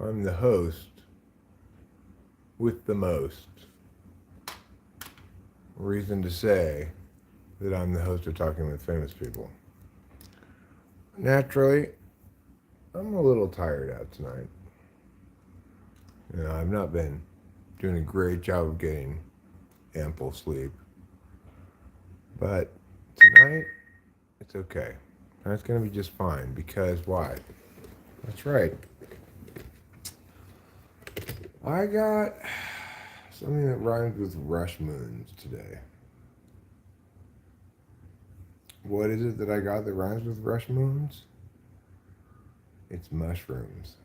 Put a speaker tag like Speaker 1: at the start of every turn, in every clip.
Speaker 1: I'm the host with the most reason to say that I'm the host of Talking with Famous People. Naturally, I'm a little tired out tonight. I've not been doing a great job of getting ample sleep. But tonight, it's okay. Tonight's going to be just fine because why? That's right. I got something that rhymes with rush moons today. What is it that I got that rhymes with rush moons? It's mushrooms.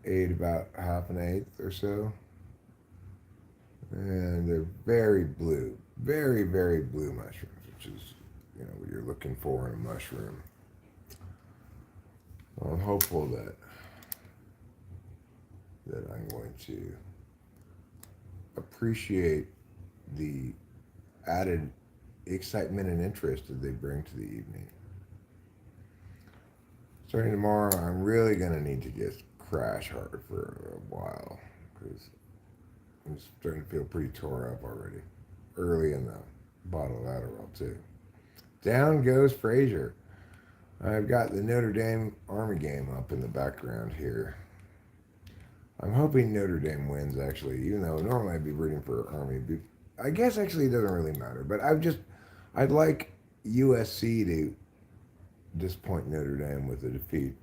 Speaker 1: Ate about half an eighth or so. And they're very blue. Very, very blue mushrooms, which is, what you're looking for in a mushroom. Well, I'm hopeful that I'm going to appreciate the added excitement and interest that they bring to the evening. Starting tomorrow, I'm really going to need to just crash hard for a while because I'm starting to feel pretty tore up already. Early in the bottle of Adderall, too. Down goes Frazier. I've got the Notre Dame Army game up in the background here. I'm hoping Notre Dame wins, actually, even though normally I'd be rooting for Army. I guess actually it doesn't really matter, but I'd like USC to disappoint Notre Dame with a defeat.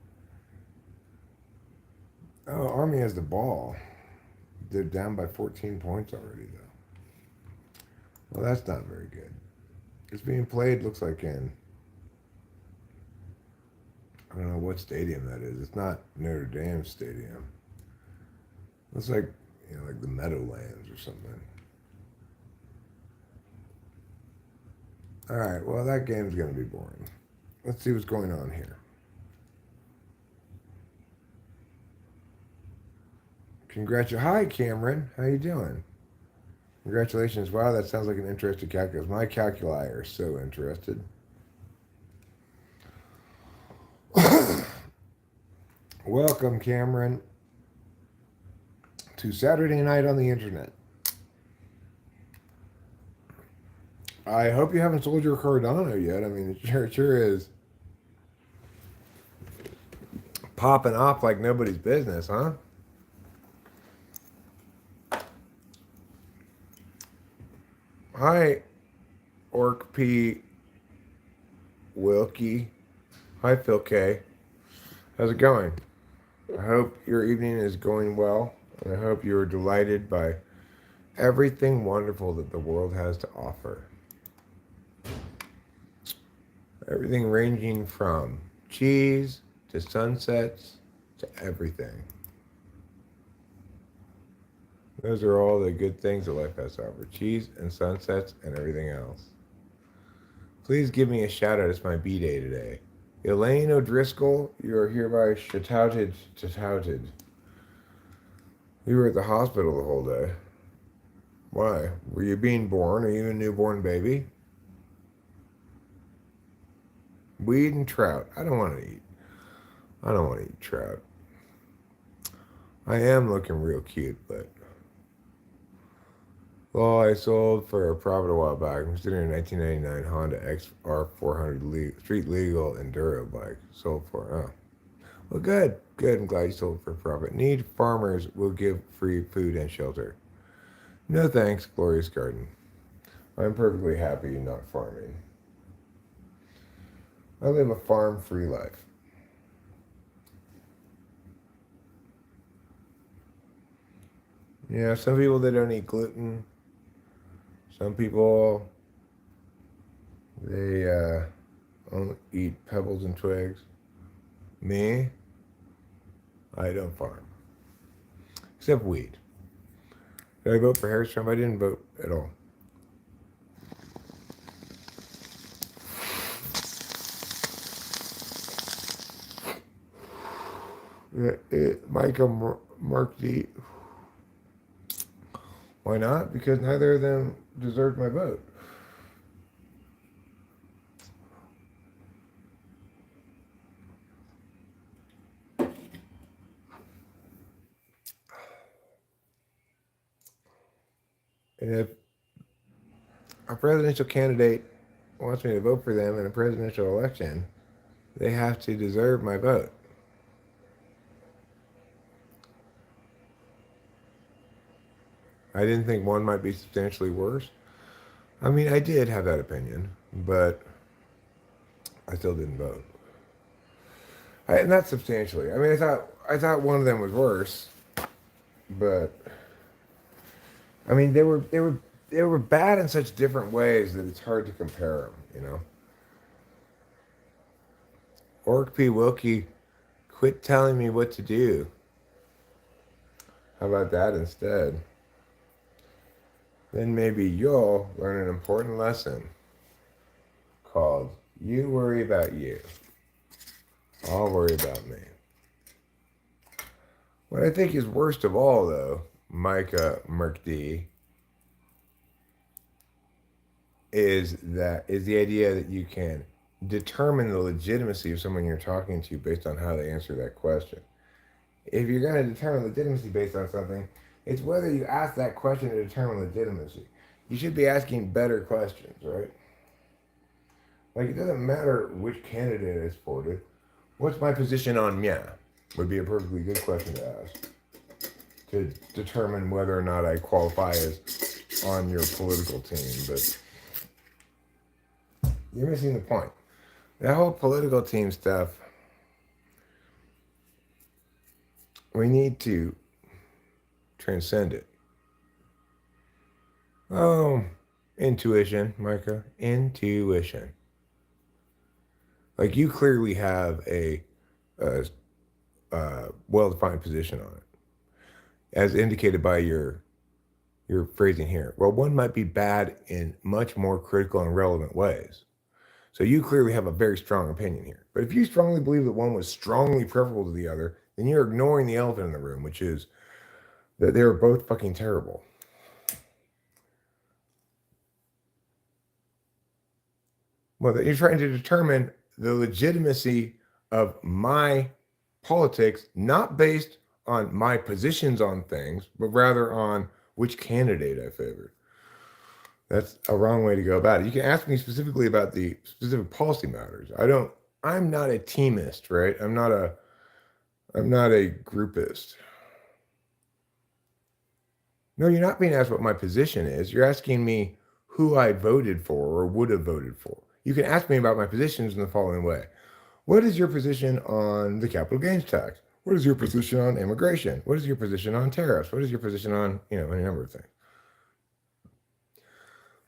Speaker 1: Oh, Army has the ball. They're down by 14 points already, though. Well, that's not very good. It's being played, looks like in, I don't know what stadium that is. It's not Notre Dame Stadium. Looks like, like the Meadowlands or something. All right, well, that game's going to be boring. Let's see what's going on here. Hi, Cameron. How you doing? Congratulations. Wow, that sounds like an interesting calculus. My calculi are so interested. Welcome, Cameron, to Saturday Night on the Internet. I hope you haven't sold your Cardano yet. I mean, it sure is popping off like nobody's business, huh? Hi, Orc P. Wilkie. Hi, Phil K. How's it going? I hope your evening is going well, and I hope you are delighted by everything wonderful that the world has to offer. Everything ranging from cheese to sunsets to everything. Those are all the good things that life has to offer. Cheese and sunsets and everything else. Please give me a shout out. It's my B-Day today. Elaine O'Driscoll, you are hereby touted. You were at the hospital the whole day. Why? Were you being born? Are you a newborn baby? Weed and trout. I don't want to eat trout. I am looking real cute, but... Well, I sold for a profit a while back. I'm considering a 1999 Honda XR400 street legal enduro bike. Sold for, Well, good. I'm glad you sold for a profit. Need farmers will give free food and shelter. No thanks, Glorious Garden. I'm perfectly happy not farming. I live a farm-free life. Some people, they don't eat gluten. Some people, they only eat pebbles and twigs. Me, I don't farm. Except weed. Did I vote for Harris Trump? I didn't vote at all. Michael Mark D. Why not? Because neither of them deserved my vote. And if a presidential candidate wants me to vote for them in a presidential election, they have to deserve my vote. I didn't think one might be substantially worse. I mean, I did have that opinion, but I still didn't vote. Not substantially. I mean, I thought one of them was worse, but I mean, they were bad in such different ways that it's hard to compare them. You know, Orc P. Wilkie, quit telling me what to do. How about that instead? Then maybe you'll learn an important lesson called "You worry about you. I'll worry about me." What I think is worst of all, though, Micah McD, is the idea that you can determine the legitimacy of someone you're talking to based on how they answer that question. If you're going to determine legitimacy based on something, it's whether you ask that question to determine legitimacy. You should be asking better questions, right? Like, it doesn't matter which candidate I supported. What's my position on Mia? Would be a perfectly good question to ask to determine whether or not I qualify as on your political team. But you're missing the point. That whole political team stuff, we need to transcend it. Oh, intuition, Micah. Intuition. Like, you clearly have a well-defined position on it, as indicated by your phrasing here. Well, one might be bad in much more critical and relevant ways. So you clearly have a very strong opinion here. But if you strongly believe that one was strongly preferable to the other, then you're ignoring the elephant in the room, which is that they were both fucking terrible. Well, that you're trying to determine the legitimacy of my politics, not based on my positions on things, but rather on which candidate I favored. That's a wrong way to go about it. You can ask me specifically about the specific policy matters. I'm not a teamist, right? I'm not a groupist. No, you're not being asked what my position is. You're asking me who I voted for or would have voted for. You can ask me about my positions in the following way. What is your position on the capital gains tax? What is your position on immigration? What is your position on tariffs? What is your position on, any number of things?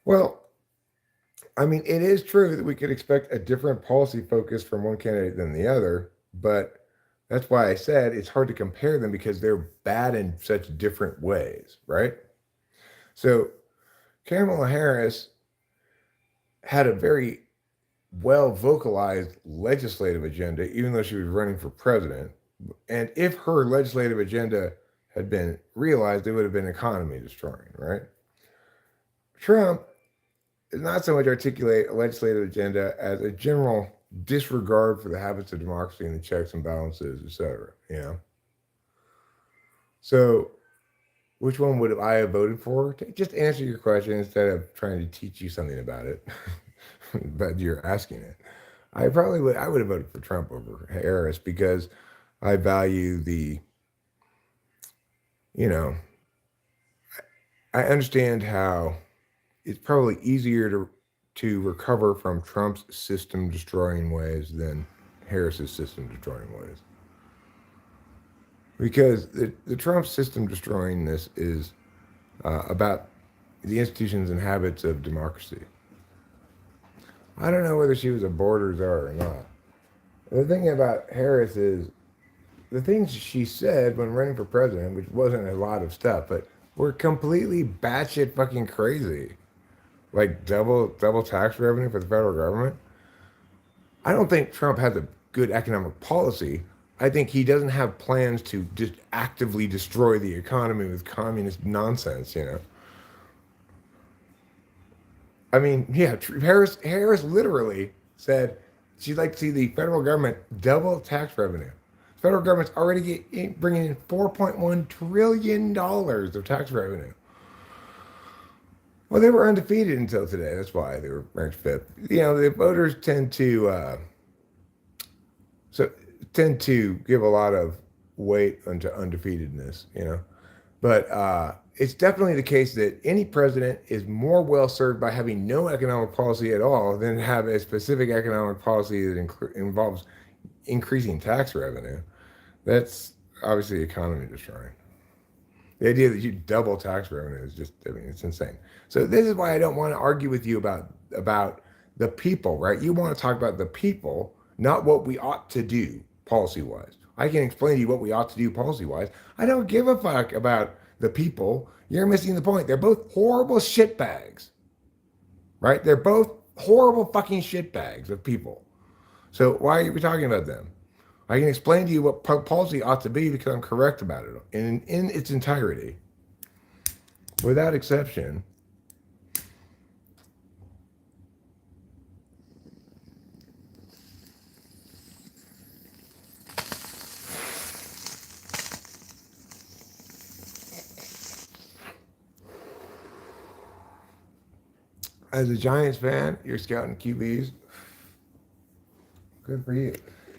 Speaker 1: Well, I mean, it is true that we could expect a different policy focus from one candidate than the other, but that's why I said it's hard to compare them because they're bad in such different ways, right? So Kamala Harris had a very well vocalized legislative agenda, even though she was running for president. And if her legislative agenda had been realized, it would have been economy destroying, right? Trump does not so much articulate a legislative agenda as a general disregard for the habits of democracy and the checks and balances, etc. So, which one would I have voted for? Just answer your question instead of trying to teach you something about it. But you're asking it. I would have voted for Trump over Harris because I value I understand how it's probably easier to recover from Trump's system destroying ways than Harris's system destroying ways. Because the Trump system destroyingness is about the institutions and habits of democracy. I don't know whether she was a border czar or not. The thing about Harris is the things she said when running for president, which wasn't a lot of stuff, but were completely batshit fucking crazy. Like double tax revenue for the federal government. I don't think Trump has a good economic policy. I think he doesn't have plans to just actively destroy the economy with communist nonsense, I mean, yeah, Harris literally said she'd like to see the federal government double tax revenue. The federal government's already bringing in $4.1 trillion of tax revenue. Well, they were undefeated until today. That's why they were ranked fifth. The voters so tend to give a lot of weight unto undefeatedness. But it's definitely the case that any president is more well served by having no economic policy at all than have a specific economic policy that involves increasing tax revenue. That's obviously economy destroying. The idea that you double tax revenue is just, I mean, it's insane. So this is why I don't want to argue with you about the people, right? You want to talk about the people, not what we ought to do policy wise. I can explain to you what we ought to do policy wise. I don't give a fuck about the people. You're missing the point. They're both horrible shitbags, right? They're both horrible fucking shitbags of people. So why are we talking about them? I can explain to you what policy ought to be because I'm correct about it in its entirety, without exception. As a Giants fan, you're scouting QBs. Good for you.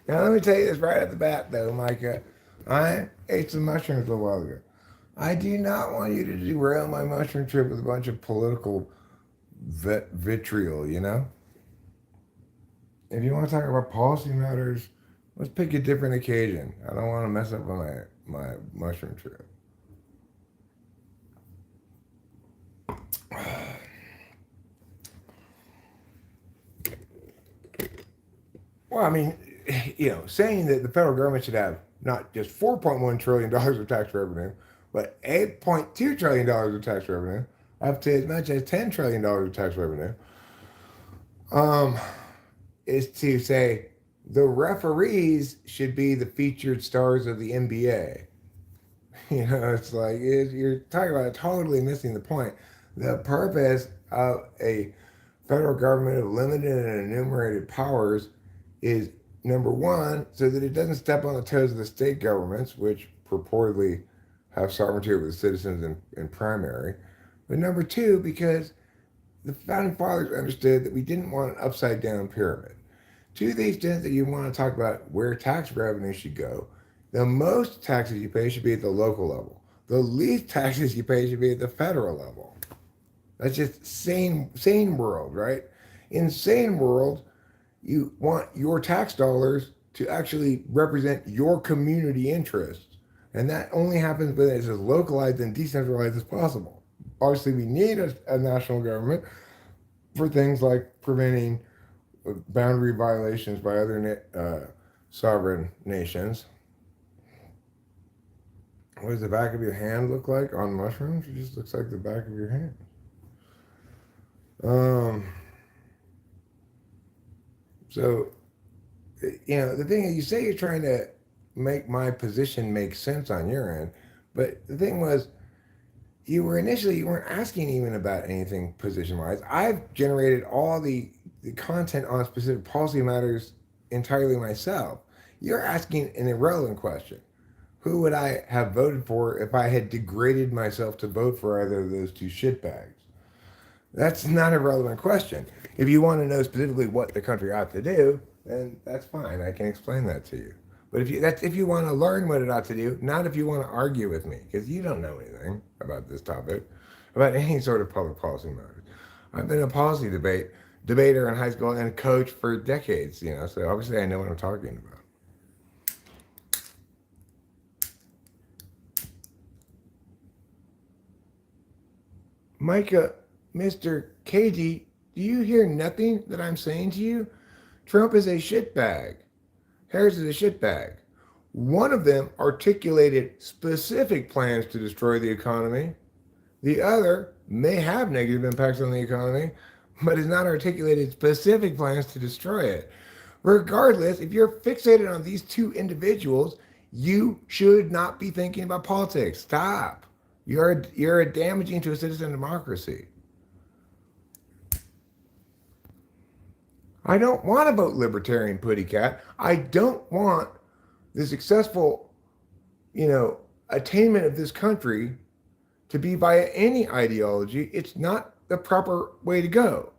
Speaker 1: Now, let me tell you this right at the bat, though, Micah. I ate some mushrooms a while ago. I do not want you to derail my mushroom trip with a bunch of political vitriol, If you want to talk about policy matters, let's pick a different occasion. I don't want to mess up my mushroom trip. Well, I mean, saying that the federal government should have not just $4.1 trillion of tax revenue, but $8.2 trillion of tax revenue, up to as much as $10 trillion of tax revenue, is to say the referees should be the featured stars of the NBA. It's like you're talking about totally missing the point. The purpose of a federal government of limited and enumerated powers is, number one, so that it doesn't step on the toes of the state governments, which purportedly have sovereignty over the citizens in primary. But number two, because the founding fathers understood that we didn't want an upside down pyramid. To the extent that you want to talk about where tax revenue should go, the most taxes you pay should be at the local level. The least taxes you pay should be at the federal level. That's just sane world, right? In sane world, you want your tax dollars to actually represent your community interests. And that only happens when it's as localized and decentralized as possible. Obviously, we need a national government for things like preventing boundary violations by other sovereign nations. What does the back of your hand look like on mushrooms? It just looks like the back of your hand. So, the thing is, you say you're trying to make my position make sense on your end, but the thing was, you weren't asking even about anything position-wise. I've generated all the content on specific policy matters entirely myself. You're asking an irrelevant question. Who would I have voted for if I had degraded myself to vote for either of those two shitbags? That's not a relevant question. If you want to know specifically what the country ought to do, then that's fine. I can explain that to you. But if you want to learn what it ought to do, not if you want to argue with me, because you don't know anything about this topic, about any sort of public policy matters. I've been a policy debater in high school and a coach for decades, so obviously I know what I'm talking about. Micah, Mr. KG, do you hear nothing that I'm saying to you? Trump is a shitbag. Harris is a shitbag. One of them articulated specific plans to destroy the economy. The other may have negative impacts on the economy, but has not articulated specific plans to destroy it. Regardless, if you're fixated on these two individuals, you should not be thinking about politics. Stop. You're damaging to a citizen democracy. I don't want to vote libertarian putty cat. I don't want the successful, attainment of this country to be via any ideology. It's not the proper way to go.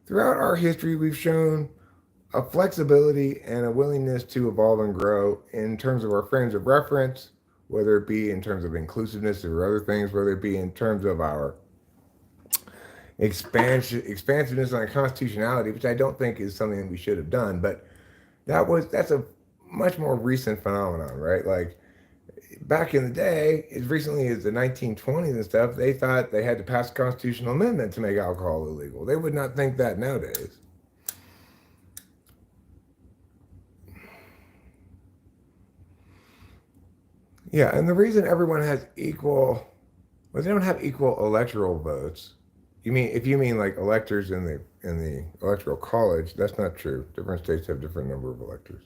Speaker 1: Throughout our history, we've shown a flexibility and a willingness to evolve and grow in terms of our frames of reference, whether it be in terms of inclusiveness or other things, whether it be in terms of our expansiveness on constitutionality, which I don't think is something that we should have done, but that's a much more recent phenomenon, right? Like back in the day, as recently as the 1920s and stuff, they thought they had to pass a constitutional amendment to make alcohol illegal. They would not think that nowadays. Yeah, and the reason everyone has equal, well, they don't have equal electoral votes. If you mean like electors in the electoral college, that's not true. Different states have different number of electors.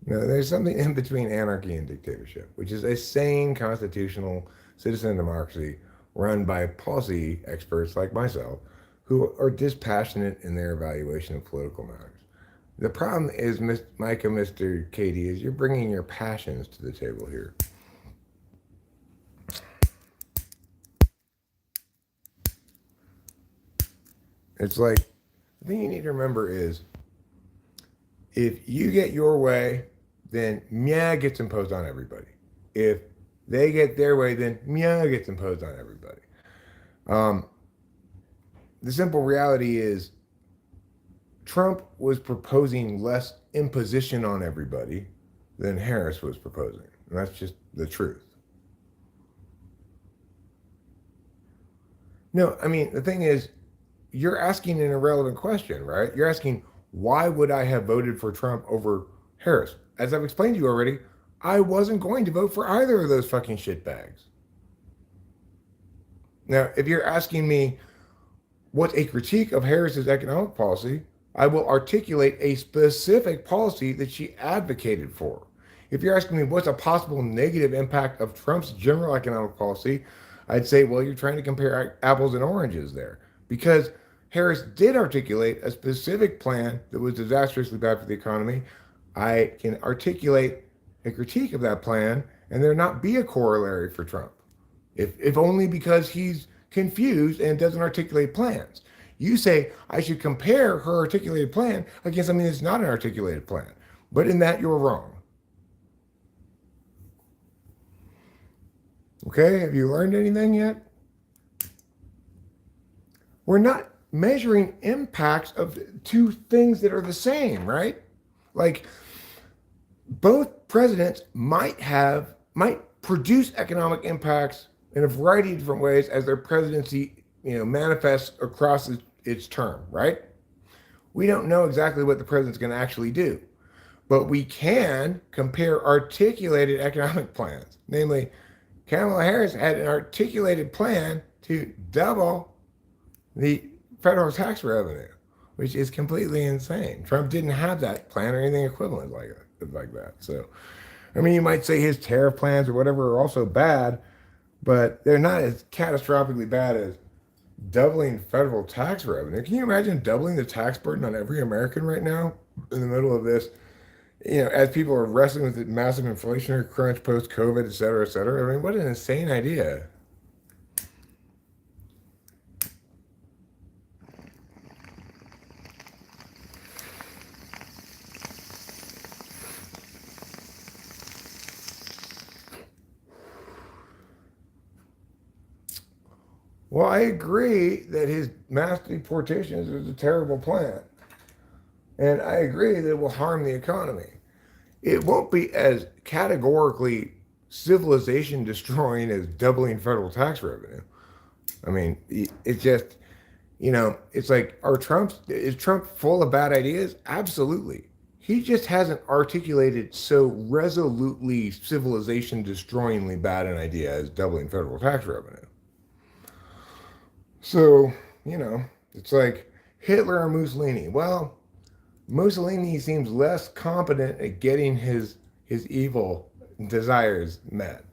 Speaker 1: No, there's something in between anarchy and dictatorship, which is a sane constitutional citizen democracy run by policy experts like myself who are dispassionate in their evaluation of political matters. The problem is, Micah, Mr. Katie, is you're bringing your passions to the table here. It's like, the thing you need to remember is, if you get your way, then meow gets imposed on everybody. If they get their way, then meow gets imposed on everybody. The simple reality is Trump was proposing less imposition on everybody than Harris was proposing. And that's just the truth. No, I mean, the thing is, you're asking an irrelevant question, right? You're asking, why would I have voted for Trump over Harris? As I've explained to you already, I wasn't going to vote for either of those fucking shitbags. Now, if you're asking me what's a critique of Harris's economic policy, I will articulate a specific policy that she advocated for. If you're asking me what's a possible negative impact of Trump's general economic policy, I'd say, well, you're trying to compare apples and oranges there. Because Harris did articulate a specific plan that was disastrously bad for the economy. I can articulate a critique of that plan and there not be a corollary for Trump. If only because he's confused and doesn't articulate plans. You say I should compare her articulated plan against something that's not an articulated plan. But in that, you're wrong. Okay, have you learned anything yet? We're not measuring impacts of two things that are the same, right? Like, both presidents might produce economic impacts in a variety of different ways as their presidency, manifests across its term, right? We don't know exactly what the president's going to actually do, but we can compare articulated economic plans. Namely, Kamala Harris had an articulated plan to double the federal tax revenue, which is completely insane. Trump didn't have that plan or anything equivalent like that. So, I mean, you might say his tariff plans or whatever are also bad, but they're not as catastrophically bad as doubling federal tax revenue. Can you imagine doubling the tax burden on every American right now in the middle of this? As people are wrestling with the massive inflationary crunch post-COVID, et cetera, et cetera. I mean, what an insane idea. Well, I agree that his mass deportations is a terrible plan. And I agree that it will harm the economy. It won't be as categorically civilization destroying as doubling federal tax revenue. I mean, it's just, it's like, is Trump full of bad ideas? Absolutely. He just hasn't articulated so resolutely civilization destroyingly bad an idea as doubling federal tax revenue. So, it's like Hitler or Mussolini. Well, Mussolini seems less competent at getting his evil desires met.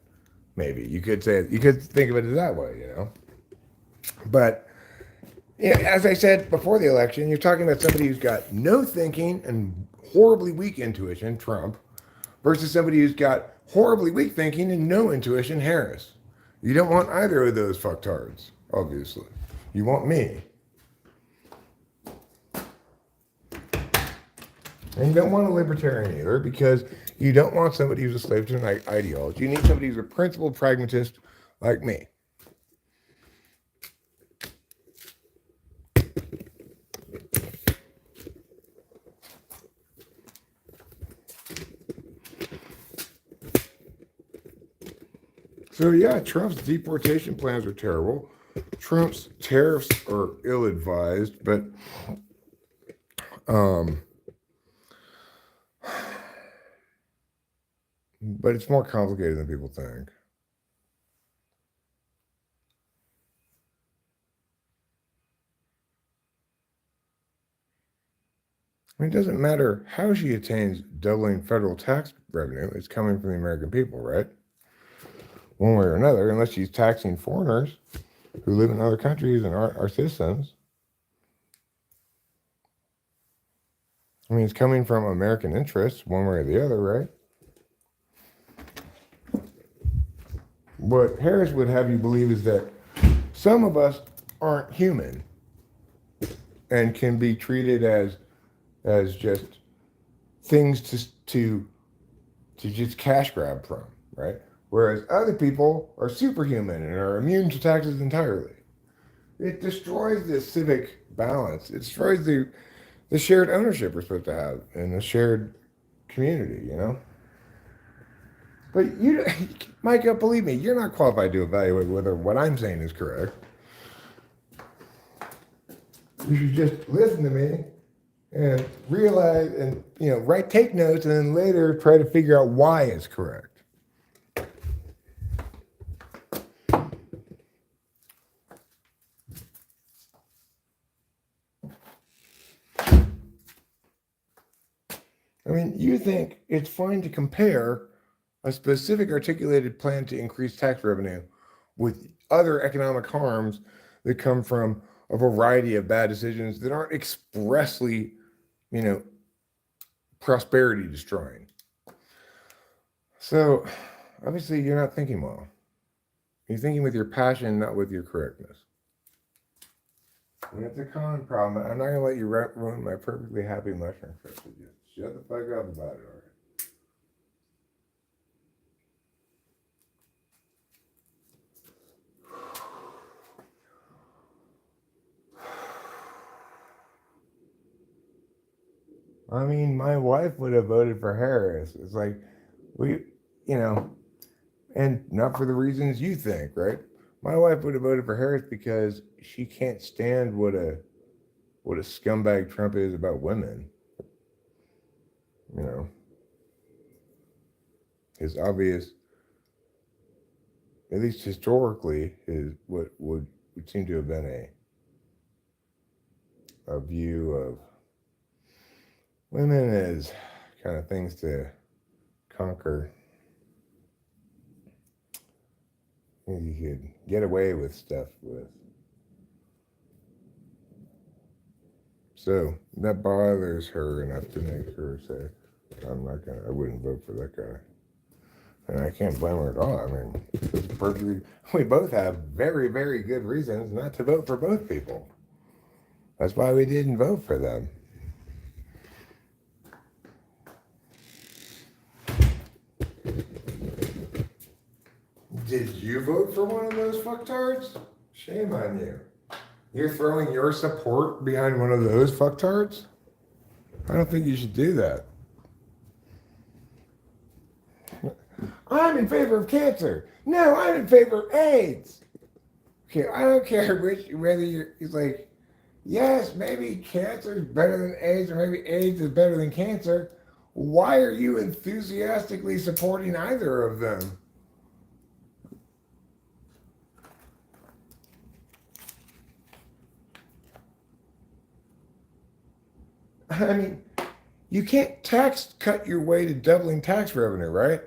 Speaker 1: Maybe you could think of it that way, But as I said before the election, you're talking about somebody who's got no thinking and horribly weak intuition, Trump, versus somebody who's got horribly weak thinking and no intuition, Harris. You don't want either of those fucktards, obviously. You want me. And you don't want a libertarian either, because you don't want somebody who's a slave to an ideology. You need somebody who's a principled pragmatist like me. So yeah, Trump's deportation plans are terrible. Trump's tariffs are ill-advised, but it's more complicated than people think. I mean, it doesn't matter how she attains doubling federal tax revenue. It's coming from the American people, right? One way or another, unless she's taxing foreigners who live in other countries and are citizens. I mean, it's coming from American interests, one way or the other, right? What Harris would have you believe is that some of us aren't human and can be treated as just things to just cash grab from, right? Whereas other people are superhuman and are immune to taxes entirely. It destroys the civic balance. It destroys the shared ownership we're supposed to have in the shared community, you know? But you, Micah, believe me, you're not qualified to evaluate whether what I'm saying is correct. You should just listen to me and realize and, take notes and then later try to figure out why it's correct. I mean, you think it's fine to compare a specific articulated plan to increase tax revenue with other economic harms that come from a variety of bad decisions that aren't expressly, prosperity destroying. So, obviously, you're not thinking well. You're thinking with your passion, not with your correctness. And it's a common problem. I'm not going to let you ruin my perfectly happy mushroom trip. Just shut the fuck up about it, all right? I mean, my wife would have voted for Harris. It's like, and not for the reasons you think, right? My wife would have voted for Harris because she can't stand what a scumbag Trump is about women. His obvious, at least historically, is what would seem to have been a view of women as kind of things to conquer. You could get away with stuff with. So that bothers her enough to make her say, I wouldn't vote for that guy. And I can't blame her at all. I mean, we both have very, very good reasons not to vote for both people. That's why we didn't vote for them. Did you vote for one of those fucktards? Shame on you. You're throwing your support behind one of those fucktards? I don't think you should do that. I'm in favor of cancer. No, I'm in favor of AIDS. Okay, I don't care whether it's like, yes, maybe cancer is better than AIDS, or maybe AIDS is better than cancer. Why are you enthusiastically supporting either of them? I mean, you can't tax cut your way to doubling tax revenue, right?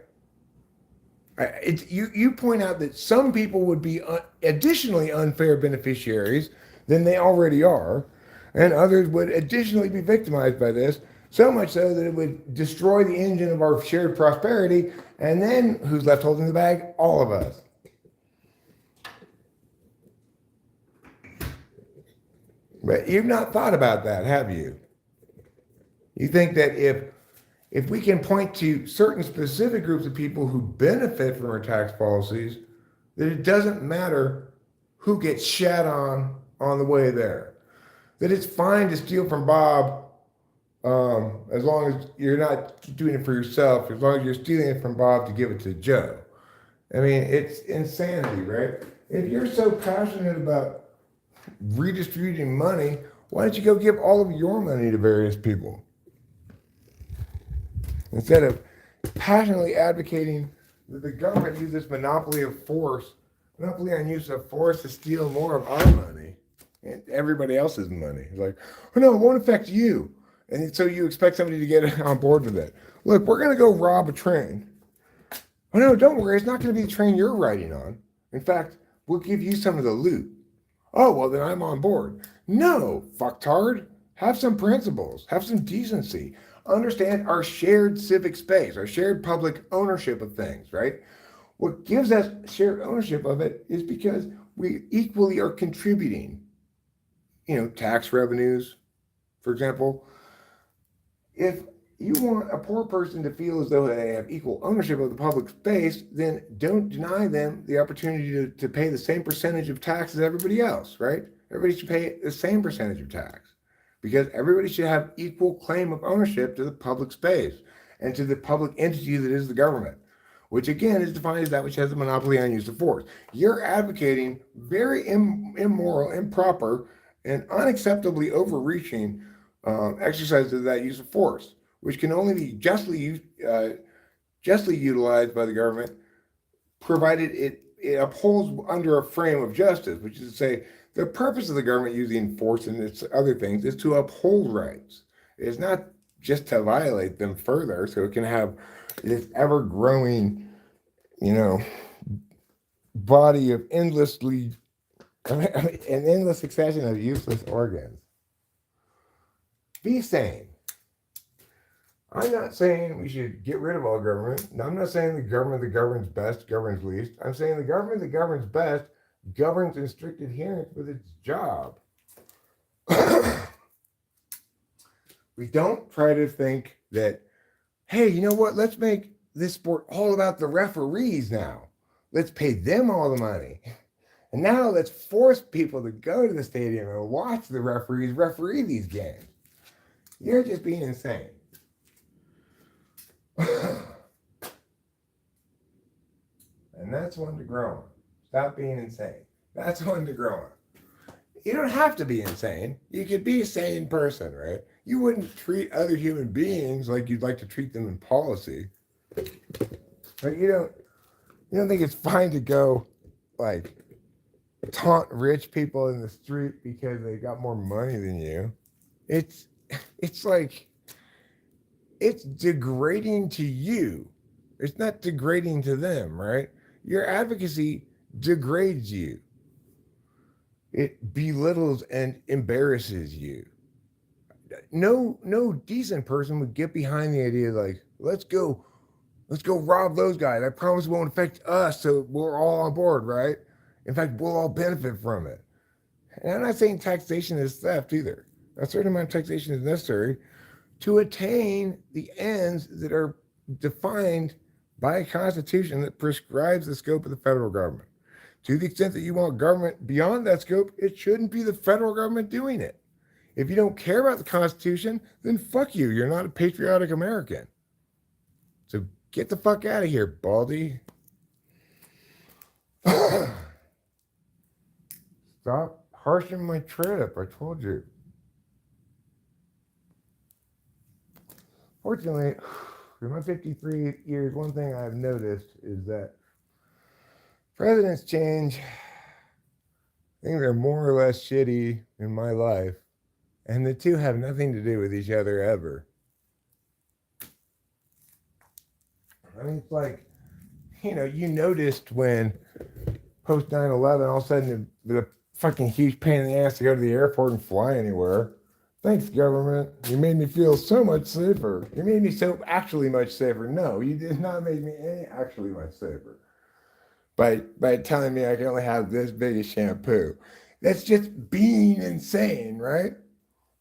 Speaker 1: You point out that some people would be additionally unfair beneficiaries than they already are, and others would additionally be victimized by this, so much so that it would destroy the engine of our shared prosperity, and then who's left holding the bag? All of us. But you've not thought about that, have you? You think that if we can point to certain specific groups of people who benefit from our tax policies, that it doesn't matter who gets shat on the way there. That it's fine to steal from Bob as long as you're not doing it for yourself, as long as you're stealing it from Bob to give it to Joe. I mean, it's insanity, right? If you're so passionate about redistributing money, why don't you go give all of your money to various people? Instead of passionately advocating that the government use this monopoly on use of force to steal more of our money and everybody else's money. It's like, oh no, it won't affect you. And so you expect somebody to get on board with it. Look, we're going to go rob a train. Oh no, don't worry, it's not going to be the train you're riding on. In fact, we'll give you some of the loot. Oh, well then I'm on board. No, fucktard. Have some principles. Have some decency. Understand our shared civic space, our shared public ownership of things, right? What gives us shared ownership of it is because we equally are contributing. Tax revenues, for example. If you want a poor person to feel as though they have equal ownership of the public space, then don't deny them the opportunity to pay the same percentage of tax as everybody else, right? Everybody should pay the same percentage of tax because everybody should have equal claim of ownership to the public space and to the public entity that is the government, which again is defined as that which has a monopoly on use of force. You're advocating very immoral, improper, and unacceptably overreaching exercises of that use of force, which can only be justly utilized by the government, provided it upholds under a frame of justice, which is to say, the purpose of the government using force and its other things is to uphold rights. It's not just to violate them further, so it can have this ever-growing, body of an endless succession of useless organs. Be sane. I'm not saying we should get rid of all government. I'm not saying the government that governs best governs least. I'm saying the government that governs best governs in strict adherence with its job. We don't try to think that, hey, you know what? Let's make this sport all about the referees now. Let's pay them all the money. And now let's force people to go to the stadium and watch the referees referee these games. You're just being insane. And that's one to grow on. Stop being insane. That's one to grow on. You don't have to be insane. You could be a sane person, right? You wouldn't treat other human beings like you'd like to treat them in policy. But you don't think it's fine to go like taunt rich people in the street because they got more money than you. It's like it's degrading to you. It's not degrading to them, right? Your advocacy degrades you. It belittles and embarrasses you. No decent person would get behind the idea like, let's go rob those guys. I promise it won't affect us, so we're all on board, right? In fact, we'll all benefit from it. And I'm not saying taxation is theft either. A certain amount of taxation is necessary to attain the ends that are defined by a constitution that prescribes the scope of the federal government. To the extent that you want government beyond that scope, it shouldn't be the federal government doing it. If you don't care about the Constitution, then fuck you. You're not a patriotic American. So get the fuck out of here, Baldy. Stop harshing my trip. I told you. Fortunately, in my 53 years, one thing I've noticed is that presidents change. Things are more or less shitty in my life. And the two have nothing to do with each other ever. I mean, it's like, you noticed when post 9/11, all of a sudden the fucking huge pain in the ass to go to the airport and fly anywhere. Thanks, government. You made me feel so much safer. You made me so actually much safer. No, you did not make me any actually much safer. By telling me I can only have this big a shampoo. That's just being insane, right?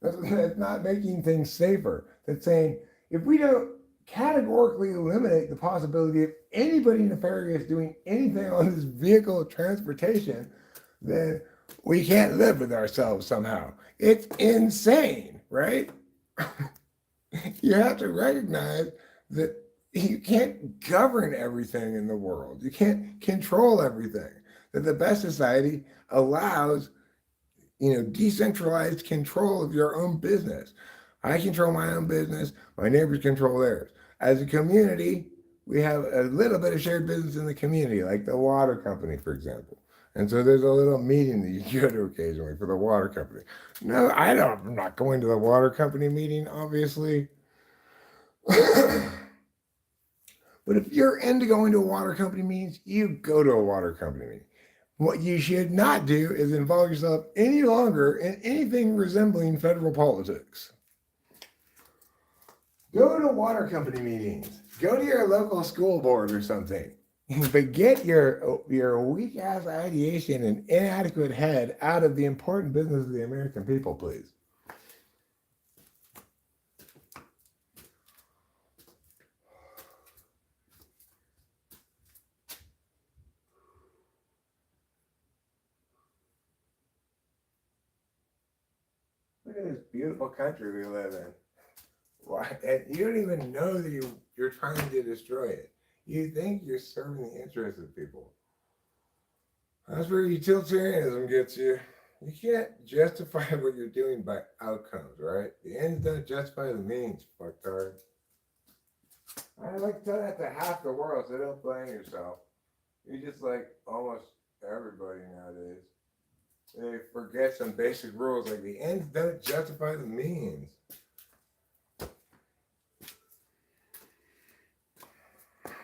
Speaker 1: That's not making things safer. That's saying if we don't categorically eliminate the possibility of anybody nefarious doing anything on this vehicle of transportation, then we can't live with ourselves somehow. It's insane, right? You have to recognize that you can't govern everything in the world. You can't control everything. That the best society allows, decentralized control of your own business. I control my own business. My neighbors control theirs. As a community, we have a little bit of shared business in the community, like the water company, for example. And so there's a little meeting that you go to occasionally for the water company. No, I'm not going to the water company meeting, obviously. But if you're into going to a water company meetings, you go to a water company meeting. What you should not do is involve yourself any longer in anything resembling federal politics. Go to water company meetings. Go to your local school board or something. But get your weak ass ideation and inadequate head out of the important business of the American people, please. Look at this beautiful country we live in. Why? And you don't even know that you're trying to destroy it. You think you're serving the interests of people. That's where utilitarianism gets you. You can't justify what you're doing by outcomes, right? The ends don't justify the means, fucktard. I like to tell that to half the world, so don't blame yourself. You're just like almost everybody nowadays. They forget some basic rules, like the ends don't justify the means.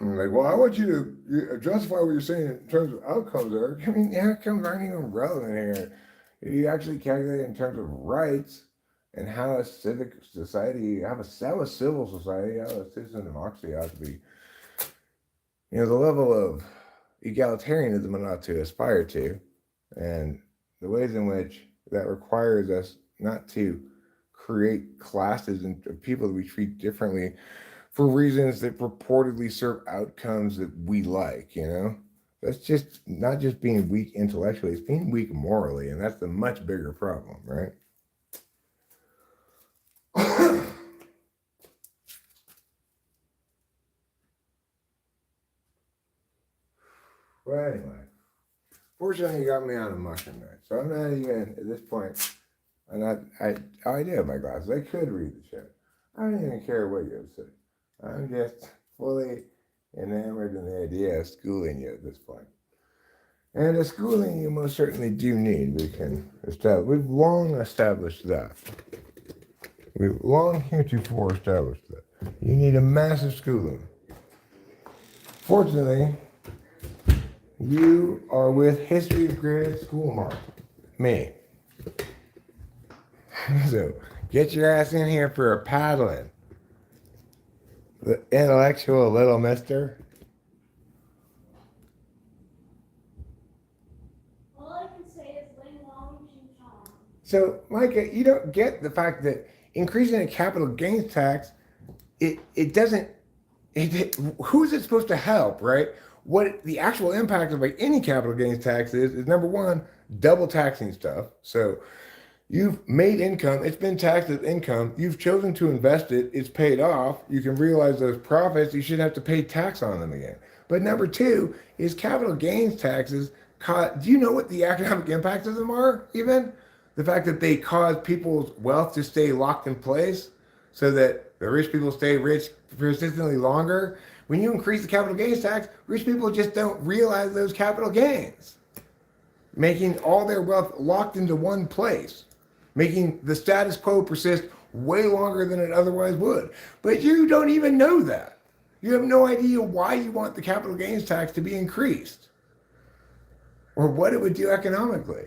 Speaker 1: I'm like, well, I want you to justify what you're saying in terms of outcomes, Eric. I mean, outcomes aren't even relevant here. You actually calculate in terms of rights and how a civic society, how a civil society, how a citizen democracy ought to be. The level of egalitarianism it ought to aspire to, and the ways in which that requires us not to create classes and people that we treat differently for reasons that purportedly serve outcomes that we like, That's just not just being weak intellectually, it's being weak morally, and that's the much bigger problem, right? Well, anyway, fortunately, you got me on a mushroom night, so I'm not even at this point. I do have my glasses. I could read the shit. I don't even care what you have said. I'm just fully enamored in the idea of schooling you at this point. And a schooling you most certainly do need. We've long established that. We've long heretofore established that. You need a massive schooling. Fortunately, you are with history of grade school mark. Me. So get your ass in here for a paddling. The intellectual little mister.
Speaker 2: All I can say is Ling Long Ching Chong.
Speaker 1: So, Micah, you don't get the fact that increasing a capital gains tax, it doesn't, who's it supposed to help, right? What the actual impact of any capital gains tax is number one, double taxing stuff. So you've made income, it's been taxed as income, you've chosen to invest it, it's paid off, you can realize those profits, you shouldn't have to pay tax on them again. But number two is capital gains taxes. Do you know what the economic impacts of them are, even? The fact that they cause people's wealth to stay locked in place so that the rich people stay rich persistently longer. When you increase the capital gains tax, rich people just don't realize those capital gains, making all their wealth locked into one place, making the status quo persist way longer than it otherwise would. But you don't even know that. You have no idea why you want the capital gains tax to be increased or what it would do economically.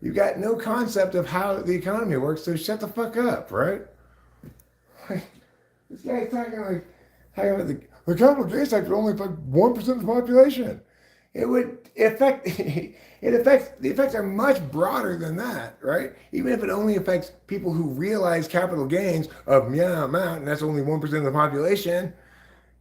Speaker 1: You've got no concept of how the economy works, so shut the fuck up, right? This guy's talking about the capital gains tax would only affect 1% of the population. it would affect the effects are much broader than that, right? Even if it only affects people who realize capital gains of amount, and that's only 1% of the population.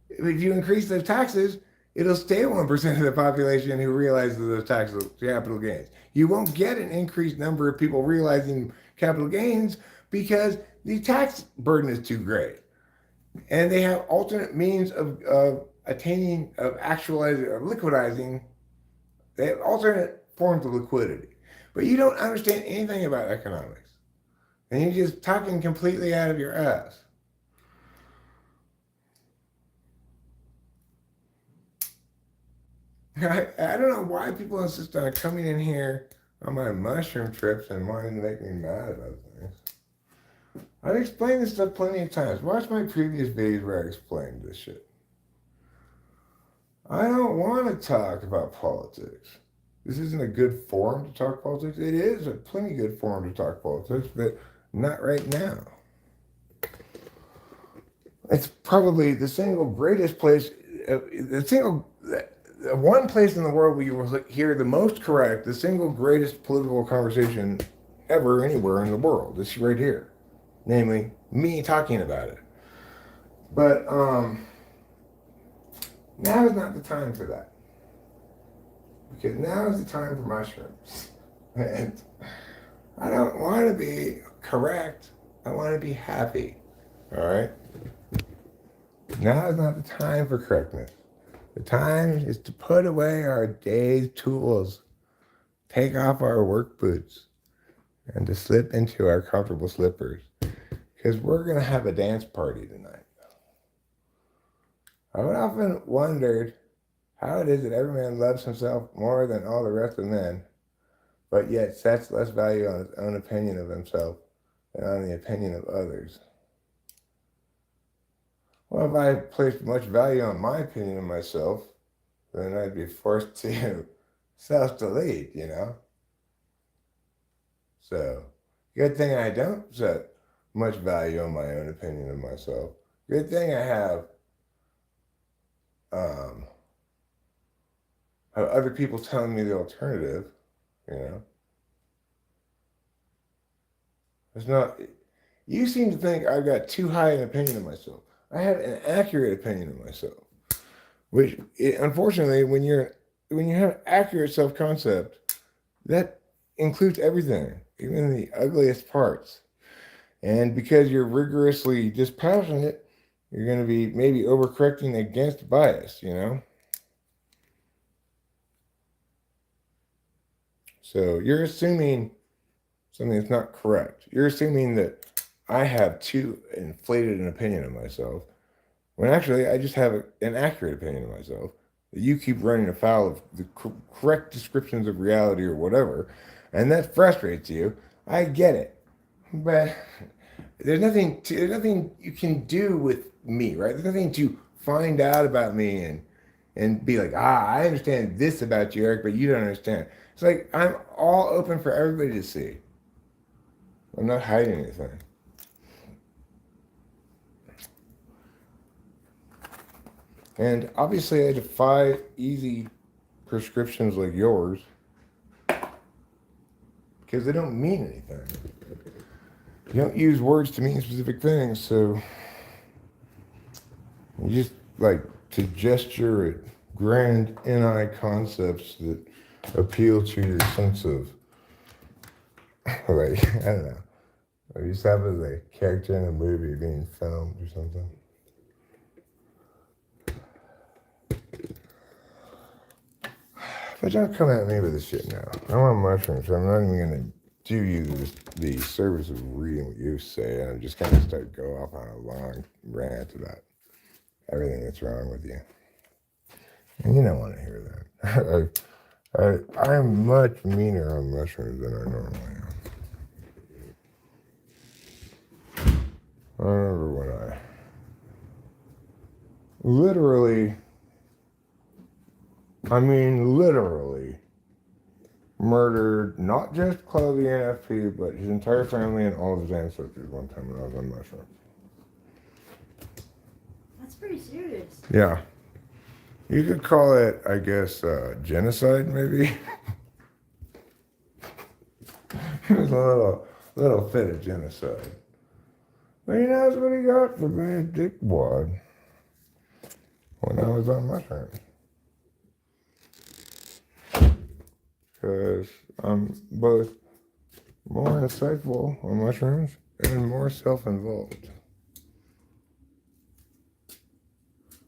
Speaker 1: If you increase those taxes, it'll stay 1% of the population who realizes those taxable capital gains. You won't get an increased number of people realizing capital gains because the tax burden is too great. And they have alternate means of attaining, of actualizing, of liquidizing. They have alternate forms of liquidity. But you don't understand anything about economics. And you're just talking completely out of your ass. I don't know why people insist on coming in here on my mushroom trips and wanting to make me mad about things. I've explained this stuff plenty of times. Watch my previous videos where I explained this shit. I don't want to talk about politics. This isn't a good forum to talk politics. It is a plenty good forum to talk politics, but not right now. It's probably the single greatest place, one place in the world where you will hear the most correct, the single greatest political conversation ever anywhere in the world. This right here. Namely, me talking about it. But now is not the time for that. Because now is the time for mushrooms. And I don't want to be correct. I want to be happy. All right? Now is not the time for correctness. The time is to put away our day's tools, take off our work boots, and to slip into our comfortable slippers. Because we're going to have a dance party tonight. I've often wondered how it is that every man loves himself more than all the rest of men, but yet sets less value on his own opinion of himself than on the opinion of others. Well, if I placed much value on my opinion of myself, then I'd be forced to self-delete, you know? So, good thing I don't set much value on my own opinion of myself. Good thing I have other people telling me the alternative, you know? It's not, you seem to think I've got too high an opinion of myself. I have an accurate opinion of myself, which unfortunately, when you have accurate self-concept, that includes everything, even the ugliest parts. And because you're rigorously dispassionate, you're going to be maybe overcorrecting against bias, you know? So you're assuming something that's not correct. You're assuming that I have too inflated an opinion of myself, when actually I just have an accurate opinion of myself, that you keep running afoul of the correct descriptions of reality or whatever, and that frustrates you. I get it. But there's nothing you can do with me, right? There's nothing to find out about me and be like, I understand this about you, Eric, but you don't understand. It's like I'm all open for everybody to see. I'm not hiding anything. And obviously I defy easy prescriptions like yours because they don't mean anything. You don't use words to mean specific things, so you just like to gesture at grand NI concepts that appeal to your sense of, like, I don't know. Or you just have as a character in a movie being filmed or something. But don't come at me with this shit now. I want mushrooms, so I'm not even going to do you the service of reading what you say, and I'm just going to start go off on a long rant about everything that's wrong with you. And you don't want to hear that. I'm much meaner on mushrooms than I normally am. I remember when I literally murdered not just Chloe NFP, but his entire family and all of his ancestors one time when I was on mushrooms.
Speaker 2: 'em. That's pretty serious.
Speaker 1: Yeah. You could call it, I guess, genocide, maybe. It was a little fit of genocide. But he knows what he got for being a dickwad when I was on mushrooms. Because I'm both more insightful on mushrooms and more self-involved.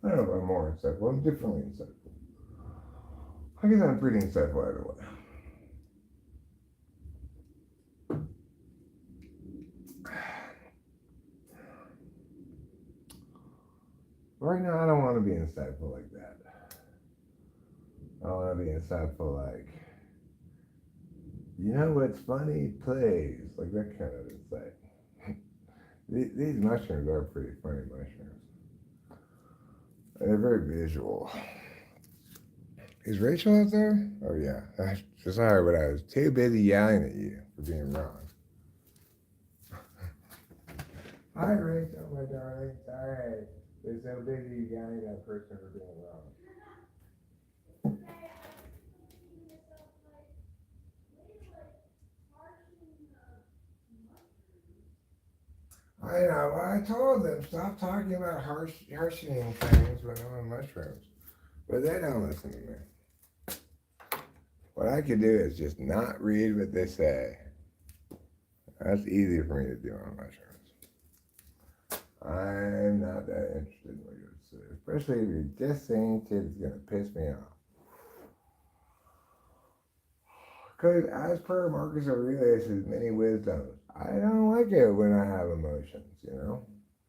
Speaker 1: I don't know if I'm more insightful. I'm differently insightful. I guess I'm pretty insightful either way. Right now, I don't want to be insightful like that. I want to be insightful like, you know what's funny? Plays. Like that kind of insight. These mushrooms are pretty funny mushrooms. They're very visual. Is Rachel out there? Oh, yeah. Sorry, but I was too busy yelling at you for being wrong. Hi, Rachel, my darling. Sorry. They're so busy yelling at that person for being wrong. I know. I told them stop talking about harshening things when I'm on mushrooms, but they don't listen to me. What I could do is just not read what they say. That's easy for me to do on mushrooms. I'm not that interested in what you say, especially if you're just saying shit that's gonna piss me off. Because as per Marcus Aurelius' many wisdoms, I don't like it when I have emotions, you know?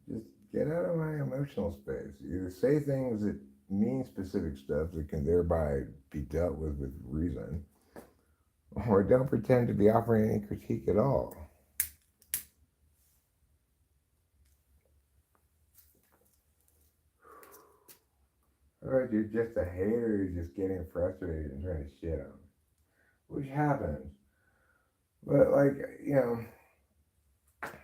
Speaker 1: Just get out of my emotional space. Either say things that mean specific stuff that can thereby be dealt with reason, or don't pretend to be offering any critique at all. Or you're just a hater who's just getting frustrated and trying to shit on me, which happens. But, like, you know,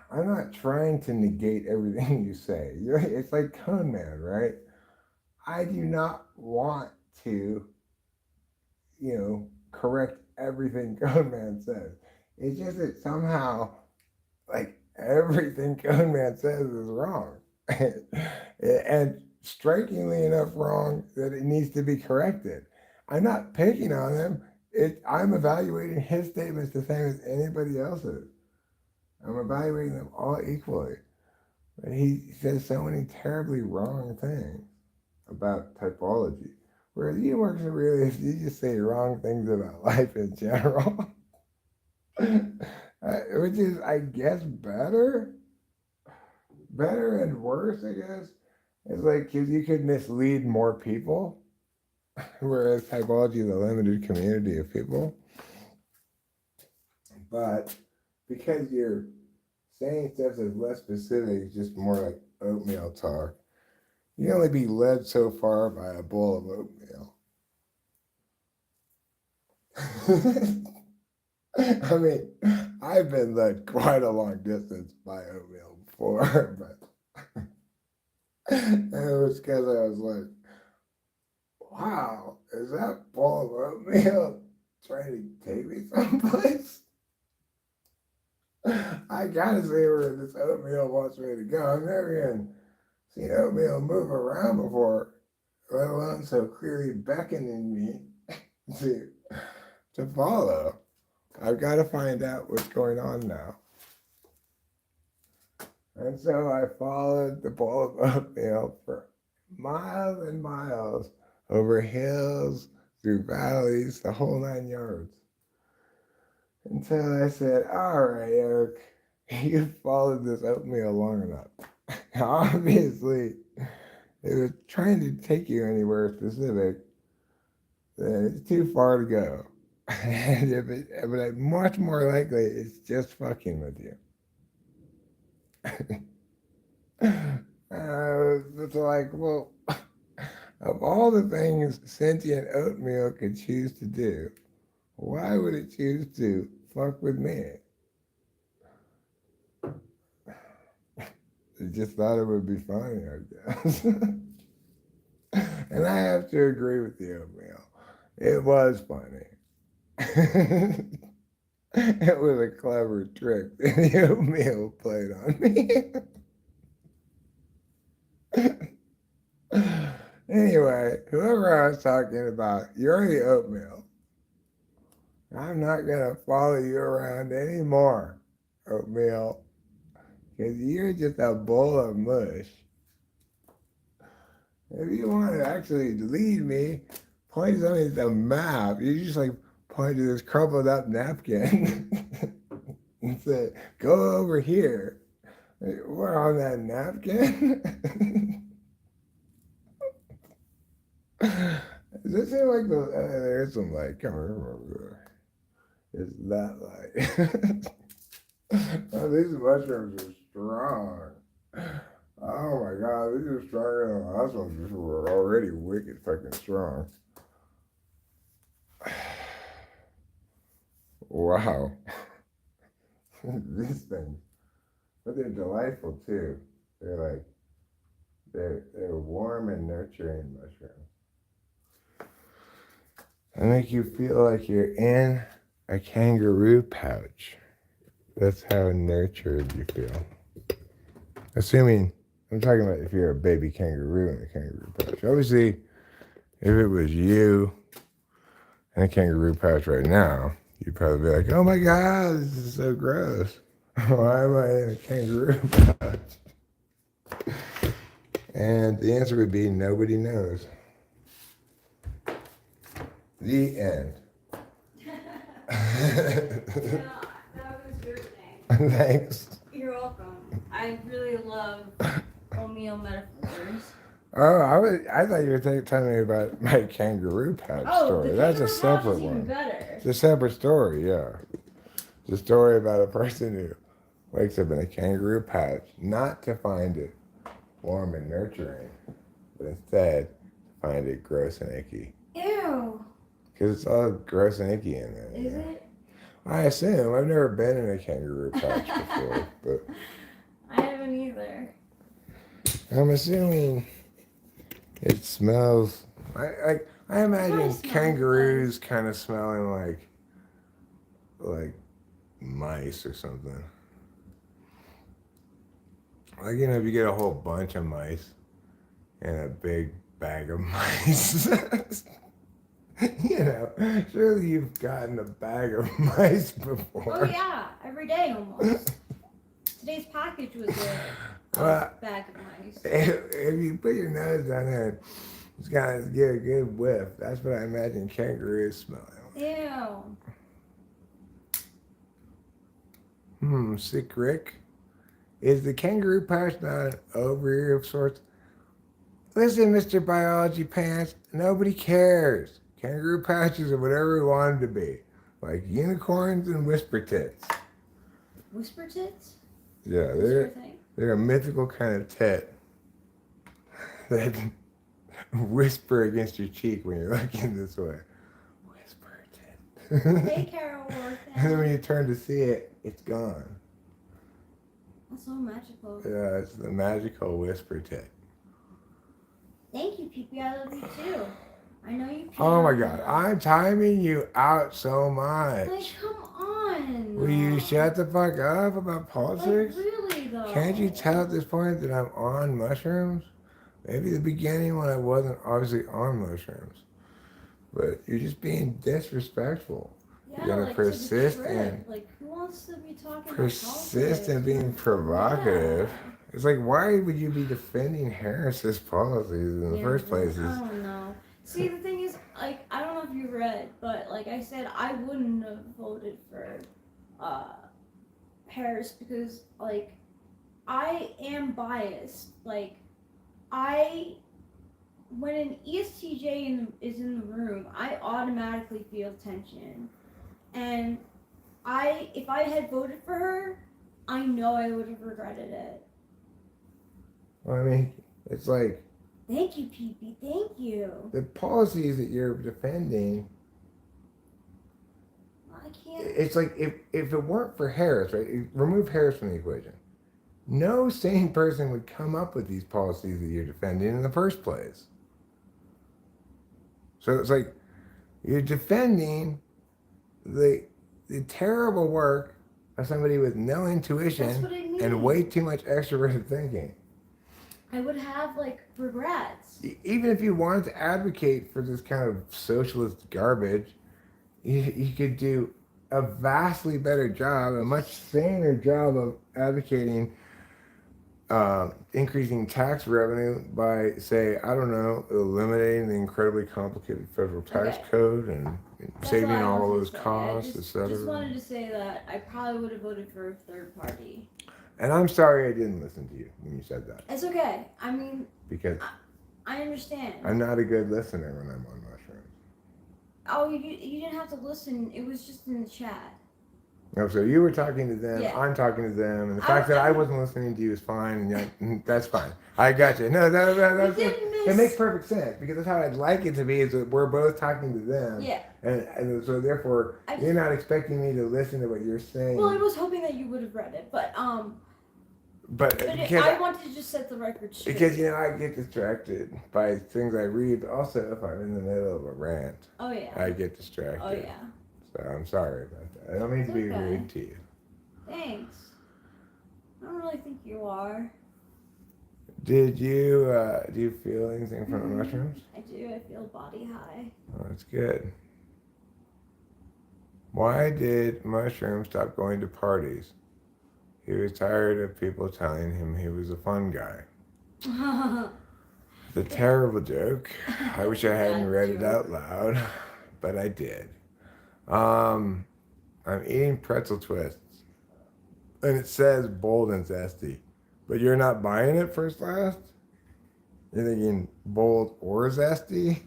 Speaker 1: I'm not trying to negate everything you say. It's like Cone Man, right? I do not want to, correct everything Cone Man says. It's just that somehow, like, everything Cone Man says is wrong. And strikingly enough wrong that it needs to be corrected. I'm not picking on him. I'm evaluating his statements the same as anybody else's. I'm evaluating them all equally. But he says so many terribly wrong things about typology. Whereas you work so really, you just say wrong things about life in general. Which is, I guess, better and worse, I guess. It's like, because you could mislead more people, whereas typology is a limited community of people. But because you're saying stuff that's less specific, just more like oatmeal talk, you can only be led so far by a bowl of oatmeal. I mean, I've been led quite a long distance by oatmeal before, but it was because I was like, wow, is that bowl of oatmeal trying to take me someplace? I gotta see where this oatmeal wants me to go. I've never even seen oatmeal move around before, let alone so clearly beckoning me to follow. I've got to find out what's going on now. And so I followed the bowl of oatmeal for miles and miles, over hills, through valleys, the whole 9 yards. Until I said, all right, Eric, you've followed this oatmeal long enough. Obviously, if it's trying to take you anywhere specific, then it's too far to go. But much more likely, it's just fucking with you. It's like, well, of all the things sentient oatmeal could choose to do, why would it choose to fuck with me? It just thought it would be funny, I guess. And I have to agree with the oatmeal. It was funny. It was a clever trick that the oatmeal played on me. Anyway, whoever I was talking about, you're the oatmeal. I'm not going to follow you around anymore, oatmeal, because you're just a bowl of mush. If you want to actually lead me, point something at the map. You just like point to this crumpled up napkin and say, go over here. We're on that napkin. Does it seem like there's some light coming from over there? It's that light. Oh, these mushrooms are strong. Oh my god, these are stronger than the last ones, which were already wicked fucking strong. Wow. These things. But they're delightful too. They're warm and nurturing mushrooms. They make you feel like you're in a kangaroo pouch. That's how nurtured you feel. Assuming, I'm talking about if you're a baby kangaroo in a kangaroo pouch. Obviously, if it was you in a kangaroo pouch right now, you'd probably be like, oh my god, this is so gross. Why am I in a kangaroo pouch? And the answer would be nobody knows. The end.
Speaker 2: Yeah, that was your thing.
Speaker 1: Thanks.
Speaker 2: You're welcome. I really love oatmeal metaphors.
Speaker 1: Oh, I thought you were telling me about my kangaroo pouch story. That's a separate one.
Speaker 2: Better.
Speaker 1: It's a separate story, yeah. It's a story about a person who wakes up in a kangaroo pouch, not to find it warm and nurturing, but instead find it gross and icky.
Speaker 2: Ew.
Speaker 1: Because it's all gross and icky in there.
Speaker 2: Is it?
Speaker 1: I assume. I've never been in a kangaroo pouch before, but
Speaker 2: I haven't either.
Speaker 1: I'm assuming it smells. I imagine kangaroos kind of smelling like mice or something. Like, you know, if you get a whole bunch of mice and a big bag of mice. You know, surely you've gotten a bag of mice before.
Speaker 2: Oh yeah, every day almost. Today's package was a bag of mice.
Speaker 1: If you put your nose down there, it's gonna get a good whiff. That's what I imagine kangaroos smell like.
Speaker 2: Ew.
Speaker 1: Sick Rick. Is the kangaroo pouch not an ovary of sorts? Listen, Mr. Biology Pants, nobody cares. Kangaroo pouches are whatever we want them to be. Like unicorns and whisper tits.
Speaker 2: Whisper tits?
Speaker 1: Yeah, they're a mythical kind of tit that whisper against your cheek when you're looking this way. Whisper tit.
Speaker 2: Hey, Carol Worth.
Speaker 1: And then when you turn to see it, it's gone.
Speaker 2: That's so magical.
Speaker 1: Yeah, it's the magical whisper tit.
Speaker 2: Thank you, Pee-Pee. I love you too. I know you can.
Speaker 1: Oh my god, I'm timing you out so much.
Speaker 2: Like, come on.
Speaker 1: Will you shut the fuck up about politics?
Speaker 2: Like, really, though?
Speaker 1: Can't you tell at this point that I'm on mushrooms? Maybe the beginning when I wasn't obviously on mushrooms. But you're just being disrespectful.
Speaker 2: Yeah,
Speaker 1: You're gonna
Speaker 2: like,
Speaker 1: persist
Speaker 2: to the
Speaker 1: and
Speaker 2: like, who wants to be talking
Speaker 1: persist in
Speaker 2: about
Speaker 1: being provocative.
Speaker 2: Yeah.
Speaker 1: It's like, why would you be defending Harris's policies in the first place?
Speaker 2: I don't know. See, the thing is, like, I don't know if you read, but like I said, I wouldn't have voted for Harris because, like, I am biased. Like, when an ESTJ is in the room, I automatically feel tension. And if I had voted for her, I know I would have regretted it.
Speaker 1: Well, I mean, it's like,
Speaker 2: Thank you, Pee-Pee. Thank you.
Speaker 1: the policies that you're defending,
Speaker 2: I can't.
Speaker 1: it's like if it weren't for Harris, right? Remove Harris from the equation. No sane person would come up with these policies that you're defending in the first place. So it's like you're defending the terrible work of somebody with no
Speaker 2: That's
Speaker 1: intuition
Speaker 2: what I mean.
Speaker 1: and way too much extroverted thinking.
Speaker 2: I would have like regrets.
Speaker 1: Even if you wanted to advocate for this kind of socialist garbage, you could do a vastly better job, a much saner job of advocating increasing tax revenue by, say, I don't know, eliminating the incredibly complicated federal tax code and
Speaker 2: That's
Speaker 1: saving
Speaker 2: I
Speaker 1: all
Speaker 2: wanted
Speaker 1: those
Speaker 2: to say.
Speaker 1: costs,
Speaker 2: I
Speaker 1: etc.
Speaker 2: just wanted to say that I probably would have voted for a third party.
Speaker 1: And I'm sorry I didn't listen to you when you said that.
Speaker 2: It's okay. I mean,
Speaker 1: Because
Speaker 2: I understand.
Speaker 1: I'm not a good listener when I'm on mushrooms.
Speaker 2: Oh, you didn't have to listen. It was just in the chat.
Speaker 1: No, so you were talking to them,
Speaker 2: Yeah.
Speaker 1: I'm talking to them, and the fact that I wasn't listening to you is fine, and that's fine. I got you. No, that's it makes perfect sense, because that's how I'd like it to be, is that we're both talking to them.
Speaker 2: Yeah.
Speaker 1: And so therefore, you're not expecting me to listen to what you're saying.
Speaker 2: Well, I was hoping that you would have read it, but
Speaker 1: because
Speaker 2: I wanted to just set the record straight.
Speaker 1: Because, I get distracted by things I read, but also if I'm in the middle of a rant,
Speaker 2: Oh yeah.
Speaker 1: I get distracted.
Speaker 2: Oh yeah.
Speaker 1: So I'm sorry about that. I don't mean to be rude to you.
Speaker 2: Thanks. I don't really think you are.
Speaker 1: Did you do you feel anything from the mushrooms?
Speaker 2: I do. I feel body high.
Speaker 1: Oh, that's good. Why did Mushroom stop going to parties? He was tired of people telling him he was a fun guy. It's a terrible joke. I wish I hadn't read it out loud, but I did. I'm eating pretzel twists, and it says bold and zesty, but you're not buying it first last? You're thinking bold or zesty?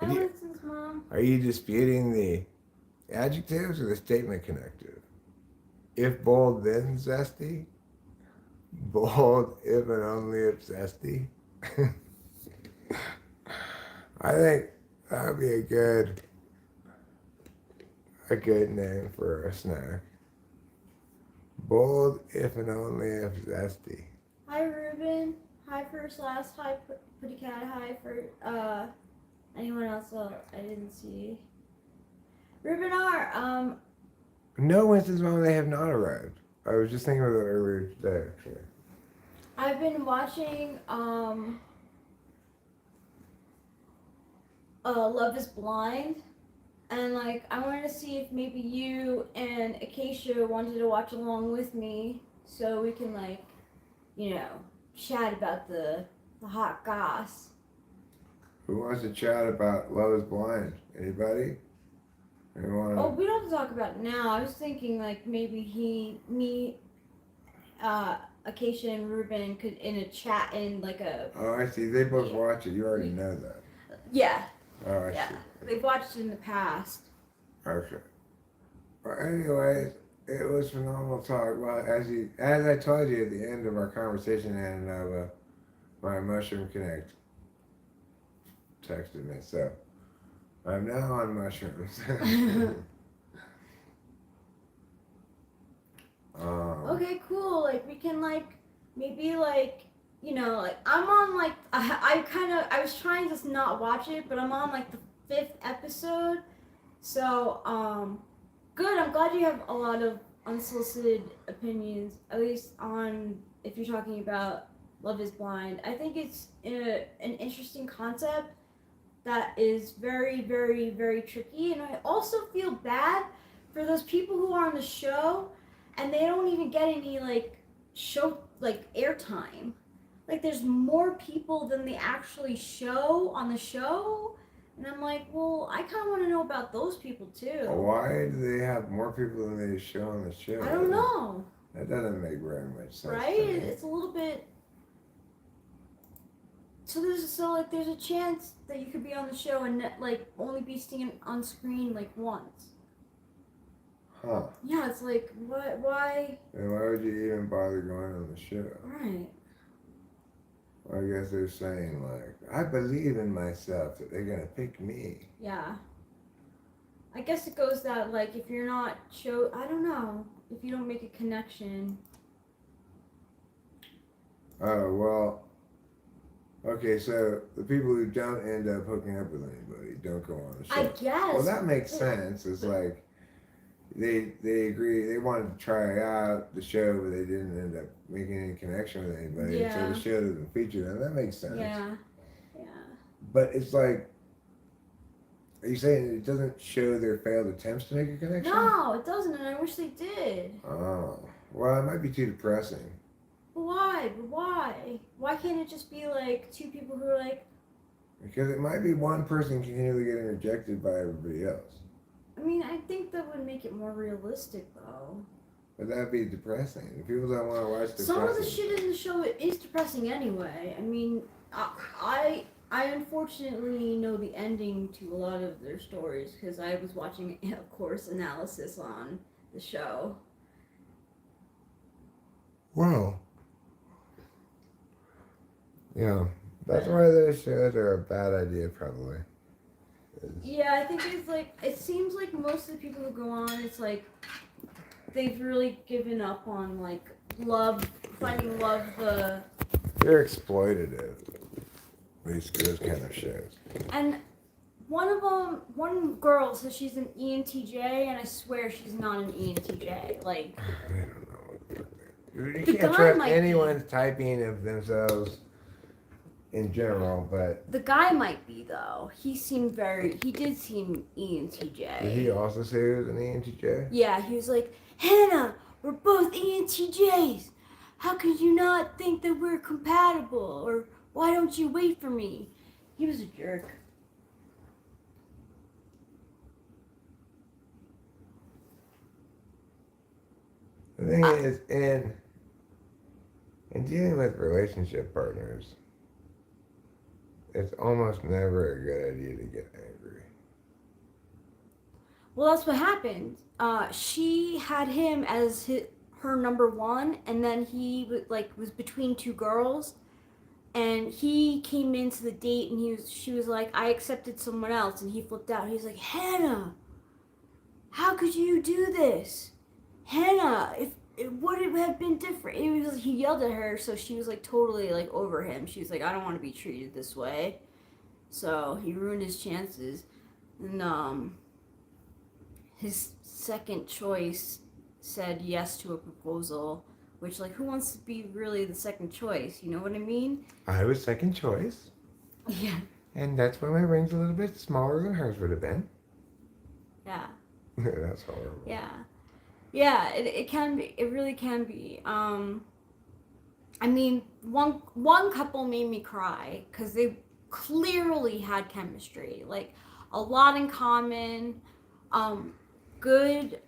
Speaker 2: Mom.
Speaker 1: Are you disputing the adjectives or the statement connective? If bold, then zesty? Bold if and only if zesty? I think that would be a good name for a snack. Bold if and only if zesty.
Speaker 2: Hi Ruben. Hi First Last. Hi Pretty Cat. Hi for anyone else I didn't see. Ruben R.
Speaker 1: No, Winston's mom, they have not arrived. I was just thinking about that earlier today, actually.
Speaker 2: I've been watching Love is Blind, and I wanted to see if maybe you and Acacia wanted to watch along with me, so we can chat about the hot goss.
Speaker 1: Who wants to chat about Love is Blind? Anybody? Anyone?
Speaker 2: Oh, we don't have to talk about it now. I was thinking maybe me, Acacia and Ruben could in a chat
Speaker 1: Oh, I see. They both watch it. You already know that.
Speaker 2: Yeah.
Speaker 1: Oh, I
Speaker 2: Yeah.
Speaker 1: see.
Speaker 2: They've watched it in the past.
Speaker 1: Okay. Well, anyways, it was phenomenal talk. Well, as I told you at the end of our conversation, and my Mushroom Connect texted me, so I'm now on mushrooms.
Speaker 2: Okay, cool. We can maybe I'm on I was trying to not watch it, but I'm on the 5th episode. So good. I'm glad you have a lot of unsolicited opinions, at least on if you're talking about Love is Blind. I think it's an interesting concept that is very, very, very tricky, and I also feel bad for those people who are on the show and they don't even get any show airtime. There's more people than they actually show on the show, and I'm well, I kind of want to know about those people too.
Speaker 1: Why do they have more people than they show on the show?
Speaker 2: I don't know.
Speaker 1: That doesn't make very much sense.
Speaker 2: Right? It's a little bit. So there's a chance that you could be on the show and only be seen on screen once.
Speaker 1: Huh.
Speaker 2: Yeah, it's why?
Speaker 1: And why would you even bother going on the show?
Speaker 2: Right.
Speaker 1: Well, I guess they're saying I believe in myself that they're gonna pick me.
Speaker 2: Yeah. I guess it goes that if you're not I don't know, if you don't make a connection.
Speaker 1: Oh well. Okay, so the people who don't end up hooking up with anybody don't go on the show.
Speaker 2: I guess.
Speaker 1: Well, that makes sense. It's like they agree they wanted to try out the show, but they didn't end up making any connection with anybody.
Speaker 2: Yeah.
Speaker 1: So the show doesn't feature them. That makes sense.
Speaker 2: Yeah. Yeah.
Speaker 1: But it's like, are you saying it doesn't show their failed attempts to make a connection?
Speaker 2: No, it doesn't, and I wish they did.
Speaker 1: Oh, well, it might be too depressing.
Speaker 2: But why? But why? Why can't it just be like two people who are like?
Speaker 1: Because it might be one person continually getting rejected by everybody else.
Speaker 2: I mean, I think that would make it more realistic, though.
Speaker 1: But that'd be depressing. If people don't want to watch depressing.
Speaker 2: Some of the shit in the show is depressing anyway. I mean, I unfortunately know the ending to a lot of their stories because I was watching, of course, analysis on the show.
Speaker 1: Wow. Yeah, that's why those shows are a bad idea, probably.
Speaker 2: Yeah, I think it's like, it seems like most of the people who go on, it's like, they've really given up on, like, love, finding love,
Speaker 1: They're exploitative, those kind of shows.
Speaker 2: And one girl says she's an ENTJ, and I swear she's not an ENTJ. Like,
Speaker 1: I don't know. You
Speaker 2: The
Speaker 1: can't
Speaker 2: guy
Speaker 1: trust
Speaker 2: might be.
Speaker 1: anyone's typing of themselves in general, but
Speaker 2: the guy might be, though. He did seem
Speaker 1: did
Speaker 2: ENTJ.
Speaker 1: he also say he was an ENTJ?
Speaker 2: Yeah, he was like, Hannah, we're both ENTJs. How could you not think that we're compatible? Or why don't you wait for me? He was a jerk.
Speaker 1: The thing is, in dealing with relationship partners, it's almost never a good idea to get angry.
Speaker 2: Well, that's what happened. She had him as her number one, and then he was between two girls, and he came into the date, and she was like, I accepted someone else, and he flipped out. He's like, Hannah, how could you do this? Hannah, if it would have been different. He yelled at her, so she was like totally like over him. She was like, I don't want to be treated this way. So he ruined his chances, and his second choice said yes to a proposal, which, like, who wants to be really the second choice? You know what I mean?
Speaker 1: I was second choice,
Speaker 2: Yeah.
Speaker 1: and that's why my ring's a little bit smaller than hers would have been.
Speaker 2: Yeah.
Speaker 1: That's horrible.
Speaker 2: Yeah. Yeah, it can be. It really can be. I mean, one couple made me cry because they clearly had chemistry, like a lot in common, good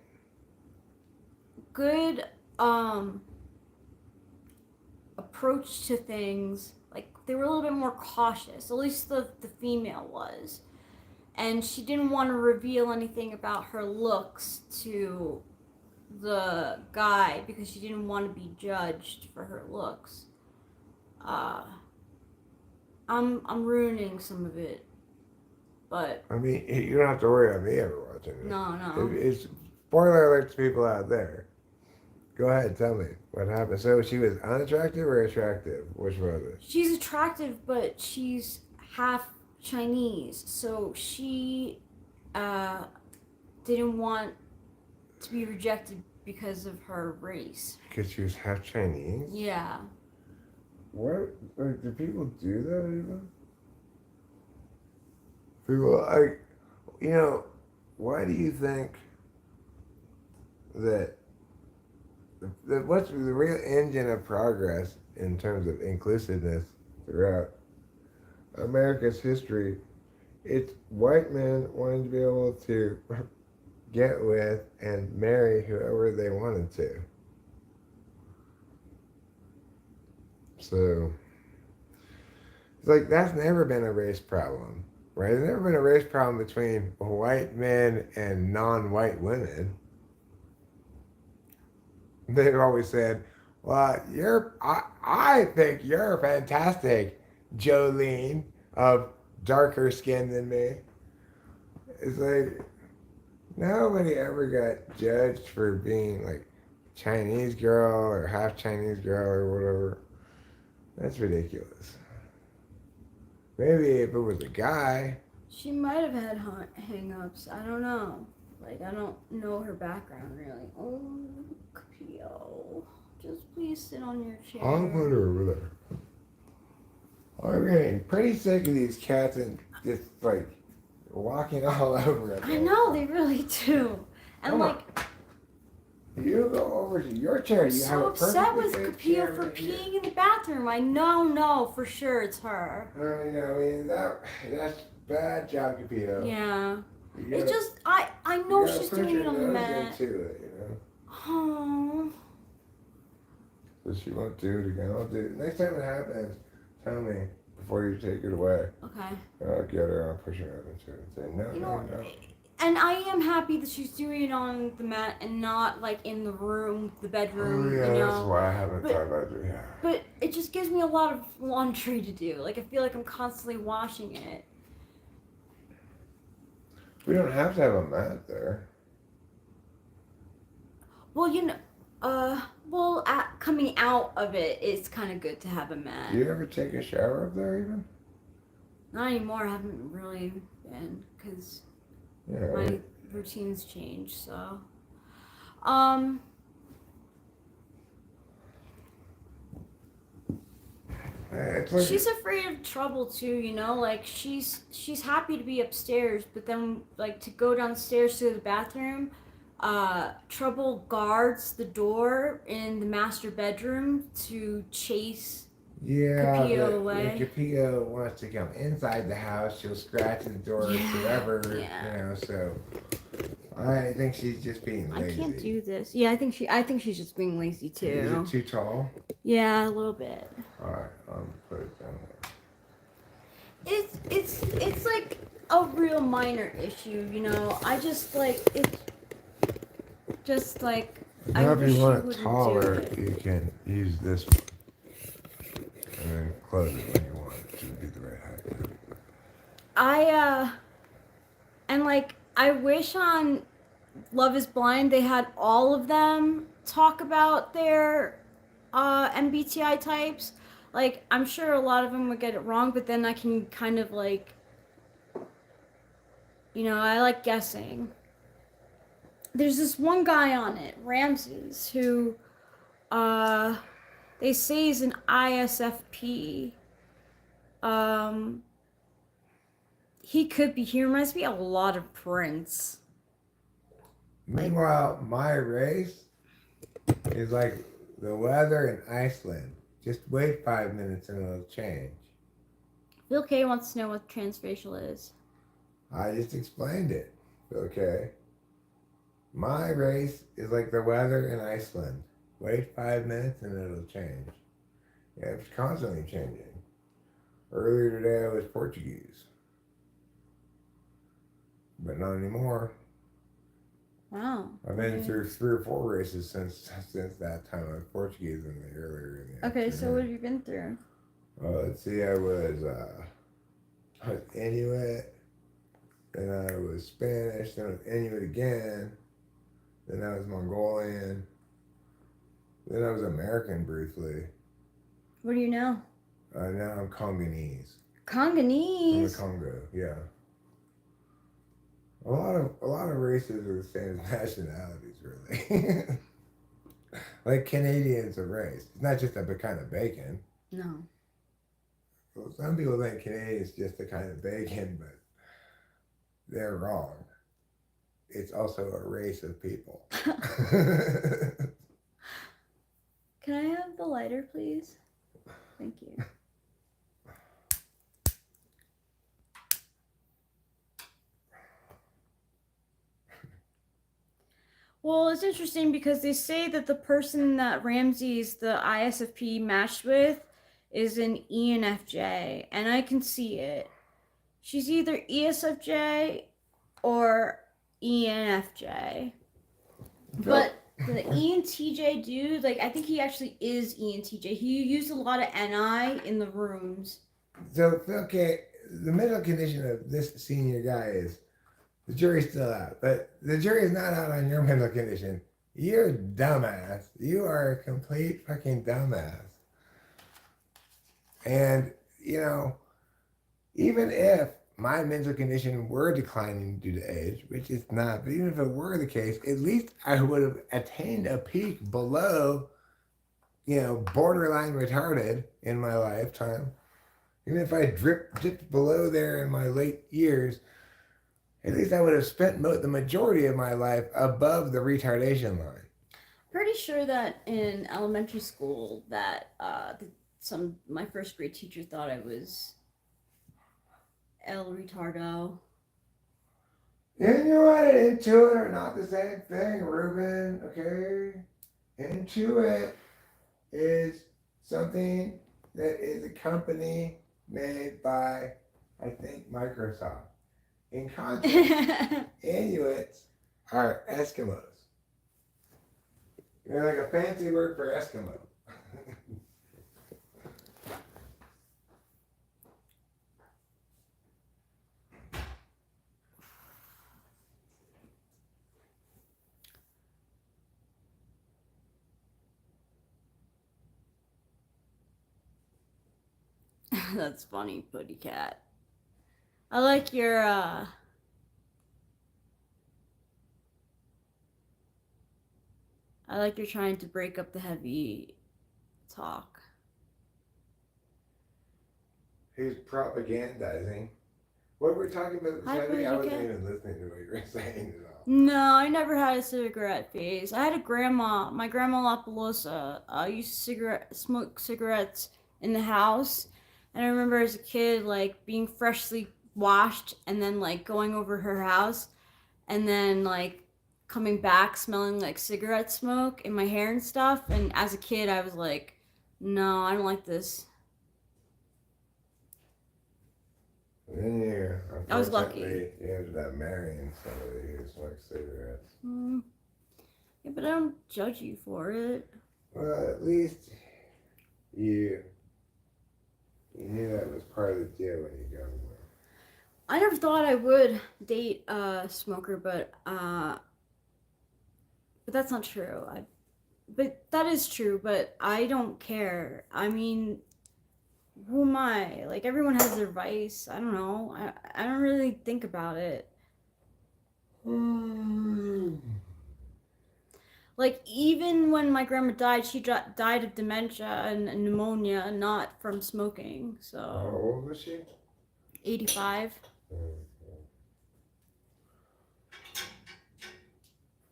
Speaker 2: approach to things. Like, they were a little bit more cautious, at least the female was, and she didn't want to reveal anything about her looks to the guy because she didn't want to be judged for her looks. I'm ruining some of it, but
Speaker 1: I mean, you don't have to worry about me ever watching it.
Speaker 2: no.
Speaker 1: It's spoiler alert to people out there. Go ahead, tell me what happened. So she was unattractive or attractive? Which was it?
Speaker 2: She's attractive, but she's half Chinese, so she didn't want to be rejected because of her race.
Speaker 1: Because she was half Chinese?
Speaker 2: Yeah.
Speaker 1: What? Like, do people do that even? People, like, why do you think that what's the real engine of progress in terms of inclusiveness throughout America's history? It's white men wanting to be able to get with and marry whoever they wanted to. So, it's like, that's never been a race problem, right? There's never been a race problem between white men and non-white women. They've always said, well, I think you're fantastic, Jolene, of darker skin than me. It's like, nobody ever got judged for being like Chinese girl or half Chinese girl or whatever. That's ridiculous. Maybe if it was a guy.
Speaker 2: She might have had hang-ups. I don't know. Like, I don't know her background, really. Oh, Capio. Just please sit on your chair.
Speaker 1: I'll put her over there. I'm getting pretty sick of these cats and just, like, walking all over us.
Speaker 2: I know, they really do. And,
Speaker 1: Come on.
Speaker 2: like...
Speaker 1: You go over to your chair.
Speaker 2: I'm
Speaker 1: You have
Speaker 2: so
Speaker 1: a
Speaker 2: upset with
Speaker 1: perfectly good
Speaker 2: Capio
Speaker 1: chair
Speaker 2: for
Speaker 1: right here.
Speaker 2: peeing in the bathroom. I know for sure it's her.
Speaker 1: I mean, that's bad job, Capito.
Speaker 2: Yeah.
Speaker 1: You
Speaker 2: It's
Speaker 1: gotta-
Speaker 2: just, I know
Speaker 1: you gotta
Speaker 2: she's
Speaker 1: put
Speaker 2: doing
Speaker 1: your
Speaker 2: it on the
Speaker 1: nose
Speaker 2: mat.
Speaker 1: into it, you know.
Speaker 2: Oh.
Speaker 1: So she won't do it again. I'll do it. Next time it happens, tell me before you take it away.
Speaker 2: Okay.
Speaker 1: I'll get her. I'll push her out into it and say, no,
Speaker 2: You
Speaker 1: no,
Speaker 2: know,
Speaker 1: no.
Speaker 2: and I am happy that she's doing it on the mat and not like in the room, the bedroom,
Speaker 1: Oh, yeah,
Speaker 2: you
Speaker 1: that's
Speaker 2: know.
Speaker 1: why I haven't
Speaker 2: But-
Speaker 1: thought about it. Yeah.
Speaker 2: But it just gives me a lot of laundry to do. Like I feel like I'm constantly washing it.
Speaker 1: We don't have to have a mat there.
Speaker 2: Well, coming out of it, it's kind of good to have a mat.
Speaker 1: Do you ever take a shower up there even?
Speaker 2: Not anymore. I haven't really been because
Speaker 1: Yeah.
Speaker 2: my routines change. So,
Speaker 1: It's like,
Speaker 2: she's afraid of trouble too. You know, like she's happy to be upstairs, but then like to go downstairs to the bathroom. Trouble guards the door in the master bedroom to chase.
Speaker 1: yeah,
Speaker 2: Capio
Speaker 1: but
Speaker 2: away.
Speaker 1: if Capio wants to come inside the house, she'll scratch the door forever.
Speaker 2: Yeah.
Speaker 1: You know, so I think she's just being
Speaker 2: I
Speaker 1: lazy.
Speaker 2: can't do this. Yeah, I think she's just being lazy
Speaker 1: Is
Speaker 2: too.
Speaker 1: it too tall?
Speaker 2: Yeah, a little bit.
Speaker 1: All right, I'll put it down there.
Speaker 2: It's like a real minor issue, you know. I just like it's just like I
Speaker 1: Now, if
Speaker 2: wish
Speaker 1: you
Speaker 2: she
Speaker 1: want it
Speaker 2: wouldn't do
Speaker 1: taller,
Speaker 2: it.
Speaker 1: you can use this one. And then close it when you want it to be the right height.
Speaker 2: And like I wish on Love is Blind they had all of them talk about their MBTI types. Like I'm sure a lot of them would get it wrong, but then I can kind of like, you know, I like guessing. There's this one guy on it, Ramses, who they say is an ISFP. He could be. He reminds me a lot of Prince.
Speaker 1: Meanwhile, my race is like the weather in Iceland. Just wait 5 minutes and it'll change.
Speaker 2: Bill K wants to know what transfacial is.
Speaker 1: I just explained it. Okay. My race is like the weather in Iceland. Wait 5 minutes and it'll change. Yeah, it's constantly changing. Earlier today I was Portuguese. But not anymore.
Speaker 2: Wow.
Speaker 1: I've been through 3 or 4 races since that time. I was Portuguese earlier in the
Speaker 2: Okay, so
Speaker 1: afternoon.
Speaker 2: what have you been through?
Speaker 1: Let's see, I was Inuit, then I was Spanish, then I was Inuit again, then I was Mongolian, then I was American briefly.
Speaker 2: What do you know?
Speaker 1: Now I'm Congolese. From the
Speaker 2: Congolese.
Speaker 1: Congo, yeah. A lot of races are the same as nationalities, really. Like Canadians are race. It's not just a kind of bacon.
Speaker 2: No.
Speaker 1: Well, some people think Canadians just a kind of bacon, but they're wrong. It's also a race of people.
Speaker 2: Can I have the lighter, please? Thank you. Well, it's interesting because they say that the person that Ramses, the ISFP, matched with is an ENFJ, and I can see it. She's either ESFJ or ENFJ. But the ENTJ dude, like, I think he actually is ENTJ. He used a lot of NI in the rooms.
Speaker 1: So, okay, the medical condition of this senior guy is the jury's still out, but the jury is not out on your mental condition. You're a dumbass. You are a complete fucking dumbass. And, you know, even if my mental condition were declining due to age, which it's not, but even if it were the case, at least I would have attained a peak below, borderline retarded in my lifetime. Even if I dipped below there in my late years, at least I would have spent the majority of my life above the retardation line.
Speaker 2: Pretty sure that in elementary school that my first grade teacher thought I was el retardo.
Speaker 1: Intuit and intuit are not the same thing, Ruben. Okay, Intuit is something that is a company made by, I think, Microsoft. In contrast, Inuits are Eskimos. They're like a fancy word for Eskimo.
Speaker 2: That's funny, Putty Cat. I like your trying to break up the heavy talk.
Speaker 1: He's propagandizing. What were we talking about this heavy? I wasn't even listening to what you were saying at all.
Speaker 2: No, I never had a cigarette phase. I had a grandma, my grandma La Pelosa, used to smoke cigarettes in the house. And I remember as a kid, like, being freshly washed and then, like, going over her house and then, like, coming back smelling like cigarette smoke in my hair and stuff. And as a kid, I was like, no, I don't like this.
Speaker 1: And then
Speaker 2: I was lucky.
Speaker 1: You ended up marrying somebody who smokes cigarettes.
Speaker 2: Yeah, but I don't judge you for it.
Speaker 1: Well, at least you knew that was part of the deal when you got married.
Speaker 2: I never thought I would date a smoker, but that's not true. But that is true, but I don't care. I mean, who am I? Like, everyone has their vice. I don't know. I don't really think about it. Like, even when my grandma died, she died of dementia and pneumonia, not from smoking. So.
Speaker 1: How old was she?
Speaker 2: 85.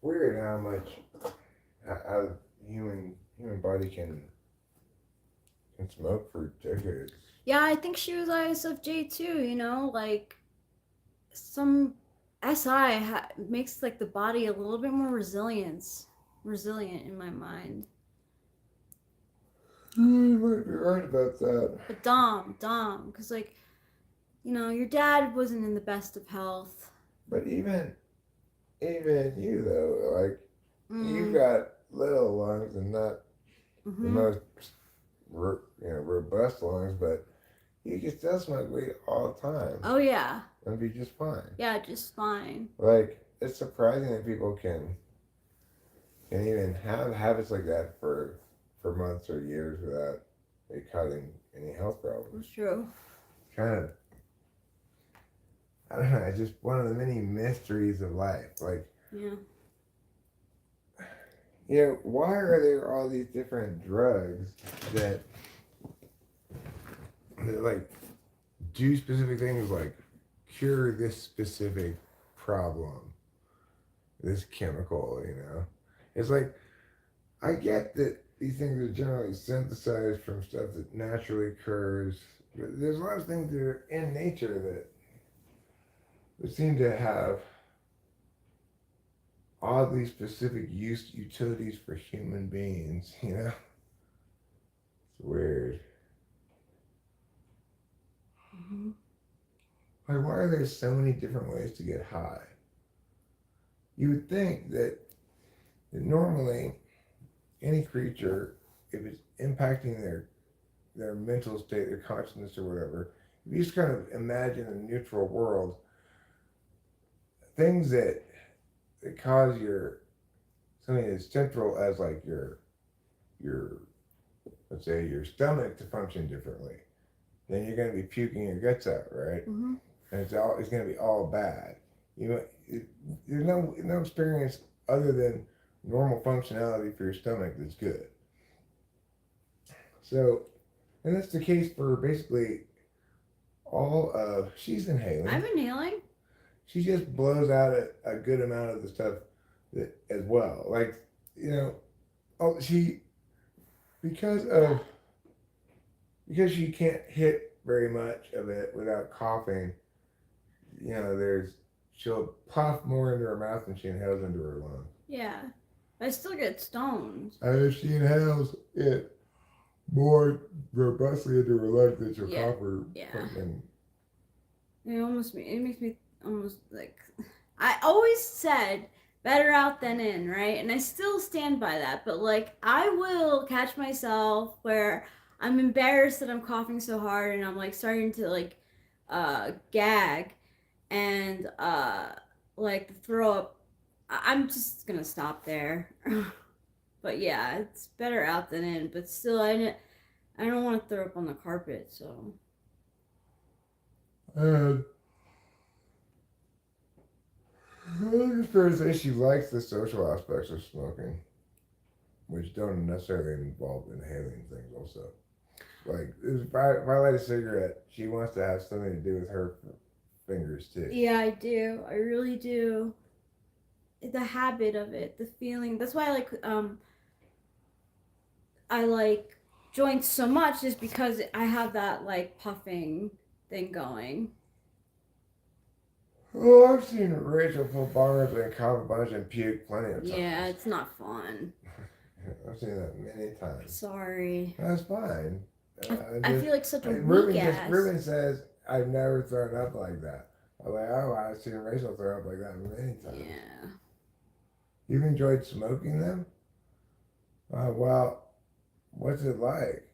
Speaker 1: Weird how much how human body can smoke for decades.
Speaker 2: Yeah, I think she was ISFJ too. Like some SI makes like the body a little bit more resilient in my mind.
Speaker 1: You might be right about that.
Speaker 2: But Dom, because like, your dad wasn't in the best of health.
Speaker 1: But even you though, like you got little lungs and not the most robust lungs, but you can still smoke weed all the time.
Speaker 2: Oh yeah.
Speaker 1: And be just fine.
Speaker 2: Yeah, just fine.
Speaker 1: Like, it's surprising that people can even have habits like that for months or years without it causing any health problems.
Speaker 2: That's true.
Speaker 1: Kind of, I don't know, it's just one of the many mysteries of life. Like,
Speaker 2: yeah.
Speaker 1: Why are there all these different drugs that like do specific things, like cure this specific problem, this chemical, It's like, I get that these things are generally synthesized from stuff that naturally occurs, but there's a lot of things that are in nature that seem to have oddly specific utilities for human beings, It's weird. Like, why are there so many different ways to get high? You would think that normally any creature, if it's impacting their mental state, their consciousness or whatever, if you just kind of imagine a neutral world, things that cause something as central as like your let's say your stomach to function differently, then you're going to be puking your guts out, right?
Speaker 2: Mm-hmm.
Speaker 1: And it's going to be all bad. You know, there's no experience other than normal functionality for your stomach that's good. So, and that's the case for basically all of. She's inhaling.
Speaker 2: I'm inhaling.
Speaker 1: She just blows out a good amount of the stuff that as well. Like, you know, oh, she because of because she can't hit very much of it without coughing. You know, she'll puff more into her mouth than she inhales into her lungs.
Speaker 2: Yeah. I still get stones.
Speaker 1: And if she inhales it more robustly into her lungs than she'll
Speaker 2: Yeah.
Speaker 1: cough her
Speaker 2: Yeah.
Speaker 1: fucking.
Speaker 2: It makes me almost like I always said better out than in, right? And I still stand by that. But like I will catch myself where I'm embarrassed that I'm coughing so hard and I'm like starting to like gag and like throw up. I'm just gonna stop there. But yeah, it's better out than in. But still, I don't want to throw up on the carpet. So
Speaker 1: And the first say she likes the social aspects of smoking, which don't necessarily involve inhaling things. Also, like if I light a cigarette, she wants to have something to do with her fingers too.
Speaker 2: yeah, I do. I really do. The habit of it, the feeling. That's why I like joints so much is because I have that like puffing thing going.
Speaker 1: Well, I've seen Rachel pull bongers and cough a bunch and puke plenty of times.
Speaker 2: Yeah, it's not fun.
Speaker 1: I've seen that many times.
Speaker 2: Sorry.
Speaker 1: That's fine.
Speaker 2: I feel like such a
Speaker 1: Ruben
Speaker 2: weak ass.
Speaker 1: Ruben says I've never thrown up like that. I'm like, oh, I've seen Rachel throw up like that many times.
Speaker 2: Yeah.
Speaker 1: You've enjoyed smoking them? Well, what's it like?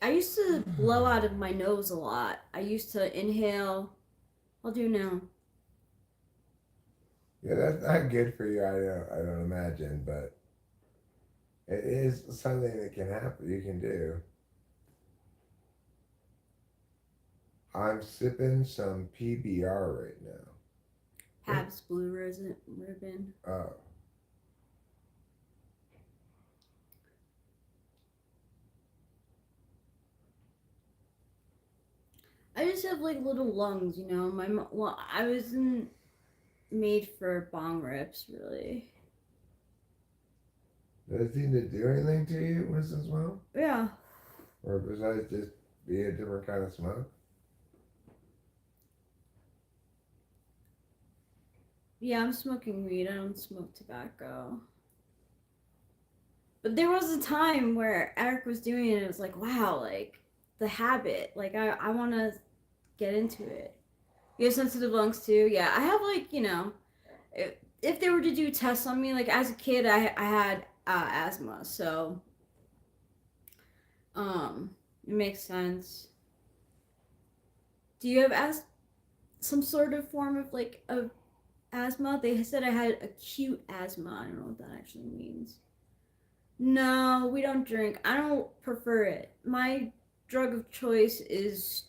Speaker 2: I used to blow out of my nose a lot. I used to inhale. I'll do now.
Speaker 1: Yeah, that's not good for you. I don't imagine, but it is something that can happen. You can do. I'm sipping some PBR right now.
Speaker 2: Pabst Blue Ribbon.
Speaker 1: Oh.
Speaker 2: I just have like little lungs, you know. Well, I wasn't made for bong rips, really.
Speaker 1: Does it seem to do anything to you, Mrs. Well?
Speaker 2: Yeah.
Speaker 1: Or besides just be a different kind of smoke?
Speaker 2: Yeah, I'm smoking weed. I don't smoke tobacco. But there was a time where Eric was doing it and it was like, wow, like the habit. Like I want to get into it. You have sensitive lungs too? Yeah, I have like, you know, if they were to do tests on me, like as a kid, I had asthma. So, it makes sense. Do you have some sort of form of like of asthma? They said I had acute asthma. I don't know what that actually means. No, we don't drink. I don't prefer it. My drug of choice is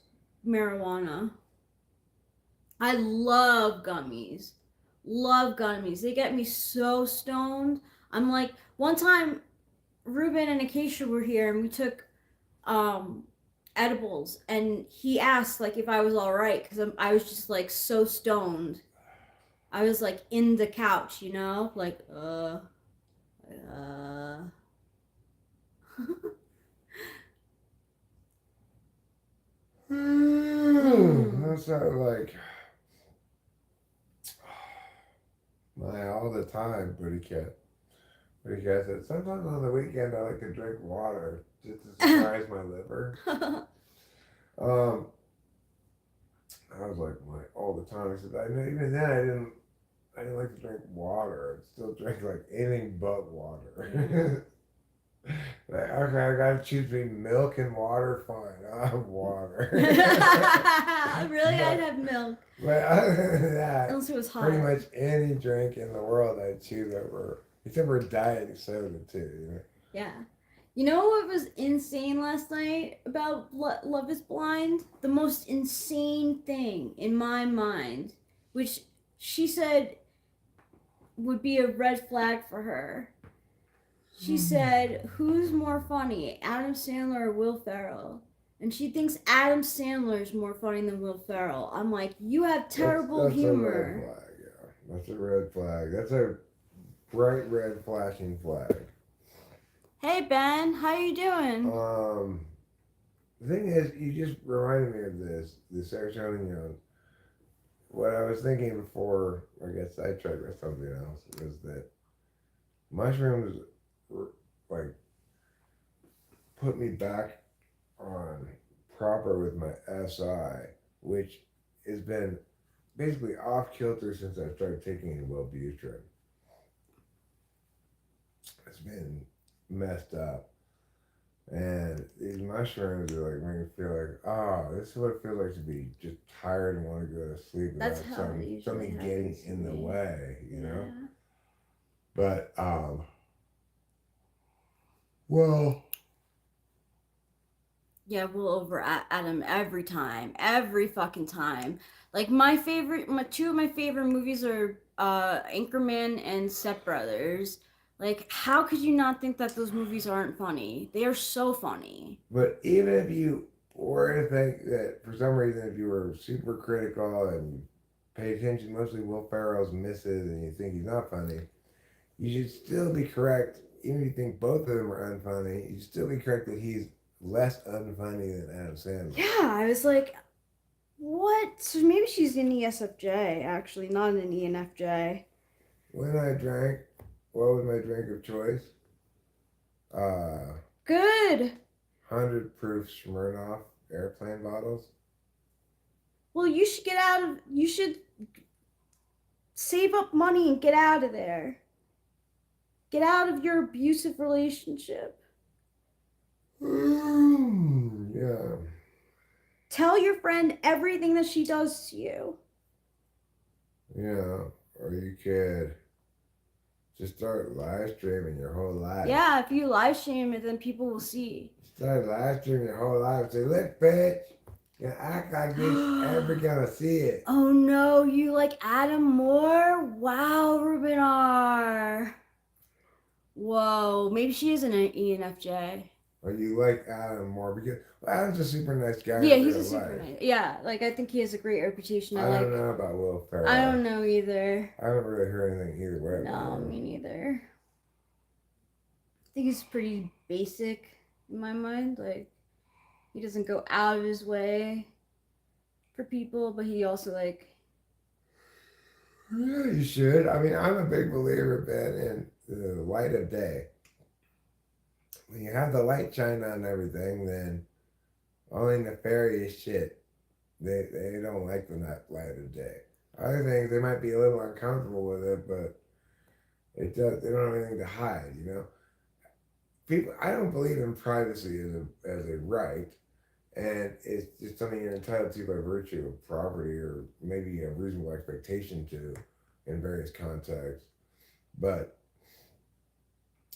Speaker 2: marijuana. I love gummies. Love gummies. They get me so stoned. I'm like, one time, Ruben and Acacia were here and we took um, edibles and he asked like if I was all right because I was just like so stoned. I was like in the couch, you know, like
Speaker 1: That's not like my all the time, Booty Cat. Booty Cat said, sometimes on the weekend I like to drink water just to surprise my liver. Um, I was like, my all the time. I said, I know even then I didn't like to drink water. I'd still drink like anything but water. Like, okay, I gotta choose between milk and water. Fine, I'll have water.
Speaker 2: Really, I'd
Speaker 1: but
Speaker 2: have milk.
Speaker 1: but other than that,
Speaker 2: Unless it was
Speaker 1: pretty
Speaker 2: hot.
Speaker 1: much any drink in the world I'd choose over, except for diet soda too. You know.
Speaker 2: Yeah. You know what was insane last night about Love is Blind? The most insane thing in my mind, which she said would be a red flag for her. She said, "Who's more funny, Adam Sandler or Will Ferrell?" And she thinks Adam Sandler is more funny than Will Ferrell. I'm like, you have terrible
Speaker 1: That's a red
Speaker 2: humor.
Speaker 1: flag. Yeah, that's a red flag. That's a bright red flashing flag.
Speaker 2: Hey Ben, how you doing?
Speaker 1: The thing is, you just reminded me of the serotonin young. What I was thinking before I got sidetracked by something else was that mushrooms, like, put me back on proper with my SI, which has been basically off kilter since I started taking Wellbutrin. It's been messed up. And these mushrooms are like make me feel like, oh, this is what it feels like to be just tired and want to go to sleep
Speaker 2: That's
Speaker 1: without
Speaker 2: how it usually
Speaker 1: something getting
Speaker 2: happens to
Speaker 1: in the
Speaker 2: me.
Speaker 1: way, you know?
Speaker 2: Yeah.
Speaker 1: But well,
Speaker 2: Yeah, we'll over Adam every time, every fucking time. Like two of my favorite movies are Anchorman and Step Brothers. Like, how could you not think that those movies aren't funny? They are so funny.
Speaker 1: but even if you were to think that for some reason if you were super critical and you pay attention mostly to Will Ferrell's misses and you think he's not funny, you should still be correct. Even if you think both of them are unfunny, you should still be correct that he's less unfunny than Adam Sandler.
Speaker 2: Yeah, I was like, what? So maybe she's an ESFJ, actually, not an ENFJ.
Speaker 1: When I drank, what was my drink of choice? Uh,
Speaker 2: Good.
Speaker 1: 100 proof Smirnoff airplane bottles.
Speaker 2: Well, you should save up money and get out of there. Get out of your abusive relationship.
Speaker 1: Yeah.
Speaker 2: Tell your friend everything that she does to you.
Speaker 1: Yeah. Or you could just start live streaming your whole life.
Speaker 2: Yeah, if you live stream it, then people will see.
Speaker 1: Start live streaming your whole life. Say, look, bitch, you act like you ever gonna see it.
Speaker 2: Oh no, you like Adam more? Wow, Rubinar. Whoa, maybe she is an ENFJ.
Speaker 1: Or you like Adam more because Adam's a super nice guy.
Speaker 2: Yeah,
Speaker 1: in
Speaker 2: he's
Speaker 1: real
Speaker 2: a super
Speaker 1: life.
Speaker 2: nice. Yeah, like I think he has a great reputation.
Speaker 1: I don't know about Will Ferrell.
Speaker 2: I don't know either.
Speaker 1: I haven't really heard anything either way.
Speaker 2: No, me neither. I think he's pretty basic in my mind. Like, he doesn't go out of his way for people, but he also like.
Speaker 1: Yeah, you should. I mean, I'm a big believer, Ben, in the light of day. When you have the light shine on everything, then only nefarious shit. They don't like the light of day. Other things they might be a little uncomfortable with it, but they don't have anything to hide. You know, people. I don't believe in privacy as a right, and it's just something you're entitled to by virtue of property or maybe a reasonable expectation to in various contexts. But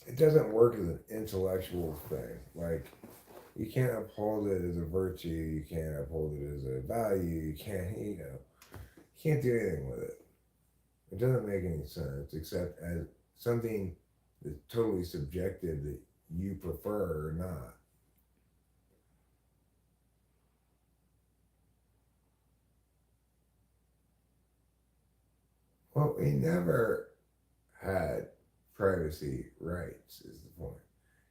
Speaker 1: it doesn't work as an intellectual thing. Like, you can't uphold it as a virtue. You can't uphold it as a value. You can't do anything with it. It doesn't make any sense except as something that's totally subjective that you prefer or not. Well, we never had privacy rights, is the point.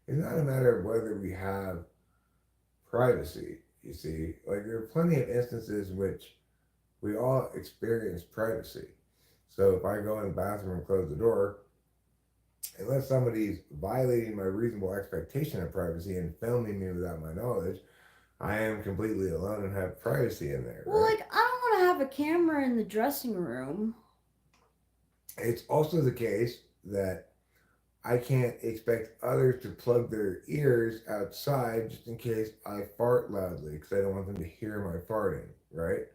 Speaker 1: It's not a matter of whether we have privacy, you see. Like, there are plenty of instances in which we all experience privacy. So if I go in the bathroom and close the door, unless somebody's violating my reasonable expectation of privacy and filming me without my knowledge, I am completely alone and have privacy in there.
Speaker 2: Well,
Speaker 1: right?
Speaker 2: like, I don't want to have a camera in the dressing room.
Speaker 1: It's also the case that I can't expect others to plug their ears outside just in case I fart loudly because I don't want them to hear my farting, right?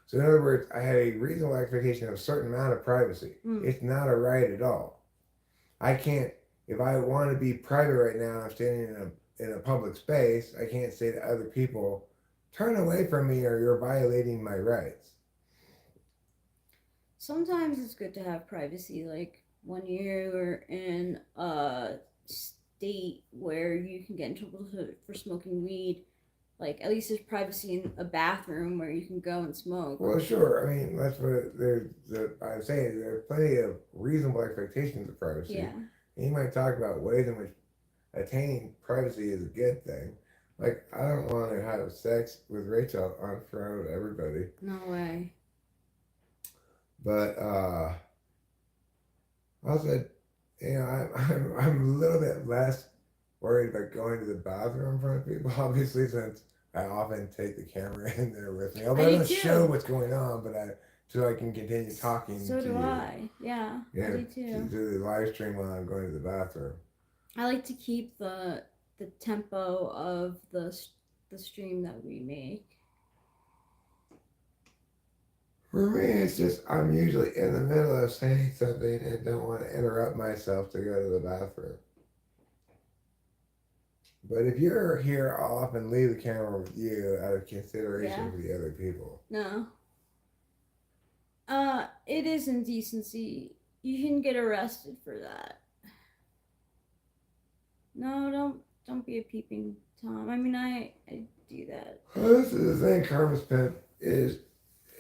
Speaker 1: So in other words, I had a reasonable expectation of a certain amount of privacy. It's not a right at all. I can't, if I want to be private right now, I'm standing in a public space, I can't say to other people, turn away from me or you're violating my rights.
Speaker 2: Sometimes it's good to have privacy, like when you're in a state where you can get in trouble for smoking weed. Like at least there's privacy in a bathroom where you can go and smoke.
Speaker 1: Well, sure. I mean, that's what I'm saying. There's plenty of reasonable expectations of privacy.
Speaker 2: Yeah.
Speaker 1: And you might talk about ways in which attaining privacy is a good thing. Like, I don't want to have sex with Rachel in front of everybody.
Speaker 2: No way.
Speaker 1: But also, I'm a little bit less worried about going to the bathroom in front of people, obviously, since I often take the camera in there with me. Although I don't show what's going on, but so I can continue talking.
Speaker 2: So do I. Yeah, I do too.
Speaker 1: Do the live stream while I'm going to the bathroom.
Speaker 2: I like to keep the tempo of the stream that we make.
Speaker 1: For me, it's just I'm usually in the middle of saying something and don't want to interrupt myself to go to the bathroom. But if you're here, I'll often leave the camera with you out of consideration for the other people.
Speaker 2: No. It is indecency. You can get arrested for that. No, don't be a peeping Tom. I mean, I do that.
Speaker 1: Well, this is the thing, Karma's Pimp, is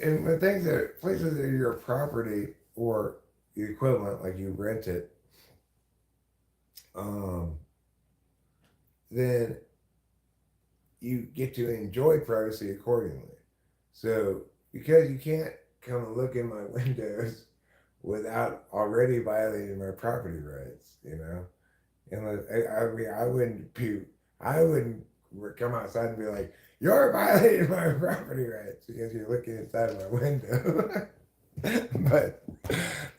Speaker 1: and when things that places that are your property or the equivalent, like you rent it, then you get to enjoy privacy accordingly. So because you can't come and look in my windows without already violating my property rights, and I wouldn't come outside and be like, you're violating my property rights because you're looking inside of my window. But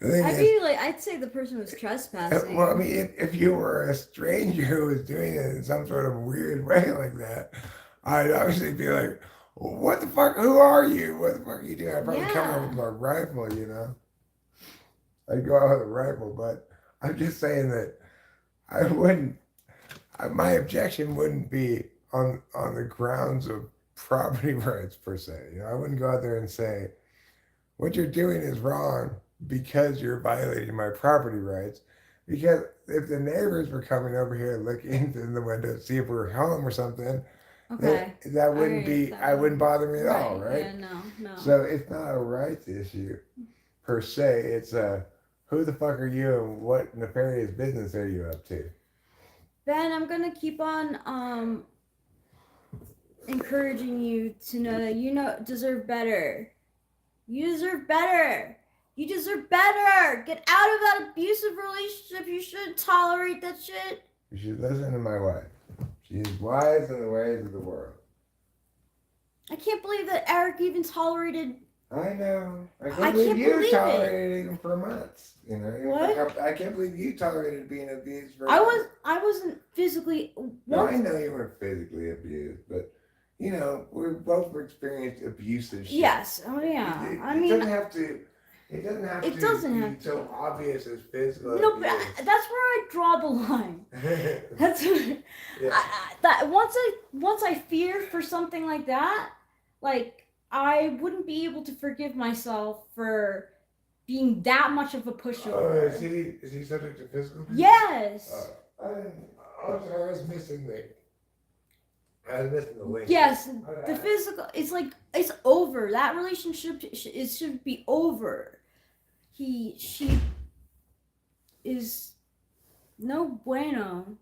Speaker 2: I'd say the person was trespassing.
Speaker 1: Well, I mean, if you were a stranger who was doing it in some sort of weird way like that, I'd obviously be like, what the fuck? Who are you? What the fuck are you doing? I'd probably come out with my rifle, I'd go out with a rifle, but I'm just saying that my objection wouldn't be on the grounds of property rights per se. I wouldn't go out there and say, what you're doing is wrong because you're violating my property rights. Because if the neighbors were coming over here looking in the window to see if we were home or something, that wouldn't bother me at all, right?
Speaker 2: Yeah, no.
Speaker 1: So it's not a rights issue per se. It's who the fuck are you and what nefarious business are you up to?
Speaker 2: Ben, I'm gonna keep on encouraging you to know that you deserve better. You deserve better. You deserve better. Get out of that abusive relationship. You shouldn't tolerate that shit.
Speaker 1: You should listen to my wife. She is wise in the ways of the world.
Speaker 2: I can't believe that Eric even tolerated.
Speaker 1: I know. I can't believe you tolerated it for months. What? I can't believe you tolerated being abused for months.
Speaker 2: I wasn't physically.
Speaker 1: No, I know you weren't physically abused, but we both experienced abusive shit.
Speaker 2: Yes. Oh yeah.
Speaker 1: It doesn't have to be so obvious as physical.
Speaker 2: No, but that's where I draw the line. That's that once I fear for something like that, like I wouldn't be able to forgive myself for being that much of a pushover.
Speaker 1: Is he subject to physical abuse?
Speaker 2: Yes.
Speaker 1: I was missing the link.
Speaker 2: Yes, the physical. It's over. That relationship should be over. She is no bueno.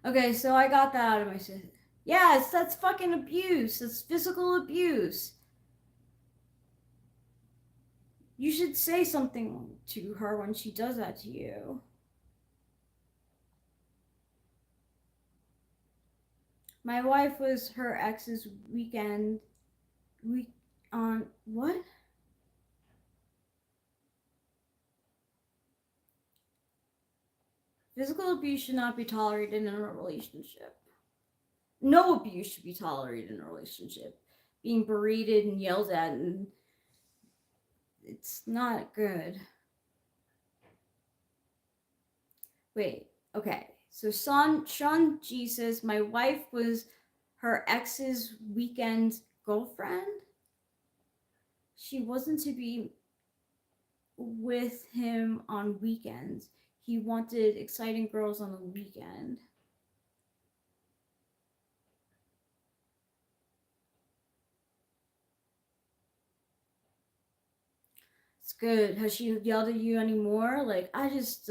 Speaker 2: Okay, so I got that out of my system. Yes, that's fucking abuse. That's physical abuse. You should say something to her when she does that to you. My wife was her ex's weekend on what? Physical abuse should not be tolerated in a relationship. No abuse should be tolerated in a relationship. Being berated and yelled at, and it's not good. Wait, okay. So Sean G says, my wife was her ex's weekend girlfriend. She wasn't to be with him on weekends. He wanted exciting girls on the weekend. It's good. Has she yelled at you anymore? Like, I just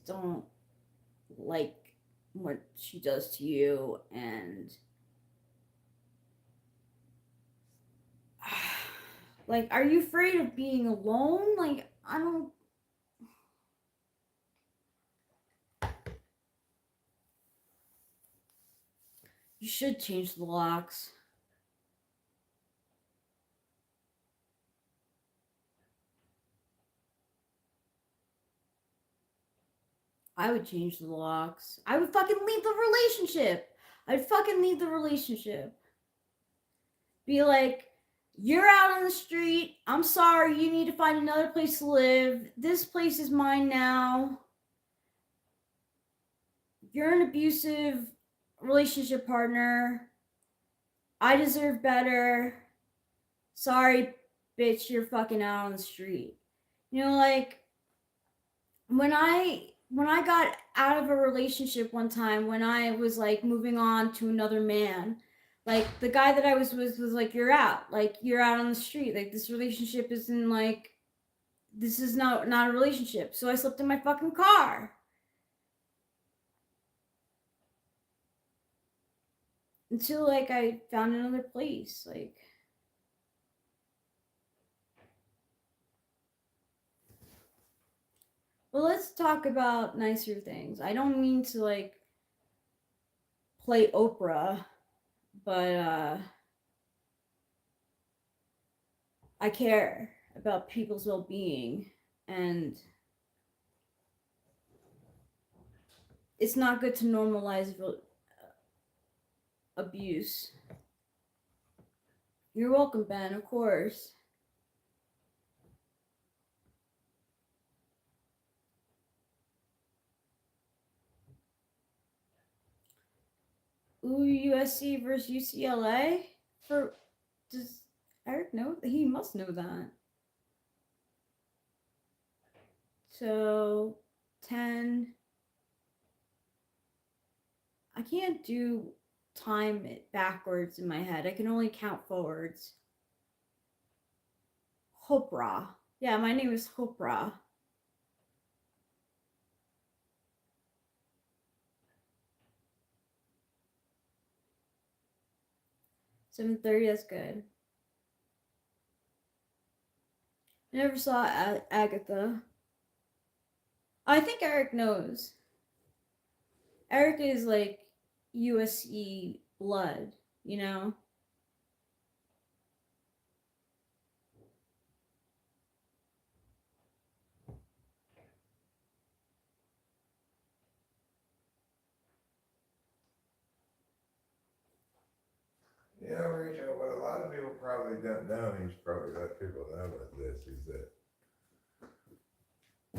Speaker 2: don't like what she does to you, and like, are you afraid of being alone? Like, I don't. You should change the locks. I would change the locks. I would fucking leave the relationship. I'd fucking leave the relationship. Be like, you're out on the street. I'm sorry. You need to find another place to live. This place is mine now. You're an abusive relationship partner. I deserve better. Sorry, bitch, you're fucking out on the street. You know, like, when I got out of a relationship one time, when I was like moving on to another man, like, the guy that I was with was like, you're out on the street, like, this relationship isn't like, this is not a relationship. So I slept in my fucking car until like I found another place. Like, well, let's talk about nicer things. I don't mean to like play Oprah, but I care about people's well-being, and it's not good to normalize abuse. You're welcome, Ben, of course. Ooh, USC versus UCLA? Does Eric know? He must know that. So, 10. I can't do time it backwards in my head. I can only count forwards. Hopra. Yeah, my name is Hopra. 7:30, that's good. I never saw Agatha. I think Eric knows. Eric is like USC blood, you know?
Speaker 1: You know, Rachel, what a lot of people probably don't know, and you should probably let people know about this, is that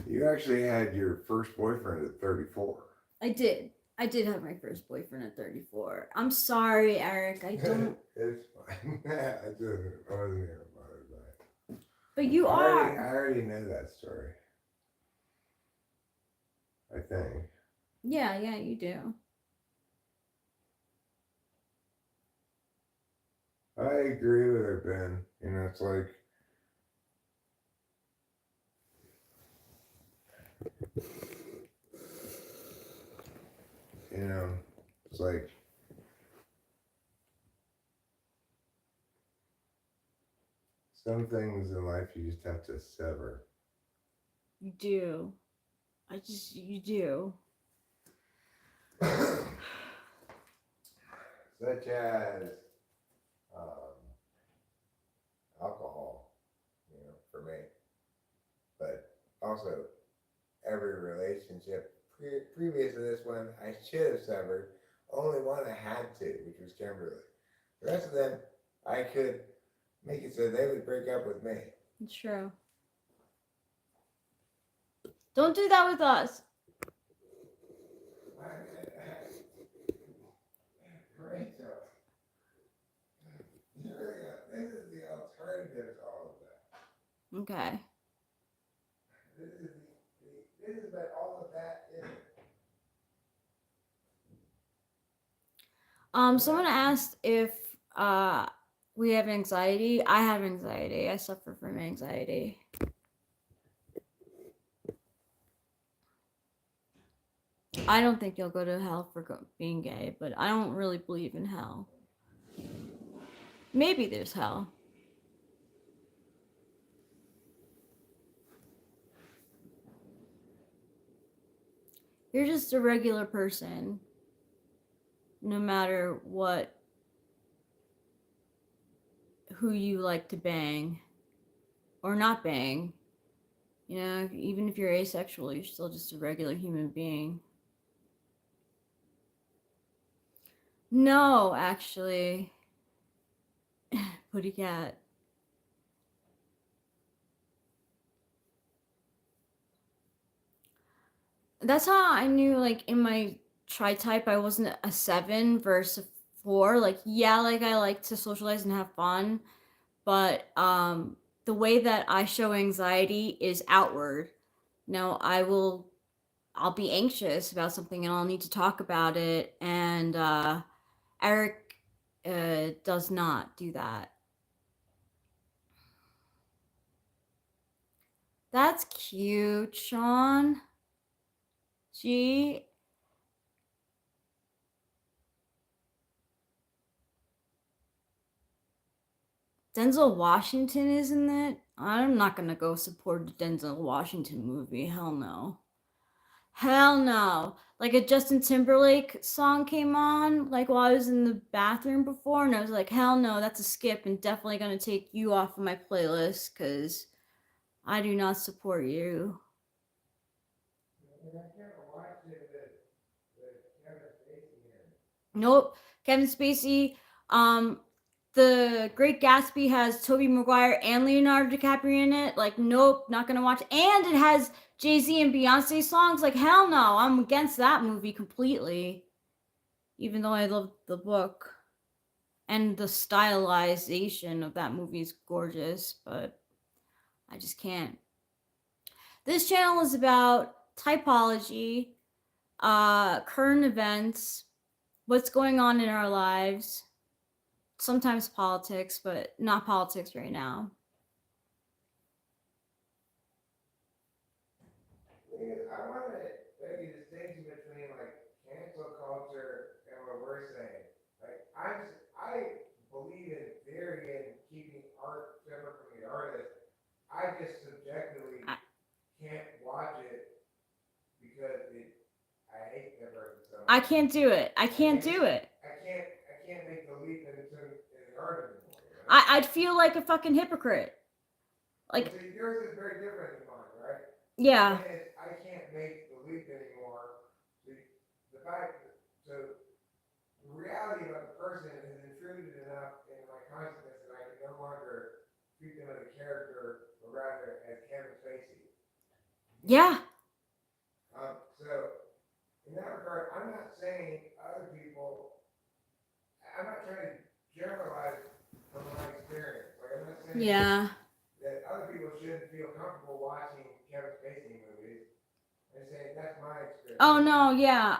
Speaker 1: you actually had your first boyfriend at 34.
Speaker 2: I did. I did have my first boyfriend at 34. I'm sorry, Eric. I don't.
Speaker 1: It's fine. I wasn't even bothered by it.
Speaker 2: But you are.
Speaker 1: I already know that story. I think.
Speaker 2: Yeah, you do.
Speaker 1: I agree with her, Ben. You know, it's like, you know, it's like, some things in life you just have to sever.
Speaker 2: You do. You do.
Speaker 1: Such as alcohol, you know, for me. But also, every relationship previous to this one, I should have severed. Only one I had to, which was Kimberly. The rest of them, I could make it so they would break up with me.
Speaker 2: It's true. Don't do that with us.
Speaker 1: Rachel, this is the alternative to all of that.
Speaker 2: Okay.
Speaker 1: This is what all of that is.
Speaker 2: Someone asked if we have anxiety. I have anxiety. I suffer from anxiety. I don't think you'll go to hell for being gay, but I don't really believe in hell. Maybe there's hell. You're just a regular person. No matter who you like to bang or not bang. You know, even if you're asexual, you're still just a regular human being. No, actually. Putty cat. That's how I knew, like, in my tri-type, I wasn't a 7 versus a 4. Like, yeah, like, I like to socialize and have fun, but the way that I show anxiety is outward. Now, I'll be anxious about something and I'll need to talk about it, and Eric does not do that. That's cute, Sean. G. Denzel Washington, isn't it? I'm not gonna go support a Denzel Washington movie. Hell no. Hell no. Like a Justin Timberlake song came on, like while I was in the bathroom before, and I was like, hell no, that's a skip, and definitely gonna take you off of my playlist, because I do not support you. Nope. Kevin Spacey. The Great Gatsby has Tobey Maguire and Leonardo DiCaprio in it. Like, nope, not gonna watch. And it has Jay-Z and Beyonce songs. Like, hell no, I'm against that movie completely. Even though I love the book. And the stylization of that movie is gorgeous, but I just can't. This channel is about typology, current events, what's going on in our lives, sometimes politics, but not politics right now.
Speaker 1: I want to make a distinction between like cancel culture and what we're saying. Like I believe in theory and keeping art separate from the artist. I just subjectively can't watch it because I hate that person so much.
Speaker 2: I can't do it. I can't do it.
Speaker 1: I can't make the leap into the art anymore. You know?
Speaker 2: I'd feel like a fucking hypocrite. Like,
Speaker 1: well, see, yours is very different than mine, right?
Speaker 2: Yeah.
Speaker 1: I can't make the leap anymore. The fact, so the reality about the person is intruded enough in my consciousness that I can no longer treat them as a character, but rather as Kevin Spacey.
Speaker 2: Yeah.
Speaker 1: So in that regard, I'm not saying other people. I'm not trying to generalize from my experience. Like I'm not saying that other people shouldn't feel comfortable watching Kevin Spacey movies. I'm saying that's my experience.
Speaker 2: Oh no, yeah.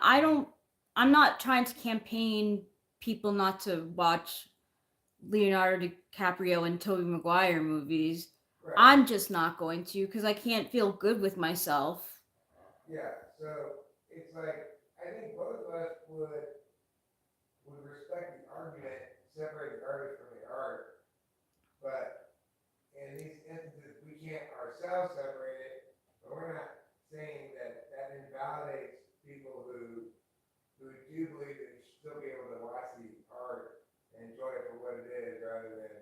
Speaker 2: I'm not trying to campaign people not to watch Leonardo DiCaprio and Tobey Maguire movies. Right. I'm just not going to because I can't feel good with myself.
Speaker 1: Yeah, so it's like I think both of us would respect the argument, separate the artist from the art, but in these instances we can't ourselves separate it. But we're not saying that invalidates people who do believe that you should still be able to watch the art and enjoy it for what it is, rather than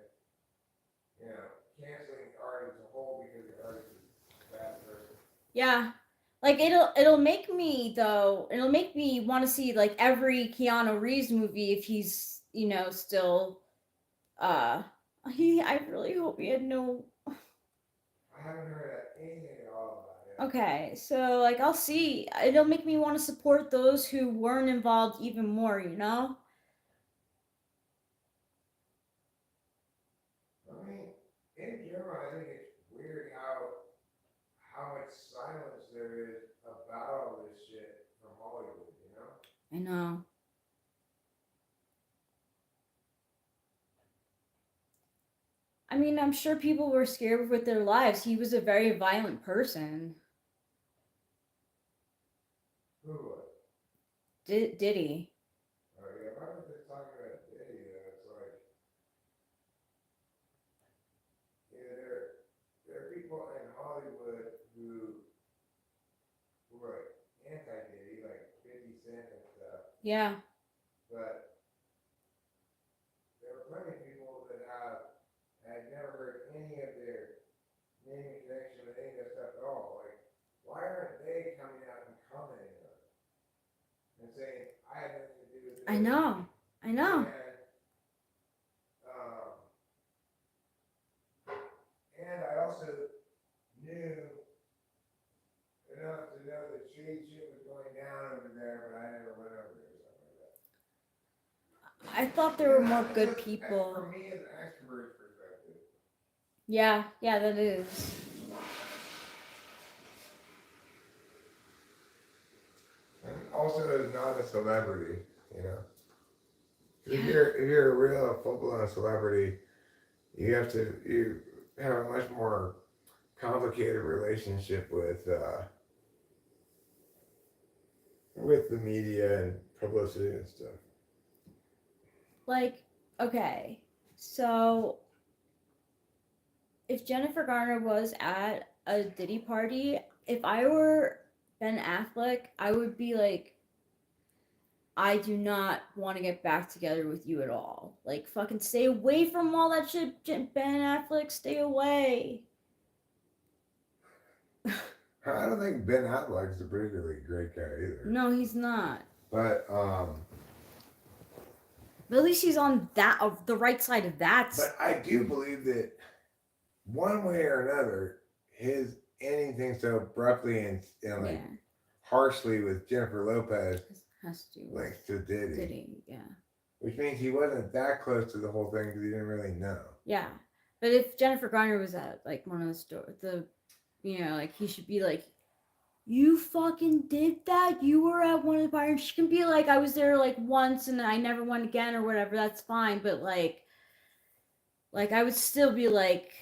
Speaker 1: canceling the art as a whole because the artist is a bad person.
Speaker 2: Yeah, Like it'll make me though. It'll make me want to see like every Keanu Reeves movie if he's still. I really hope he had no.
Speaker 1: I haven't heard anything at all about it.
Speaker 2: Okay, so like I'll see. It'll make me want to support those who weren't involved even more.
Speaker 1: I mean, in general, I think it's weird how much silence there is about all this shit from Hollywood, you know?
Speaker 2: I know. I mean, I'm sure people were scared with their lives. He was a very violent person.
Speaker 1: Who was?
Speaker 2: Did he?
Speaker 1: Oh yeah, if I was just talking about Diddy, it's like, yeah, there are people in Hollywood who are like anti-Diddy, like 50 Cent and stuff,
Speaker 2: Yeah.
Speaker 1: but there were plenty of people that had never heard any of their naming connection with any of that stuff at all. Like, why aren't they coming out and commenting on it and saying, I had nothing to do with this?
Speaker 2: I know. I know.
Speaker 1: Um, and I also knew enough to know that shady shit was going down over there, but I never went over there or something like that.
Speaker 2: I thought there were more good
Speaker 1: For
Speaker 2: people.
Speaker 1: me, as an extrovert perspective.
Speaker 2: Yeah, that is.
Speaker 1: And also, as not a celebrity, you know. If you're a real full-blown celebrity, you have a much more complicated relationship with the media and publicity and stuff.
Speaker 2: Like, okay, so if Jennifer Garner was at a Diddy party, if I were Ben Affleck, I would be like, I do not want to get back together with you at all. Like, fucking stay away from all that shit, Ben Affleck, stay away.
Speaker 1: I don't think Ben Affleck's a particularly great guy either.
Speaker 2: No, he's not.
Speaker 1: But
Speaker 2: at least he's on the right side of that.
Speaker 1: But I do believe that one way or another, his ending things so abruptly and harshly with Jennifer Lopez
Speaker 2: has to
Speaker 1: links to Diddy.
Speaker 2: Diddy, yeah.
Speaker 1: Which means he wasn't that close to the whole thing because he didn't really know.
Speaker 2: Yeah, but if Jennifer Garner was at like one of the stores, like he should be like, you fucking did that? You were at one of the parties. She can be like, I was there like once and I never went again or whatever. That's fine. But like I would still be like,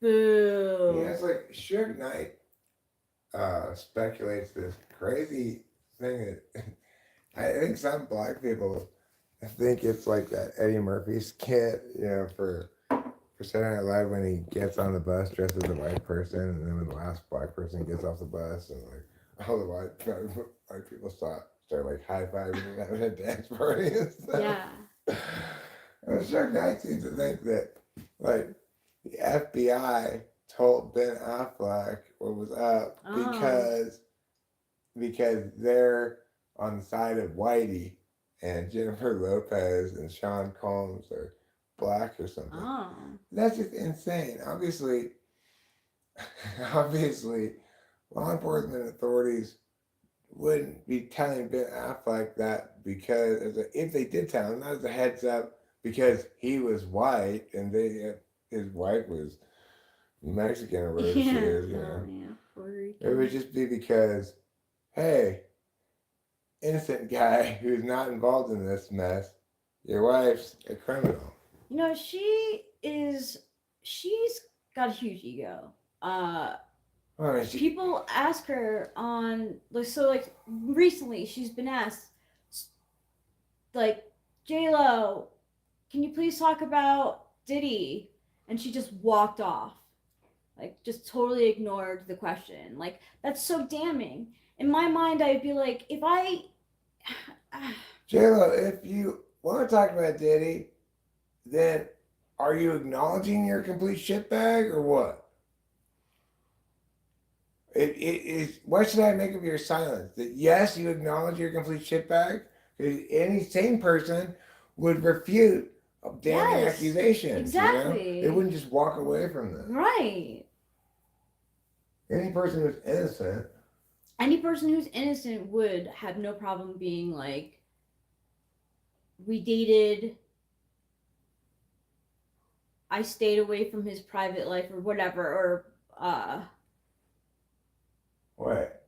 Speaker 2: boo.
Speaker 1: Yeah, it's like Suge Knight speculates this crazy thing that I think some black people think it's like that Eddie Murphy skit, for Saturday Night Live when he gets on the bus dressed as a white person, and then when the last black person gets off the bus, and like all the white people start like high fiving and having a dance party and stuff.
Speaker 2: Yeah.
Speaker 1: And Suge Knight seems to think that like the FBI told Ben Affleck what was up because they're on the side of Whitey, and Jennifer Lopez and Sean Combs are black or something.
Speaker 2: Oh.
Speaker 1: That's just insane. Obviously, law enforcement authorities wouldn't be telling Ben Affleck that because if they did tell him, not as a heads up, because he was white and his wife was Mexican or whatever she is, It would just be because, hey, innocent guy who's not involved in this mess, your wife's a criminal.
Speaker 2: She's got a huge ego. People ask her recently she's been asked, like, J-Lo, can you please talk about Diddy? And she just walked off. Like, just totally ignored the question. Like, that's so damning. In my mind, I'd be like, if I...
Speaker 1: J-Lo, if you want to talk about Diddy, then are you acknowledging you're a complete shitbag or what? What should I make of your silence? That yes, you acknowledge you're a complete shitbag? Because any sane person would refute damning
Speaker 2: Yes,
Speaker 1: accusations, you know?
Speaker 2: exactly.
Speaker 1: They wouldn't just walk away from them.
Speaker 2: Right.
Speaker 1: Any person who's innocent.
Speaker 2: Any person who's innocent would have no problem being like, we dated, I stayed away from his private life or whatever, or
Speaker 1: What?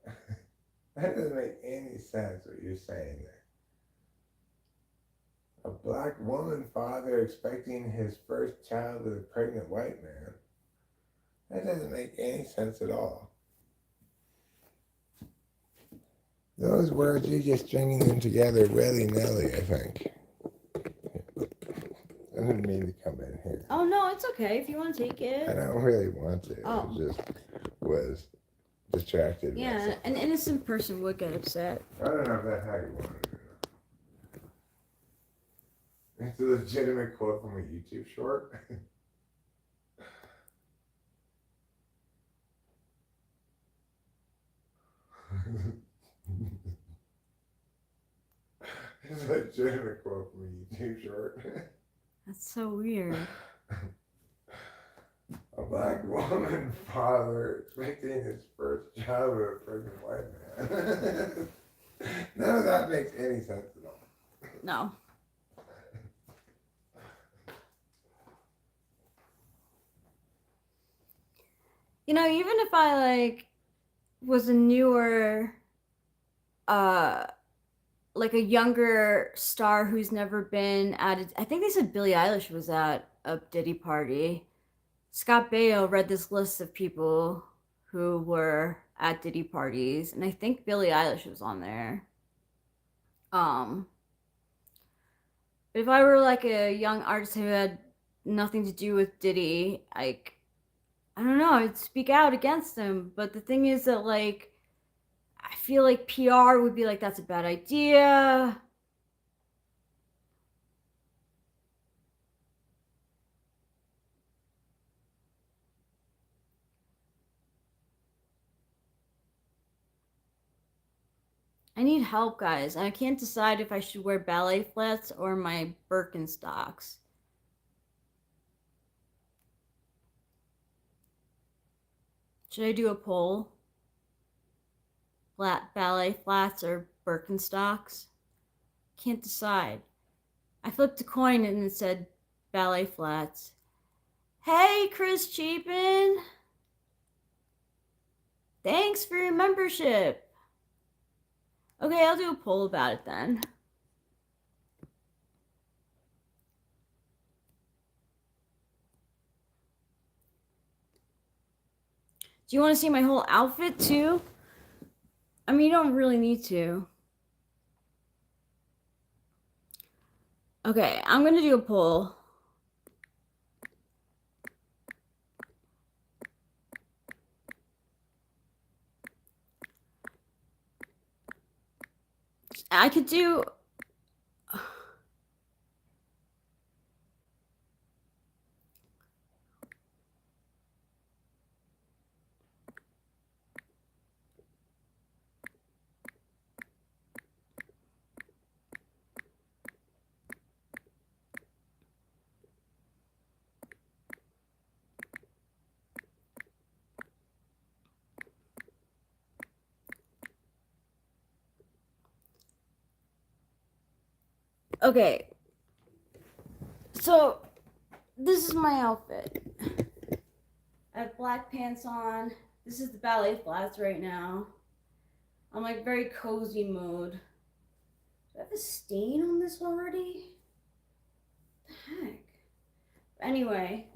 Speaker 1: That doesn't make any sense what you're saying there. A black woman father expecting his first child with a pregnant white man. That doesn't make any sense at all. Those words, you're just stringing them together willy-nilly, I think. I didn't mean to come in here.
Speaker 2: Oh, no, it's okay if you want to take it.
Speaker 1: I don't really want to.
Speaker 2: Oh.
Speaker 1: I just was distracted.
Speaker 2: Yeah, an innocent person would get upset.
Speaker 1: I don't know if that's how you want to do it. It's a legitimate quote from a YouTube short. It's a legitimate quote from a YouTube short.
Speaker 2: That's so weird.
Speaker 1: A black woman father expecting his first child with a pregnant white man. None of that makes any sense at all.
Speaker 2: No. You know, even if I like was a newer like a younger star who's never been at I think they said Billie Eilish was at a Diddy party. Scott Baio read this list of people who were at Diddy parties, and I think Billie Eilish was on there. But if I were like a young artist who had nothing to do with Diddy, like, I don't know, I'd speak out against him. But the thing is that, like, I feel like PR would be like, that's a bad idea. I need help, guys. And I can't decide if I should wear ballet flats or my Birkenstocks. Should I do a poll? Ballet flats or Birkenstocks? Can't decide. I flipped a coin and it said ballet flats. Hey, Chris Cheapin! Thanks for your membership. Okay, I'll do a poll about it then. Do you want to see my whole outfit too? I mean, you don't really need to. Okay, I'm gonna do a poll. I could do... Okay. So, this is my outfit. I have black pants on. This is the ballet flats right now. I'm like very cozy mode. Do I have a stain on this already? What the heck? Anyway,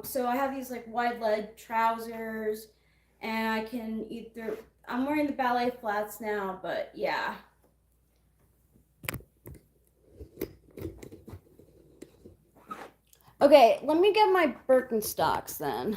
Speaker 2: so I have these like wide leg trousers, and I can either... I'm wearing the ballet flats now, but yeah. Okay, let me get my Birkenstocks then.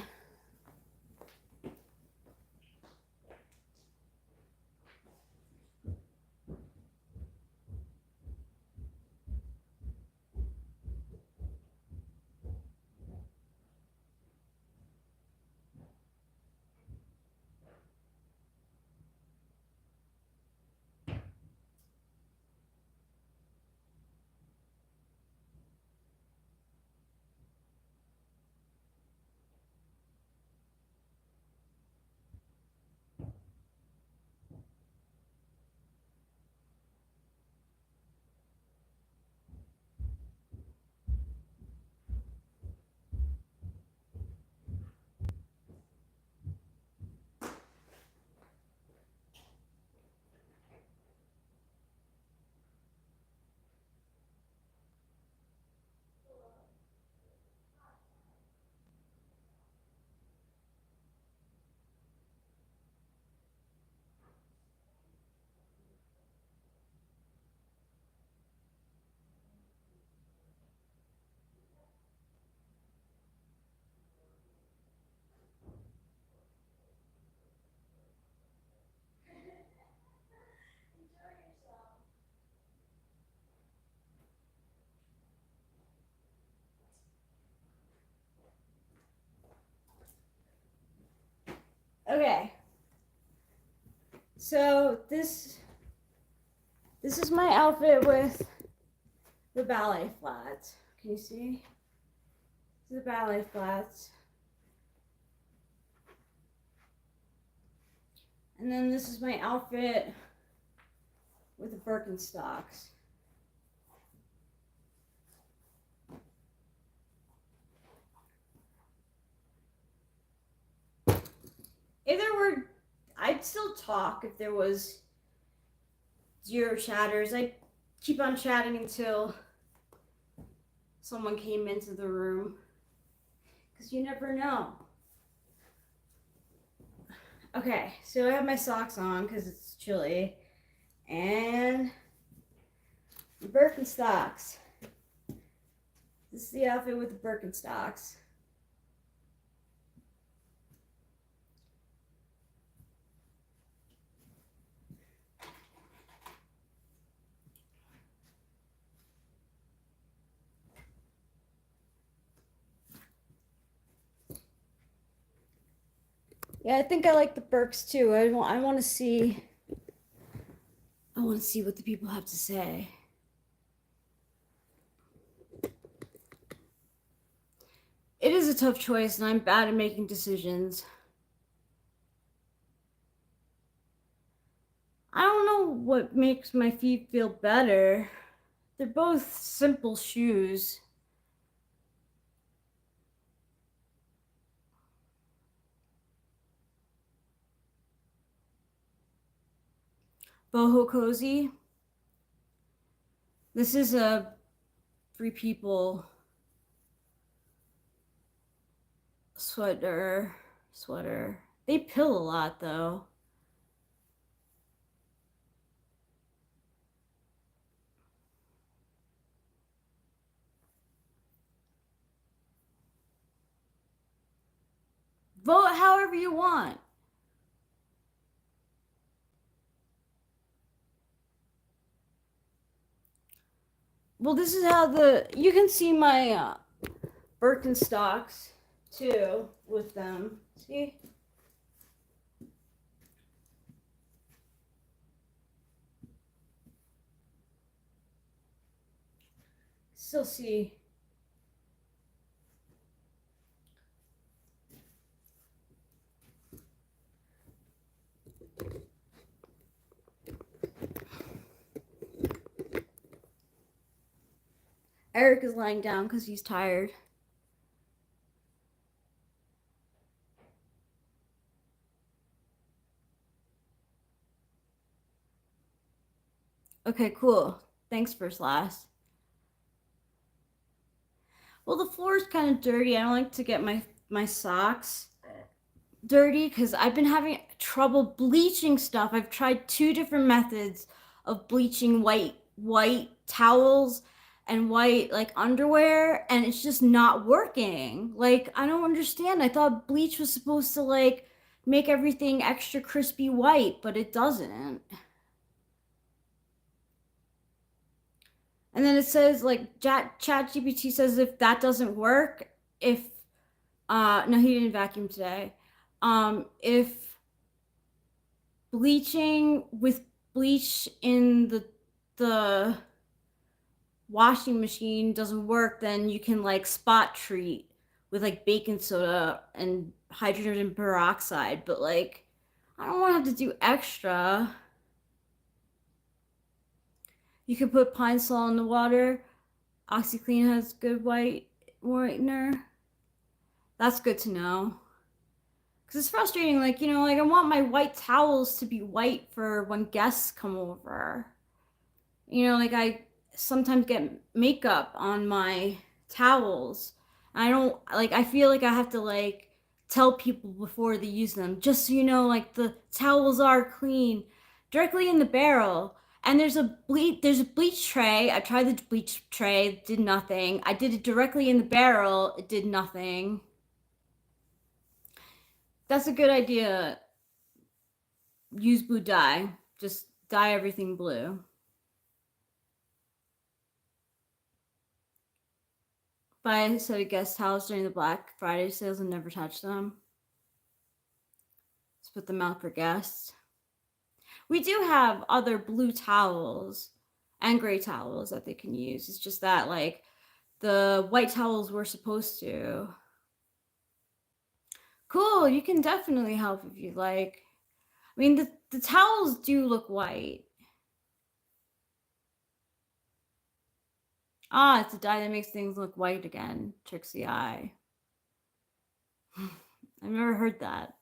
Speaker 2: Okay. So this is my outfit with the ballet flats. Can you see? The ballet flats. And then this is my outfit with the Birkenstocks. If there were, I'd still talk if there was 0 chatters. I'd keep on chatting until someone came into the room. Because you never know. Okay, so I have my socks on because it's chilly. And the Birkenstocks. This is the outfit with the Birkenstocks. Yeah, I think I like the Birks too. I want to see. I want to see what the people have to say. It is a tough choice, and I'm bad at making decisions. I don't know what makes my feet feel better. They're both simple shoes. Boho Cozy. This is a Free People sweater. They pill a lot though. Vote however you want. Well, this is how you can see my Birkenstocks too with them. See? Still see. Eric is lying down because he's tired. Okay, cool. Thanks, First Last. Well, the floor is kind of dirty. I don't like to get my socks dirty because I've been having trouble bleaching stuff. I've tried 2 different methods of bleaching white towels and white like underwear, and it's just not working. Like, I don't understand. I thought bleach was supposed to like make everything extra crispy white, but it doesn't. And then it says like ChatGPT says if that doesn't work, if no, he didn't vacuum today. If bleaching with bleach in the washing machine doesn't work, then you can like spot treat with like baking soda and hydrogen peroxide. But like, I don't want to have to do extra. You can put pine sol in the water. OxyClean has good white whitener. That's good to know. Because it's frustrating, like, you know, like I want my white towels to be white for when guests come over. You know, like I sometimes get makeup on my towels. I don't, like, I feel like I have to, like, tell people before they use them, just so you know, like, the towels are clean directly in the barrel. And there's a bleach tray. I tried the bleach tray, it did nothing. I did it directly in the barrel, it did nothing. That's a good idea. Use blue dye. Just dye everything blue. Buy a set of guest towels during the Black Friday sales and never touch them. put them out for guests. We do have other blue towels and gray towels that they can use. It's just that, like, the white towels were supposed to. Cool, you can definitely help if you'd like. I mean, the towels do look white. Ah, it's a dye that makes things look white again. Tricks the eye. I've never heard that.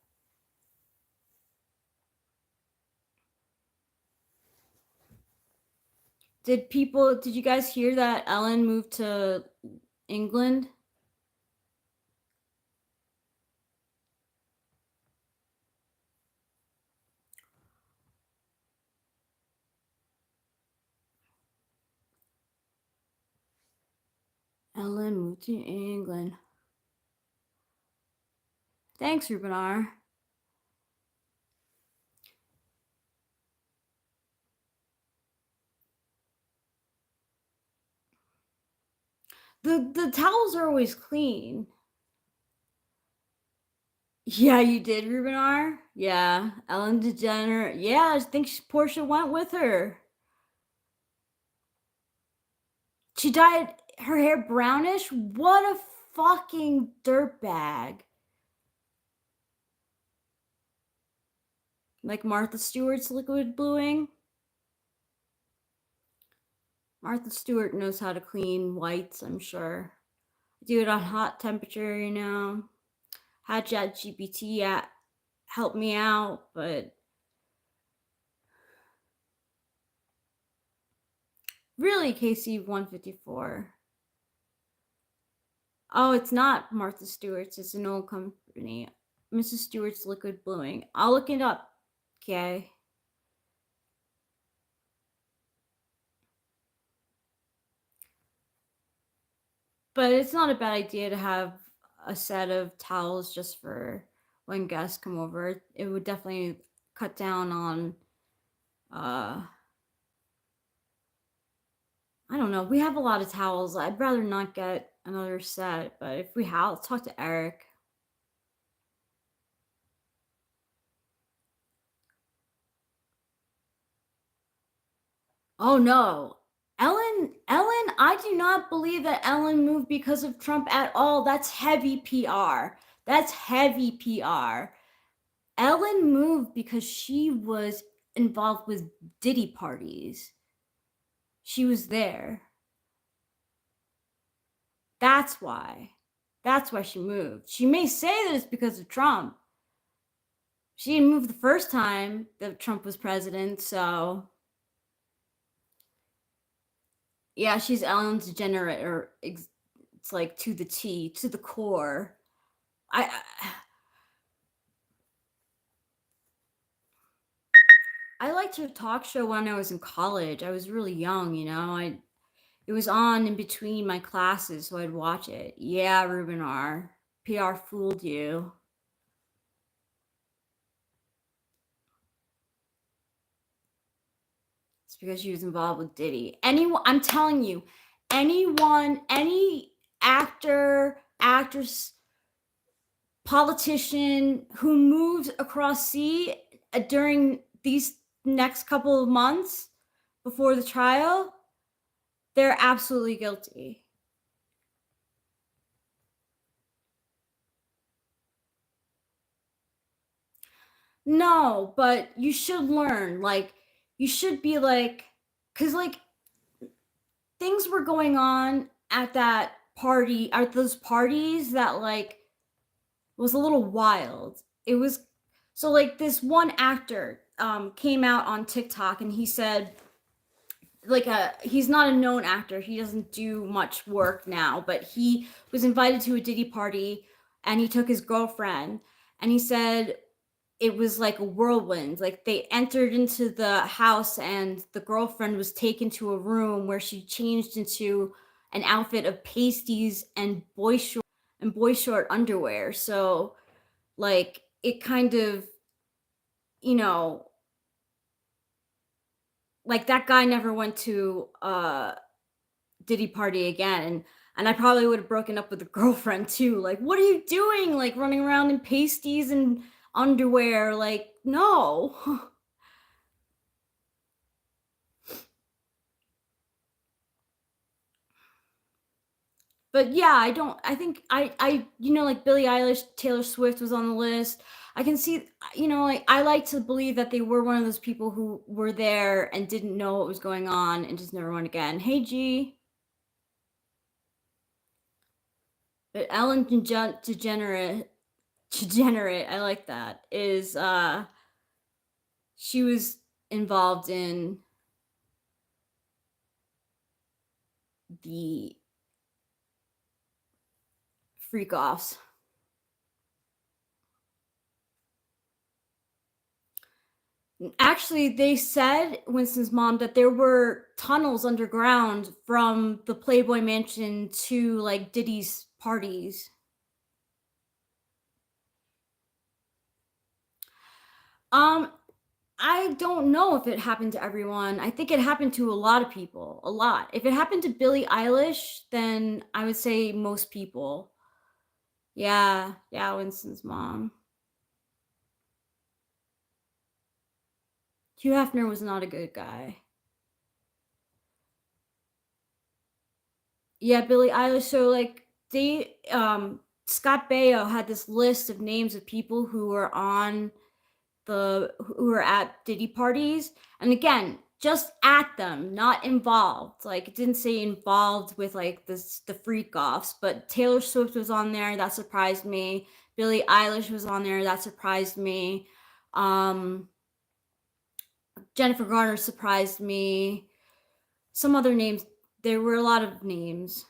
Speaker 2: Did you guys hear that Ellen moved to England? Ellen moved to England. Thanks, Rubenar. The towels are always clean. Yeah, you did, Rubenar. Yeah, Ellen DeGeneres. Yeah, I think Portia went with her. She dyed her hair brownish. What a fucking dirtbag. Like Martha Stewart's liquid bluing. Martha Stewart knows how to clean whites, I'm sure. Do it on hot temperature, you know. Had ChatGPT help me out, but really, KC 154. Oh, it's not Martha Stewart's. It's an old company. Mrs. Stewart's liquid bluing. I'll look it up. Okay. But it's not a bad idea to have a set of towels just for when guests come over. It would definitely cut down on I don't know. We have a lot of towels. I'd rather not get another set, but if we have, let's talk to Eric. Oh no. Ellen, I do not believe that Ellen moved because of Trump at all. That's heavy PR. That's heavy PR. Ellen moved because she was involved with Diddy parties. She was there. That's why. That's why she moved. She may say that it's because of Trump. She didn't move the first time that Trump was president, so yeah, she's Ellen DeGeneres, or it's like to the T, to the core. I liked her talk show when I was in college. I was really young, you know. It was on in between my classes, so I'd watch it. Yeah, Ruben R. PR fooled you. It's because she was involved with Diddy. Anyone, I'm telling you, anyone, any actor, actress, politician who moved across sea during these next couple of months before the trial, they're absolutely guilty. No, but you should learn. Like, you should be like, because, like, things were going on at that party, at those parties that, like, was a little wild. It was, so, like, this one actor came out on TikTok and he said, like, he's not a known actor. He doesn't do much work now, but he was invited to a Diddy party and he took his girlfriend and he said it was like a whirlwind. Like, they entered into the house and the girlfriend was taken to a room where she changed into an outfit of pasties and boy short underwear. So, like, it kind of, you know, like, that guy never went to Diddy party again, and I probably would have broken up with a girlfriend too. Like, what are you doing? Like, running around in pasties and underwear. Like, no. But yeah, I think like Billie Eilish, Taylor Swift was on the list. I can see, like I like to believe that they were one of those people who were there and didn't know what was going on and just never went again. Hey G. But Ellen Degenerate, I like that, is she was involved in the freak offs. Actually, they said, Winston's mom, that there were tunnels underground from the Playboy Mansion to like Diddy's parties. Um, I don't know if it happened to everyone. I think it happened to a lot of people. A lot. If it happened to Billie Eilish, then I would say most people. Yeah, yeah, Winston's mom. Hugh Hefner was not a good guy. Yeah, Billie Eilish. So like Scott Baio had this list of names of people who were at Diddy parties. And again, just at them, not involved. Like it didn't say involved with like the freak offs, but Taylor Swift was on there, that surprised me. Billie Eilish was on there, that surprised me. Um Jennifer Garner surprised me. Some other names, there were a lot of names.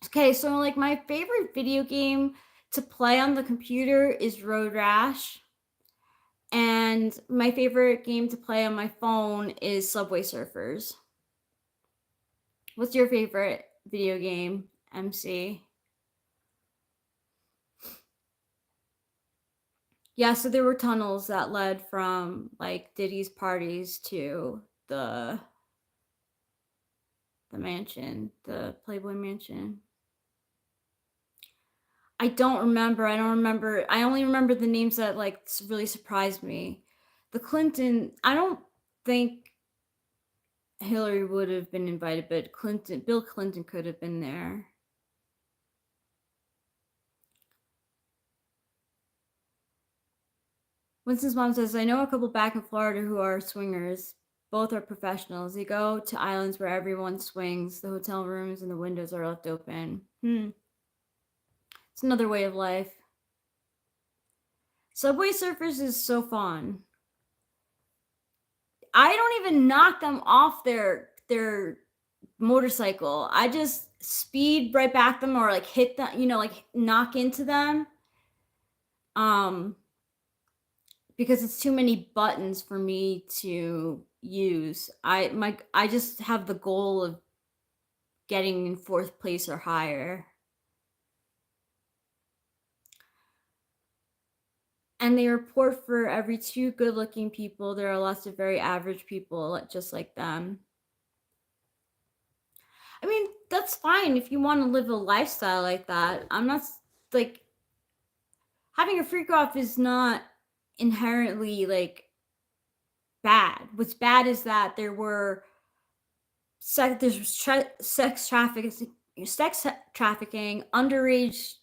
Speaker 2: Okay, so like my favorite video game to play on the computer is Road Rash. And my favorite game to play on my phone is Subway Surfers. What's your favorite video game, MC? Yeah, so there were tunnels that led from like Diddy's parties to the mansion, the Playboy Mansion. I don't remember. I don't remember. I only remember the names that like really surprised me. The Clinton, I don't think Hillary would have been invited, but Bill Clinton could have been there. Winston's mom says, I know a couple back in Florida who are swingers. Both are professionals. They go to islands where everyone swings. The hotel rooms and the windows are left open. It's another way of life. Subway Surfers is so fun. I don't even knock them off their motorcycle. I just speed right back them or like hit them, like knock into them. Because it's too many buttons for me to use. I just have the goal of getting in fourth place or higher. And they report for every 2 good-looking people, there are lots of very average people just like them. I mean, that's fine if you want to live a lifestyle like that. I'm not like having a freak off is not inherently like bad. What's bad is that there's sex trafficking, underage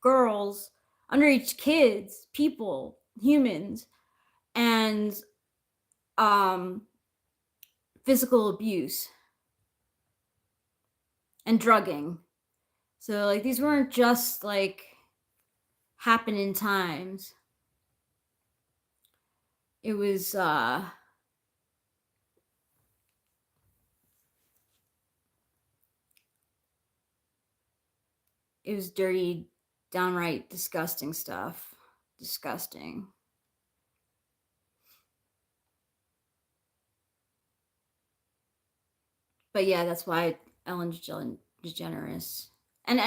Speaker 2: girls, underage kids, people, humans, and physical abuse and drugging. So like these weren't just like happening times. It was dirty, downright disgusting stuff. Disgusting. But yeah, that's why Ellen DeGeneres and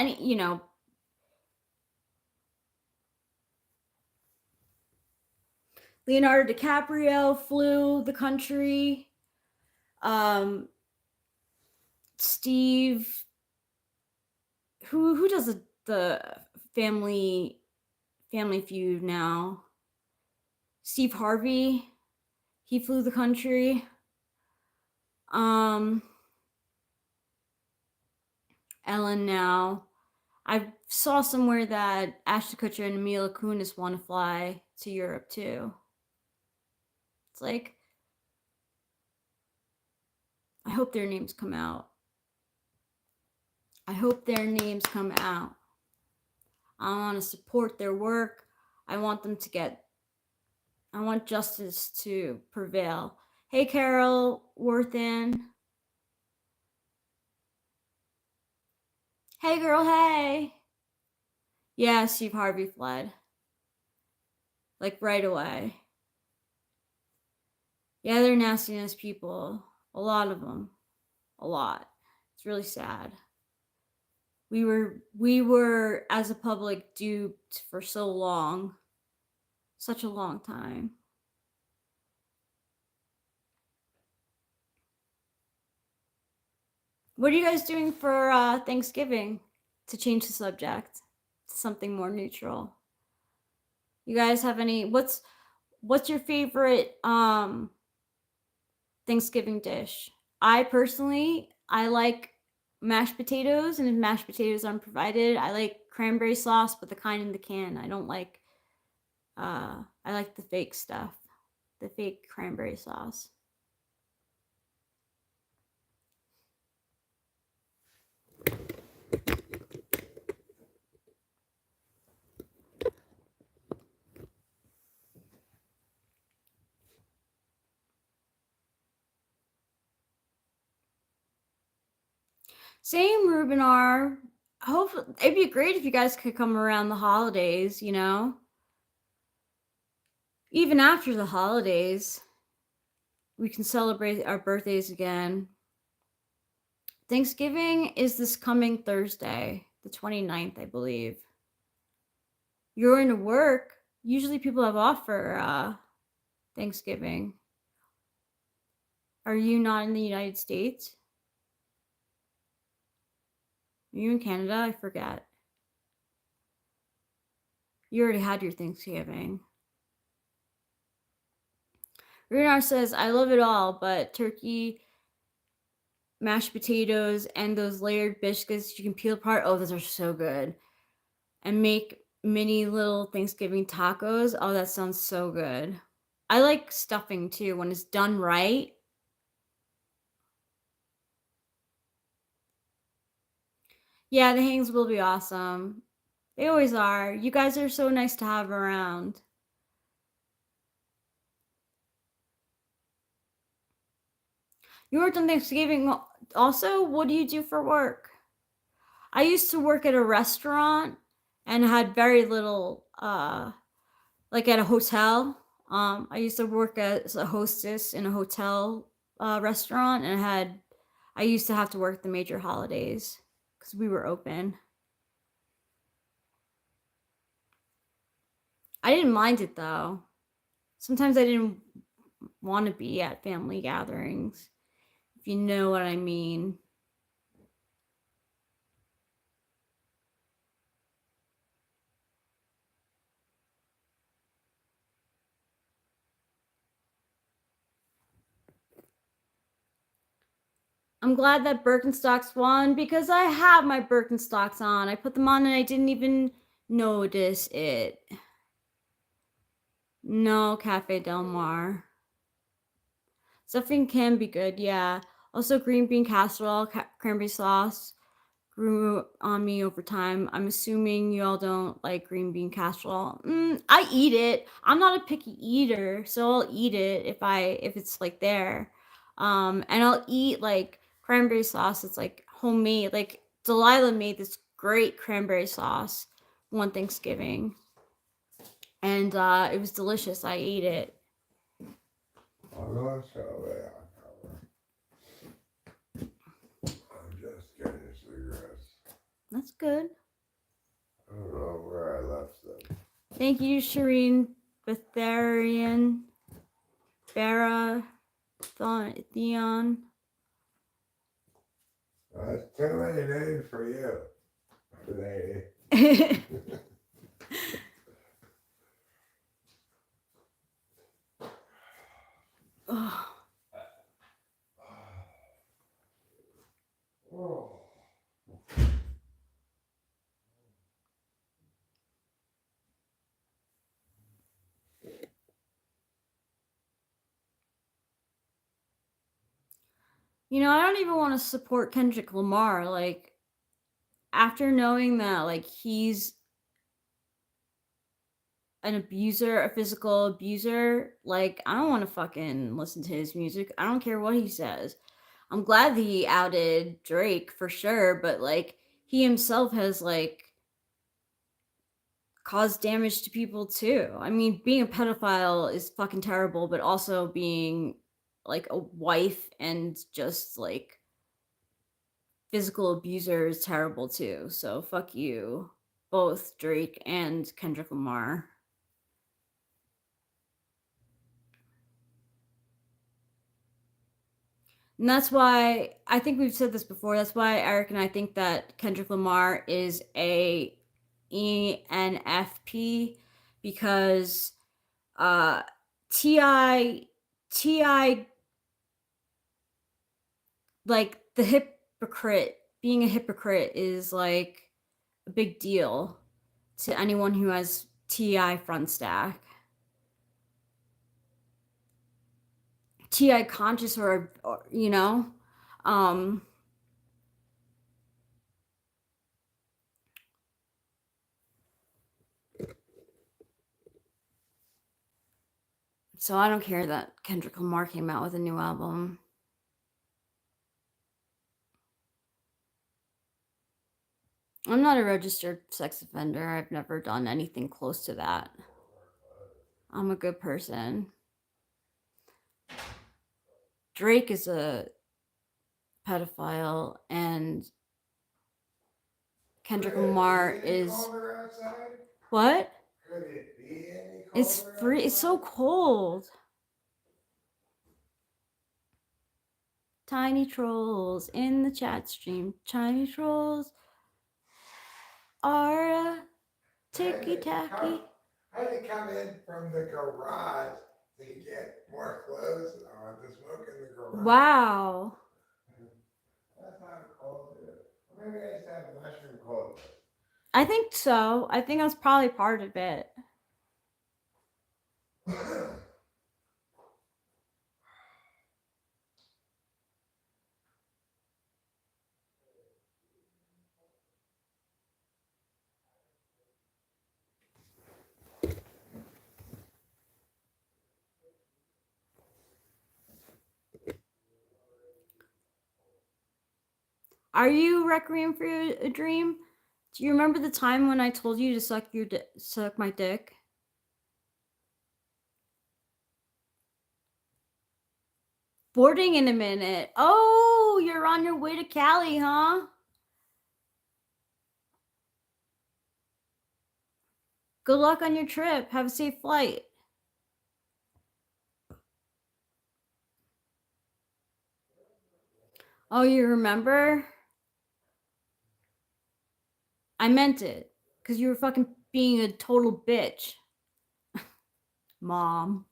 Speaker 2: Leonardo DiCaprio flew the country. Steve, who does the family Family Feud now. Steve Harvey, he flew the country. Ellen now. I saw somewhere that Ashton Kutcher and Mila Kunis want to fly to Europe too. It's like, I hope their names come out. I hope their names come out. I want to support their work. I want justice to prevail. Hey, Carol Worthan. Hey, girl, hey. Yeah, Steve Harvey fled. Like, right away. Yeah, they're nastiness people. A lot of them. A lot. It's really sad. We were as a public duped for so long. Such a long time. What are you guys doing for Thanksgiving? To change the subject to something more neutral. You guys have any what's your favorite Thanksgiving dish? I personally like mashed potatoes, and if mashed potatoes aren't provided, I like cranberry sauce, but the kind in the can. I don't like I like the fake stuff. The fake cranberry sauce. Same, Rubinar. Hopefully, it'd be great if you guys could come around the holidays, you know? Even after the holidays, we can celebrate our birthdays again. Thanksgiving is this coming Thursday, the 29th, I believe. You're going to work. Usually people have off for Thanksgiving. Are you not in the United States? Are you in Canada? I forget. You already had your Thanksgiving. Runar says, I love it all, but turkey, mashed potatoes, and those layered biscuits you can peel apart. Oh, those are so good. And make mini little Thanksgiving tacos. Oh, that sounds so good. I like stuffing too when it's done right. Yeah, the hangs will be awesome. They always are. You guys are so nice to have around. You worked on Thanksgiving also? What do you do for work? I used to work at a restaurant and had very little, like at a hotel. I used to work as a hostess in a hotel restaurant, and I used to have to work the major holidays because we were open. I didn't mind it though. Sometimes I didn't want to be at family gatherings, if you know what I mean. I'm glad that Birkenstocks won because I have my Birkenstocks on. I put them on and I didn't even notice it. No, Cafe Del Mar. Stuffing can be good, yeah. Also, green bean casserole, cranberry sauce grew on me over time. I'm assuming you all don't like green bean casserole. I eat it. I'm not a picky eater, so I'll eat it if it's like there. And I'll eat like cranberry sauce. It's like homemade. Like Delilah made this great cranberry sauce one Thanksgiving, and it was delicious. I ate it.
Speaker 1: I'm just getting cigarettes.
Speaker 2: That's good.
Speaker 1: I don't know where I left them.
Speaker 2: Thank you, Shireen Betharian, Farah, Theon.
Speaker 1: That's too many names for you. Today.
Speaker 2: Ugh.
Speaker 1: Oh.
Speaker 2: You know, I don't even want to support Kendrick Lamar. Like, after knowing that, like, he's an abuser, a physical abuser, like, I don't want to fucking listen to his music. I don't care what he says. I'm glad that he outed Drake for sure, but like, he himself has like caused damage to people too. I mean, being a pedophile is fucking terrible, but also being like a wife and just like physical abuser is terrible too. So fuck you, both Drake and Kendrick Lamar. And that's why I think we've said this before. That's why Eric and I think that Kendrick Lamar is a ENFP because uh Ti Ti like the hypocrite being a hypocrite is like a big deal to anyone who has Ti front stack. Ti conscious or you know, um so I don't care that Kendrick Lamar came out with a new album. I'm not a registered sex offender. I've never done anything close to that. I'm a good person. Drake is a pedophile and Kendrick Lamar is what?
Speaker 1: Could it be any colder
Speaker 2: It's free. It's so cold. Tiny trolls in the chat stream. Tiny trolls are ticky tacky.
Speaker 1: I had to come in from the garage to get more clothes on to smoke in the garage.
Speaker 2: Wow.
Speaker 1: That's how cold it is. Maybe I just have mushroom cold.
Speaker 2: I think so. I think that's probably part of it. Are you Requiem for a Dream? Do you remember the time when I told you to suck my dick? Boarding in a minute. Oh, you're on your way to Cali, huh? Good luck on your trip. Have a safe flight. Oh, you remember? I meant it. Because you were fucking being a total bitch. Mom.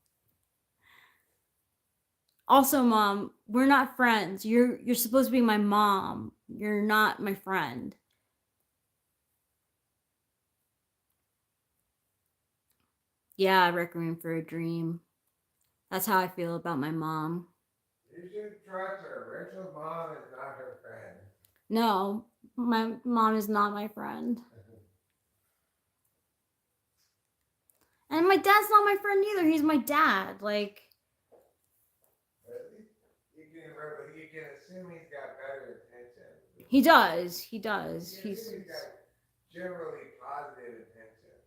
Speaker 2: Also, Mom, we're not friends. You're supposed to be my mom. You're not my friend. Yeah, Requiem for a Dream. That's how I feel about my mom.
Speaker 1: You should trust her. Rachel's mom is not her friend.
Speaker 2: No, my mom is not my friend. And my dad's not my friend either. He's my dad. Like,
Speaker 1: You can assume he's got better intentions.
Speaker 2: he does. He does.
Speaker 1: He's got generally positive intentions.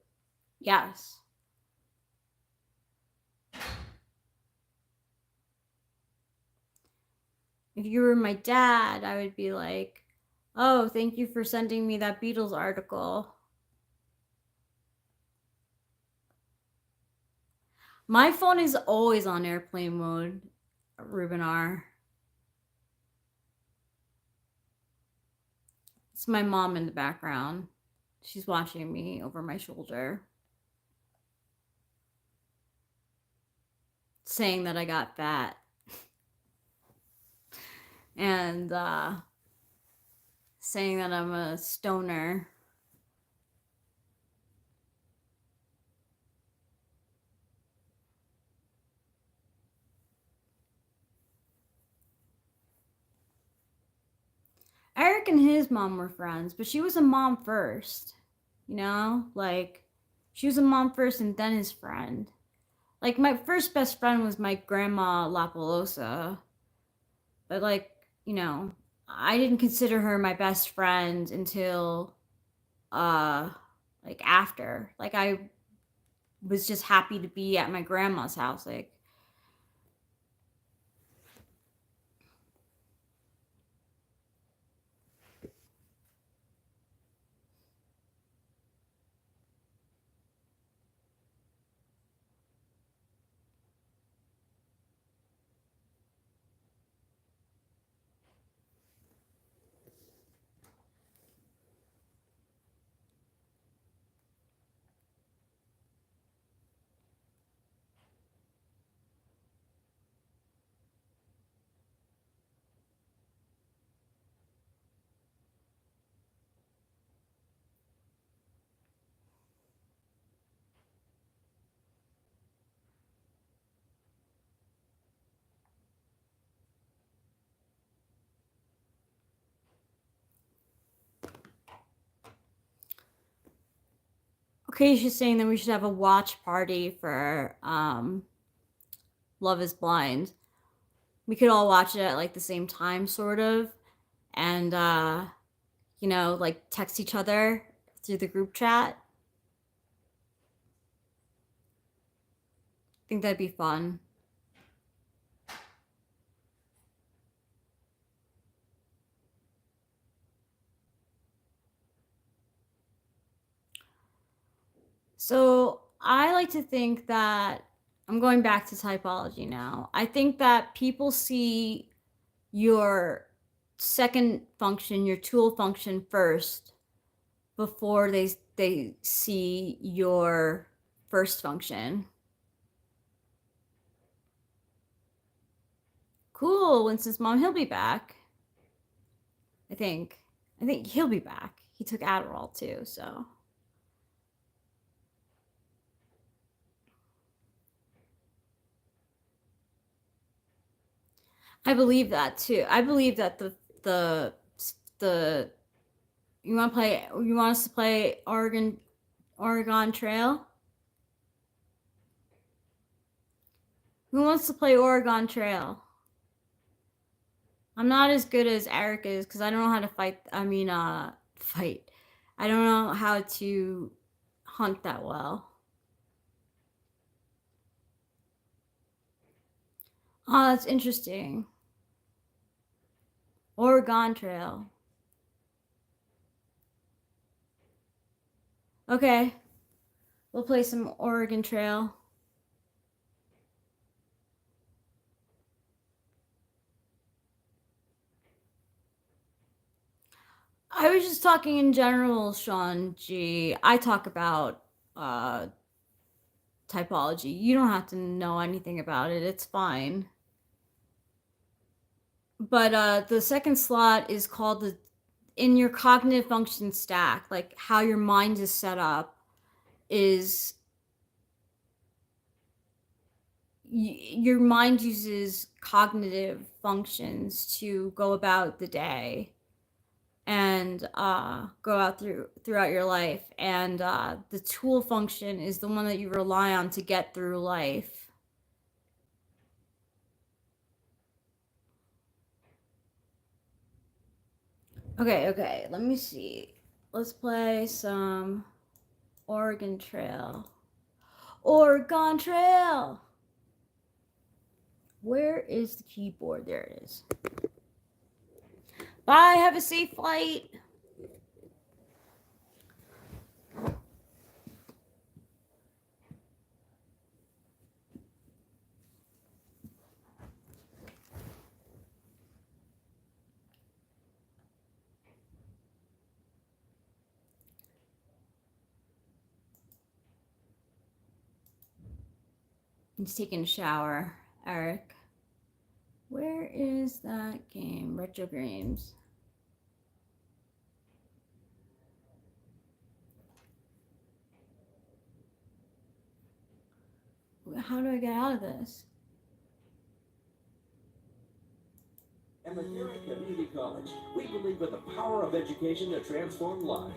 Speaker 2: Yes. If you were my dad, I would be like, oh, thank you for sending me that Beatles article. My phone is always on airplane mode, Ruben R. It's my mom in the background. She's watching me over my shoulder.
Speaker 3: saying that I got fat. And saying that I'm a stoner. Eric and his mom were friends, but she was a mom first. You know? Like, she was a mom first and then his friend. Like, my first best friend was my grandma La Pelosa. But, like, you know, I didn't consider her my best friend until, like, after. Like, I was just happy to be at my grandma's house. Like, okay, she's saying that we should have a watch party for Love is Blind. We could all watch it at like the same time, sort of, and you know, like text each other through the group chat. I think that'd be fun. So I like to think that I'm going back to typology now. I think that people see your second function, your tool function first before they see your first function. Cool, Winston's mom, he'll be back. I think he'll be back. He took Adderall too, so. I believe that too. I believe that the you want us to play Oregon Trail? Who wants to play Oregon Trail? I'm not as good as Eric is because I don't know how to fight. Fight. I don't know how to hunt that well. Oh, that's interesting. Oregon Trail. Okay. We'll play some Oregon Trail. I was just talking in general, Sean G. I talk about typology. You don't have to know anything about it. It's fine. But the second slot is called the in your cognitive function stack, like how your mind is set up is your mind uses cognitive functions to go about the day and go out throughout your life, and the tool function is the one that you rely on to get through life. Okay, let me see. Let's play some Oregon Trail. Oregon Trail! Where is the keyboard? There it is. Bye, have a safe flight. He's taking a shower. Eric. Where is that game? Retro Games. How do I get out of this?
Speaker 4: At McCarran Community College, we believe in the power of education to transform lives.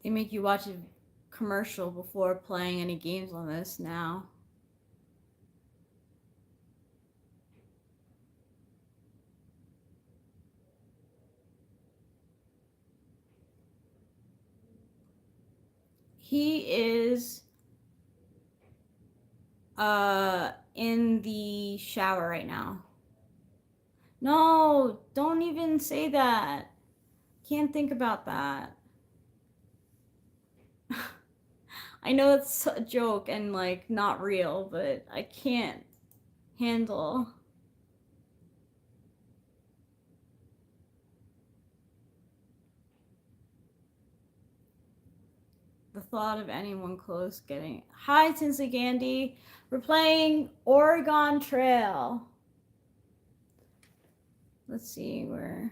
Speaker 3: They make you watch a commercial before playing any games on this now. He is in the shower right now. No, don't even say that. Can't think about that. I know it's a joke and like not real, but I can't handle. The thought of anyone close getting. Hi, Tinsley Gandy. We're playing Oregon Trail. Let's see where.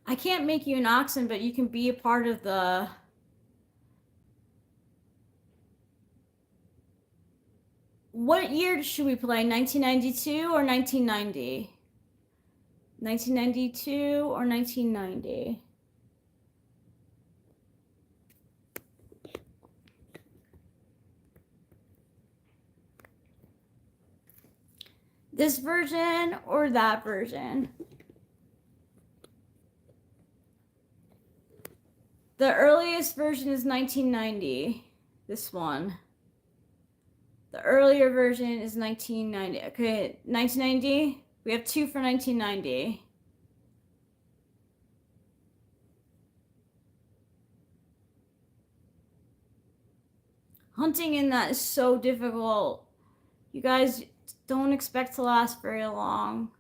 Speaker 3: I can't make you an oxen, but you can be a part of the. What year should we play? 1992 or 1990? 1992 or 1990? This version or that version? The earliest version is 1990. This one. The earlier version is 1990. Okay, 1990. We have 2 for 1990. Hunting in that is so difficult. You guys don't expect to last very long.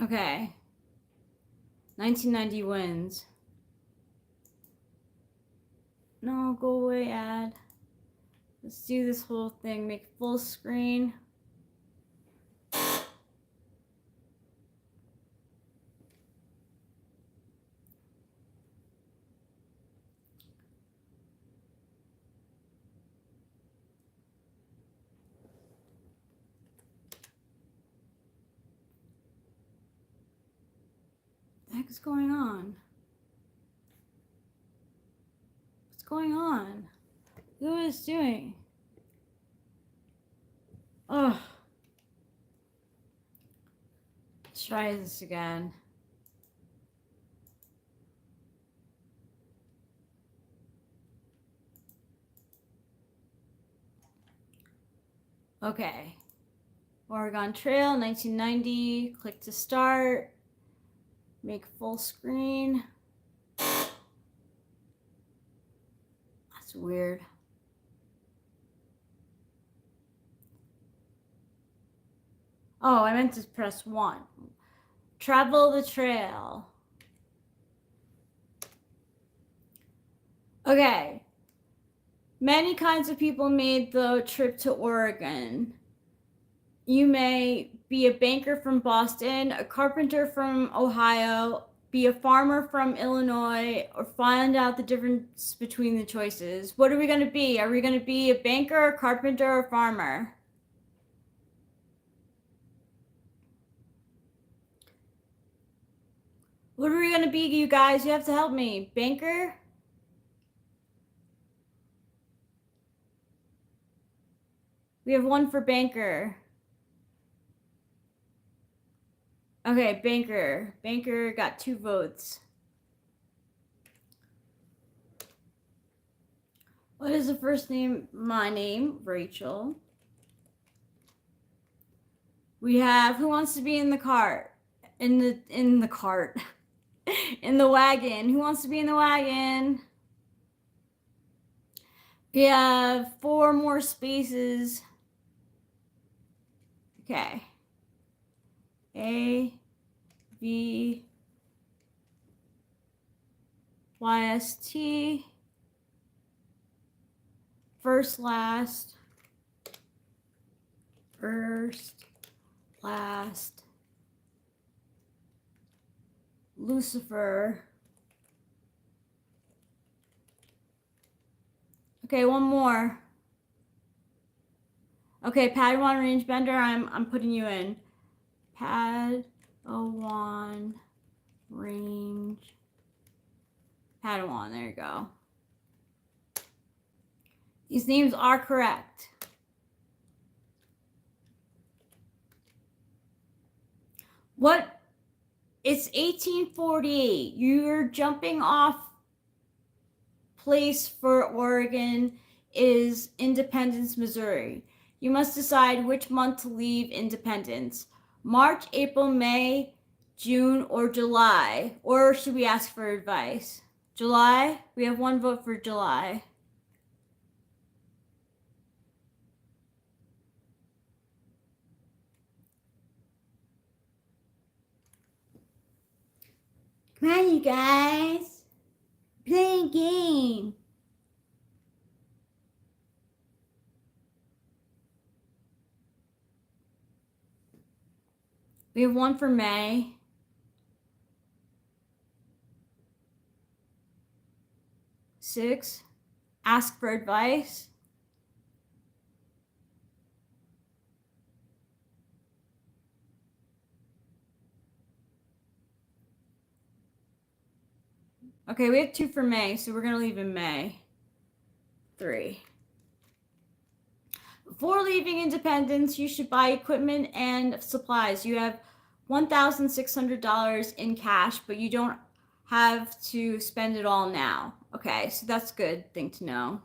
Speaker 3: Okay. 1990 wins. No, go away, ad. Let's do this whole thing. Make full screen. What the heck is going on? What's going on? Who is doing? Oh. Let's try this again. Okay. Oregon Trail, 1990. Click to start. Make full screen. That's weird. Oh, I meant to press 1. Travel the trail. Okay. Many kinds of people made the trip to Oregon. You may be a banker from Boston, a carpenter from Ohio, be a farmer from Illinois, or find out the difference between the choices. What are we going to be? Are we going to be a banker, a carpenter, or a farmer? What are we going to be, you guys? You have to help me. Banker? We have 1 for banker. Okay, banker. Banker got 2 votes. What is the first name? My name, Rachel. We have who wants to be in the cart? In the cart. In the wagon. Who wants to be in the wagon? We have 4 more spaces. Okay. A V Y S T. First, last. First, last. Lucifer. Okay, one more. Okay, Padawan Range Bender, I'm putting you in. Padawan Range. Padawan, there you go. These names are correct. What? It's 1848. You're jumping off place for Oregon is Independence, Missouri. You must decide which month to leave Independence. March, April, May, June, or July? Or should we ask for advice? July? We have 1 vote for July. Come on, you guys. Play a game. We have 1 for May. Six. Ask for advice. Okay, we have 2 for May, so we're going to leave in May. 3. Before leaving Independence, you should buy equipment and supplies. You have $1,600 in cash, but you don't have to spend it all now. Okay, so that's a good thing to know.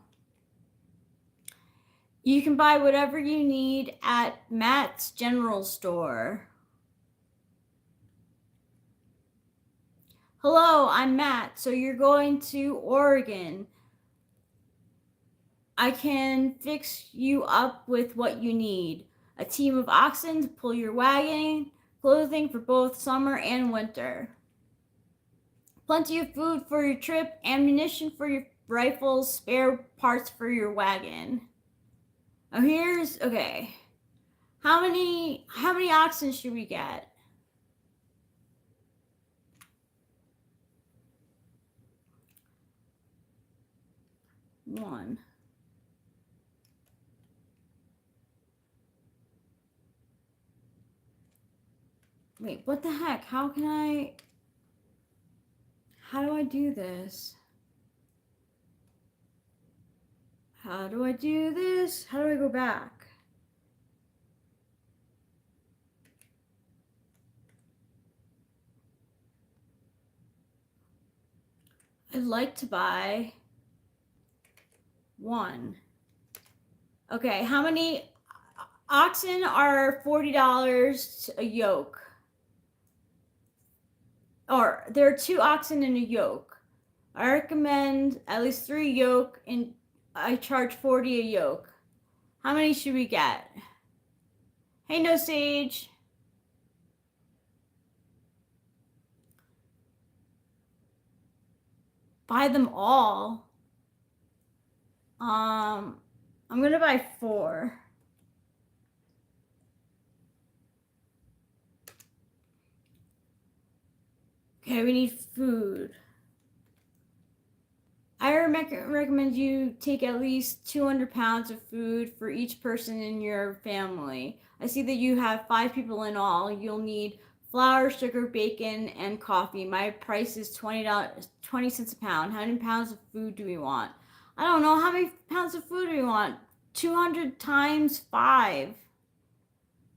Speaker 3: You can buy whatever you need at Matt's General Store. Hello, I'm Matt. So you're going to Oregon. I can fix you up with what you need. A team of oxen to pull your wagon, clothing for both summer and winter. Plenty of food for your trip, ammunition for your rifles, spare parts for your wagon. Oh, okay. How many oxen should we get? One. Wait, what the heck? How do I do this? How do I do this? How do I go back? I'd like to buy 1. Okay, how many oxen are $40 a yoke? Or there are 2 oxen in a yoke. I recommend at least 3 yoke, and I charge 40 a yoke. How many should we get? Hey, No Sage. Buy them all. I'm gonna buy 4. Okay, we need food. I recommend you take at least 200 pounds of food for each person in your family. I see that you have 5 people in all. You'll need flour, sugar, bacon, and coffee. My price is $20, 20 cents a pound. How many pounds of food do we want? I don't know. How many pounds of food do we want? 200 times 5.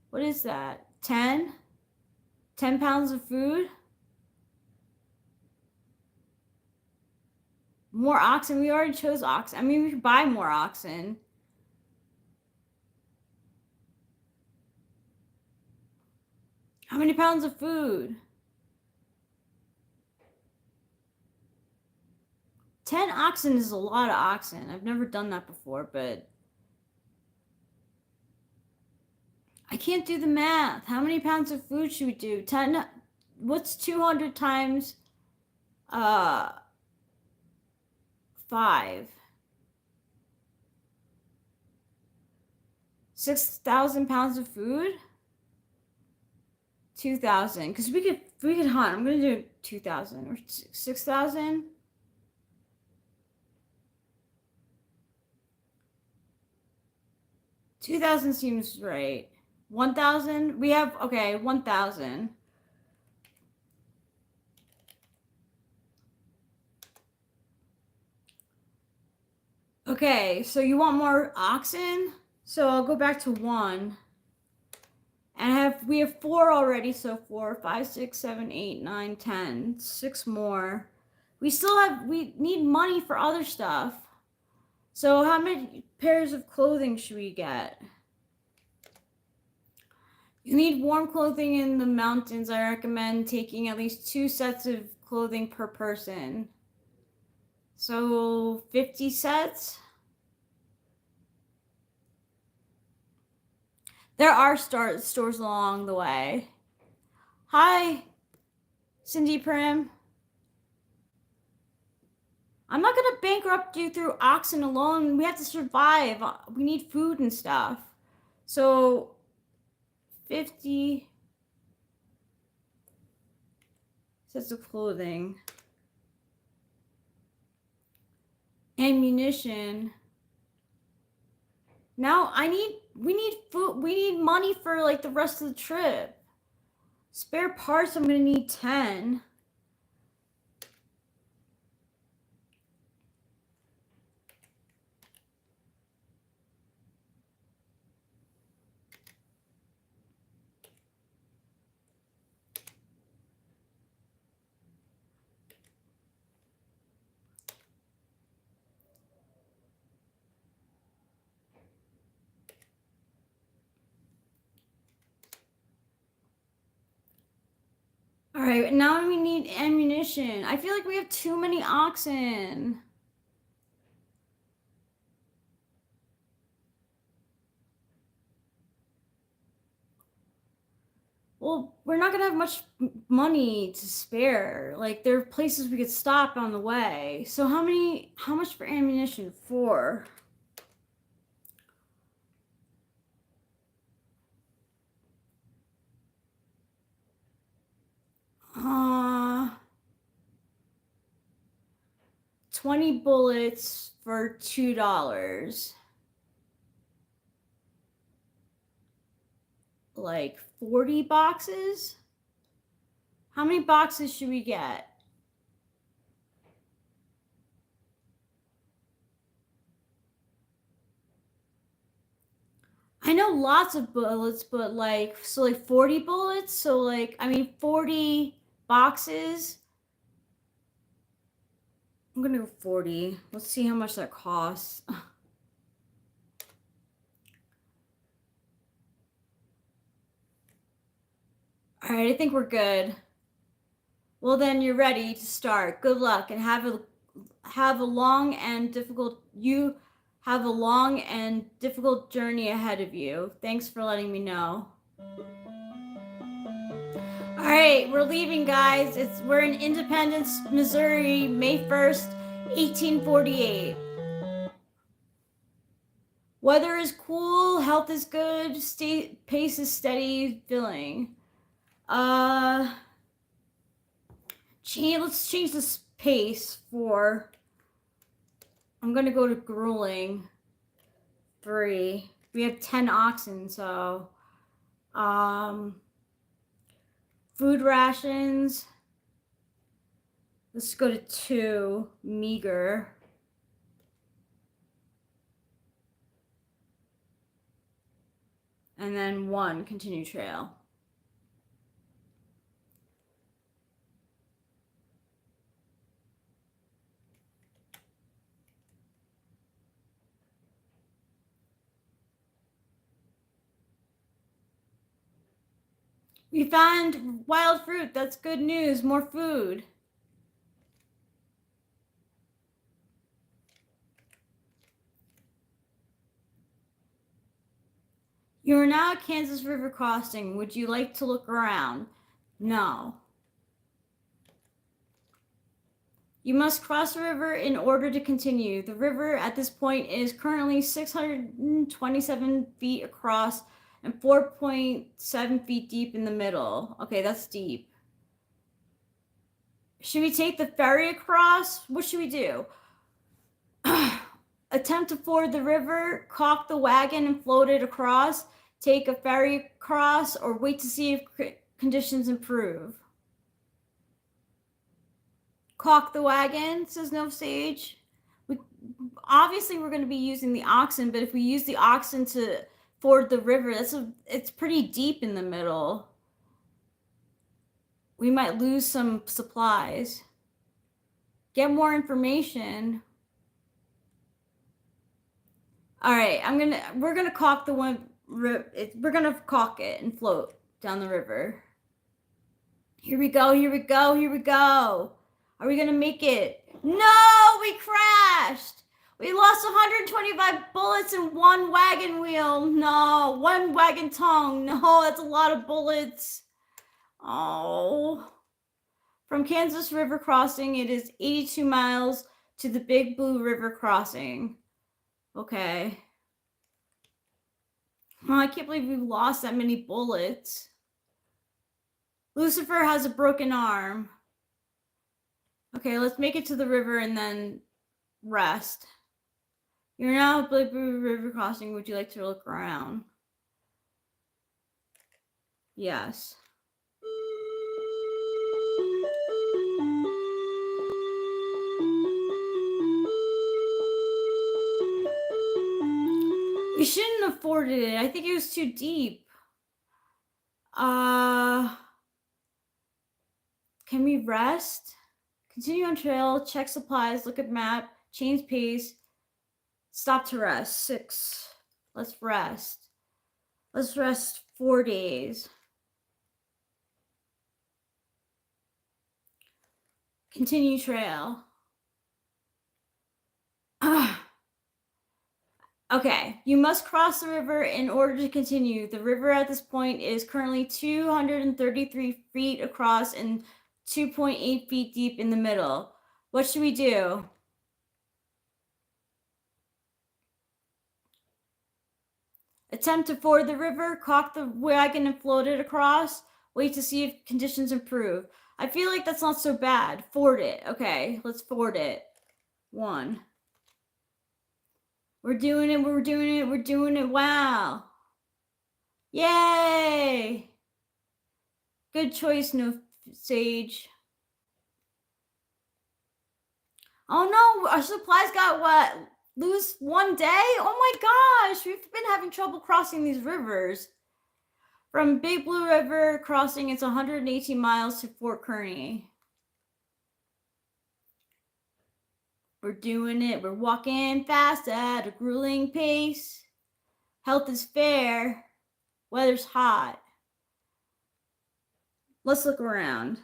Speaker 3: What is that? 10? 10 pounds of food? More oxen. We already chose oxen. I mean, we could buy more oxen. How many pounds of food? 10 oxen is a lot of oxen. I've never done that before, but I can't do the math. How many pounds of food should we do? 10. What's 200 times 5? 6,000 pounds of food? 2,000. Because we could hunt. I'm gonna do 2,000 or 6,000. 2,000 seems right. 1,000? We have, okay, 1,000. Okay, so you want more oxen? So I'll go back to 1. And we have 4 already, so 4, 5, 6, 7, 8, 9, 10. 6 more. We need money for other stuff. So how many pairs of clothing should we get? You need warm clothing in the mountains. I recommend taking at least 2 sets of clothing per person. So 50 sets. There are stores along the way. Hi, Cindy Prim. I'm not gonna bankrupt you through oxen alone. We have to survive. We need food and stuff. So 50 sets of clothing. Ammunition. Now we need food. We need money for like the rest of the trip. Spare parts, I'm gonna need 10. All right, now we need ammunition. I feel like we have too many oxen. Well, we're not gonna have much money to spare. Like, there are places we could stop on the way. So how much for ammunition? 4. Uh, 20 bullets for $2. Like 40 boxes? How many boxes should we get? I know lots of bullets, but like 40 bullets. So like, I mean, 40 boxes. I'm gonna go 40. Let's see how much that costs. All right, I think we're good. Well, then you're ready to start. Good luck and have a long and difficult journey ahead of you. Thanks for letting me know. All right, we're leaving, guys. We're in Independence, Missouri, May 1st, 1848. Weather is cool, health is good, pace is steady, filling. Let's change this pace for. I'm gonna go to grueling. 3. We have 10 oxen, so food rations. Let's go to 2, meager. And then 1, continue trail. We found wild fruit. That's good news. More food. You are now at Kansas River Crossing. Would you like to look around? No. You must cross the river in order to continue. The river at this point is currently 627 feet across and 4.7 feet deep in the middle. Okay, that's deep. Should we take the ferry across? What should we do? Attempt to ford the river, caulk the wagon and float it across, take a ferry across, or wait to see if conditions improve. Caulk the wagon, says No Sage. Obviously, we're going to be using the oxen, but if we use the oxen to ford the river, it's pretty deep in the middle. We might lose some supplies. Get more information. All right, we're gonna caulk the one. We're gonna caulk it and float down the river. Here we go. Here we go. Here we go. Are we gonna make it? No, we crashed. We lost 125 bullets in one wagon wheel. No, one wagon tongue. No, that's a lot of bullets. Oh. From Kansas River Crossing, it is 82 miles to the Big Blue River Crossing. Okay. Oh, I can't believe we lost that many bullets. Lucifer has a broken arm. Okay, let's make it to the river and then rest. You're now at Big Blue River Crossing. Would you like to look around? Yes. We shouldn't have forded it. I think it was too deep. Can we rest? Continue on trail, check supplies, look at map, change pace, stop to rest. 6. Let's rest. Let's rest 4 days. Continue trail. Okay, you must cross the river in order to continue. The river at this point is currently 233 feet across and 2.8 feet deep in the middle. What should we do? Attempt to ford the river, caulk the wagon and float it across. Wait to see if conditions improve. I feel like that's not so bad. Ford it. Okay, let's ford it. 1. We're doing it, we're doing it, we're doing it. Wow. Yay. Good choice, No Sage. Oh no, our supplies got what? Lose 1 day? Oh my gosh, we've been having trouble crossing these rivers. From Big Blue River Crossing, it's 118 miles to Fort Kearny. We're doing it. We're walking fast at a grueling pace. Health is fair. Weather's hot. Let's look around.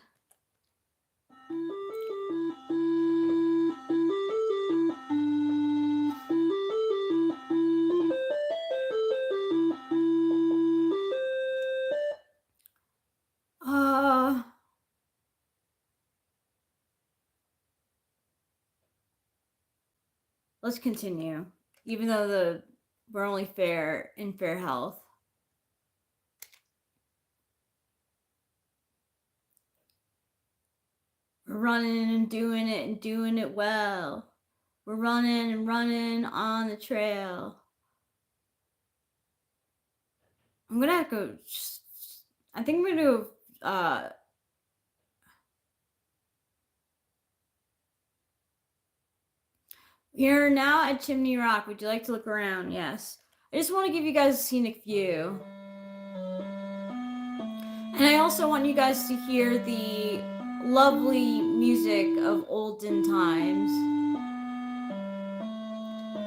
Speaker 3: Let's continue, even though we're only in fair health. We're running and doing it well. We're running and running on the trail. I'm gonna have to go. I think I'm gonna go. You're now at Chimney Rock. Would you like to look around? Yes. I just want to give you guys a scenic view. And I also want you guys to hear the lovely music of olden times.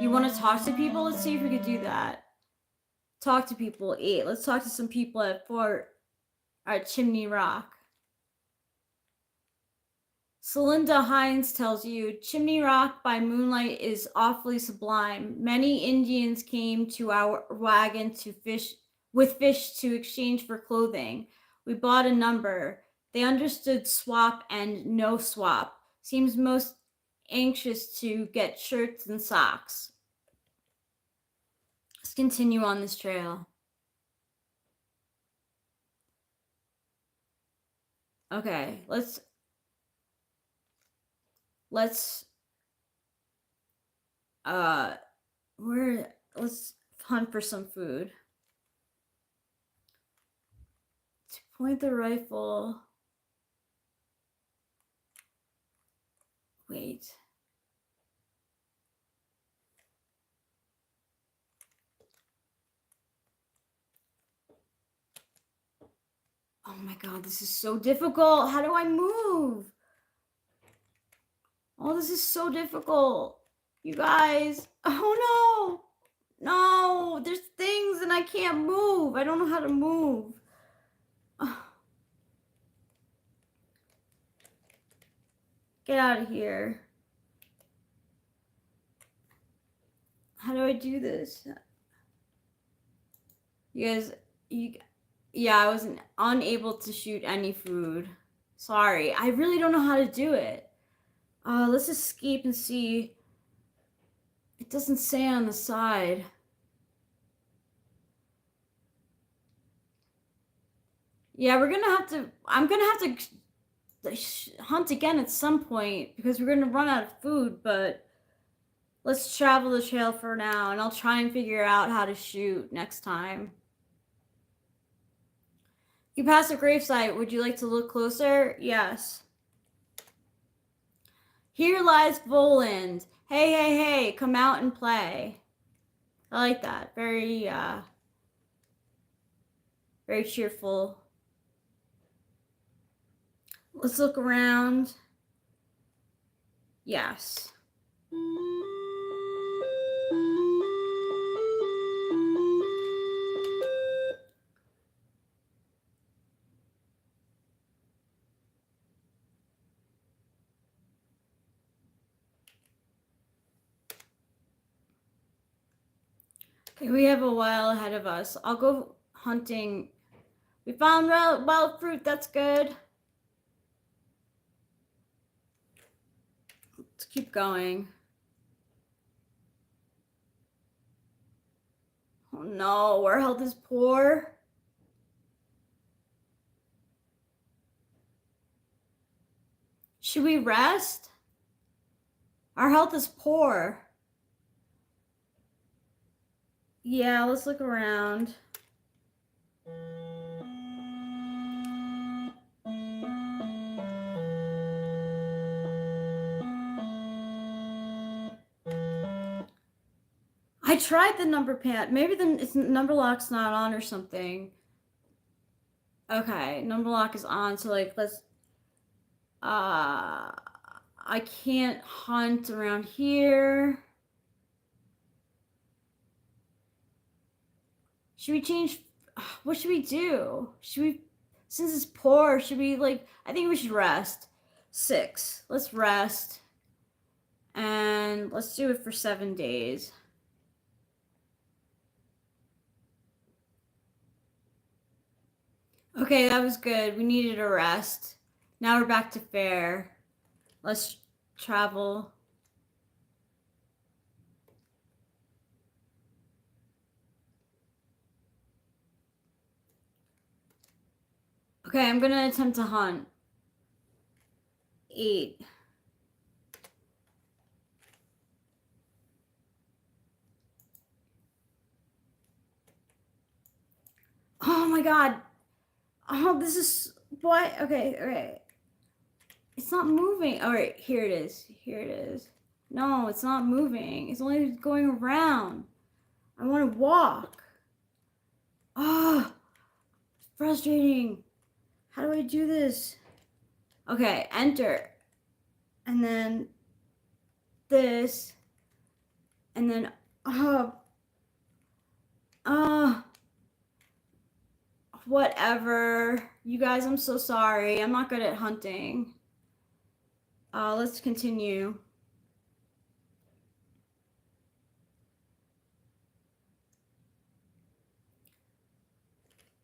Speaker 3: You want to talk to people? Let's see if we could do that. Talk to people. 8. Let's talk to some people at Fort Chimney Rock. Celinda Hines tells you, Chimney Rock by moonlight is awfully sublime. Many Indians came to our wagon to fish to exchange for clothing. We bought a number. They understood swap and no swap. Seems most anxious to get shirts and socks. Let's continue on this trail. Okay, let's let's hunt for some food. To point the rifle. Wait. Oh my god, this is so difficult. How do I move? Oh, this is so difficult. You guys. Oh no. No, there's things and I can't move. I don't know how to move. Get out of here. How do I do this? Yeah, I was unable to shoot any food. Sorry, I really don't know how to do it. Let's escape and see. It doesn't say on the side. Yeah, I'm gonna have to hunt again at some point because we're gonna run out of food, but let's travel the trail for now and I'll try and figure out how to shoot next time. You passed a gravesite. Would you like to look closer? Yes. Here lies Voland. Hey, hey, hey, come out and play. I like that. Very cheerful. Let's look around. Yes. Okay, we have a while ahead of us. I'll go hunting. We found wild fruit. That's good. Let's keep going. Oh no, our health is poor. Should we rest? Our health is poor. Yeah, let's look around. I tried the number pad. Maybe the number lock's not on or something. Okay, number lock is on. So like, let's. I can't hunt around here. Should we change? What should we do? Should we, since it's poor, should we like, I think we should rest. 6. Let's rest. And let's do it for 7 days. Okay, that was good. We needed a rest. Now we're back to fair. Let's travel. Okay, I'm gonna attempt to hunt. 8. Oh my god. Oh, this is what? Okay. It's not moving. All right, here it is. No, it's not moving. It's only going around. I want to walk. Oh, frustrating. How do I do this? Okay, enter. And then this. And then whatever. You guys, I'm so sorry. I'm not good at hunting. Let's continue.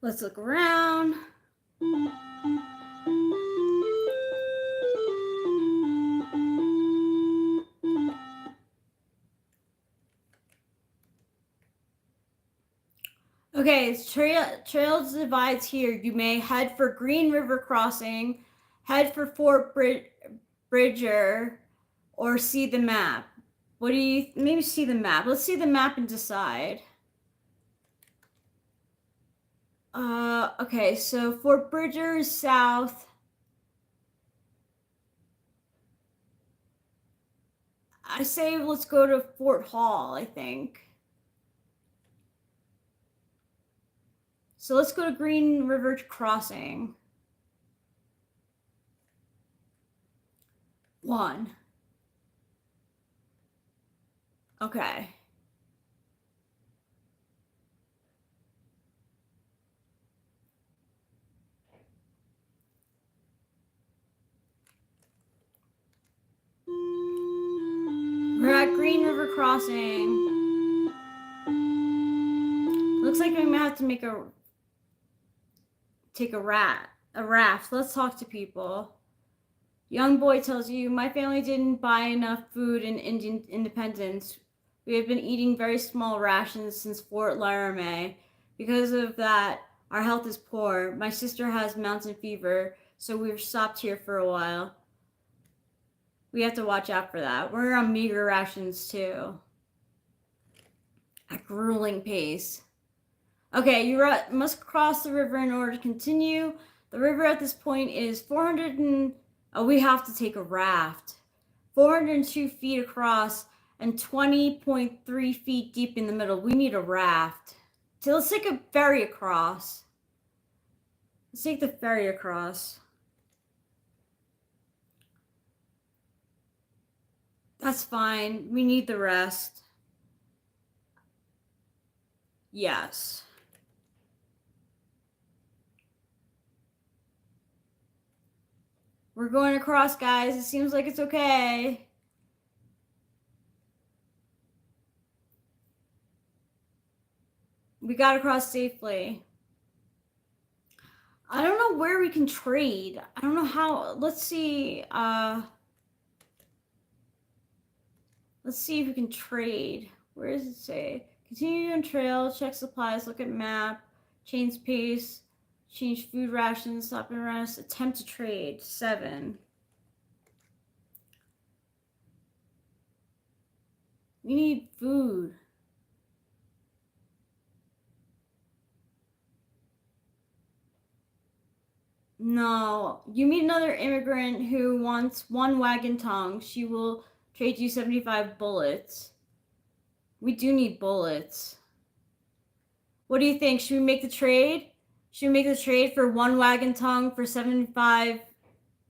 Speaker 3: Let's look around. Okay, trails divides here. You may head for Green River Crossing, head for Fort Bridger, or see the map. What do you, maybe see the map. Let's see the map and decide. Okay, so Fort Bridger is south. I say let's go to Fort Hall, I think. So let's go to Green River Crossing. 1. Okay. We're at Green River Crossing. Looks like we might have to take a raft. Let's talk to people. Young boy tells you, my family didn't buy enough food in Indian independence. We have been eating very small rations since Fort Laramie. Because of that, our health is poor. My sister has mountain fever, so we've stopped here for a while. We have to watch out for that. We're on meager rations too. At grueling pace. Okay, you must cross the river in order to continue. The river at this point is 400 and... Oh, we have to take a raft. 402 feet across and 20.3 feet deep in the middle. We need a raft. So let's take a ferry across. Let's take the ferry across. That's fine. We need the rest. Yes. We're going across, guys. It seems like it's okay. We got across safely. I don't know where we can trade. I don't know how. Let's see. Let's see if we can trade. Where does it say? Continue on trail, check supplies, look at map, change pace, change food rations, stop and rest, attempt to trade. 7. We need food. No, you meet another immigrant who wants 1 wagon tongue. She will trade you 75 bullets. We do need bullets. What do you think? Should we make the trade? Should we make the trade for 1 wagon tongue for 75?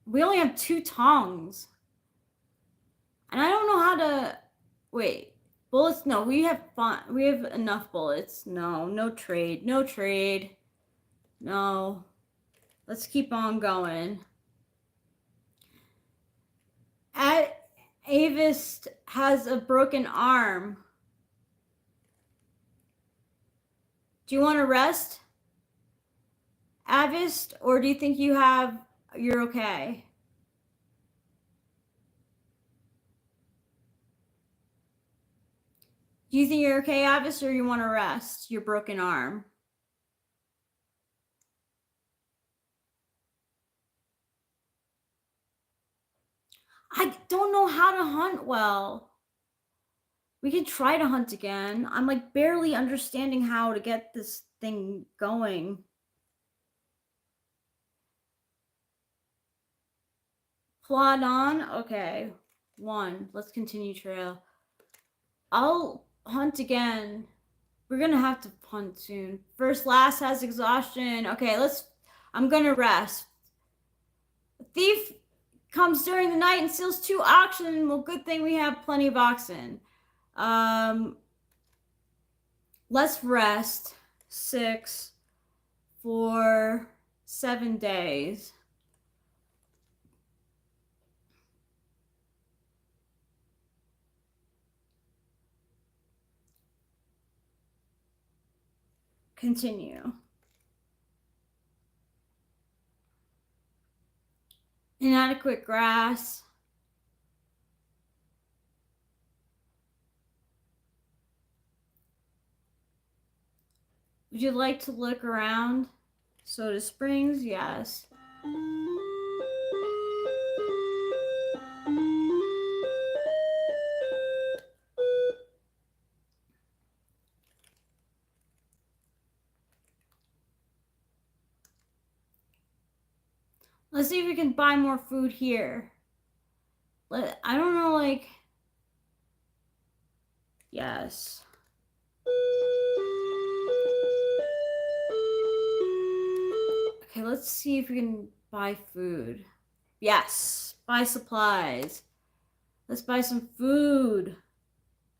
Speaker 3: We only have 2 tongues. And I don't know how to... Wait. Bullets? No, we have enough bullets. No, no trade. No trade. No. Let's keep on going. Avis has a broken arm. Do you want to rest, Avis, or do you think you're okay? Do you think you're okay, Avis, or you want to rest your broken arm? I don't know how to hunt well. We can try to hunt again. I'm like barely understanding how to get this thing going. Plod on? Okay. 1. Let's continue trail. I'll hunt again. We're gonna have to hunt soon. First last has exhaustion. Okay, I'm gonna rest. A thief comes during the night and steals 2 oxen. Well, good thing we have plenty of oxen. Let's rest. 6, 4, 7 days. Continue. Inadequate grass. Would you like to look around? Soda Springs, yes. Let's see if we can buy more food here. I don't know, like... Yes. Okay, let's see if we can buy food. Yes, buy supplies. Let's buy some food.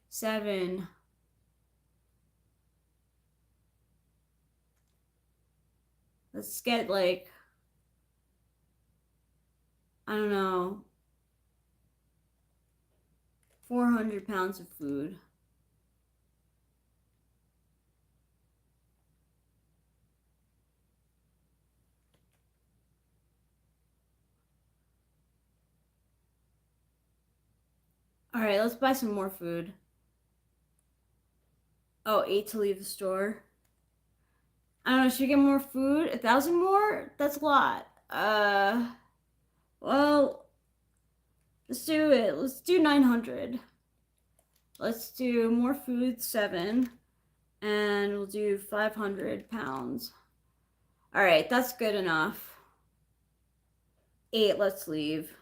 Speaker 3: 7. Let's get like, I don't know, 400 pounds of food. All right, let's buy some more food. Oh, 8 to leave the store. I don't know, should we get more food? 1,000 more? That's a lot. Well, let's do it. Let's do 900. Let's do more food, 7. And we'll do 500 pounds. All right, that's good enough. 8, let's leave.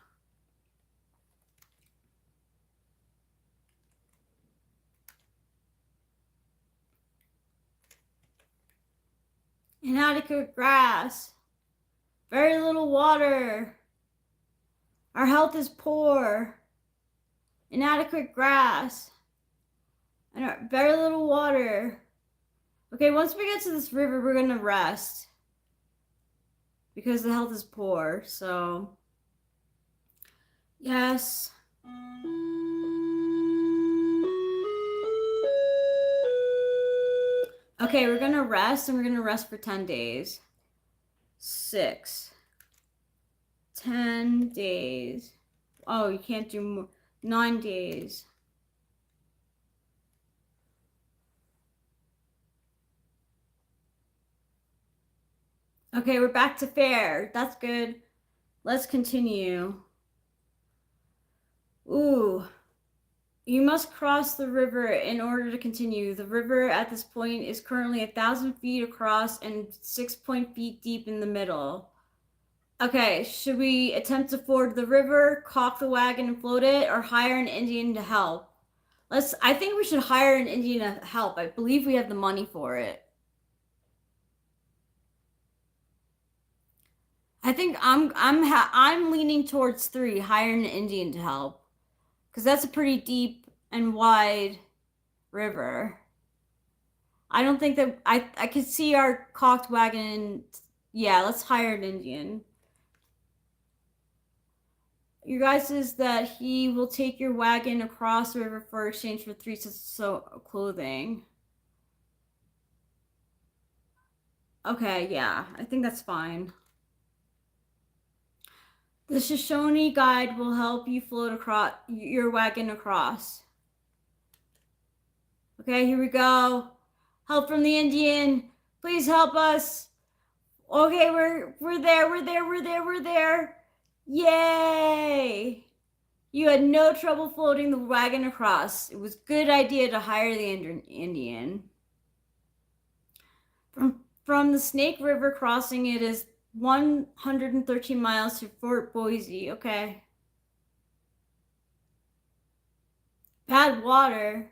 Speaker 3: Inadequate grass. Very little water. Our health is poor. Inadequate grass. And very little water. Okay, once we get to this river, we're gonna rest. Because the health is poor, so... Yes. Okay, we're gonna rest, and we're gonna rest for 10 days. 6. 10 days. Oh, you can't do more. 9 days. Okay, we're back to fair. That's good. Let's continue. Ooh. You must cross the river in order to continue. The river at this point is currently 1,000 feet across and 6 feet deep in the middle. Okay, should we attempt to ford the river, caulk the wagon and float it, or hire an Indian to help? I think we should hire an Indian to help. I believe we have the money for it. I think I'm leaning towards 3, hire an Indian to help. Because that's a pretty deep and wide river. I don't think that... I could see our caulked wagon. Yeah, let's hire an Indian. Your guy says that he will take your wagon across the river for exchange for 3 sets of clothing. Okay, yeah, I think that's fine. The Shoshone guide will help you float across your wagon across. Okay, here we go. Help from the Indian. Please help us. Okay, we're there. Yay! You had no trouble floating the wagon across. It was a good idea to hire the Indian. From the Snake River crossing, it is 113 miles to Fort Boise. Okay. Bad water.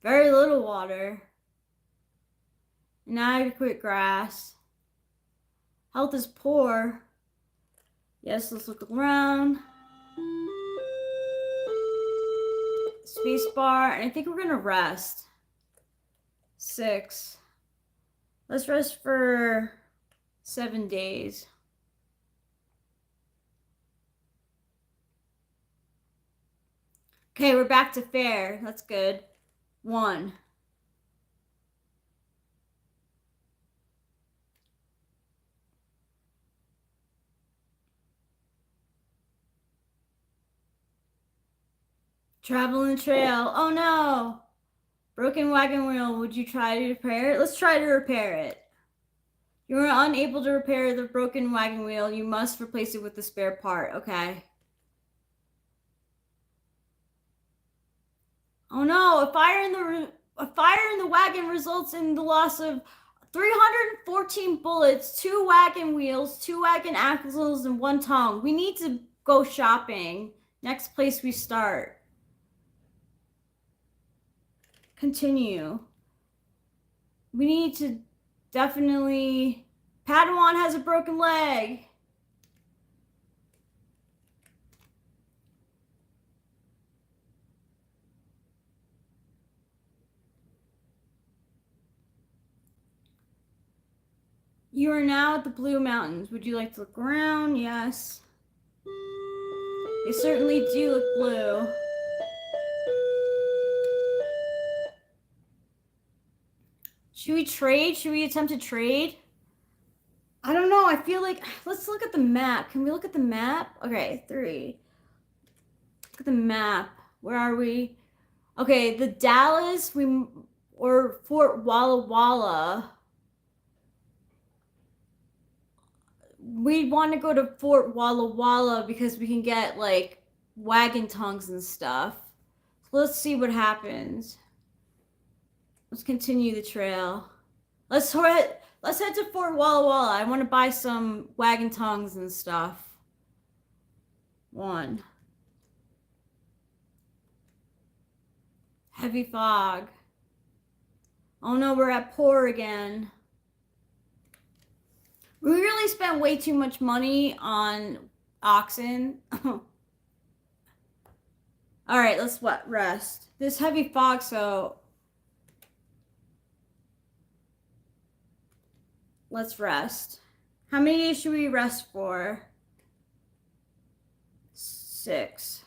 Speaker 3: Very little water. Inadequate grass. Health is poor. Yes, let's look around. Spacebar, and I think we're gonna rest. 6. Let's rest for 7 days. Okay, we're back to fair. That's good. 1. Traveling the trail. Oh no! Broken wagon wheel. Would you try to repair it? Let's try to repair it. You are unable to repair the broken wagon wheel. You must replace it with a spare part. Okay. Oh no! A fire in the wagon results in the loss of 314 bullets, 2 wagon wheels, 2 wagon axles, and 1 tongue. We need to go shopping. Next place we start. Continue. We need to definitely... Padawan has a broken leg. You are now at the Blue Mountains. Would you like to look around? Yes. They certainly do look blue. Should we trade? Should we attempt to trade? I don't know. I feel like... Let's look at the map. Can we look at the map? Okay, 3. Look at the map. Where are we? Okay, the Dallas or Fort Walla Walla. We want to go to Fort Walla Walla because we can get like wagon tongues and stuff. So let's see what happens. Let's continue the trail. Let's head to Fort Walla Walla. I want to buy some wagon tongues and stuff. 1. Heavy fog. Oh no, we're at poor again. We really spent way too much money on oxen. All right, let's rest. This heavy fog, so let's rest. How many days should we rest for? 6.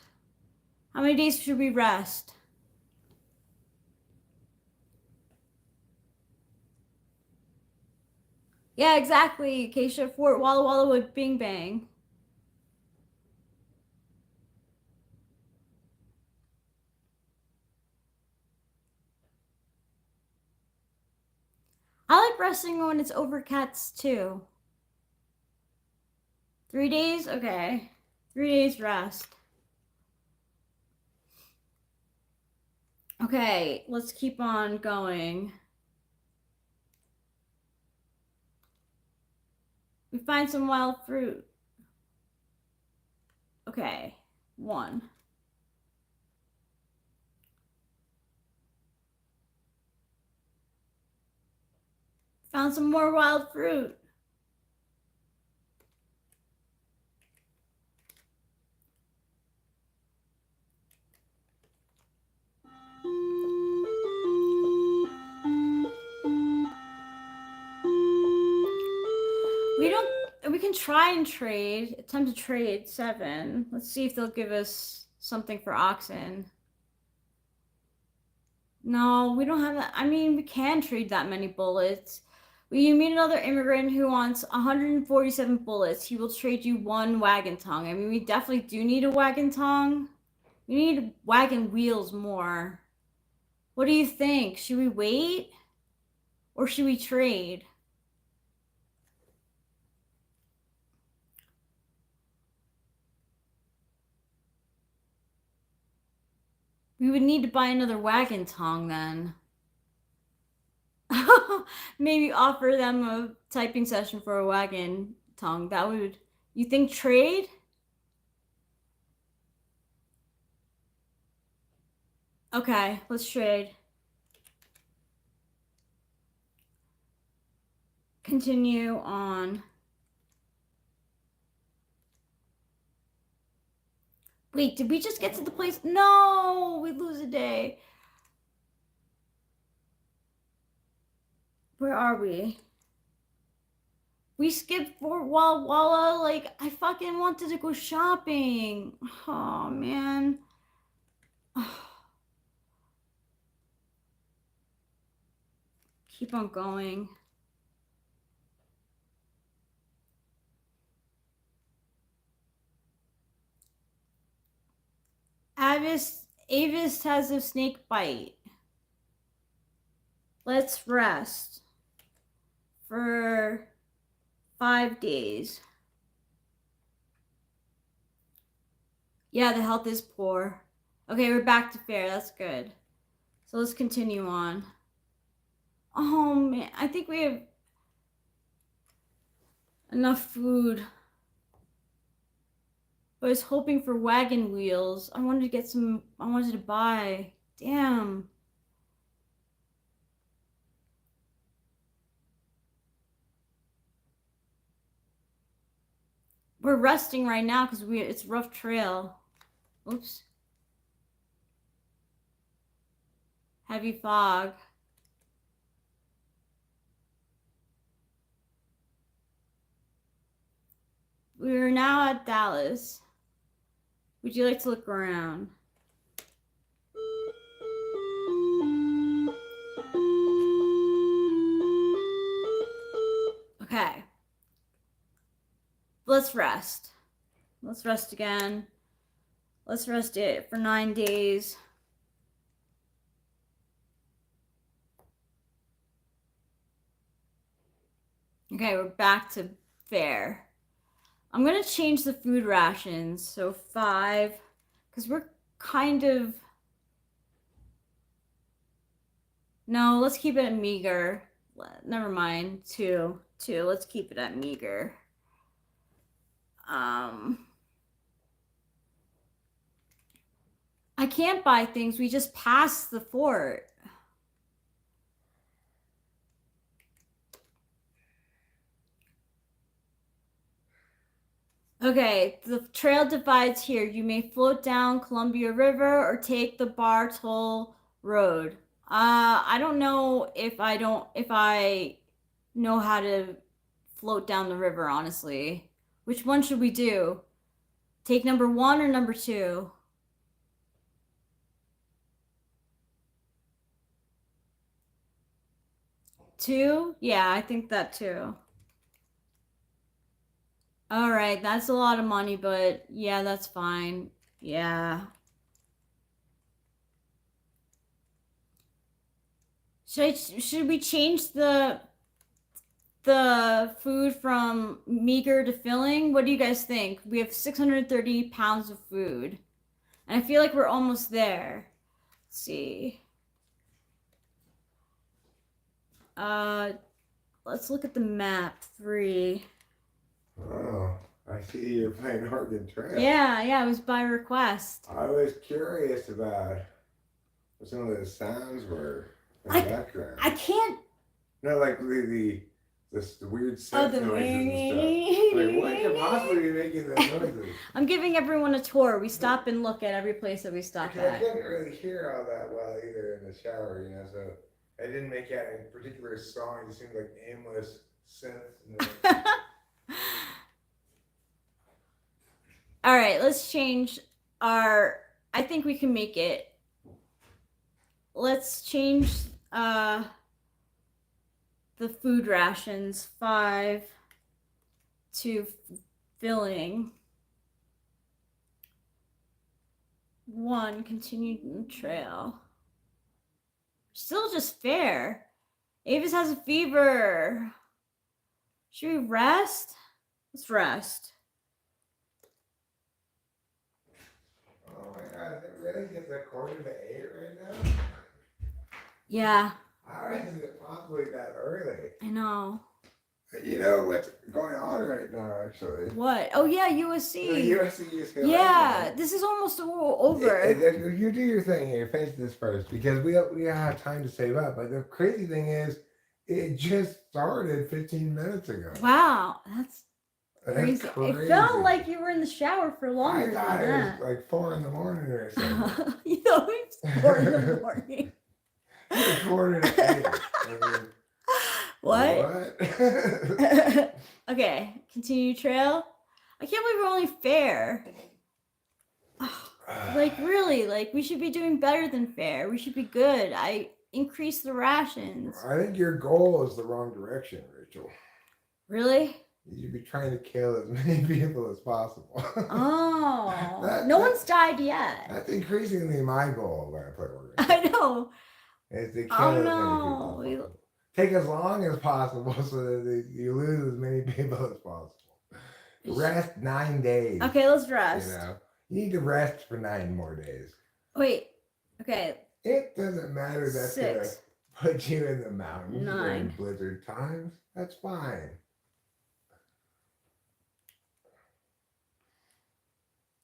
Speaker 3: How many days should we rest? Yeah, exactly. Acacia Fort Walla Walla with Bing Bang. I like resting when it's over cats too. 3 days? Okay. 3 days rest. Okay, let's keep on going. We find some wild fruit. Okay, 1. Found some more wild fruit. We can try and trade. Attempt to trade 7. Let's see if they'll give us something for oxen. No, we don't have that. I mean, we can trade that many bullets. We meet another immigrant who wants 147 bullets. He will trade you 1 wagon tongue. I mean, we definitely do need a wagon tongue. We need wagon wheels more. What do you think? Should we wait? Or should we trade? We would need to buy another wagon tongue then. Maybe offer them a typing session for a wagon tongue. That would... You think trade? Okay, let's trade. Continue on. Wait, did we just get to the place? No, we lose a day. Where are we? We skipped for Walla Walla. Like, I fucking wanted to go shopping. Oh, man. Keep on going. Avis has a snake bite. Let's rest for 5 days. Yeah, the health is poor. Okay, we're back to fair. That's good. So let's continue on. Oh man, I think we have enough food. I was hoping for wagon wheels. I wanted to get some. I wanted to buy. Damn. We're resting right now because it's rough trail. Oops. Heavy fog. We're now at Dallas. Would you like to look around? Okay. Let's rest. Let's rest again. Let's rest it for 9 days. Okay, we're back to fair. I'm gonna change the food rations. So 5, because we're kind of. No, let's keep it at meager. Never mind. 2. Let's keep it at meager. I can't buy things. We just passed the fort. Okay, the trail divides here. You may float down Columbia River or take the Bartol Road. I don't know if I know how to float down the river, honestly. Which one should we do? Take number 1 or number 2? Two? Yeah, I think that too. All right, that's a lot of money, but yeah, that's fine. Yeah. Should we change the food from meager to filling? What do you guys think? We have 630 pounds of food. And I feel like we're almost there. Let's see. Let's look at the map. 3.
Speaker 1: Oh, I see you're playing Oregon Trail.
Speaker 3: Yeah, it was by request.
Speaker 1: I was curious about what some of the sounds were in the background.
Speaker 3: I can't.
Speaker 1: No, like the weird synth
Speaker 3: the
Speaker 1: noises and stuff. Like, what could possibly be making those noises?
Speaker 3: I'm giving everyone a tour. We stop and look at every place that we stop
Speaker 1: Because I
Speaker 3: at.
Speaker 1: couldn't really hear all that well either in the shower, so I didn't make out any particular song. It just seemed like aimless synths.
Speaker 3: All right, let's change our. I think we can make it. Let's change the food rations 5 to filling. 1, continued trail. Still just fair. Avis has a fever. Should we rest? Let's rest.
Speaker 1: Oh my god, is it really just 7:45 right now?
Speaker 3: Yeah.
Speaker 1: How is it possibly that early?
Speaker 3: I know.
Speaker 1: You know what's going on right now, actually.
Speaker 3: What? Oh yeah, USC.
Speaker 1: The USC is going
Speaker 3: Yeah, this is almost over.
Speaker 1: You do your thing here. Finish this first because we don't have time to save up. But the crazy thing is, it just started 15 minutes ago.
Speaker 3: Wow, that's
Speaker 1: That's
Speaker 3: crazy. It felt like you were in the shower for longer
Speaker 1: I thought
Speaker 3: than
Speaker 1: it
Speaker 3: that.
Speaker 1: was like 4 in the morning or something.
Speaker 3: You know, it's 4 in the morning.
Speaker 1: It's 4 in the morning.
Speaker 3: What?
Speaker 1: What?
Speaker 3: Okay, continue trail. I can't believe we're only fair. Like really, like we should be doing better than fair. We should be good. I increased the rations.
Speaker 1: I think your goal is the wrong direction, Rachel.
Speaker 3: Really?
Speaker 1: You should be trying to kill as many people as possible.
Speaker 3: Oh, no one's died yet.
Speaker 1: That's increasingly my goal when I play Oregon.
Speaker 3: I know.
Speaker 1: Is to kill
Speaker 3: Oh,
Speaker 1: as many
Speaker 3: no.
Speaker 1: people as possible. Take as long as possible so that you lose as many people as possible. Rest 9 days.
Speaker 3: Okay, let's rest.
Speaker 1: You know, you need to rest for 9 more days.
Speaker 3: Wait. Okay.
Speaker 1: It doesn't matter. That's gonna
Speaker 3: 6.
Speaker 1: put you in the mountains
Speaker 3: 9.
Speaker 1: during blizzard times. That's fine.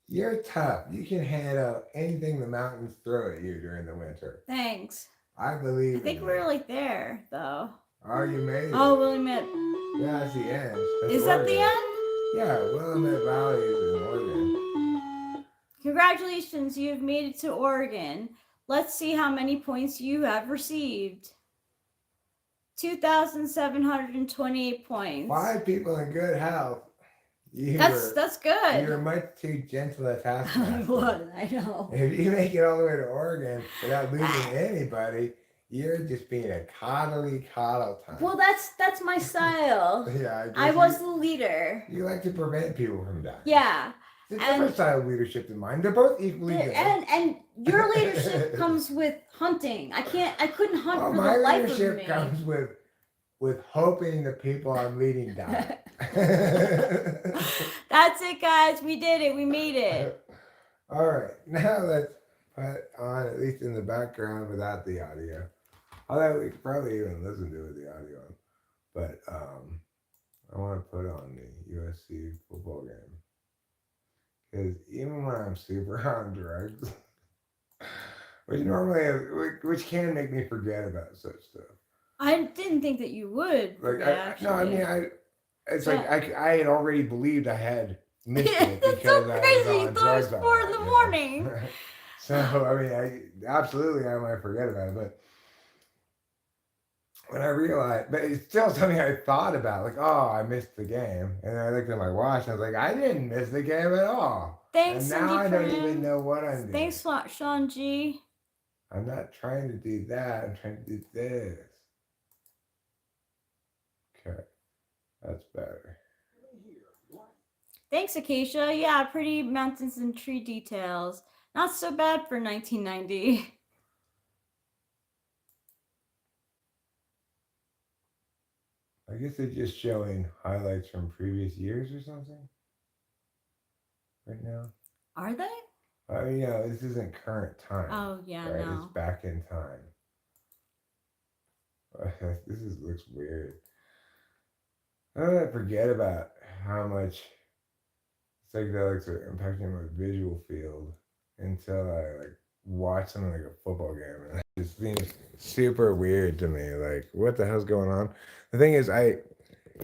Speaker 1: You're tough. You can handle anything the mountains throw at you during the winter.
Speaker 3: Thanks.
Speaker 1: I believe.
Speaker 3: I think
Speaker 1: in
Speaker 3: we're
Speaker 1: you.
Speaker 3: like there though.
Speaker 1: Oh, you made it.
Speaker 3: Oh, Willamette.
Speaker 1: Yeah, that's the end. That's
Speaker 3: Is that the
Speaker 1: Oregon.
Speaker 3: end?
Speaker 1: Yeah, Willamette Valley is in Oregon.
Speaker 3: Congratulations, you've made it to Oregon. Let's see how many points you have received. 2,728 points.
Speaker 1: 5 people in good health.
Speaker 3: That's good.
Speaker 1: You're much too gentle a taskmaster.
Speaker 3: What? I know.
Speaker 1: If you make it all the way to Oregon without losing anybody, you're just being a coddle type.
Speaker 3: Well, that's my style.
Speaker 1: Yeah,
Speaker 3: I was the leader.
Speaker 1: You like to prevent people from dying.
Speaker 3: Yeah.
Speaker 1: It's a different style of leadership than mine. They're both equally good.
Speaker 3: And your leadership comes with hunting. I couldn't hunt for
Speaker 1: my
Speaker 3: the life of
Speaker 1: leadership
Speaker 3: me.
Speaker 1: comes with hoping the people I'm leading die.
Speaker 3: That's it, guys. We did it. We made it.
Speaker 1: All right, now let's put on, at least in the background without the audio. Although we could probably even listen to it with the audio on. But I want to put on the USC football game. Because even when I'm super on drugs, which can make me forget about such stuff.
Speaker 3: I didn't think that you would.
Speaker 1: Like
Speaker 3: Actually.
Speaker 1: I had already believed I had missed it
Speaker 3: That's so
Speaker 1: because
Speaker 3: crazy.
Speaker 1: I
Speaker 3: You
Speaker 1: was on
Speaker 3: thought it was
Speaker 1: drugs
Speaker 3: 4 in the morning.
Speaker 1: So I might forget about it, but when I realized, but it's still something I thought about, like, oh, I missed the game, and then I looked at my watch and I was like, I didn't miss the game at all.
Speaker 3: Thanks,
Speaker 1: and now
Speaker 3: Cindy
Speaker 1: I don't
Speaker 3: Fran.
Speaker 1: even know what I'm doing.
Speaker 3: Thanks, Sean G.
Speaker 1: I'm not trying to do that. I'm trying to do this. Okay, that's better.
Speaker 3: Thanks, Acacia. Yeah, pretty mountains and tree details. Not so bad for 1990.
Speaker 1: I guess they're just showing highlights from previous years or something right now.
Speaker 3: Are they?
Speaker 1: This isn't current time.
Speaker 3: Oh, yeah,
Speaker 1: right?
Speaker 3: no.
Speaker 1: It's back in time. Looks weird. I don't forget about how much psychedelics are impacting my visual field until I watch something like a football game, and it just seems super weird to me. Like, what the hell's going on? The thing is, I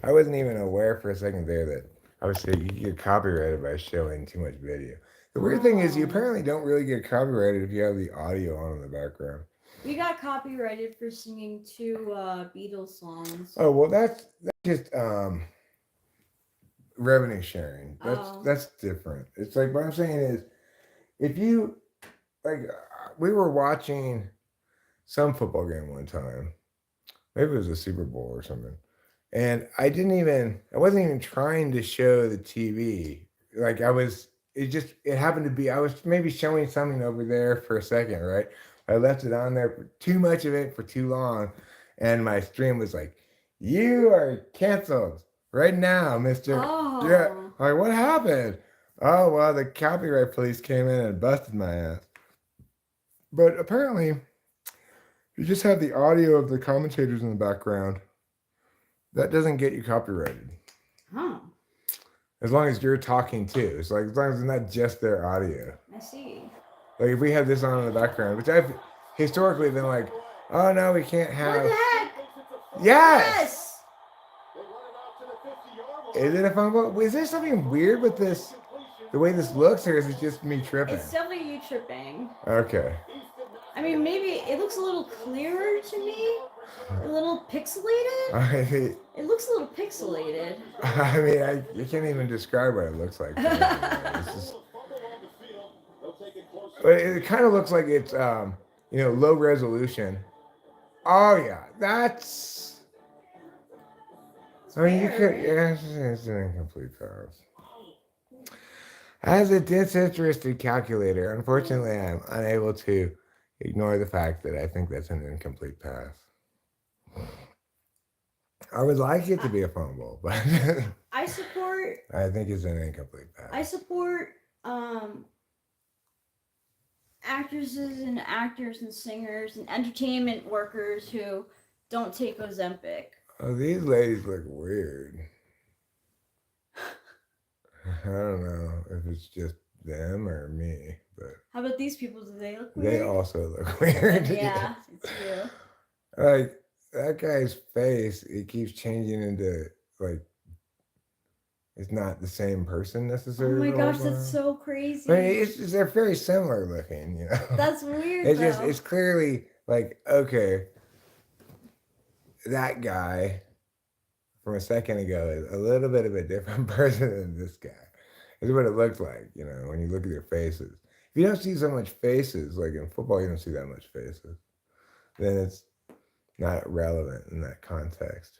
Speaker 1: wasn't even aware for a second there that obviously you get copyrighted by showing too much video. The weird thing is, you apparently don't really get copyrighted if you have the audio on in the background.
Speaker 3: We got copyrighted for singing 2 Beatles songs.
Speaker 1: Oh well, that's just revenue sharing. That's different. It's like what I'm saying is, if you we were watching some football game one time, maybe it was a Super Bowl or something, and I wasn't even trying to show the TV. It happened to be, I was maybe showing something over there for a second, right? I left it on there for too much of it for too long, and my stream was like, "You are canceled right now, Mister."
Speaker 3: Oh.
Speaker 1: Yeah, like what happened? Oh well, the copyright police came in and busted my ass. But apparently, you just have the audio of the commentators in the background. That doesn't get you copyrighted.
Speaker 3: Huh.
Speaker 1: As long as you're talking too. It's like as long as it's not just their audio.
Speaker 3: I see.
Speaker 1: Like if we have this on in the background, which I've historically been like, oh no, we can't have.
Speaker 3: What the heck?
Speaker 1: Yes. Is it a fumble? Is there something weird with this? The way this looks, or is it just me tripping?
Speaker 3: It's definitely you tripping.
Speaker 1: Okay.
Speaker 3: I mean, maybe it looks a little clearer to me. A little
Speaker 2: pixelated. It looks a little pixelated.
Speaker 1: I mean, you can't even describe what it looks like. But it kind of looks like it's, low resolution. Oh yeah, that's.
Speaker 2: It's
Speaker 1: I mean, you
Speaker 2: rare,
Speaker 1: could.
Speaker 2: right?
Speaker 1: Yeah, it's an incomplete pass. As a disinterested calculator, unfortunately, I'm unable to ignore the fact that I think that's an incomplete pass. I would like it to be a fumble, but
Speaker 2: I support.
Speaker 1: I think it's an incomplete pass.
Speaker 2: I support actresses and actors and singers and entertainment workers who don't take Ozempic.
Speaker 1: Oh, these ladies look weird. I don't know if it's just them or me, but
Speaker 2: How about these people? Do they look
Speaker 1: they
Speaker 2: weird?
Speaker 1: also look weird.
Speaker 2: Yeah, it's you.
Speaker 1: Like that guy's face, it keeps changing into like it's not the same person
Speaker 2: Oh
Speaker 1: necessarily.
Speaker 2: my gosh, that's so crazy.
Speaker 1: I mean, they're very similar looking, you know.
Speaker 2: That's weird.
Speaker 1: It's clearly like, okay, that guy from a second ago is a little bit of a different person than this guy. Is what it looks like, you know, when you look at their faces. If you don't see so much faces, like in football, you don't see that much faces, then it's not relevant in that context.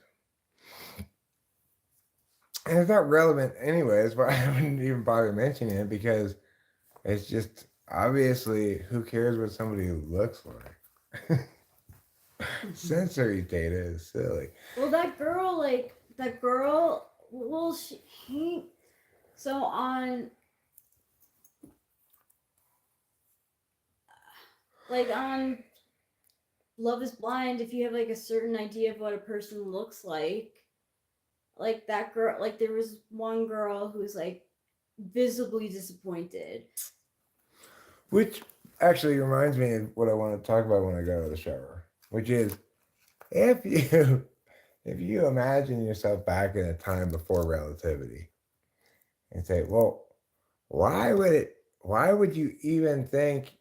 Speaker 1: And it's not relevant anyways, but I wouldn't even bother mentioning it because it's just obviously who cares what somebody looks like? Sensory data is silly.
Speaker 2: Well, that girl, well, so on Love is Blind, if you have like a certain idea of what a person looks like that girl, like there was one girl who's like visibly disappointed.
Speaker 1: Which actually reminds me of what I want to talk about when I go to the shower, which is if you imagine yourself back in a time before relativity and say, well, why would you even think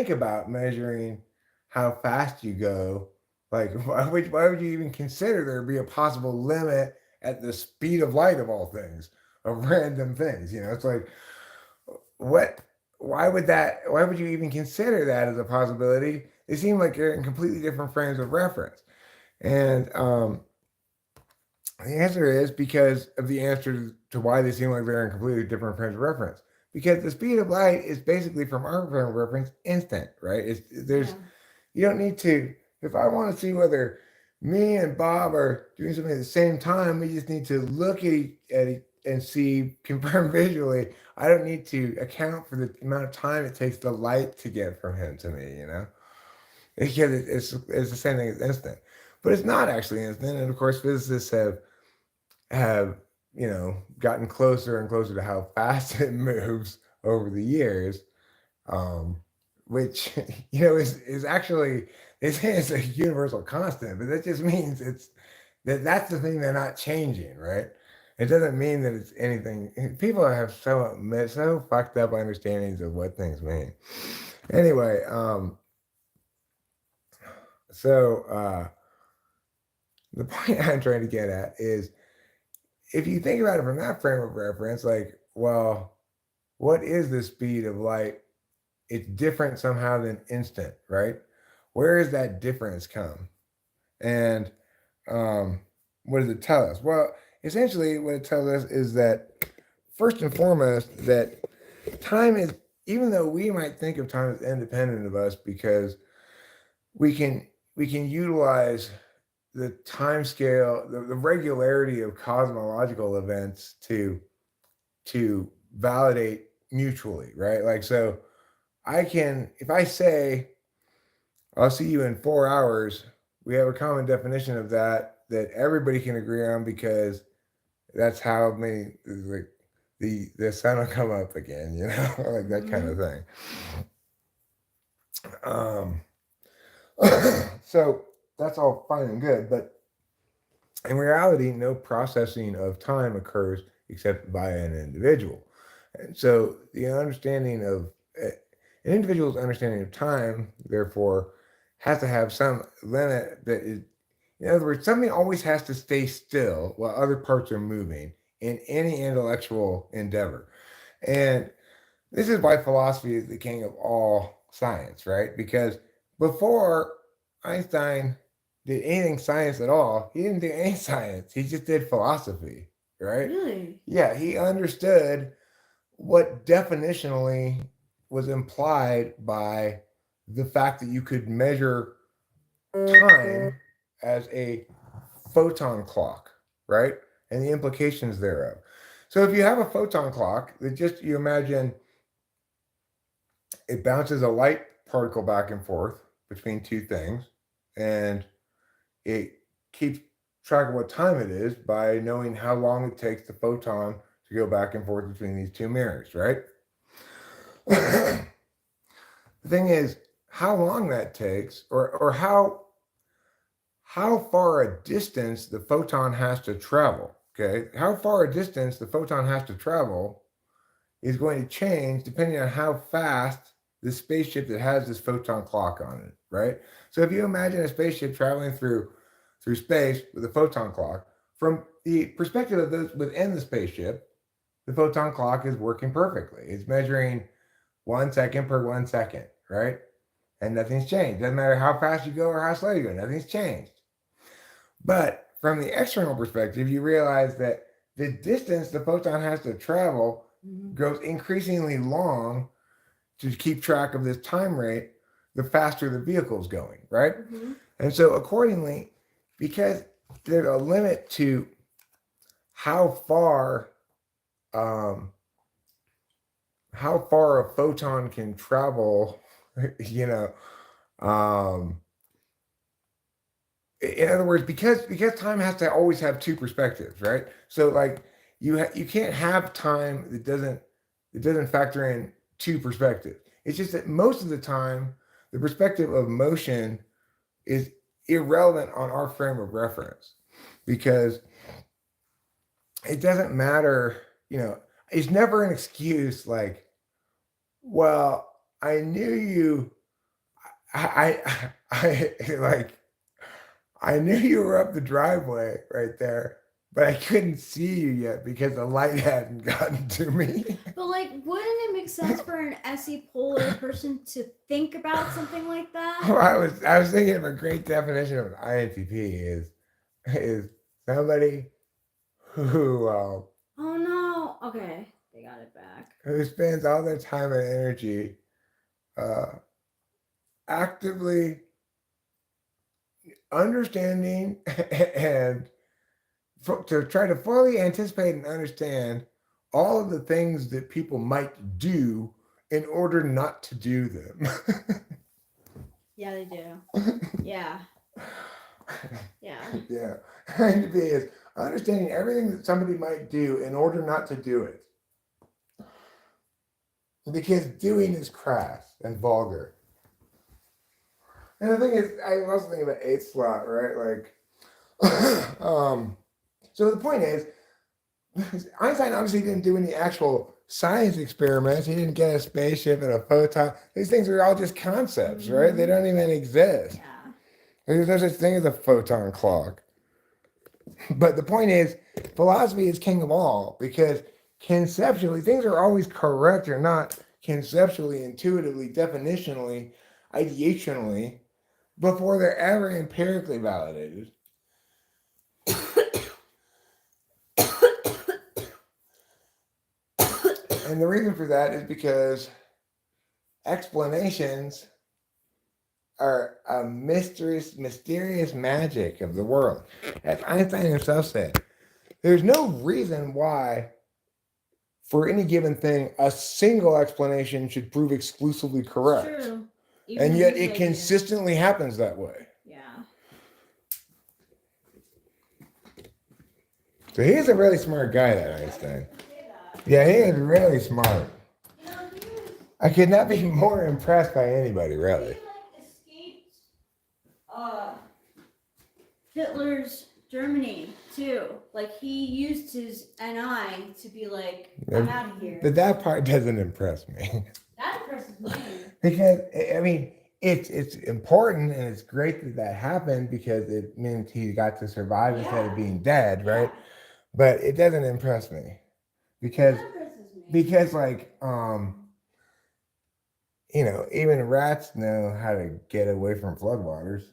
Speaker 1: about measuring how fast you go? Like, why would you even consider there be a possible limit at the speed of light of all things, of random things? You know, it's like, why would you even consider that as a possibility? They seem like they're in completely different frames of reference. And the answer is because of the answer to why they seem like they're in completely different frames of reference. Because the speed of light is basically, from our frame of reference, instant, right? You don't need to. If I want to see whether me and Bob are doing something at the same time, we just need to look at it and see, confirm visually. I don't need to account for the amount of time it takes the light to get from him to me, you know? Because it's the same thing as instant. But it's not actually instant. And of course, physicists have gotten closer and closer to how fast it moves over the years. Which is actually, they say it's a universal constant, but that just means that's the thing they're not changing, right? It doesn't mean that it's anything. People have so fucked up understandings of what things mean. Anyway, the point I'm trying to get at is, if you think about it from that frame of reference, like, well, what is the speed of light? It's different somehow than instant, right? Where does that difference come? And what does it tell us? Well, essentially what it tells us is that, first and foremost, that time is, even though we might think of time as independent of us because we can utilize the time scale, the regularity of cosmological events to validate mutually, right? Like, so if I say, I'll see you in 4 hours, we have a common definition of that everybody can agree on, because that's how many, like, the sun will come up again, you know, like that kind of thing. So that's all fine and good, but in reality, no processing of time occurs except by an individual. And so the understanding of an individual's understanding of time, therefore, has to have some limit that is, in other words, something always has to stay still while other parts are moving in any intellectual endeavor. And this is why philosophy is the king of all science, right? Because before Einstein did anything science at all, he didn't do any science. He just did philosophy, right?
Speaker 2: Really?
Speaker 1: Yeah, he understood what definitionally was implied by the fact that you could measure time as a photon clock, right? And the implications thereof. So if you have a photon clock, that just you imagine it bounces a light particle back and forth between two things, and it keeps track of what time it is by knowing how long it takes the photon to go back and forth between these two mirrors, right? The thing is, how long that takes, or how far a distance the photon has to travel. Okay, how far a distance the photon has to travel is going to change depending on how fast the spaceship that has this photon clock on it, right? So if you imagine a spaceship traveling through space with a photon clock, from the perspective of those within the spaceship, the photon clock is working perfectly. It's measuring 1 second per 1 second, right? And nothing's changed. Doesn't matter how fast you go or how slow you go, nothing's changed. But from the external perspective, you realize that the distance the photon has to travel grows increasingly long to keep track of this time rate, the faster the vehicle's going, right? And so accordingly, because there's a limit to how far a photon can travel, you know, in other words, because time has to always have two perspectives, right? So like you can't have time that doesn't factor in two perspectives. It's just that most of the time the perspective of motion is irrelevant on our frame of reference, because it doesn't matter, you know, it's never an excuse like, well, I knew you I like I knew you were up the driveway right there, but I couldn't see you yet because the light hadn't gotten to me.
Speaker 2: But like, wouldn't it make sense for an SE polar person to think about something like that?
Speaker 1: Well, I was thinking of a great definition of an INTP is somebody who
Speaker 2: Oh no. Okay, they got it back.
Speaker 1: who spends all their time and energy actively understanding and to try to fully anticipate and understand all of the things that people might do in order not to do them.
Speaker 2: Yeah, they do. Yeah. Yeah.
Speaker 1: Yeah. INTP is understanding everything that somebody might do in order not to do it. Because doing is crass and vulgar. And the thing is, I was also thinking about eighth slot, right? Like, so the point is, Einstein obviously didn't do any actual science experiments. He didn't get a spaceship and a photon. These things are all just concepts, right? They don't even exist.
Speaker 2: Yeah.
Speaker 1: There's no such thing as a photon clock. But the point is, philosophy is king of all, because conceptually, things are always correct or not conceptually, intuitively, definitionally, ideationally, before they're ever empirically validated. And the reason for that is because explanations are a mysterious magic of the world. As Einstein himself said, there's no reason why, for any given thing, a single explanation should prove exclusively correct.
Speaker 2: True.
Speaker 1: And yet it consistently happens that way.
Speaker 2: Yeah.
Speaker 1: So he's a really smart guy, that Einstein. Yeah, he is really smart. I could not be more impressed by anybody, really.
Speaker 2: He escaped Hitler's Germany too. Like, he used his NI to be like, I'm out of here.
Speaker 1: But that part doesn't impress me.
Speaker 2: That impresses me.
Speaker 1: Because, I mean, it's important and it's great that that happened because it meant he got to survive instead of being dead, right? But it doesn't impress me because
Speaker 2: That impresses me.
Speaker 1: because like you know, even rats know how to get away from floodwaters.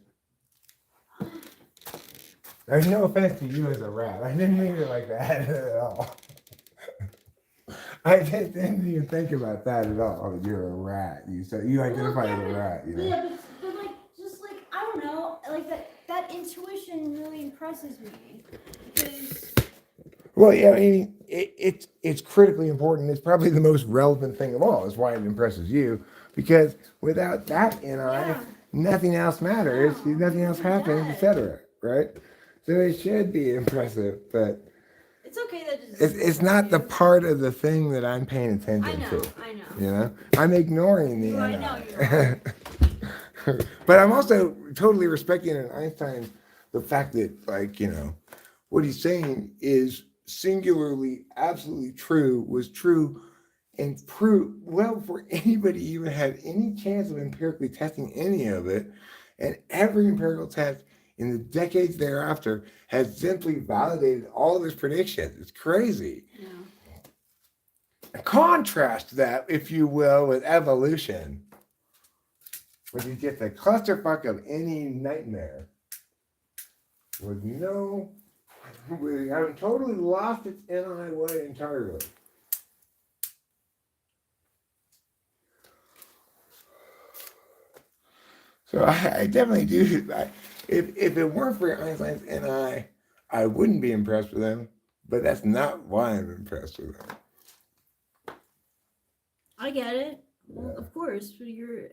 Speaker 1: There's no offense to you as a rat. I didn't mean it like that at all. I didn't even think about that at all. That you're a rat. You identify as a rat. You know.
Speaker 2: Yeah, but like just like I don't know, like that intuition really impresses me because
Speaker 1: Well, yeah, I mean, it's critically important. It's probably the most relevant thing of all. Is why it impresses you, because without that in eye, nothing else matters.
Speaker 2: No,
Speaker 1: Nothing else happens,
Speaker 2: dead.
Speaker 1: etc. Right? So it should be impressive, but
Speaker 2: it's okay that
Speaker 1: it's not the part of the thing that I'm paying attention to.
Speaker 2: I know.
Speaker 1: You know, I'm ignoring the
Speaker 2: I
Speaker 1: NI.
Speaker 2: know you are.
Speaker 1: But I'm also totally respecting in Einstein the fact that, like, you know, what he's saying is singularly, absolutely true, was true, and proved well before anybody even had any chance of empirically testing any of it. And every empirical test in the decades thereafter has simply validated all of his predictions. It's crazy.
Speaker 2: Yeah.
Speaker 1: Contrast that, if you will, with evolution, which is just a clusterfuck of any nightmare with no, with having totally lost its NI way entirely. So I definitely do. If it weren't for Einstein's NI, I wouldn't be impressed with him. But that's not why I'm impressed with him.
Speaker 3: I get it. Well,
Speaker 1: Yeah.
Speaker 3: of course, but you're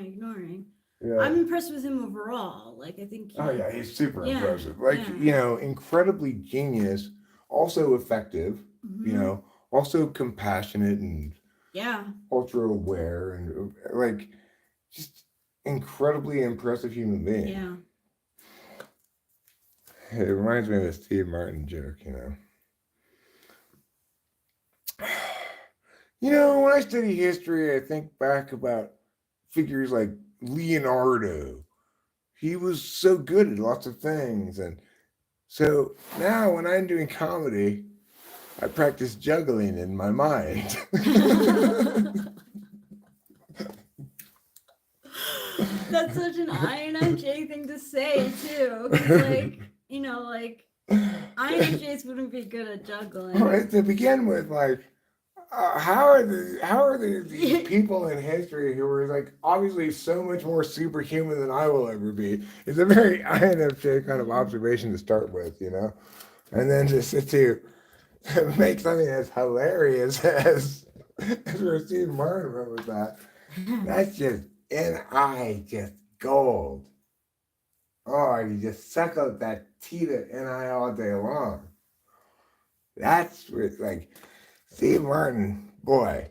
Speaker 3: ignoring.
Speaker 1: Yeah.
Speaker 3: I'm impressed with him overall. Like I think.
Speaker 1: Oh yeah, he's super
Speaker 3: Yeah,
Speaker 1: impressive. Like
Speaker 3: yeah.
Speaker 1: you know, incredibly genius, also effective. You know, also compassionate and
Speaker 3: Yeah.
Speaker 1: ultra aware and like just incredibly impressive human being.
Speaker 3: Yeah.
Speaker 1: It reminds me of a Steve Martin joke, you know. You know, when I study history, I think back about figures like Leonardo. He was so good at lots of things. And so now when I'm doing comedy, I practice juggling in my mind.
Speaker 3: That's such an INFJ thing to say too. 'Cause, like, you know, like INFJs wouldn't be good at juggling.
Speaker 1: Right, to begin with, like, how are these people in history who are like obviously so much more superhuman than I will ever be? It's a very INFJ kind of observation to start with, you know, and then just to make something as hilarious as where Steve Martin went with that. That's just just gold. Oh, you just suck up that tea to NI all day long. That's what, like, Steve Martin, boy,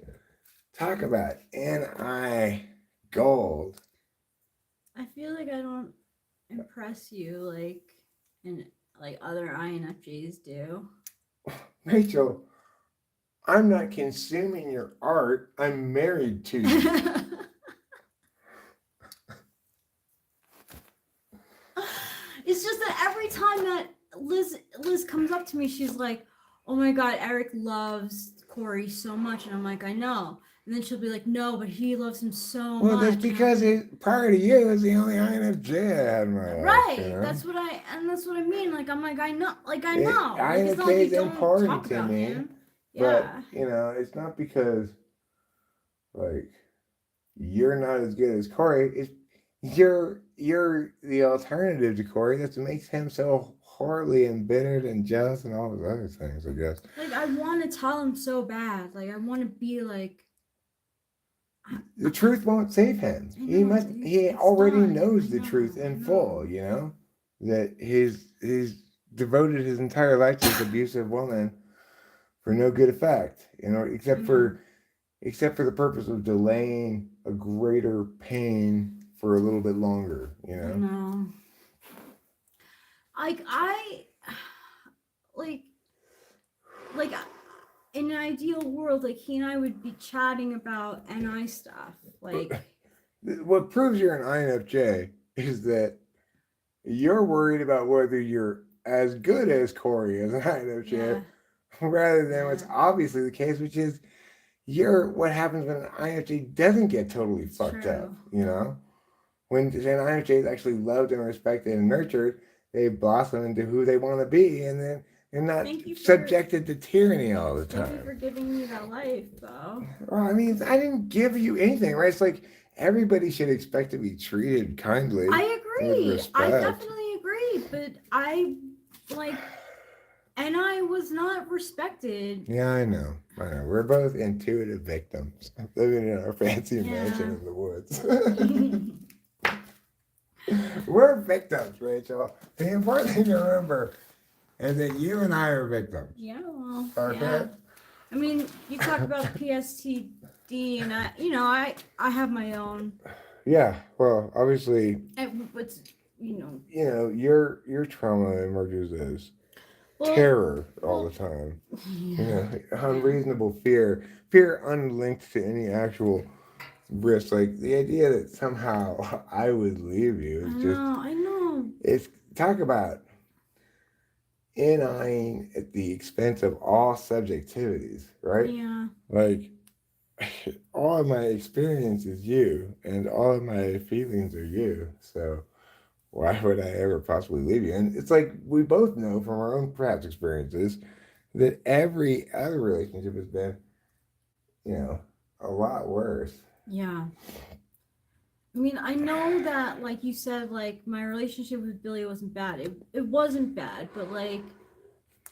Speaker 1: talk about NI gold.
Speaker 3: I feel like I don't impress you like other INFJs do.
Speaker 1: Rachel, I'm not consuming your art. I'm married to you.
Speaker 3: It's just that every time that Liz comes up to me, she's like, "Oh my God, Eric loves Corey so much," and I'm like, "I know." And then she'll be like, "No, but he loves him so much."
Speaker 1: Well, that's because prior to you is the only INFJ I had in my life.
Speaker 3: Right.
Speaker 1: You know?
Speaker 3: That's what I mean. Like I'm like I know. Like I
Speaker 1: It-
Speaker 3: know. Like, it's not
Speaker 1: INFJ
Speaker 3: like
Speaker 1: is
Speaker 3: you don't
Speaker 1: important
Speaker 3: talk
Speaker 1: to
Speaker 3: about
Speaker 1: me,
Speaker 3: him.
Speaker 1: But
Speaker 3: Yeah.
Speaker 1: you know, it's not because like you're not as good as Corey. It's you're the alternative to Corey. That's what makes him so horribly embittered and jealous and all those other things, I guess.
Speaker 3: Like I want to tell him so bad. Like I want to be like.
Speaker 1: The truth won't save him.
Speaker 3: I
Speaker 1: He
Speaker 3: know,
Speaker 1: must.
Speaker 3: it's
Speaker 1: He already
Speaker 3: done.
Speaker 1: knows
Speaker 3: I
Speaker 1: the
Speaker 3: know,
Speaker 1: truth
Speaker 3: I
Speaker 1: in
Speaker 3: know.
Speaker 1: full. You know that he's devoted his entire life to this abusive woman for no good effect. You know, except for the purpose of delaying a greater pain for a little bit longer. You know.
Speaker 3: No. Like I like in an ideal world, like he and I would be chatting about NI stuff. Like
Speaker 1: What proves you're an INFJ is that you're worried about whether you're as good as Corey as an INFJ,
Speaker 3: Yeah.
Speaker 1: rather than what's
Speaker 3: Yeah.
Speaker 1: obviously the case, which is you're what happens when an INFJ doesn't get totally
Speaker 3: It's
Speaker 1: fucked up.
Speaker 3: true.
Speaker 1: You know, when an INFJ is actually loved and respected and nurtured, they blossom into who they want to be, and then they're not
Speaker 3: Thank you for-
Speaker 1: subjected to tyranny all the
Speaker 3: Thank you
Speaker 1: time.
Speaker 3: for giving me that life, though.
Speaker 1: Well, I mean, I didn't give you anything, right? It's like everybody should expect to be treated kindly.
Speaker 2: I
Speaker 1: With
Speaker 2: agree. I
Speaker 1: respect.
Speaker 2: definitely agree. But I like, and I was not respected.
Speaker 1: Yeah, I know. We're both intuitive victims living in our fancy
Speaker 3: Yeah.
Speaker 1: mansion in the woods. We're victims, Rachel. The important thing to remember is that you and I are victims.
Speaker 3: Yeah, well,
Speaker 1: Okay?
Speaker 3: yeah. I mean, you talk about PSTD, and I have my own.
Speaker 1: Yeah. Well, obviously,
Speaker 3: What's
Speaker 1: your trauma emerges as
Speaker 3: well,
Speaker 1: terror all the time.
Speaker 3: Yeah.
Speaker 1: Unreasonable fear unlinked to any actual risk. Like the idea that somehow I would leave you is just.
Speaker 3: I know.
Speaker 1: It's talk about inane at the expense of all subjectivities, right?
Speaker 3: Yeah.
Speaker 1: Like all of my experience is you, and all of my feelings are you. So why would I ever possibly leave you? And it's like we both know from our own past experiences that every other relationship has been, a lot worse.
Speaker 3: Yeah. I mean, I know that, like you said, like my relationship with Billy wasn't bad. It wasn't bad, but like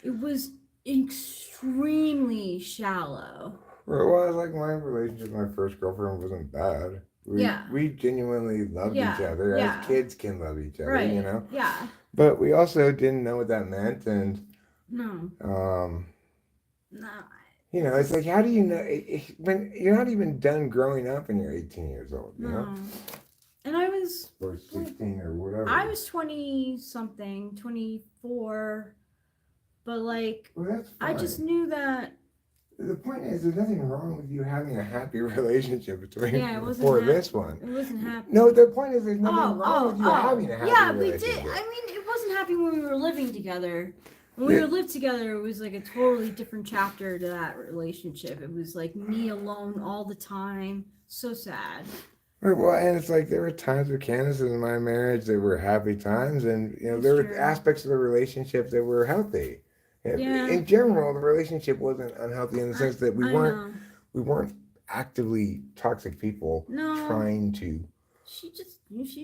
Speaker 3: it was extremely shallow.
Speaker 1: Well, like my relationship with my first girlfriend wasn't bad. We genuinely loved each other as kids can love each other,
Speaker 3: Right. Yeah.
Speaker 1: But we also didn't know what that meant, and
Speaker 3: No.
Speaker 2: No.
Speaker 1: it's like, how do you know when you're not even done growing up and you're 18 years old, you know?
Speaker 3: And I was
Speaker 1: Or 16 or whatever.
Speaker 3: I was 20 something, 24, but like
Speaker 1: Well, that's fine.
Speaker 3: I just knew that.
Speaker 1: The point is, there's nothing wrong with you having a happy relationship between
Speaker 3: Yeah, it wasn't
Speaker 1: before
Speaker 3: happy.
Speaker 1: this one.
Speaker 3: It wasn't happy.
Speaker 1: No, the point is, there's nothing wrong with you having a happy
Speaker 3: Yeah, we
Speaker 1: relationship.
Speaker 3: did. I mean, it wasn't happy when we were living together. When we lived together, it was like a totally different chapter to that relationship. It was like me alone all the time. So sad.
Speaker 1: Well, and it's like there were times with Candace and my marriage that were happy times, and there were aspects of the relationship that were healthy.
Speaker 3: Yeah.
Speaker 1: In general, the relationship wasn't unhealthy in the sense that we weren't actively toxic people trying to.
Speaker 3: She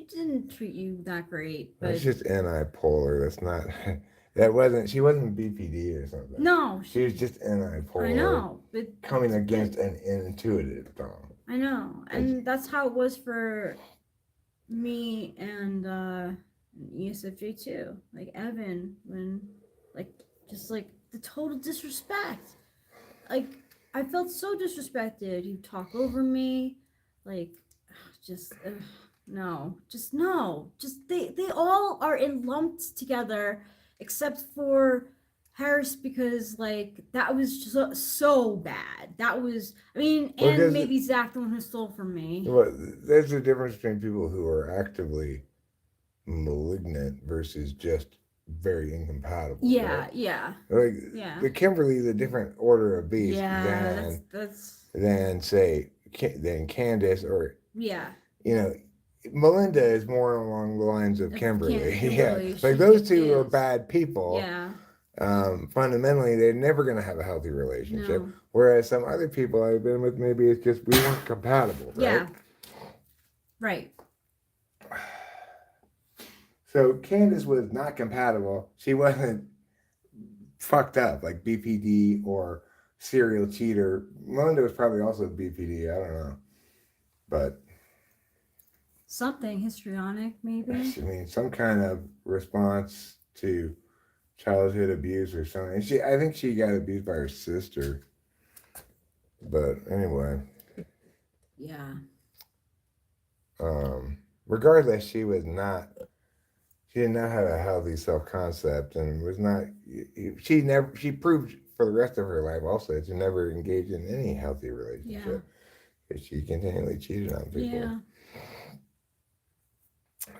Speaker 3: didn't treat you that great. But
Speaker 1: That's just anti-polar. That's not. That wasn't. She wasn't BPD or something.
Speaker 3: No.
Speaker 1: She was just anti-polar.
Speaker 3: I know, but
Speaker 1: coming against an intuitive Dom.
Speaker 3: I know, and that's how it was for me and ESFJ too. Like Evan, when just like the total disrespect. Like I felt so disrespected. He'd talk over me, like no. Just they all are in lumped together, except for Harris, because like that was just so bad. That was, I mean, and maybe Zach, the one who stole from me.
Speaker 1: Well, there's a difference between people who are actively malignant versus just very incompatible.
Speaker 3: Yeah,
Speaker 1: right?
Speaker 3: yeah.
Speaker 1: Like
Speaker 3: Yeah.
Speaker 1: Kimberly's a different order of beast than Candace, or Melinda is more along the lines of Kimberly. Yeah, like those two are bad people.
Speaker 3: Yeah.
Speaker 1: Fundamentally, they're never going to have a healthy relationship.
Speaker 3: No.
Speaker 1: Whereas some other people I've been with, maybe it's just we weren't compatible. Right?
Speaker 3: Yeah. Right.
Speaker 1: So Candace was not compatible. She wasn't fucked up like BPD or serial cheater. Melinda was probably also BPD. I don't know, but
Speaker 3: something histrionic, maybe.
Speaker 1: I mean, some kind of response to childhood abuse or something. I think she got abused by her sister. But anyway.
Speaker 3: Yeah.
Speaker 1: Regardless, she did not have a healthy self-concept, and was not. She proved for the rest of her life also to never engage in any healthy relationship. Because she continually cheated on people.
Speaker 3: Yeah.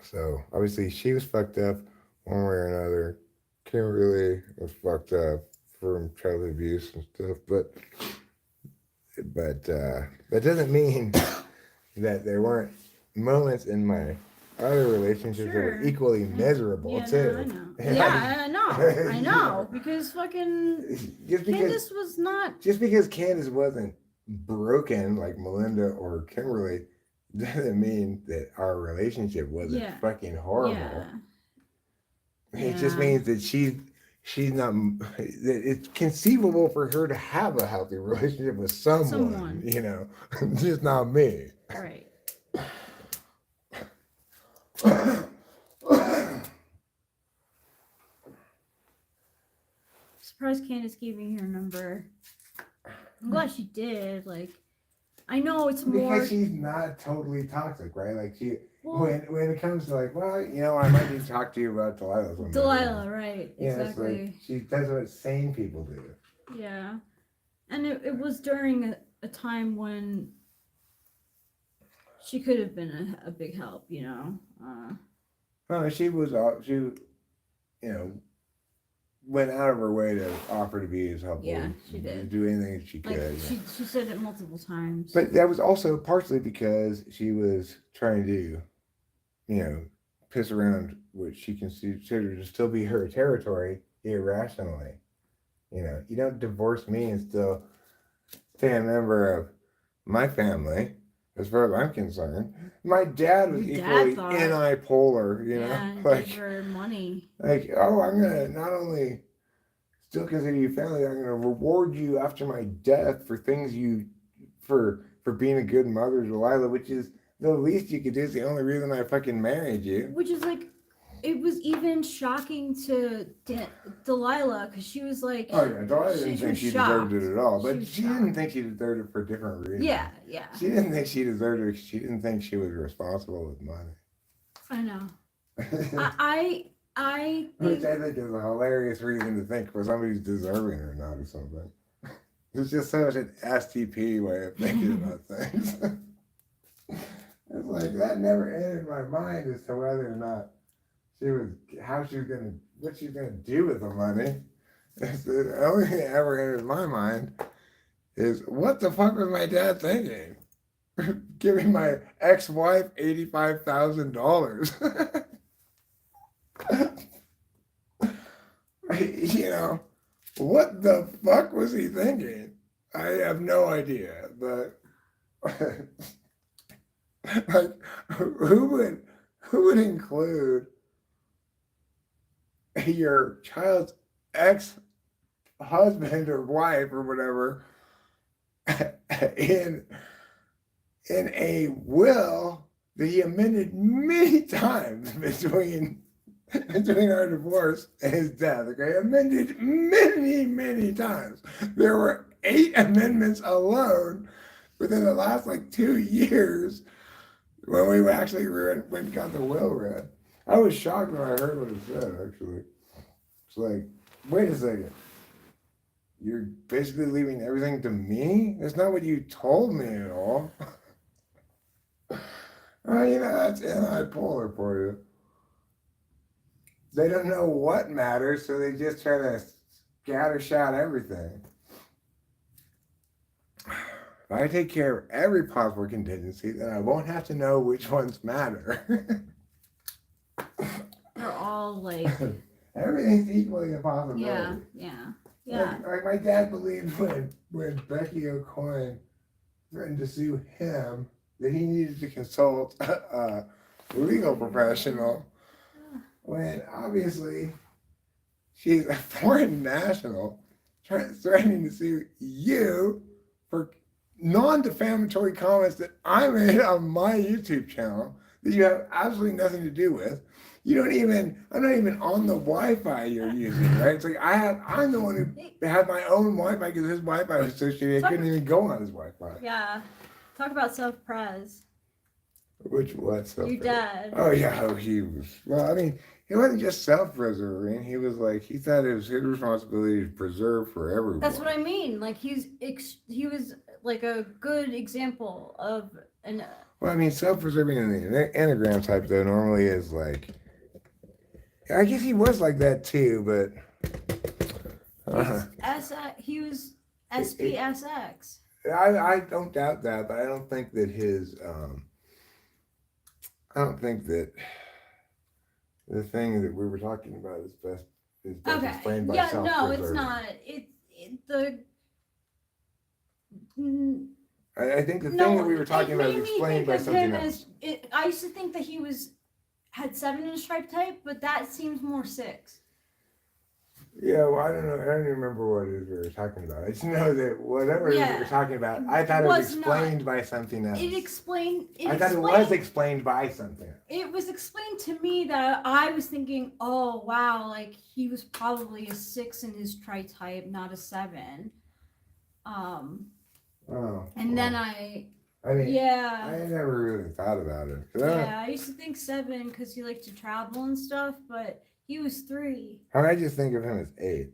Speaker 1: So obviously she was fucked up one way or another. Kimberly was fucked up from childhood abuse and stuff, but that doesn't mean that there weren't moments in my other relationships that were
Speaker 3: Sure.
Speaker 1: equally miserable
Speaker 3: Yeah,
Speaker 1: too.
Speaker 3: no, I know.
Speaker 1: And
Speaker 3: Yeah, I know. I
Speaker 1: Yeah.
Speaker 3: know. Because fucking
Speaker 1: just because
Speaker 3: Candace was not.
Speaker 1: just because Candace wasn't broken like Melinda or Kimberly doesn't mean that our relationship wasn't
Speaker 3: Yeah.
Speaker 1: fucking horrible.
Speaker 3: Yeah.
Speaker 1: It just
Speaker 3: Yeah.
Speaker 1: means that she's not. That it's conceivable for her to have a healthy relationship with someone. You know, just not me.
Speaker 3: Right. Surprised Candace gave me her number. I'm glad she did. Like, I know it's more.
Speaker 1: Because she's not totally toxic, right? Like
Speaker 3: Well,
Speaker 1: when it comes to like, well, you know, I might need to talk to you about Delilah. someday.
Speaker 3: Delilah, right?
Speaker 1: Yeah,
Speaker 3: Exactly.
Speaker 1: it's like she does what sane people do.
Speaker 3: Yeah. And it was during a time when she could have been a big help, you know.
Speaker 1: No, she you know, went out of her way to offer to be as helpful.
Speaker 3: Yeah, she did.
Speaker 1: Do anything she
Speaker 3: Like
Speaker 1: could.
Speaker 3: she said it multiple times.
Speaker 1: But that was also partially because she was trying to, you know, piss around what she considered to still be her territory irrationally. You know, you don't divorce me and still stay a member of my family, as far as I'm concerned. My dad was
Speaker 3: Your dad
Speaker 1: equally
Speaker 3: thought-
Speaker 1: unipolar, you know,
Speaker 3: Yeah,
Speaker 1: like
Speaker 3: give her money.
Speaker 1: like, oh, I'm gonna not only still consider you family, I'm gonna reward you after my death for things you for being a good mother, Delilah, which is the least you could do. Is the only reason I fucking married you.
Speaker 3: Which is like, it was even shocking to Delilah because she was like,
Speaker 1: Oh yeah, Delilah didn't
Speaker 3: was
Speaker 1: think she
Speaker 3: shocked.
Speaker 1: deserved it at all,
Speaker 3: She
Speaker 1: but
Speaker 3: was
Speaker 1: she
Speaker 3: shocked.
Speaker 1: didn't think she deserved it for different reasons.
Speaker 3: Yeah, yeah.
Speaker 1: She didn't think she deserved it. She didn't think she was responsible with money.
Speaker 3: I know.
Speaker 1: Which
Speaker 3: I
Speaker 1: I
Speaker 3: think
Speaker 1: think is a hilarious reason to think for somebody's deserving or not or something. It's just such an STP way of thinking about things. It's like that never entered my mind as to whether or not what she's gonna do with the money. The only thing that ever entered my mind is what the fuck was my dad thinking? Giving my ex-wife $85,000. You know, what the fuck was he thinking? I have no idea, but like, who would include your child's ex-husband or wife or whatever in a will that he amended many times between our divorce and his death? Okay, amended many times. There were 8 amendments alone within the last like 2 years when we actually went and got the will read. I was shocked when I heard what it said. Actually, it's like, wait a second. You're basically leaving everything to me? That's not what you told me at all. Well, you know, that's anti-polar for you. They don't know what matters, so they just try to scattershot everything. If I take care of every possible contingency, then I won't have to know which ones matter.
Speaker 3: they're all like,
Speaker 1: Everything's equally a possibility.
Speaker 3: yeah.
Speaker 1: Like my dad believed when Becky O'Coin threatened to sue him that he needed to consult a legal professional, when obviously she's a foreign national threatening to sue you for non-defamatory comments that I made on my YouTube channel that you have absolutely nothing to do with. I'm not even on the Wi-Fi you're using, right? It's like I'm the one who had my own Wi-Fi because his Wi-Fi was so shitty I couldn't even go on his Wi-Fi.
Speaker 3: Yeah. Talk about self-pres.
Speaker 1: Which what?
Speaker 3: Your dad.
Speaker 1: Oh yeah, he was. Well, I mean, he wasn't just self-preserving. He was like, he thought it was his responsibility to preserve for everyone.
Speaker 3: That's what I mean. Like he was like a good example of an
Speaker 1: Well, I mean, self-preserving in the Enneagram type, though, normally is like, I guess he was like that too, but
Speaker 3: he was SPSX.
Speaker 1: I don't doubt that, but I don't think that I don't think that the thing that we were talking about is best
Speaker 3: Okay.
Speaker 1: explained by
Speaker 3: Yeah,
Speaker 1: self-preserving.
Speaker 3: no, it's not.
Speaker 1: I think the
Speaker 3: No,
Speaker 1: thing that we were talking
Speaker 3: it
Speaker 1: about
Speaker 3: made
Speaker 1: is
Speaker 3: me
Speaker 1: explained
Speaker 3: think
Speaker 1: by
Speaker 3: of
Speaker 1: something
Speaker 3: him
Speaker 1: else.
Speaker 3: I used to think that he had 7 in his stripe type, but that seems more 6.
Speaker 1: Yeah, well, I don't know. I don't even remember what it is we were talking about. I just know that whatever it is we
Speaker 3: Yeah.
Speaker 1: were talking about, I thought it was
Speaker 3: Was
Speaker 1: explained by something else. I thought it was explained by something.
Speaker 3: It was explained to me that I was thinking, oh wow, like he was probably a 6 in his tri-type, not a 7. And then I
Speaker 1: mean,
Speaker 3: yeah.
Speaker 1: I never really thought about it.
Speaker 3: Yeah, I used to think 7 because he liked to travel and stuff, but he was 3.
Speaker 1: I just think of him as 8.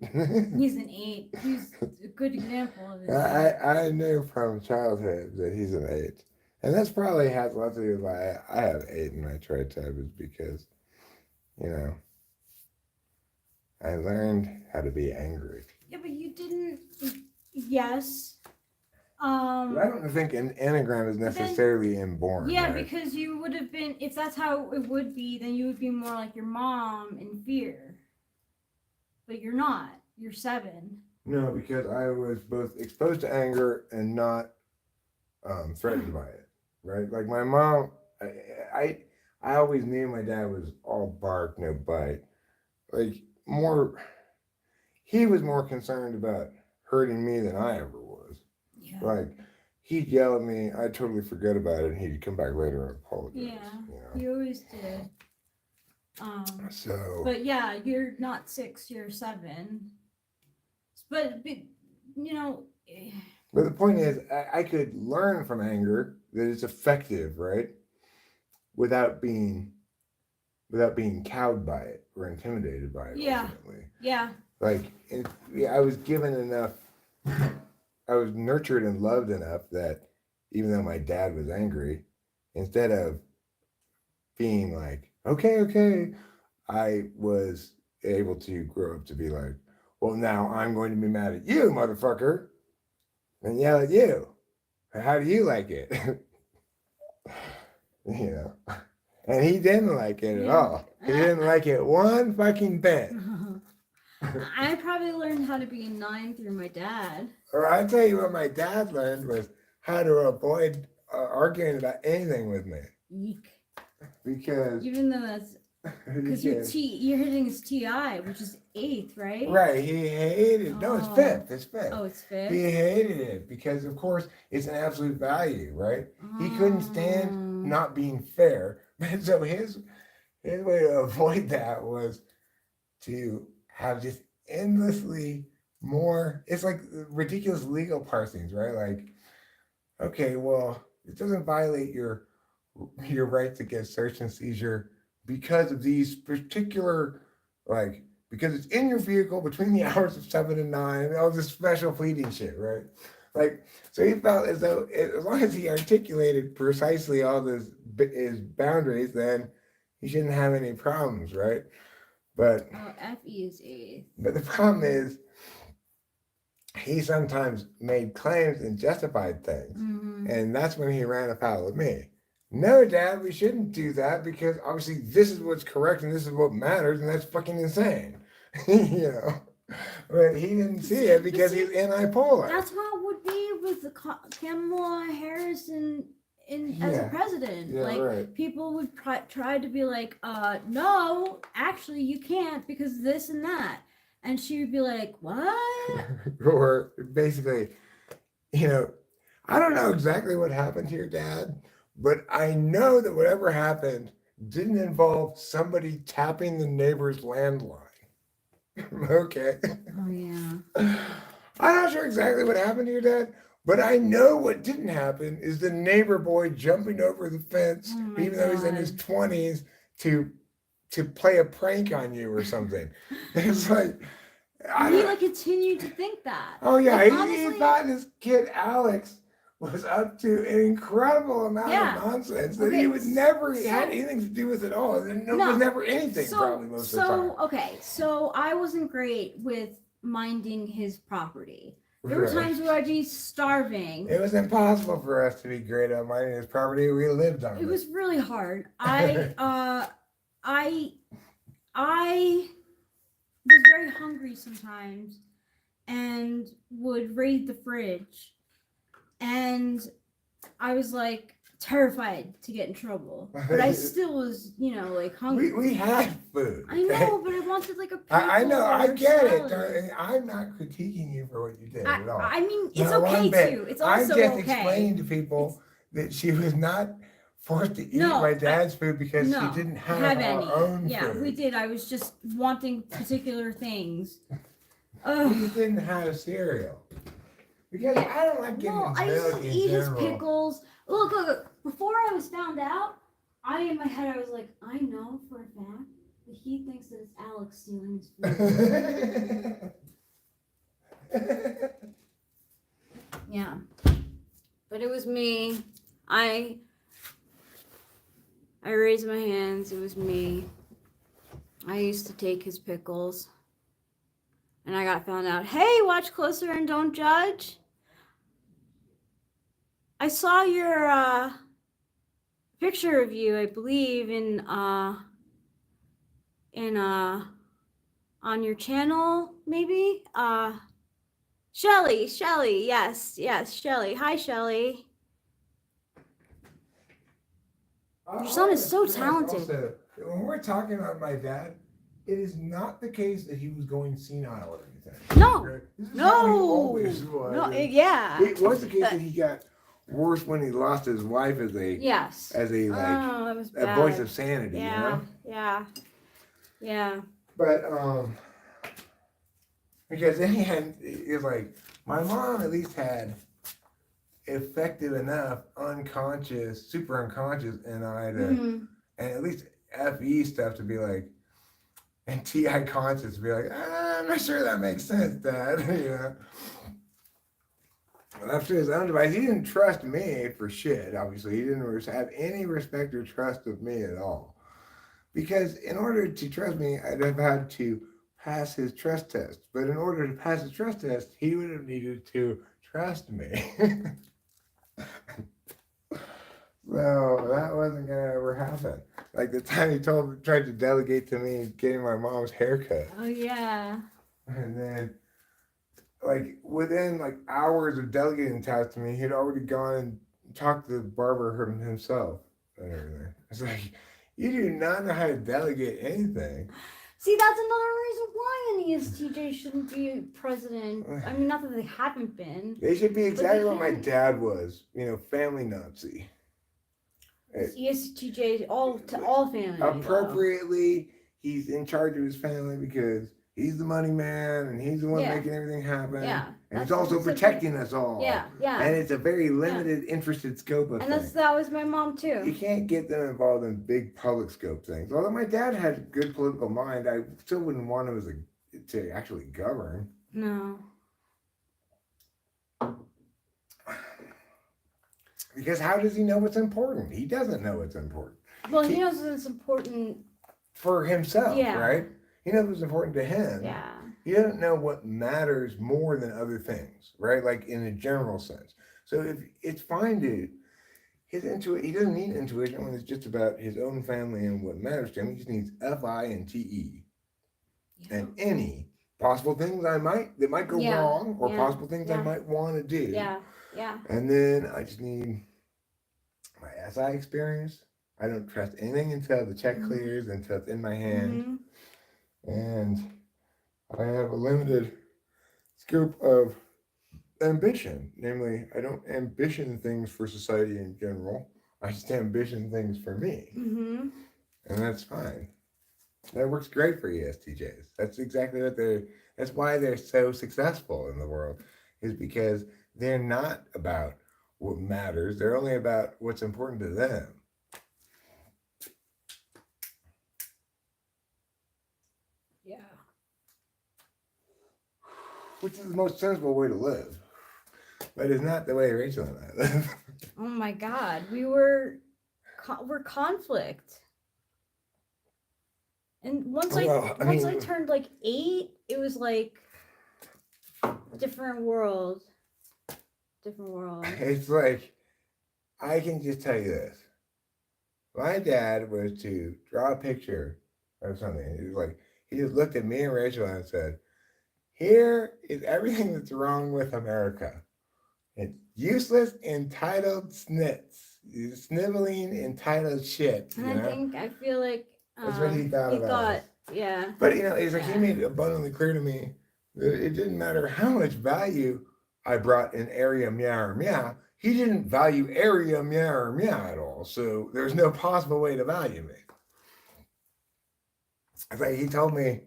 Speaker 3: He's an 8. He's a good example of it.
Speaker 1: I knew from childhood that he's an 8. And that's probably has a lot to do with why I have 8 in my trait type, is because, you know, I learned how to be angry.
Speaker 3: Yeah, but you didn't. Yes.
Speaker 1: I don't think an Enneagram is necessarily inborn.
Speaker 3: Yeah,
Speaker 1: right?
Speaker 3: because you would have been, if that's how it would be, then you would be more like your mom in fear. But you're not. You're 7.
Speaker 1: No, because I was both exposed to anger and not threatened by it. Right? Like my mom, I always knew my dad was all bark, no bite. Like he was more concerned about hurting me than I ever was.
Speaker 3: Yeah.
Speaker 1: Like he'd yell at me, I'd totally forget about it, and he'd come back later and apologize.
Speaker 3: Yeah,
Speaker 1: you know?
Speaker 3: he always did.
Speaker 1: So.
Speaker 3: But yeah, you're not 6, you're 7. But you know.
Speaker 1: But the point is, I could learn from anger that it's effective, right? Without being cowed by it or intimidated by it.
Speaker 3: Yeah.
Speaker 1: Ultimately.
Speaker 3: Yeah.
Speaker 1: Like, I was given enough. I was nurtured and loved enough that even though my dad was angry, instead of being like, okay, I was able to grow up to be like, well, now I'm going to be mad at you, motherfucker, and yell at you. How do you like it? You know, and he didn't like it at all. He didn't like it one fucking bit.
Speaker 3: I probably learned how to be a 9 through my dad.
Speaker 1: Or I tell you what my dad learned was how to avoid arguing about anything with me.
Speaker 3: Eek.
Speaker 1: Because
Speaker 3: even though that's because you're hitting his TI, which is 8th, right?
Speaker 1: Right. He hated. No, it's 5th. It's 5th.
Speaker 3: Oh, it's 5th.
Speaker 1: He hated it because, of course, it's an absolute value, right? He couldn't stand not being fair, so his way to avoid that was to have just endlessly more. It's like ridiculous legal parsings, right? Like, okay, well, it doesn't violate your rights against search and seizure because of these particular, like, because it's in your vehicle between the hours of 7 and 9, and all this special pleading shit, right? Like, so he felt as though as long as he articulated precisely all his boundaries, then he shouldn't have any problems, right? But
Speaker 3: FE is 8th.
Speaker 1: But the problem is, he sometimes made claims and justified things, and that's when he ran afoul of me. No, Dad, we shouldn't do that because obviously this is what's correct and this is what matters, and that's fucking insane. You know, but he didn't see it because he's anti-polar.
Speaker 3: That's how it would be with the Kamala Harris as a president.
Speaker 1: Yeah,
Speaker 3: like
Speaker 1: right.
Speaker 3: People would try to be like, no, actually you can't because this and that. And she would be like, what?
Speaker 1: Or basically, you know, I don't know exactly what happened to your dad, but I know that whatever happened didn't involve somebody tapping the neighbor's landline. Okay.
Speaker 3: Oh, yeah.
Speaker 1: I'm not sure exactly what happened to your dad, but I know what didn't happen is the neighbor boy jumping over the fence, even though he's in his 20s, to to play a prank on you or something. It's like, I
Speaker 3: he
Speaker 1: don't,
Speaker 3: like continued to think that.
Speaker 1: oh yeah,
Speaker 3: Like,
Speaker 1: he
Speaker 3: honestly,
Speaker 1: thought this kid Alex was up to an incredible amount
Speaker 3: Yeah.
Speaker 1: of nonsense that
Speaker 3: Okay,
Speaker 1: he would never
Speaker 3: so-
Speaker 1: had anything to do with at all. There
Speaker 3: No.
Speaker 1: was never anything probably most of the time.
Speaker 3: Okay, so I wasn't great with minding his property. There were
Speaker 1: Right.
Speaker 3: times where I'd be starving.
Speaker 1: It was impossible for us to be great at minding his property. We lived on it.
Speaker 3: It was really hard. I was very hungry sometimes and would raid the fridge, and I was like terrified to get in trouble, but I still was, like hungry.
Speaker 1: We had food.
Speaker 3: I know, but I wanted like a pickle
Speaker 1: I know, I
Speaker 3: or
Speaker 1: get
Speaker 3: salad.
Speaker 1: it. I'm not critiquing you for what you did at all.
Speaker 3: I mean, it's
Speaker 1: Not one
Speaker 3: okay
Speaker 1: bit.
Speaker 3: too. It's
Speaker 1: I'm
Speaker 3: also
Speaker 1: just
Speaker 3: okay.
Speaker 1: explaining to people that she was not forced to eat
Speaker 3: No,
Speaker 1: my dad's food because
Speaker 3: No,
Speaker 1: she didn't have
Speaker 3: have
Speaker 1: our
Speaker 3: any.
Speaker 1: own
Speaker 3: Yeah,
Speaker 1: food.
Speaker 3: we did. I was just wanting particular things.
Speaker 1: We just didn't have cereal. Because I don't like getting
Speaker 3: Well, I used
Speaker 1: milk
Speaker 3: to
Speaker 1: in
Speaker 3: eat his
Speaker 1: general.
Speaker 3: pickles. Look. Before I was found out, in my head, I was like, I know for a fact that he thinks that it's Alex stealing his food. Yeah. But it was me. I raised my hands. It was me. I used to take his pickles. And I got found out. Hey, watch closer and don't judge. I saw your picture of you, I believe, on your channel, maybe. Shelly, yes, Shelly. Hi, Shelly. Your son is so talented.
Speaker 1: Also, when we're talking about my dad, it is not the case that he was going senile or anything.
Speaker 3: No,
Speaker 1: This is how he always
Speaker 3: no,
Speaker 1: was.
Speaker 3: yeah.
Speaker 1: It was the case that he got worse when he lost his wife as a
Speaker 3: Yes.
Speaker 1: like
Speaker 3: that was
Speaker 1: a
Speaker 3: bad.
Speaker 1: voice of sanity,
Speaker 3: Yeah,
Speaker 1: you know?
Speaker 3: yeah.
Speaker 1: But because then he had, it was like, my mom at least had effective enough unconscious, super unconscious NI to,
Speaker 3: Mhm.
Speaker 1: and at least FE stuff to be like, and TI conscious to be like, I'm not sure that makes sense, Dad. You know? Left to his own device. He didn't trust me for shit, obviously. He didn't have any respect or trust of me at all. Because in order to trust me, I'd have had to pass his trust test. But in order to pass his trust test, he would have needed to trust me. So that wasn't gonna ever happen. Like the time he tried to delegate to me getting my mom's haircut.
Speaker 3: Oh yeah.
Speaker 1: And then like within like hours of delegating tasks to me, he'd already gone and talked to the barber himself and everything. It's like, you do not know how to delegate anything.
Speaker 3: See, that's another reason why an ESTJ shouldn't be president. I mean, not that they haven't been.
Speaker 1: They should be exactly what my
Speaker 3: can't.
Speaker 1: dad was, family Nazi.
Speaker 3: ESTJ all family.
Speaker 1: Appropriately, he's in charge of his family because he's the money man and he's the one
Speaker 3: Yeah.
Speaker 1: making everything happen.
Speaker 3: Yeah.
Speaker 1: And he's also protecting us all.
Speaker 3: Yeah.
Speaker 1: And it's a very limited, interested scope of
Speaker 3: And
Speaker 1: things.
Speaker 3: that was my mom
Speaker 1: You
Speaker 3: too.
Speaker 1: can't get them involved in big public scope things. Although my dad had a good political mind, I still wouldn't want him to actually govern.
Speaker 3: No.
Speaker 1: Because how does he know what's important? He doesn't know what's important.
Speaker 3: Well, he knows that it's important.
Speaker 1: For himself,
Speaker 3: Yeah.
Speaker 1: right? He knows what's important to him.
Speaker 3: Yeah.
Speaker 1: He doesn't know what matters more than other things, right? Like in a general sense. So if it's fine to he doesn't need intuition when it's just about his own family and what matters to him. He just needs FI and TE. And any possible things that might go
Speaker 3: Yeah.
Speaker 1: wrong, or
Speaker 3: Yeah.
Speaker 1: possible things I
Speaker 3: Yeah.
Speaker 1: might want to do.
Speaker 3: Yeah.
Speaker 1: And then I just need my SI experience. I don't trust anything until the check clears, until it's in my hand.
Speaker 3: Mhm.
Speaker 1: And I have a limited scope of ambition. Namely, I don't ambition things for society in general. I just ambition things for me.
Speaker 3: Mhm.
Speaker 1: And that's fine. That works great for ESTJs. That's exactly that's why they're so successful in the world, is because they're not about what matters. They're only about what's important to them. which is the most sensible way to live. But it's not the way Rachel and I live.
Speaker 3: Oh my God, we're conflict. And once I turned like 8, it was like different world. Different world.
Speaker 1: It's like, I can just tell you this. My dad was to draw a picture of something. He was like, he just looked at me and Rachel and said, "Here is everything that's wrong with America. It's useless, entitled snits, sniveling, entitled shit."
Speaker 3: And I feel like
Speaker 1: that's what he thought about us.
Speaker 3: Yeah.
Speaker 1: But it's like he made it abundantly clear to me that it didn't matter how much value I brought in area meow or meow. He didn't value area meow or meow at all. So there's no possible way to value me. It's like he told me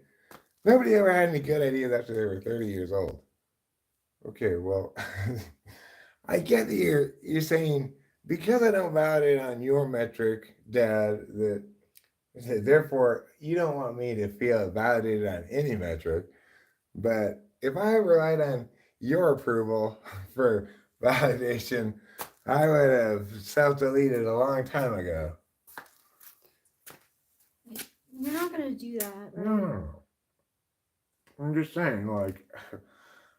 Speaker 1: nobody ever had any good ideas after they were 30 years old. Okay, well, I get that you're saying because I don't validate on your metric, Dad, that therefore you don't want me to feel validated on any metric. But if I relied on your approval for validation, I would have self-deleted a long time ago.
Speaker 3: You're not gonna do that, right?
Speaker 1: No. I'm just saying, like,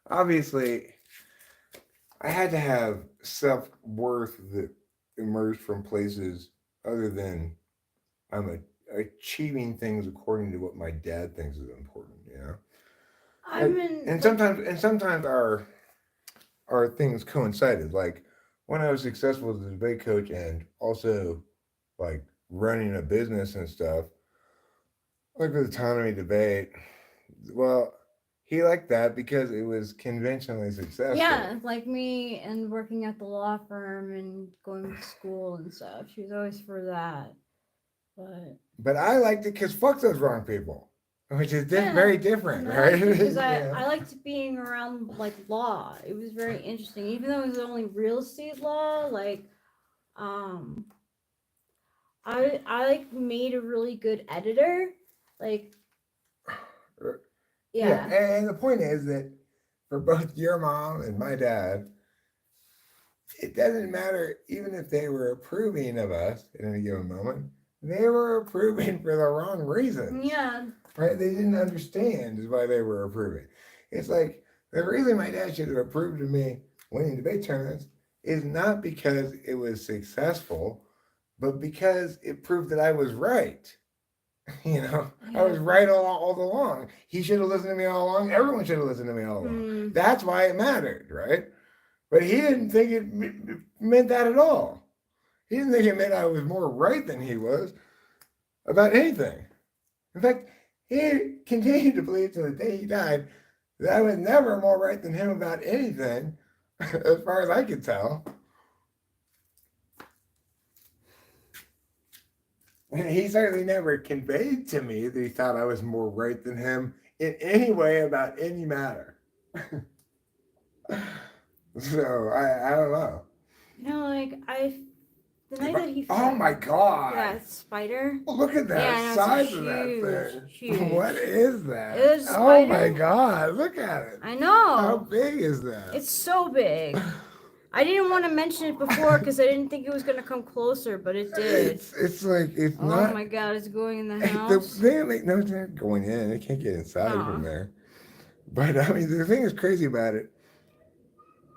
Speaker 1: obviously, I had to have self-worth that emerged from places other than I'm achieving things according to what my dad thinks is important, you know? Sometimes our things coincided. Like when I was successful as a debate coach and also like running a business and stuff, like with autonomy debate, well, he liked that because it was conventionally successful.
Speaker 3: Yeah, like me and working at the law firm and going to school and stuff. She was always for that.
Speaker 1: But I liked it because fuck those wrong people. Which is very different, right?
Speaker 3: Because I liked being around like law. It was very interesting, even though it was only real estate law. Like, I like made a really good editor. Like,
Speaker 1: yeah. And the point is that for both your mom and my dad, it doesn't matter even if they were approving of us at any given moment. They were approving for the wrong reasons.
Speaker 3: Yeah.
Speaker 1: Right? They didn't understand is why they were approving. It's like the reason my dad should have approved of me winning debate tournaments is not because it was successful, but because it proved that I was right. You know, yeah. I was right all along. He should have listened to me all along. Everyone should have listened to me all along. That's why it mattered, right? But he didn't think it meant that at all. He didn't think it meant I was more right than he was about anything. In fact, he continued to believe to the day he died that I was never more right than him about anything, as far as I could tell. And he certainly never conveyed to me that he thought I was more right than him in any way about any matter. So I don't know.
Speaker 3: You know, like the night that he
Speaker 1: oh my God!
Speaker 3: That spider.
Speaker 1: Oh, look at that size of that thing.
Speaker 3: Huge.
Speaker 1: What is that?
Speaker 3: It was a spider.
Speaker 1: Oh my God! Look at it.
Speaker 3: I know.
Speaker 1: How big is that?
Speaker 3: It's so big. I didn't want to mention it before because I didn't think it was gonna come closer, but it did.
Speaker 1: It's like it's not.
Speaker 3: Oh my God! It's going in the house.
Speaker 1: No, it's not going in. It can't get inside from there. But I mean, the thing that's crazy about it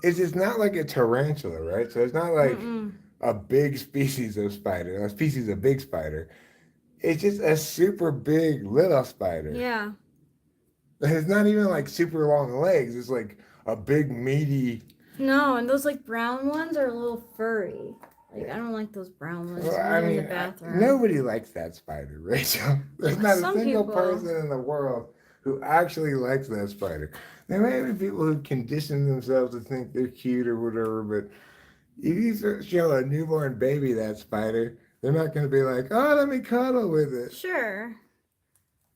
Speaker 1: is it's not like a tarantula, right? So it's not like a big species of spider, a species of big spider. It's just a super big little spider.
Speaker 3: Yeah.
Speaker 1: It's not even like super long legs. It's like a big meaty.
Speaker 3: No, and those like brown ones are a little furry. Like I don't like those brown ones. Well, I mean, in the bathroom.
Speaker 1: Nobody likes that spider, Rachel. There's not a single person in the world who actually likes that spider. There may be people who condition themselves to think they're cute or whatever, but if you show a newborn baby that spider, they're not going to be like, oh, let me cuddle with it.
Speaker 3: Sure.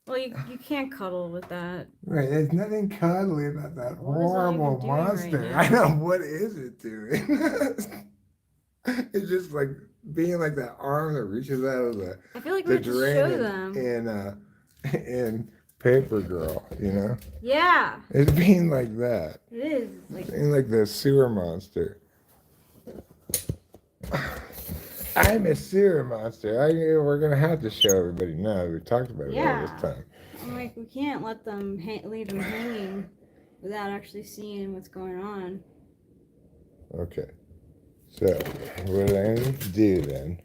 Speaker 3: Well, you can't cuddle with that.
Speaker 1: Right. There's nothing cuddly about that horrible monster. Right, I know. What is it doing? It's just like being like that arm that reaches out of the
Speaker 3: I feel like we have to show them.
Speaker 1: in paper girl, you know?
Speaker 3: Yeah,
Speaker 1: It's being like that.
Speaker 3: it is. Like,
Speaker 1: Being like the sewer monster. I'm a sewer monster. We're going to have to show everybody now. We talked about it all this
Speaker 3: yeah.
Speaker 1: time.
Speaker 3: I'm like, we can't let them leave them hanging without actually seeing what's going on.
Speaker 1: Okay. So, what I need to do then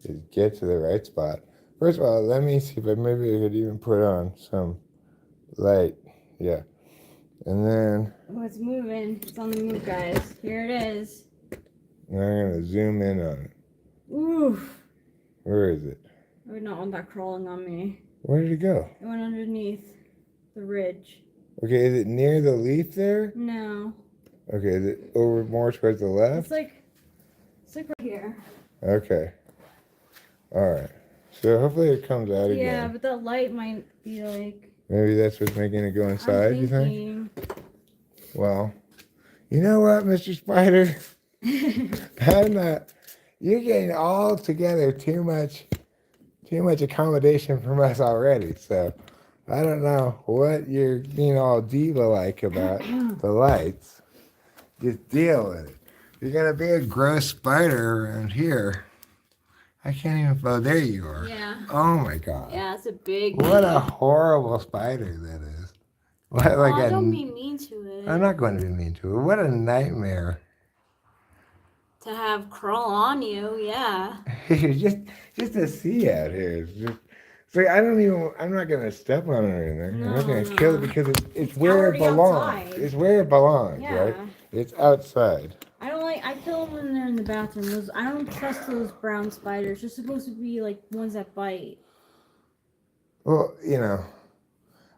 Speaker 1: is get to the right spot. First of all, let me see if maybe I could even put on some light. Yeah. And then
Speaker 3: Oh, it's moving. It's on the move, guys. Here it is.
Speaker 1: I'm going to zoom in on it.
Speaker 3: Oof.
Speaker 1: Where is it?
Speaker 3: I would not want that crawling on me.
Speaker 1: Where did it go?
Speaker 3: It went underneath the ridge.
Speaker 1: Okay, is it near the leaf there?
Speaker 3: No.
Speaker 1: Okay, is it over more towards the left?
Speaker 3: It's like right here.
Speaker 1: Okay. Alright. So hopefully it comes out
Speaker 3: Yeah,
Speaker 1: again.
Speaker 3: but that light might be like.
Speaker 1: Maybe that's what's making it go inside,
Speaker 3: I'm
Speaker 1: you think?
Speaker 3: thinking.
Speaker 1: Well, you know what, Mr. Spider? I'm not. You're getting all together too much accommodation from us already. So I don't know what you're being all diva-like about the lights. Just deal with it. You're gonna be a gross spider around here. I can't even. Oh, there you are.
Speaker 3: Yeah.
Speaker 1: Oh my God.
Speaker 3: Yeah, it's a big.
Speaker 1: What a horrible spider that is. What, like
Speaker 3: Oh,
Speaker 1: a,
Speaker 3: don't be mean to it.
Speaker 1: I'm not going to be mean to it. What a nightmare.
Speaker 3: To have crawl on you, yeah.
Speaker 1: just to see out here. It's just, see, I'm not going to step on it or anything. I'm not going to kill it because it's where it
Speaker 3: already
Speaker 1: belongs.
Speaker 3: outside.
Speaker 1: It's where it belongs,
Speaker 3: Yeah.
Speaker 1: right? It's outside.
Speaker 3: I kill them when they're in the bathroom. I don't trust those brown spiders. They're supposed to be like ones that bite.
Speaker 1: Well, you know,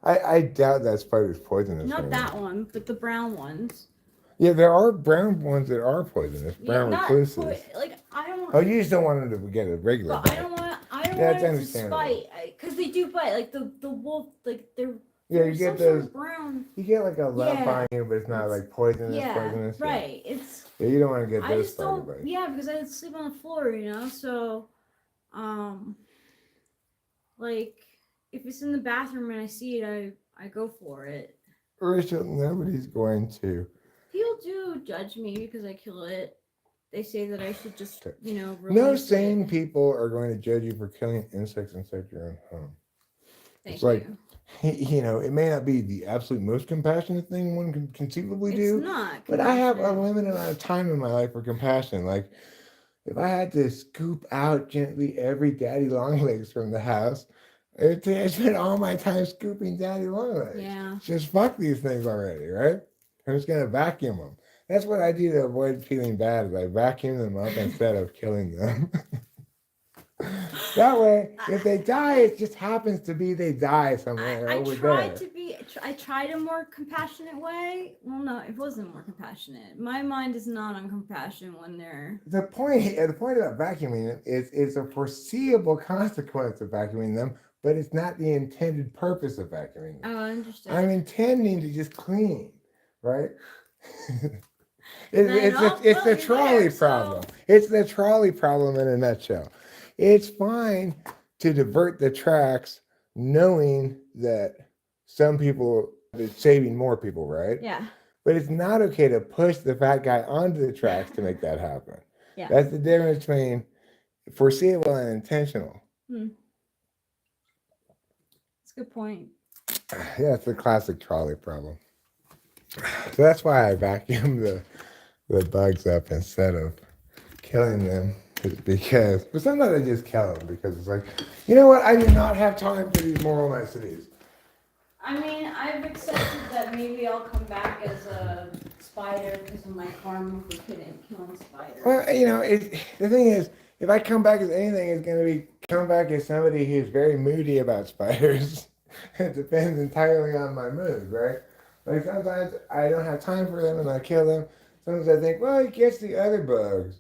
Speaker 1: I doubt that spider's poisonous.
Speaker 3: Not that one, but the brown ones.
Speaker 1: Yeah, there are brown ones that are poisonous. Brown
Speaker 3: Yeah,
Speaker 1: recluses.
Speaker 3: I don't.
Speaker 1: Oh, you just don't want them to get a regular
Speaker 3: But
Speaker 1: bite.
Speaker 3: I don't want
Speaker 1: That's
Speaker 3: it to
Speaker 1: understandable.
Speaker 3: spite because they do bite. Like the wolf, like they're.
Speaker 1: Yeah, you get
Speaker 3: some sort
Speaker 1: those.
Speaker 3: of brown.
Speaker 1: You get like a love
Speaker 3: Yeah.
Speaker 1: on you, but it's not like poisonous.
Speaker 3: Yeah,
Speaker 1: Poisonous.
Speaker 3: right. It's.
Speaker 1: Yeah, you don't want to get
Speaker 3: I
Speaker 1: those
Speaker 3: just
Speaker 1: spider
Speaker 3: don't.
Speaker 1: bites.
Speaker 3: Yeah, because I sleep on the floor, So, like if it's in the bathroom and I see it, I go for it.
Speaker 1: Rachel, nobody's going to.
Speaker 3: People do judge me because I kill it. They say that I should just,
Speaker 1: No
Speaker 3: release
Speaker 1: sane
Speaker 3: it.
Speaker 1: people are going to judge you for killing insects inside your own home.
Speaker 3: Thank
Speaker 1: It's like,
Speaker 3: you.
Speaker 1: it may not be the absolute most compassionate thing one can conceivably do.
Speaker 3: It's not.
Speaker 1: But I have a
Speaker 3: compassionate.
Speaker 1: limited amount of time in my life for compassion. Like, if I had to scoop out gently every daddy longlegs from the house, I spend all my time scooping daddy longlegs.
Speaker 3: Yeah.
Speaker 1: Just fuck these things already, right? I'm just gonna vacuum them. That's what I do to avoid feeling bad. Is I vacuum them up instead of killing them. That way, if they die, it just happens to be they die somewhere
Speaker 3: I
Speaker 1: over
Speaker 3: tried
Speaker 1: there.
Speaker 3: I tried a more compassionate way. Well, no, it wasn't more compassionate. My mind is not on compassion when they're.
Speaker 1: The point about vacuuming them is it's a foreseeable consequence of vacuuming them, but it's not the intended purpose of vacuuming them.
Speaker 3: Oh, I understand.
Speaker 1: I'm intending to just clean, right?
Speaker 3: Then
Speaker 1: It's the trolley
Speaker 3: so-
Speaker 1: problem. It's the trolley problem in a nutshell. It's fine to divert the tracks knowing that some people it's saving more people, right?
Speaker 3: Yeah.
Speaker 1: But it's not okay to push the fat guy onto the tracks to make that happen.
Speaker 3: Yeah.
Speaker 1: That's the difference between foreseeable and intentional.
Speaker 3: That's a good point.
Speaker 1: Yeah, it's the classic trolley problem. So that's why I vacuum the bugs up instead of killing them. But sometimes I just kill them because it's like, you know what? I do not have time for these moral niceties.
Speaker 3: I mean, I've accepted that maybe I'll come back as a spider because of my karma for killing spiders.
Speaker 1: Well, the thing is, if I come back as anything, it's going to be come back as somebody who's very moody about spiders. It depends entirely on my mood, right? Like sometimes I don't have time for them and I kill them. Sometimes I think, well, it gets the other bugs.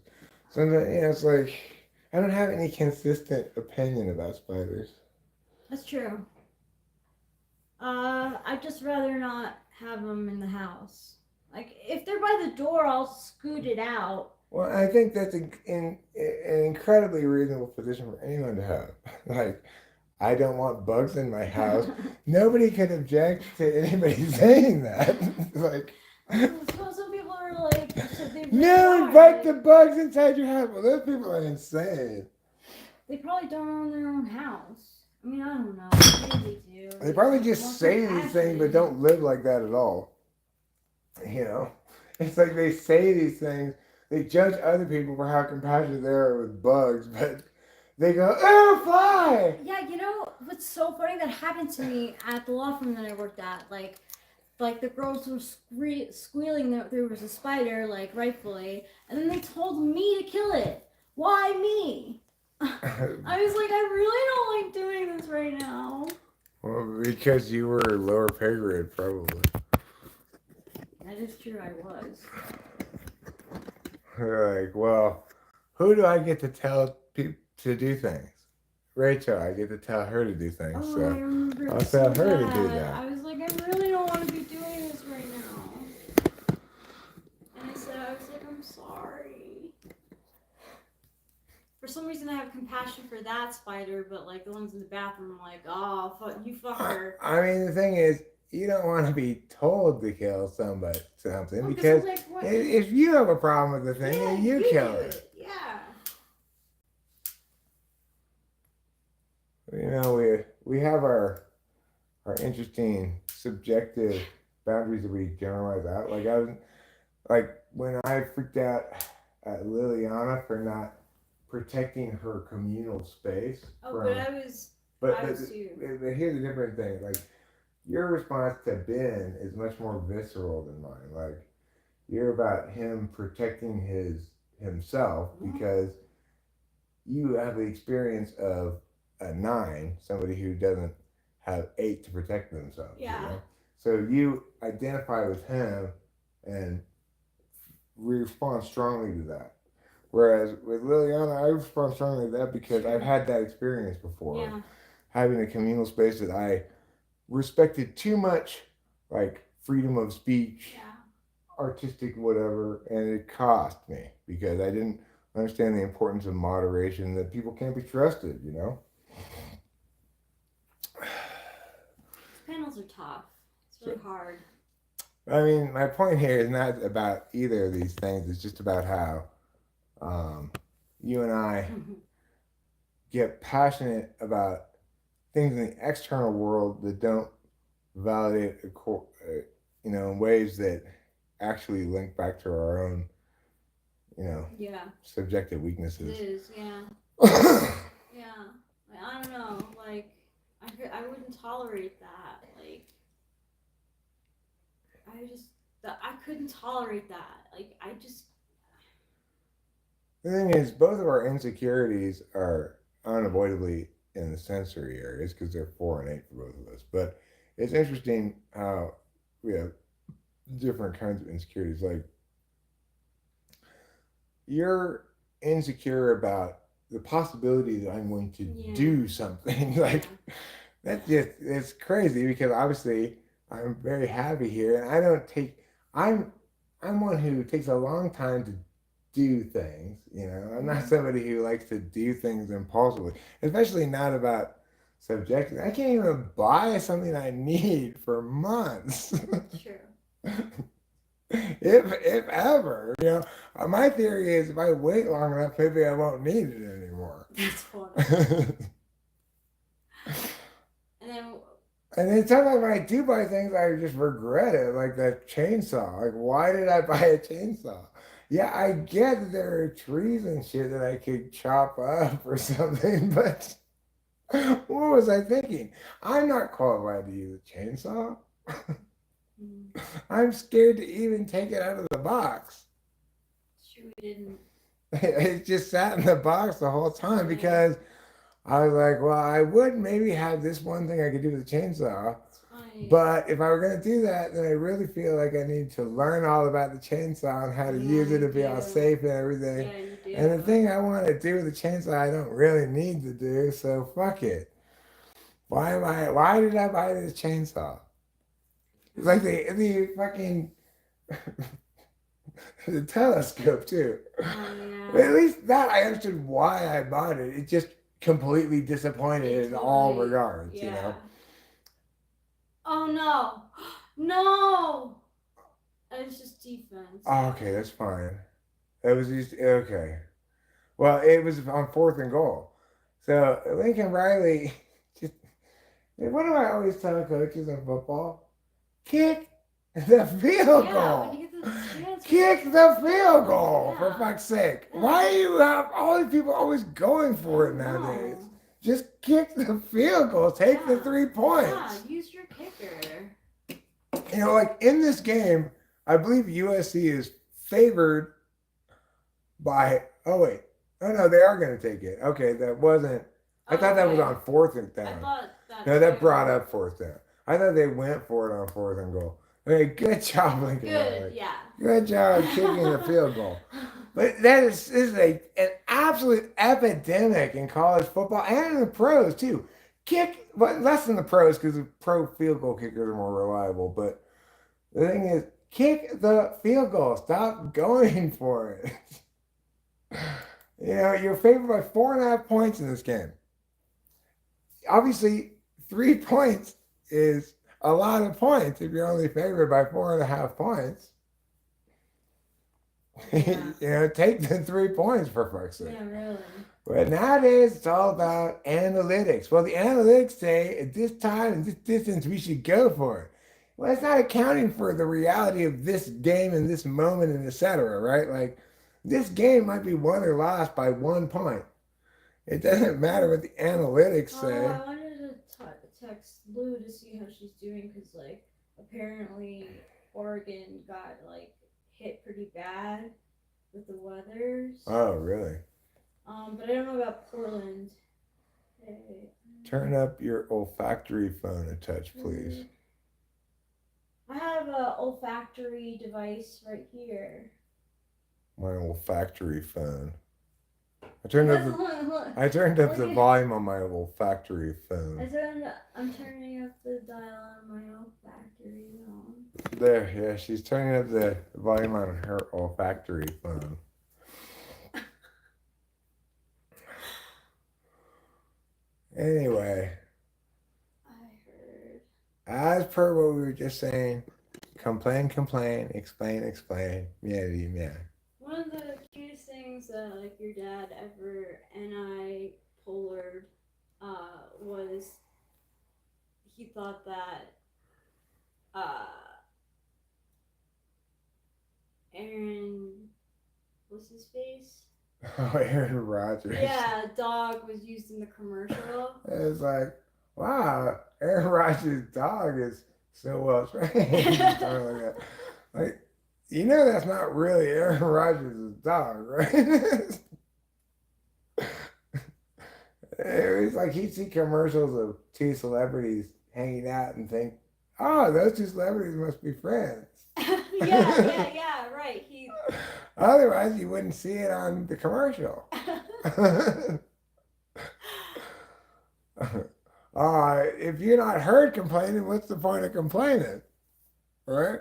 Speaker 1: Sometimes, it's like I don't have any consistent opinion about spiders.
Speaker 3: That's true. I'd just rather not have them in the house. Like, if they're by the door, I'll scoot it out.
Speaker 1: Well, I think that's an incredibly reasonable position for anyone to have. Like, I don't want bugs in my house. Nobody could object to anybody saying that. Like,
Speaker 3: Some people are like, so they really
Speaker 1: no,
Speaker 3: are,
Speaker 1: invite
Speaker 3: like,
Speaker 1: the bugs inside your house. Well, those people are insane.
Speaker 3: they probably don't own their own house. I mean, I don't know. Maybe they do.
Speaker 1: They probably
Speaker 3: want
Speaker 1: just say these things
Speaker 3: compassion.
Speaker 1: but don't live like that at all. You know? It's like they say these things, they judge other people for how compassionate they are with bugs, but they go, oh, fly!
Speaker 3: Yeah, you know what's so funny? That happened to me at the law firm that I worked at. Like the girls were squealing that there was a spider, like rightfully, and then they told me to kill it. Why me? I was like, I really don't like doing this right now.
Speaker 1: Well, because you were lower pay grade, probably.
Speaker 3: That is true, I was.
Speaker 1: Like, well, who do I get to tell people to do things? Rachel, I get to tell her to do things.
Speaker 3: Oh,
Speaker 1: So
Speaker 3: I remember.
Speaker 1: I'll
Speaker 3: so
Speaker 1: tell her to do
Speaker 3: bad.
Speaker 1: that.
Speaker 3: I was like, I really don't want to be doing this right now. And I was like, I'm sorry. For some reason, I have compassion for that spider, but like the ones in the bathroom, I'm like, oh, you fuck her.
Speaker 1: I mean, the thing is, you don't want to be told to kill something
Speaker 3: Well,
Speaker 1: because
Speaker 3: like, what?
Speaker 1: if you have a problem with the thing, then you kill it.
Speaker 3: Yeah.
Speaker 1: You know, we have our interesting subjective boundaries that we generalize out. Like when I freaked out at Liliana for not protecting her communal space.
Speaker 3: Oh, but I was too.
Speaker 1: But here's the different thing. Like your response to Ben is much more visceral than mine. Like you're about him protecting himself because you have the experience of a 9, somebody who doesn't have 8 to protect themselves.
Speaker 3: Yeah.
Speaker 1: You know? So you identify with him and respond strongly to that. Whereas with Liliana, I respond strongly to that because I've had that experience before.
Speaker 3: Yeah.
Speaker 1: Having a communal space that I respected too much, like freedom of speech, artistic whatever, and it cost me because I didn't understand the importance of moderation, that people can't be trusted, you know?
Speaker 3: Panels are tough. It's really hard.
Speaker 1: I mean, my point here is not about either of these things. It's just about how you and I get passionate about things in the external world that don't validate, in ways that actually link back to our own, subjective weaknesses.
Speaker 3: It is, yeah. Yeah. Like, I don't know. Like, I wouldn't tolerate that. Like, I couldn't tolerate that. Like,
Speaker 1: The thing is, both of our insecurities are unavoidably in the sensory areas because they're 4 and 8 for both of us. But it's interesting how we have different kinds of insecurities. Like, you're insecure about the possibility that I'm going to do something. Like, it's crazy because obviously I'm very happy here, and I'm one who takes a long time to do things. I'm not somebody who likes to do things impulsively, especially not about subjective. I can't even buy something I need for months.
Speaker 3: True.
Speaker 1: if ever, my theory is if I wait long enough, maybe I won't need it anymore.
Speaker 3: That's funny.
Speaker 1: And then sometimes when I do buy things, I just regret it, like that chainsaw. Like, why did I buy a chainsaw? Yeah, I get that there are trees and shit that I could chop up or something, but what was I thinking? I'm not qualified to use a chainsaw. I'm scared to even take it out of the box.
Speaker 3: Sure, we didn't.
Speaker 1: It just sat in the box the whole time because I was like, well, I would maybe have this one thing I could do with a chainsaw. But if I were going to do that, then I really feel like I need to learn all about the chainsaw and how to use it to be all safe and everything.
Speaker 3: Yeah, you do.
Speaker 1: And the thing I want to do with the chainsaw, I don't really need to do, so fuck it. Why did I buy this chainsaw? It's like the fucking the telescope too.
Speaker 3: Oh, yeah.
Speaker 1: But at least that I understood why I bought it. It just completely disappointed in all
Speaker 2: Totally-
Speaker 1: regards, you know?
Speaker 2: Oh no. No. It's just defense.
Speaker 1: Oh, okay, that's fine. It was just, okay. Well, it was on 4th and goal. So Lincoln Riley, just, what do I always tell coaches in football? Kick the field
Speaker 2: Yeah,
Speaker 1: goal.
Speaker 2: when you get the chance.
Speaker 1: Kick the field goal, for
Speaker 2: Yeah.
Speaker 1: fuck's sake.
Speaker 2: Yeah.
Speaker 1: Why do you have all these people always going for it nowadays?
Speaker 2: No.
Speaker 1: Just kick the field goal. Take the
Speaker 2: Yeah.
Speaker 1: 3 points.
Speaker 2: Yeah, use your kicker.
Speaker 1: You know, like in this game, I believe USC is favored by. Oh wait, oh no, they are going to take it. Okay, that wasn't. I thought that was on 4th and
Speaker 2: I
Speaker 1: down.
Speaker 2: thought that.
Speaker 1: No, that brought up 4th down. I thought they went for it on 4th and goal. Okay, good job, Lincoln.
Speaker 2: Good,
Speaker 1: Riley.
Speaker 2: yeah.
Speaker 1: Good job kicking the field goal. But that is an absolute epidemic in college football and in the pros too. Kick, but less than the pros because the pro field goal kickers are more reliable. But the thing is, kick the field goal. Stop going for it. You know, you're favored by 4.5 points in this game. Obviously, 3 points is a lot of points if you're only favored by 4.5 points.
Speaker 2: Yeah.
Speaker 1: You know, take the 3 points for fuck's sake.
Speaker 2: Yeah, really.
Speaker 1: But nowadays, it's all about analytics. Well, the analytics say at this time and this distance, we should go for it. Well, it's not accounting for the reality of this game and this moment and etc., right? Like, this game might be won or lost by 1 point. It doesn't matter what the analytics say.
Speaker 2: I wanted to text Lou to see how she's doing because, like, apparently Oregon got, like, hit pretty bad with the weathers.
Speaker 1: Oh, really?
Speaker 2: But I don't know about Portland. Hey.
Speaker 1: Turn up your olfactory phone a touch, please.
Speaker 2: I have a olfactory device right here.
Speaker 1: My olfactory phone. I turned up the
Speaker 2: Okay.
Speaker 1: volume on my olfactory phone.
Speaker 2: I'm turning up the dial on my olfactory phone.
Speaker 1: There, yeah, she's turning up the volume on her olfactory phone. Anyway,
Speaker 2: I heard.
Speaker 1: as per what we were just saying, complain, explain, yeah.
Speaker 2: One of the cutest things that like your dad ever and I polared was he thought that Aaron, what's his face?
Speaker 1: Oh, Aaron Rodgers.
Speaker 2: Yeah, dog was used in the commercial.
Speaker 1: It's like, wow, Aaron Rodgers' dog is so well trained. Something like that. Like, you know that's not really Aaron Rodgers' dog, right? It's like he'd see commercials of 2 celebrities hanging out and think, oh, those 2 celebrities must be friends.
Speaker 2: yeah, right. He
Speaker 1: Otherwise, you wouldn't see it on the commercial. If you're not heard complaining, what's the point of complaining? Right?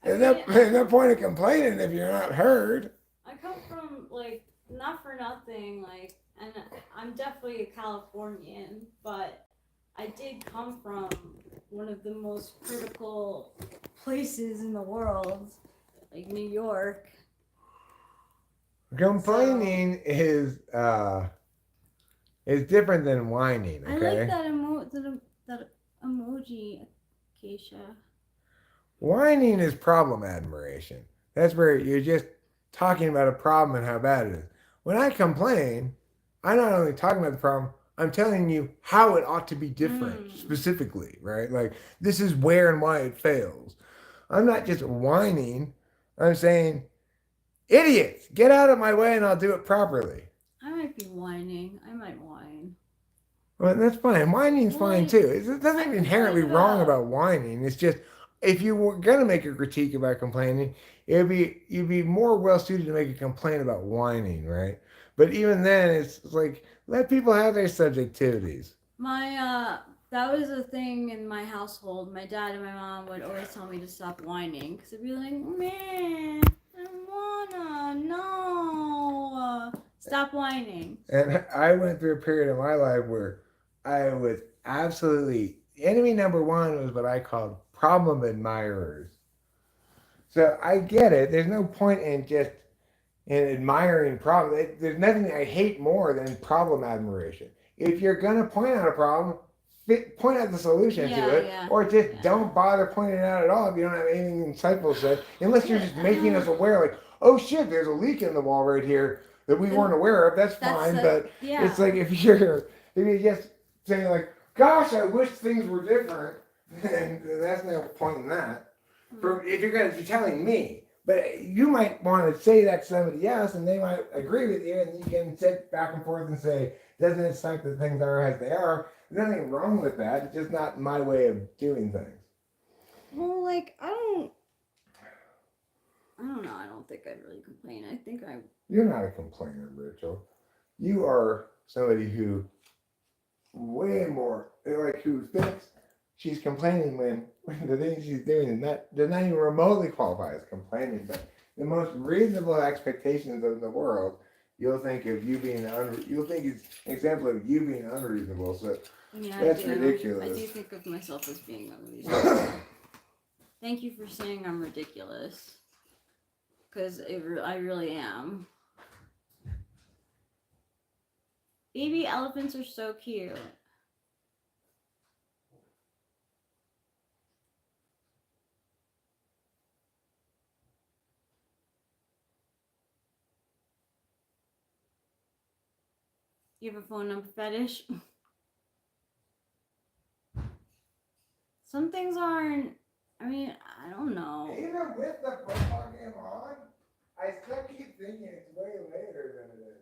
Speaker 1: There's no point of complaining if you're not heard.
Speaker 2: I come from like not for nothing, like, and I'm definitely a Californian, but I did come from one of the most critical places in the world, like New York.
Speaker 1: Complaining is different than whining,
Speaker 2: I
Speaker 1: okay?
Speaker 2: like that emoji, Keisha.
Speaker 1: Whining is problem admiration. That's where you're just talking about a problem and how bad it is. When I complain, I'm not only talking about the problem, I'm telling you how it ought to be different specifically, right? Like, this is where and why it fails. I'm not just whining. I'm saying, idiots, get out of my way and I'll do it properly.
Speaker 2: I might be whining. I might whine.
Speaker 1: Well, that's fine. Whining's fine too. There's nothing inherently wrong about whining. It's just, if you were gonna make a critique about complaining, you'd be more well suited to make a complaint about whining, right? But even then, it's like, let people have their subjectivities.
Speaker 2: That was a thing in my household. My dad and my mom would always tell me to stop whining because I'd be like, man, I wanna, no.
Speaker 3: Stop whining.
Speaker 1: And I went through a period in my life where I was absolutely enemy number one was what I called problem admirers. So I get it. There's no point in just in admiring problem. There's nothing I hate more than problem admiration. If you're gonna point out a problem, point out the solution to it, or just don't bother pointing it out at all if you don't have anything insightful to say, unless you're just making us aware, like, oh shit, there's a leak in the wall right here that we weren't aware of. That's fine, but it's like if you're just saying like, gosh, I wish things were different, then that's no point in that. If you're telling me. But you might want to say that to somebody else, and they might agree with you, and you can sit back and forth and say, doesn't it suck that things are as they are? There's nothing wrong with that. It's just not my way of doing things.
Speaker 3: Well, like, I don't know. I don't think I'd really complain. I think I...
Speaker 1: You're not a complainer, Rachel. You are somebody who way more, like, who thinks she's complaining when the things she's doing does not even remotely qualify as complaining. But the most reasonable expectations of the world, you'll think of you being you'll think it's an example of you being unreasonable. So that's ridiculous.
Speaker 3: I do think of myself as being unreasonable. Thank you for saying I'm ridiculous, because I really am. Baby elephants are so cute. You have a phone number fetish? Some things aren't, I mean, I don't know.
Speaker 1: Even with the football game on, I still keep thinking it's way later than it is.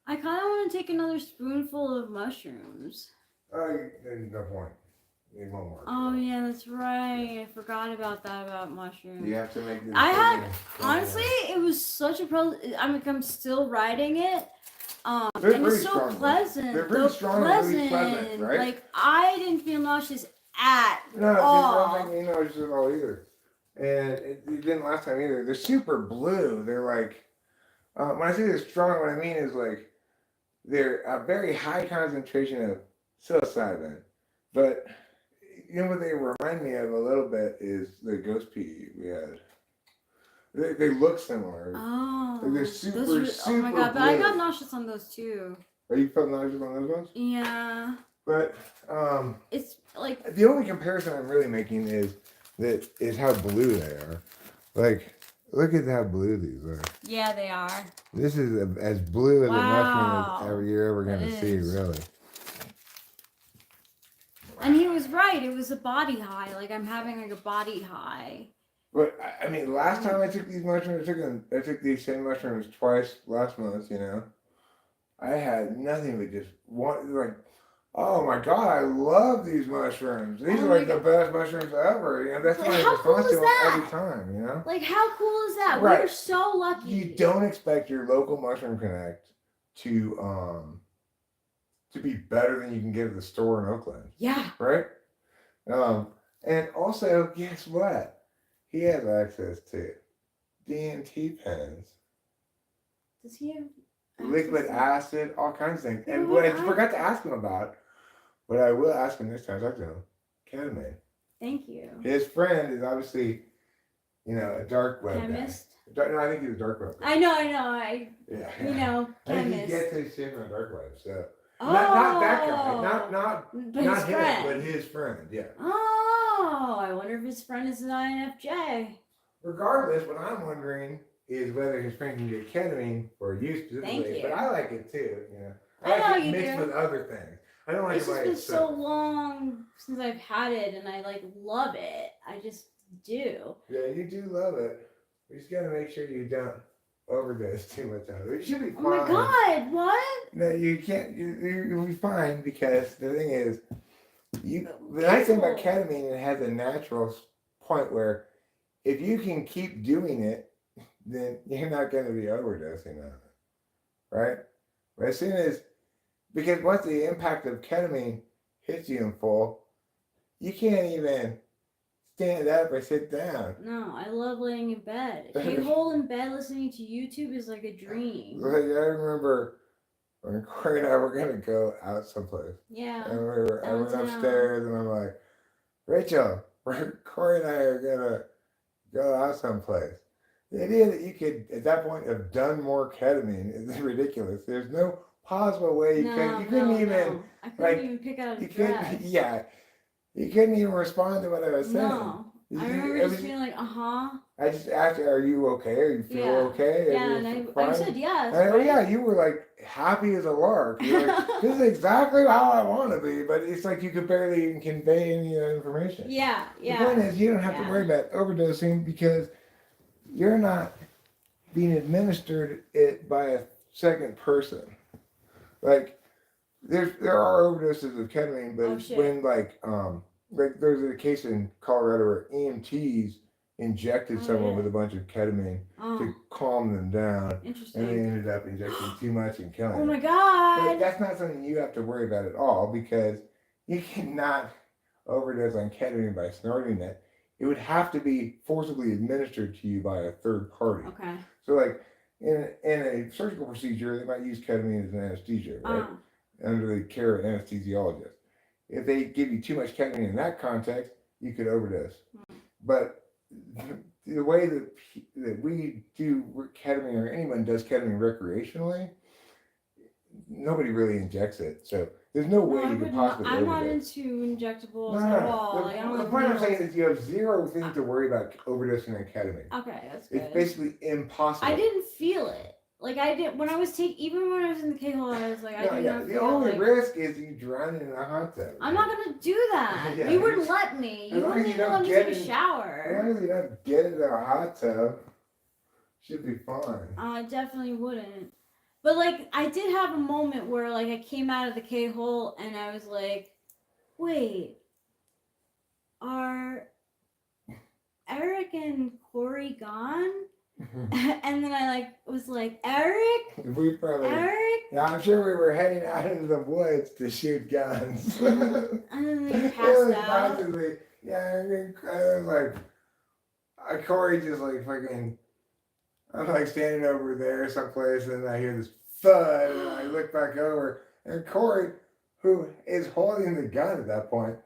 Speaker 3: I kind of want to take another spoonful of mushrooms.
Speaker 1: Oh, there's no point. You need one more.
Speaker 3: Oh, yeah, that's right. I forgot about that, about mushrooms.
Speaker 1: You have to make this.
Speaker 3: Honestly, it was such a I'm still writing it. And it's so
Speaker 1: strong,
Speaker 3: pleasant.
Speaker 1: They're pretty strong and really pleasant, right?
Speaker 3: Like, I didn't feel nauseous at
Speaker 1: all.
Speaker 3: all.
Speaker 1: It doesn't make me nauseous at all either. And it didn't last time either. They're super blue. They're like, when I say they're strong, what I mean is like, they're a very high concentration of psilocybin. But, you know what they remind me of a little bit is the ghost pea we had. They look similar.
Speaker 3: Oh.
Speaker 1: Like they're super, super
Speaker 3: oh my god, but
Speaker 1: blue.
Speaker 3: I got nauseous on those too.
Speaker 1: Oh, you felt nauseous on those ones?
Speaker 3: Yeah.
Speaker 1: But,
Speaker 3: it's like...
Speaker 1: The only comparison I'm really making is how blue they are. Like, look at how blue these are.
Speaker 3: Yeah, they are.
Speaker 1: This is as blue as a mushroom as you're ever going to see, really.
Speaker 3: And he was right. It was a body high. Like, I'm having like a body high.
Speaker 1: But, I mean, last time I took these mushrooms, I took these same mushrooms twice last month, you know. I had nothing but just one, like, oh my God, I love these mushrooms. These are like the best mushrooms ever. You know, that's my response to them every time, you know.
Speaker 3: Like, how cool is that?
Speaker 1: Right.
Speaker 3: We're so lucky.
Speaker 1: You don't expect your local Mushroom Connect to be better than you can get at the store in Oakland.
Speaker 3: Yeah.
Speaker 1: Right? And also, guess what? He has access to DMT pens.
Speaker 3: Does he have
Speaker 1: liquid acid, all kinds of things. And what I forgot to ask him about, but I will ask him this time, talk to him, ketamine.
Speaker 3: Thank you.
Speaker 1: His friend is obviously, you know, a dark web
Speaker 3: chemist?
Speaker 1: guy. No, I think he's a dark web guy.
Speaker 3: I know.
Speaker 1: Yeah.
Speaker 3: You know,
Speaker 1: I think he
Speaker 3: chemist.
Speaker 1: gets his shit from a dark web, so.
Speaker 3: Oh.
Speaker 1: Not that guy, not
Speaker 3: but
Speaker 1: his
Speaker 3: his friend.
Speaker 1: but his friend, yeah.
Speaker 3: Oh, I wonder if his friend is an INFJ.
Speaker 1: Regardless, what I'm wondering is whether his friend can get ketamine for use specifically.
Speaker 3: Thank you.
Speaker 1: But I like it too, you know.
Speaker 3: I
Speaker 1: like
Speaker 3: know
Speaker 1: it
Speaker 3: you
Speaker 1: mixed
Speaker 3: do.
Speaker 1: with other things. I don't like
Speaker 3: It's
Speaker 1: it by
Speaker 3: just been so
Speaker 1: itself.
Speaker 3: long since I've had it, and I like love it. I just do.
Speaker 1: Yeah, you do love it. You just gotta make sure you don't overdose too much of it. You should be fine.
Speaker 3: Oh my god, what?
Speaker 1: No, you can't. You'll be fine because the thing is, the nice thing about ketamine, it has a natural point where if you can keep doing it, then you're not going to be overdosing on it, right? But as soon as, because once the impact of ketamine hits you in full, you can't even stand up or sit down.
Speaker 3: No, I love laying in bed. A K-hole in bed listening to YouTube is like a dream.
Speaker 1: Like, I remember when Corey and I were gonna go out someplace.
Speaker 3: Yeah.
Speaker 1: And I went
Speaker 3: downtown.
Speaker 1: upstairs and I'm like, Rachel, Corey and I are gonna go out someplace. The idea that you could at that point have done more ketamine is ridiculous. There's no possible way you couldn't even
Speaker 3: No. I couldn't
Speaker 1: like,
Speaker 3: even pick out a
Speaker 1: you
Speaker 3: dress.
Speaker 1: couldn't you couldn't even respond to what I was saying.
Speaker 3: No. I remember just being like,
Speaker 1: I just asked you, are you okay? Are you feel okay?
Speaker 3: Yeah, and I said yes.
Speaker 1: And yeah, you were like happy as a lark. You're like, this is exactly how I want to be, but it's like you could barely even convey any information.
Speaker 3: Yeah.
Speaker 1: The point is, you don't have to worry about overdosing because you're not being administered it by a second person. Like there are overdoses of ketamine, but it's when like there's a case in Colorado where EMTs injected someone with a bunch of ketamine to calm them down.
Speaker 3: Interesting.
Speaker 1: And they ended up injecting too much and killing them.
Speaker 3: Oh my god!
Speaker 1: But that's not something you have to worry about at all because you cannot overdose on ketamine by snorting it. It would have to be forcibly administered to you by a third party.
Speaker 3: Okay.
Speaker 1: So like in a surgical procedure, they might use ketamine as an anesthesia, right? Under the care of an anesthesiologist. If they give you too much ketamine in that context, you could overdose. But the way that we do ketamine, or anyone does ketamine recreationally, nobody really injects it. So there's no way you could possibly overdose.
Speaker 3: I'm not into injectables at all.
Speaker 1: The point I'm saying is you have zero things to worry about overdosing on ketamine.
Speaker 3: Okay, that's good.
Speaker 1: It's basically impossible.
Speaker 3: I didn't feel it. Like I did when I was even when I was in the K-hole, I was like, I did not feel
Speaker 1: the only
Speaker 3: like,
Speaker 1: risk is you drowning in a hot tub.
Speaker 3: I'm not gonna do that.
Speaker 1: Yeah,
Speaker 3: You wouldn't let me. You wouldn't even let me take a shower.
Speaker 1: As long as you don't get into a hot tub, should be fine.
Speaker 3: I definitely wouldn't. But like I did have a moment where like I came out of the K-hole and I was like, wait, are Eric and Corey gone? And then I was like, Eric?
Speaker 1: We probably. Eric? Yeah, I'm sure we were heading out into the woods to shoot guns.
Speaker 3: And then they passed out.
Speaker 1: Yeah, I was like, Corey just like fucking. I'm like standing over there someplace, and I hear this thud, and I look back over, and Corey, who is holding the gun at that point,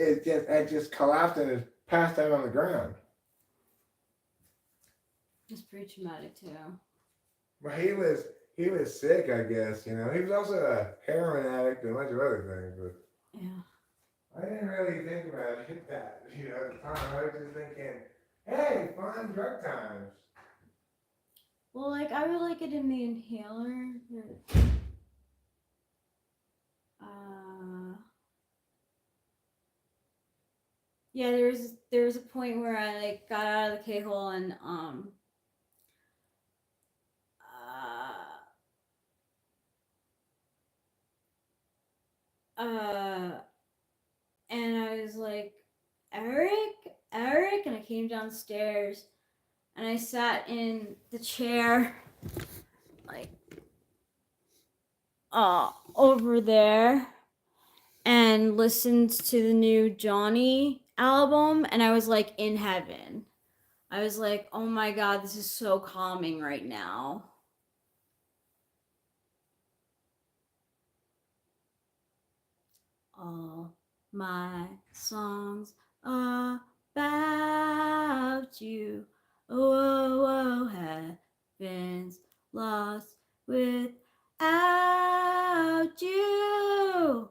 Speaker 1: had just collapsed and is passed out on the ground.
Speaker 3: It's pretty traumatic too.
Speaker 1: But he was sick, I guess. You know, he was also a heroin addict and a bunch of other things. But
Speaker 3: yeah,
Speaker 1: I didn't really think about that. You know, at the time I was just thinking, hey, fun drug times.
Speaker 3: Well, like I would like it in the inhaler. Yeah, there was a point where I like got out of the K-hole and and I was like, Eric, and I came downstairs and I sat in the chair like over there and listened to the new Johnny album, and I was like in heaven. I was like, oh my god, this is so calming right now. All my songs are about you. Oh, oh, heaven's lost without you.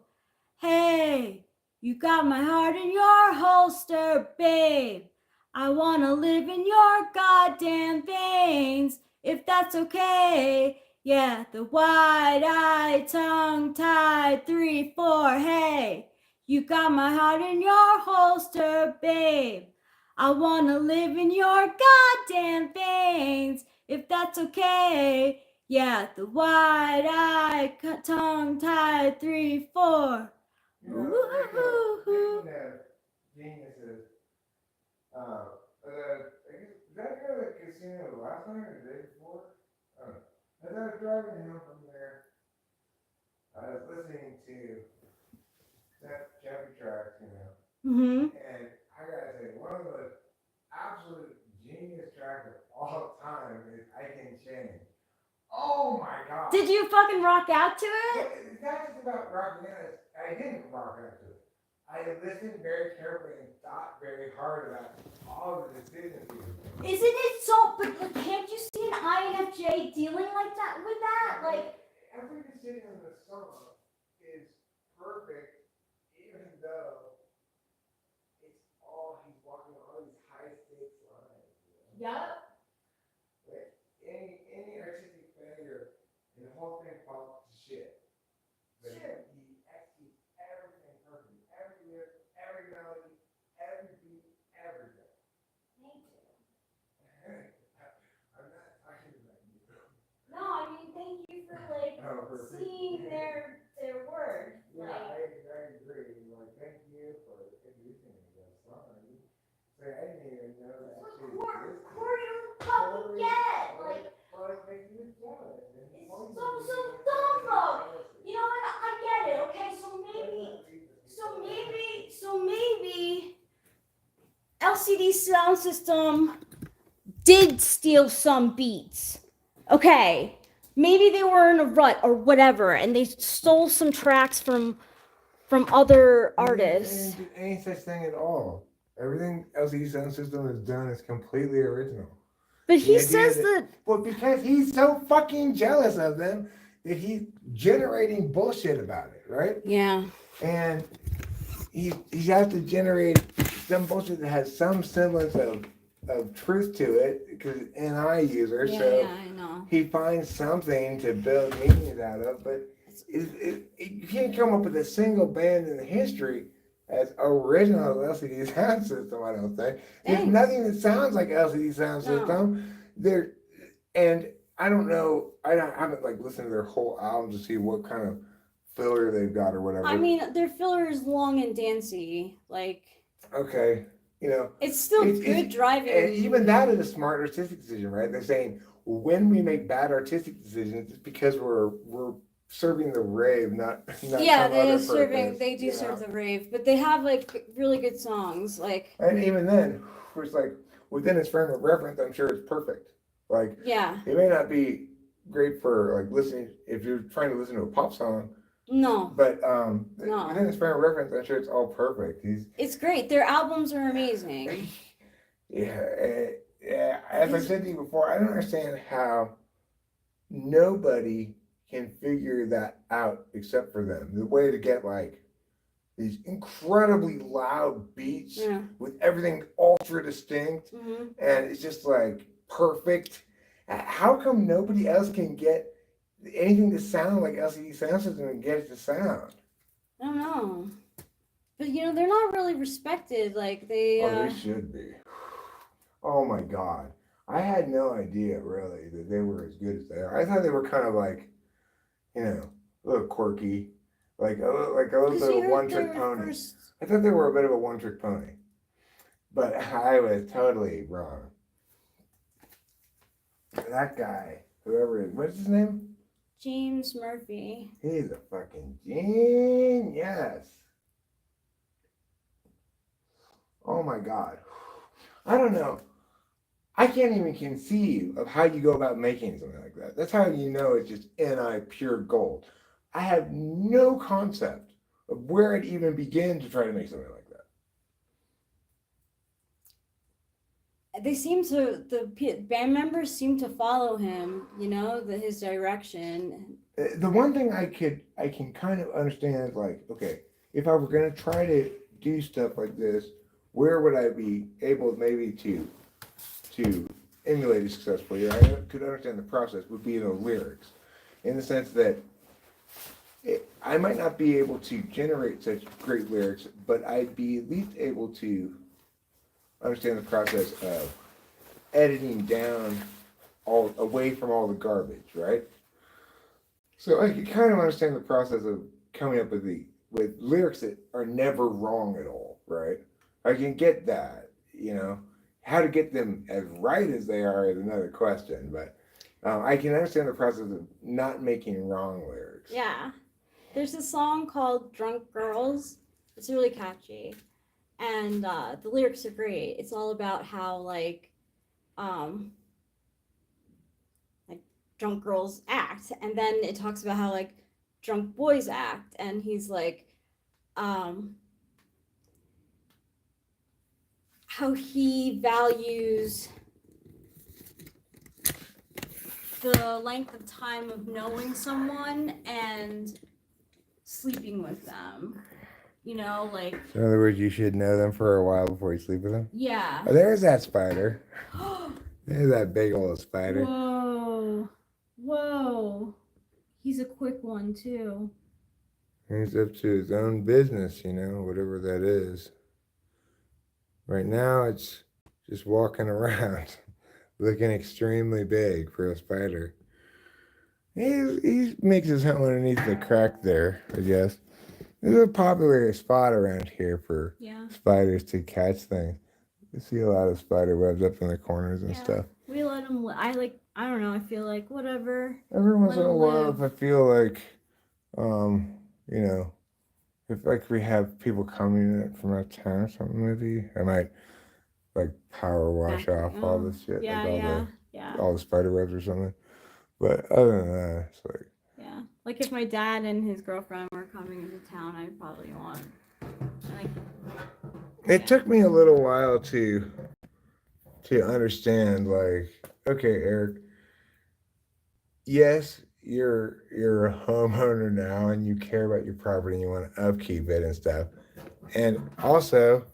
Speaker 3: Hey, you got my heart in your holster, babe. I wanna live in your goddamn veins, if that's okay. Yeah, the wide-eyed, tongue-tied 3-4. Hey, you got my heart in your holster, babe. I wanna live in your goddamn veins, if that's okay. Yeah, the wide-eyed, tongue-tied 3-4.
Speaker 1: Woo-hoo-hoo. Geniuses. Did I go to the casino last night or the day before? As I was driving home from there, I was listening to that Jeffy tracks, you know.
Speaker 3: Mm-hmm.
Speaker 1: And I gotta say, one of the absolute genius tracks of all time is I Can Change. Oh my god.
Speaker 3: Did you fucking rock out to it?
Speaker 1: Well, it's not just about rocking out. I didn't rock out to it. I listened very carefully and thought very hard about all the decisions he was making.
Speaker 2: Isn't it so? But can't you see an INFJ dealing like that with that? Like
Speaker 1: every decision in the song is perfect, even though it's all he's walking all these high stakes lines. You know?
Speaker 2: Yep.
Speaker 1: Like any artistic failure, and the whole thing falls to shit. But
Speaker 2: Sure.
Speaker 1: he executes everything perfectly, every lyric, every melody, every beat, everything.
Speaker 2: Thank you.
Speaker 1: I'm not talking about you.
Speaker 2: No, I mean thank you for like seeing their work.
Speaker 1: Yeah,
Speaker 2: Like,
Speaker 1: I agree. Like, thank you for introducing me to that song. Like, I didn't even know that.
Speaker 2: Corey, you don't fucking get. Like,
Speaker 1: well, it makes me jealous.
Speaker 2: it's so dumb though. You know what? I get it. Okay, so maybe LCD Sound System did steal some beats. Okay, maybe they were in a rut or whatever, and they stole some tracks from other artists.
Speaker 1: Ain't such thing at all. Everything LCD Sound System has done is completely original.
Speaker 3: But he
Speaker 1: The idea
Speaker 3: says
Speaker 1: that-
Speaker 3: that.
Speaker 1: Well, because he's so fucking jealous of them that he's generating bullshit about it, right?
Speaker 3: Yeah.
Speaker 1: And he has to generate some bullshit that has some semblance of truth to it because an NI user, so
Speaker 3: I know.
Speaker 1: he finds something to build meanings out of, but you can't come up with a single band in the history as original as LCD Sound System, I don't think. There's
Speaker 3: Thanks.
Speaker 1: nothing that sounds like LCD Sound
Speaker 3: No.
Speaker 1: System. And I don't know, I haven't like listened to their whole album to see what kind of filler they've got or whatever.
Speaker 3: I mean, their filler is long and dancey. Like,
Speaker 1: okay, you know.
Speaker 3: it's still good driving.
Speaker 1: And even that is a smart artistic decision, right? They're saying when we make bad artistic decisions, it's because we're serving the rave, not
Speaker 3: Yeah,
Speaker 1: some other purpose,
Speaker 3: they do
Speaker 1: you
Speaker 3: serve
Speaker 1: know?
Speaker 3: the rave, but they have like really good songs. Like,
Speaker 1: And even then, it's like within its frame of reference, I'm sure it's perfect. Like
Speaker 3: yeah,
Speaker 1: it may not be great for like listening if you're trying to listen to a pop song,
Speaker 3: no,
Speaker 1: but
Speaker 3: No.
Speaker 1: within its frame of reference, I'm sure it's all perfect.
Speaker 3: it's great. Their albums are amazing.
Speaker 1: Yeah. As I said to you before, I don't understand how nobody can figure that out except for them. The way to get like these incredibly loud beats
Speaker 3: Yeah.
Speaker 1: with everything ultra distinct,
Speaker 3: Hmm.
Speaker 1: and it's just like perfect. How come nobody else can get anything to sound like LCD Sound System and get it to sound?
Speaker 3: I don't know, but you know they're not really respected. Like they.
Speaker 1: Oh, they should be. Oh my God. I had no idea really that they were as good as they are. I thought they were kind of like, you know, a little quirky, like a
Speaker 3: Because you
Speaker 1: little
Speaker 3: heard
Speaker 1: one-trick
Speaker 3: their
Speaker 1: pony.
Speaker 3: first-
Speaker 1: I thought they were a bit of a one-trick pony, but I was totally wrong. That guy, whoever it is, what's his name?
Speaker 3: James Murphy.
Speaker 1: He's a fucking genius. Oh my God. I don't know. I can't even conceive of how you go about making something like that. That's how you know it's just NI pure gold. I have no concept of where I'd even begin to try to make something like that.
Speaker 3: They seem to band members seem to follow him. You know, his direction.
Speaker 1: The one thing I can kind of understand is like, okay, if I were gonna try to do stuff like this, where would I be able maybe to emulate it successfully? Or I could understand the process would be the lyrics, in the sense that I might not be able to generate such great lyrics, but I'd be at least able to understand the process of editing down all away from all the garbage, right? So I could kind of understand the process of coming up with lyrics that are never wrong at all, right? I can get that, you know. How to get them as right as they are is another question, but I can understand the process of not making wrong lyrics.
Speaker 3: Yeah. There's a song called Drunk Girls. It's really catchy. and the lyrics are great. It's all about how like drunk girls act, and then it talks about how like drunk boys act, and he's like how he values the length of time of knowing someone and sleeping with them. You know, like
Speaker 1: So in other words, you should know them for a while before you sleep with them.
Speaker 3: yeah.
Speaker 1: Oh, there's that spider. There's that big old spider.
Speaker 3: Whoa. He's a quick one too.
Speaker 1: He's up to his own business, you know, whatever that is. Right now, it's just walking around, looking extremely big for a spider. He makes his home underneath the crack there, I guess. There's a popular spot around here for spiders to catch things. You see a lot of spider webs up in the corners and stuff.
Speaker 3: We let him. I don't know. I feel like whatever.
Speaker 1: Every once in
Speaker 3: Let
Speaker 1: a
Speaker 3: 'em
Speaker 1: while,
Speaker 3: live.
Speaker 1: if I feel like, you know, if like we have people coming from out of town or something, maybe I might like power wash off all this shit, like all the spider webs or something. But other than that, it's like
Speaker 3: like if my dad and his girlfriend were coming into town, I'd probably want like.
Speaker 1: It took me a little while to understand, like, okay, Eric, yes, you're a homeowner now and you care about your property and you want to upkeep it and stuff. And also,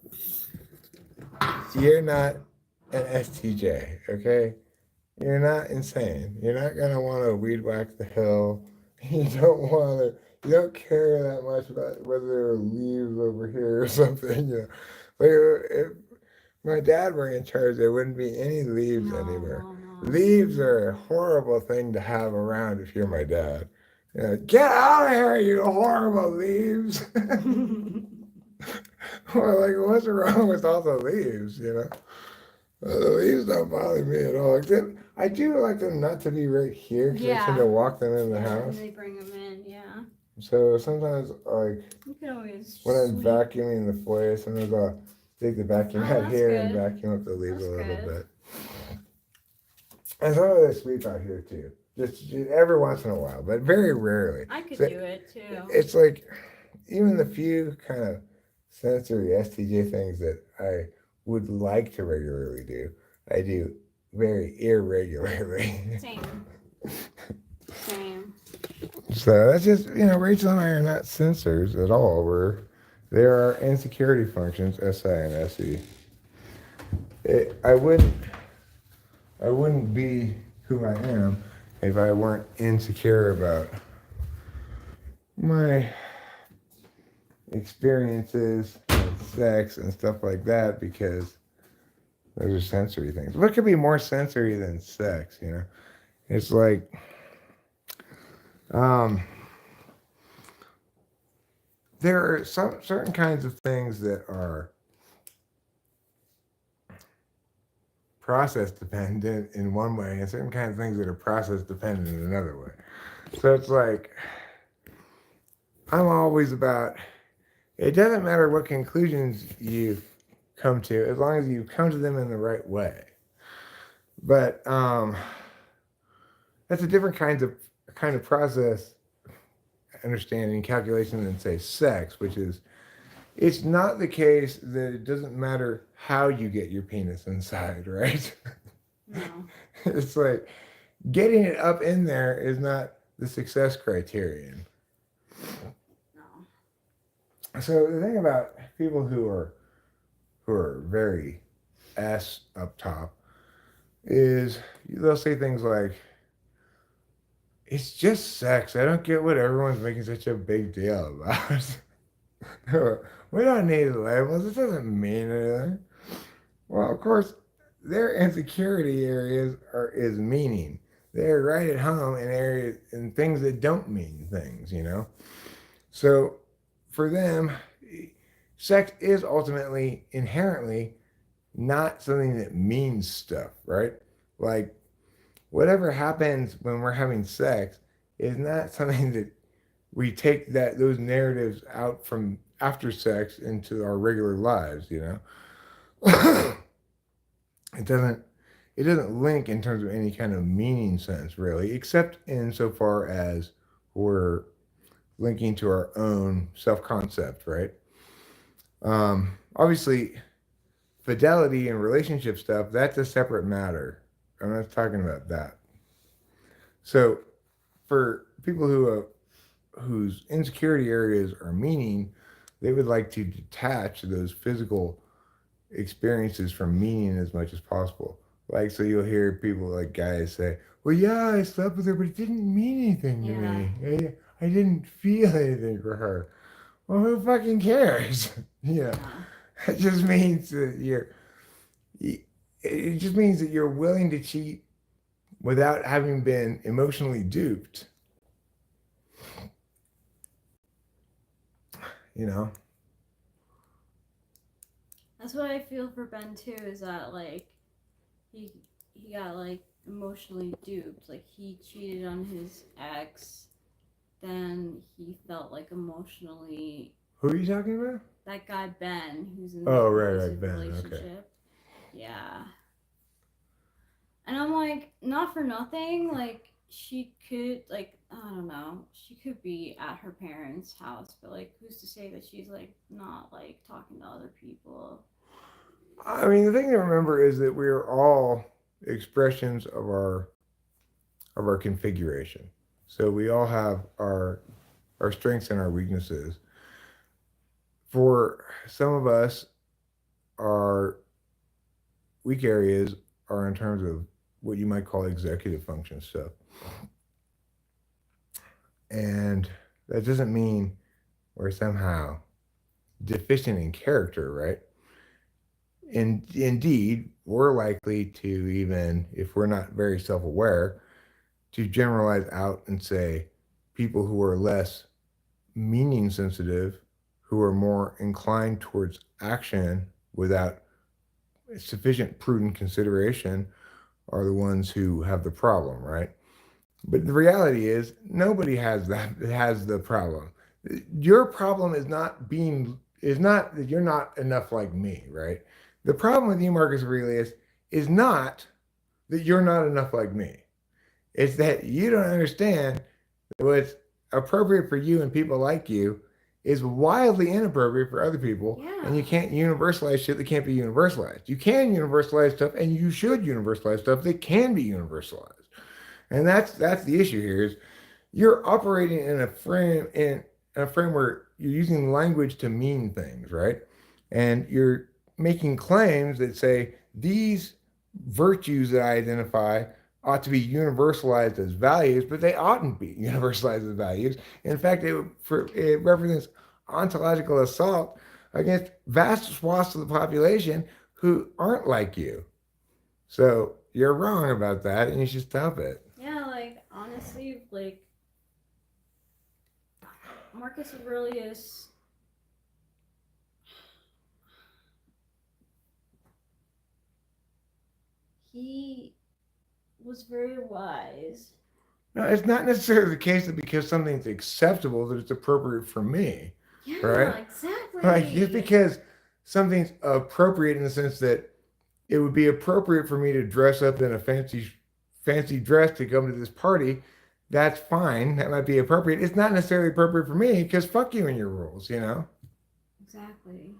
Speaker 1: you're not an STJ, okay? You're not insane. You're not gonna want to weed whack the hill. You don't care that much about whether there are leaves over here or something. You know, like if my dad were in charge, there wouldn't be any leaves anywhere.
Speaker 3: No.
Speaker 1: Leaves are a horrible thing to have around if you're my dad. You know, get out of here, you horrible leaves. Or like, what's wrong with all the leaves? You know, the leaves don't bother me at all. Except I do like them not to be right here because I tend to walk them in the house.
Speaker 3: And they bring them in, yeah.
Speaker 1: So sometimes, like,
Speaker 3: You can always
Speaker 1: when I'm vacuuming the foyer, sometimes I'll take the vacuum out
Speaker 3: that's
Speaker 1: here
Speaker 3: good.
Speaker 1: and vacuum up the leaves
Speaker 3: That's
Speaker 1: a little
Speaker 3: good.
Speaker 1: bit. And some of they sleep out here too, just every once in a while, but very rarely.
Speaker 3: I could
Speaker 1: So
Speaker 3: do it too.
Speaker 1: It's like even the few kind of sensory STJ things that I would like to regularly do, I do very irregularly.
Speaker 3: Same.
Speaker 1: So that's just, Rachel and I are not censors at all. There are insecurity functions, SI and SE. I wouldn't be who I am if I weren't insecure about my experiences and sex and stuff like that, because those are sensory things. What could be more sensory than sex, It's like, there are some certain kinds of things that are process dependent in one way, and certain kinds of things that are process dependent in another way. So it's like, I'm always about, it doesn't matter what conclusions you come to, as long as you come to them in the right way. But that's a different kind of process, understanding, calculation than, say, sex, which is, it's not the case that it doesn't matter how you get your penis inside, right?
Speaker 3: No.
Speaker 1: It's like getting it up in there is not the success criterion.
Speaker 3: No.
Speaker 1: So the thing about people who are very ass up top is they'll say things like, it's just sex. I don't get what everyone's making such a big deal about. We don't need labels. It doesn't mean anything. Well, of course, their insecurity areas is meaning. They're right at home in areas and things that don't mean things, So for them, sex is ultimately, inherently, not something that means stuff, right? Like, whatever happens when we're having sex is not something that we take those narratives out from after sex into our regular lives, you know. it doesn't it doesn't link in terms of any kind of meaning sense really, except insofar as we're linking to our own self-concept, right? Obviously, fidelity and relationship stuff, that's a separate matter. I'm not talking about that. So for people whose insecurity areas are meaning, they would like to detach those physical experiences from meaning as much as possible. Like, so you'll hear people like guys say, "Well, yeah, I slept with her, but it didn't mean anything to me. I didn't feel anything for her." Well, who fucking cares? Yeah, it just means that it just means that you're willing to cheat without having been emotionally duped. You know.
Speaker 3: That's what I feel for Ben too. Is that like he got like emotionally duped. Like he cheated on his ex, then he felt like emotionally.
Speaker 1: Who are you talking about?
Speaker 3: That guy Ben, who's in
Speaker 1: Oh,
Speaker 3: the
Speaker 1: right,
Speaker 3: abusive
Speaker 1: Ben.
Speaker 3: relationship.
Speaker 1: Okay.
Speaker 3: Yeah. And I'm like, not for nothing. Like she could, like, I don't know, she could be at her parents' house, but like, who's to say that she's like not like talking to other people?
Speaker 1: I mean, the thing to remember is that we are all expressions of our configuration. So we all have our strengths and our weaknesses. For some of us, our weak areas are in terms of what you might call executive function stuff. And that doesn't mean we're somehow deficient in character, right? Indeed, we're likely to, even if we're not very self aware, to generalize out and say people who are less meaning sensitive, who are more inclined towards action without sufficient prudent consideration, are the ones who have the problem, right? But the reality is, nobody has the problem. Your problem is not that you're not enough like me, right? The problem with you, Marcus Aurelius, is not that you're not enough like me. It's that you don't understand that what's appropriate for you and people like you is wildly inappropriate for other people, and you can't universalize shit that can't be universalized. You can universalize stuff, and you should universalize stuff that can be universalized. And that's the issue here is you're operating in a frame where you're using language to mean things, right? And you're making claims that say these virtues that I identify ought to be universalized as values, but they oughtn't be universalized as values. In fact, it represents ontological assault against vast swaths of the population who aren't like you. So you're wrong about that, and you should stop it.
Speaker 3: Yeah, like honestly, like Marcus Aurelius. He was very wise.
Speaker 1: No, it's not necessarily the case that because something's acceptable that it's appropriate for me.
Speaker 3: Yeah,
Speaker 1: right?
Speaker 3: exactly.
Speaker 1: Like just because something's appropriate in the sense that it would be appropriate for me to dress up in a fancy dress to come to this party, that's fine. That might be appropriate. It's not necessarily appropriate for me because fuck you and your rules, you know?
Speaker 3: Exactly.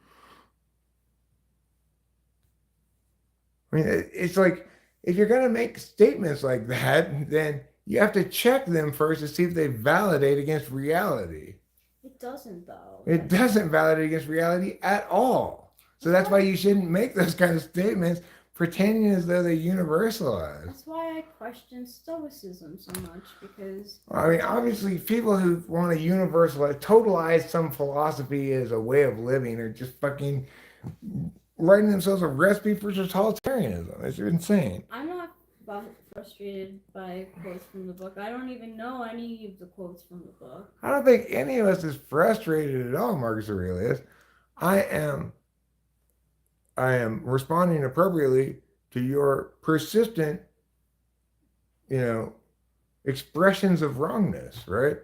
Speaker 1: I mean, it's like if you're going to make statements like that, then you have to check them first to see if they validate against reality.
Speaker 3: It doesn't, though.
Speaker 1: It doesn't validate against reality at all. So that's why you shouldn't make those kind of statements pretending as though they universalize.
Speaker 3: That's why I question Stoicism so much, because
Speaker 1: I mean, obviously, people who want to universalize, totalize some philosophy as a way of living are just fucking writing themselves a recipe for totalitarianism. It's insane.
Speaker 3: I'm not frustrated by quotes from the book. I don't even know any of the quotes from the book.
Speaker 1: I don't think any of us is frustrated at all, Marcus Aurelius. I am responding appropriately to your persistent, expressions of wrongness, right?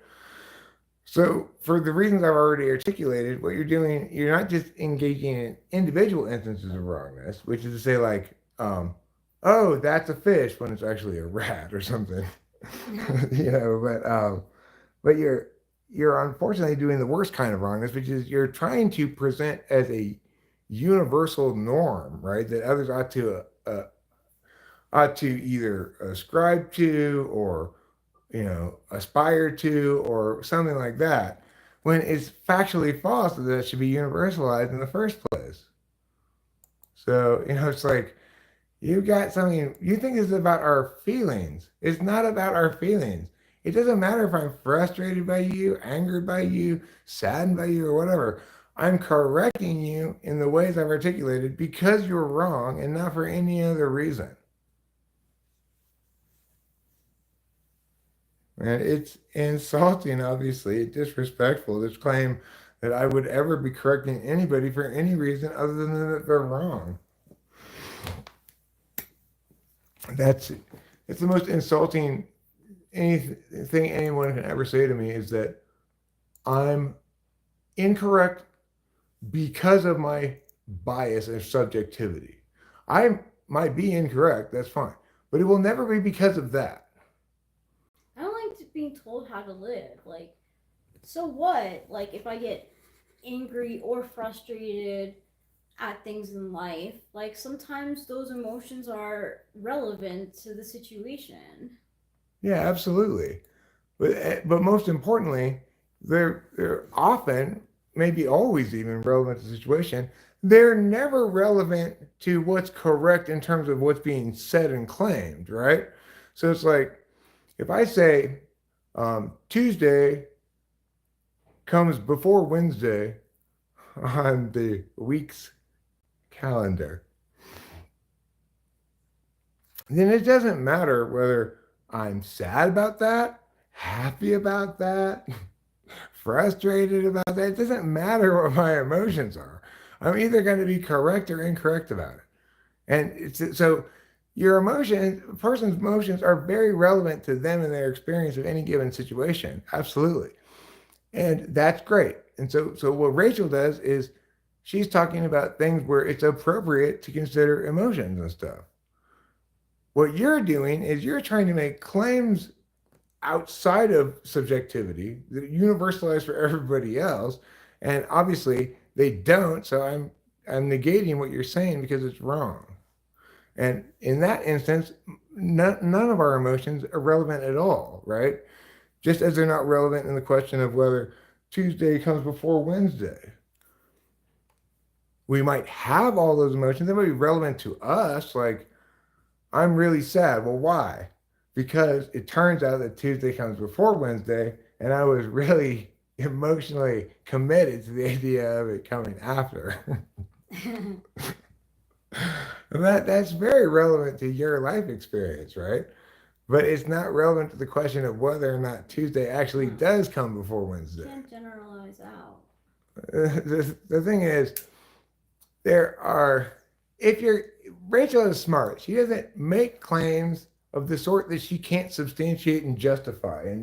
Speaker 1: So, for the reasons I've already articulated, what you're doing, you're not just engaging in individual instances of wrongness, which is to say, like, oh, that's a fish when it's actually a rat or something, but you're unfortunately doing the worst kind of wrongness, which is you're trying to present as a universal norm, right? That others ought to either ascribe to or aspire to or something like that, when it's factually false that it should be universalized in the first place. So, it's like you got something, you think it's about our feelings. It's not about our feelings. It doesn't matter if I'm frustrated by you, angered by you, saddened by you, or whatever. I'm correcting you in the ways I've articulated because you're wrong and not for any other reason. And it's insulting, obviously, disrespectful to claim that I would ever be correcting anybody for any reason other than that they're wrong. It's the most insulting anything anyone can ever say to me is that I'm incorrect because of my bias and subjectivity. I might be incorrect, that's fine, but it will never be because of that.
Speaker 2: I don't like being told how to live. Like, so what? Like, if I get angry or frustrated at things in life, like, sometimes those emotions are relevant to the situation.
Speaker 1: Yeah, absolutely. But most importantly, they're often, maybe always even relevant to the situation. They're never relevant to what's correct in terms of what's being said and claimed, right? So it's like if I say Tuesday comes before Wednesday on the week's calendar, then it doesn't matter whether I'm sad about that, happy about that, frustrated about that. It doesn't matter what my emotions are. I'm either going to be correct or incorrect about it. And so your emotions, a person's emotions are very relevant to them and their experience of any given situation. Absolutely. And that's great. And so what Rachel does is she's talking about things where it's appropriate to consider emotions and stuff. What you're doing is you're trying to make claims outside of subjectivity that universalize for everybody else, and obviously they don't. So I'm negating what you're saying because it's wrong. And in that instance, none of our emotions are relevant at all, right? Just as they're not relevant in the question of whether Tuesday comes before Wednesday. We might have all those emotions. They might be relevant to us, like, I'm really sad. Well, why? Because it turns out that Tuesday comes before Wednesday, and I was really emotionally committed to the idea of it coming after. That's very relevant to your life experience, right? But it's not relevant to the question of whether or not Tuesday actually does come before Wednesday.
Speaker 2: You can't generalize out.
Speaker 1: The thing is, Rachel is smart. She doesn't make claims of the sort that she can't substantiate and justify.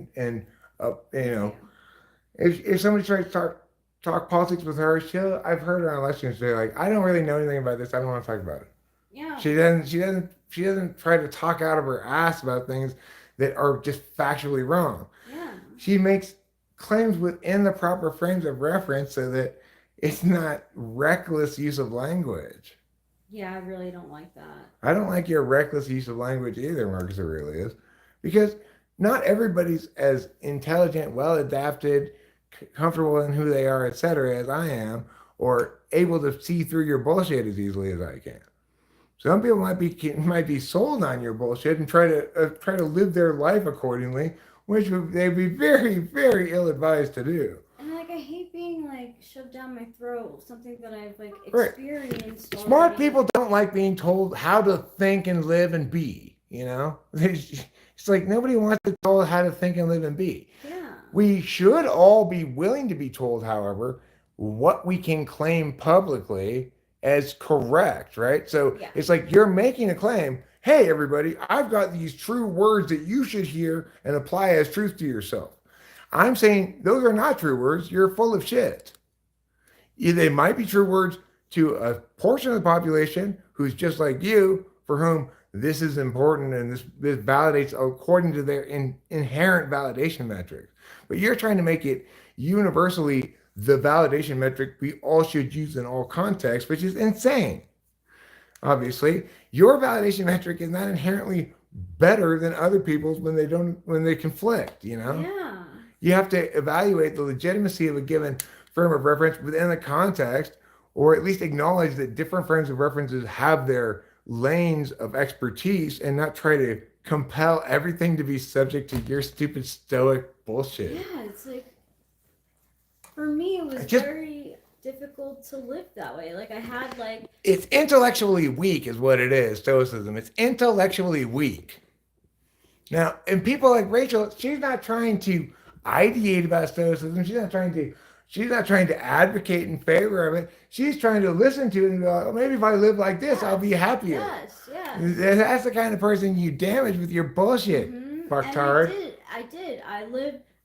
Speaker 1: If somebody tries to talk politics with her, I've heard her on lectures say, like, I don't really know anything about this. I don't want to talk about it.
Speaker 2: Yeah.
Speaker 1: She doesn't try to talk out of her ass about things that are just factually wrong.
Speaker 2: Yeah.
Speaker 1: She makes claims within the proper frames of reference so that it's not reckless use of language.
Speaker 2: Yeah, I really don't like that.
Speaker 1: I don't like your reckless use of language either, Marcus Aurelius, because not everybody's as intelligent, well adapted, comfortable in who they are, etc., as I am, or able to see through your bullshit as easily as I can. Some people might be sold on your bullshit and try to live their life accordingly, which they'd be very, very ill advised to do.
Speaker 2: And like, I hate being like shoved down my throat, something that I've like
Speaker 1: Right.
Speaker 2: experienced.
Speaker 1: Smart
Speaker 2: already.
Speaker 1: people don't like being told how to think and live and be. It's like nobody wants to be told how to think and live and be.
Speaker 2: Yeah.
Speaker 1: We should all be willing to be told, however, what we can claim publicly as correct, right? So
Speaker 2: Yeah.
Speaker 1: it's like you're making a claim. Hey, everybody, I've got these true words that you should hear and apply as truth to yourself. I'm saying those are not true words. You're full of shit. They might be true words to a portion of the population who's just like you, for whom this is important and this validates according to their inherent validation metrics. But you're trying to make it universally the validation metric we all should use in all contexts, which is insane. Obviously, your validation metric is not inherently better than other people's when they conflict, you know?
Speaker 2: Yeah.
Speaker 1: You have to evaluate the legitimacy of a given frame of reference within the context, or at least acknowledge that different frames of references have their lanes of expertise and not try to compel everything to be subject to your stupid stoic bullshit.
Speaker 2: Yeah, it's like, for me, it was very difficult to live that way. Like, I had, like...
Speaker 1: It's intellectually weak is what it is, stoicism. It's intellectually weak. Now, and people like Rachel, she's not trying to ideate about stoicism. She's not trying to advocate in favor of it. She's trying to listen to it and go, oh, maybe if I live like this, I'll be happier.
Speaker 2: Yes.
Speaker 1: That's the kind of person you damage with your bullshit, fucktard.
Speaker 2: I did.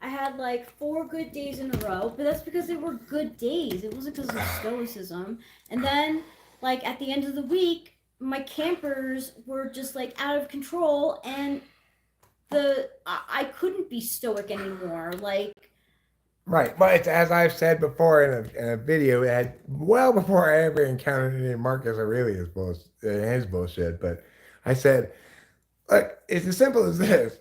Speaker 2: I had like 4 good days in a row, but that's because they were good days. It wasn't because of stoicism. And then, like, at the end of the week, my campers were just like out of control, and I couldn't be stoic anymore. Like,
Speaker 1: right, but it's, as I've said before in a video, well before I ever encountered any Marcus Aurelius his bullshit, but I said, look, it's as simple as this.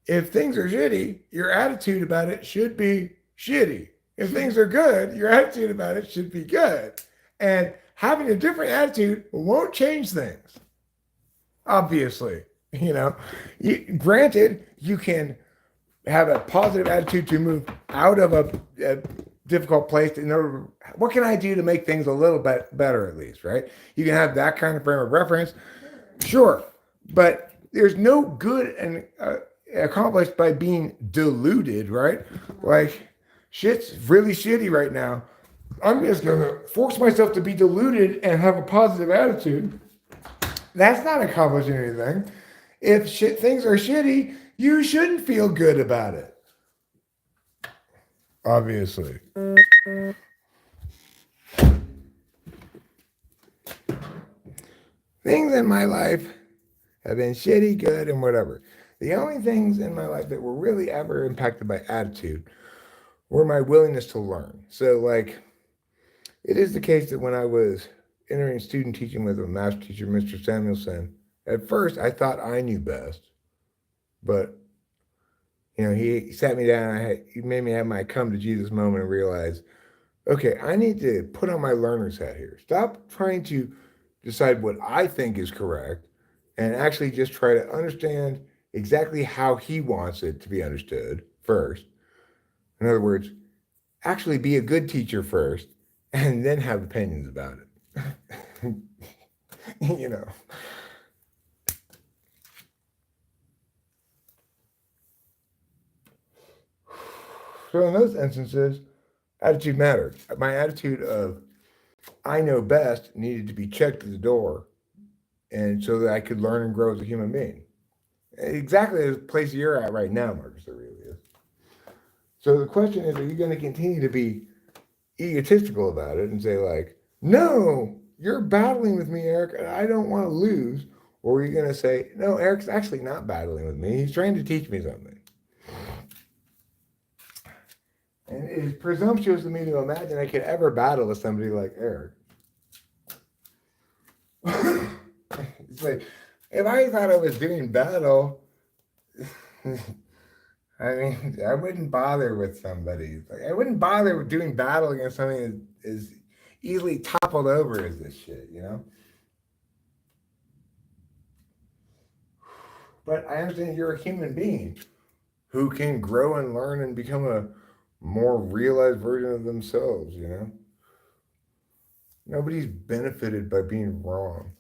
Speaker 1: If things are shitty, your attitude about it should be shitty. If things are good, your attitude about it should be good. And having a different attitude won't change things. Obviously, you know, granted, you can have a positive attitude to move out of a difficult place. What can I do to make things a little bit better, at least, right? You can have that kind of frame of reference, sure, but there's no good and accomplished by being deluded, right? Like, shit's really shitty right now. I'm just gonna force myself to be deluded and have a positive attitude. That's not accomplishing anything. If things are shitty, you shouldn't feel good about it. Obviously. Things in my life have been shitty, good, and whatever. The only things in my life that were really ever impacted by attitude were my willingness to learn. So, like, it is the case that when I was entering student teaching with a master teacher, Mr. Samuelson, at first I thought I knew best. But, you know, he sat me down, he made me have my come to Jesus moment and realize, okay, I need to put on my learner's hat here. Stop trying to decide what I think is correct and actually just try to understand exactly how he wants it to be understood first. In other words, actually be a good teacher first and then have opinions about it. You know. So in those instances, attitude mattered. My attitude of I know best needed to be checked at the door, and so that I could learn and grow as a human being. Exactly the place you're at right now, Marcus Aurelius. So the question is, are you going to continue to be egotistical about it and say like, no, you're battling with me, Eric, and I don't want to lose? Or are you going to say, no, Eric's actually not battling with me. He's trying to teach me something. And it is presumptuous of me to imagine I could ever battle with somebody like Eric. It's like, if I thought I was doing battle, I mean, I wouldn't bother with somebody. Like, I wouldn't bother with doing battle against something as easily toppled over as this shit, you know? But I understand you're a human being who can grow and learn and become a more realized version of themselves, you know? Nobody's benefited by being wrong.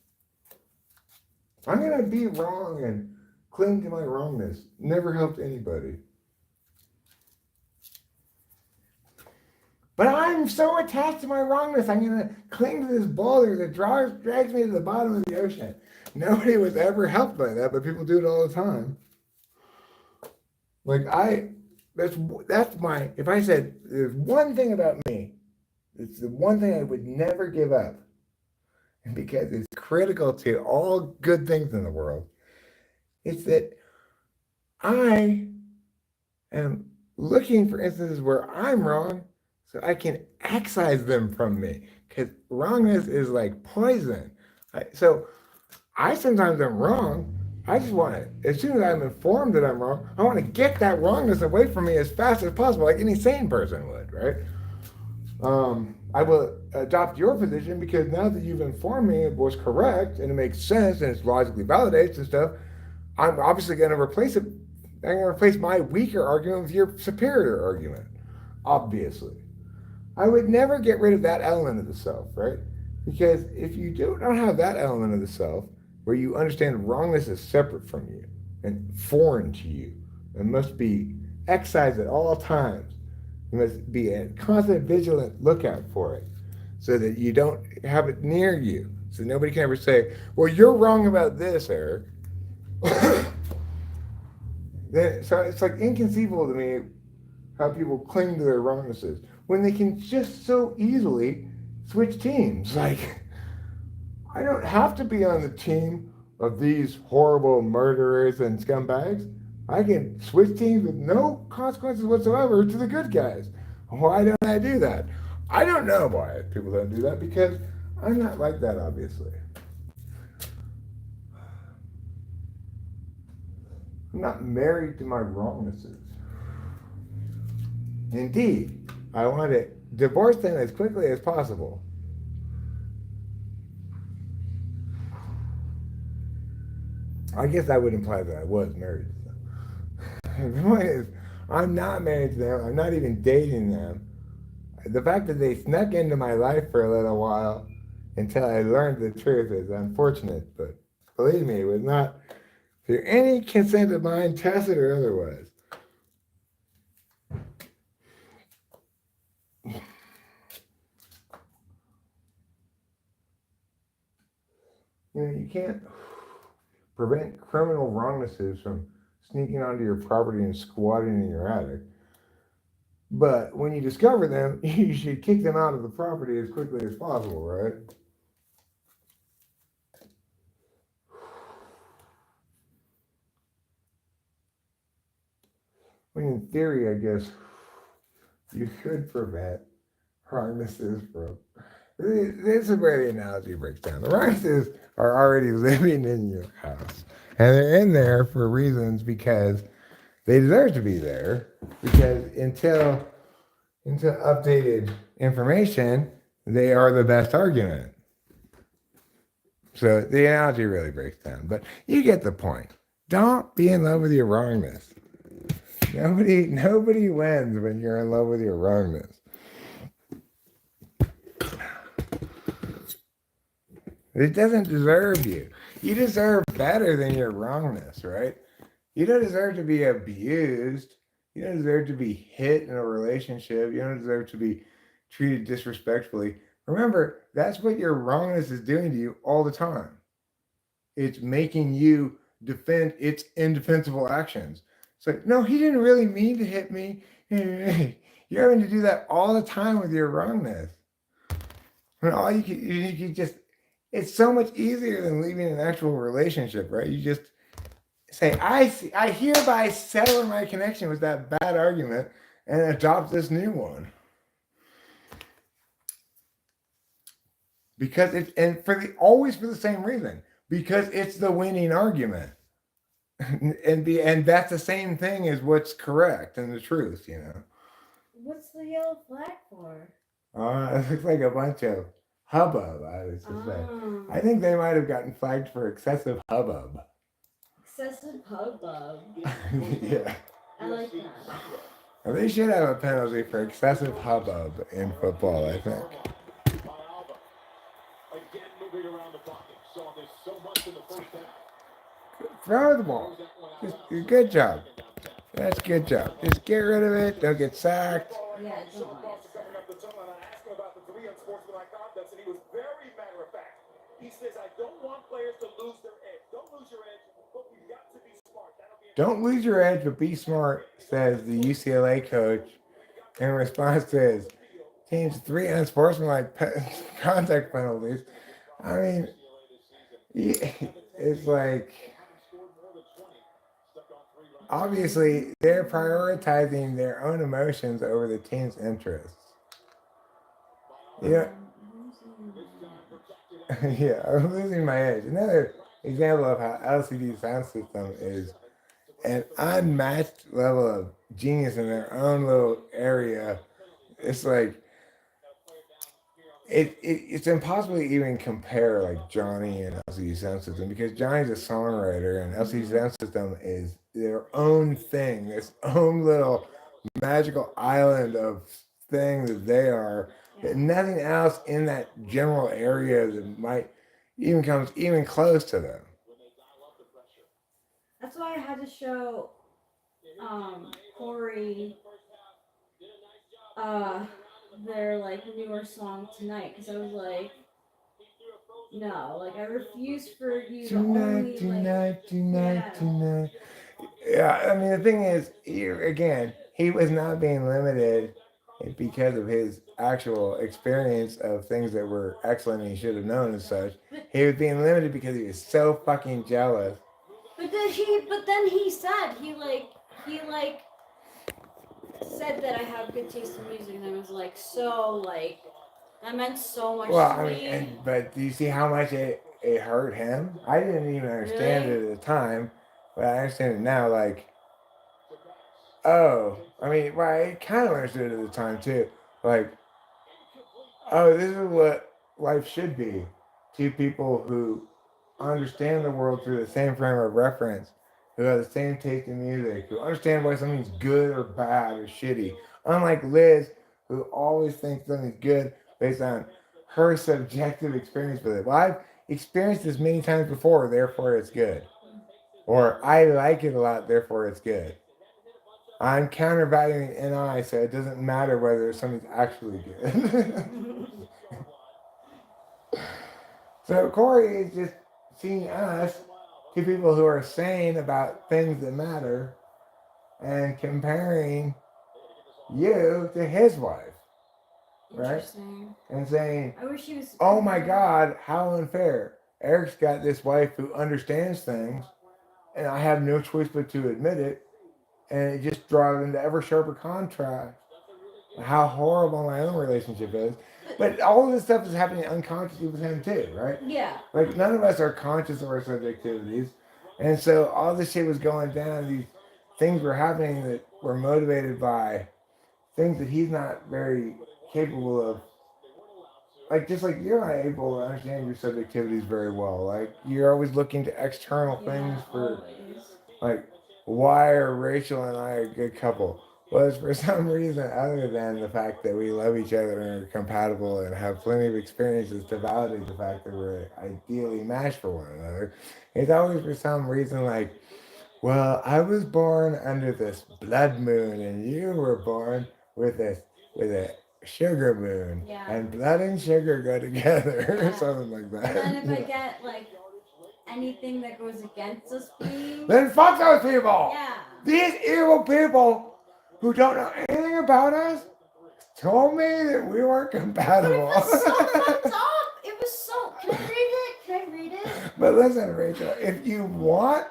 Speaker 1: I'm going to be wrong and cling to my wrongness. Never helped anybody. But I'm so attached to my wrongness, I'm going to cling to this boulder that drags me to the bottom of the ocean. Nobody was ever helped by that, but people do it all the time. Like, that's my. If I said there's one thing about me, it's the one thing I would never give up, and because it's critical to all good things in the world. It's that I am looking for instances where I'm wrong, so I can excise them from me. Because wrongness is like poison. So I sometimes am wrong. I just want to, as soon as I'm informed that I'm wrong, I want to get that wrongness away from me as fast as possible, like any sane person would, right? I will adopt your position because now that you've informed me it was correct and it makes sense and it's logically validates and stuff, I'm obviously going to replace it. I'm going to replace my weaker argument with your superior argument, obviously. I would never get rid of that element of the self, right? Because if you don't have that element of the self, where you understand wrongness is separate from you and foreign to you and must be excised at all times, you must be a constant vigilant lookout for it so that you don't have it near you. So nobody can ever say, well, you're wrong about this, Eric. So it's like inconceivable to me how people cling to their wrongnesses when they can just so easily switch teams. Like, I don't have to be on the team of these horrible murderers and scumbags. I can switch teams with no consequences whatsoever to the good guys. Why don't I do that? I don't know why people don't do that because I'm not like that, obviously. I'm not married to my wrongnesses. Indeed, I want to divorce them as quickly as possible. I guess that would imply that I was married to them. The point is, I'm not married to them. I'm not even dating them. The fact that they snuck into my life for a little while until I learned the truth is unfortunate, but believe me, it was not through any consent of mine, tacit or otherwise. You can't prevent criminal wrongnesses from sneaking onto your property and squatting in your attic. But when you discover them, you should kick them out of the property as quickly as possible, right? I mean, in theory, I guess you could prevent wrongnesses from. This is where the analogy breaks down. The wrongnesses are already living in your house, and they're in there for reasons because they deserve to be there. Because until updated information, they are the best argument. So the analogy really breaks down, but you get the point. Don't be in love with your wrongness. Nobody wins when you're in love with your wrongness. It doesn't deserve you. You deserve better than your wrongness, right? You don't deserve to be abused. You don't deserve to be hit in a relationship. You don't deserve to be treated disrespectfully. Remember, that's what your wrongness is doing to you all the time. It's making you defend its indefensible actions. It's like, no, he didn't really mean to hit me. You're having to do that all the time with your wrongness. And all you can just, it's so much easier than leaving an actual relationship, right? You just say, I hereby sever my connection with that bad argument and adopt this new one. Because always for the same reason. Because it's the winning argument. And that's the same thing as what's correct and the truth, you know.
Speaker 2: What's the yellow flag for?
Speaker 1: It looks like a bunch of hubbub, I was to say. I think they might have gotten flagged for excessive hubbub.
Speaker 2: Excessive hubbub.
Speaker 1: Yeah.
Speaker 2: I like that.
Speaker 1: Well, they should have a penalty for excessive hubbub in football, I think. Throw the ball. Good job. That's good job. Just get rid of it. Don't get sacked.
Speaker 2: Yeah, don't want to.
Speaker 4: He says, I don't want players to lose their edge. Don't lose your edge, but we've got to be smart. That'll be
Speaker 1: Don't lose your edge, but be smart, says the UCLA coach in response to his team's 3 unsportsmanlike contact penalties. I mean, it's like, obviously, they're prioritizing their own emotions over the team's interests. Yeah, yeah, I'm losing my edge. Another example of how LCD sound system is an unmatched level of genius in their own little area. It's like it's impossible to even compare like Johnny and LCD Sound System because Johnny's a songwriter and LCD Sound System is their own thing, this own little magical island of thing that they are. That nothing else in that general area that might even comes even close to them.
Speaker 2: That's why I had to show Corey their like newer song tonight because I was like, no, like I refuse for you to only
Speaker 1: Tonight. Yeah, I mean the thing is, he was not being limited because of his actual experience of things that were excellent and he should have known and such. He was being limited because he was so fucking jealous.
Speaker 2: But then he said he said that I have good taste in music, and I was like, so like that meant so much
Speaker 1: Well,
Speaker 2: to
Speaker 1: I
Speaker 2: me.
Speaker 1: mean, but do you see how much it hurt him? I didn't even understand
Speaker 2: Really?
Speaker 1: it at the time, but I understand it now. Like, oh, I mean, well, I kind of understood it at the time too. Like, oh, this is what life should be. Two people who understand the world through the same frame of reference, who have the same taste in music, who understand why something's good or bad or shitty. Unlike Liz, who always thinks something's good based on her subjective experience with it. Well, I've experienced this many times before, therefore it's good. Or I like it a lot, therefore it's good. I'm countervaluing NI, so it doesn't matter whether something's actually good. So Corey is just seeing us, two people who are sane about things that matter, and comparing you to his wife, right?
Speaker 2: Interesting.
Speaker 1: And saying,
Speaker 2: I wish he was.
Speaker 1: oh my God, how unfair. Eric's got this wife who understands things, and I have no choice but to admit it, and it just draws into ever sharper contrast how horrible my own relationship is. But all of this stuff is happening unconsciously with him too, right?
Speaker 2: Yeah.
Speaker 1: Like none of us are conscious of our subjectivities. And so all this shit was going down, these things were happening that were motivated by things that he's not very capable of. Like just like you're not able to understand your subjectivities very well. Like you're always looking to external things for
Speaker 2: always.
Speaker 1: like why are Rachel and I a good couple? Was for some reason other than the fact that we love each other and are compatible and have plenty of experiences to validate the fact that we're ideally matched for one another. It's always for some reason like, well, I was born under this blood moon and you were born with a sugar moon.
Speaker 2: Yeah.
Speaker 1: And blood and sugar go together or
Speaker 2: Yeah.
Speaker 1: something like that.
Speaker 2: And then if I get like anything that goes against us being,
Speaker 1: then fuck those people!
Speaker 2: yeah.
Speaker 1: These evil people who don't know anything about us told me that we weren't
Speaker 2: But
Speaker 1: compatible.
Speaker 2: it was so fucked up. It was so. Can I read it? Can I read it?
Speaker 1: But listen, Rachel, if you want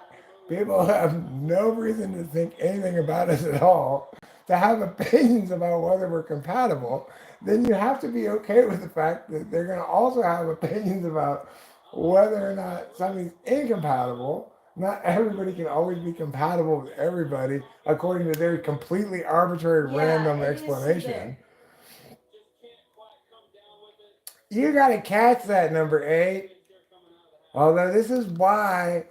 Speaker 1: people who have no reason to think anything about us at all to have opinions about whether we're compatible, then you have to be okay with the fact that they're going to also have opinions about whether or not something's incompatible. Not everybody can always be compatible with everybody according to their completely arbitrary random
Speaker 2: it is
Speaker 1: explanation.
Speaker 2: there.
Speaker 1: You gotta catch that, number 8. Although this is why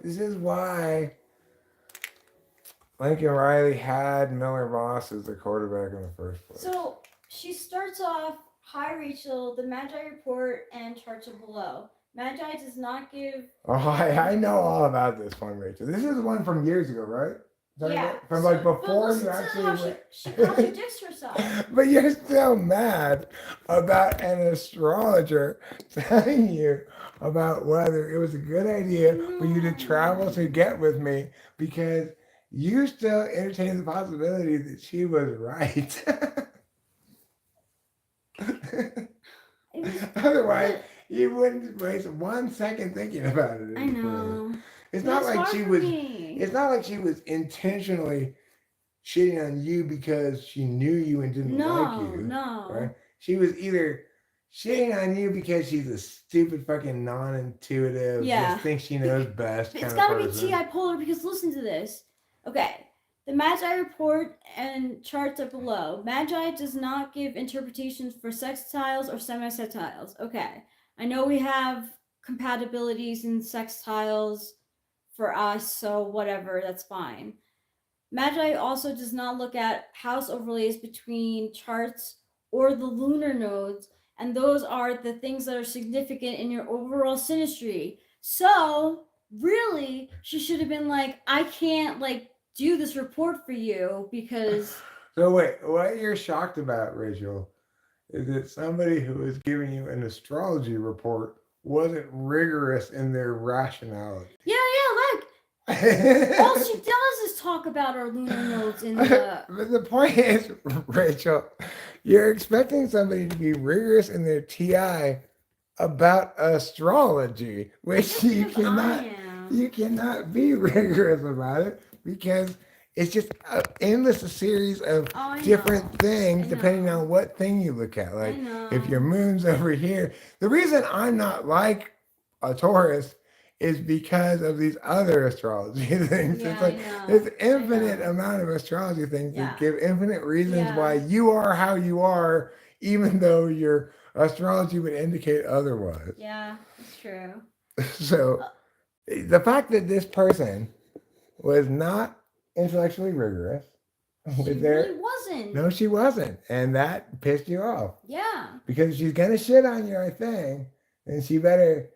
Speaker 1: Lincoln Riley had Miller Moss as the quarterback in the first place.
Speaker 2: So she starts off, hi Rachel, the Magi report and charts are below. Magi does not give.
Speaker 1: Oh, I know all about this one, Rachel. This is one from years ago, right?
Speaker 2: Yeah.
Speaker 1: From
Speaker 2: so-
Speaker 1: like
Speaker 2: but
Speaker 1: before
Speaker 2: listen
Speaker 1: you
Speaker 2: to
Speaker 1: actually
Speaker 2: how
Speaker 1: went.
Speaker 2: she contradicts herself.
Speaker 1: But you're still mad about an astrologer telling you about whether it was a good idea for you to travel to get with me because you still entertain the possibility that she was right.
Speaker 2: It was,
Speaker 1: Otherwise, you wouldn't waste 1 second thinking about it.
Speaker 3: I
Speaker 1: any further.
Speaker 3: know.
Speaker 1: It's
Speaker 2: but
Speaker 1: not
Speaker 2: it's
Speaker 1: like
Speaker 2: hard
Speaker 1: she
Speaker 2: for
Speaker 1: was.
Speaker 2: me.
Speaker 1: It's not like she was intentionally shitting on you because she knew you and didn't like you.
Speaker 2: No.
Speaker 1: Right? She was either shitting on you because she's a stupid fucking non-intuitive,
Speaker 2: Yeah.
Speaker 1: just thinks she knows best
Speaker 2: It's
Speaker 1: kind of
Speaker 2: gotta be
Speaker 1: person.
Speaker 2: TI polar because listen to this. Okay. The Magi report and charts are below. Magi does not give interpretations for sextiles or semi-sextiles. Okay. I know we have compatibilities in sextiles for us, so whatever, that's fine. Magi also does not look at house overlays between charts or the lunar nodes, and those are the things that are significant in your overall synastry. So, really, she should have been like, I can't like do this report for you because
Speaker 1: So wait, what you're shocked about, Rachel, is that somebody who is giving you an astrology report wasn't rigorous in their rationality.
Speaker 2: yeah, look. All she does is talk about our lunar nodes in the
Speaker 1: But the point is, Rachel, you're expecting somebody to be rigorous in their TI about astrology, which you
Speaker 2: because I
Speaker 1: cannot be rigorous about it because it's just an endless series of
Speaker 2: Oh, I
Speaker 1: different
Speaker 2: know.
Speaker 1: things
Speaker 2: I
Speaker 1: depending
Speaker 2: know.
Speaker 1: on what thing you look at.
Speaker 2: I
Speaker 1: Like
Speaker 2: know.
Speaker 1: if your moon's over here, the reason I'm not like a Taurus is because of these other astrology things.
Speaker 2: Yeah,
Speaker 1: It's like
Speaker 2: I know.
Speaker 1: there's
Speaker 2: I
Speaker 1: infinite
Speaker 2: know.
Speaker 1: amount of astrology things
Speaker 2: Yeah.
Speaker 1: that give infinite reasons
Speaker 2: Yeah.
Speaker 1: why you are how you are, even though your astrology would indicate otherwise.
Speaker 2: Yeah, it's true.
Speaker 1: So the fact that this person was not intellectually rigorous
Speaker 2: She
Speaker 1: with their
Speaker 2: really wasn't.
Speaker 1: no, she wasn't, and that pissed you off
Speaker 2: Yeah.
Speaker 1: because if she's gonna shit on your thing, then she better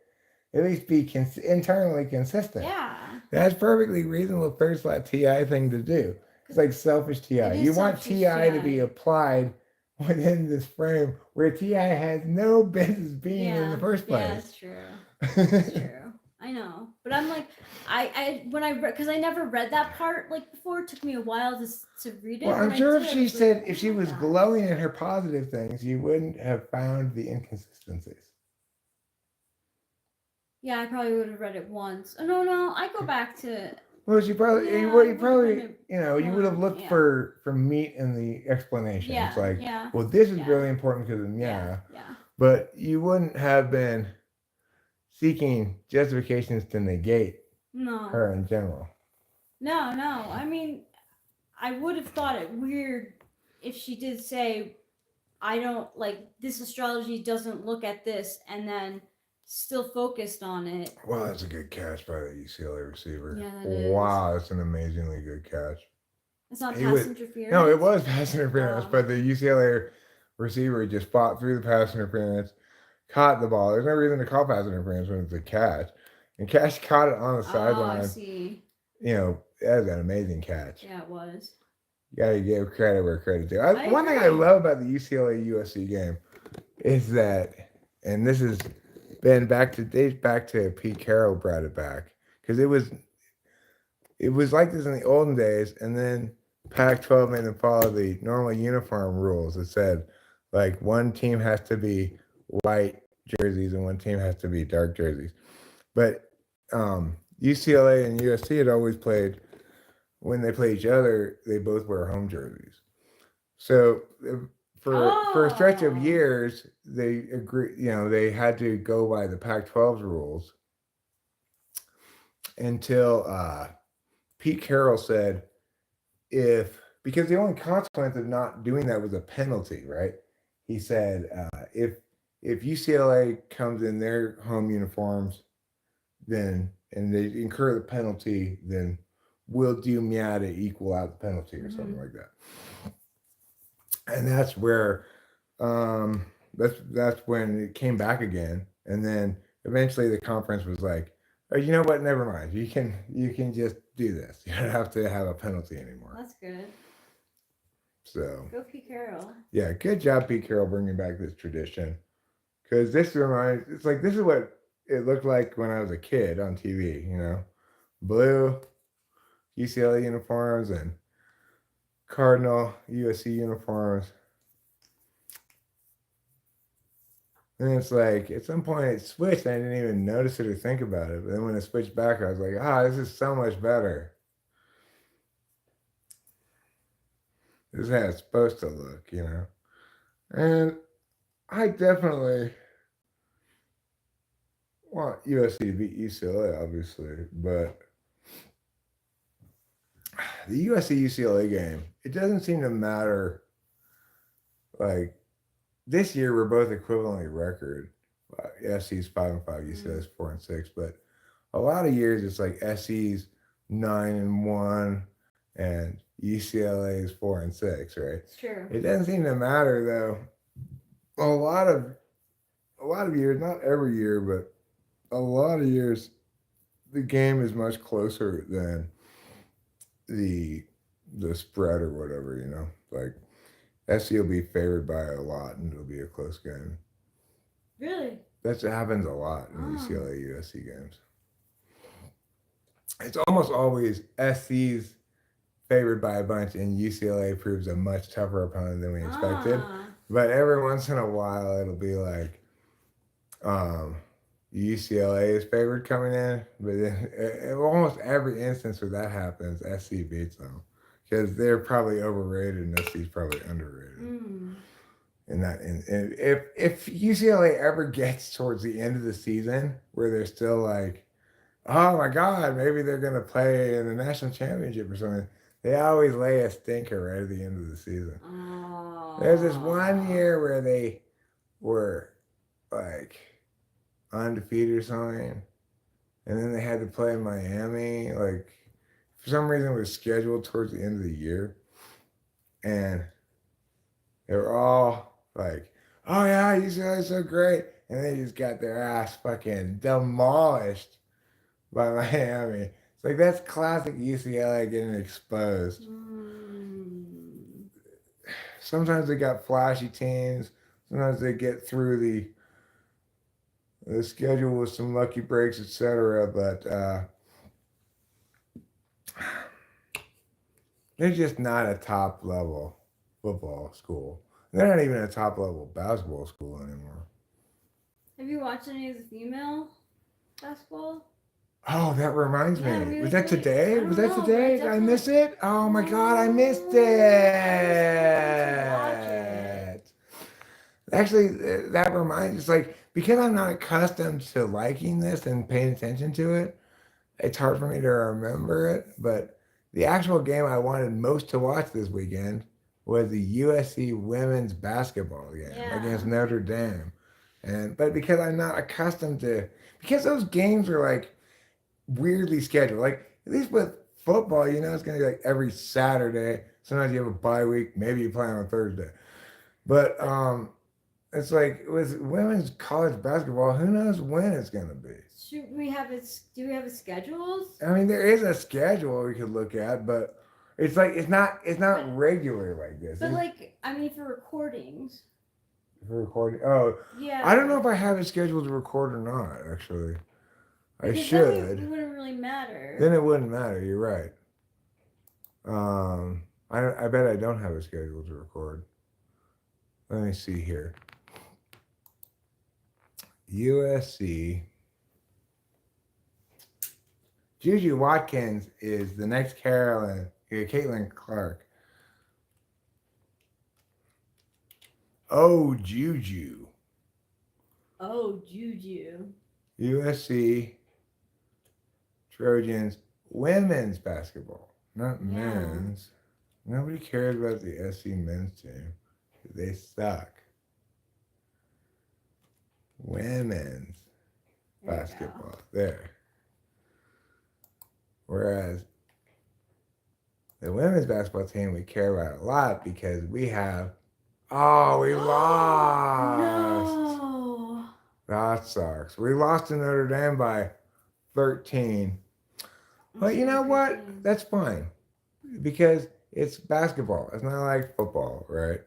Speaker 1: at least be internally consistent.
Speaker 2: Yeah.
Speaker 1: That's perfectly reasonable first flat TI thing to do. It's like selfish TI.
Speaker 2: It is
Speaker 1: You want
Speaker 2: selfish
Speaker 1: TI to be
Speaker 2: TI.
Speaker 1: applied within this frame where TI has no business being in the first
Speaker 2: Yeah,
Speaker 1: place.
Speaker 2: that's true. That's true. I know, but I'm like, I when I read because I never read that part like before. It took me a while to read it.
Speaker 1: Well, I'm
Speaker 2: When I
Speaker 1: sure
Speaker 2: did,
Speaker 1: if
Speaker 2: I
Speaker 1: she
Speaker 2: was like,
Speaker 1: said
Speaker 2: oh
Speaker 1: if she
Speaker 2: my
Speaker 1: was
Speaker 2: God.
Speaker 1: glowing in her positive things, you wouldn't have found the inconsistencies.
Speaker 2: Yeah, I probably would have read it once. Oh, no, I go back to
Speaker 1: Well, she probably
Speaker 2: Yeah,
Speaker 1: you
Speaker 2: I
Speaker 1: would
Speaker 2: would've
Speaker 1: probably
Speaker 2: been
Speaker 1: you would have
Speaker 2: one,
Speaker 1: looked
Speaker 2: yeah.
Speaker 1: for meat in the explanation.
Speaker 2: Yeah,
Speaker 1: It's like,
Speaker 2: yeah,
Speaker 1: well, this is
Speaker 2: yeah.
Speaker 1: really important because of
Speaker 2: yeah.
Speaker 1: but you wouldn't have been seeking justifications to negate
Speaker 2: No,
Speaker 1: her in general.
Speaker 2: no. I mean, I would have thought it weird if she did say, I don't like this astrology doesn't look at this and then still focused on it.
Speaker 1: Wow, that's a good catch by the UCLA receiver.
Speaker 2: Yeah, that is.
Speaker 1: Wow, that's an amazingly good catch.
Speaker 2: It's not
Speaker 1: He
Speaker 2: pass
Speaker 1: was-
Speaker 2: interference.
Speaker 1: No, it was pass interference,
Speaker 2: Oh.
Speaker 1: but the UCLA receiver just fought through the pass interference, caught the ball. There's no reason to call pass interference when it's a catch. And Cash caught it on the
Speaker 2: Oh, I
Speaker 1: sideline.
Speaker 2: see.
Speaker 1: You know, that was an amazing catch.
Speaker 2: Yeah, it was.
Speaker 1: You gotta give credit where credit's due.
Speaker 2: I
Speaker 1: One thing I
Speaker 2: agree.
Speaker 1: love about the UCLA USC game is that, and this has been dates back to Pete Carroll brought it back because it was like this in the olden days, and then Pac-12 made them follow the normal uniform rules. It said like one team has to be white jerseys and one team has to be dark jerseys, but UCLA and USC had always played. When they play each other, they both wear home jerseys. So for a stretch of
Speaker 2: Oh.
Speaker 1: years, they agree. You know, they had to go by the Pac-12's rules until Pete Carroll said, because the only consequence of not doing that was a penalty, right? He said if UCLA comes in their home uniforms, then and they incur the penalty, then we'll do MIA to equal out the penalty or something like that. And that's where that's when it came back again. And then eventually the conference was like, oh, you know what? Never mind. You can just do this. You don't have to have a penalty anymore.
Speaker 2: That's good.
Speaker 1: So
Speaker 2: Go Pete Carroll.
Speaker 1: yeah, good job, Pete Carroll, bringing back this tradition. Because this is what it looked like when I was a kid on TV. You know, blue, UCLA uniforms and Cardinal USC uniforms. And it's like, at some point it switched, and I didn't even notice it or think about it. But then when it switched back, I was like, this is so much better. This is how it's supposed to look, you know? And I definitely want USC to beat UCLA, obviously. But the USC UCLA game, it doesn't seem to matter. Like, this year, we're both equivalently record. SC's 5-5, UCLA's 4-6. But a lot of years, it's like SC's 9-1 and UCLA's 4-6, right?
Speaker 2: It's true.
Speaker 1: It doesn't seem to matter though. A lot of years, not every year, but a lot of years, the game is much closer than the spread or whatever, you know. Like SC will be favored by a lot, and it'll be a close game.
Speaker 2: Really?
Speaker 1: That happens a lot in UCLA USC games. It's almost always SC's favored by a bunch, and UCLA proves a much tougher opponent than we expected. But every once in a while, it'll be like UCLA is favored coming in. But in almost every instance where that happens, SC beats them because they're probably overrated and SC's probably underrated. And if UCLA ever gets towards the end of the season where they're still like, oh my God, maybe they're gonna play in the national championship or something, they always lay a stinker right at the end of the season. There's this one year where they were like undefeated or something, and then they had to play in Miami. Like for some reason, it was scheduled towards the end of the year, and they were all like, "Oh yeah, UCLA's so great," and they just got their ass fucking demolished by Miami. It's like that's classic UCLA getting exposed. Sometimes they got flashy teams. Sometimes they get through the schedule with some lucky breaks, etc. But they're just not a top level football school. They're not even a top level basketball school anymore.
Speaker 2: Have you watched any of the female basketball?
Speaker 1: Oh, that reminds me.
Speaker 2: Yeah,
Speaker 1: Was that today?
Speaker 2: I
Speaker 1: Was
Speaker 2: don't
Speaker 1: that
Speaker 2: know,
Speaker 1: today?
Speaker 2: but
Speaker 1: Did I miss it? Oh my God, I missed
Speaker 2: I
Speaker 1: it.
Speaker 2: was supposed to watch
Speaker 1: Actually, that reminds me. It's like, because I'm not accustomed to liking this and paying attention to it, it's hard for me to remember it. But the actual game I wanted most to watch this weekend was the USC women's basketball game against Notre Dame. But because I'm not accustomed to, because those games are like weirdly scheduled. Like at least with football, you know, it's gonna be like every Saturday. Sometimes you have a bye week, maybe you play on a Thursday. But it's like with women's college basketball, who knows when it's gonna be.
Speaker 2: Should we have it? Do we have a schedule?
Speaker 1: I mean, there is a schedule we could look at, but it's like it's not regular like this.
Speaker 2: But like, I mean, for recordings.
Speaker 1: For recording. Oh,
Speaker 2: Yeah.
Speaker 1: I don't know if I have it scheduled to record or not. Actually, I
Speaker 2: Because
Speaker 1: should.
Speaker 2: then it wouldn't really matter.
Speaker 1: Then it wouldn't matter. You're right. I bet I don't have it scheduled to record. Let me see here. USC. Juju Watkins is the next Caitlin Clark. Oh, Juju.
Speaker 2: Oh, Juju.
Speaker 1: USC Trojans women's basketball, not men's. Nobody cares about the SC men's team. They suck. Women's basketball. There. Whereas the women's basketball team we care about a lot because we have we lost.
Speaker 2: No.
Speaker 1: That sucks. We lost to Notre Dame by 13. But you know what? That's fine. Because it's basketball. It's not like football, right?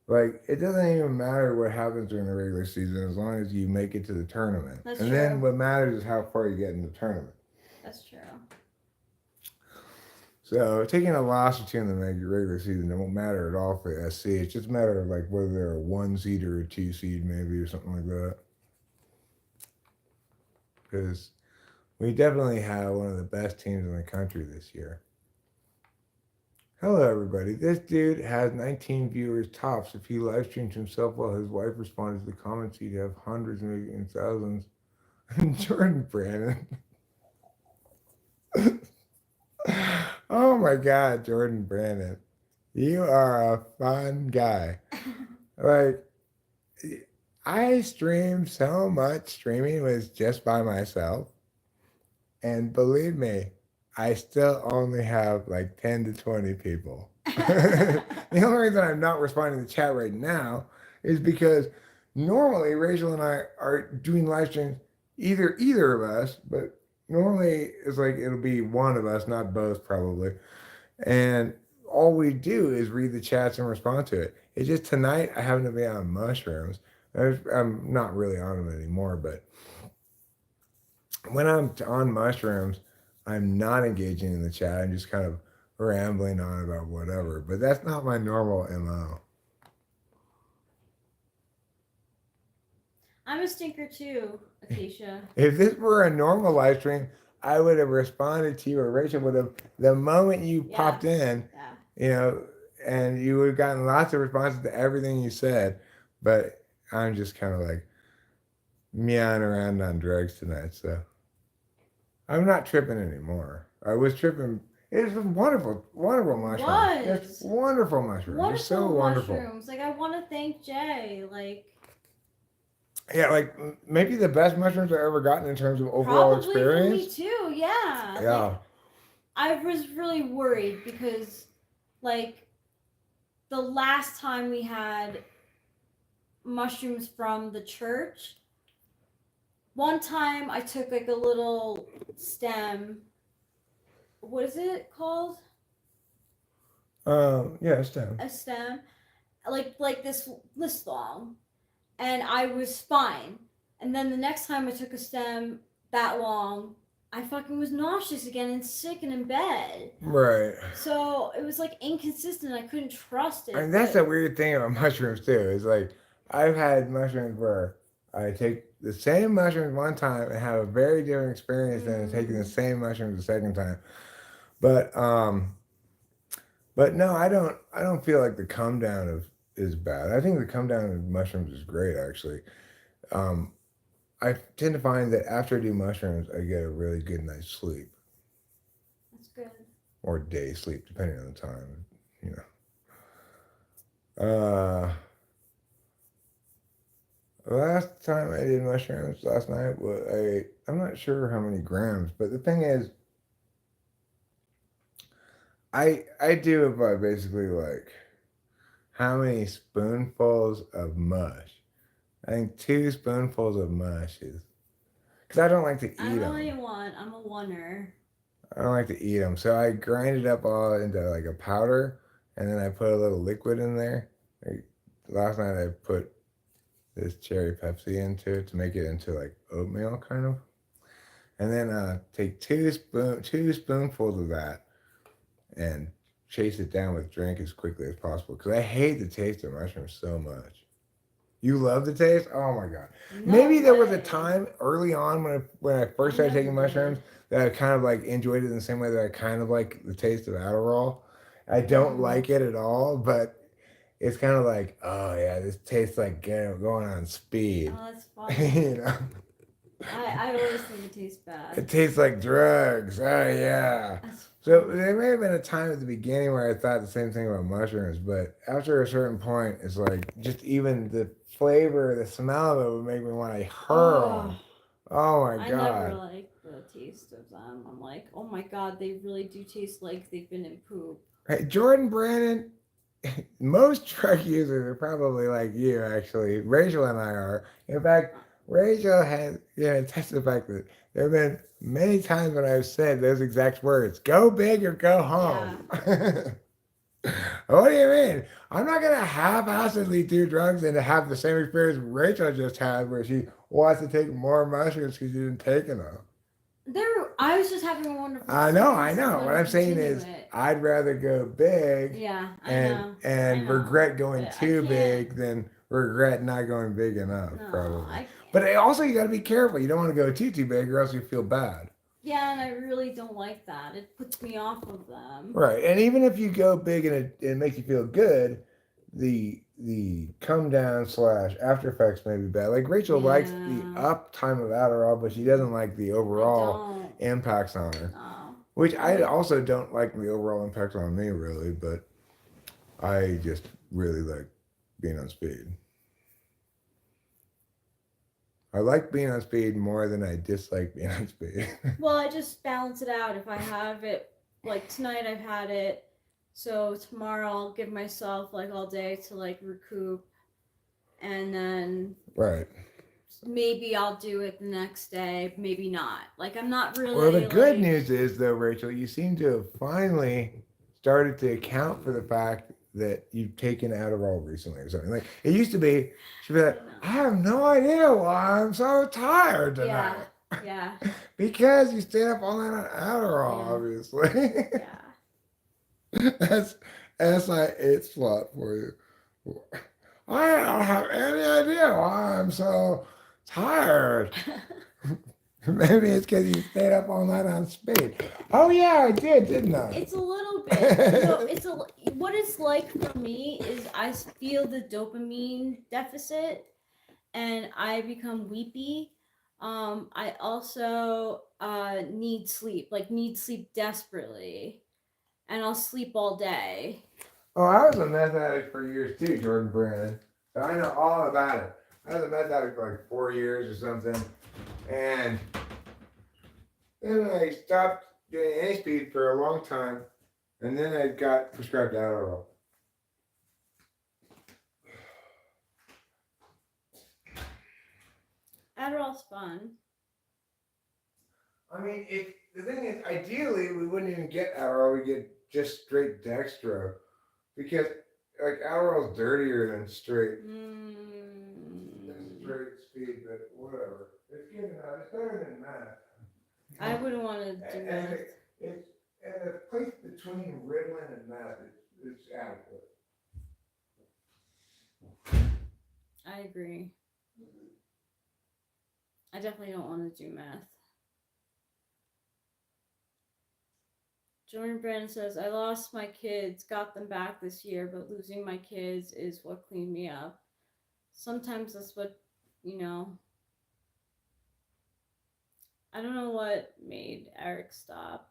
Speaker 1: Like, it doesn't even matter what happens during the regular season as long as you make it to the tournament.
Speaker 2: That's
Speaker 1: and
Speaker 2: true.
Speaker 1: then what matters is how far you get in the tournament.
Speaker 2: That's true.
Speaker 1: So taking a loss or two in the regular season, it won't matter at all for SC. It's just a matter of like whether they're a 1 seed or a 2 seed, maybe, or something like that. Because we definitely have one of the best teams in the country this year. Hello, everybody. This dude has 19 viewers tops. If he live streams himself while his wife responds to the comments, he'd have hundreds, maybe and thousands. Jordan Brandon. Oh my God, Jordan Brandon. You are a fun guy. Like, I streamed so much. Streaming was just by myself. And believe me, I still only have like 10 to 20 people. The only reason I'm not responding to the chat right now is because normally Rachel and I are doing live streams, either of us, but normally it's like it'll be one of us, not both probably. And all we do is read the chats and respond to it. It's just tonight I happen to be on mushrooms. I'm not really on them anymore, but when I'm on mushrooms, I'm not engaging in the chat. I'm just kind of rambling on about whatever. But that's not my normal MO.
Speaker 2: I'm a stinker too, Acacia.
Speaker 1: If this were a normal live stream, I would have responded to you, or Rachel would have, the moment you popped in, and you would have gotten lots of responses to everything you said. But I'm just kind of like meowing around on drugs tonight, so I'm not tripping anymore. I was tripping. It was wonderful, wonderful mushrooms. It's wonderful mushrooms.
Speaker 2: Wonderful
Speaker 1: It's so wonderful.
Speaker 2: mushrooms. Like, I want to thank Jay. Like,
Speaker 1: yeah, like maybe the best mushrooms I've ever gotten in terms of overall experience.
Speaker 2: For me too. Yeah.
Speaker 1: Yeah.
Speaker 2: Like, I was really worried because, like, the last time we had mushrooms from the church, one time I took like a little stem. What is it called?
Speaker 1: Yeah, stem.
Speaker 2: A stem, like this long, and I was fine. And then the next time I took a stem that long, I fucking was nauseous again and sick and in bed.
Speaker 1: Right.
Speaker 2: So it was like inconsistent. I couldn't trust it.
Speaker 1: And that's a weird thing about mushrooms too. Is like I've had mushrooms where I take the same mushrooms one time and have a very different experience than taking the same mushrooms the second time. But no, I don't feel like the come down is bad. I think the come down of mushrooms is great actually. I tend to find that after I do mushrooms, I get a really good night's sleep.
Speaker 2: That's good.
Speaker 1: Or day sleep, depending on the time, you know. Last time I did mushrooms last night, I'm not sure how many grams, but the thing is, I do it by basically like how many spoonfuls of mush. I think 2 spoonfuls of mush is, because I don't like to eat them.
Speaker 2: I'm only one. I'm a oneer.
Speaker 1: I don't like to eat them, so I grind it up all into like a powder, and then I put a little liquid in there. Like, last night I put this cherry Pepsi into it to make it into like oatmeal kind of, and then take 2 spoonfuls of that and chase it down with drink as quickly as possible, because I hate the taste of mushrooms so much. You love the taste? Oh my God.
Speaker 2: No
Speaker 1: Maybe there was a
Speaker 2: way.
Speaker 1: time early on when I first started taking mushrooms that I kind of like enjoyed it in the same way that I kind of like the taste of Adderall. I don't like it at all, but it's kind of like, oh yeah, this tastes like going on speed.
Speaker 2: Oh, that's funny.
Speaker 1: You know?
Speaker 2: I always think it tastes bad.
Speaker 1: It tastes like drugs. Oh yeah. So there may have been a time at the beginning where I thought the same thing about mushrooms, but after a certain point, it's like just even the flavor, the smell of it would make me want to hurl. Oh my God.
Speaker 2: I never like the taste of them. I'm like, oh my God, they really do taste like they've been in poop.
Speaker 1: Hey, Jordan Brandon, most drug users are probably like you, actually. Rachel and I are. In fact, Rachel has tested the fact that there have been many times when I've said those exact words, go big or go home. Yeah. What do you mean? I'm not going to half-assedly do drugs and have the same experience Rachel just had where she wants to take more mushrooms because she didn't take enough.
Speaker 2: I was just having a wonderful.
Speaker 1: I know.
Speaker 2: experience.
Speaker 1: What
Speaker 2: Let
Speaker 1: I'm
Speaker 2: me
Speaker 1: saying
Speaker 2: continue
Speaker 1: is,
Speaker 2: it.
Speaker 1: I'd rather go big
Speaker 2: Yeah, I
Speaker 1: and
Speaker 2: know.
Speaker 1: and
Speaker 2: I know.
Speaker 1: regret going
Speaker 2: But I
Speaker 1: too
Speaker 2: can't-
Speaker 1: big than regret not going big enough.
Speaker 2: No,
Speaker 1: Probably.
Speaker 2: I can't.
Speaker 1: But also, you got to be careful. You don't want to go too big, or else you feel bad.
Speaker 2: Yeah, and I really don't like that. It puts me off of them.
Speaker 1: Right. And even if you go big and it makes you feel good, the come down / after effects may be bad. Like Rachel likes the
Speaker 2: Yeah.
Speaker 1: up time of Adderall, but she doesn't like the
Speaker 2: I
Speaker 1: overall
Speaker 2: don't.
Speaker 1: impacts on her.
Speaker 2: No.
Speaker 1: Which I also don't like the overall impact on me really, but I just really like being on speed. I like being on speed more than I dislike being on speed.
Speaker 2: Well, I just balance it out. If I have it, like tonight I've had it, so tomorrow I'll give myself like all day to like recoup, and then
Speaker 1: Right.
Speaker 2: maybe I'll do it the next day, maybe not. Like I'm not really.
Speaker 1: Well, the good
Speaker 2: like,
Speaker 1: news is though, Rachel, you seem to have finally started to account for the fact that you've taken Adderall recently or something. Like it used to be, she'd be like, I have no idea why I'm so tired tonight.
Speaker 2: Yeah.
Speaker 1: Because you stayed up all night on Adderall,
Speaker 2: Yeah.
Speaker 1: obviously.
Speaker 2: Yeah.
Speaker 1: that's like it's slot for you. I don't have any idea why I'm so tired. Maybe it's because you stayed up all night on speed. Oh yeah, I did, didn't I?
Speaker 2: It's a little bit. No, what it's like for me is I feel the dopamine deficit, and I become weepy. I also need sleep, need sleep desperately, and I'll sleep all day.
Speaker 1: Oh, I was a meth addict for years too, Jordan Brandon. So I know all about it. I was a meth addict for like 4 years or something, and then I stopped doing any speed for a long time, and then I got prescribed Adderall.
Speaker 2: Adderall's fun.
Speaker 1: I mean, the thing is, ideally, we wouldn't even get Adderall. We get just straight dextro, because like Adderall's dirtier than straight speed, but whatever. It's good enough. It's better than meth.
Speaker 2: I wouldn't want to do
Speaker 1: And
Speaker 2: that.
Speaker 1: it's and the place between Ritalin and meth is adequate.
Speaker 2: I agree. I definitely don't want to do math. Jordan Brandon says, I lost my kids, got them back this year, but losing my kids is what cleaned me up. Sometimes that's what, I don't know what made Eric stop.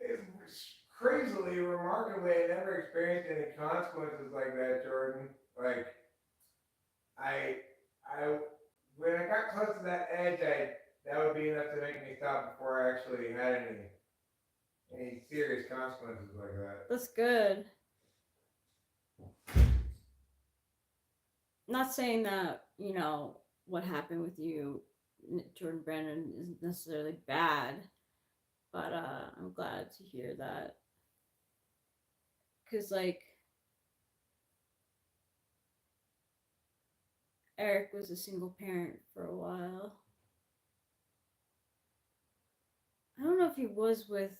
Speaker 1: It's crazily, remarkably, I never experienced any consequences like that, Jordan. Like, I, when I got close to that edge, that would be enough to make me stop before I actually had any serious consequences like that.
Speaker 2: That's good. Not saying that, what happened with you, Jordan Brandon, isn't necessarily bad, but I'm glad to hear that. Because, Eric was a single parent for a while. I don't know if he was with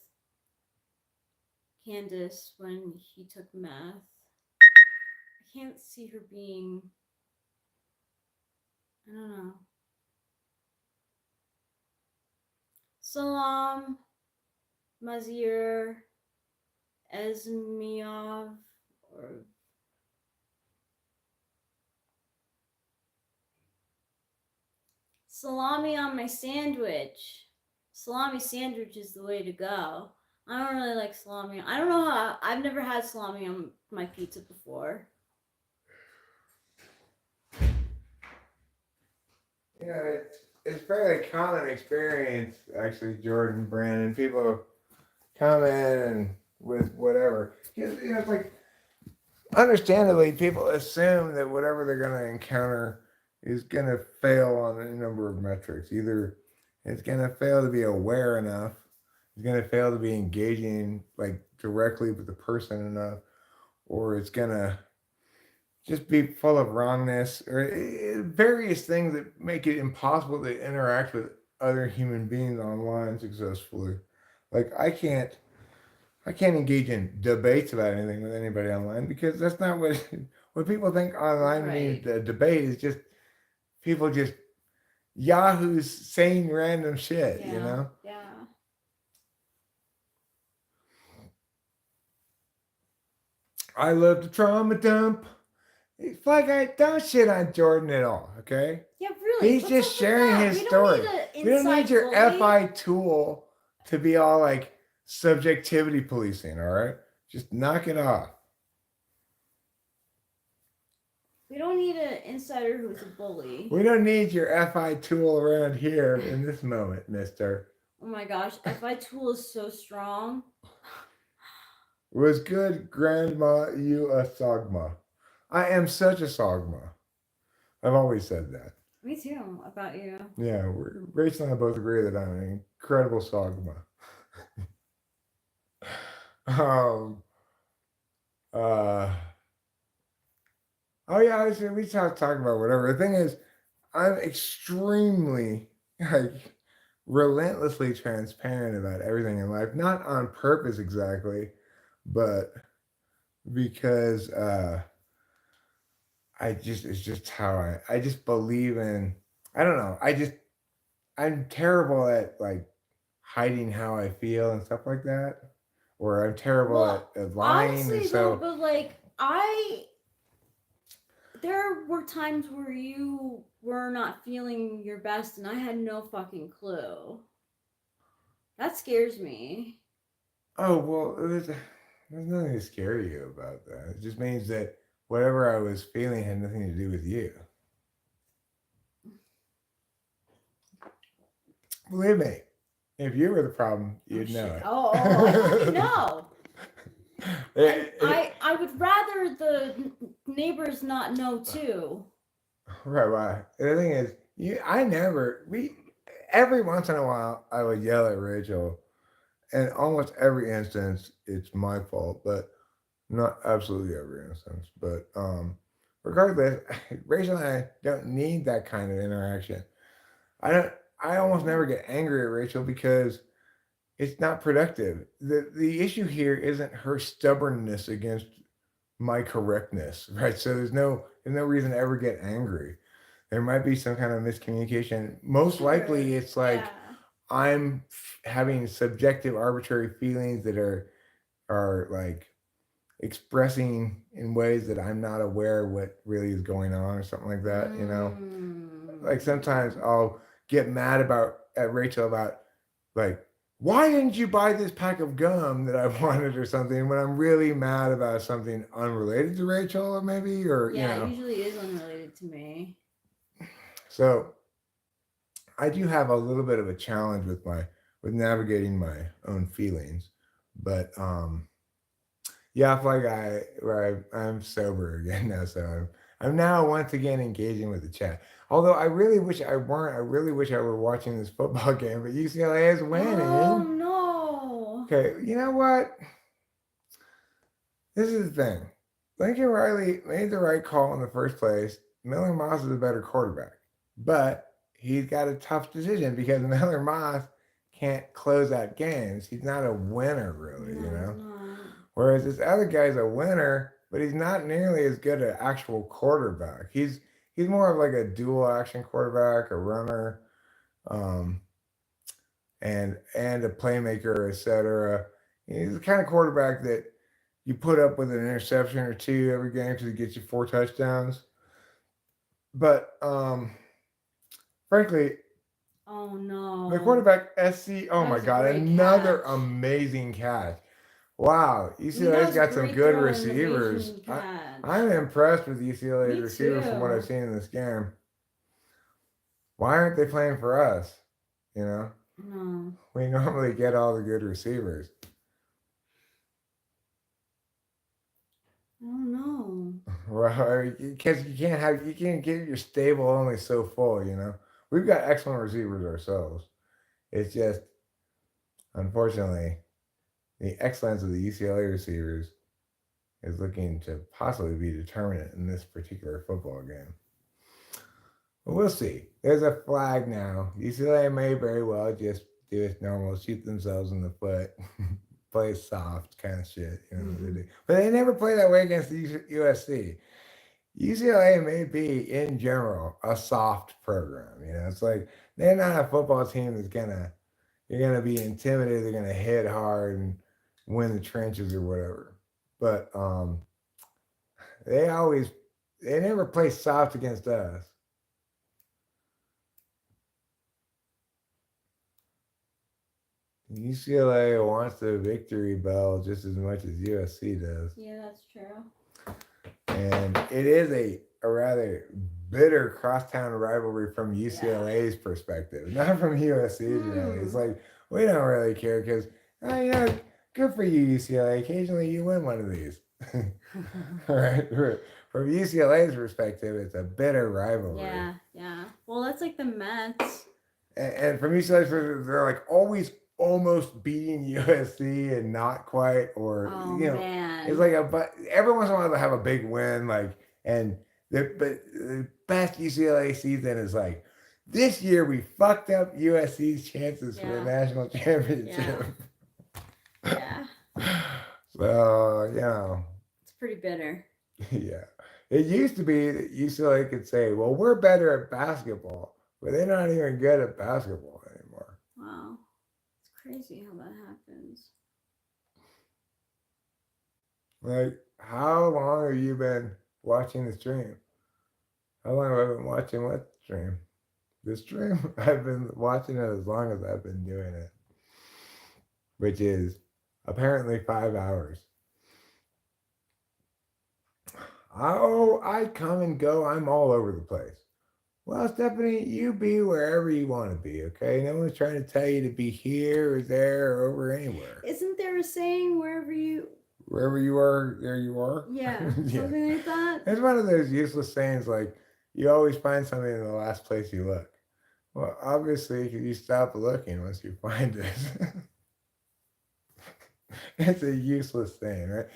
Speaker 2: Candace when he took meth. I can't see her being. I don't know. Salam, Mazir, Esmiov, or salami on my sandwich. Salami sandwich is the way to go. I don't really like salami. I don't know how. I've never had salami on my pizza before.
Speaker 1: Yeah, it's fairly common experience, actually, Jordan Brandon. People come in and with whatever. It's like understandably, people assume that whatever they're going to encounter is going to fail on a number of metrics. Either it's going to fail to be aware enough, it's going to fail to be engaging like directly with the person enough, or it's going to just be full of wrongness or various things that make it impossible to interact with other human beings online successfully. Like I can't engage in debates about anything with anybody online because that's not what people think online means.
Speaker 3: Right.
Speaker 1: A debate is just people just yahoos saying random shit, you know?
Speaker 3: Yeah.
Speaker 1: I love the trauma dump. Fly guy, don't shit on Jordan at all, okay?
Speaker 2: Yeah, really.
Speaker 1: He's
Speaker 2: what's
Speaker 1: just
Speaker 2: up with
Speaker 1: sharing
Speaker 2: that?
Speaker 1: his
Speaker 2: We
Speaker 1: story.
Speaker 2: Don't need
Speaker 1: We don't need your
Speaker 2: bully.
Speaker 1: FI tool to be all like subjectivity policing, all right? Just knock it off.
Speaker 2: We don't need an insider who's a bully.
Speaker 1: We don't need your FI tool around here in this moment, mister.
Speaker 2: Oh my gosh, FI tool is so strong.
Speaker 1: Was good, Grandma, you a Sogma. I am such a Sogma. I've always said that.
Speaker 2: Me too, about you.
Speaker 1: Yeah, Rachel and I both agree that I'm an incredible Sogma. um, uh, oh yeah, we talk about whatever. The thing is, I'm extremely like relentlessly transparent about everything in life. Not on purpose exactly, but because it's just how I just believe in. I don't know. I'm terrible at like hiding how I feel and stuff like that, or I'm terrible at lying.
Speaker 2: Honestly,
Speaker 1: and
Speaker 2: though,
Speaker 1: so
Speaker 2: but like there were times where you were not feeling your best, and I had no fucking clue. That scares me.
Speaker 1: oh well, there's nothing to scare you about that. It just means that whatever I was feeling had nothing to do with you. Believe me, if you were the problem, you'd know it.
Speaker 2: Oh, I fucking know.
Speaker 1: It-
Speaker 2: I would rather the neighbors not know too.
Speaker 1: Right. The thing is, every once in a while, I would yell at Rachel, and almost every instance, it's my fault, but not absolutely every instance. But regardless, Rachel and I don't need that kind of interaction. I almost never get angry at Rachel because it's not productive. The issue here isn't her stubbornness against my correctness, right? So there's no reason to ever get angry. There might be some kind of miscommunication. Most likely it's like I'm having subjective arbitrary feelings that are like expressing in ways that I'm not aware what really is going on or something like that, you know? Like sometimes I'll get mad at Rachel about like, why didn't you buy this pack of gum that I wanted or something when I'm really mad about something unrelated to Rachel or maybe or you know.
Speaker 2: It usually is unrelated to me.
Speaker 1: So I do have a little bit of a challenge with navigating my own feelings. But yeah, Fly Guy, where I'm sober again now, so I'm now once again engaging with the chat. Although I really wish I weren't. I really wish I were watching this football game, but UCLA is winning.
Speaker 2: Oh no.
Speaker 1: Okay, you know what? This is the thing. Lincoln Riley made the right call in the first place. Miller Moss is a better quarterback, but he's got a tough decision because Miller Moss can't close out games. He's not a winner, really, you know? Whereas this other guy's a winner, but he's not nearly as good an actual quarterback. He's more of like a dual action quarterback, a runner, and a playmaker, etc. He's the kind of quarterback that you put up with an interception or two every game because he gets you 4 touchdowns. But frankly,
Speaker 2: oh no,
Speaker 1: the quarterback SC. Oh my God, another amazing catch! Wow, UCLA's got some good receivers. I'm impressed with UCLA's receivers from what I've seen in this game. Why aren't they playing for us? You know,
Speaker 2: no.
Speaker 1: We normally get all the good receivers.
Speaker 2: I don't know.
Speaker 1: Well, because you can't get your stable only so full, you know. We've got excellent receivers ourselves. It's just, unfortunately, the excellence of the UCLA receivers is looking to possibly be determinant in this particular football game. But we'll see. There's a flag now. UCLA may very well just do its normal, shoot themselves in the foot, play soft kind of shit, you know. They do. But they never play that way against the USC. UCLA may be, in general, a soft program. You know, it's like they're not a football team that's you're gonna be intimidated. They're gonna hit hard and win the trenches or whatever. But they never play soft against us. UCLA wants the victory bell just as much as USC does.
Speaker 2: Yeah, that's true.
Speaker 1: And it is a rather bitter crosstown rivalry from UCLA's perspective, not from USC's really. It's like, we don't really care because, you know, good for you, UCLA. Occasionally you win one of these. Right? From UCLA's perspective, it's a bitter rivalry.
Speaker 3: Yeah. Well, that's like the Mets.
Speaker 1: And from UCLA's perspective, they're like always almost beating USC and not quite, or you know,
Speaker 3: man.
Speaker 1: it's like but every once in a while they'll have a big win, like, but the best UCLA season is like, this year we fucked up USC's chances for the national championship.
Speaker 3: Yeah.
Speaker 1: So, you know,
Speaker 3: it's pretty bitter.
Speaker 1: Yeah. It used to be that UCLA could say, well, we're better at basketball, but they're not even good at basketball anymore.
Speaker 3: Wow. Crazy how that happens.
Speaker 1: Like, how long have you been watching the stream? How long have I been watching what stream? This stream? I've been watching it as long as I've been doing it, which is apparently 5 hours. Oh, I come and go. I'm all over the place. Well, Stephanie, you be wherever you want to be, okay? No one's trying to tell you to be here or there or over anywhere.
Speaker 3: Isn't there a saying, wherever you
Speaker 1: are, there you are?
Speaker 3: Yeah, something like that.
Speaker 1: It's one of those useless sayings like, you always find something in the last place you look. Well, obviously, you stop looking once you find it. It's a useless saying, right?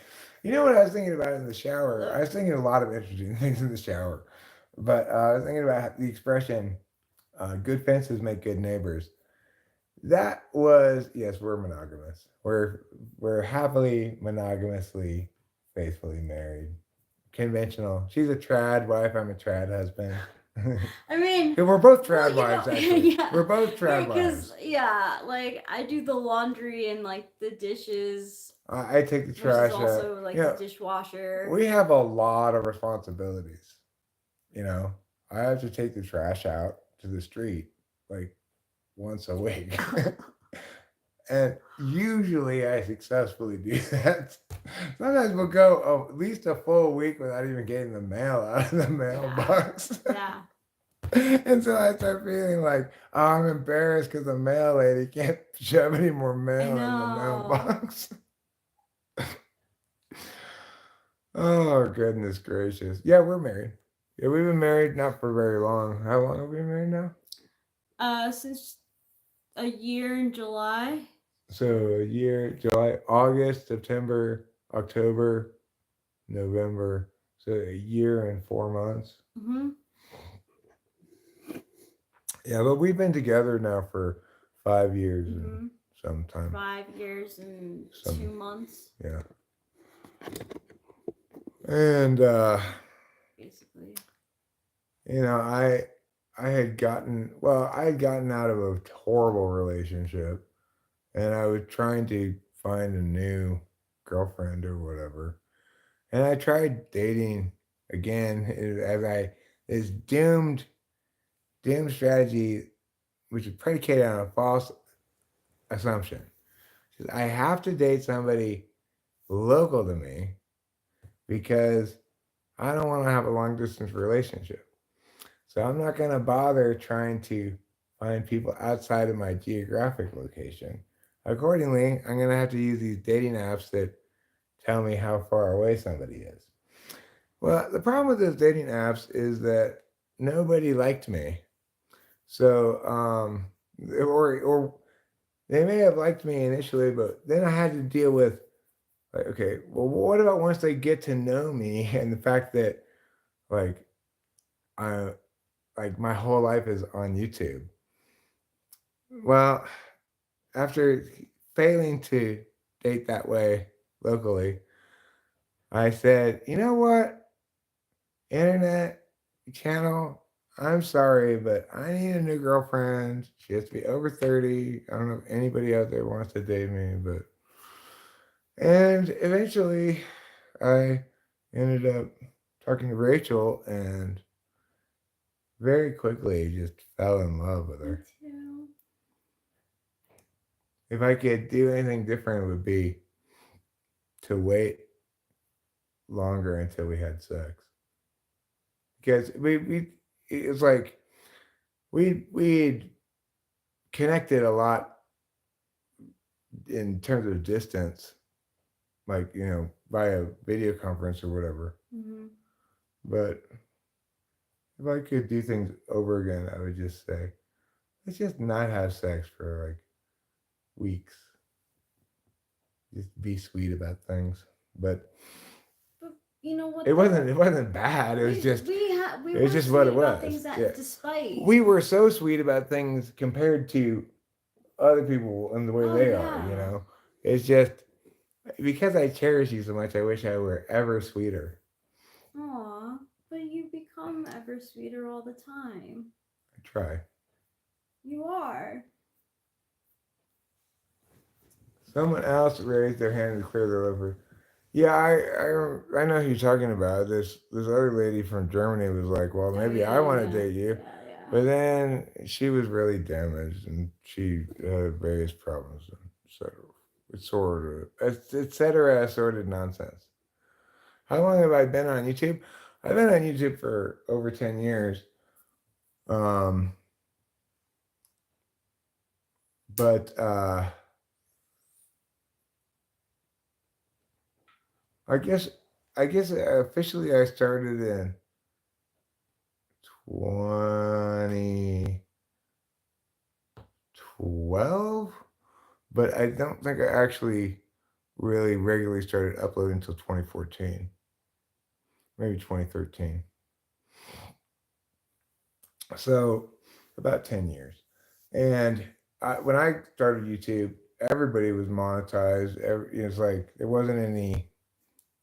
Speaker 1: You know what I was thinking about in the shower? I was thinking a lot of interesting things in the shower. But I was thinking about the expression, good fences make good neighbors. That was, yes, we're monogamous. We're happily, monogamously, faithfully married. Conventional. She's a trad wife, I'm a trad husband.
Speaker 3: I mean,
Speaker 1: we're both trad wives, actually.
Speaker 3: Yeah.
Speaker 1: We're both trad wives.
Speaker 3: Yeah, like, I do the laundry and, like, the dishes.
Speaker 1: I take the trash out.
Speaker 3: Also, like, the dishwasher.
Speaker 1: We have a lot of responsibilities. You know, I have to take the trash out to the street like once a week. And usually I successfly do that. Sometimes we'll go at least a full week without even getting the mail out of the mailbox.
Speaker 3: Yeah.
Speaker 1: And so I start feeling like, oh, I'm embarrassed because the mail lady can't shove any more mail in the mailbox. Oh, goodness gracious. Yeah, we're married. Yeah, we've been married not for very long. How long have we been married now?
Speaker 3: Since a year in July.
Speaker 1: So a year, July, August, September, October, November. So a year and 4 months.
Speaker 3: Mm-hmm.
Speaker 1: Yeah, but we've been together now for 5 years and some time.
Speaker 3: 5 years and 2 months.
Speaker 1: Yeah. And
Speaker 3: basically,
Speaker 1: you know, I had gotten out of a horrible relationship, and I was trying to find a new girlfriend or whatever. And I tried dating again this doomed strategy, which is predicated on a false assumption. I have to date somebody local to me because I don't want to have a long distance relationship. So I'm not going to bother trying to find people outside of my geographic location. Accordingly, I'm going to have to use these dating apps that tell me how far away somebody is. Well, the problem with those dating apps is that nobody liked me. So, or they may have liked me initially, but then I had to deal with like, okay, well, what about once they get to know me and the fact that like I like my whole life is on YouTube. Well, after failing to date that way locally, I said, you know what, internet channel, I'm sorry, but I need a new girlfriend. She has to be over 30. I don't know if anybody out there wants to date me, but and eventually I ended up talking to Rachel and very quickly just fell in love with
Speaker 2: Me
Speaker 1: her.
Speaker 2: too.
Speaker 1: If I could do anything different, it would be to wait longer until we had sex. Because we it's like we connected a lot in terms of distance, like via video conference or whatever.
Speaker 2: Hmm.
Speaker 1: But if I could do things over again, I would just say, let's just not have sex for like weeks. Just be sweet about things. But
Speaker 2: But you know what?
Speaker 1: it wasn't bad. It was just
Speaker 2: We
Speaker 1: it was
Speaker 2: were
Speaker 1: just what
Speaker 2: sweet
Speaker 1: it
Speaker 2: about
Speaker 1: was.
Speaker 2: things that
Speaker 1: Yeah.
Speaker 2: despite.
Speaker 1: We were so sweet about things compared to other people and the way
Speaker 2: Oh
Speaker 1: they are,
Speaker 2: yeah.
Speaker 1: It's just because I cherish you so much, I wish I were ever sweeter.
Speaker 2: Aw, but you become ever sweeter all the time.
Speaker 1: I try.
Speaker 2: You are.
Speaker 1: Someone else raised their hand to clear the liver. Yeah, I know who you're talking about. This other lady from Germany was like, well,
Speaker 2: Oh
Speaker 1: maybe I
Speaker 2: yeah,
Speaker 1: want to
Speaker 2: yeah,
Speaker 1: date you,
Speaker 2: yeah, yeah.
Speaker 1: but then she was really damaged and she had various problems and so it's sort of etc. Assorted nonsense. How long have I been on YouTube? I've been on YouTube for over 10 years. Um, but I guess I guess officially I started in 2012, but I don't think I actually really regularly started uploading until 2014, maybe 2013. So about 10 years. And when I started YouTube, everybody was monetized. It's like there wasn't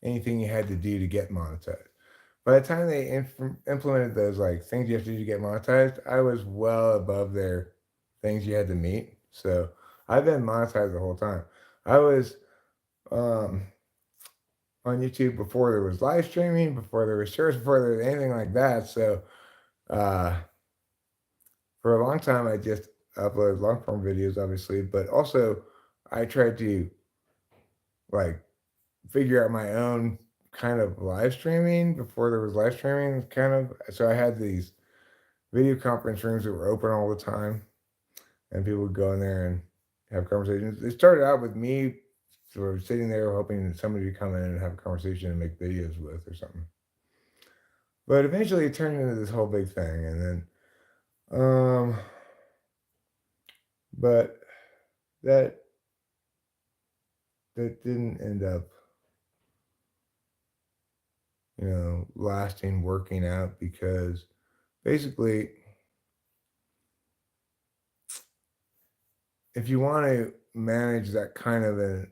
Speaker 1: anything you had to do to get monetized. By the time they implemented those like things you have to do to get monetized, I was well above their things you had to meet. So I've been monetized the whole time. I was um, on YouTube before there was live streaming, before there was shorts, before there was anything like that. So uh, for a long time, I just uploaded long form videos, obviously, but also I tried to like figure out my own kind of live streaming before there was live streaming, kind of. So I had these video conference rooms that were open all the time, and people would go in there and have conversations. It started out with me sort of sitting there hoping that somebody would come in and have a conversation and make videos with or something. But eventually, it turned into this whole big thing, and um, but that that didn't end up, lasting, working out because basically, if you want to manage that kind of a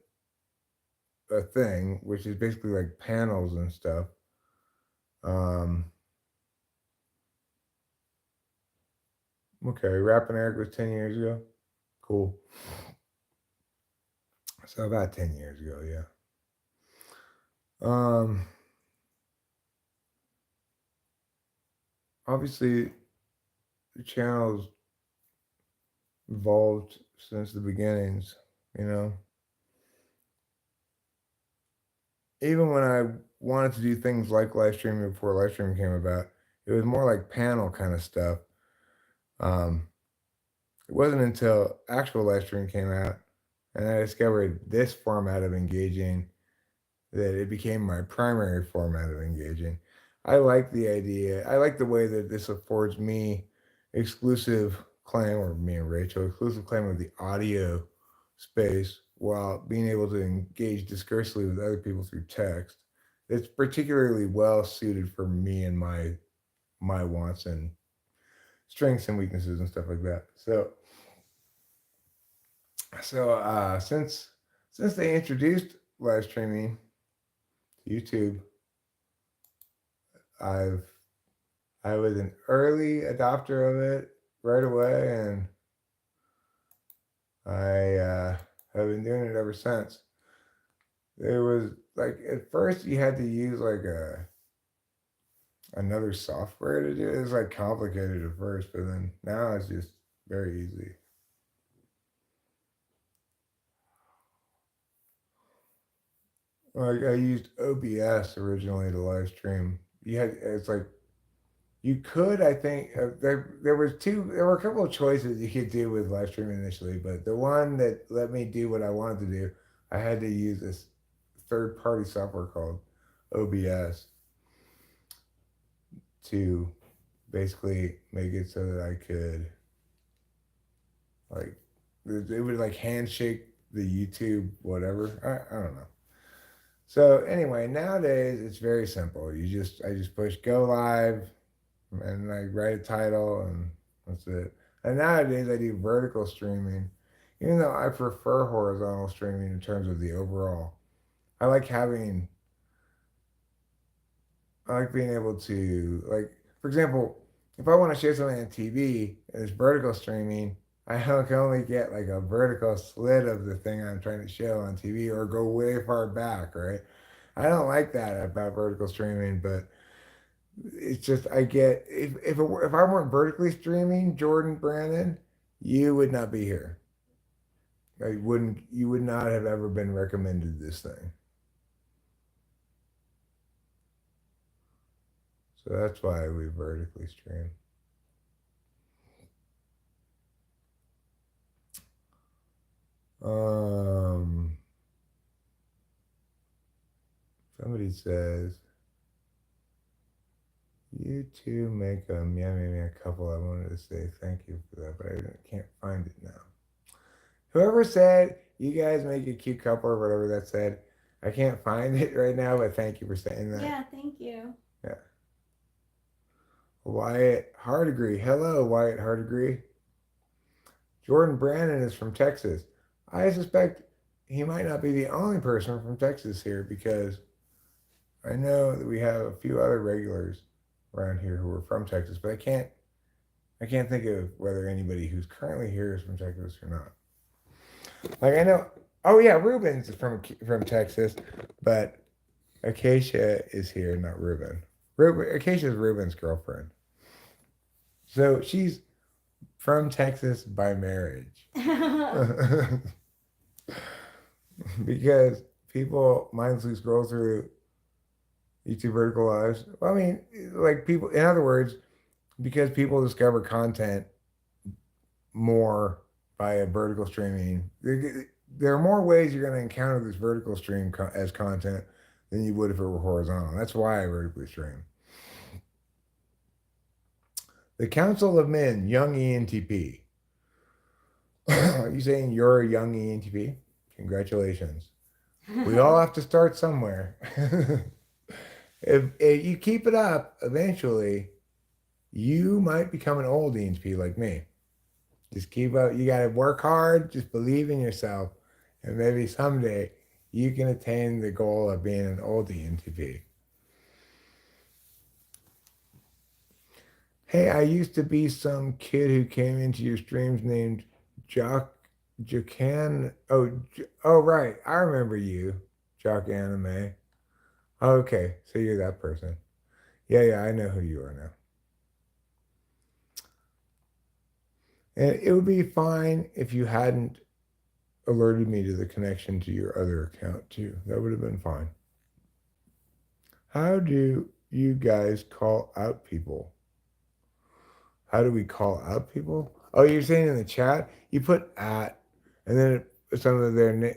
Speaker 1: thing, which is basically like panels and stuff, um, okay, Rap and Eric was 10 years ago. Cool. So about 10 years ago, yeah. Um, Obviously, the channel's evolved since the beginnings, you know. Even when I wanted to do things like live streaming before live streaming came about, it was more like panel kind of stuff. Um, it wasn't until actual live streaming came out and I discovered this format of engaging that it became my primary format of engaging. I like the idea. I like the way that this affords me exclusive claim, or me and Rachel, exclusive claim of the audio space while being able to engage discursively with other people through text. It's particularly well suited for me and my wants and strengths and weaknesses and stuff like that. So since they introduced live streaming to YouTube, I've I was an early adopter of it right away, and I have been doing it ever since. There was like at first you had to use like another software to do it. It was like complicated at first, but then now it's just very easy. Like I used OBS originally to live stream. It's like you could, I think, there were a couple of choices you could do with live streaming initially, but the one that let me do what I wanted to do, I had to use this third-party software called OBS to basically make it so that I could, like, it would like handshake the YouTube whatever. I don't know. So anyway, nowadays it's very simple. I just push go live and I write a title and that's it. And nowadays I do vertical streaming, even though I prefer horizontal streaming in terms of the overall. I like having, I like being able to, like, for example, if I want to show something on TV and it's vertical streaming, I can only get like a vertical slit of the thing I'm trying to show on TV or go way far back, right? I don't like that about vertical streaming, but it's just I get if I weren't vertically streaming, Jordan Brandon, you would not be here. You would not have ever been recommended this thing. So that's why we vertically stream. Somebody says you two make a meow couple. I wanted to say thank you for that, but I can't find it now. Whoever said you guys make a cute couple or whatever that said, I can't find it right now, but thank you for saying that.
Speaker 2: Yeah, thank you.
Speaker 1: Yeah. Wyatt Hardigree. Hello, Wyatt Hardigree. Jordan Brandon is from Texas. I suspect he might not be the only person from Texas here because I know that we have a few other regulars around here who are from Texas, but I can't think of whether anybody who's currently here is from Texas or not. Like I know, oh yeah, Ruben's from Texas, but Acacia is here, not Ruben. Acacia is Ruben's girlfriend, so she's from Texas by marriage. Because people mindlessly scroll through YouTube vertical lives. Well, I mean, like people, in other words, because people discover content more via vertical streaming, there are more ways you're going to encounter this vertical stream as content than you would if it were horizontal. That's why I vertically stream. The Council of Men, young ENTP. Are you saying you're a young ENTP? Congratulations. We all have to start somewhere. If you keep it up, eventually, you might become an old ENTP like me. Just keep up. You got to work hard. Just believe in yourself. And maybe someday you can attain the goal of being an old ENTP. Hey, I used to be some kid who came into your streams named Jacan. Oh, right. I remember you, Jock Anime. Okay, so you're that person. Yeah, I know who you are now. And it would be fine if you hadn't alerted me to the connection to your other account too. That would have been fine. How do you guys call out people? How do we call out people? Oh, you're saying in the chat, you put at, and then some of their name,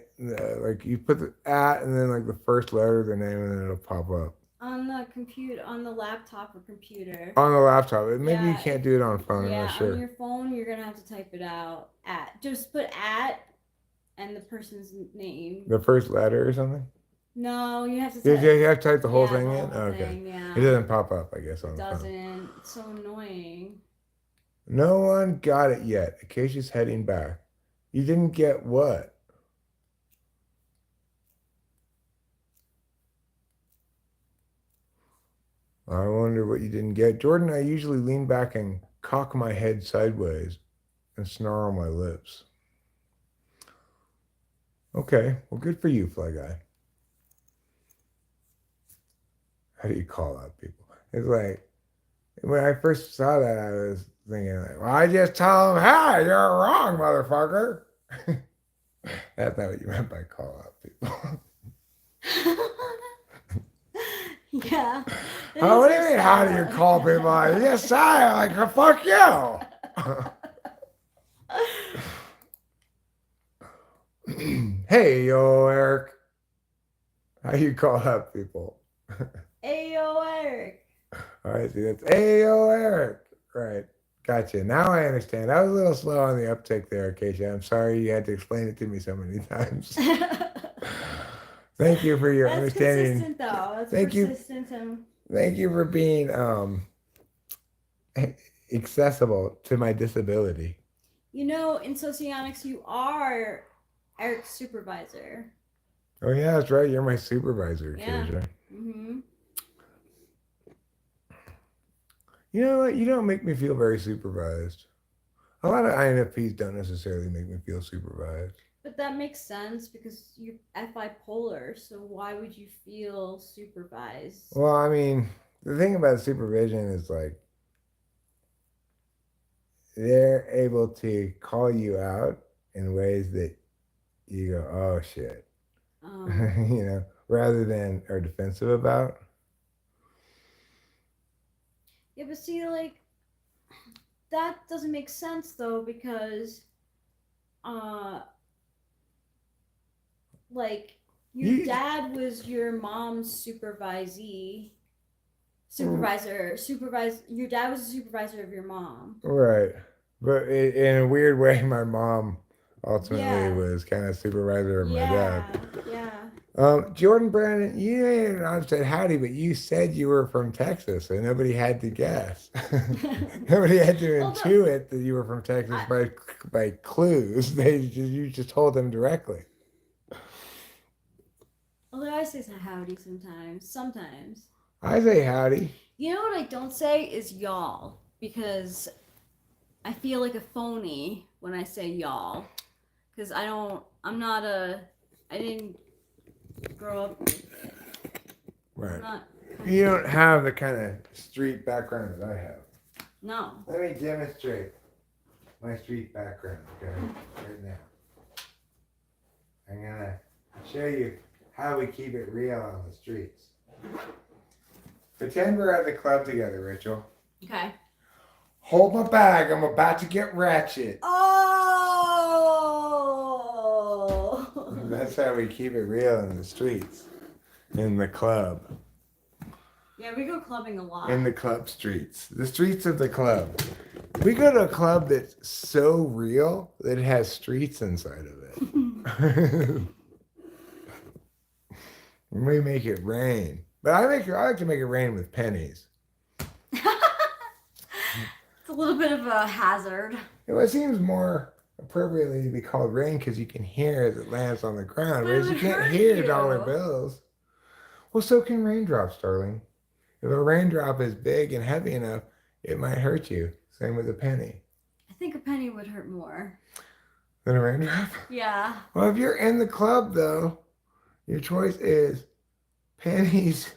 Speaker 1: like you put the at, and then like the first letter of their name, and then it'll pop up.
Speaker 2: On the computer, on the laptop or computer.
Speaker 1: On the laptop. Maybe you
Speaker 2: Yeah,
Speaker 1: can't do it on phone. I'm
Speaker 2: Yeah,
Speaker 1: not sure.
Speaker 2: on your phone, you're gonna have to type it out. Just put at and the person's name.
Speaker 1: The first letter or something?
Speaker 2: No, you have to
Speaker 1: Yeah,
Speaker 2: type.
Speaker 1: you have to type the whole
Speaker 2: Yeah,
Speaker 1: thing
Speaker 2: the
Speaker 1: in?
Speaker 2: whole
Speaker 1: Okay.
Speaker 2: thing, yeah.
Speaker 1: It doesn't pop up, I guess, on
Speaker 2: It
Speaker 1: the phone.
Speaker 2: doesn't. It's so annoying.
Speaker 1: No one got it yet. Acacia's heading back. You didn't get what? I wonder what you didn't get. Jordan, I usually lean back and cock my head sideways and snarl my lips. Okay, well, good for you, Fly Guy. How do you call out people? It's like, when I first saw that, I was thinking, like, well, I just tell them, hey, you're wrong, motherfucker. That's not what you meant by call out people.
Speaker 2: Yeah.
Speaker 1: Oh, what do you mean, how do you call people out? Yes, I like, fuck you. Hey, yo, Eric. How you call out people?
Speaker 2: Ayo, Eric.
Speaker 1: All right, see, that's Ayo, Eric. Right. Gotcha. Now I understand. I was a little slow on the uptake there, Acacia. I'm sorry you had to explain it to me so many times. Thank you for your
Speaker 2: That's
Speaker 1: understanding.
Speaker 2: consistent, though. That's
Speaker 1: Thank you.
Speaker 2: persistent.
Speaker 1: Thank you for being accessible to my disability.
Speaker 2: You know, in socionics, you are Eric's supervisor.
Speaker 1: Oh yeah, that's right. You're my supervisor,
Speaker 2: Yeah.
Speaker 1: Acacia.
Speaker 2: Mm-hmm.
Speaker 1: You know what? You don't make me feel very supervised. A lot of INFPs don't necessarily make me feel supervised.
Speaker 2: But that makes sense because you're bipolar, so why would you feel supervised?
Speaker 1: Well, I mean, the thing about supervision is like they're able to call you out in ways that you go, oh shit. You know, rather than are defensive about.
Speaker 2: Yeah, but see, like, that doesn't make sense though because, like, your dad was your mom's supervisor. Your dad was a supervisor of your mom.
Speaker 1: Right. But in a weird way, my mom ultimately was kind of supervisor of my dad.
Speaker 2: Yeah.
Speaker 1: Jordan Brandon, you didn't have said howdy, but you said you were from Texas, so nobody had to guess. Nobody had to intuit that you were from Texas by clues. You just told them directly.
Speaker 2: Although I say howdy sometimes.
Speaker 1: I say howdy.
Speaker 2: You know what I don't say is y'all, because I feel like a phony when I say y'all. Because I didn't grow up with it.
Speaker 1: Right. You don't have the kind of street background that I have.
Speaker 2: No.
Speaker 1: Let me demonstrate my street background, okay, right now. I'm going to show you how we keep it real on the streets. Pretend we're at the club together, Rachel.
Speaker 2: Okay.
Speaker 1: Hold my bag. I'm about to get ratchet.
Speaker 2: Oh!
Speaker 1: That's how we keep it real in the streets. In the club.
Speaker 2: Yeah, we go clubbing a lot.
Speaker 1: In the club streets. The streets of the club. We go to a club that's so real that it has streets inside of it. We make it rain. But I like to make it rain with pennies.
Speaker 2: It's a little bit of a hazard.
Speaker 1: It seems more appropriately to be called rain because you can hear as it lands on the ground, whereas you can't hear dollar bills. Well, so can raindrops, darling. If a raindrop is big and heavy enough, it might hurt you. Same with a penny.
Speaker 2: I think a penny would hurt more.
Speaker 1: Than a raindrop?
Speaker 2: Yeah.
Speaker 1: Well, if you're in the club, though, your choice is pennies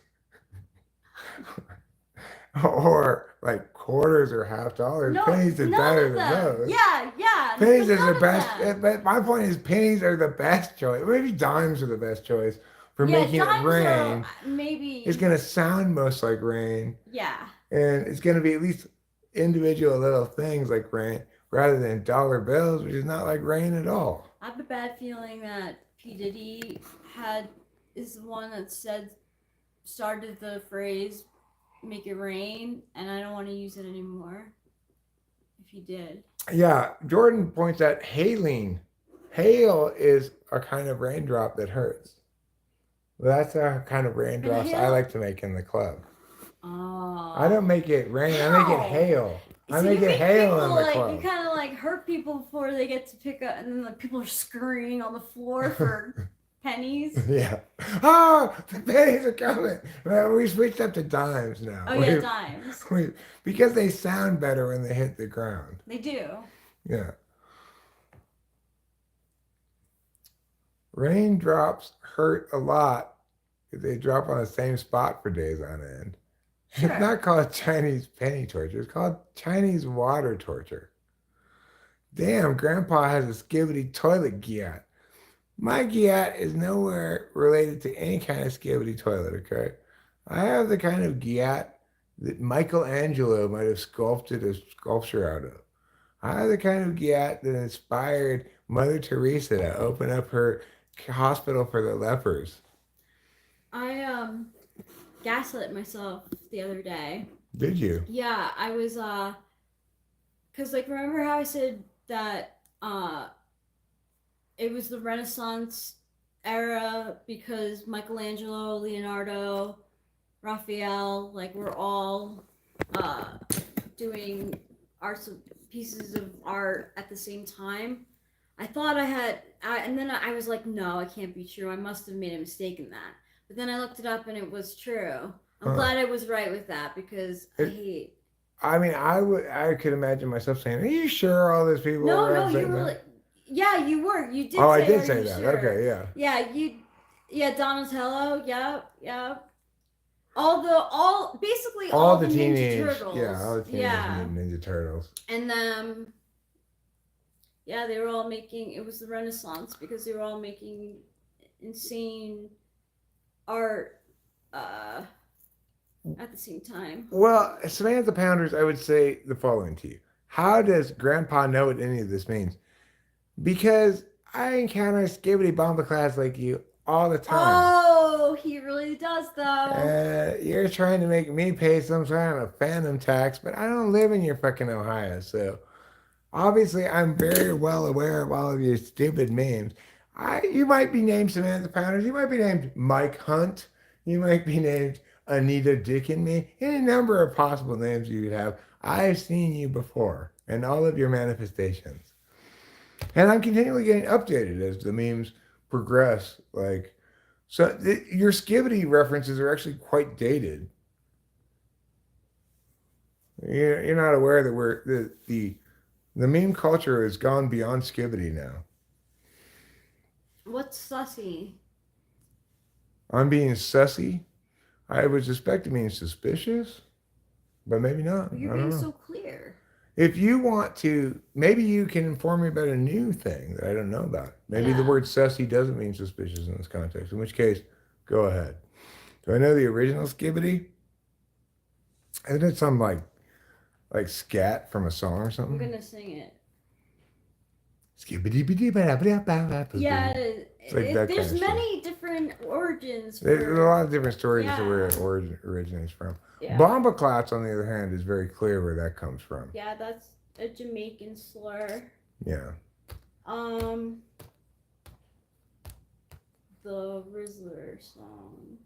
Speaker 1: or like quarters or $50.
Speaker 2: No,
Speaker 1: pennies is better than those.
Speaker 2: Yeah.
Speaker 1: Pennies is the best. But my point is, pennies are the best choice. Maybe dimes are the best choice for making it rain.
Speaker 2: Maybe
Speaker 1: it's gonna sound most like rain.
Speaker 2: Yeah.
Speaker 1: And it's gonna be at least individual little things like rain, rather than dollar bills, which is not like rain at all.
Speaker 2: I have a bad feeling that P. Diddy is the one that said
Speaker 3: started the phrase "make it rain," and I don't want to use it anymore. If you did,
Speaker 1: Yeah, Jordan points out hailing. Hail is a kind of raindrop that hurts. Well, that's a kind of raindrops I
Speaker 3: hail-
Speaker 1: like to make in the club.
Speaker 3: oh,
Speaker 1: I don't make it rain. I make it
Speaker 2: How?
Speaker 1: hail. I
Speaker 3: So
Speaker 1: make
Speaker 3: you
Speaker 1: it
Speaker 3: make
Speaker 1: hail
Speaker 3: people
Speaker 1: in the
Speaker 3: like
Speaker 1: club.
Speaker 3: you kind of like hurt people before they get to pick up, and then like people are screaming on the floor for pennies.
Speaker 1: Yeah. Oh, the pennies are coming. Well, we switched up to dimes now.
Speaker 3: Oh yeah, dimes.
Speaker 1: Because they sound better when they hit the ground.
Speaker 3: They do.
Speaker 1: Yeah. Raindrops hurt a lot if they drop on the same spot for days on end.
Speaker 3: Sure.
Speaker 1: It's not called Chinese penny torture. It's called Chinese water torture. Damn, Grandpa has a skibbity toilet gyat. My gyat is nowhere related to any kind of skibbity toilet, okay? I have the kind of gyat that Michelangelo might have sculpted a sculpture out of. I have the kind of gyat that inspired Mother Teresa to open up her hospital for the lepers.
Speaker 3: I gaslit myself the other day.
Speaker 1: Did you?
Speaker 3: Yeah, I was cuz like remember how I said that it was the Renaissance era because Michelangelo, Leonardo, Raphael, like we're all doing pieces of art at the same time. I thought and then I was like, no, it can't be true. I must have made a mistake in that. But then I looked it up and it was true. I'm glad I was right with that because
Speaker 1: I mean, I could imagine myself saying, "Are you sure all these people?"
Speaker 3: No,
Speaker 1: were
Speaker 3: no,
Speaker 1: upset
Speaker 3: you were.
Speaker 1: now?"
Speaker 3: Like, yeah, you were. You did.
Speaker 1: Oh, I
Speaker 3: say,
Speaker 1: did
Speaker 3: "Are
Speaker 1: say
Speaker 3: you
Speaker 1: that.
Speaker 3: sure?"
Speaker 1: Okay, yeah.
Speaker 3: Yeah, you. Yeah, Donatello. Yep. Basically
Speaker 1: All the
Speaker 3: Ninja
Speaker 1: teenage,
Speaker 3: Turtles.
Speaker 1: yeah, all the teenage
Speaker 3: Yeah,
Speaker 1: Mutant Ninja Turtles.
Speaker 3: and yeah, they were all making. It was the Renaissance because they were all making insane art at the same time.
Speaker 1: Well, Samantha Pounders, I would say the following to you. How does Grandpa know what any of this means? Because I encounter skibbity bomba class like you all the time.
Speaker 3: Oh, he really does though.
Speaker 1: You're trying to make me pay some kind of phantom tax, but I don't live in your fucking Ohio, so obviously I'm very well aware of all of your stupid memes. You might be named Samantha Pounders, you might be named Mike Hunt, you might be named Anita Dick and Me, any number of possible names you could have. I've seen you before in all of your manifestations. And I'm continually getting updated as the memes progress. Your skibbity references are actually quite dated. You're not aware that the meme culture has gone beyond skibbity now.
Speaker 3: What's sussy?
Speaker 1: I'm being sussy. I would suspect it means suspicious, but maybe not.
Speaker 3: You're being so clear.
Speaker 1: If you want to, maybe you can inform me about a new thing that I don't know about. Maybe the word sussy doesn't mean suspicious in this context, in which case, go ahead. Do I know the original skibbity? Isn't it some like scat from a song or something?
Speaker 3: I'm gonna sing it.
Speaker 1: Skibbity.
Speaker 3: Yeah,
Speaker 1: Like
Speaker 3: there's many different origins.
Speaker 1: There's a lot of different stories as to where it originates from.
Speaker 3: Yeah.
Speaker 1: Bomba Clots, on the other hand, is very clear where that comes from.
Speaker 3: Yeah, that's a Jamaican slur.
Speaker 1: Yeah.
Speaker 3: The Rizzler song.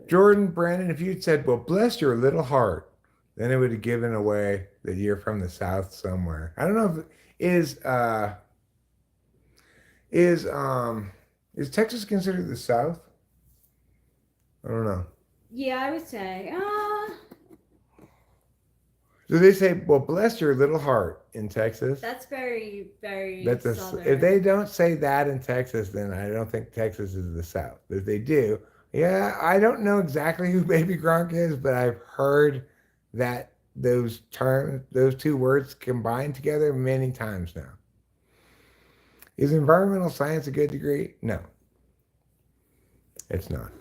Speaker 1: Jordan, Brandon, if you'd said, well, bless your little heart, then it would have given away that you're from the South somewhere. I don't know if is Texas considered the South? I don't know.
Speaker 3: Yeah, I would say.
Speaker 1: Do they say, well, bless your little heart in Texas?
Speaker 3: That's very, very southern.
Speaker 1: If they don't say that in Texas, then I don't think Texas is the South. But if they do, yeah, I don't know exactly who Baby Gronk is, but I've heard that those two words combined together many times now. Is environmental science a good degree? No. It's not.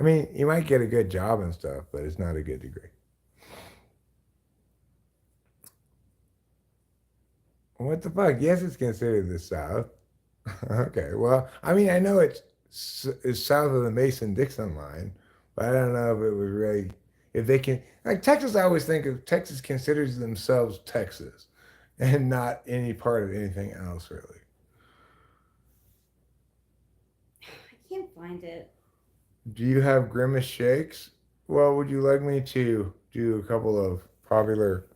Speaker 1: I mean, you might get a good job and stuff, but it's not a good degree. What the fuck? Yes, it's considered the South. Okay, well, I mean, I know it's is south of the Mason-Dixon line, but I don't know if it was really, if they can, like Texas, I always think of Texas considers themselves Texas and not any part of anything else, really.
Speaker 2: I can't find it.
Speaker 1: Do you have Grimace shakes? Well, would you like me to do a couple of popular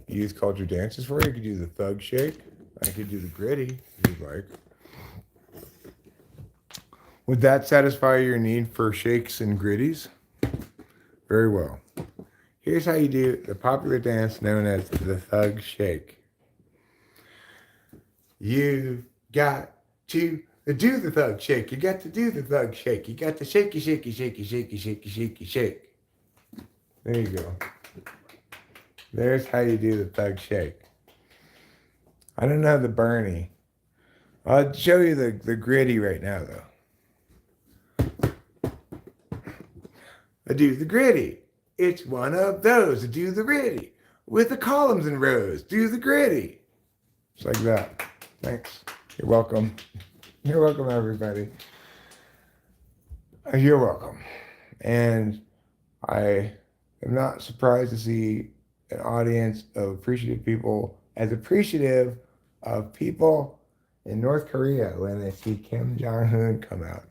Speaker 1: youth culture dances for you? You could do the thug shake. I could do the gritty if you'd like. Would that satisfy your need for shakes and gritties? Very well. Here's how you do the popular dance known as the thug shake. You got to do the thug shake. You got to do the thug shake. You got to shaky, shaky, shaky, shaky, shaky, shaky, shake. There you go. There's how you do the thug shake. I don't know the Bernie. I'll show you the gritty right now, though. I do the gritty. It's one of those. I do the gritty. With the columns and rows. Do the gritty. Just like that. Thanks. You're welcome. You're welcome, everybody. You're welcome. And I am not surprised to see an audience of appreciative people as appreciative of people in North Korea when they see Kim Jong-un come out.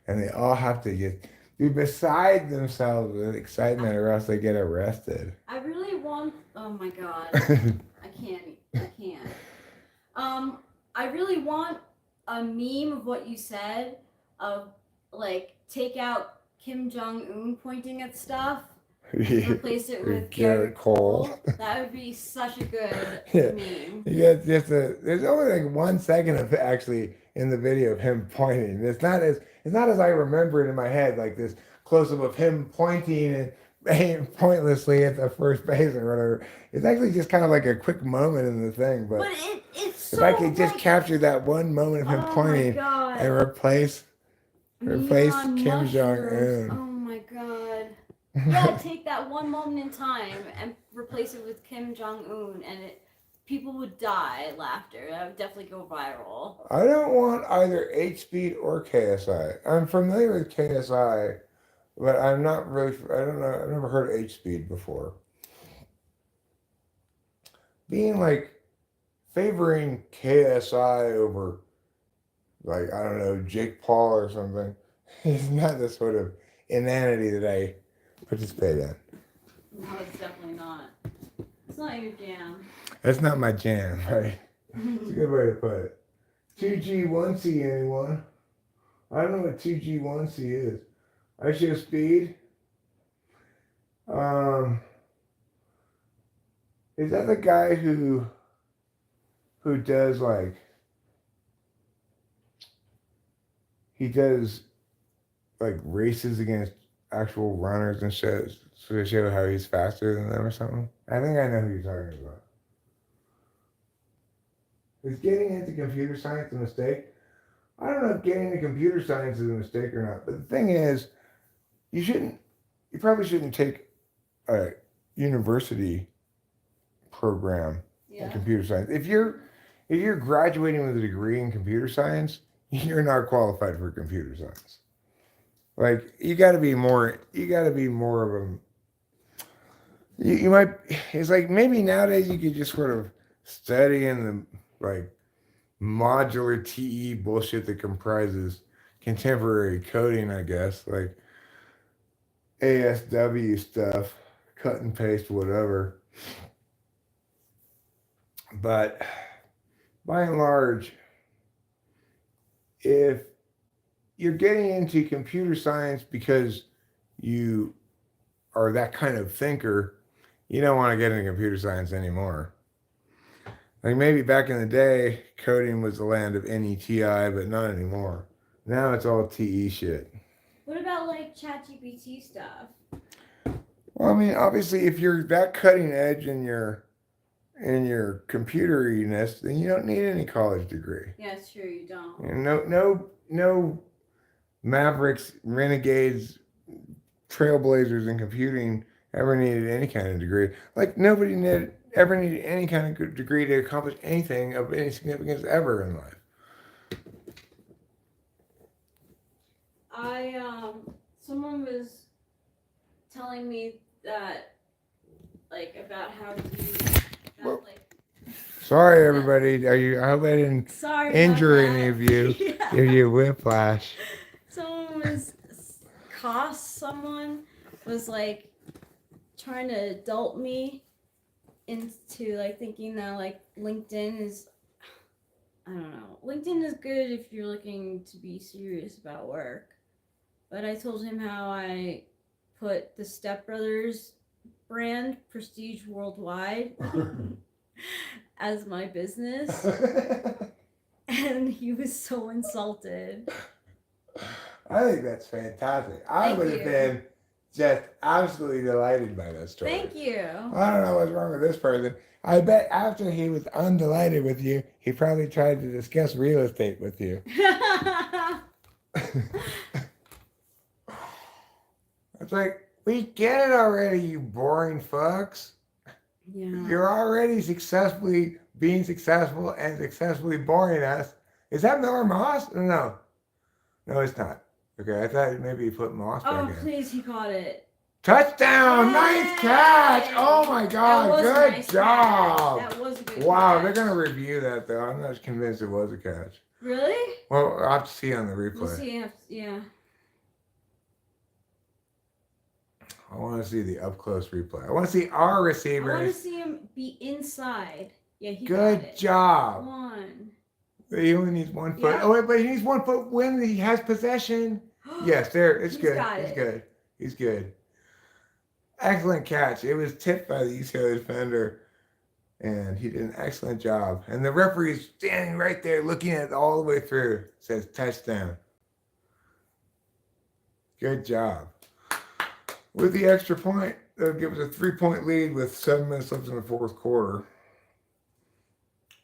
Speaker 1: And they all have to just be beside themselves with excitement or else they get arrested.
Speaker 2: I really want. Oh my god. I can't. I really want a meme of what you said, of like take out Kim Jong-un pointing at stuff, replace it with Garrett Cole. That would be such a good meme.
Speaker 1: Yeah, there's only like 1 second of it actually in the video of him pointing. It's not as I remember it in my head, like this close up of him pointing and pointlessly at the first base or whatever. It's actually just kind of like a quick moment in the thing. But
Speaker 2: it's so
Speaker 1: if I could just capture that one moment of him pointing and replace Kim Jong-un.
Speaker 2: Oh my god. Yeah, take that one moment in time and replace it with Kim Jong-un, and people would die at laughter. That would definitely go viral.
Speaker 1: I don't want either H-Speed or KSI. I'm familiar with KSI, but I'm not really, I don't know, I've never heard of H-Speed before. Being like, favoring KSI over, like, I don't know, Jake Paul or something, is not the sort of inanity that I participate in.
Speaker 2: No, it's definitely not. It's not your jam.
Speaker 1: That's not my jam, right? It's a good way to put it. 2G1C, anyone? I don't know what 2G1C is. I show speed. Is that the guy who does like, he does like races against actual runners and shows to show how he's faster than them or something? I think I know who you're talking about. Is getting into computer science a mistake? I don't know if getting into computer science is a mistake or not, but the thing is, you probably shouldn't take a university program in computer science. If you're graduating with a degree in computer science, you're not qualified for computer science. Like, you got to be more of a, you might, it's like maybe nowadays you could just sort of study in the, like, modular TE bullshit that comprises contemporary coding, I guess, like ASW stuff, cut and paste, whatever. But by and large, if you're getting into computer science because you are that kind of thinker, you don't want to get into computer science anymore. Like maybe back in the day, coding was the land of NETI, but not anymore. Now it's all TE shit.
Speaker 2: What about like ChatGPT stuff?
Speaker 1: Well, I mean, obviously, if you're that cutting edge in your computeriness, then you don't need any college degree.
Speaker 2: Yeah, it's true. You don't.
Speaker 1: And no mavericks, renegades, trailblazers in computing ever needed any kind of degree. Like nobody ever needed any kind of degree to accomplish anything of any significance ever in life.
Speaker 3: Someone was telling me that, like, about how to
Speaker 1: Well-
Speaker 3: like.
Speaker 1: Sorry, everybody. I hope I didn't
Speaker 3: Sorry.
Speaker 1: injure
Speaker 3: about
Speaker 1: any
Speaker 3: that.
Speaker 1: of you.
Speaker 3: Yeah.
Speaker 1: Give you whiplash.
Speaker 3: Someone was like trying to adult me into like thinking that like LinkedIn is, I don't know. LinkedIn is good if you're looking to be serious about work. But I told him how I put the Step Brothers brand, Prestige Worldwide, as my business. And he was so insulted.
Speaker 1: I think that's fantastic. I
Speaker 3: Thank
Speaker 1: would have
Speaker 3: you.
Speaker 1: been just absolutely delighted by that story.
Speaker 3: Thank you.
Speaker 1: I don't know what's wrong with this person. I bet after he was undelighted with you, he probably tried to discuss real estate with you. It's like, we get it already, you boring fucks.
Speaker 3: Yeah.
Speaker 1: You're already successfully being successful and successfully boring us. Is that Miller Moss? No. No, it's not. Okay, I thought maybe you put Moss back
Speaker 3: Oh,
Speaker 1: in.
Speaker 3: please, he caught it.
Speaker 1: Touchdown!
Speaker 3: Yay!
Speaker 1: Nice catch! Oh my
Speaker 3: That
Speaker 1: God,
Speaker 3: was a
Speaker 1: good
Speaker 3: nice
Speaker 1: job!
Speaker 3: catch. That was a good
Speaker 1: Wow,
Speaker 3: catch.
Speaker 1: they're going to review that though. I'm not convinced it was a catch.
Speaker 3: Really?
Speaker 1: Well, I'll have to see on the replay.
Speaker 3: We'll see. Yeah.
Speaker 1: I want to see the up close replay. I want to see our
Speaker 3: I want to
Speaker 1: receivers.
Speaker 3: see him be inside. Yeah, he got
Speaker 1: Good
Speaker 3: it.
Speaker 1: job.
Speaker 3: Come on.
Speaker 1: He only needs 1 foot.
Speaker 3: Yeah.
Speaker 1: Oh, wait, but he needs 1 foot when he has possession. Yes, there. It's
Speaker 3: He's
Speaker 1: good.
Speaker 3: got
Speaker 1: He's
Speaker 3: it.
Speaker 1: good. He's good. Excellent catch. It was tipped by the UCLA defender, and he did an excellent job. And the referee is standing right there looking at it all the way through. Says touchdown. Good job. With the extra point, that'll give us a 3-point lead with 7 minutes left in the fourth quarter.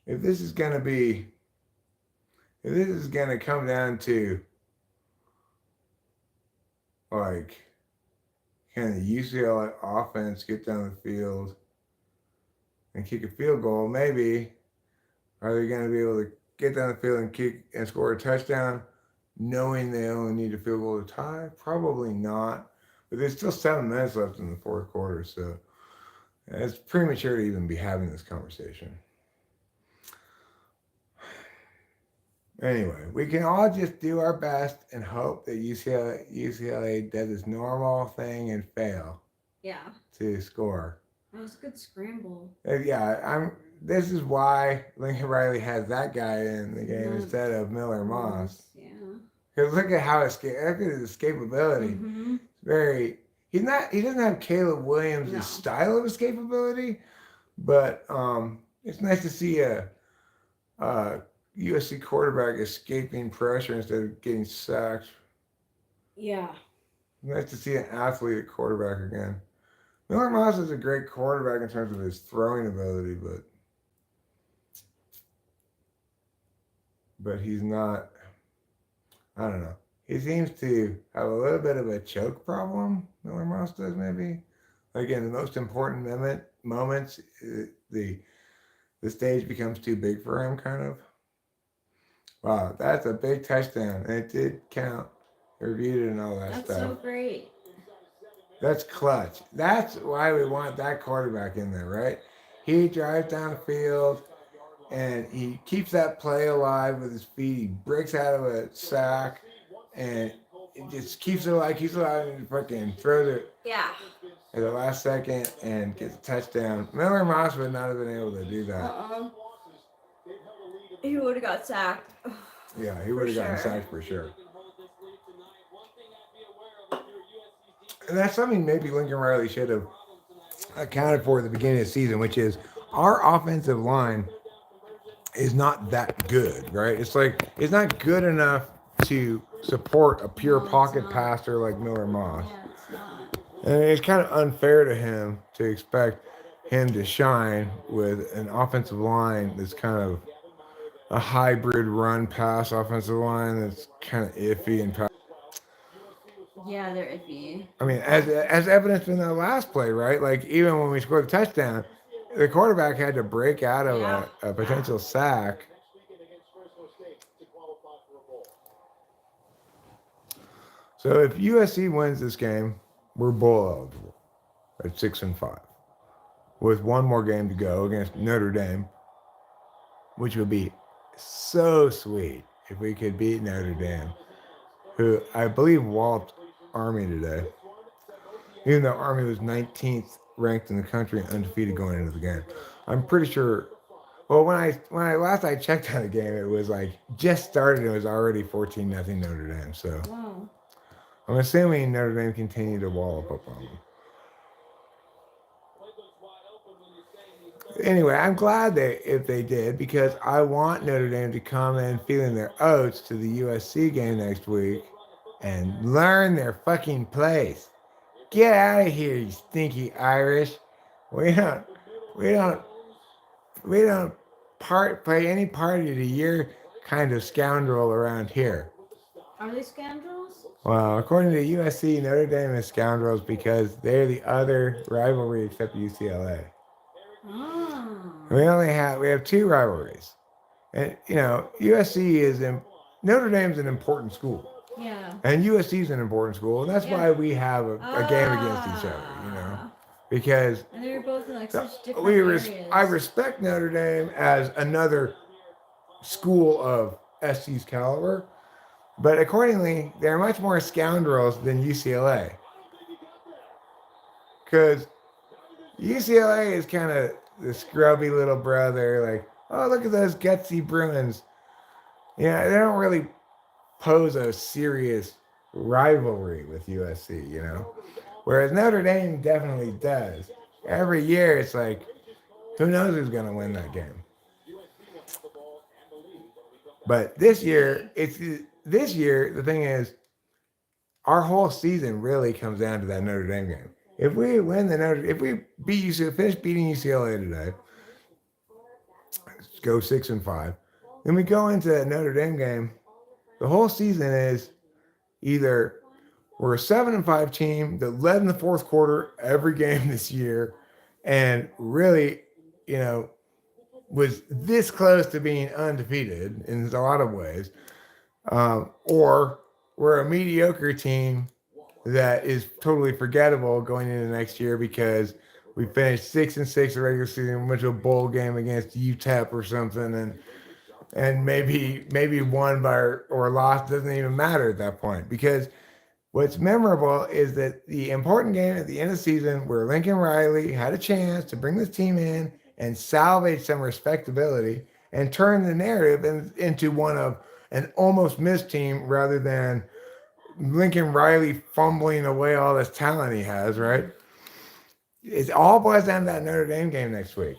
Speaker 1: If this is going to come down to like, can the UCLA offense get down the field and kick a field goal? Maybe. Are they going to be able to get down the field and kick and score a touchdown, knowing they only need a field goal to tie? Probably not. But there's still 7 minutes left in the fourth quarter, so it's premature to even be having this conversation. Anyway, we can all just do our best and hope that UCLA does its normal thing and fail
Speaker 3: Yeah.
Speaker 1: to score.
Speaker 3: That was a good scramble.
Speaker 1: This is why Lincoln Riley has that guy in the game
Speaker 3: Nice.
Speaker 1: instead of Miller Moss.
Speaker 3: Yeah.
Speaker 1: Because look at his escapability.
Speaker 3: Mm-hmm.
Speaker 1: He doesn't have Caleb Williams'
Speaker 3: No.
Speaker 1: style of escapability, but it's nice to see a USC quarterback escaping pressure instead of getting sacked.
Speaker 3: Yeah.
Speaker 1: Nice to see an athlete at quarterback again. Miller Moss is a great quarterback in terms of his throwing ability, but he's not. I don't know. He seems to have a little bit of a choke problem. Miller Moss does, maybe. Again, the most important moments, the stage becomes too big for him, kind of. Wow, that's a big touchdown. And it did count. I reviewed it and all that
Speaker 3: That's
Speaker 1: stuff.
Speaker 3: so great.
Speaker 1: That's clutch. That's why we want that quarterback in there, right? He drives down the field and he keeps that play alive with his feet. He breaks out of a sack and it just keeps it alive, and fucking throws it
Speaker 3: Yeah.
Speaker 1: at the last second and gets a touchdown. Miller Moss would not have been able to do that.
Speaker 3: He would have got sacked.
Speaker 1: Yeah, he would have gotten
Speaker 3: sure.
Speaker 1: sacked for sure. And that's something maybe Lincoln Riley should have accounted for at the beginning of the season, which is our offensive line is not that good, right? It's like it's not good enough to support a pure
Speaker 3: No, it's
Speaker 1: pocket
Speaker 3: not.
Speaker 1: passer like Miller Moss.
Speaker 3: Yeah, it's not.
Speaker 1: And it's kind of unfair to him to expect him to shine with an offensive line that's kind of a hybrid run pass offensive line that's kind of iffy and
Speaker 3: Yeah, they're iffy.
Speaker 1: I mean, as evidenced in that last play, right? Like, even when we scored the touchdown, the quarterback had to break out of a potential sack. So if USC wins this game, we're bowl eligible at 6-5, with one more game to go against Notre Dame, which would be so sweet if we could beat Notre Dame, who I believe walloped Army today, even though Army was 19th ranked in the country, undefeated going into the game. I'm pretty sure. Well, when I last I checked on the game, it was like just started. And it was already 14-0 Notre Dame. So
Speaker 2: Wow.
Speaker 1: I'm assuming Notre Dame continued to wallop up on them. Anyway, I'm glad if they did, because I want Notre Dame to come in feeling their oats to the USC game next week and learn their fucking place. Get out of here, you stinky Irish. We don't play any party to your kind of scoundrel around here.
Speaker 2: Are they scoundrels?
Speaker 1: Well, according to USC, Notre Dame is scoundrels because they're the other rivalry except UCLA.
Speaker 2: Oh.
Speaker 1: We have two rivalries, and USC is Notre Dame's an important school,
Speaker 2: Yeah.
Speaker 1: and USC is an important school, and that's why we have a game against each other, because
Speaker 2: And they're both in like such different
Speaker 1: I
Speaker 2: areas.
Speaker 1: respect Notre Dame as another school of SC's caliber, but accordingly, they're much more scoundrels than UCLA, because UCLA is kind of the scrubby little brother, like, oh, look at those gutsy Bruins. They don't really pose a serious rivalry with USC, Whereas Notre Dame definitely does. Every year, it's like, who knows who's going to win that game? But this year, the thing is, our whole season really comes down to that Notre Dame game. If we beat UCLA, finish beating UCLA today, go 6-5, then we go into that Notre Dame game. The whole season is either we're a 7-5 team that led in the fourth quarter every game this year, and really, was this close to being undefeated in a lot of ways, or we're a mediocre team that is totally forgettable going into next year because we finished 6-6 the regular season, went to a bowl game against UTEP or something, and maybe won by or lost, doesn't even matter at that point, because what's memorable is that the important game at the end of the season where Lincoln Riley had a chance to bring this team in and salvage some respectability and turn the narrative into one of an almost missed team rather than Lincoln Riley fumbling away all this talent he has, right? It all boils down to that Notre Dame game next week.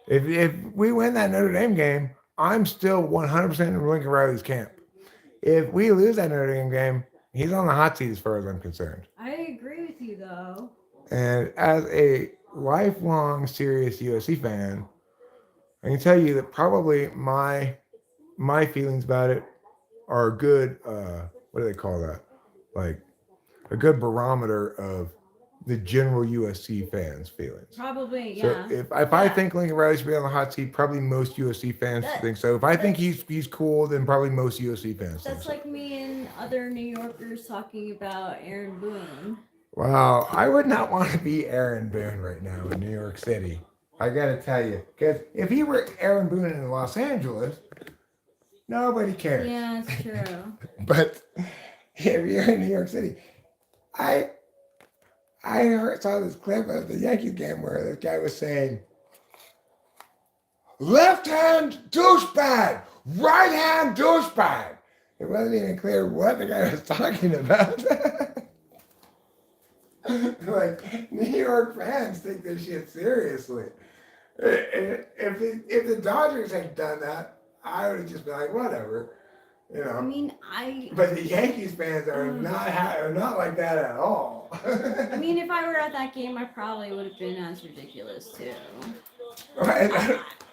Speaker 1: If we win that Notre Dame game, I'm still 100% in Lincoln Riley's camp. If we lose that Notre Dame game, he's on the hot seat as far as I'm concerned.
Speaker 2: I agree with you, though.
Speaker 1: And as a lifelong serious USC fan, I can tell you that probably my feelings about it are a good, what do they call that? Like a good barometer of the general USC fans' feelings.
Speaker 2: Probably, yeah.
Speaker 1: So if I think Lincoln Riley should be on the hot seat, probably most USC fans think so. If I think he's cool, then probably most USC fans think
Speaker 2: That's
Speaker 1: so.
Speaker 2: like me and other New Yorkers talking about Aaron Boone.
Speaker 1: Wow, I would not want to be Aaron Boone right now in New York City. I gotta tell you, because if he were Aaron Boone in Los Angeles, nobody cares.
Speaker 2: Yeah, it's true.
Speaker 1: But if you're in New York City, I saw this clip of the Yankees game where this guy was saying, left hand douchebag, right hand douchebag. It wasn't even clear what the guy was talking about. Like, New York fans take this shit seriously. If the Dodgers had done that, I would have just been like, whatever.
Speaker 2: I mean,
Speaker 1: But the Yankees fans are not like that at all.
Speaker 2: I mean, if I were at that game, I probably would have been as ridiculous too.
Speaker 1: I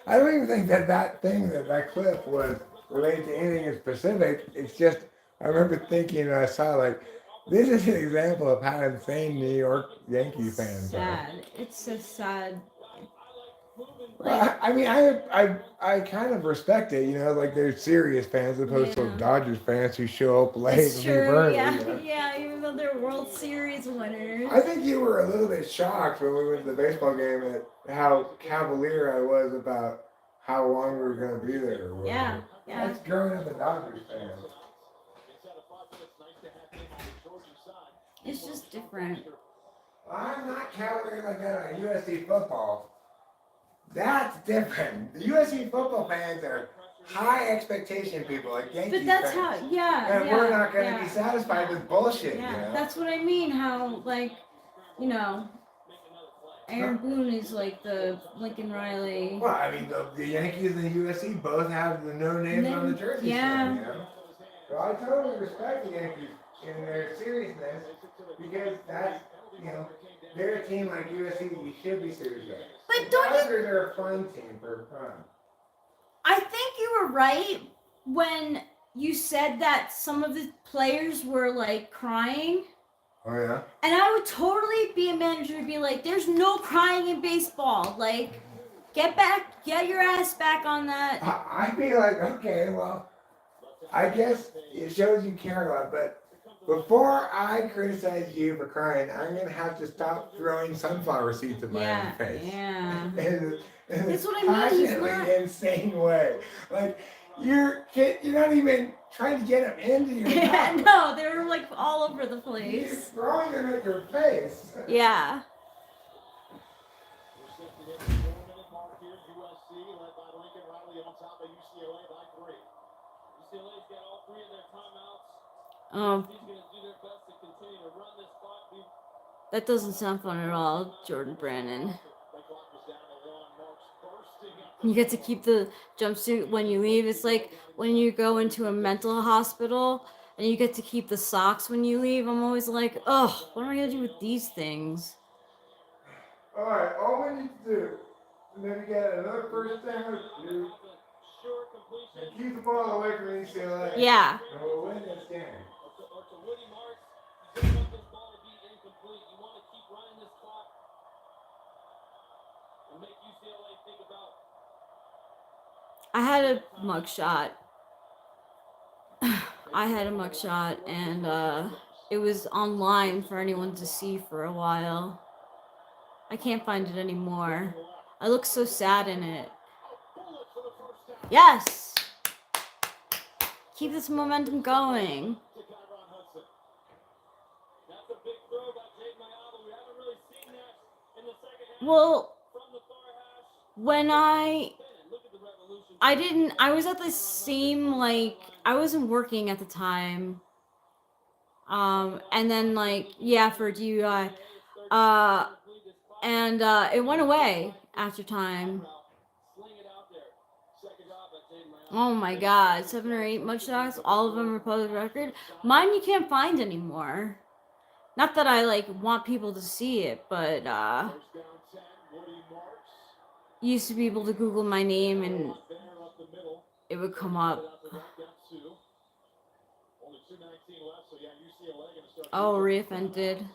Speaker 1: don't even think that clip was related to anything in specific. It's just, I remember thinking, I saw like, this is an example of how insane New York Yankee fans are.
Speaker 2: Sad. It's so sad.
Speaker 3: Like,
Speaker 1: I mean, I kind of respect it, you know, like they're serious fans as opposed to
Speaker 3: yeah.
Speaker 1: Dodgers fans who show up late
Speaker 3: It's
Speaker 1: and
Speaker 3: true,
Speaker 1: leave early.
Speaker 3: yeah,
Speaker 1: You know?
Speaker 3: yeah. Even though they're World Series winners.
Speaker 1: I think you were a little bit shocked when we went to the baseball game at how cavalier I was about how long we were going to be there. Or whatever.
Speaker 3: Yeah, yeah.
Speaker 1: That's growing up a Dodgers fan.
Speaker 3: It's just different.
Speaker 1: I'm not cavalier like that on USC football. That's different. The USC football fans are high expectation people, like Yankees
Speaker 3: But that's
Speaker 1: fans.
Speaker 3: how, yeah.
Speaker 1: And
Speaker 3: yeah,
Speaker 1: we're not going to
Speaker 3: yeah,
Speaker 1: be satisfied
Speaker 3: yeah.
Speaker 1: with bullshit,
Speaker 3: Yeah,
Speaker 1: you know?
Speaker 3: that's what I mean. How, like, you know, Aaron Boone is like the Lincoln Riley.
Speaker 1: Well, I mean, the Yankees and the USC both have the no names on the jersey.
Speaker 3: Yeah.
Speaker 1: You know? So I totally respect the Yankees in their seriousness because that's, you know, they're a team like USC you should be serious about.
Speaker 3: But don't you?
Speaker 1: Dodgers are a fun team for fun.
Speaker 3: I think you were right when you said that some of the players were like crying.
Speaker 1: Oh, yeah?
Speaker 3: And I would totally be a manager and be like, there's no crying in baseball. Like, get your ass back on that.
Speaker 1: I'd be like, okay, well, I guess it shows you care a lot, but before I criticize you for crying, I'm going to have to stop throwing sunflower seeds in my own face.
Speaker 3: Yeah.
Speaker 1: In
Speaker 3: That's what I mean, he's
Speaker 1: passionately
Speaker 3: not-
Speaker 1: insane way. Like, you're not even trying to get them into your
Speaker 3: Yeah,
Speaker 1: mouth.
Speaker 3: no, they were like all over the
Speaker 1: You're
Speaker 3: place.
Speaker 1: throwing them at your face.
Speaker 3: Yeah. That doesn't sound fun at all, Jordan Brandon. You get to keep the jumpsuit when you leave. It's like when you go into a mental hospital and you get to keep the socks when you leave. I'm always like, oh, what am I gonna do with these things?
Speaker 1: Alright, all we need to do is maybe get another first down, and keep the ball away from UCLA.
Speaker 3: Yeah.
Speaker 1: And we'll win this game.
Speaker 3: I had a mugshot. I had a mugshot, and it was online for anyone to see for a while. I can't find it anymore. I look so sad in it. Yes! Keep this momentum going. Well, when I was at the same, like, I wasn't working at the time. And then, like, yeah, for DUI. And it went away after time. Oh my god, 7 or 8 mugshots, all of them are public record. Mine you can't find anymore. Not that I like want people to see it, but you used to be able to Google my name and it would come up. Oh, reoffended.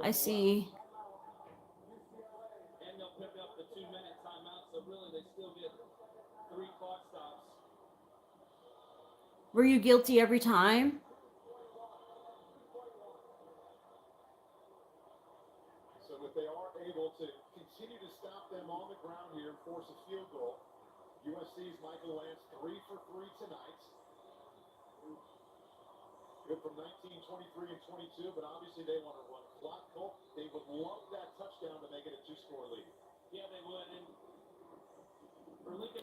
Speaker 3: I see. Were you guilty every time?
Speaker 5: So if they are able to continue to stop them on the ground here and force a field goal, USC's Michael Lance 3 for 3 tonight. Good from 19, 23, and 22, but obviously they want to run clock. They would love that touchdown to make it a 2-score lead. Yeah, they would. And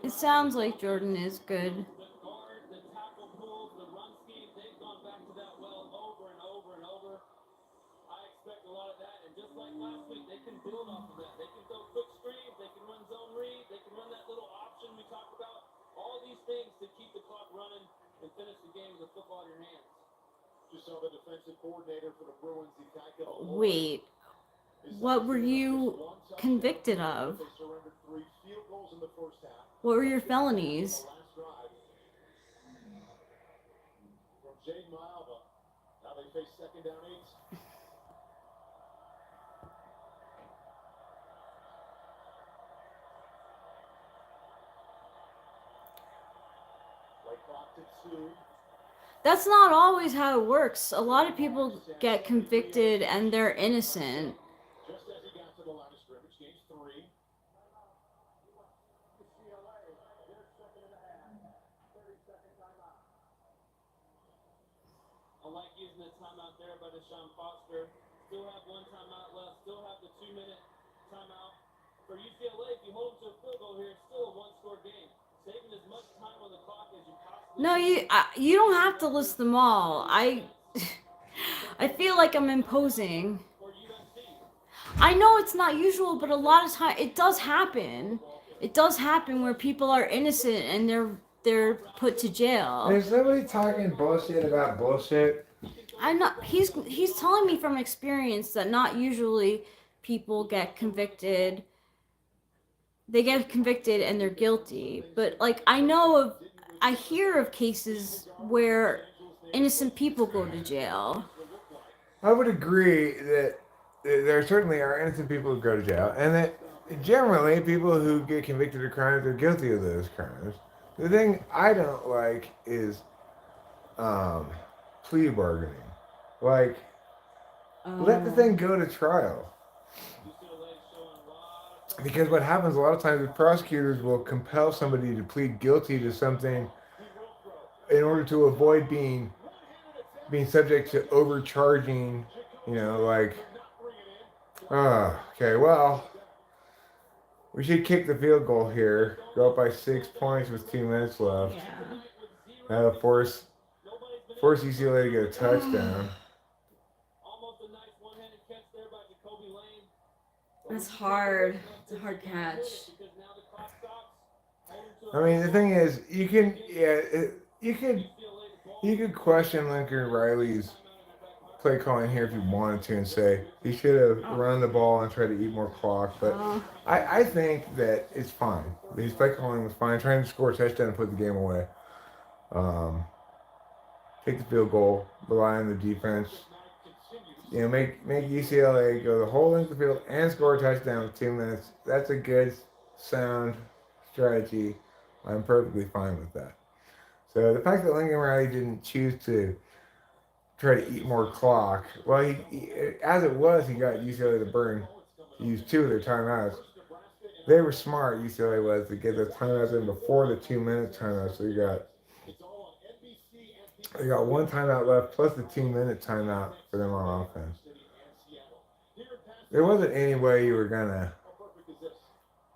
Speaker 3: It sounds like Jordan is good.
Speaker 5: the guard, the tackle pulls, the run scheme, they've gone back to that well over and over and over. I expect a lot of that, and just like last week, they can build off of that. They can go quick screens, they can run zone read, they can run that little option we talked about. All these things to keep the clock running and finish the game with the football in your hands. Just saw the defensive coordinator for the Bruins,
Speaker 3: Wait, what were you convicted of?
Speaker 5: They surrendered 3 field goals in the first half.
Speaker 3: What were your felonies?
Speaker 5: Last drive from Jaden Malva. Now they face 2nd down 8.
Speaker 3: That's not always how it works. A lot of people get convicted and they're innocent.
Speaker 5: Just as he got to the line of scrimmage, gains 3. I like using the timeout there by Deshaun Foster. Still have 1 timeout left. Still have the 2-minute timeout. For UCLA, if you hold them to a field goal here, it's still a 1-score game. Saving as much time on the clock as you possibly
Speaker 3: No, you don't have to list them all. I feel like I'm imposing.
Speaker 5: for USC.
Speaker 3: I know it's not usual, but a lot of time it does happen. It does happen where people are innocent and they're put to jail.
Speaker 1: There's somebody talking bullshit about bullshit.
Speaker 3: I'm not. He's telling me from experience that not usually people get convicted. They get convicted and they're guilty. But like I hear of cases where innocent people go to jail.
Speaker 1: I would agree that there certainly are innocent people who go to jail, and that generally people who get convicted of crimes are guilty of those crimes. The thing I don't like is plea bargaining. Like, let the thing go to trial. Because what happens a lot of times is prosecutors will compel somebody to plead guilty to something in order to avoid being subject to overcharging, like, okay, well, we should kick the field goal here, go up by 6 points with 2 minutes left.
Speaker 3: Yeah.
Speaker 1: Force UCLA to get a touchdown.
Speaker 5: Almost a nice one-handed catch there by Jacoby Lane.
Speaker 3: That's hard. It's a hard catch.
Speaker 5: Because now the clock stops.
Speaker 1: I mean, the thing is, you could question Lincoln Riley's play calling here if you wanted to and say he should have run the ball and tried to eat more clock, but I think that it's fine. His play calling was fine, trying to score a touchdown and put the game away. Take the field goal, rely on the defense. Make UCLA go the whole length of the field and score a touchdown with 2 minutes. That's a good, sound strategy. I'm perfectly fine with that. So the fact that Lincoln Riley didn't choose to try to eat more clock, well, he as it was, he got UCLA to burn. He used 2 of their timeouts. They were smart, UCLA was, to get the timeouts in before the 2-minute timeout. So they got 1 timeout left plus the 2-minute timeout for them on offense. There wasn't any way you were gonna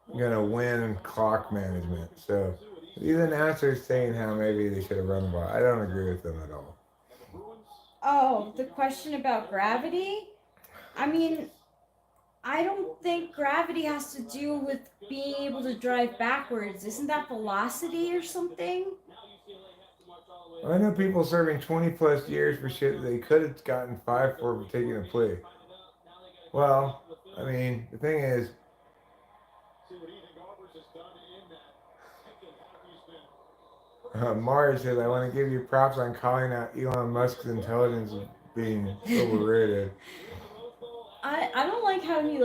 Speaker 1: win clock management. So these announcers saying how maybe they should have run the ball, I don't agree with them at all.
Speaker 2: Oh, the question about gravity? I mean, I don't think gravity has to do with being able to drive backwards. Isn't that velocity or something?
Speaker 1: I know people serving 20 plus years for shit that they could have gotten 5 for taking a plea. Well, I mean, the thing is, Mario says, I want to give you props on calling out Elon Musk's intelligence as being overrated.
Speaker 2: I don't like how he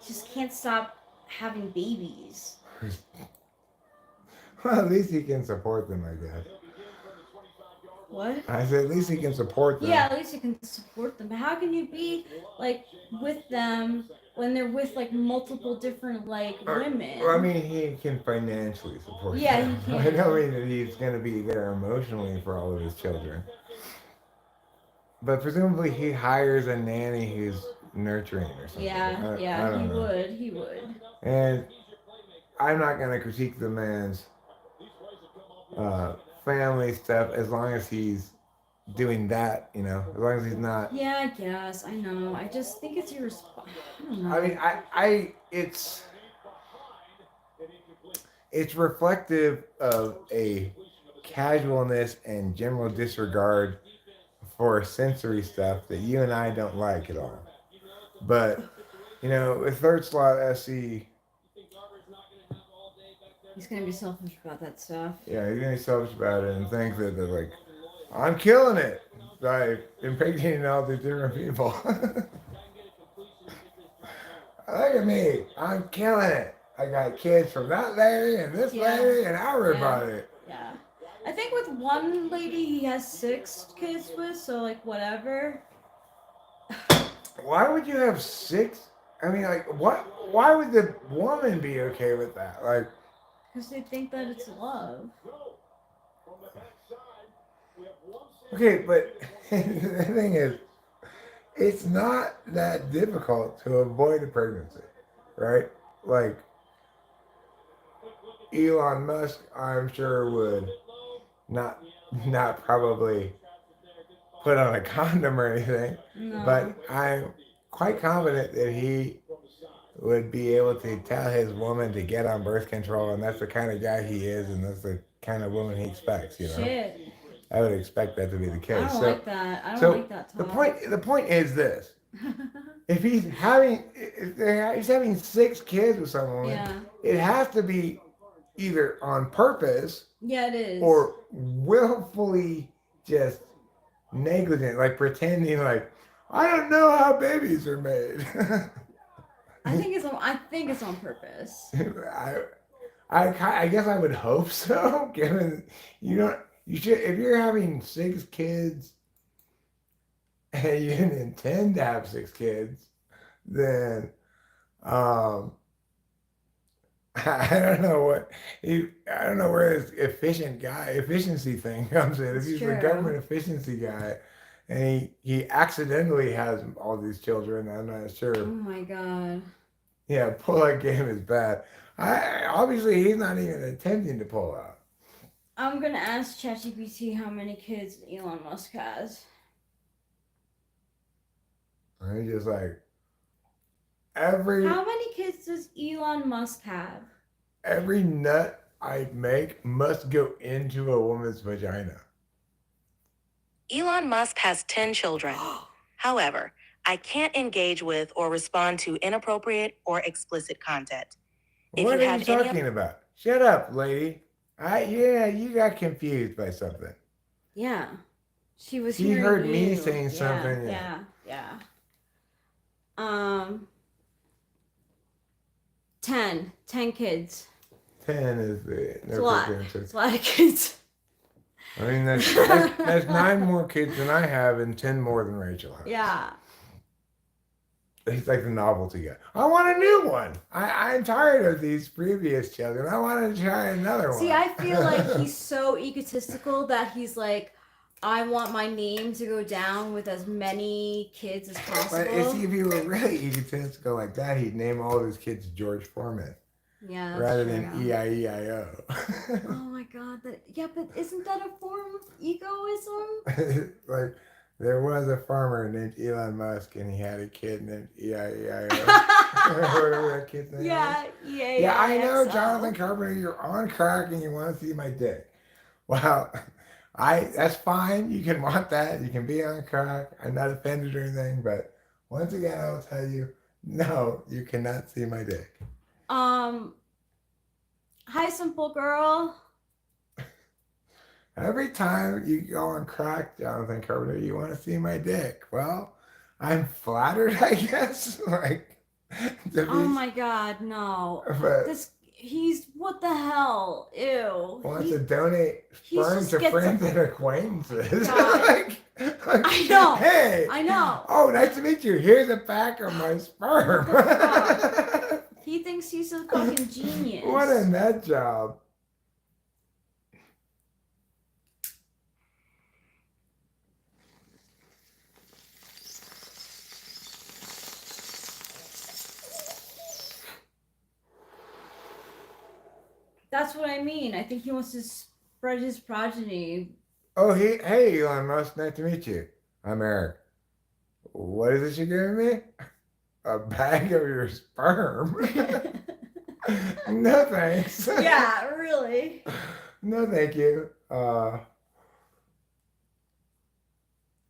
Speaker 2: just can't stop having babies.
Speaker 1: Well, at least he can support them, I guess.
Speaker 2: What?
Speaker 1: I said, at least he can support them.
Speaker 2: Yeah, at least you can support them. How can you be with them when they're with multiple different women?
Speaker 1: Well, I mean, he can financially support them.
Speaker 2: Yeah, he can.
Speaker 1: I don't mean that he's going to be there emotionally for all of his children. But presumably he hires a nanny who's nurturing or something.
Speaker 2: Yeah, he would.
Speaker 1: And I'm not going to critique the man's family stuff as long as he's doing that, as long as he's not.
Speaker 2: Yeah, I guess. I know. I just think it's irresponsible. I don't know.
Speaker 1: I mean, it's reflective of a casualness and general disregard for sensory stuff that you and I don't like at all. But, with third slot SC,
Speaker 2: he's gonna be selfish about that stuff.
Speaker 1: yeah, he's gonna be selfish about it and think that they're like, I'm killing it by impregnating all these different people. Look at me, I'm killing it. I got kids from that lady and this
Speaker 3: Yeah.
Speaker 1: lady and everybody.
Speaker 3: Yeah. I think with one lady he has 6 kids with, so like whatever.
Speaker 1: Why would you have 6? I mean, like, what? Why would the woman be okay with that? Like,
Speaker 3: Because they think that it's love.
Speaker 1: okay, but the thing is, it's not that difficult to avoid a pregnancy, right? Like, Elon Musk, I'm sure would not not probably put on a condom or anything,
Speaker 3: No.
Speaker 1: but I'm quite confident that he would be able to tell his woman to get on birth control, and that's the kind of guy he is, and that's the kind of woman he expects. You know,
Speaker 3: Shit.
Speaker 1: I would expect that to be the
Speaker 3: I
Speaker 1: case.
Speaker 3: don't
Speaker 1: So,
Speaker 3: like that. I don't
Speaker 1: so
Speaker 3: like that
Speaker 1: the
Speaker 3: talk.
Speaker 1: point is this: if he's having 6 kids with someone,
Speaker 3: Yeah.
Speaker 1: it has to be either on purpose
Speaker 3: Yeah, it is.
Speaker 1: or willfully just negligent, like pretending like I don't know how babies are made.
Speaker 3: I think it's on purpose.
Speaker 1: I guess I would hope so. Given you should if you're having 6 kids and you intend to have 6 kids, then um, I don't know I don't know where this efficiency thing comes in. If
Speaker 3: It's
Speaker 1: he's
Speaker 3: true.
Speaker 1: a government efficiency guy, and he accidentally has all these children, I'm not
Speaker 3: Oh
Speaker 1: sure.
Speaker 3: my god.
Speaker 1: Yeah, pull out game is bad. Obviously he's not even attempting to pull out.
Speaker 3: I'm gonna ask ChatGPT how many kids Elon Musk has.
Speaker 1: And he's just like every
Speaker 3: How many kids does Elon Musk have?
Speaker 1: every nut I make must go into a woman's vagina.
Speaker 6: Elon Musk has 10 children. However, I can't engage with or respond to inappropriate or explicit content. If
Speaker 1: What
Speaker 6: you
Speaker 1: are
Speaker 6: have
Speaker 1: you
Speaker 6: any-
Speaker 1: talking about? Shut up, lady. You got confused by something.
Speaker 3: Yeah. She was
Speaker 1: She
Speaker 3: hearing
Speaker 1: heard me
Speaker 3: you.
Speaker 1: saying something,
Speaker 3: Yeah. 10 kids.
Speaker 1: 10 is the
Speaker 3: It's a lot.
Speaker 1: answer.
Speaker 3: It's a lot of kids.
Speaker 1: I mean, that's 9 more kids than I have and 10 more than Rachel has.
Speaker 3: Yeah.
Speaker 1: He's like the novelty guy. I want a new one. I'm tired of these previous children. I want to try another one.
Speaker 3: See, I feel like he's so egotistical that he's like, I want my name to go down with as many kids as possible.
Speaker 1: But see, if he were really egotistical like that, he'd name all of his kids George Foreman
Speaker 3: Yeah. That's
Speaker 1: rather
Speaker 3: true.
Speaker 1: than E-I-E-I-O.
Speaker 3: Oh my god. Yeah, but isn't that a form of egoism?
Speaker 1: Like, there was a farmer named Elon Musk, and he had a kid named E-I-E-I-O. Whatever that kid's name is.
Speaker 3: Yeah.
Speaker 1: Yeah, I know,
Speaker 3: XL.
Speaker 1: Jonathan Carpenter, you're on crack and you want to see my dick. Well, that's fine. You can want that. You can be on crack. I'm not offended or anything, but once again, I will tell you, no, you cannot see my dick.
Speaker 3: Hi, simple girl.
Speaker 1: Every time you go on crack, Jonathan Carpenter, you want to see my dick. Well, I'm flattered, I guess. Like,
Speaker 3: Oh my god, no.
Speaker 1: But
Speaker 3: He's what the hell? Ew.
Speaker 1: wants to donate
Speaker 3: he's
Speaker 1: sperm
Speaker 3: just
Speaker 1: to
Speaker 3: gets
Speaker 1: friends and acquaintances.
Speaker 3: God.
Speaker 1: like,
Speaker 3: I know.
Speaker 1: Hey.
Speaker 3: I know.
Speaker 1: Oh, nice to meet you. Here's a pack of my sperm.
Speaker 3: He thinks he's a fucking genius.
Speaker 1: What a nut job.
Speaker 3: That's what I mean. I think he wants to spread his progeny.
Speaker 1: Oh, hey, Elon Musk. Nice to meet you. I'm Eric. What is this you're giving me? A bag of your sperm? No thanks.
Speaker 3: Yeah, really.
Speaker 1: No, thank you.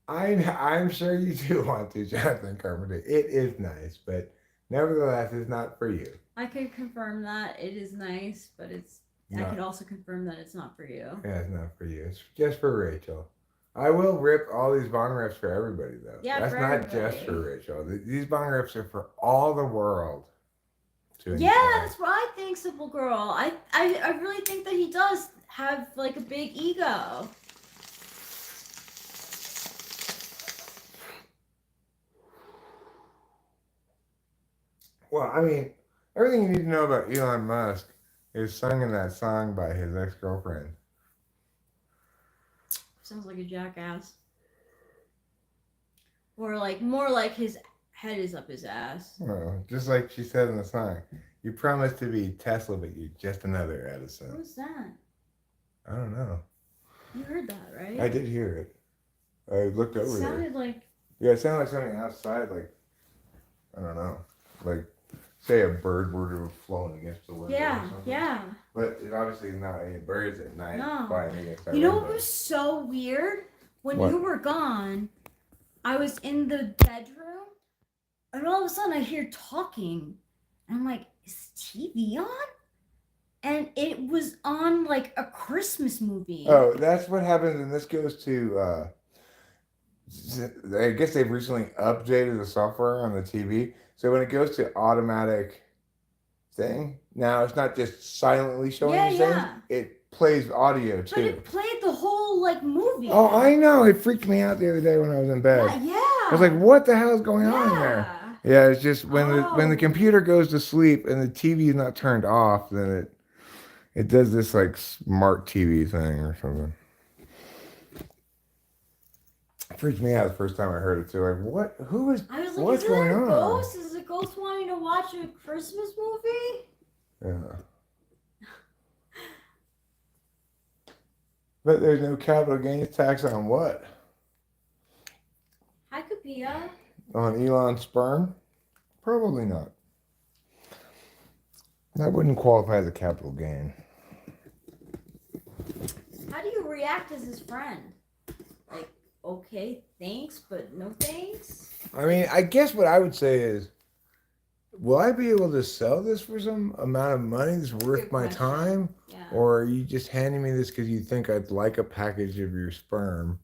Speaker 1: I'm sure you do want to, Jonathan Carpenter. It is nice, but nevertheless, it's not for you.
Speaker 3: I can confirm that it is nice, but I
Speaker 1: No.
Speaker 3: can also confirm that it's not for you.
Speaker 1: Yeah, it's not for you. It's just for Rachel. I will rip all these bong rips for everybody, though.
Speaker 3: Yeah,
Speaker 1: That's
Speaker 3: for
Speaker 1: not
Speaker 3: everybody.
Speaker 1: just for Rachel. These bong rips are for all the world. to
Speaker 3: Yeah,
Speaker 1: enjoy.
Speaker 3: that's what I think, Simple Girl. I really think that he does have like a big ego.
Speaker 1: Well, I mean, everything you need to know about Elon Musk is sung in that song by his ex-girlfriend.
Speaker 3: Sounds like a jackass. Or like more like his head is up his ass.
Speaker 1: Well, just like she said in the song, you promised to be Tesla, but you're just another Edison.
Speaker 3: What was that?
Speaker 1: I don't know.
Speaker 3: You heard that, right?
Speaker 1: I did hear it. I looked
Speaker 3: It
Speaker 1: over there.
Speaker 3: sounded like
Speaker 1: Yeah, it sounded like something outside, like, I don't know, like, say a bird were to have flown against the window or
Speaker 3: yeah,
Speaker 1: something.
Speaker 3: yeah.
Speaker 1: But it obviously is not any birds at night
Speaker 3: No.
Speaker 1: flying against that
Speaker 3: You know
Speaker 1: window.
Speaker 3: what was so weird? When
Speaker 1: What?
Speaker 3: you were gone, I was in the bedroom, and all of a sudden I hear talking. And I'm like, is TV on? And it was on like a Christmas movie.
Speaker 1: Oh, that's what happens, and this goes to, I guess they've recently updated the software on the TV. So when it goes to automatic thing, now it's not just silently showing
Speaker 3: Yeah,
Speaker 1: you things,
Speaker 3: yeah.
Speaker 1: it plays audio too.
Speaker 3: But it played the whole like movie.
Speaker 1: Oh, I know. It freaked me out the other day when I was in bed.
Speaker 3: Yeah, yeah.
Speaker 1: I was like, what the hell is going on there? Yeah, it's just when the
Speaker 3: Oh.
Speaker 1: computer goes to sleep and the TV is not turned off, then it does this like smart TV thing or something. It freaked me out the first time I heard it too. Like, what? Who is?
Speaker 3: I was like,
Speaker 1: what's
Speaker 3: is
Speaker 1: going
Speaker 3: that a
Speaker 1: on?
Speaker 3: ghost? Is a ghost wanting to watch a Christmas movie?
Speaker 1: Yeah. But there's no capital gains tax on what?
Speaker 3: Hi, Kapia.
Speaker 1: On Elon's sperm? Probably not. That wouldn't qualify as a capital gain.
Speaker 3: How do you react as his friend? Like, okay, thanks, but no thanks?
Speaker 1: I mean, I guess what I would say is, will I be able to sell this for some amount of money that's worth
Speaker 3: Good
Speaker 1: my
Speaker 3: question.
Speaker 1: time?
Speaker 3: Yeah.
Speaker 1: Or are you just handing me this because you think I'd like a package of your sperm?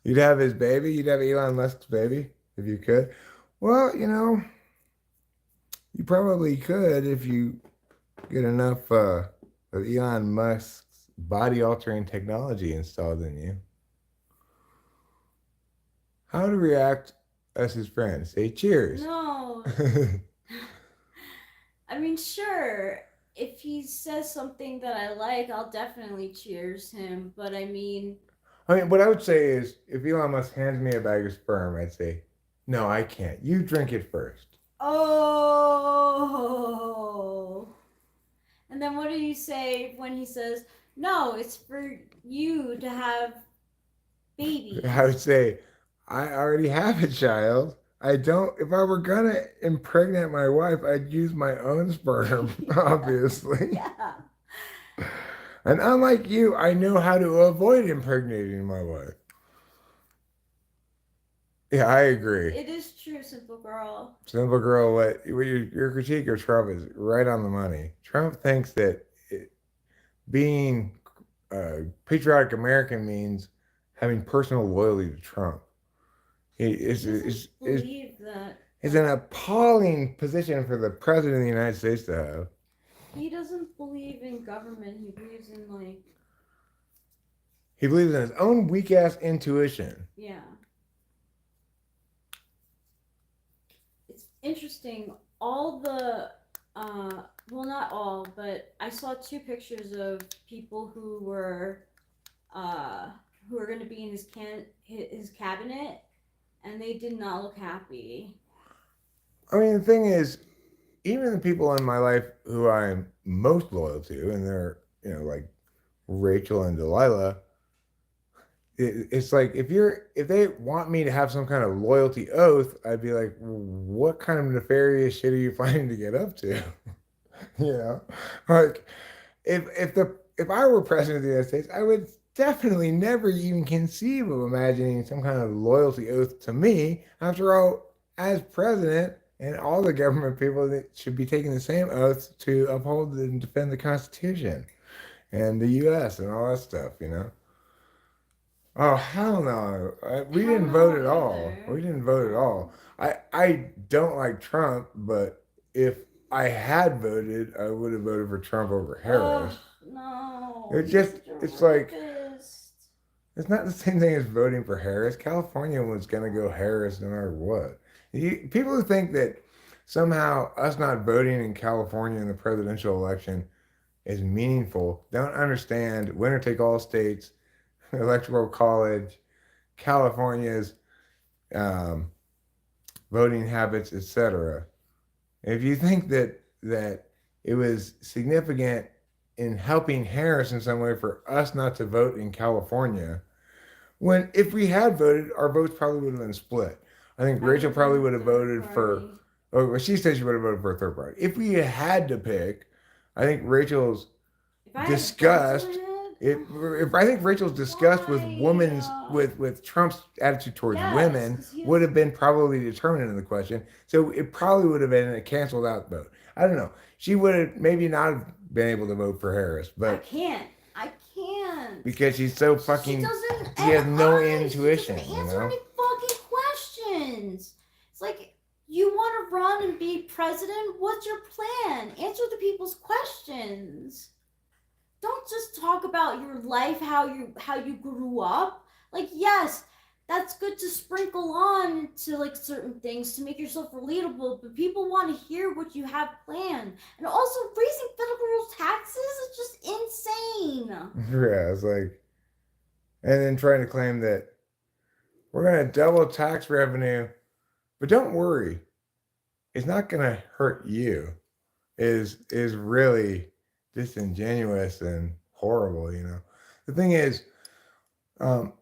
Speaker 1: You'd have his baby? You'd have Elon Musk's baby if you could? Well, you know, you probably could if you get enough of Elon Musk's body-altering technology installed in you. How to react as his friend? Say cheers.
Speaker 3: No. I mean, sure. If he says something that I like, I'll definitely cheers him. But I mean,
Speaker 1: what I would say is, if Elon Musk hands me a bag of sperm, I'd say, no, I can't. You drink it first.
Speaker 3: oh. And then what do you say when he says, no, it's for you to have babies?
Speaker 1: I would say, I already have a child. I don't, if I were gonna impregnate my wife, I'd use my own sperm, obviously.
Speaker 3: Yeah.
Speaker 1: And unlike you, I know how to avoid impregnating my wife. Yeah, I agree.
Speaker 3: It is true, Simple Girl.
Speaker 1: Simple Girl, your critique of Trump is right on the money. Trump thinks that being a patriotic American means having personal loyalty to Trump. It's an appalling position for the president of the United States to have.
Speaker 3: He doesn't believe in government. He believes in like.
Speaker 1: He believes in his own weak ass intuition.
Speaker 3: Yeah. It's interesting. All the well, not all, but I saw 2 pictures of people who were going to be in his cabinet, and they did not look happy.
Speaker 1: I mean, the thing is, even the people in my life who I'm most loyal to, and they're, like Rachel and Delilah, it's like if they want me to have some kind of loyalty oath, I'd be like, what kind of nefarious shit are you planning to get up to? Like if I were president of the United States, I would definitely never even conceive of imagining some kind of loyalty oath to me. After all, as president, and all the government people that should be taking the same oath to uphold and defend the Constitution and the U.S. and all that stuff, Oh hell no! We
Speaker 2: Hell
Speaker 1: didn't
Speaker 2: no
Speaker 1: vote at all.
Speaker 2: either.
Speaker 1: We didn't vote at all. I don't like Trump, but if I had voted, I would have voted for Trump over Harris.
Speaker 2: No.
Speaker 1: It's
Speaker 2: he's
Speaker 1: just
Speaker 2: such a
Speaker 1: it's like
Speaker 2: rapist.
Speaker 1: it's not the same thing as voting for Harris. California was gonna go Harris no matter what. People who think that somehow us not voting in California in the presidential election is meaningful don't understand winner take all states, electoral college, California's um, voting habits, etc. If you think that it was significant in helping Harris in some way for us not to vote in California, when if we had voted, our votes probably would have been split. I think Rachel probably would have voted for. Oh, well, she said she would have voted for a third party. If we had to pick, I think Rachel's
Speaker 2: If I had
Speaker 1: disgust.
Speaker 2: guns in my head,
Speaker 1: If I think Rachel's disgust with women's with Trump's attitude towards
Speaker 2: Yes,
Speaker 1: women
Speaker 2: 'cause he
Speaker 1: would
Speaker 2: was-
Speaker 1: have been probably determinant in the question. So it probably would have been a canceled out vote. I don't know. She would have maybe not have been able to vote for Harris,
Speaker 2: I
Speaker 1: but
Speaker 2: can't. I can't.
Speaker 1: because she's so
Speaker 2: She
Speaker 1: fucking
Speaker 2: doesn't.
Speaker 1: she has no
Speaker 2: and
Speaker 1: intuition,
Speaker 2: She
Speaker 1: you
Speaker 2: doesn't answer
Speaker 1: know?
Speaker 2: any fucking questions. It's like you want to run and be president. What's your plan? Answer the people's questions. Don't just talk about your life, how you grew up. Like yes, that's good to sprinkle on to like certain things to make yourself relatable, but people want to hear what you have planned. And also raising federal taxes is just insane.
Speaker 1: Yeah, it's like, and then trying to claim that we're going to double tax revenue, but don't worry, it's not going to hurt you. Is really disingenuous and horrible. You know, the thing is,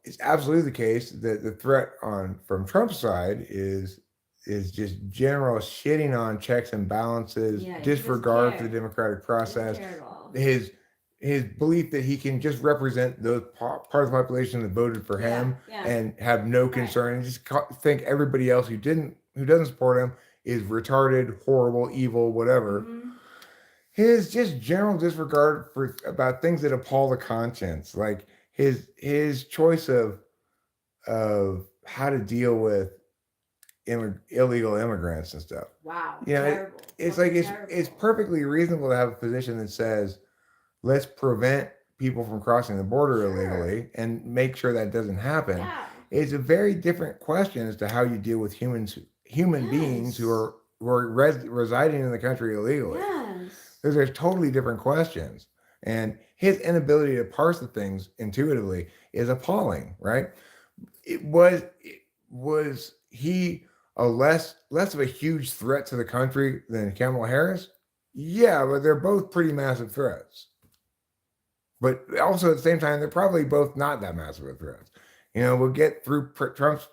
Speaker 1: it's absolutely the case that the threat on from Trump's side is just general shitting on checks and balances,
Speaker 2: Yeah, he
Speaker 1: disregard
Speaker 2: doesn't
Speaker 1: for the
Speaker 2: care.
Speaker 1: democratic process,
Speaker 2: Doesn't care at all.
Speaker 1: his belief that he can just represent those part of the population that voted for him
Speaker 2: Yeah.
Speaker 1: and have no concern and just think everybody else who doesn't support him is retarded, horrible, evil, whatever.
Speaker 2: Mhm.
Speaker 1: His just general disregard for about things that appall the conscience, like his choice of how to deal with illegal immigrants and stuff.
Speaker 2: Wow.
Speaker 1: You know,
Speaker 2: terrible.
Speaker 1: it's like
Speaker 2: Fucking
Speaker 1: it's
Speaker 2: terrible.
Speaker 1: perfectly reasonable to have a position that says let's prevent people from crossing the border
Speaker 2: Sure.
Speaker 1: illegally and make sure that doesn't happen.
Speaker 2: Yeah.
Speaker 1: It's a very different question as to how you deal with human beings who
Speaker 2: Yes.
Speaker 1: are residing in the country illegally.
Speaker 2: Yes.
Speaker 1: Those are totally different questions. And his inability to parse the things intuitively is appalling, right? Was he a less of a huge threat to the country than Kamala Harris? Yeah, but they're both pretty massive threats. But also at the same time, they're probably both not that massive of threats. You know, we'll get through Trump's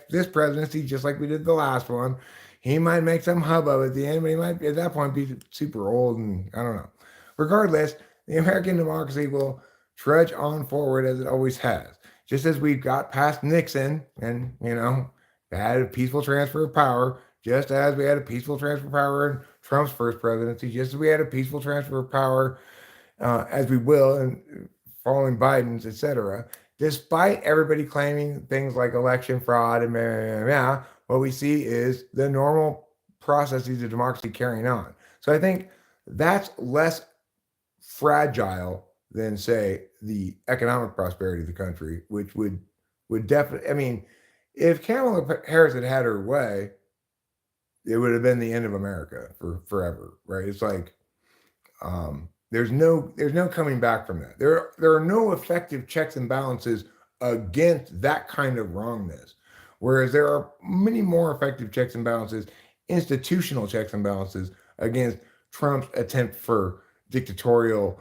Speaker 1: this presidency just like we did the last one. He might make some hubbub at the end, but he might at that point be super old and I don't know. Regardless, the American democracy will trudge on forward as it always has. Just as we've got past Nixon and, you know, had a peaceful transfer of power, just as we had a peaceful transfer of power in Trump's first presidency, just as we had a peaceful transfer of power as we will in following Biden's, etc. Despite everybody claiming things like election fraud and what we see is the normal processes of democracy carrying on. So I think that's less fragile than, say, the economic prosperity of the country, which would definitely. I mean, if Kamala Harris had her way, it would have been the end of America for forever, right? It's like there's no coming back from that. There are no effective checks and balances against that kind of wrongness. Whereas there are many more effective checks and balances, institutional checks and balances against Trump's attempt for dictatorial,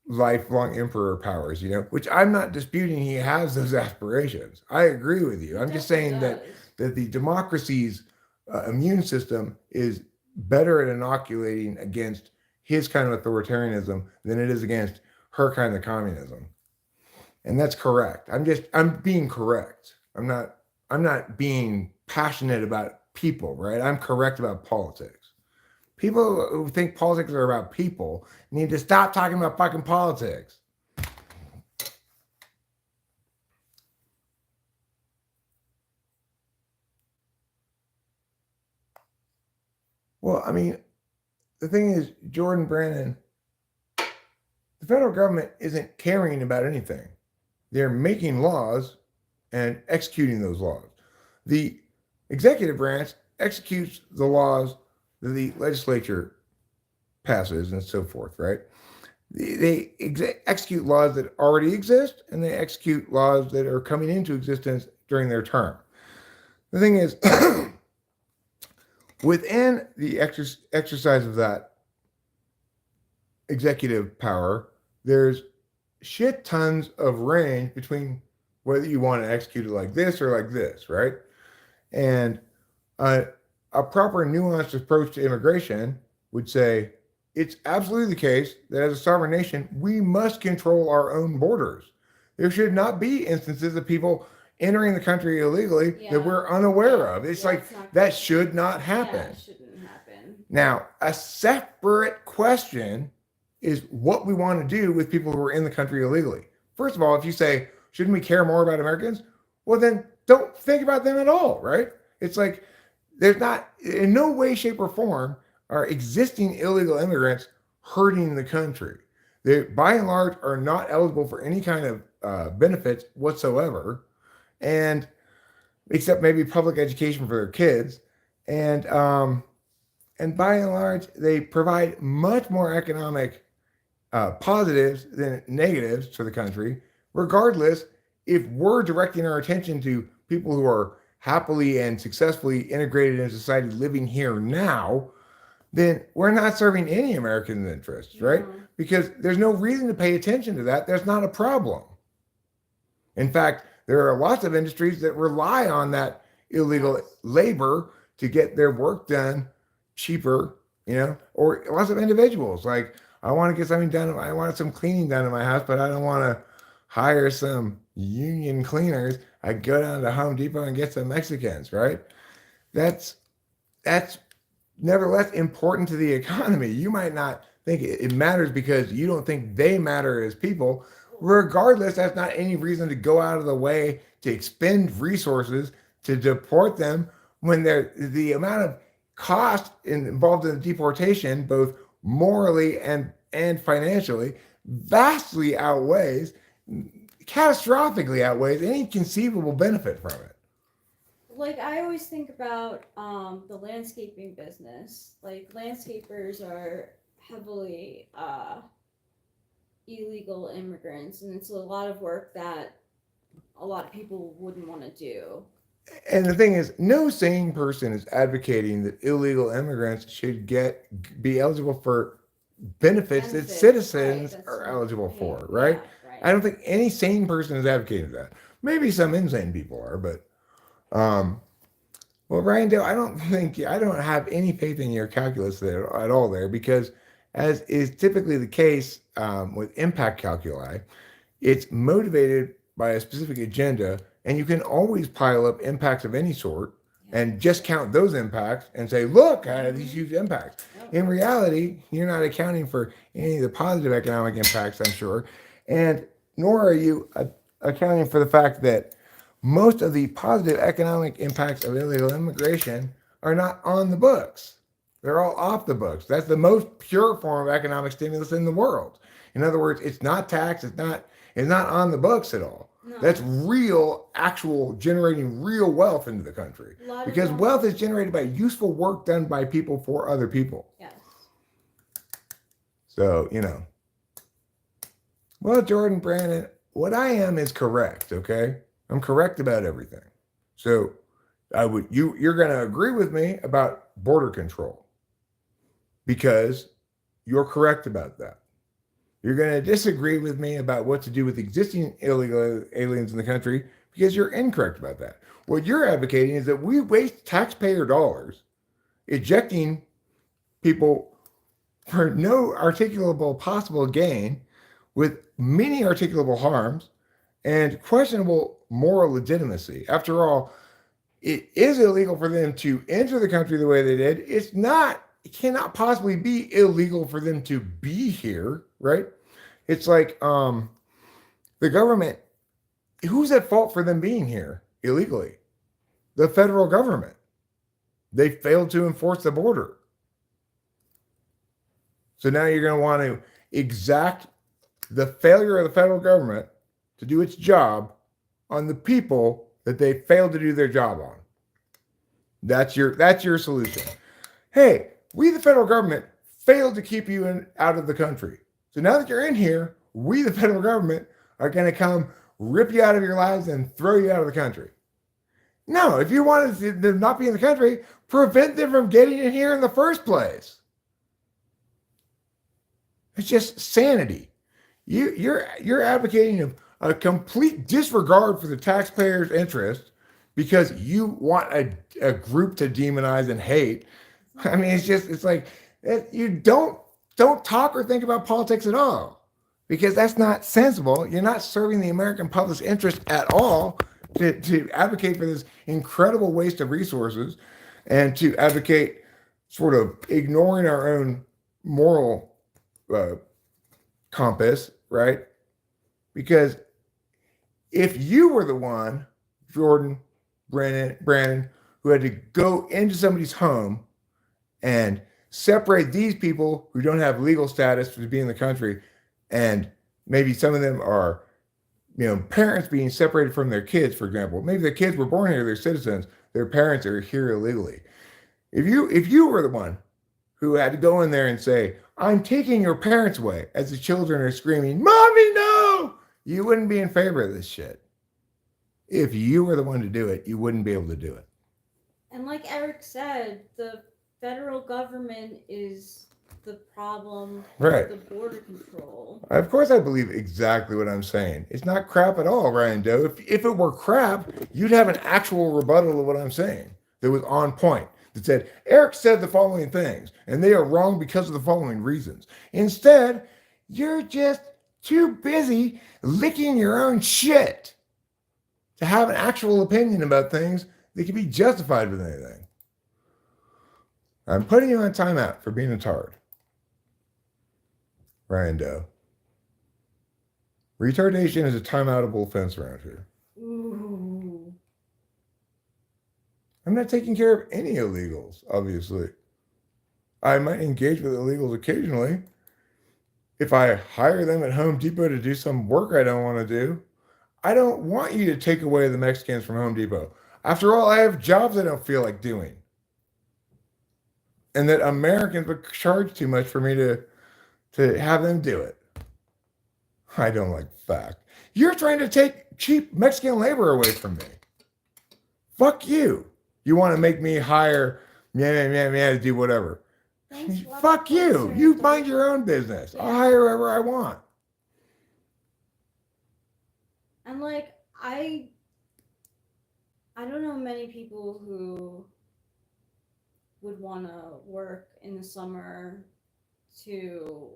Speaker 1: lifelong emperor powers, you know, which I'm not disputing he has those aspirations. I agree with you. I'm just saying that the democracy's immune system is better at inoculating against his kind of authoritarianism than it is against her kind of communism. And that's correct. I'm being correct. I'm not being passionate about people, right? I'm correct about politics. People who think politics are about people need to stop talking about fucking politics. Well, I mean, the thing is, Jordan Brandon, the federal government isn't caring about anything. They're making laws and executing those laws. The executive branch executes the laws that the legislature passes and so forth, right? They execute laws that already exist, and they execute laws that are coming into existence during their term. The thing is, within the exercise of that executive power, there's shit tons of range between whether you want to execute it like this or like this, right? And a proper nuanced approach to immigration would say it's absolutely the case that as a sovereign nation, we must control our own borders. There should not be instances of people entering the country illegally
Speaker 2: Yeah.
Speaker 1: that we're unaware of. It's
Speaker 2: Yeah,
Speaker 1: like
Speaker 2: it's not
Speaker 1: that
Speaker 2: good.
Speaker 1: should not happen.
Speaker 2: Yeah, it shouldn't happen.
Speaker 1: Now, a separate question is what we want to do with people who are in the country illegally. First of all, if you say, shouldn't we care more about Americans? Well, then don't think about them at all, right? It's like there's not, in no way, shape, or form are existing illegal immigrants hurting the country. They, by and large, are not eligible for any kind of benefits whatsoever, and except maybe public education for their kids. And by and large, they provide much more economic positives than negatives to the country, regardless if we're directing our attention to people who are happily and successfully integrated in society living here now, then we're not serving any American interests, right?
Speaker 2: No.
Speaker 1: Because there's no reason to pay attention to that. That's not a problem. In fact, there are lots of industries that rely on that illegal labor to get their work done cheaper, you know, or lots of individuals like, I want to get something done. I want some cleaning done in my house, but I don't want to hire some union cleaners. I go down to Home Depot and get some Mexicans, right? That's nevertheless important to the economy. You might not think it matters because you don't think they matter as people. Regardless, that's not any reason to go out of the way to expend resources to deport them when the amount of cost involved in the deportation, both morally and financially, vastly outweighs, catastrophically outweighs any conceivable benefit from it.
Speaker 2: Like, I always think about the landscaping business. Like, landscapers are heavily illegal immigrants, and it's a lot of work that a lot of people wouldn't want to do.
Speaker 1: And the thing is, no sane person is advocating that illegal immigrants should be eligible for benefits that citizens
Speaker 2: right,
Speaker 1: are
Speaker 2: what-
Speaker 1: eligible
Speaker 2: yeah,
Speaker 1: for, right?
Speaker 2: Yeah, right.
Speaker 1: I don't think any sane person is advocating that. Maybe some insane people are, but well, Ryan Dale, I don't have any faith in your calculus there at all there, because as is typically the case with impact calculi, it's motivated by a specific agenda, and you can always pile up impacts of any sort and just count those impacts and say, look, I have these huge impacts. In reality, you're not accounting for any of the positive economic impacts, I'm sure, and nor are you accounting for the fact that most of the positive economic impacts of illegal immigration are not on the books. They're all off the books. That's the most pure form of economic stimulus in the world. In other words, it's not taxed, it's not on the books at all.
Speaker 2: No.
Speaker 1: That's real, actual generating real wealth into the country. Because wealth is generated by useful work done by people for other people.
Speaker 2: Yes.
Speaker 1: So, you know. Well, Jordan Brandon, what I am is correct, okay? I'm correct about everything. So you're gonna agree with me about border control because you're correct about that. You're going to disagree with me about what to do with existing illegal aliens in the country because you're incorrect about that. What you're advocating is that we waste taxpayer dollars ejecting people for no articulable possible gain with many articulable harms and questionable moral legitimacy. After all, it is illegal for them to enter the country the way they did. It cannot possibly be illegal for them to be here, right? It's like the government, who's at fault for them being here illegally? The federal government. They failed to enforce the border. So now you're going to want to exact the failure of the federal government to do its job on the people that they failed to do their job on. That's your solution. Hey, we the federal government failed to keep you out of the country. So now that you're in here, we the federal government are going to come rip you out of your lives and throw you out of the country. No, if you wanted to not be in the country, prevent them from getting in here in the first place. It's just sanity. You're advocating a complete disregard for the taxpayer's interest because you want a group to demonize and hate. I mean, it's like you don't talk or think about politics at all because that's not sensible. You're not serving the American public's interest at all to advocate for this incredible waste of resources and to advocate sort of ignoring our own moral compass, right? Because if you were the one, Jordan, Brandon, who had to go into somebody's home and separate these people who don't have legal status to be in the country, and maybe some of them are, parents being separated from their kids, for example. Maybe the kids were born here, they're citizens, their parents are here illegally. If you were the one who had to go in there and say, I'm taking your parents away, as the children are screaming, Mommy, no! You wouldn't be in favor of this shit. If you were the one to do it, you wouldn't be able to do it.
Speaker 2: And like Eric said, the federal government is the problem
Speaker 1: Right.
Speaker 2: with the border control.
Speaker 1: Of course I believe exactly what I'm saying. It's not crap at all, Ryan Doe. If it were crap, you'd have an actual rebuttal of what I'm saying that was on point, that said, Eric said the following things, and they are wrong because of the following reasons. Instead, you're just too busy licking your own shit to have an actual opinion about things that can be justified with anything. I'm putting you on timeout for being a tard. Ryan Doe. Retardation is a timeoutable offense around here.
Speaker 2: Ooh.
Speaker 1: I'm not taking care of any illegals, obviously. I might engage with illegals occasionally. If I hire them at Home Depot to do some work I don't want to do, I don't want you to take away the Mexicans from Home Depot. After all, I have jobs I don't feel like doing. And that Americans would charge too much for me to have them do it. I don't like the fact. You're trying to take cheap Mexican labor away from me. Fuck you. You want to make me hire to do whatever.
Speaker 2: Thanks,
Speaker 1: Fuck you.
Speaker 2: Sir.
Speaker 1: You mind your own business. I'll hire whoever I want.
Speaker 2: And like I don't know many people who would want to work in the summer to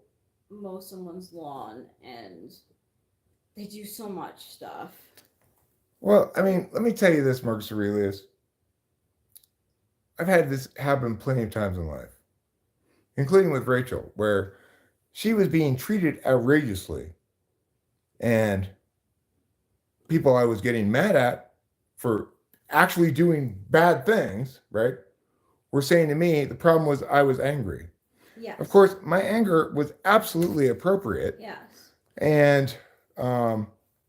Speaker 2: mow someone's lawn, and they do so much stuff.
Speaker 1: Well, I mean, let me tell you this, Marcus Aurelius. I've had this happen plenty of times in life, including with Rachel, where she was being treated outrageously. And people I was getting mad at for actually doing bad things, right, were saying to me, the problem was I was angry.
Speaker 2: Yes.
Speaker 1: Of course, my anger was absolutely appropriate
Speaker 2: Yes.
Speaker 1: and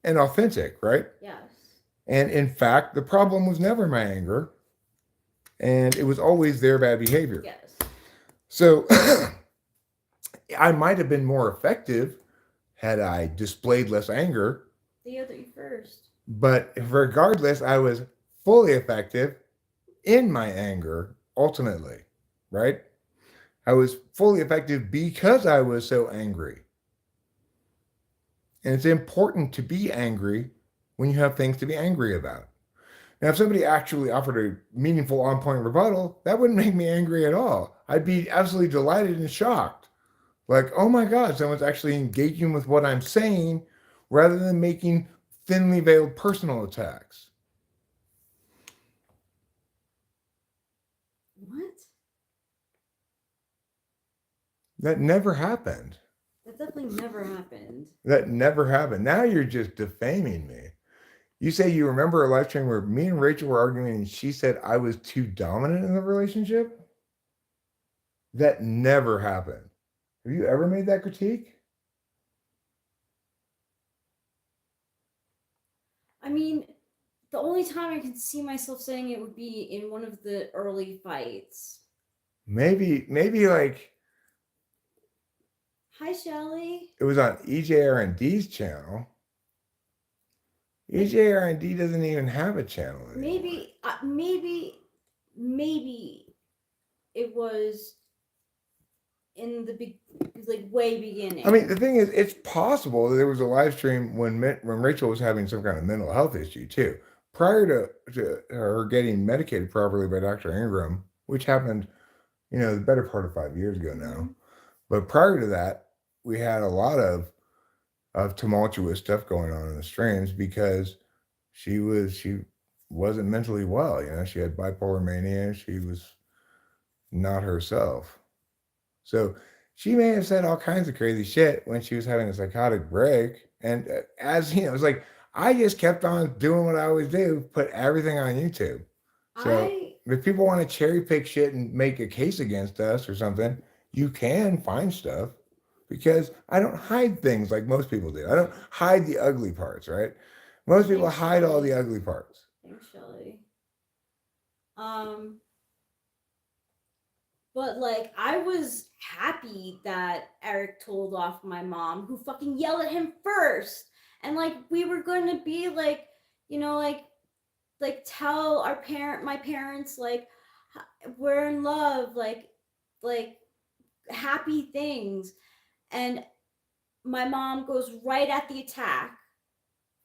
Speaker 1: authentic, right?
Speaker 2: Yes.
Speaker 1: And in fact, the problem was never my anger, and it was always their bad behavior.
Speaker 2: Yes.
Speaker 1: So I might have been more effective had I displayed less anger,
Speaker 2: The other first.
Speaker 1: but regardless, I was fully effective in my anger ultimately, right? I was fully effective because I was so angry. And it's important to be angry when you have things to be angry about. Now, if somebody actually offered a meaningful on-point rebuttal, that wouldn't make me angry at all. I'd be absolutely delighted and shocked. Like, oh my God, someone's actually engaging with what I'm saying rather than making thinly veiled personal attacks.
Speaker 2: What?
Speaker 1: That never happened.
Speaker 2: That definitely never happened.
Speaker 1: That never happened. Now you're just defaming me. You say you remember a live stream where me and Rachel were arguing and she said I was too dominant in the relationship? That never happened. Have you ever made that critique?
Speaker 3: I mean, the only time I could see myself saying it would be in one of the early fights.
Speaker 1: Maybe like
Speaker 3: Hi, Shelly.
Speaker 1: it was on EJR&D's channel. EJR&D doesn't even have a channel anymore.
Speaker 3: Maybe it was in the way beginning.
Speaker 1: I mean, the thing is, it's possible that there was a live stream when Rachel was having some kind of mental health issue too, prior to her getting medicated properly by Dr. Ingram, which happened, the better part of 5 years ago now.
Speaker 3: Mhm.
Speaker 1: But prior to that, we had a lot of tumultuous stuff going on in the streams because she wasn't mentally well. She had bipolar mania. She was not herself. So she may have said all kinds of crazy shit when she was having a psychotic break. And as it's like, I just kept on doing what I always do, put everything on YouTube. So if people want to cherry pick shit and make a case against us or something, you can find stuff because I don't hide things like most people do. I don't hide the ugly parts, right? Most people hide all the ugly parts.
Speaker 3: Thanks, Shelly. But like, I was happy that Eric told off my mom, who fucking yelled at him first, and like we were going to be like, tell my parents like we're in love, like happy things, and my mom goes right at the attack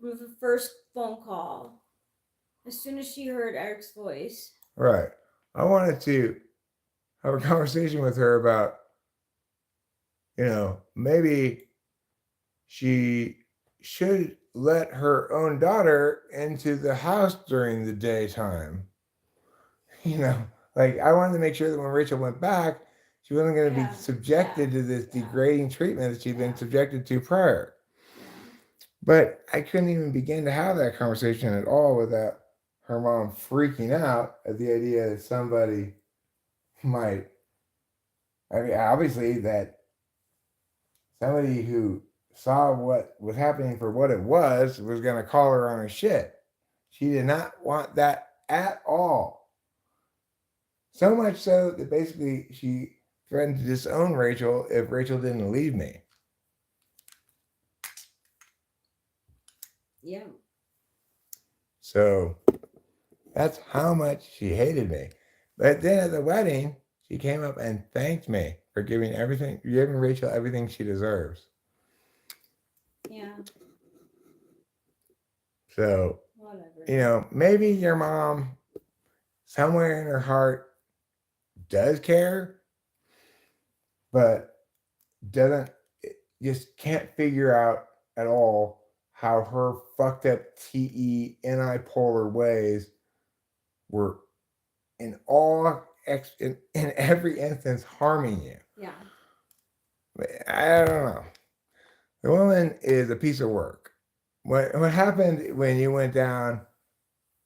Speaker 3: from the first phone call as soon as she heard Eric's voice.
Speaker 1: Right. I wanted to have a conversation with her about, maybe she should let her own daughter into the house during the daytime. Like I wanted to make sure that when Rachel went back, she wasn't going to be subjected to this degrading treatment that she'd been subjected to prior. But I couldn't even begin to have that conversation at all without her mom freaking out at the idea that somebody might, obviously that somebody who saw what was happening for what it was going to call her on her shit. She did not want that at all. So much so that basically she threatened to disown Rachel if Rachel didn't leave me.
Speaker 3: Yeah.
Speaker 1: So that's how much she hated me. But then at the wedding, she came up and thanked me for giving Rachel everything she deserves.
Speaker 3: Yeah.
Speaker 1: So,
Speaker 3: whatever.
Speaker 1: Maybe your mom, somewhere in her heart, does care, but just can't figure out at all how her fucked up TE-NI-polar ways were in every instance harming you.
Speaker 3: Yeah.
Speaker 1: I don't know. The woman is a piece of work. What happened when you went down,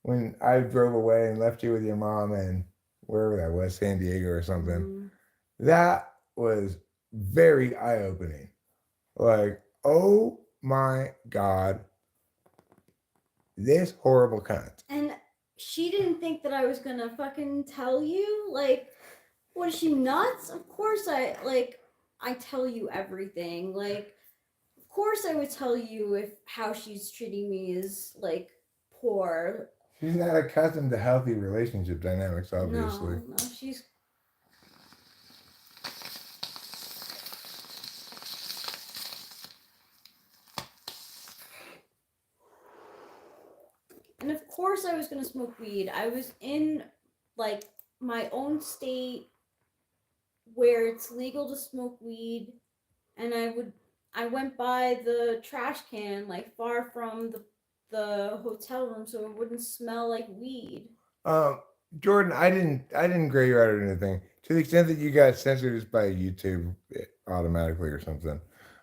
Speaker 1: when I drove away and left you with your mom and wherever that was, San Diego or something, that was very eye-opening. Like, oh my God, this horrible cunt.
Speaker 3: And she didn't think that I was gonna fucking tell you. Like, what is she nuts? Of course I tell you everything. Like, of course I would tell you if how she's treating me is like poor.
Speaker 1: She's not accustomed to healthy relationship dynamics, obviously.
Speaker 3: No, she's. And of course I was gonna smoke weed. I was in like my own state where it's legal to smoke weed, and I went by the trash can like far from the hotel room so it wouldn't smell like weed.
Speaker 1: Jordan, I didn't gray you out or anything. To the extent that you got censored just by YouTube automatically or something,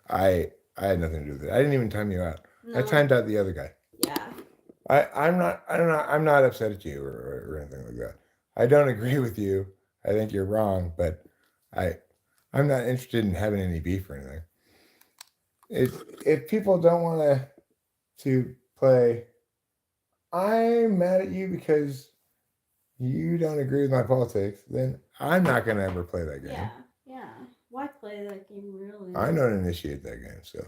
Speaker 1: I had nothing to do with it. I didn't even time you out. No. I timed out the other guy.
Speaker 3: Yeah.
Speaker 1: I'm not upset at you or anything like that. I don't agree with you. I think you're wrong, but I I'm not interested in having any beef or anything. If people don't want to play, I'm mad at you because you don't agree with my politics, then I'm not going to ever play that game.
Speaker 2: Yeah, yeah. Why play that game, really?
Speaker 1: I don't initiate that game, so.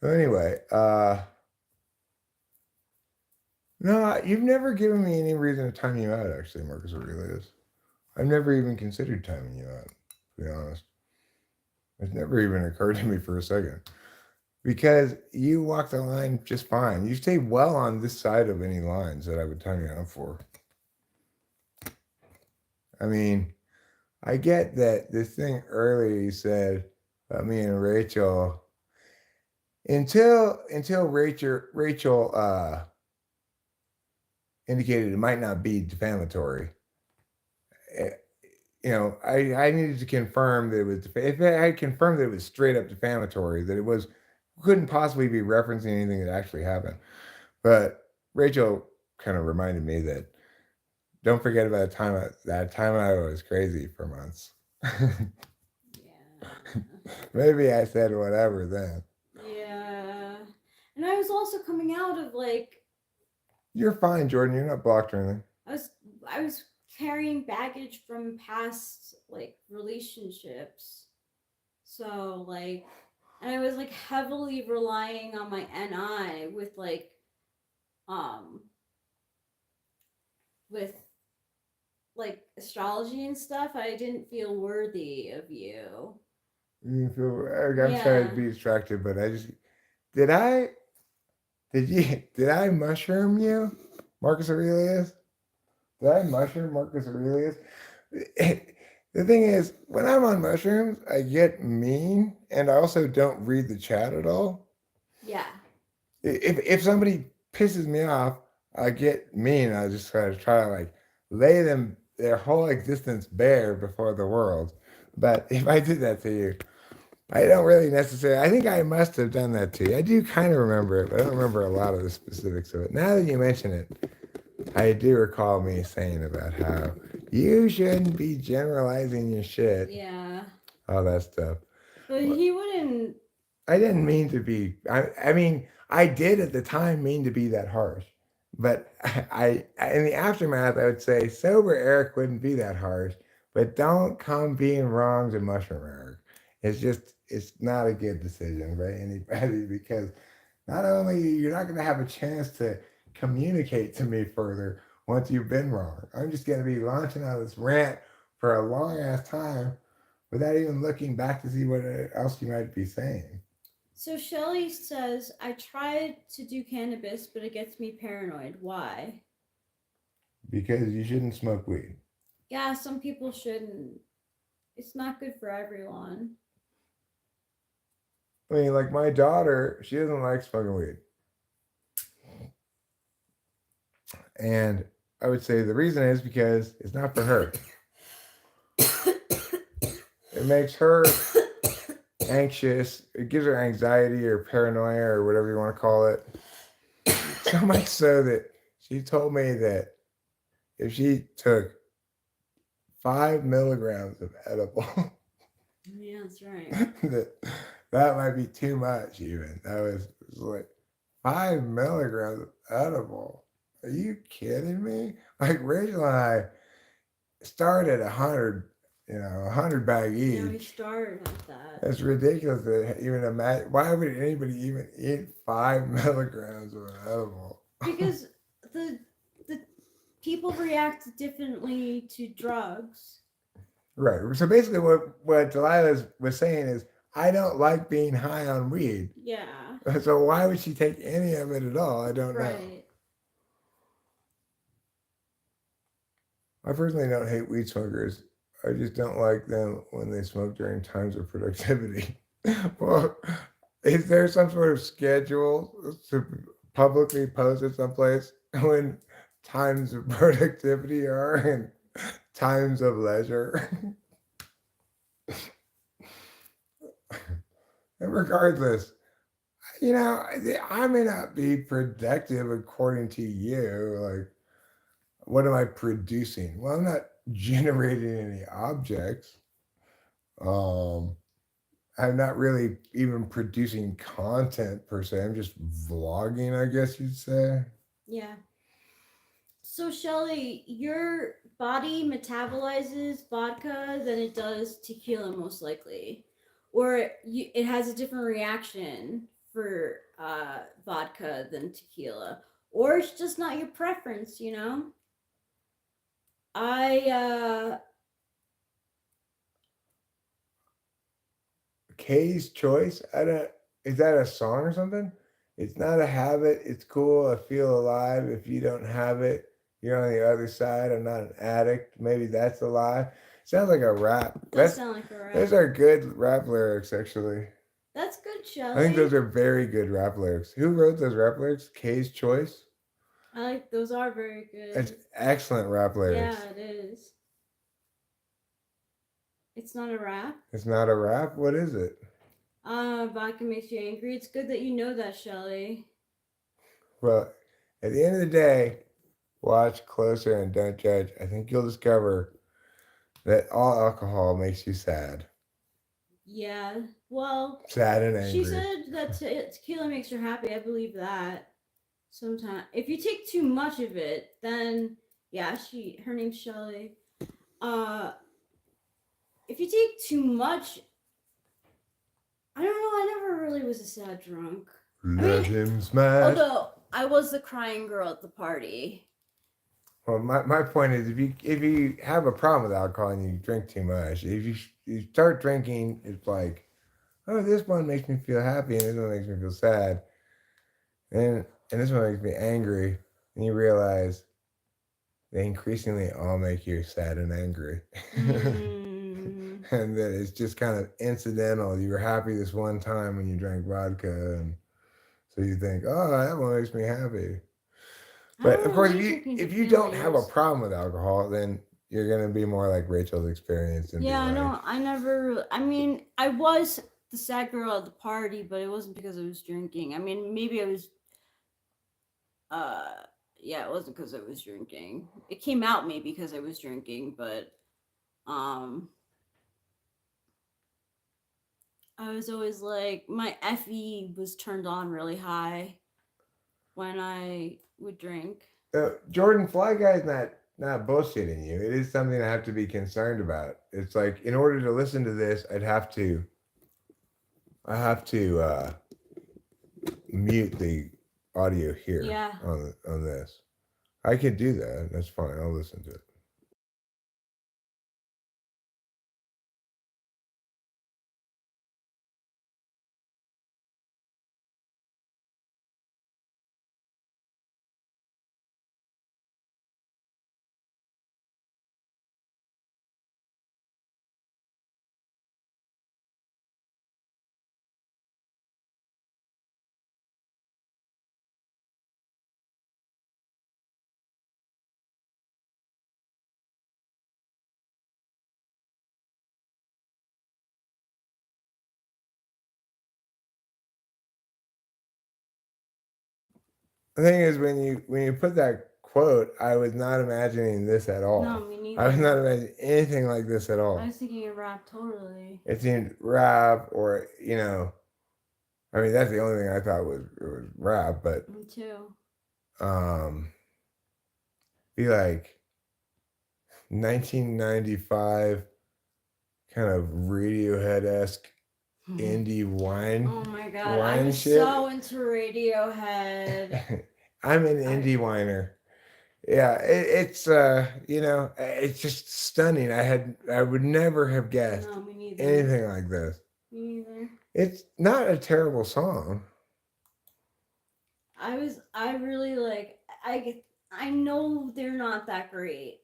Speaker 1: So anyway, no, you've never given me any reason to time you out, actually, Marcus Aurelius. I've never even considered timing you out, to be honest. It's never even occurred to me for a second. Because you walk the line just fine. You stay well on this side of any lines that I would time you out for. I mean, I get that this thing earlier you said about me and Rachel. Until Rachel indicated it might not be defamatory. I needed to confirm that it was. If I had confirmed that it was straight up defamatory, that it couldn't possibly be referencing anything that actually happened. But Rachel kind of reminded me that don't forget about that time I was crazy for months.
Speaker 2: Yeah.
Speaker 1: Maybe I said whatever then.
Speaker 2: Yeah. And I was also coming out of like
Speaker 1: You're fine, Jordan. You're not blocked or anything.
Speaker 2: I was carrying baggage from past like relationships. So like, and I was like heavily relying on my NI with astrology and stuff. I didn't feel worthy of you.
Speaker 1: You feel? I'm sorry to be distracted, but did I mushroom you, Marcus Aurelius? Did I mushroom Marcus Aurelius? The thing is, when I'm on mushrooms, I get mean, and I also don't read the chat at all.
Speaker 2: Yeah.
Speaker 1: If somebody pisses me off, I get mean. I just try to like lay them their whole existence bare before the world. But if I did that to you, I don't really necessarily. I think I must have done that to you. I do kind of remember it, but I don't remember a lot of the specifics of it. Now that you mention it, I do recall me saying about how you shouldn't be generalizing your shit.
Speaker 2: Yeah.
Speaker 1: All that stuff.
Speaker 2: But he wouldn't.
Speaker 1: I didn't mean to be. I mean, I did at the time mean to be that harsh, but I in the aftermath, I would say sober Eric wouldn't be that harsh. But don't come being wrong to mushroom Eric. It's not a good decision by anybody because not only you're not going to have a chance to communicate to me further once you've been wrong. I'm just going to be launching on this rant for a long ass time without even looking back to see what else you might be saying.
Speaker 2: So Shelly says, I tried to do cannabis, but it gets me paranoid. Why?
Speaker 1: Because you shouldn't smoke weed.
Speaker 2: Yeah, some people shouldn't. It's not good for everyone.
Speaker 1: I mean, like my daughter, she doesn't like smoking weed. And I would say the reason is because it's not for her. It makes her anxious. It gives her anxiety or paranoia or whatever you want to call it. So much so that she told me that if she took 5 milligrams of edible,
Speaker 2: Yeah, that's right.
Speaker 1: that might be too much even. That was like 5 milligrams of edible. Are you kidding me? Like Rachel and I started 100 bag each.
Speaker 2: Yeah, we started at that.
Speaker 1: That's ridiculous to even imagine. Why would anybody even eat 5 milligrams of an edible?
Speaker 2: Because the people react differently to drugs.
Speaker 1: Right. So basically what Delilah was saying is, I don't like being high on weed.
Speaker 2: Yeah.
Speaker 1: So why would she take any of it at all? I don't know.
Speaker 2: Right.
Speaker 1: I personally don't hate weed smokers. I just don't like them when they smoke during times of productivity. Well, is there some sort of schedule to publicly post it someplace when times of productivity are and times of leisure? And regardless, I may not be productive according to you. Like, what am I producing? Well, I'm not generating any objects. I'm not really even producing content per se. I'm just vlogging, I guess you'd say.
Speaker 2: Yeah. So Shelly, your body metabolizes vodka than it does tequila, most likely, or it has a different reaction for vodka than tequila, or it's just not your preference. You know, I
Speaker 1: Kay's choice. I don't. Is that a song or something? It's not a habit. It's cool. I feel alive. If you don't have it, you're on the other side. I'm not an addict. Maybe that's a lie. Sounds like a rap.
Speaker 2: does sound like a rap.
Speaker 1: Those are good rap lyrics, actually.
Speaker 2: That's good, Shelly.
Speaker 1: I think those are very good rap lyrics. Who wrote those rap lyrics? Kay's choice.
Speaker 2: I like those. Are very good.
Speaker 1: It's excellent rap lyrics.
Speaker 2: Yeah, it is. It's not a rap.
Speaker 1: It's not a rap. What is it?
Speaker 2: Vodka makes you angry. It's good that you know that, Shelly.
Speaker 1: Well, at the end of the day, watch closer and don't judge. I think you'll discover that all alcohol makes you sad.
Speaker 2: Yeah. Well,
Speaker 1: Sad and angry.
Speaker 2: she said that tequila makes her happy. I believe that. Sometimes, if you take too much of it, then yeah, her name's Shelly. If you take too much, I don't know. I never really was a sad drunk.
Speaker 1: Let him smash.
Speaker 2: Although I was the crying girl at the party.
Speaker 1: Well, my point is, if you have a problem with alcohol and you drink too much, if you start drinking, it's like, oh, this one makes me feel happy and this one makes me feel sad, and this one makes me angry, and you realize they increasingly all make you sad and angry. And that it's just kind of incidental. You were happy this one time when you drank vodka, and so you think, oh, that one makes me happy. But of course, if you don't have a problem with alcohol, then you're gonna be more like Rachel's experience. And
Speaker 2: yeah, no, I never. I mean, I was the sad girl at the party, but it wasn't because I was drinking. I mean, maybe I was. Yeah, it wasn't because I was drinking. It came out maybe because I was drinking, but I was always like, my FE was turned on really high when I would drink.
Speaker 1: Jordan, Fly Guy's not bullshitting you. It is something I have to be concerned about. It's like, in order to listen to this, I have to mute the audio here.
Speaker 2: Yeah.
Speaker 1: On this. I could do that. That's fine. I'll listen to it. The thing is, when you put that quote, I was not imagining this at all.
Speaker 2: No, me neither.
Speaker 1: I was not imagining anything like this at all.
Speaker 2: I was thinking of rap totally.
Speaker 1: It seemed rap, or I mean, that's the only thing I thought was rap. But
Speaker 2: Me too.
Speaker 1: Be like 1995 kind of Radiohead-esque indie wine.
Speaker 2: Oh my god,
Speaker 1: wine
Speaker 2: I'm
Speaker 1: shit.
Speaker 2: so into Radiohead.
Speaker 1: I'm an indie whiner. Yeah, it's it's just stunning. I would never have guessed
Speaker 2: No, me neither.
Speaker 1: anything like this.
Speaker 2: Me neither.
Speaker 1: It's not a terrible song.
Speaker 2: I really like. I know they're not that great,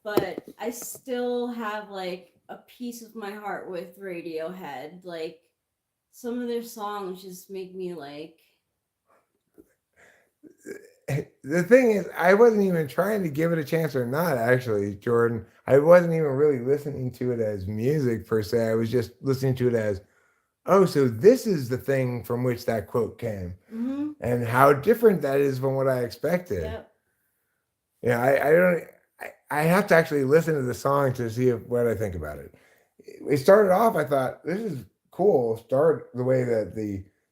Speaker 2: but I still have like a piece of my heart with Radiohead. Like, some of their songs just make me like.
Speaker 1: The thing is, I wasn't even trying to give it a chance or not, actually, Jordan. I wasn't even really listening to it as music per se. I was just listening to it as, oh, so this is the thing from which that quote came.
Speaker 2: Mm-hmm.
Speaker 1: And how different that is from what I expected.
Speaker 2: Yep.
Speaker 1: Yeah, I have to actually listen to the song to see what I think about it. It started off, I thought this is cool. Start the way that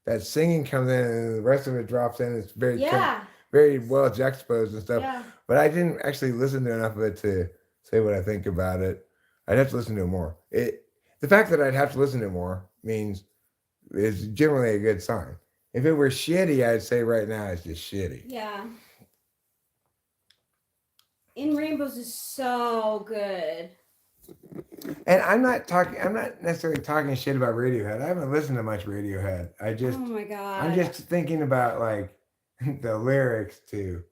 Speaker 1: that singing comes in and the rest of it drops in. It's very
Speaker 2: Yeah.
Speaker 1: very well juxtaposed and stuff.
Speaker 2: Yeah.
Speaker 1: But I didn't actually listen to enough of it to say what I think about it. I'd have to listen to it more. The fact that I'd have to listen to it more means it's generally a good sign. If it were shitty, I'd say right now it's just shitty.
Speaker 2: Yeah. In Rainbows is so good.
Speaker 1: And I'm not necessarily talking shit about Radiohead. I haven't listened to much Radiohead.
Speaker 2: Oh my god.
Speaker 1: I'm just thinking about like the lyrics to,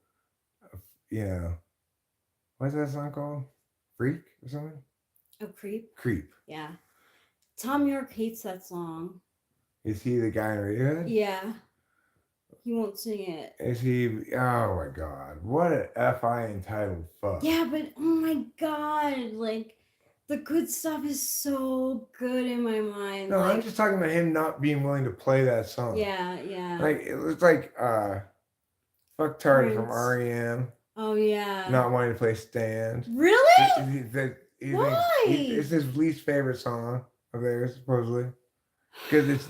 Speaker 1: what's that song called? Freak or something?
Speaker 2: A creep.
Speaker 1: Creep.
Speaker 2: Yeah. Tom York hates that song.
Speaker 1: Is he the guy in Radiohead?
Speaker 2: Yeah. He won't sing it.
Speaker 1: Is he? Oh my god! What an fi entitled fuck.
Speaker 2: Yeah, but oh my god, like the good stuff is so good in my mind.
Speaker 1: No,
Speaker 2: like,
Speaker 1: I'm just talking about him not being willing to play that song.
Speaker 2: Yeah, yeah.
Speaker 1: Like it was like Fuck Tard from
Speaker 2: Prince.
Speaker 1: REM.
Speaker 2: Oh yeah.
Speaker 1: Not wanting to play Stand.
Speaker 2: Really? Why?
Speaker 1: It's his least favorite song of theirs, supposedly. Because it's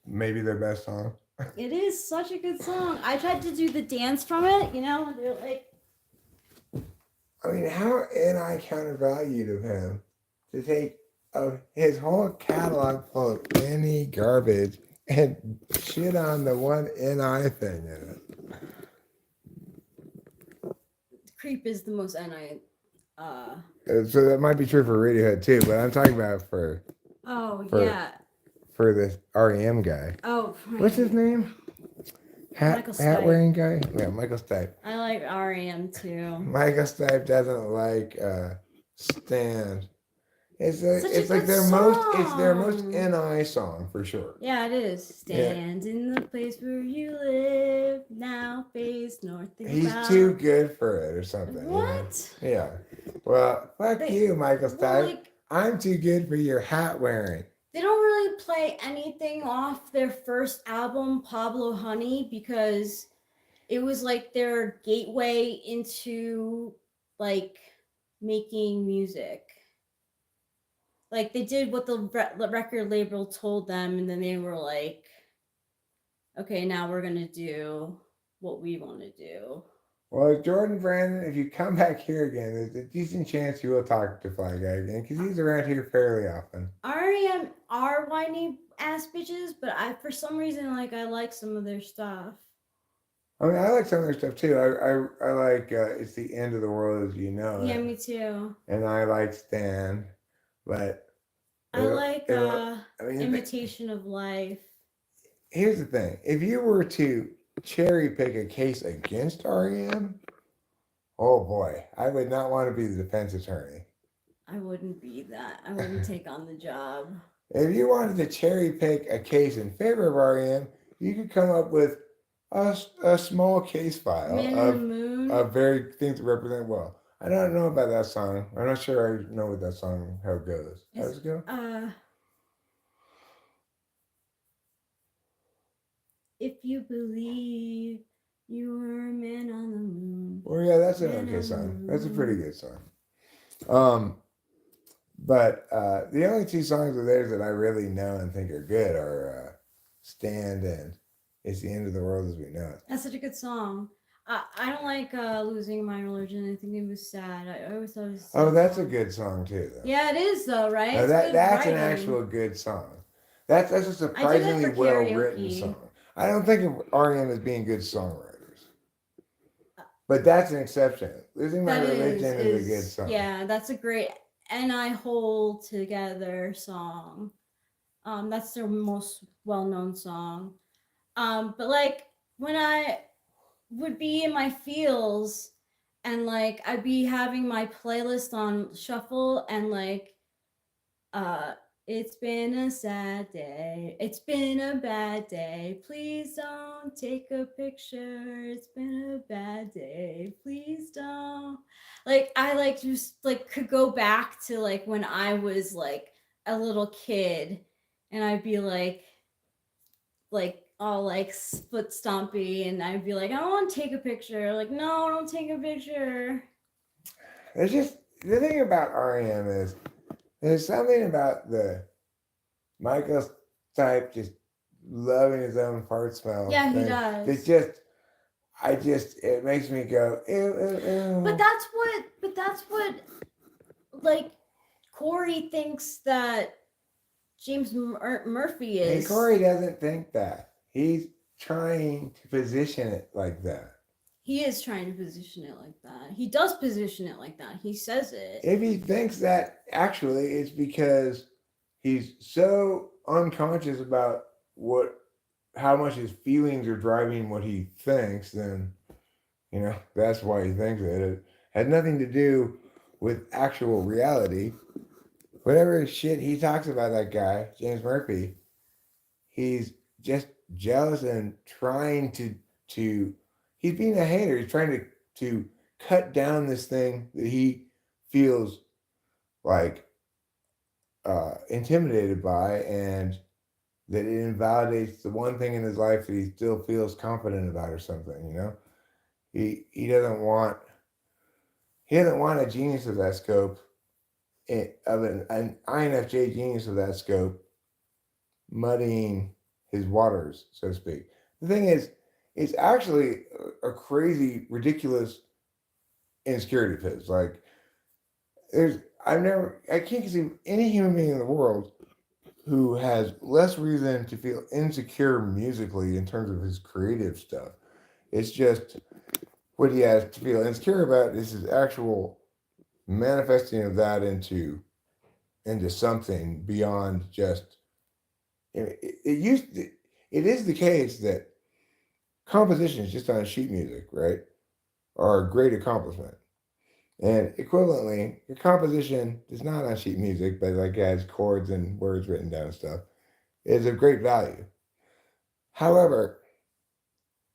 Speaker 1: maybe their best song.
Speaker 2: It is such a good song. I tried to do the dance from it, they're like,
Speaker 1: I mean, how countervalued of him to take his whole catalog full of any garbage and shit on the one NI thing in it.
Speaker 2: Creep is the most NI.
Speaker 1: So that might be true for Radiohead too, but I'm talking about for
Speaker 2: yeah.
Speaker 1: For this REM guy.
Speaker 2: Oh, right.
Speaker 1: What's his name? Hat wearing guy? Yeah, Michael Stipe.
Speaker 2: I like REM too.
Speaker 1: Michael Stipe doesn't like Stand. It's
Speaker 2: like
Speaker 1: their most NI song for sure.
Speaker 2: Yeah, it is. Stand in the place where you live now, face north.
Speaker 1: He's too good for it or something.
Speaker 2: What?
Speaker 1: Yeah. Well, fuck you, Michael Stipe. I'm too good for your hat wearing.
Speaker 2: They don't really play anything off their first album, Pablo Honey, because it was like their gateway into like making music. Like they did what the record label told them, and then they were like, okay, now we're gonna do what we want to do.
Speaker 1: Well, Jordan Brandon, if you come back here again, there's a decent chance you will talk to Fly Guy again because he's around here fairly often.
Speaker 2: REM are whiny ass bitches, but for some reason I like some of their stuff.
Speaker 1: I mean, I like some of their stuff too. I like It's the End of the World as You Know It.
Speaker 2: Yeah, me too.
Speaker 1: And I like Stand, but
Speaker 2: I like Imitation of Life.
Speaker 1: Here's the thing: if you were to cherry pick a case against REM, oh boy, I would not want to be the defense attorney.
Speaker 2: I wouldn't be that. I wouldn't take on the job.
Speaker 1: If you wanted to cherry pick a case in favor of REM, you could come up with a small case file of very things that represent well. I don't know about that song. I'm not sure I know what that song, how it goes. How does it go?
Speaker 2: If you believe you were a man on the moon.
Speaker 1: Well, yeah, that's an okay song. That's a pretty good song. But the only two songs of theirs that I really know and think are good are Stand and It's the End of the World as We Know It.
Speaker 2: That's such a good song. I don't like Losing My Religion. I think it was sad. I always thought it was sad.
Speaker 1: Oh, that's a good song too, though.
Speaker 2: Yeah, it is though, right?
Speaker 1: No, that's an actual good song. That's a surprisingly well written song. I don't think of REM as being good songwriters, but that's an exception. Losing My Religion is a good song.
Speaker 2: Yeah, that's a great and I Hold Together song. That's their most well-known song. But like when I would be in my feels and like I'd be having my playlist on shuffle and like it's been a sad day, it's been a bad day, please don't take a picture, it's been a bad day, please don't. Like I like just like could go back to like when I was like a little kid and I'd be like all like foot stompy and I'd be like, I don't want to take a picture. Like, no, don't take a picture.
Speaker 1: There's just the thing about REM is there's something about the Michael type just loving his own fart smell.
Speaker 2: Yeah, he
Speaker 1: thing.
Speaker 2: does.
Speaker 1: It just, it makes me go, ew, ew, ew.
Speaker 2: But that's what, like, Corey thinks that James Murphy is.
Speaker 1: And Corey doesn't think that. He's trying to position it like that.
Speaker 3: He is trying to position it like that. He does position it like that. He says it.
Speaker 1: If he thinks that, actually, it's because he's so unconscious about how much his feelings are driving what he thinks, then, that's why he thinks it. It had nothing to do with actual reality. Whatever shit he talks about, that guy, James Murphy, he's just jealous and trying to he's being a hater. He's trying to cut down this thing that he feels like intimidated by, and that it invalidates the one thing in his life that he still feels confident about or something. He doesn't want a genius of that scope, of an INFJ genius of that scope, muddying his waters, so to speak. The thing is, it's actually a crazy, ridiculous insecurity of his. Like, I can't conceive any human being in the world who has less reason to feel insecure musically in terms of his creative stuff. It's just what he has to feel insecure about is his actual manifesting of that into something beyond just. It is the case that compositions just on sheet music, right, are a great accomplishment. And equivalently, your composition is not on sheet music, but like has chords and words written down and stuff, is of great value. However,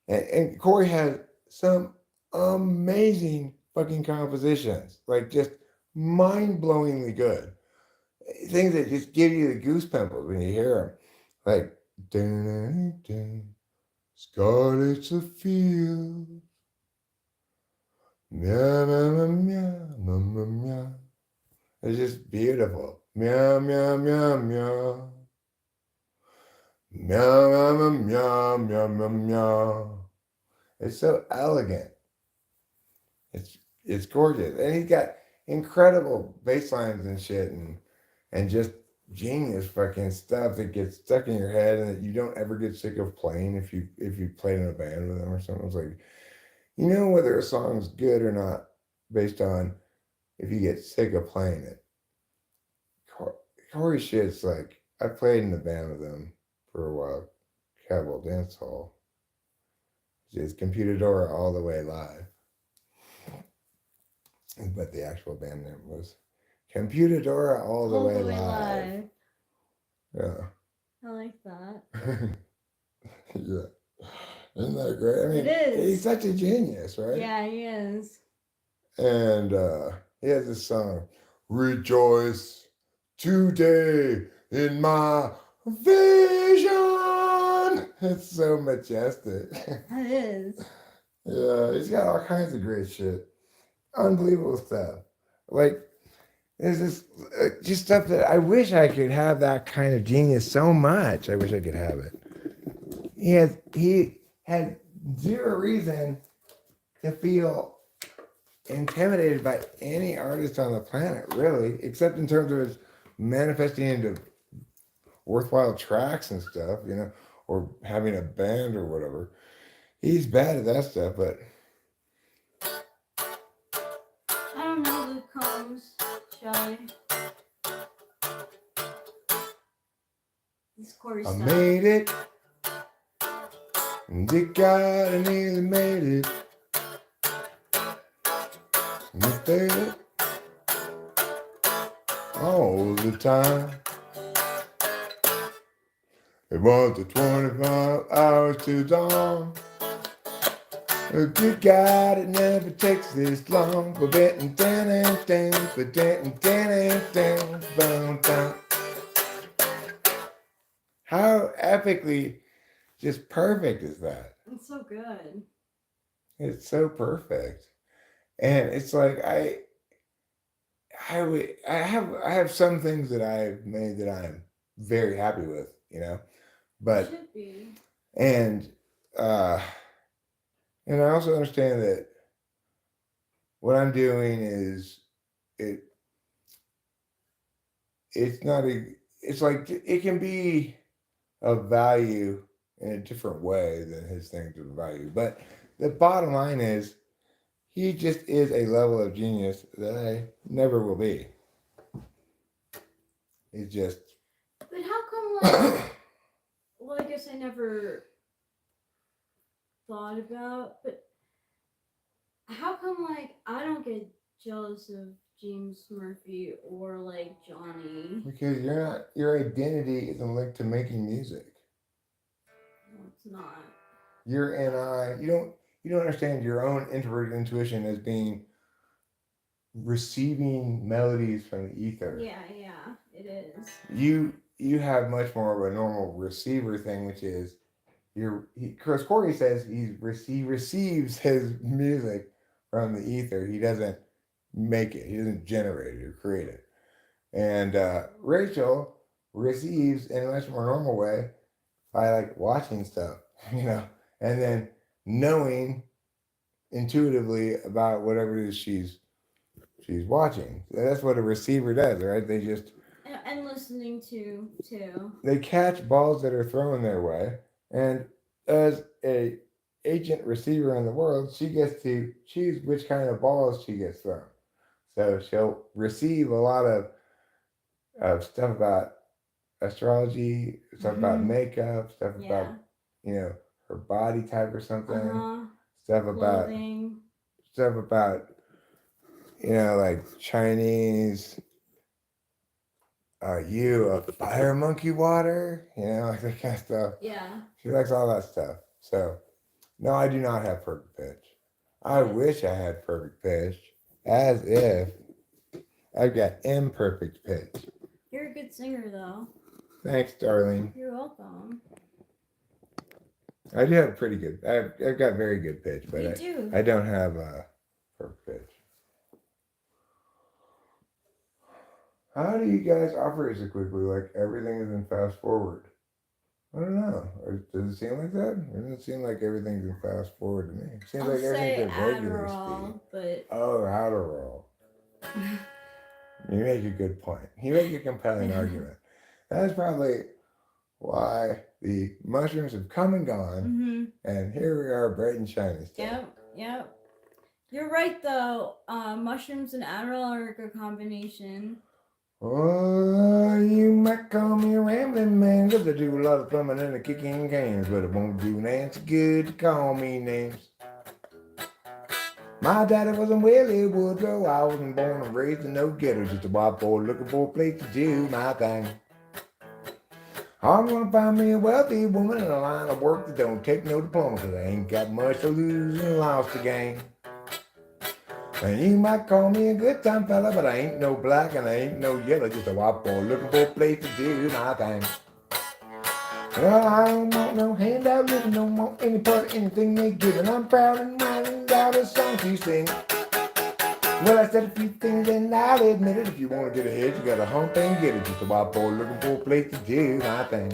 Speaker 1: and Corey has some amazing fucking compositions, like just mind-blowingly good. Things that just give you the goose pimples when you hear them. Like, dun, dun, scarlet's a field. Meow, meow, meow, meow, meow, meow. It's just beautiful. Meow, meow, meow, meow. Meow, meow, meow, meow, meow, meow. It's so elegant. It's gorgeous. And he's got incredible bass lines and shit, and just genius fucking stuff that gets stuck in your head and that you don't ever get sick of playing if you played in a band with them or something. It's like, whether a song's good or not based on if you get sick of playing it. Corey shit's like, I played in a band with him for a while, Cowboy Dance Hall. It's Computadora All the Way Live. But the actual band name was Computadora All the Way Live. Yeah.
Speaker 3: I like that.
Speaker 1: Yeah. Isn't that great? I mean,
Speaker 3: it is.
Speaker 1: He's such a genius, right?
Speaker 3: Yeah, he is.
Speaker 1: And he has this song, Rejoice Today in My Vision. It's so majestic.
Speaker 3: It is.
Speaker 1: Yeah, he's got all kinds of great shit. Unbelievable stuff. Like, there's this just stuff that I wish I could have that kind of genius so much. I wish I could have it. He had zero reason to feel intimidated by any artist on the planet, really, except in terms of his manifesting into worthwhile tracks and stuff, or having a band or whatever. He's bad at that stuff, but
Speaker 3: I don't know the comes, shall we? This Corey
Speaker 1: I
Speaker 3: stuff.
Speaker 1: made it. And Dick got and nearly made it. And I stayed it all the time. It was the 25 hours to dawn. A good God, it never takes this long. But betting down and down, but down and down. How epically just perfect is that?
Speaker 3: It's so good.
Speaker 1: It's so perfect. And it's like I have some things that I've made that I'm very happy with, but
Speaker 2: Should be.
Speaker 1: and uh, and I also understand that what I'm doing is it it's not a it's like it can be of value in a different way than his things of value. But the bottom line is he just is a level of genius that I never will be. He's just
Speaker 2: But how come, like, well, I guess I never thought about, but how come, like, I don't get jealous of James Murphy or, like, Johnny?
Speaker 1: because your identity isn't linked to making music.
Speaker 2: No, it's not.
Speaker 1: Your and I you don't understand your own introverted intuition as being receiving melodies from the ether.
Speaker 2: Yeah, it is.
Speaker 1: You have much more of a normal receiver thing, which is Chris Corey says he receives his music from the ether. He doesn't make it. He doesn't generate it or create it. And Rachel receives in a much more normal way by like watching stuff, and then knowing intuitively about whatever it is she's watching. That's what a receiver does, right? They just
Speaker 2: And listening to, too.
Speaker 1: they catch balls that are thrown their way, and as a agent receiver in the world, she gets to choose which kind of balls she gets thrown. So she'll receive a lot of stuff about astrology, stuff about makeup, stuff about her body type or something, stuff about
Speaker 2: Clothing.
Speaker 1: stuff about like Chinese. Fire monkey water? Like that kind of stuff.
Speaker 2: Yeah.
Speaker 1: She likes all that stuff. So, no, I do not have perfect pitch. I wish I had perfect pitch, as if I've got imperfect pitch.
Speaker 2: You're a good singer, though.
Speaker 1: Thanks, darling.
Speaker 2: You're welcome.
Speaker 1: I do have pretty good. I've got very good pitch, but
Speaker 2: You do.
Speaker 1: I don't have perfect pitch. How do you guys operate so quickly? Like everything is in fast forward. I don't know. Does it seem like that? It doesn't seem like everything's in fast forward to me. It seems
Speaker 2: I'll
Speaker 1: like everything's
Speaker 2: say
Speaker 1: at regular
Speaker 2: Adderall,
Speaker 1: speed.
Speaker 2: but
Speaker 1: Oh, Adderall. You make a good point. You make a compelling argument. That's probably why the mushrooms have come and gone, and here we are, bright and shiny still.
Speaker 2: Yep. You're right, though. Mushrooms and Adderall are a good combination.
Speaker 1: Oh, you might call me a rambling man, 'cause I do a lot of plumbing and a kicking games, but it won't do Nancy good to call me names. My daddy wasn't Willie Woodrow. I wasn't born and raised in no ghetto, just a white boy looking for a place to do my thing. I'm gonna find me a wealthy woman in a line of work that don't take no diploma, 'cause I ain't got much to lose and lost to gain. And you might call me a good time fella, but I ain't no black and I ain't no yellow, just a white boy looking for a place to do my thing. Well, I don't want no handout living, don't want any part of anything they giving. I'm proud and mighty and got a song to sing. Well, I said a few things and I'll admit it. If you want to get ahead, you gotta hump and get it. Just a white boy looking for a place to do my thing.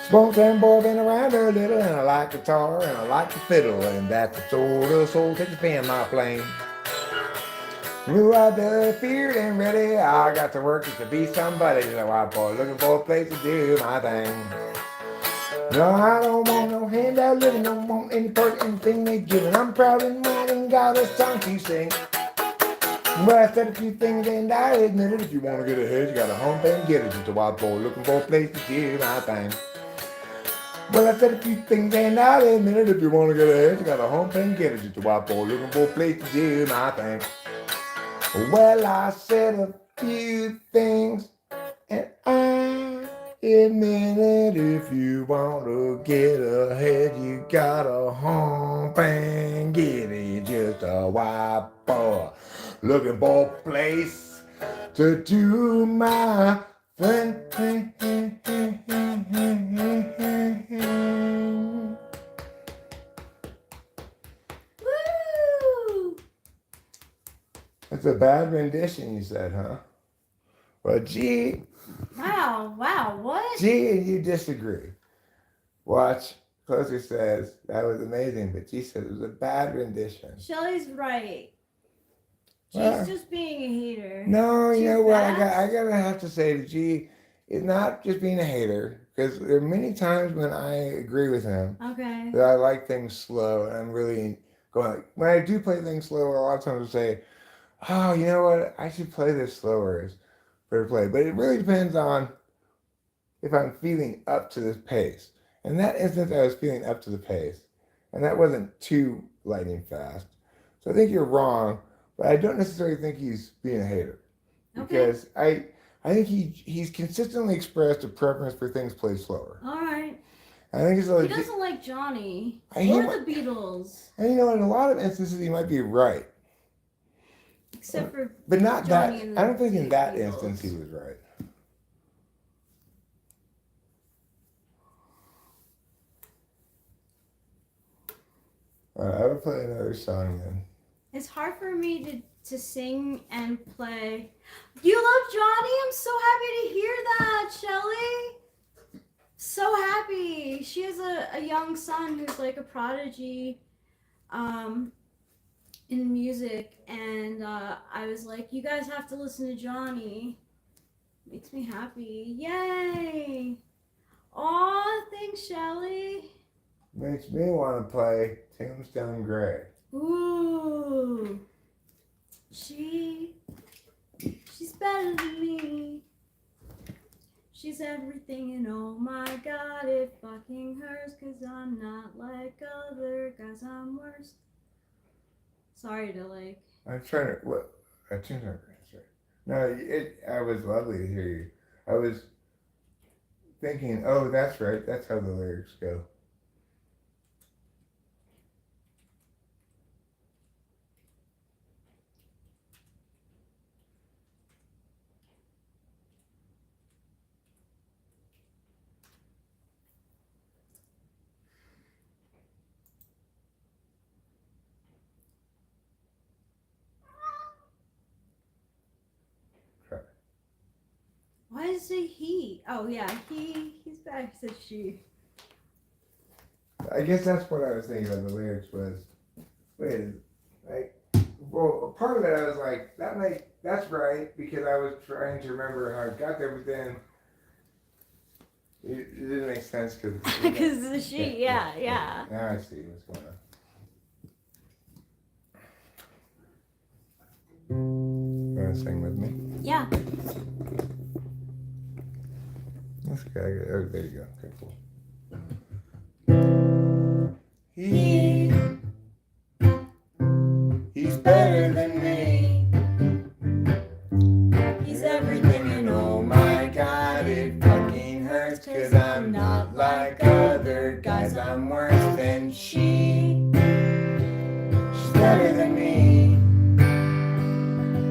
Speaker 1: Small town boy, been around her a little, and I like guitar and I like the fiddle, and that's the sort of soul that defend my flame. Well, I done feared and ready, I got to work just to be somebody, just a white boy looking for a place to do my thing. No, I don't want no handout living, don't want any part, anything they giving. I'm proud and mighty and got a song to sing. Well, I said a few things and I admit it. If you want to get ahead, you gotta hump and get it. Just a white boy looking for a place to do my thing. Well, I said a few things and I'll admit it. If you want to get ahead, you gotta hump and get it. Just a white boy looking for a place to do my thing. Well, I said a few things and I admit it. If you want to get ahead, you gotta hump and get it. Just a white boy looking for a place to do my thing.
Speaker 2: Woo!
Speaker 1: That's a bad rendition, you said, huh? Well, G
Speaker 2: Wow, what?
Speaker 1: and you disagree. Watch. Closer says that was amazing, but G said it was a bad rendition.
Speaker 2: Shelly's right. She's
Speaker 1: Well,
Speaker 2: just being a hater.
Speaker 1: No, you
Speaker 2: She's
Speaker 1: know what? I
Speaker 2: fast.
Speaker 1: gotta have to say to G, it's not just being a hater, because there are many times when I agree with him
Speaker 2: Okay.
Speaker 1: that I like things slow, and I'm really going. When I do play things slower, a lot of times I say, "Oh, you know what? I should play this slower for play." But it really depends on if I'm feeling up to this pace. In that instance, I was feeling up to the pace, and that wasn't too lightning fast. So I think you're wrong, but I don't necessarily think he's being a hater, because I think he's consistently expressed a preference for things played slower.
Speaker 2: All right.
Speaker 1: I think he's
Speaker 2: He
Speaker 1: like,
Speaker 2: doesn't like Johnny
Speaker 1: I hear
Speaker 2: or
Speaker 1: what-
Speaker 2: the Beatles,
Speaker 1: and you know, in a lot of instances, he might be right,
Speaker 2: except for
Speaker 1: but not
Speaker 2: Johnny
Speaker 1: that.
Speaker 2: and the
Speaker 1: I don't think in that
Speaker 2: Beatles.
Speaker 1: instance he was right. I would play another song then.
Speaker 2: It's hard for me to sing and play. You love Johnny? I'm so happy to hear that, Shelly. So happy. She has a young son who's like a prodigy in music, and I was like, you guys have to listen to Johnny. Makes me happy. Yay! Aw, thanks, Shelly.
Speaker 1: Makes me want to play Tombstone Gray.
Speaker 2: Ooh. She's better than me. She's everything, and oh my god, it fucking hurts, 'cause I'm not like other guys, I'm worse. Sorry to like.
Speaker 1: I'm trying to what? I tuned her. No, I was lovely to hear you. I was thinking, oh, that's right. That's how the lyrics go.
Speaker 2: Why is it he? Oh yeah, he's back. Said she.
Speaker 1: I guess that's what I was thinking of the lyrics was. Wait, like, well, part of it I was like, that's right, because I was trying to remember how I got there, but then it didn't make sense because.
Speaker 2: Because the she, yeah.
Speaker 1: Now I see what's going on. You want to sing with me?
Speaker 2: Yeah.
Speaker 1: That's good. Oh, there you go. Okay, cool. He's better than me. He's everything, and oh my god, it fucking hurts, 'cause I'm not like other guys, I'm worse than she. She's better than me.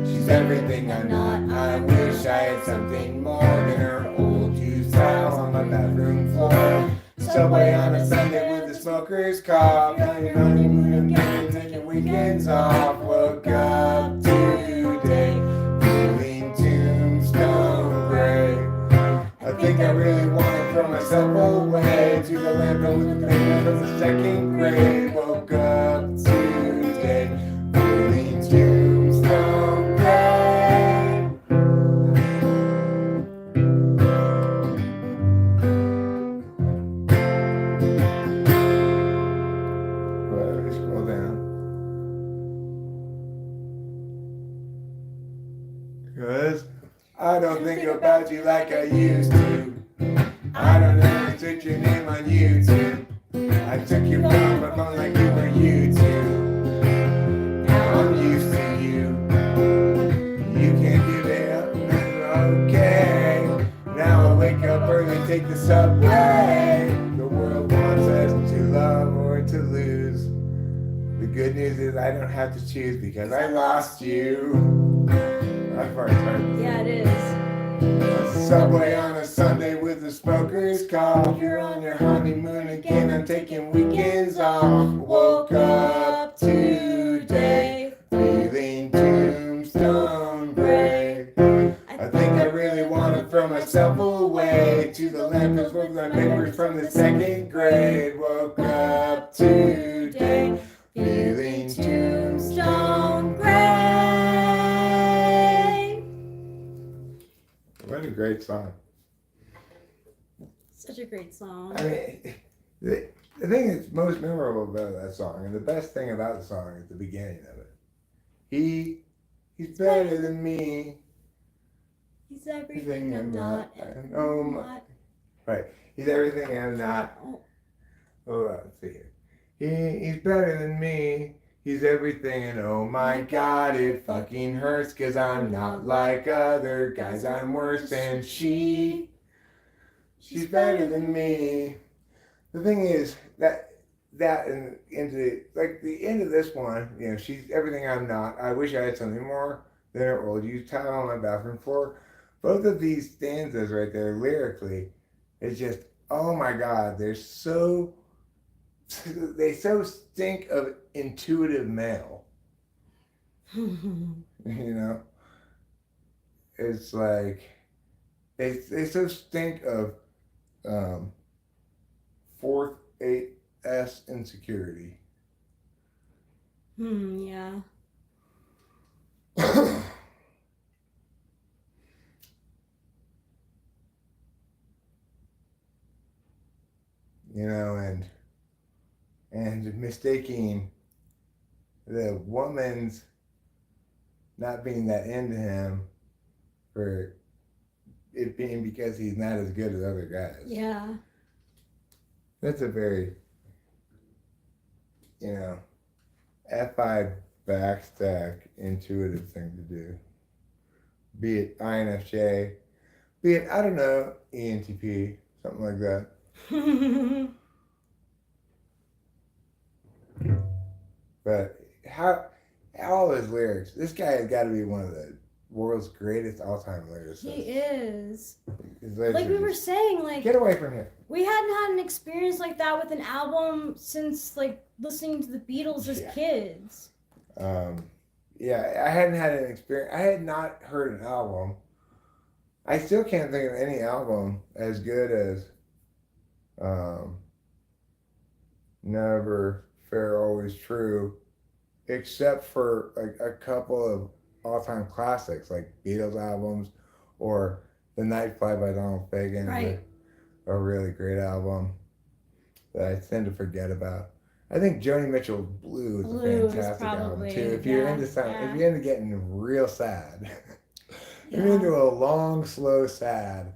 Speaker 1: She's everything I'm not. I wish I had something more than her old used house on my bathroom floor. Subway on a Sunday with a smoker's cough. On your honeymoon again, taking weekends off. Woke up today, feeling tombstone gray. I think I really want to throw myself away to the landfill with the pain from the second grade. Woke up today, feeling tombstone gray. Well, let me scroll down. Cause I don't think about you like I used to. I don't ever took your name on YouTube. I took your phone like you were YouTube. Now I'm used to you. You can't give it up, okay. Now I wake up early, take the subway. The world wants us to love or to lose. The good news is I don't have to choose because I lost you. That part's hard.
Speaker 2: Yeah, it is.
Speaker 1: Subway on a Sunday with a smoker's cough. You're on your honeymoon again, I'm taking weekends off. Woke up today, feeling tombstone think I really want to throw myself away to the landfills with my papers from the second grade. Woke up today feeling tombstone gray. What a great song.
Speaker 3: Such a great song.
Speaker 1: I mean, the thing that's most memorable about that song, and the best thing about the song, is the beginning of it. He's better than me.
Speaker 3: He's everything I'm not.
Speaker 1: And oh my. Right. He's everything I'm not. Oh, let's see here. He's better than me. He's everything, and oh my God, it fucking hurts, 'cause I'm not like other guys. I'm worse than she's better than me. The thing is that and into like the end of this one, you know, she's everything I'm not. I wish I had something more than her old used tile on my bathroom floor. Both of these stanzas right there, lyrically, is just, oh my God, they so stink of intuitive male. You know, it's like they so stink of fourth 8S insecurity.
Speaker 3: Yeah.
Speaker 1: You know, and mistaking the woman's not being that into him for it being because he's not as good as other guys.
Speaker 3: Yeah.
Speaker 1: That's a very, you know, F5 backstack intuitive thing to do. Be it INFJ, be it, I don't know, ENTP, something like that. But all his lyrics, this guy has got to be one of the world's greatest all-time lyricists.
Speaker 3: He is.
Speaker 1: His lyrics
Speaker 3: Like
Speaker 1: are
Speaker 3: we were
Speaker 1: just-
Speaker 3: saying, like
Speaker 1: Get away from here.
Speaker 3: we hadn't had an experience like that with an album since like listening to the Beatles as
Speaker 1: Yeah.
Speaker 3: kids.
Speaker 1: Yeah, I hadn't had an experience. I had not heard an album. I still can't think of any album as good as Never, Fair, Always True, except for like a couple of all-time classics like Beatles albums or The Night Fly by Donald Fagen.
Speaker 3: Right.
Speaker 1: A really great album that I tend to forget about. I think Joni Mitchell's Blue is
Speaker 3: Blue
Speaker 1: a
Speaker 3: is
Speaker 1: fantastic album
Speaker 3: probably-
Speaker 1: too. If you're
Speaker 3: yeah,
Speaker 1: into something,
Speaker 3: yeah.
Speaker 1: if you're into getting real sad, if you're
Speaker 3: Yeah.
Speaker 1: into a long, slow sad,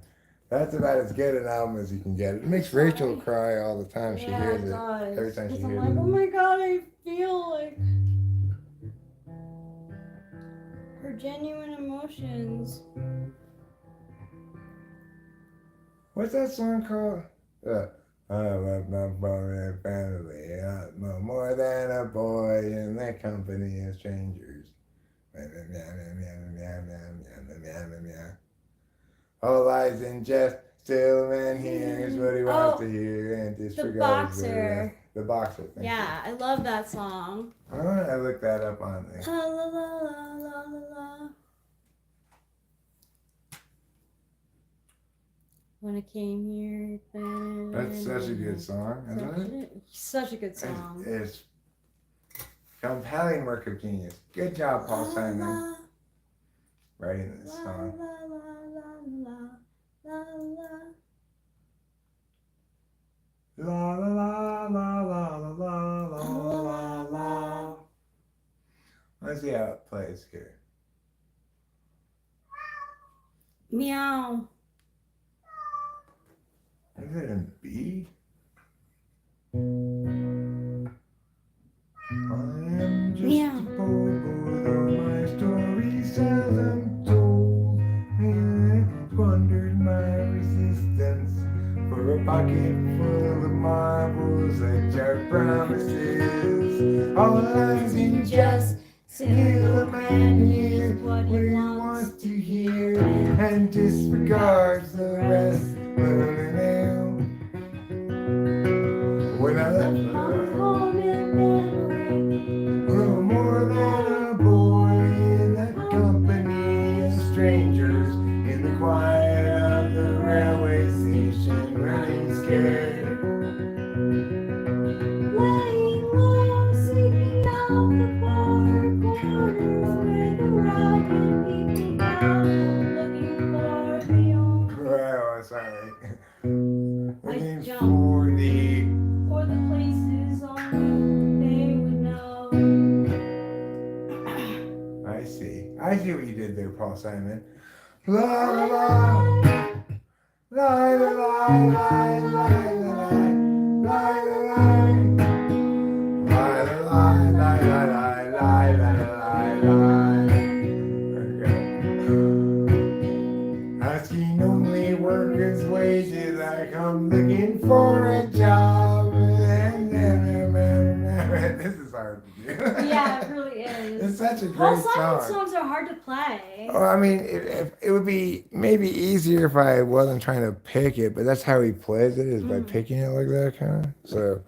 Speaker 1: that's about as good an album as you can get. It makes Rachel cry all the time. She hears it.
Speaker 3: does.
Speaker 1: Every time she
Speaker 3: 'Cause I'm
Speaker 1: hears
Speaker 3: like,
Speaker 1: it.
Speaker 3: oh my God, I feel like her genuine emotions.
Speaker 1: What's that song called? I love my boy and family. I'm no more than a boy in the company of strangers. All lies in jest, still man hears what he wants to hear and disregards
Speaker 3: Boxer.
Speaker 1: The Boxer. Thank you.
Speaker 3: Yeah, I love that song.
Speaker 1: I want to look that up on there.
Speaker 3: La la la la la la la. When I came here.
Speaker 1: That's such a good song, isn't it?
Speaker 3: Such a good song.
Speaker 1: It's compelling work of genius. Good job, Paul Simon, writing this song. La la la la la la la la la la. Let's see how it plays here.
Speaker 3: Meow.
Speaker 1: Is it in B? I am just
Speaker 3: Yeah.
Speaker 1: a boy, though my story seldom told. I squandered my resistance for a pocket full of marbles like jar promises. All lies in just still a man hears what he wants to hear and disregards the rest. When I left home grew more than a boy in the company of strangers scared.
Speaker 2: Laying low, seeking out the far corners where the ragged people gather, looking for the only
Speaker 1: Well, sorry. Looking
Speaker 2: jumped.
Speaker 1: for the.
Speaker 2: or the places only they would know.
Speaker 1: I see. I see what you did there, Paul Simon. La la la. La la la la la la la la asking only workers' wages. I come looking for a job. This is hard to do.
Speaker 2: Yeah, it really is.
Speaker 1: It's such a
Speaker 2: Paul
Speaker 1: great
Speaker 2: Simon
Speaker 1: song.
Speaker 2: songs are hard to play.
Speaker 1: Well, I mean, it would be maybe easier if I wasn't trying to pick it, but that's how he plays it, is by picking it like that, kind of. So,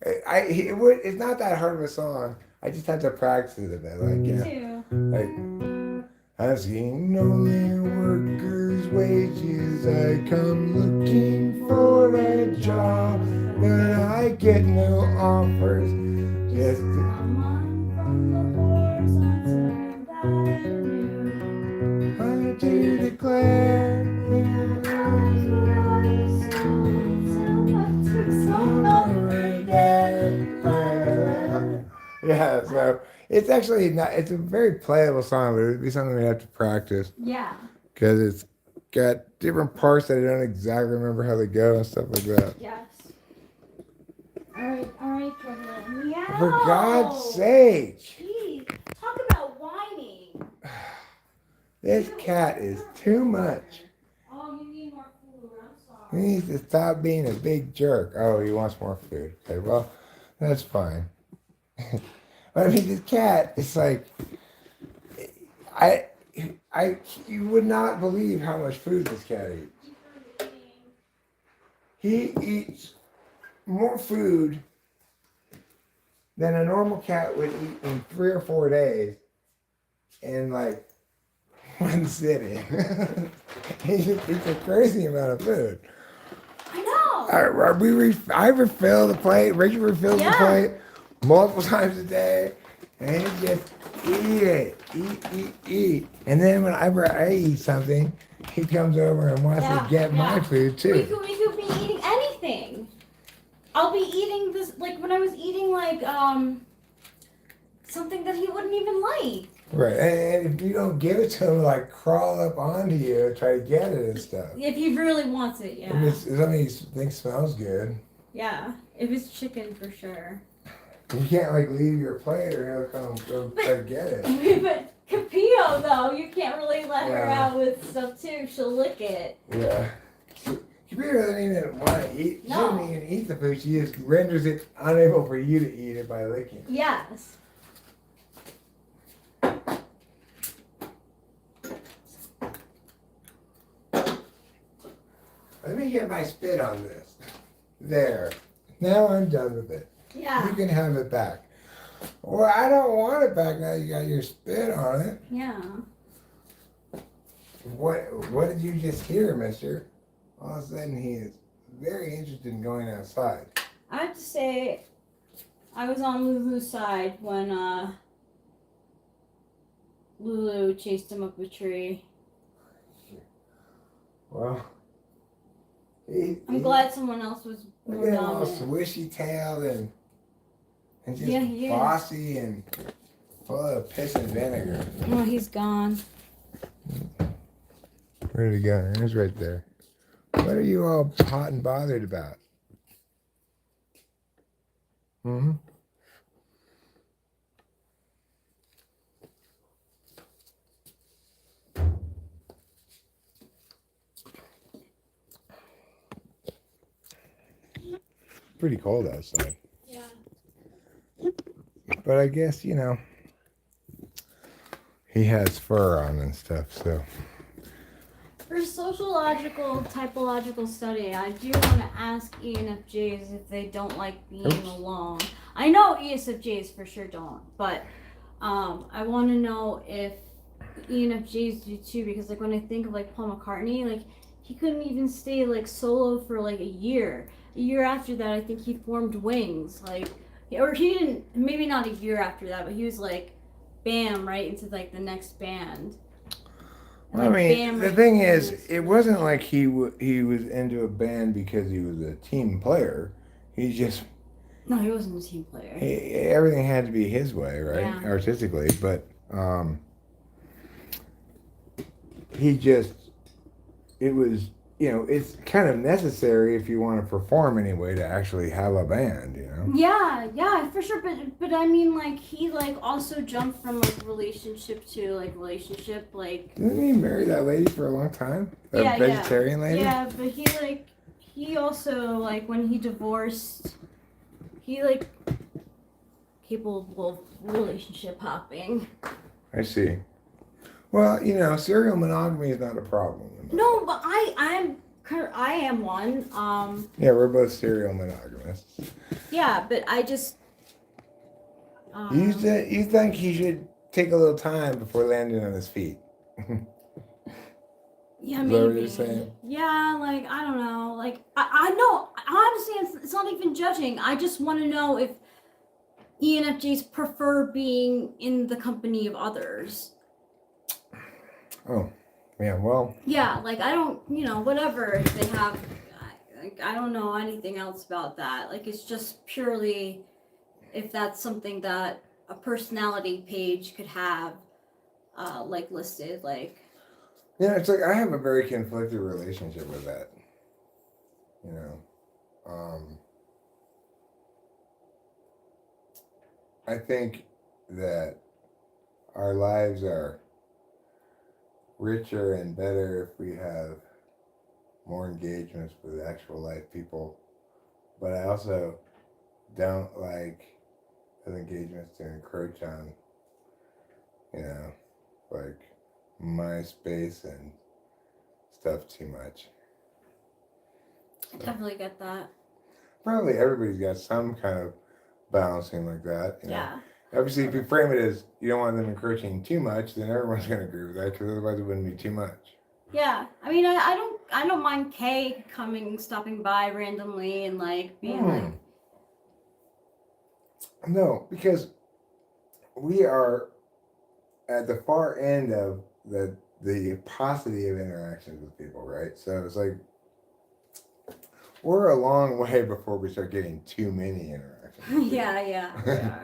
Speaker 1: it's not that hard of a song. I just have to practice it a bit, like,
Speaker 2: Me
Speaker 1: yeah,
Speaker 2: too.
Speaker 1: like asking only workers' wages. I come looking for a job, but I get no offers. Just
Speaker 2: Someone from the wars on Seventh Avenue.
Speaker 1: to declare. Yeah, so it's actually not, it's a very playable song, but it would be something we have to practice
Speaker 2: Yeah.
Speaker 1: because it's got different parts that I don't exactly remember how they go and stuff like that.
Speaker 2: Yes. All right, Trevor. Meow.
Speaker 1: For God's sake,
Speaker 2: Jeez, talk about whining.
Speaker 1: this cat is too much.
Speaker 2: Oh, you need more food. I'm
Speaker 1: He
Speaker 2: sorry.
Speaker 1: needs to stop being a big jerk. Oh, he wants more food. Okay, well, that's fine. But I mean, this cat, it's like, you would not believe how much food this cat eats. He eats more food than a normal cat would eat in 3 or 4 days in like one sitting. He just eats a crazy amount of food.
Speaker 2: I know.
Speaker 1: I refill the plate. Rachel refills the plate multiple times a day, and he just eat. And then whenever I eat something, he comes over and wants to get my food too.
Speaker 2: We could be eating anything. I'll be eating this, like when I was eating like something that he wouldn't even like.
Speaker 1: Right, and if you don't give it to him, like crawl up onto you and try to get it and stuff.
Speaker 2: If he really wants it, yeah.
Speaker 1: If it's something he thinks smells good,
Speaker 2: Yeah, if it's chicken for sure.
Speaker 1: you can't like leave your plate or he'll come go try to get it.
Speaker 2: But Capillo though, you can't really let her
Speaker 1: Yeah.
Speaker 2: out with stuff too. She'll lick it.
Speaker 1: Yeah. Computer doesn't even want to eat. She
Speaker 2: No.
Speaker 1: doesn't even eat the food. She just renders it unable for you to eat it by licking.
Speaker 2: Yes.
Speaker 1: Let me get my spit on this. There. Now I'm done with it.
Speaker 2: Yeah.
Speaker 1: You can have it back. Well, I don't want it back now you got your spit on it.
Speaker 2: Yeah.
Speaker 1: What did you just hear, mister? All of a sudden he is very interested in going outside.
Speaker 2: I have to say, I was on Lulu's side when Lulu chased him up a tree.
Speaker 1: Well,
Speaker 2: I'm glad someone else was more
Speaker 1: Look at him all
Speaker 2: dominant.
Speaker 1: swishy tailed and just
Speaker 2: Yeah, he is.
Speaker 1: bossy and full of piss and vinegar.
Speaker 2: Oh, he's gone.
Speaker 1: Where'd he go? He's right there. What are you all hot and bothered about? Hmm? Pretty cold outside.
Speaker 2: Yeah.
Speaker 1: But I guess, you know, he has fur on and stuff, so.
Speaker 2: For sociological, typological study, I do want to ask ENFJs if they don't like being alone. I know ESFJs for sure don't, but I want to know if ENFJs do too, because like when I think of like Paul McCartney, like
Speaker 3: he couldn't even stay like solo for like a year. A year after that, I think he formed Wings. Like, or he didn't. Maybe not a year after that, but he was like, bam, right into like the next band. And,
Speaker 1: I
Speaker 3: like,
Speaker 1: mean,
Speaker 3: bam,
Speaker 1: the
Speaker 3: right
Speaker 1: thing
Speaker 3: into the
Speaker 1: is,
Speaker 3: next
Speaker 1: it wasn't like
Speaker 3: relationship.
Speaker 1: he was into a band because he was a team player. He just
Speaker 3: No, he wasn't a team player.
Speaker 1: everything had to be his way, right,
Speaker 3: Yeah.
Speaker 1: artistically. But he just it was it's kind of necessary if you want to perform anyway to actually have a band,
Speaker 3: Yeah, for sure. But I mean, like he like also jumped from like relationship to like relationship, like
Speaker 1: Didn't he marry that lady for a long time? That
Speaker 3: yeah,
Speaker 1: vegetarian lady?
Speaker 3: yeah. But he also like when he divorced, he like capable of relationship hopping.
Speaker 1: I see. Well, serial monogamy is not a problem.
Speaker 3: No, but I am one.
Speaker 1: Yeah, we're both serial monogamists.
Speaker 3: Yeah, but I just.
Speaker 1: You think he should take a little time before landing on his feet?
Speaker 3: Yeah,
Speaker 1: Is that what
Speaker 3: maybe.
Speaker 1: you're saying?
Speaker 3: Yeah, like I don't know. Like I know. Honestly, it's not even judging. I just want to know if ENFJs prefer being in the company of others.
Speaker 1: Oh, yeah. Well.
Speaker 3: Yeah, like I don't. Whatever if they have. I don't know anything else about that. Like it's just purely if that's something that a personality page could have, like listed, like.
Speaker 1: Yeah, it's like I have a very conflicted relationship with that. I think that our lives are richer and better if we have more engagements with actual life people. But I also don't like those engagements to encroach on, like my space and stuff too much.
Speaker 3: I definitely get that.
Speaker 1: Probably everybody's got some kind of balancing like that.
Speaker 3: Yeah.
Speaker 1: Obviously, if you frame it as you don't want them encroaching too much, then everyone's going to agree with that because otherwise it wouldn't be too much.
Speaker 3: Yeah, I mean, I don't mind Kay stopping by randomly and like being like.
Speaker 1: No, because we are at the far end of the paucity of interactions with people, right? So it's like we're a long way before we start getting too many interactions.
Speaker 3: Yeah, we are. Yeah.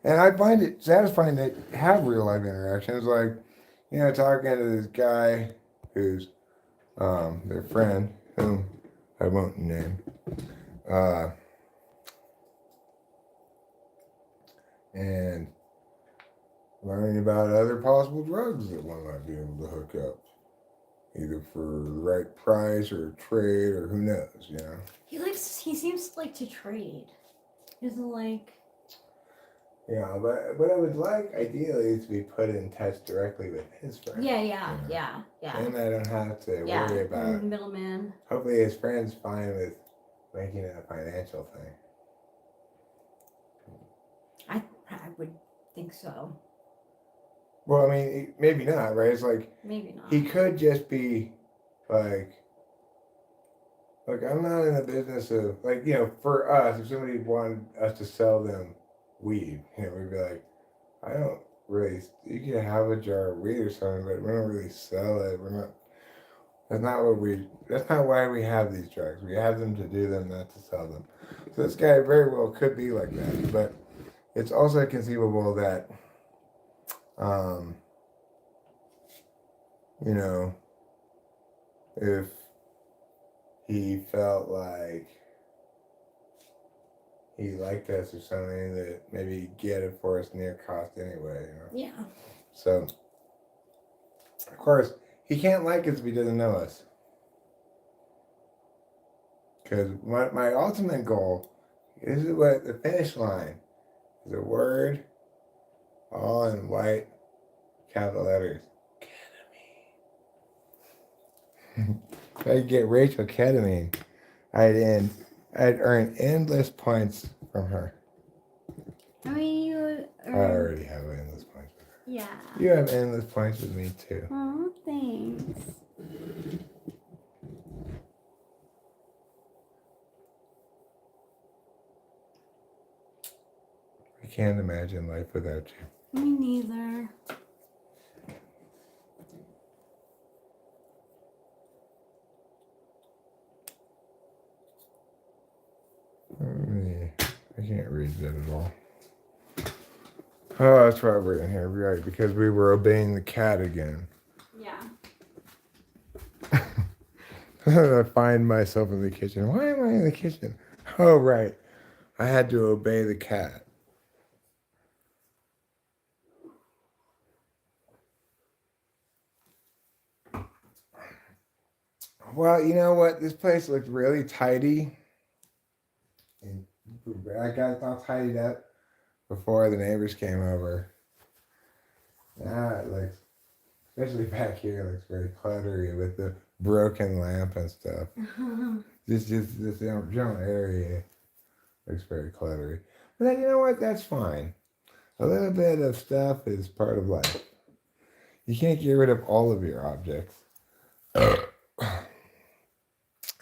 Speaker 1: And I find it satisfying to have real life interactions, like talking to this guy who's their friend, whom I won't name, and learning about other possible drugs that one might be able to hook up, either for the right price or trade or who knows,
Speaker 3: He seems to like to trade. Isn't like.
Speaker 1: Yeah, but what I would like ideally is to be put in touch directly with his friend.
Speaker 3: Yeah.
Speaker 1: And I don't have to worry about
Speaker 3: middleman.
Speaker 1: Hopefully his friend's fine with making it a financial thing.
Speaker 3: I would think so.
Speaker 1: Well, I mean, maybe not, right? It's like
Speaker 3: Maybe not.
Speaker 1: he could just be like I'm not in the business of for us, if somebody wanted us to sell them weed, we'd be like, I don't really. You can have a jar of weed or something, but we don't really sell it. We're not. That's not what we. That's not why we have these drugs. We have them to do them, not to sell them. So this guy very well could be like that, but it's also conceivable that, if he felt like he liked us or something, that maybe he'd get it for us near cost anyway.
Speaker 3: Yeah.
Speaker 1: So, of course, he can't like us if he doesn't know us. Because my ultimate goal, this is what the finish line is, a word all in white capital letters. Ketamine. If I could get Rachel ketamine, I'd earn endless points from her.
Speaker 3: I mean, you.
Speaker 1: I already have endless points with her.
Speaker 3: Yeah.
Speaker 1: You have endless points with me too.
Speaker 3: Oh, thanks.
Speaker 1: can't imagine life without you.
Speaker 3: Me neither.
Speaker 1: I can't read that at all. Oh, that's why we're in here, right? Because we were obeying the cat again.
Speaker 3: Yeah.
Speaker 1: I find myself in the kitchen. Why am I in the kitchen? Oh, right. I had to obey the cat. Well, you know what? This place looked really tidy. And I got it all tidied up before the neighbors came over. Now it looks, especially back here, it looks very cluttery with the broken lamp and stuff. This general area looks very cluttery. But then, you know what? That's fine. A little bit of stuff is part of life. You can't get rid of all of your objects.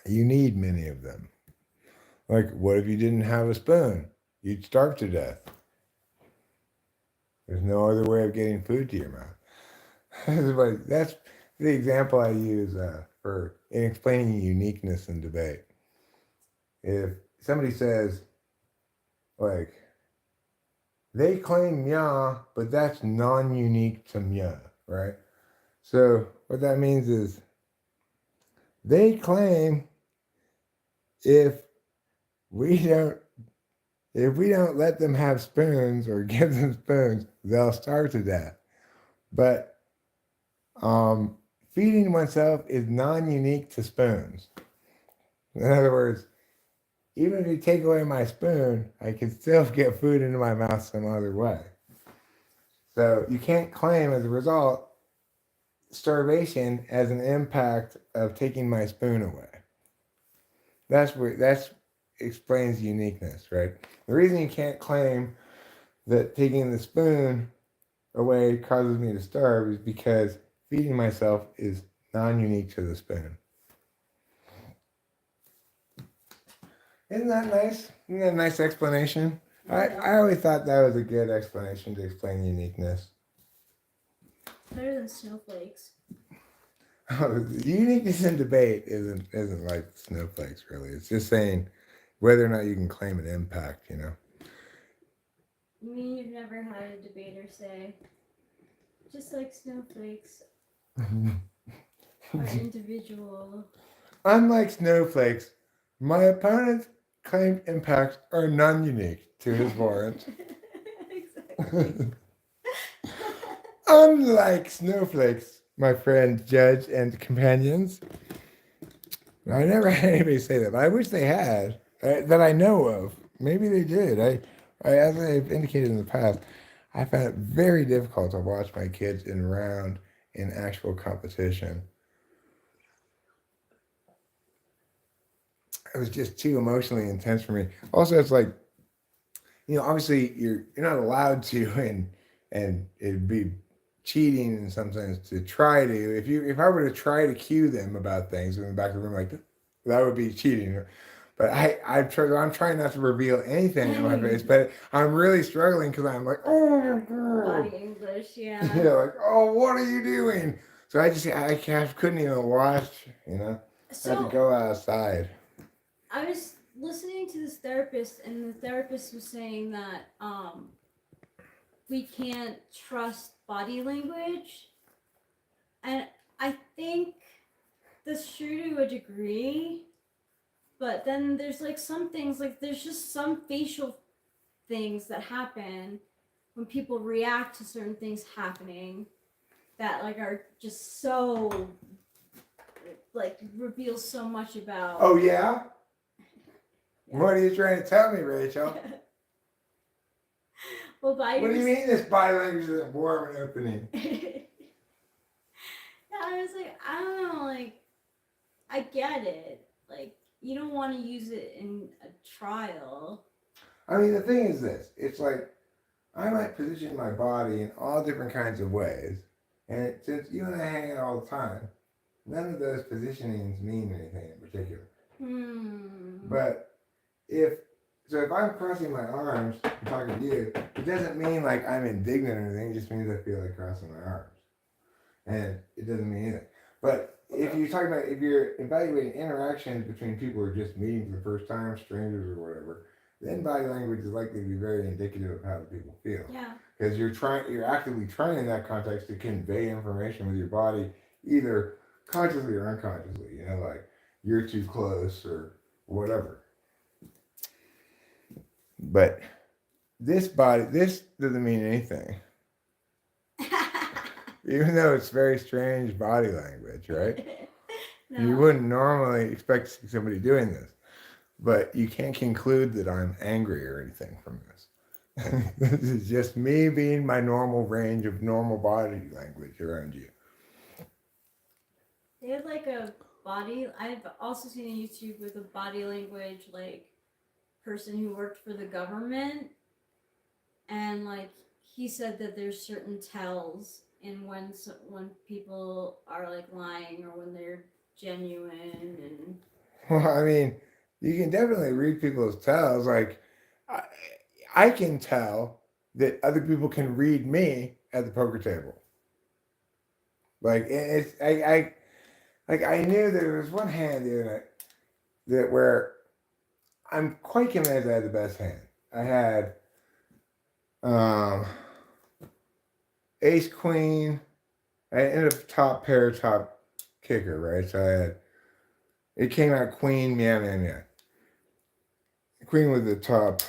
Speaker 1: You need many of them. Like, what if you didn't have a spoon? You'd starve to death. There's no other way of getting food to your mouth. That's the example I use in explaining uniqueness in debate. If somebody says, like, they claim Mya, but that's non-unique to Mya, right? So what that means is they claim if we don't let them have spoons or give them spoons, they'll starve to death. But feeding oneself is non-unique to spoons. In other words, even if you take away my spoon, I can still get food into my mouth some other way. So you can't claim as a result starvation as an impact of taking my spoon away. That explains uniqueness, right? The reason you can't claim that taking the spoon away causes me to starve is because feeding myself is non-unique to the spoon. Isn't that nice? Isn't that a nice explanation? I always thought that was a good explanation to explain uniqueness.
Speaker 3: Better than snowflakes.
Speaker 1: The uniqueness in debate isn't like snowflakes, really. It's just saying whether or not you can claim an impact, you know.
Speaker 3: You mean you've never had a debater say, just like snowflakes are individual?
Speaker 1: Unlike snowflakes, my opponent's claimed impacts are non-unique to his warrant.
Speaker 3: Exactly.
Speaker 1: Unlike snowflakes, my friend, judge, and companions. I never had anybody say that, but I wish they had, that I know of. Maybe they did. As I've indicated in the past, I found it very difficult to watch my kids in actual competition. It was just too emotionally intense for me. Also, it's like, you know, obviously you're not allowed to, and it'd be cheating in some sense to try to. If I were to try to cue them about things in the back of the room, like that would be cheating. But I'm trying not to reveal anything in my face, but I'm really struggling because I'm like, oh,
Speaker 3: Body English, yeah.
Speaker 1: yeah, like, oh, what are you doing? So I couldn't even watch, you know. I had to go outside.
Speaker 3: I was listening to this therapist, and the therapist was saying that we can't trust body language, and I think that's true to a degree. But then there's like some things, like there's just some facial things that happen when people react to certain things happening that like are just so like reveal so much about.
Speaker 1: Oh yeah?
Speaker 3: Yeah.
Speaker 1: What are you trying to tell me, Rachel?
Speaker 3: Well,
Speaker 1: What do you mean this body language isn't warm and opening?
Speaker 3: Yeah, I was like, I don't know, like I get it. Like you don't want to use it in a trial.
Speaker 1: I mean, the thing is this. It's like, I might position my body in all different kinds of ways. And since you and I hang out all the time, none of those positionings mean anything in particular. But if So if I'm crossing my arms and talking to you, it doesn't mean like I'm indignant or anything. It just means I feel like crossing my arms, and it doesn't mean anything. But if you're talking about if you're evaluating interactions between people who are just meeting for the first time, strangers or whatever, then body language is likely to be very indicative of how the people feel.
Speaker 2: Yeah.
Speaker 1: Because you're actively trying in that context to convey information with your body, either consciously or unconsciously. You know, like you're too close or whatever. But this doesn't mean anything. Even though it's very strange body language, right?
Speaker 2: No.
Speaker 1: You wouldn't normally expect to see somebody doing this. But you can't conclude that I'm angry or anything from this. This is just me being my normal range of normal body language around you.
Speaker 3: They had like a body. I've also seen a YouTube with a body language like person who worked for the government, and like he said that there's certain tells in when people are like lying or when they're genuine and.
Speaker 1: Well, I mean, you can definitely read people's tells. Like, I, I can tell that other people can read me at the poker table. Like, I knew there was one hand the other night that where I'm quite convinced I had the best hand. I had ace queen. I ended up top pair, top kicker, right? So it came out queen, meow, meow, meow. Queen with the top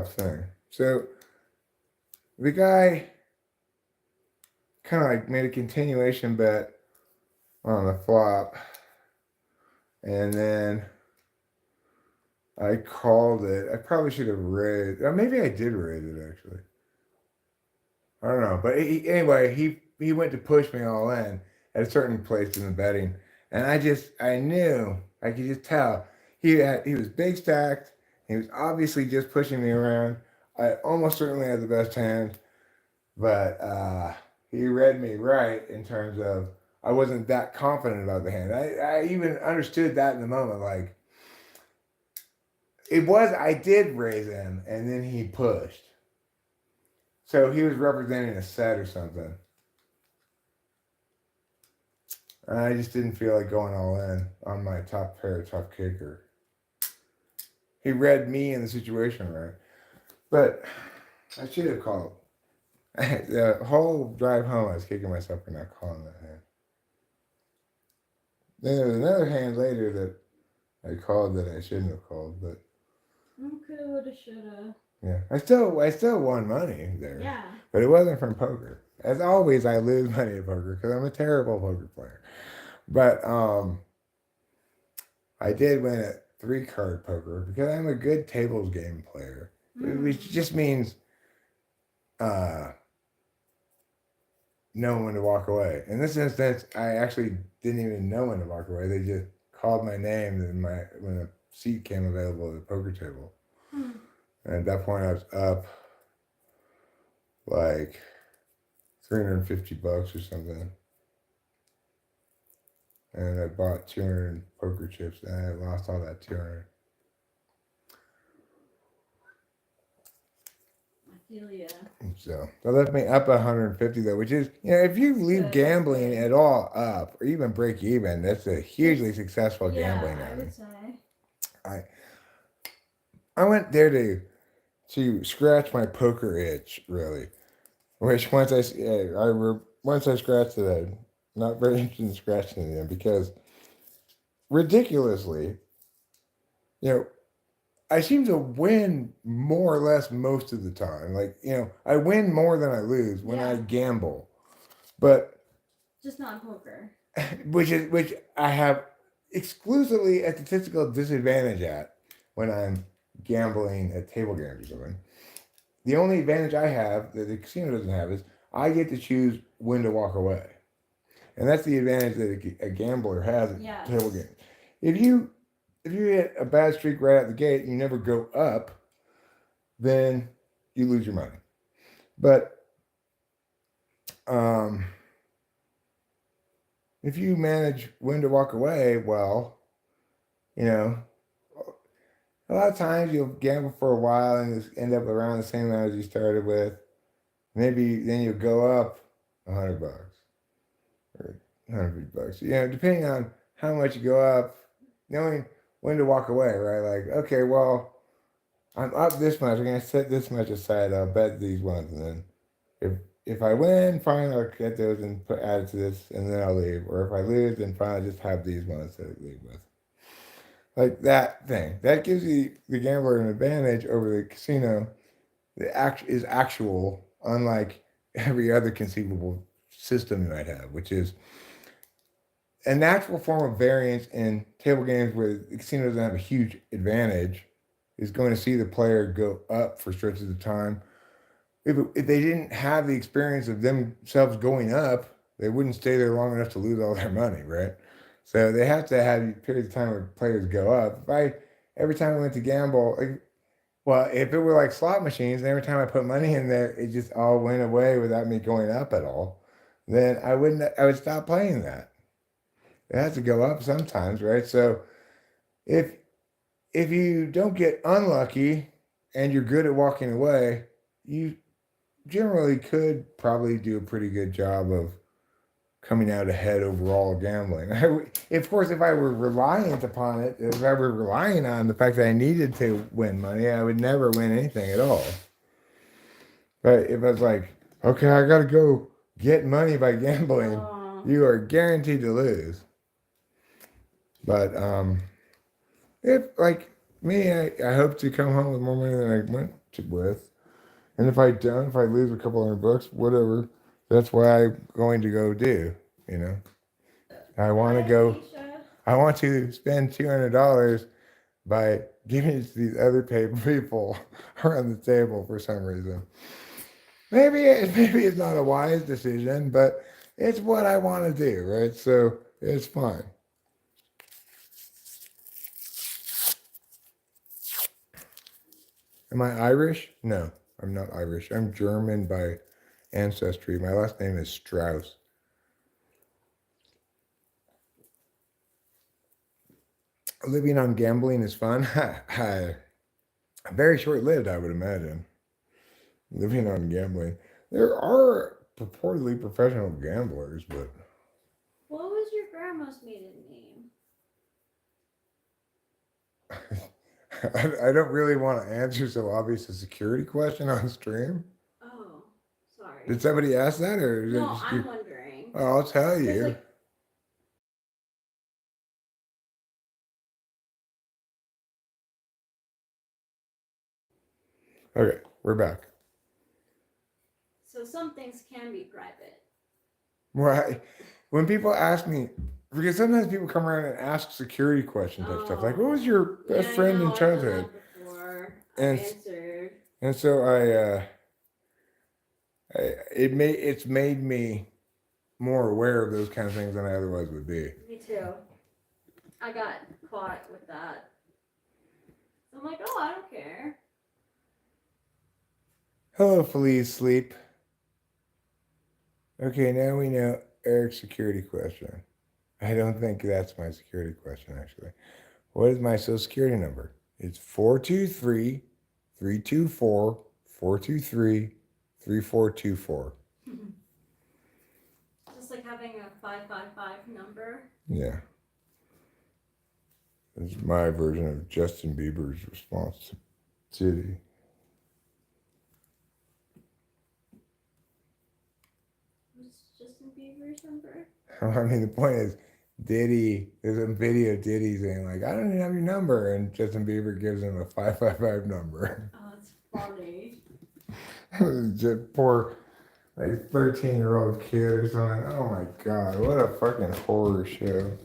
Speaker 1: thing. So the guy kind of like made a continuation bet on the flop, and then I called it. I probably should have raised, or maybe I did raise it actually. I don't know, but anyway, he went to push me all in at a certain place in the betting, and I knew I could just tell he was big stacked. He was obviously just pushing me around. I almost certainly had the best hand, but he read me right in terms of I wasn't that confident about the hand. I even understood that in the moment. Like I did raise him, and then he pushed. So he was representing a set or something. And I just didn't feel like going all in on my top pair, top kicker. He read me in the situation right. But I should have called. The whole drive home, I was kicking myself for not calling that hand. Then there was another hand later that I called that I shouldn't have called, but
Speaker 3: Coulda, woulda, shoulda.
Speaker 1: yeah, I still won money there.
Speaker 3: Yeah.
Speaker 1: But it wasn't from poker. As always, I lose money at poker because I'm a terrible poker player. But I did win at 3-card poker because I'm a good tables game player, which just means know when to walk away. In this instance, I actually didn't even know when to walk away. They just called my name when a seat came available at the poker table. And at that point, I was up like $350 or something. And I bought 200 poker chips, and I lost all that 200.
Speaker 3: I feel ya.
Speaker 1: So that left me up 150 though, which is, if you leave gambling at all up or even break even, that's a hugely successful gambling
Speaker 3: I
Speaker 1: outing.
Speaker 3: would say.
Speaker 1: I went there to scratch my poker itch, really. Which once I scratched it, I'm not very interested in scratching it again because ridiculously, I seem to win more or less most of the time. Like, I win more than I lose when I gamble. But
Speaker 3: Just not poker.
Speaker 1: which I have exclusively a statistical disadvantage at when I'm gambling at table games or something. The only advantage I have that the casino doesn't have is I get to choose when to walk away. And that's the advantage that a gambler has at table games. If you hit a bad streak right out the gate and you never go up, then you lose your money. But if you manage when to walk away, well, a lot of times you'll gamble for a while and just end up around the same amount as you started with. Maybe then you'll go up $100 or $150. You know, depending on how much you go up, knowing when to walk away, right? Like, okay, well, I'm up this much. I'm gonna set this much aside. I'll bet these ones, and then if I win, fine, I'll get those and add it to this, and then I'll leave. Or if I lose, then fine, I'll just have these ones to leave with. Like that thing. That gives the gambler an advantage over the casino. The act is actual, unlike every other conceivable system you might have, which is a natural form of variance in table games where the casino doesn't have a huge advantage is going to see the player go up for stretches of time. If they didn't have the experience of themselves going up, they wouldn't stay there long enough to lose all their money, right? So they have to have periods of time where players go up. Every time I went to gamble, well, if it were like slot machines, and every time I put money in there, it just all went away without me going up at all, then I would stop playing that. It has to go up sometimes, right? So if you don't get unlucky and you're good at walking away, you generally could probably do a pretty good job of coming out ahead overall gambling. Of course, if I were reliant upon it, if I were relying on the fact that I needed to win money, I would never win anything at all. But if I was like, okay, I got to go get money by gambling, you are guaranteed to lose. But if like me, I hope to come home with more money than I went with. And if I don't, if I lose a couple $100, whatever, that's what I'm going to go do, you know. I want to spend $200 by giving it to these other people around the table for some reason. Maybe it's not a wise decision, but it's what I want to do, right? So it's fine. Am I Irish? No, I'm not Irish. I'm German by ancestry. My last name is Strauss. Living on gambling is fun. Very short-lived, I would imagine. Living on gambling. There are purportedly professional gamblers, but
Speaker 2: What was your grandma's maiden name?
Speaker 1: I don't really want to answer so obvious a security question on stream.
Speaker 2: Oh, sorry.
Speaker 1: Did somebody ask that, or is it
Speaker 2: No,
Speaker 1: just
Speaker 2: I'm wondering.
Speaker 1: Well, I'll tell you.
Speaker 2: Like,
Speaker 1: Okay, we're back.
Speaker 2: so some things can be private.
Speaker 1: Right. When people ask me, because sometimes people come around and ask security questions and stuff like, "What was your best friend in childhood?"
Speaker 2: And
Speaker 1: so it's made me more aware of those kind of things than I otherwise would be.
Speaker 2: Me too. I got caught with that. So I'm like, oh, I don't care.
Speaker 1: Hello, Felice Sleep. Okay, now we know Eric's security question. I don't think that's my security question, actually. What is my social security number? It's 423-324-423-3424.
Speaker 2: Just like having a 555 number.
Speaker 1: Yeah. It's my version of Justin Bieber's response to City.
Speaker 2: What's Justin Bieber's number?
Speaker 1: I mean, the point is, Diddy, there's a video of Diddy saying, like, I don't even have your number. And Justin Bieber gives him a 555 number.
Speaker 2: Oh, that's funny.
Speaker 1: Just poor, like, 13-year-old kid or something. Oh my God, what a fucking horror show.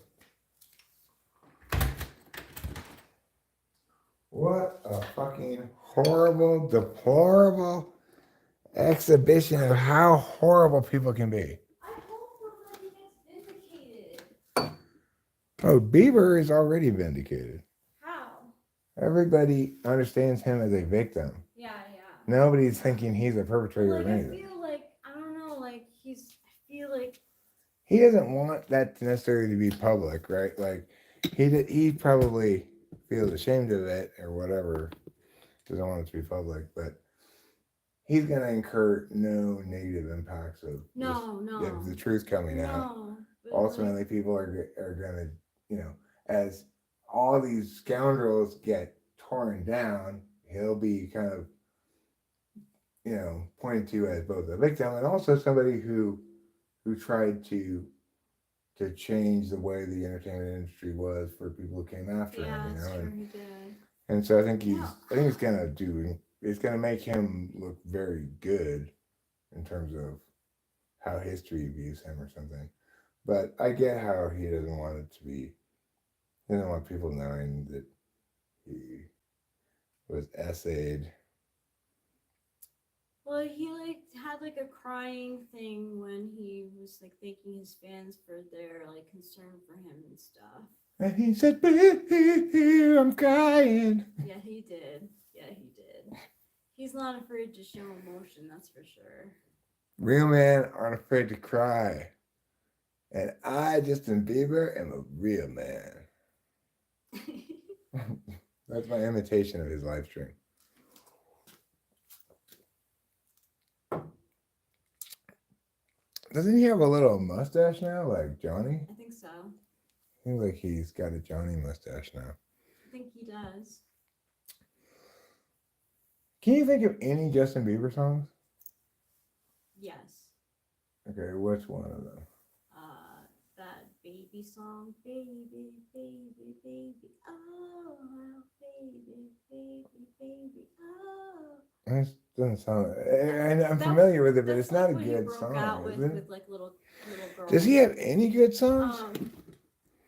Speaker 1: What a fucking horrible, deplorable exhibition of how horrible people can be.
Speaker 2: I hope nobody gets vindicated.
Speaker 1: Oh, Bieber is already vindicated.
Speaker 2: How?
Speaker 1: Everybody understands him as a victim.
Speaker 2: Yeah.
Speaker 1: Nobody's thinking he's a perpetrator
Speaker 2: Like,
Speaker 1: of
Speaker 2: I
Speaker 1: anything.
Speaker 2: feel like, I don't know, like, I feel like.
Speaker 1: He doesn't want that necessarily to be public, right? Like, he probably feels ashamed of it or whatever, doesn't want it to be public, but he's going to incur no negative impacts of of the truth coming out.
Speaker 3: No. But
Speaker 1: Ultimately, people are going to, as all these scoundrels get torn down, he'll be kind of, pointed to as both a victim and also somebody who tried to change the way the entertainment industry was for people who came after him.
Speaker 3: that's true. He did.
Speaker 1: And so I think it's gonna make him look very good in terms of how history views him or something. But I get how he doesn't want it to be. He doesn't want people knowing that he was essayed.
Speaker 3: Well, he had a crying thing when he was thanking his fans for their concern for him and stuff.
Speaker 1: And he said, "Boo, I'm crying."
Speaker 3: Yeah, he did. He's not afraid to show emotion, that's for sure.
Speaker 1: Real men aren't afraid to cry. And I, Justin Bieber, am a real man. That's my imitation of his live stream. Doesn't he have a little mustache now, like Johnny?
Speaker 3: I think so.
Speaker 1: Seems like he's got a Johnny mustache now.
Speaker 3: I think he does.
Speaker 1: Can you think of any Justin Bieber songs?
Speaker 3: Yes.
Speaker 1: Okay, which one of them?
Speaker 3: That baby song, baby, baby, baby, oh, baby, baby, baby, oh.
Speaker 1: That doesn't sound. And I'm familiar with it, but it's not a
Speaker 3: what he
Speaker 1: good
Speaker 3: broke
Speaker 1: song.
Speaker 3: out
Speaker 1: Is
Speaker 3: with
Speaker 1: it?
Speaker 3: little girls.
Speaker 1: Does he have any good songs?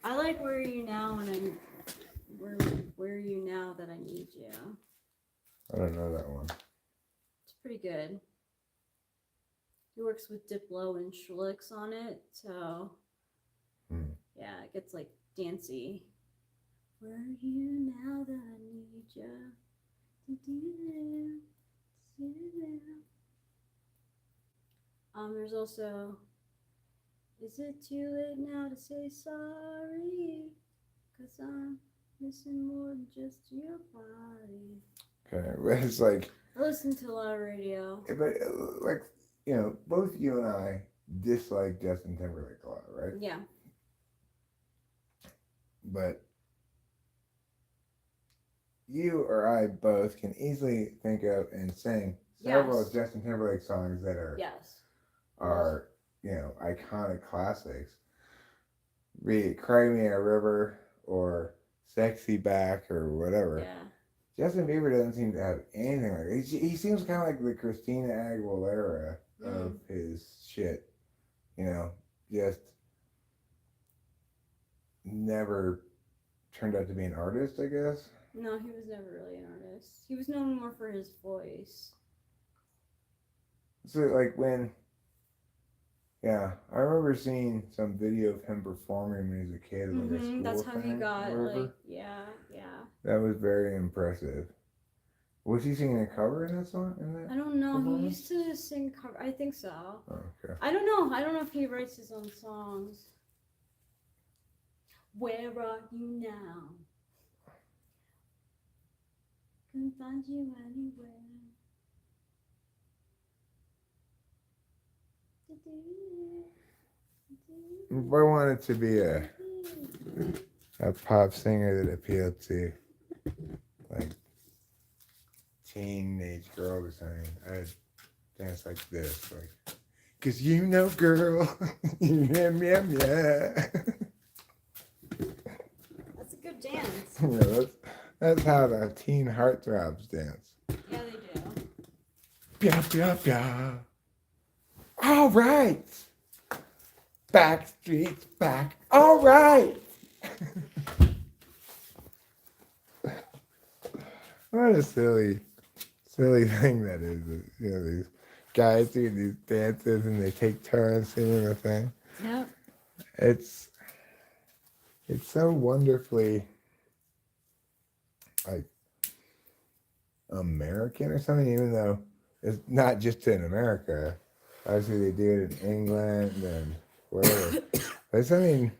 Speaker 3: I like Where Are You Now and I'm Where Are You Now That I Need You.
Speaker 1: I don't know that one.
Speaker 3: It's pretty good. He works with Diplo and Schulix on it, so yeah, it gets dancey. Where are you now that I need you? There's also, is it too late now to say sorry? 'Cause I'm missing more than just your body.
Speaker 1: Okay, but it's like.
Speaker 3: I listen to a lot of radio.
Speaker 1: But both you and I dislike Justin Timberlake a lot, right?
Speaker 3: Yeah.
Speaker 1: But you or I both can easily think of and sing several Justin Timberlake songs that are iconic classics. Be it Cry Me a River or Sexy Back or whatever.
Speaker 3: Yeah.
Speaker 1: Justin Bieber doesn't seem to have anything like that. He seems kind of like the Christina Aguilera of his shit. Just never turned out to be an artist, I guess.
Speaker 3: No, he was never really an artist. He was known more for his voice.
Speaker 1: So, I remember seeing some video of him performing when he was a kid. Like a school
Speaker 3: That's how he
Speaker 1: thing,
Speaker 3: got, yeah.
Speaker 1: That was very impressive. Was he singing a cover in that song?
Speaker 3: I don't know. He used to sing cover. I think so.
Speaker 1: Oh, okay.
Speaker 3: I don't know. I don't know if he writes his own songs. Where are you now? Couldn't find you anywhere.
Speaker 1: If I wanted to be a pop singer that appealed to teenage girls or something, I'd dance like this, 'cause girl, yeah.
Speaker 3: That's a good dance.
Speaker 1: That's how the teen heartthrobs dance.
Speaker 3: Yeah, they do.
Speaker 1: Pia, pia, pia. All right. Backstreet's back. All right. What a silly thing that is. These guys do these dances and they take turns singing the thing.
Speaker 3: Yep.
Speaker 1: It's so wonderfully American or something, even though it's not just in America. Obviously, they do it in England and wherever. But it's something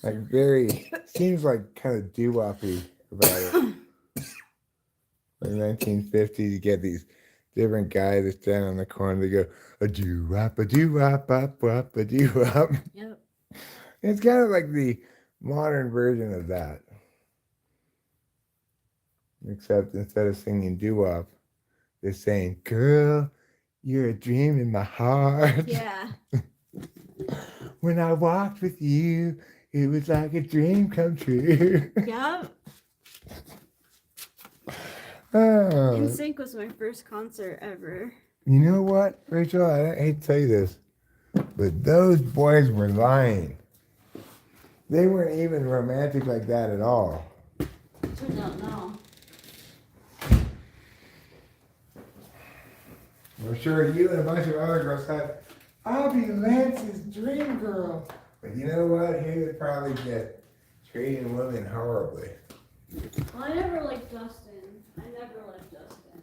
Speaker 1: very seems like kind of doo-woppy about it. Like 1950s, you get these different guys that stand on the corner. They go a doo-wop, a doo-wop, wop, wop, a doo-wop.
Speaker 3: Yep.
Speaker 1: It's kind of like the modern version of that, except instead of singing doo-wop, they're saying, "Girl, you're a dream in my heart."
Speaker 3: Yeah.
Speaker 1: When I walked with you, it was like a dream come true.
Speaker 3: Yep.
Speaker 1: Oh.
Speaker 3: NSYNC was my first concert ever.
Speaker 1: You know what, Rachel? I hate to tell you this, but those boys were lying. They weren't even romantic like that at all.
Speaker 3: Turns out no.
Speaker 1: I'm sure you and a bunch of other girls thought, I'll be Lance's dream girl. But you know what? He would probably get treating women horribly.
Speaker 3: Well, I never liked Justin. I never liked Justin.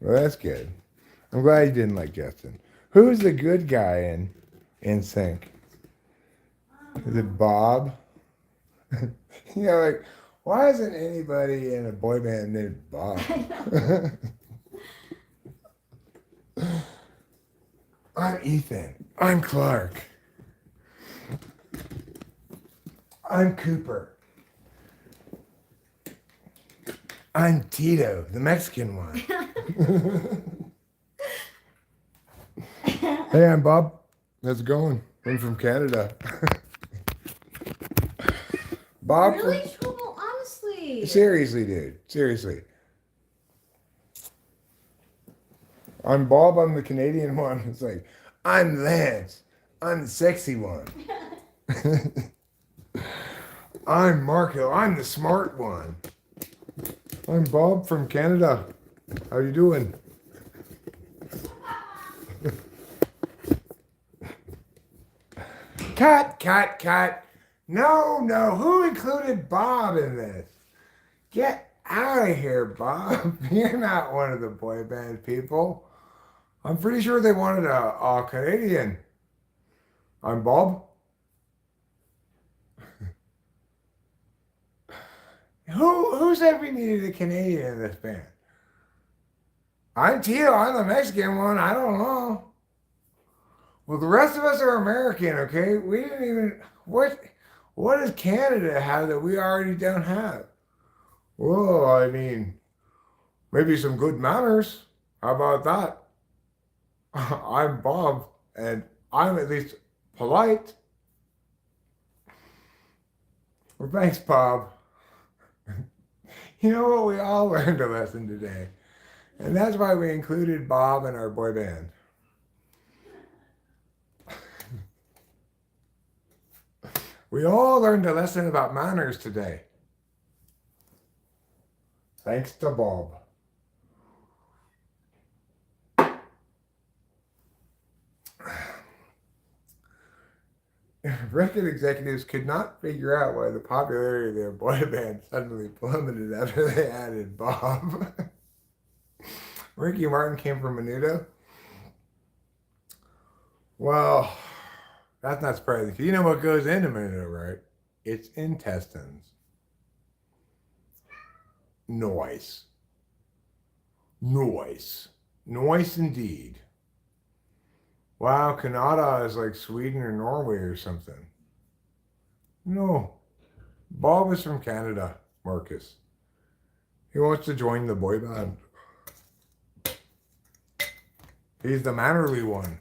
Speaker 1: Well, that's good. I'm glad you didn't like Justin. Who's the good guy in Sync? Is it Bob? You know, like, why isn't anybody in a boy band named Bob? I'm Ethan. I'm Clark. I'm Cooper. I'm Tito, the Mexican one. Hey, I'm Bob. How's it going? I'm from Canada. Bob.
Speaker 3: Really, Trouble? Honestly.
Speaker 1: Seriously, dude. Seriously. I'm Bob. I'm the Canadian one. It's like, I'm Lance. I'm the sexy one. I'm Marco. I'm the smart one. I'm Bob from Canada. How you doing? Cut. No. Who included Bob in this? Get out of here, Bob. You're not one of the boy band people. I'm pretty sure they wanted a Canadian. I'm Bob. Who said we needed a Canadian in this band? I'm Tito. I'm the Mexican one. I don't know. Well, the rest of us are American, okay? We didn't even... What does Canada have that we already don't have? Well, I mean, maybe some good manners. How about that? I'm Bob, and I'm at least polite. Well, thanks, Bob. You know what? We all learned a lesson today. And that's why we included Bob in our boy band. We all learned a lesson about manners today. Thanks to Bob. Record executives could not figure out why the popularity of their boy band suddenly plummeted after they added Bob. Ricky Martin came from Menudo. Well, that's not surprising. You know what goes into Menudo, right? It's intestines. Noise indeed. Wow, Canada is like Sweden or Norway or something. No. Bob is from Canada, Marcus. He wants to join the boy band. He's the mannerly one.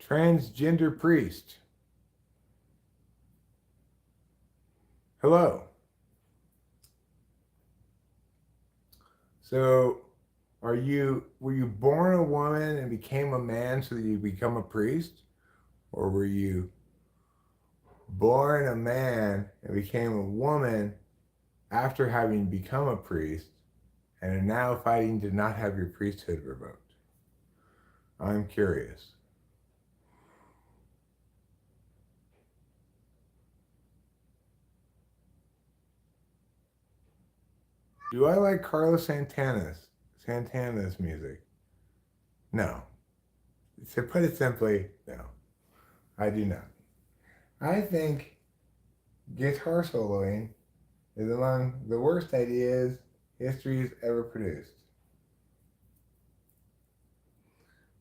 Speaker 1: Transgender priest. Hello. So, were you born a woman and became a man so that you become a priest? Or were you born a man and became a woman after having become a priest and are now fighting to not have your priesthood revoked? I'm curious. Do I like Carlos Santana's music? No. To put it simply, no. I do not. I think guitar soloing is among the worst ideas history's ever produced.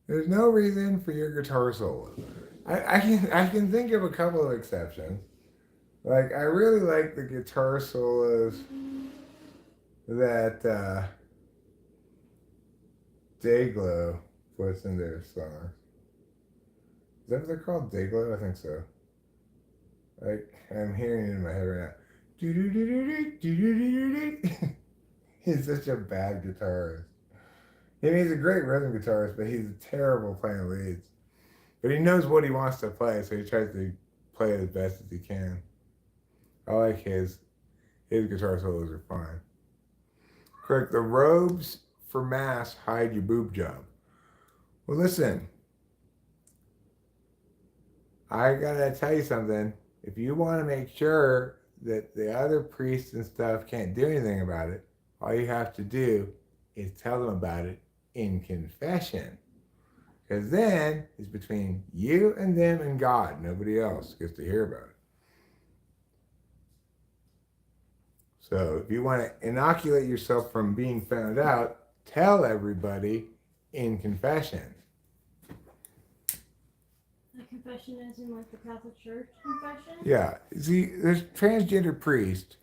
Speaker 1: There's no reason for your guitar solo. I can think of a couple of exceptions. Like I really like the guitar solos that Dayglow puts in their songs. Is that what they're called? Dayglow? I think so. Like I'm hearing it in my head right now. Do do do do do do do do. He's such a bad guitarist. I mean, he's a great rhythm guitarist, but he's terrible playing leads. But he knows what he wants to play, so he tries to play it as best as he can. I like his guitar solos are fine. Correct. The robes for mass hide your boob job. Well, listen. I gotta tell you something. If you want to make sure that the other priests and stuff can't do anything about it, all you have to do is tell them about it in confession. Because then it's between you and them and God. Nobody else gets to hear about it. So if you want to inoculate yourself from being found out, tell everybody in confession.
Speaker 2: The confession is in like the Catholic Church confession?
Speaker 1: Yeah. See, there's transgender priest.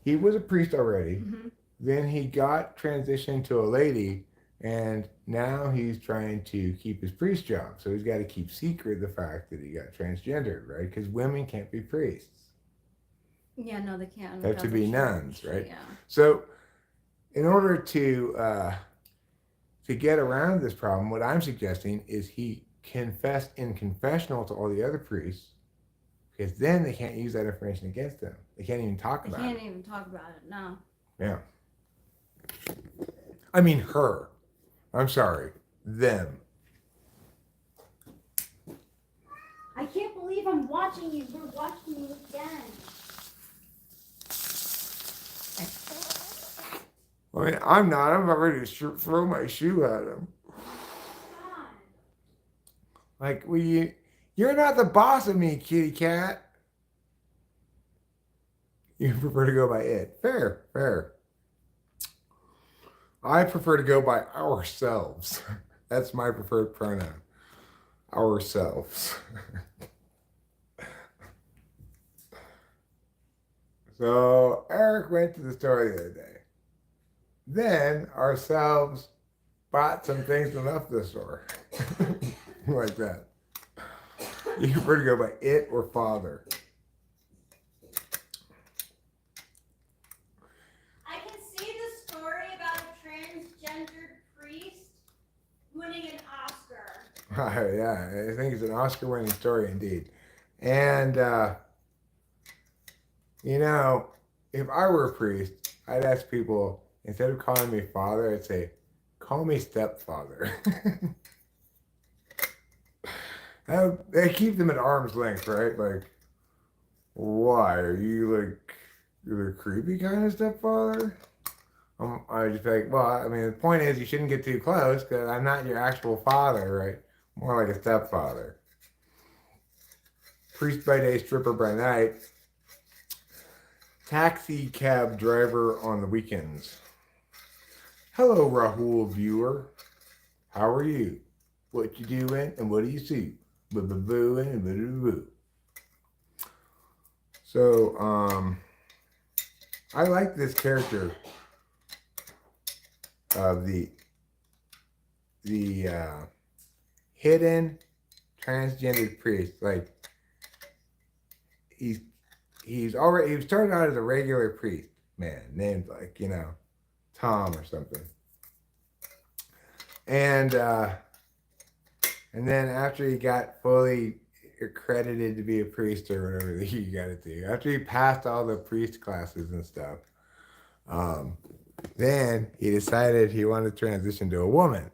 Speaker 1: He was a priest already.
Speaker 3: Mm-hmm.
Speaker 1: Then he got transitioned to a lady, and now he's trying to keep his priest job. So he's got to keep secret the fact that he got transgendered, right? Because women can't be priests.
Speaker 3: Yeah, no, they can't.
Speaker 1: They have to be nuns, right?
Speaker 3: Yeah.
Speaker 1: So in order to get around this problem, what I'm suggesting is he confessed in confessional to all the other priests, because then they can't use that information against him. They can't even talk
Speaker 3: They
Speaker 1: about
Speaker 3: can't
Speaker 1: it.
Speaker 3: even talk about it. No.
Speaker 1: Yeah. I mean her. I'm sorry. Them.
Speaker 2: I can't believe I'm watching you. We're watching you again.
Speaker 1: I mean, I'm not. I'm about ready to throw my shoe at him.
Speaker 2: God.
Speaker 1: Like, you're not the boss of me, kitty cat. You prefer to go by it. Fair, fair. I prefer to go by ourselves. That's my preferred pronoun. Ourselves. So Eric went to the store the other day. Then ourselves bought some things and left the store. Like that. You prefer to go by it or father.
Speaker 2: I can see the story about a transgendered priest winning an Oscar.
Speaker 1: Yeah, I think it's an Oscar-winning story indeed. And, you know, if I were a priest, I'd ask people, instead of calling me father, I'd say, call me stepfather. They keep them at arm's length, right? Like, why? Are you like, you're the creepy kind of stepfather? I just be like, well, I mean, the point is you shouldn't get too close because I'm not your actual father, right? More like a stepfather. Priest by day, stripper by night. Taxi cab driver on the weekends. Hello, Rahul viewer. How are you? What you doing and what do you see? Boo and boo. So, I like this character of the hidden transgendered priest. Like he started out as a regular priest man named like, you know, Tom or something. And then after he got fully accredited to be a priest or whatever he got to do, after he passed all the priest classes and stuff, then he decided he wanted to transition to a woman.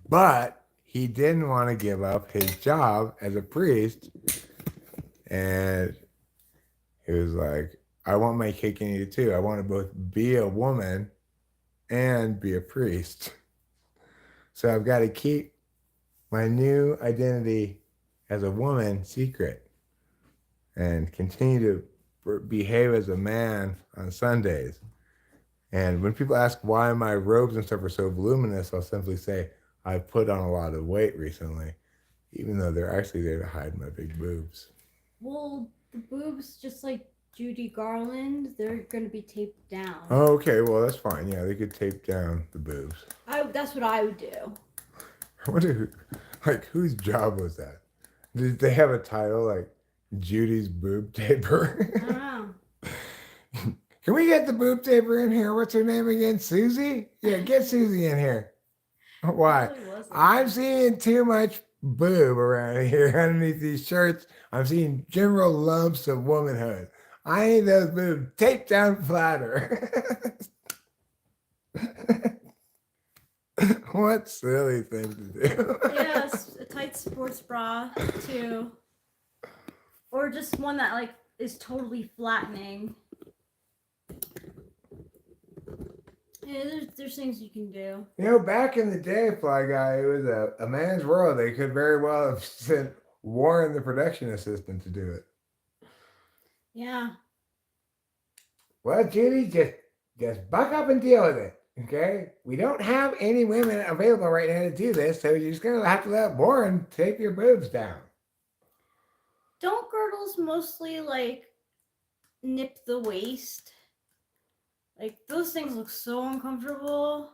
Speaker 1: But he didn't want to give up his job as a priest. And he was like, I want my cake and eat it too. I want to both be a woman and be a priest. So I've got to keep my new identity as a woman secret and continue to behave as a man on Sundays. And when people ask why my robes and stuff are so voluminous, I'll simply say, I've put on a lot of weight recently, even though they're actually there to hide my big boobs.
Speaker 3: Well, the boobs, just like Judy Garland, they're going to be taped down.
Speaker 1: Oh, okay, well, that's fine. Yeah, they could tape down the boobs.
Speaker 2: That's what I would do.
Speaker 1: I wonder, whose job was that? Did they have a title like Judy's Boob Taper?
Speaker 3: I don't know.
Speaker 1: Can we get the boob taper in here? What's her name again? Susie? Yeah, get Susie in here. Why?
Speaker 3: Probably wasn't.
Speaker 1: I'm seeing too much boob around here underneath these shirts. I'm seeing general lumps of womanhood. I need those boobs taped down flatter. What silly thing to do.
Speaker 3: Yes, a tight sports bra too, or just one that like is totally flattening. Yeah, there's things you can do.
Speaker 1: You know, back in the day, Fly Guy, it was a man's world. They could very well have sent Warren, the production assistant, to do it.
Speaker 3: Yeah.
Speaker 1: Well, Judy, just buck up and deal with it, okay? We don't have any women available right now to do this, so you're just going to have to let Warren tape your boobs down.
Speaker 3: Don't girdles mostly like nip the waist? Like those things look so uncomfortable.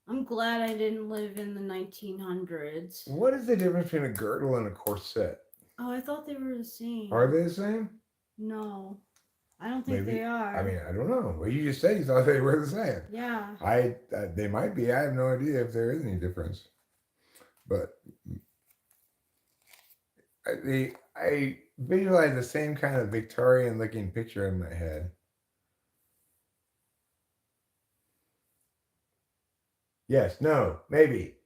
Speaker 3: I'm glad I didn't live in the 1900s.
Speaker 1: What is the difference between a girdle and a corset?
Speaker 3: Oh, I thought they were the same.
Speaker 1: Are they the same?
Speaker 3: No, I don't think
Speaker 1: Maybe.
Speaker 3: they are.
Speaker 1: I mean, I don't know. Well, you just said you thought they were the same.
Speaker 3: Yeah.
Speaker 1: They might be. I have no idea if there is any difference. But I visualize the same kind of Victorian-looking picture in my head. Yes, no, maybe,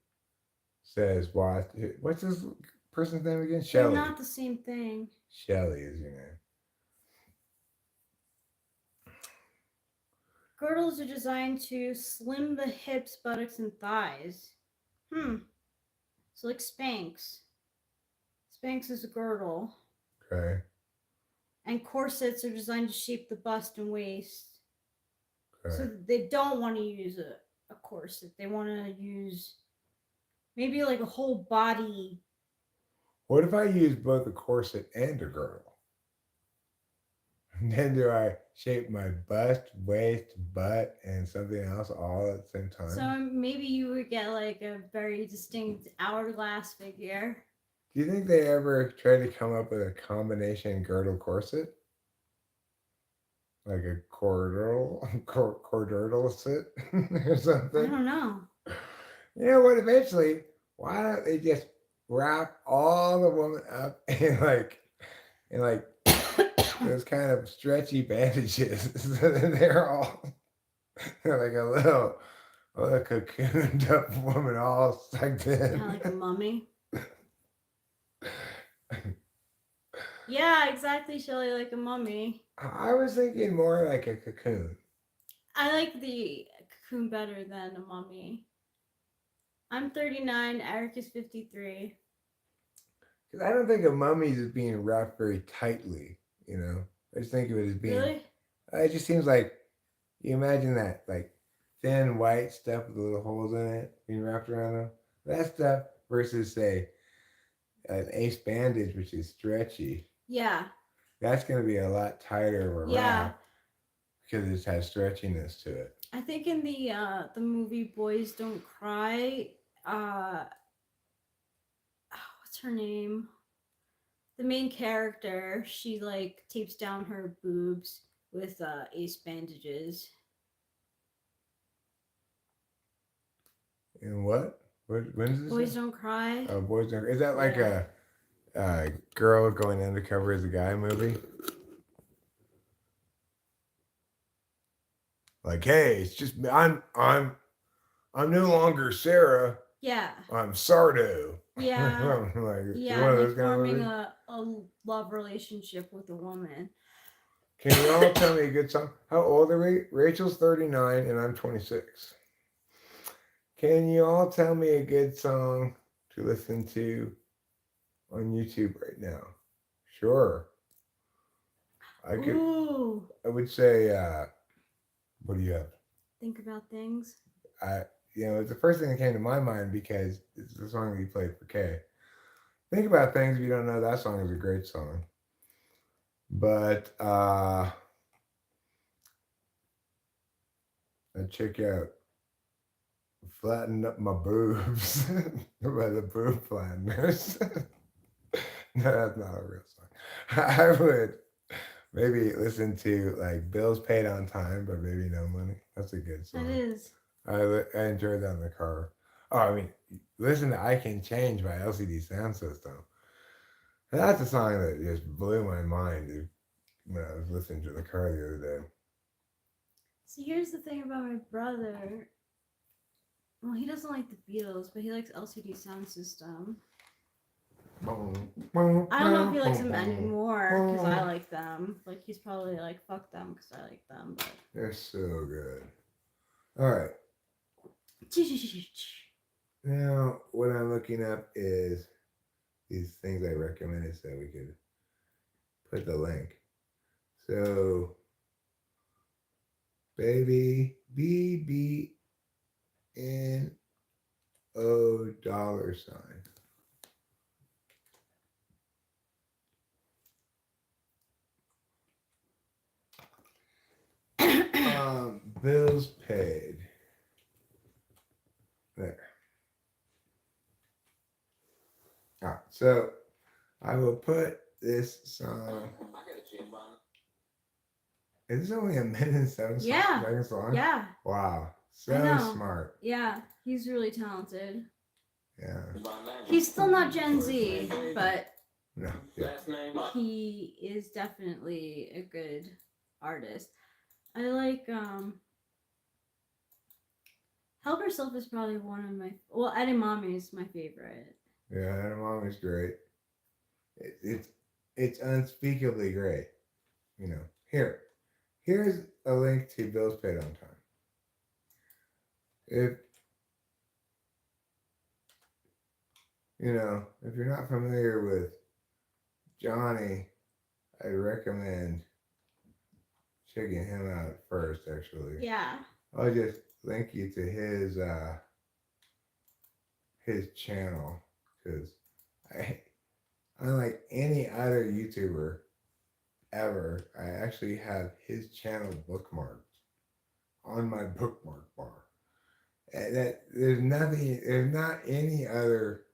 Speaker 1: says Watt. What's this person's name again?
Speaker 3: They're
Speaker 1: Shelley.
Speaker 3: not the same thing.
Speaker 1: Shelley is your name.
Speaker 3: Girdles are designed to slim the hips, buttocks, and thighs. So like Spanx. Spanx is a girdle.
Speaker 1: Okay.
Speaker 3: And corsets are designed to shape the bust and waist.
Speaker 1: Okay.
Speaker 3: So they don't want to use a corset. They want to use maybe like a whole body.
Speaker 1: What if I use both a corset and a girdle? And then do I shape my bust, waist, butt, and something else all at the same time?
Speaker 3: So maybe you would get like a very distinct hourglass figure.
Speaker 1: Do you think they ever tried to come up with a combination girdle corset? Like a cordurdle sit or something?
Speaker 3: I don't know.
Speaker 1: You know what? Eventually, why don't they just wrap all the woman up in like those kind of stretchy bandages, so that they're like a little cocooned up woman all sucked in.
Speaker 3: Kind of like a mummy. Yeah, exactly, Shelley, like a mummy.
Speaker 1: I was thinking more like a cocoon.
Speaker 3: I like the cocoon better than a mummy. I'm 39, Eric is 53.
Speaker 1: Because I don't think of mummies as being wrapped very tightly, you know? I just think of it as being...
Speaker 3: Really?
Speaker 1: It just seems like, you imagine that, like, thin white stuff with little holes in it being wrapped around them. That stuff versus, say, an ace bandage, which is stretchy.
Speaker 3: Yeah.
Speaker 1: That's going to be a lot tighter of a wrap because it has stretchiness to it.
Speaker 3: I think in the movie Boys Don't Cry, what's her name? The main character, she like tapes down her boobs with ace bandages.
Speaker 1: And what? When is this?
Speaker 3: Boys Don't Cry.
Speaker 1: Oh, Boys Don't Cry. Is that like a girl going undercover as a guy movie? Like, hey, it's just I'm no longer Sarah.
Speaker 3: Yeah.
Speaker 1: I'm Sardo.
Speaker 3: Yeah.
Speaker 1: Like,
Speaker 3: Yeah,
Speaker 1: one of
Speaker 3: like
Speaker 1: those kind of
Speaker 3: forming
Speaker 1: movies?
Speaker 3: a love relationship with a woman.
Speaker 1: Can you all tell me a good song? How old are we? Rachel's 39 and I'm 26. Can you all tell me a good song to listen to on YouTube right now? Sure. I could.
Speaker 3: Ooh,
Speaker 1: I would say. What do you have?
Speaker 3: think about things.
Speaker 1: I. It's the first thing that came to my mind because it's the song that you played for Kay. Think about things. If you don't know, that song is a great song. But and check out "Flatten Up My Boobs" by the Boob Flatteners. No, that's not a real song. I would maybe listen to like "Bills Paid on Time" by Baby No Money. That's a good
Speaker 3: That
Speaker 1: song.
Speaker 3: is.
Speaker 1: I enjoyed that in the car. Oh, I mean, listen to "I Can Change" by LCD Sound System. That's a song that just blew my mind when I was listening to the car the other day.
Speaker 3: See, here's the thing about my brother. Well, he doesn't like the Beatles, but he likes LCD Sound System. I don't know if he likes them anymore because I like them. Like he's probably like fuck them because I like them. But
Speaker 1: They're so good. All right. Now, what I'm looking up is these things I recommended so we could put the link. So, baby, BBNO $. Bills paid. There. All right, so I will put this song.
Speaker 4: I got a jam on.
Speaker 1: Is this only a minute and
Speaker 3: Yeah.
Speaker 1: seconds long?
Speaker 3: yeah,
Speaker 1: Wow,
Speaker 3: I know.
Speaker 1: so smart.
Speaker 3: yeah, he's really talented.
Speaker 1: Yeah.
Speaker 3: He's still not Gen Z, but
Speaker 1: No. Yeah.
Speaker 4: Last name.
Speaker 3: he is definitely a good artist. I like Help Herself is probably one of my Edamame is my favorite.
Speaker 1: Yeah, her mom is great. It's unspeakably great. Here's a link to Bills Paid on Time. If if you're not familiar with Johnny, I recommend checking him out first. Actually,
Speaker 3: Yeah.
Speaker 1: I'll just link you to his channel because unlike any other YouTuber ever, I actually have his channel bookmarked on my bookmark bar. And that there's not any other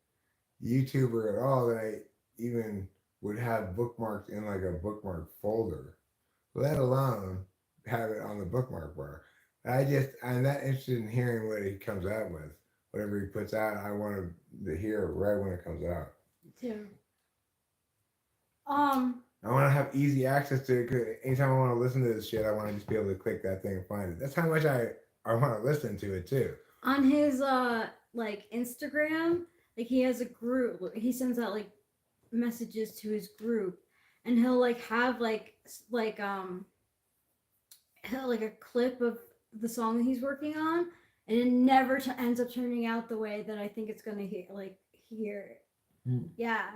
Speaker 1: YouTuber at all that I even would have bookmarked in like a bookmark folder, let alone have it on the bookmark bar. I'm not interested in hearing what he comes out with. Whatever he puts out, I want to hear it right when it comes out.
Speaker 3: Too.
Speaker 1: I want to have easy access to it because anytime I want to listen to this shit, I want to just be able to click that thing and find it. That's how much I want to listen to it too.
Speaker 3: On his like Instagram, like he has a group. He sends out like messages to his group, and he'll like have he'll like a clip of the song that he's working on, and it never ends up turning out the way that I think it's gonna hear. Yeah,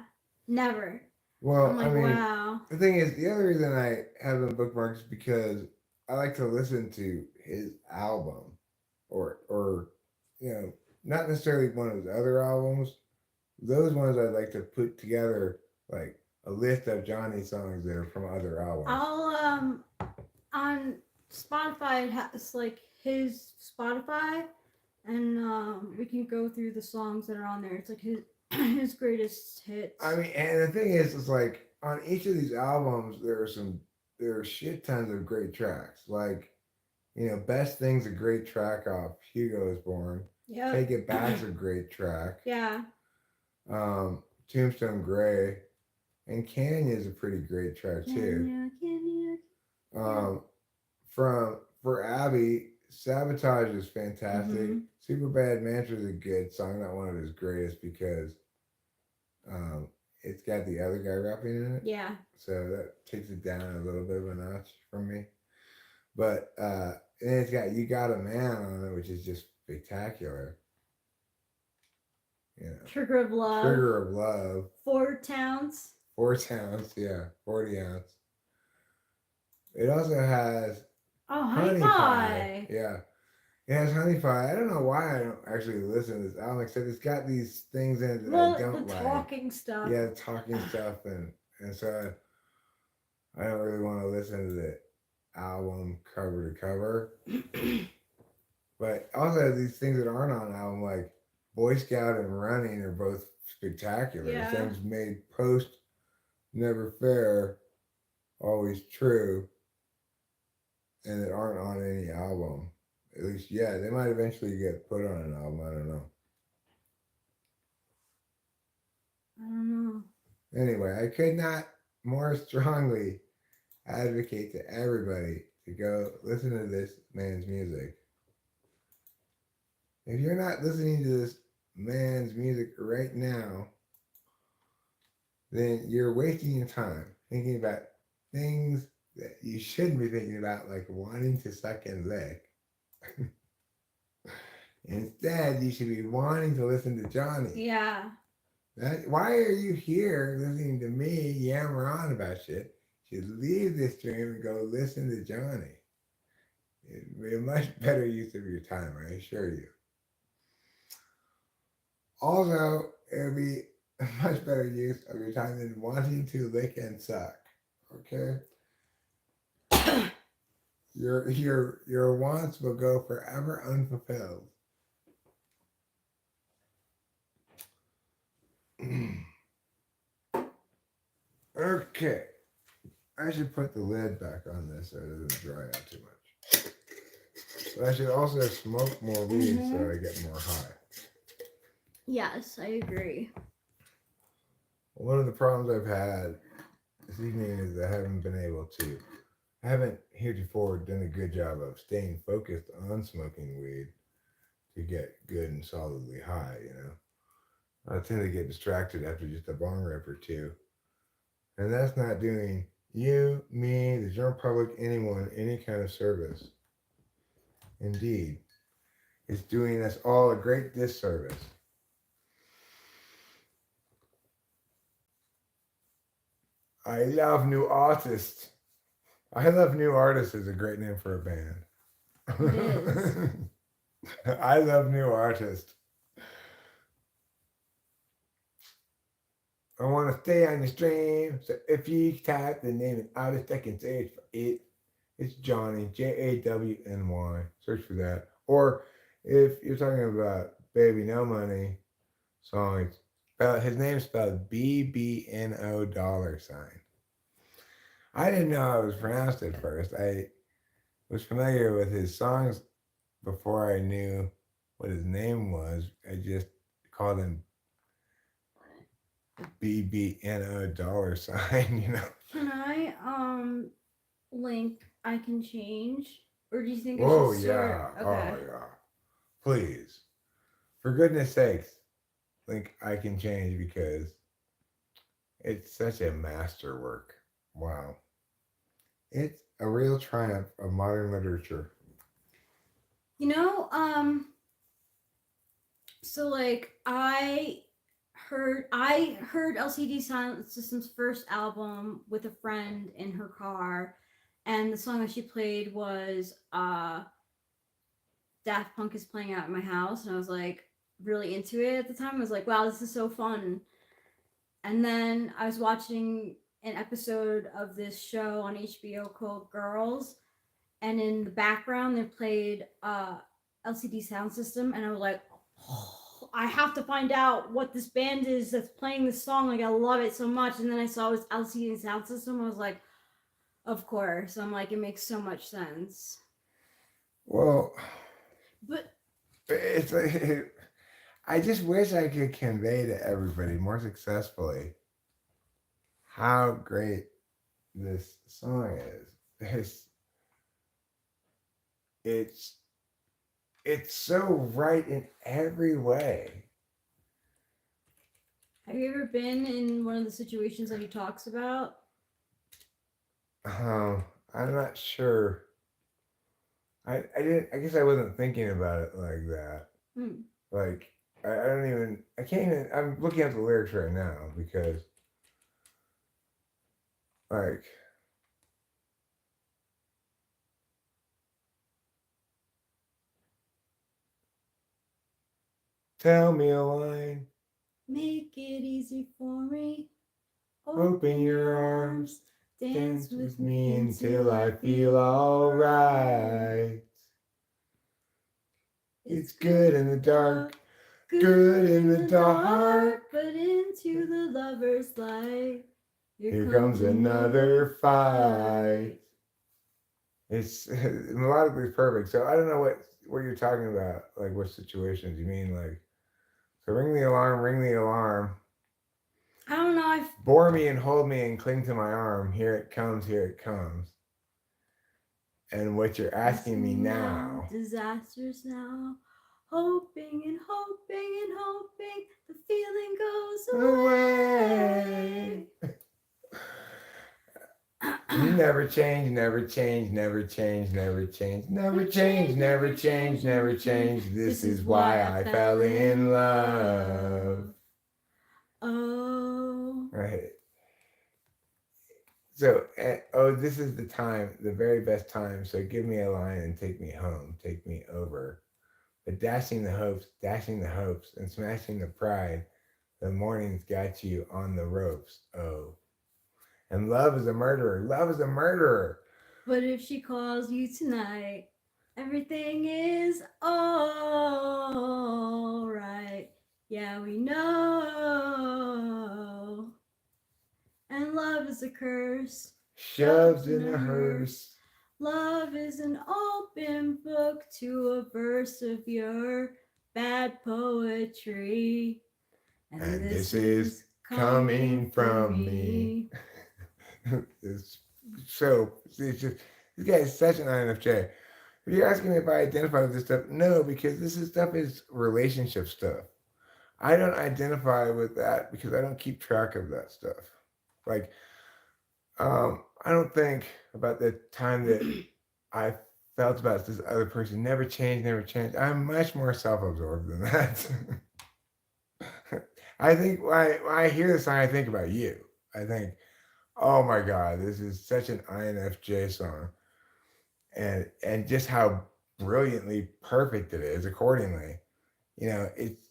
Speaker 3: never.
Speaker 1: Well,
Speaker 3: I'm like,
Speaker 1: I mean,
Speaker 3: wow.
Speaker 1: the thing is, the other reason I have them bookmarked is because I like to listen to his album, or not necessarily one of his other albums. Those ones I'd like to put together like a list of Johnny songs that are from other albums.
Speaker 3: I'll on Spotify it has like his Spotify, and we can go through the songs that are on there. It's like his greatest hits.
Speaker 1: I mean, and the thing is, it's like on each of these albums, there are shit tons of great tracks. Like, Best Thing's a great track off Hugo Is Born.
Speaker 3: Yeah.
Speaker 1: Take It Back's a great track.
Speaker 3: Yeah.
Speaker 1: Tombstone Gray and Canya's a pretty great track too.
Speaker 3: Kenya.
Speaker 1: For Abby, Sabotage is fantastic.
Speaker 3: Mhm.
Speaker 1: Super Bad Mantra is a good song, not one of his greatest because it's got the other guy rapping in it.
Speaker 3: Yeah.
Speaker 1: So that takes it down a little bit of a notch from me. But and it's got You Got a Man on it, which is just spectacular. you know,
Speaker 3: Trigger of Love.
Speaker 1: Trigger of Love.
Speaker 3: 4 Towns.
Speaker 1: 4 Towns, yeah, 40 ounce. It also has
Speaker 3: Oh, Honey Pie.
Speaker 1: Yeah. It has Honey Pie. I don't know why I don't actually listen to this album, except it's got these things in it that
Speaker 3: Well,
Speaker 1: I don't
Speaker 3: the
Speaker 1: like.
Speaker 3: talking stuff.
Speaker 1: Yeah, talking stuff, and so I don't really want to listen to the album cover to cover. But also these things that aren't on the album, like Boy Scout and Running, are both spectacular.
Speaker 3: Yeah.
Speaker 1: Things made post Never Fair, always true, and that aren't on any album. At least, yeah, they might eventually get put on an album. I don't know.
Speaker 3: I don't know.
Speaker 1: Anyway, I could not more strongly advocate to everybody to go listen to this man's music. If you're not listening to this man's music right now, then you're wasting your time thinking about things that you shouldn't be thinking about, like wanting to suck and lick. Instead, you should be wanting to listen to Johnny.
Speaker 3: Yeah.
Speaker 1: Why are you here listening to me yammer on about shit? You should leave this stream and go listen to Johnny. It'd be a much better use of your time, I assure you. Also, it would be a much better use of your time than wanting to lick and suck. Okay? Your wants will go forever unfulfilled. Okay. I should put the lid back on this so it doesn't dry out too much. But I should also smoke more weed so I get more high.
Speaker 3: Yes, I agree.
Speaker 1: One of the problems I've had this evening is I haven't heretofore done a good job of staying focused on smoking weed to get good and solidly high, you know. I tend to get distracted after just a bong rip or two. And that's not doing you, me, the general public, anyone, any kind of service. Indeed, it's doing us all a great disservice. I love new artists. I love new artists is a great name for a band.
Speaker 3: It is.
Speaker 1: I love new artists. I want to stay on the stream, so if you type the name of the artist, I can search for it. It's Johnny, Jawny. Search for that. Or if you're talking about Baby No Money song, his name's spelled BBNO $. I didn't know how it was pronounced at first. I was familiar with his songs before I knew what his name was. I just called him BBNO $, you know.
Speaker 3: Can I link I Can Change? Or do you think
Speaker 1: Oh,
Speaker 3: I should
Speaker 1: yeah.
Speaker 3: Okay.
Speaker 1: Oh, yeah. Please. For goodness sakes, link I Can Change, because it's such a masterwork. Wow. It's a real triumph of modern literature.
Speaker 3: You know, so like I heard LCD Sound System's first album with a friend in her car, and the song that she played was Daft Punk Is Playing Out in My House, and I was like really into it at the time. I was like, wow, this is so fun. And then I was watching an episode of this show on HBO called Girls, and in the background they played LCD Sound System, and I was like, oh, I have to find out what this band is that's playing this song. Like, I love it so much. And then I saw it was LCD Sound System. I was like, of course. I'm like, it makes so much sense.
Speaker 1: Well,
Speaker 3: but
Speaker 1: it's like, I just wish I could convey to everybody more successfully how great this song is. It's so right in every way.
Speaker 3: Have you ever been in one of the situations that he talks about?
Speaker 1: I'm not sure. I guess I wasn't thinking about it like that.
Speaker 3: Hmm.
Speaker 1: Like, I can't even, I'm looking at the lyrics right now because, like, tell me a line,
Speaker 3: Make it easy for me.
Speaker 1: open your arms, dance with me until I feel alright. It's good in the dark, good in the dark.
Speaker 3: but into the lover's light.
Speaker 1: Here comes another fight. It's melodically perfect. So I don't know what you're talking about. Like what situations you mean? Like, so ring the alarm, ring the alarm.
Speaker 3: I don't know.
Speaker 1: Bore me and hold me and cling to my arm. Here it comes, here it comes. And what you're asking me now.
Speaker 3: Disasters now. Hoping and hoping and hoping the feeling goes away.
Speaker 1: You never change, never change, never change, never change, never change, never change, never change. This is why I fell in love.
Speaker 3: Oh.
Speaker 1: Right. So, oh, this is the time, the very best time. So give me a line and take me home, take me over. But dashing the hopes, and smashing the pride, the morning's got you on the ropes. Oh. And love is a murderer. Love is a murderer.
Speaker 3: But if she calls you tonight, everything is all right. Yeah, we know. And love is a curse.
Speaker 1: Shoves in a hearse.
Speaker 3: Love is an open book to a verse of your bad poetry.
Speaker 1: And this is coming from me. It's so, it's just, this guy is such an INFJ. If you're asking me if I identify with this stuff, no, because this stuff is relationship stuff. I don't identify with that because I don't keep track of that stuff. Like, I don't think about the time that I felt about this other person. Never change, never change. I'm much more self-absorbed than that. I think when I hear this song, I think about you. I think, oh my God, this is such an INFJ song. And just how brilliantly perfect it is accordingly. You know, it's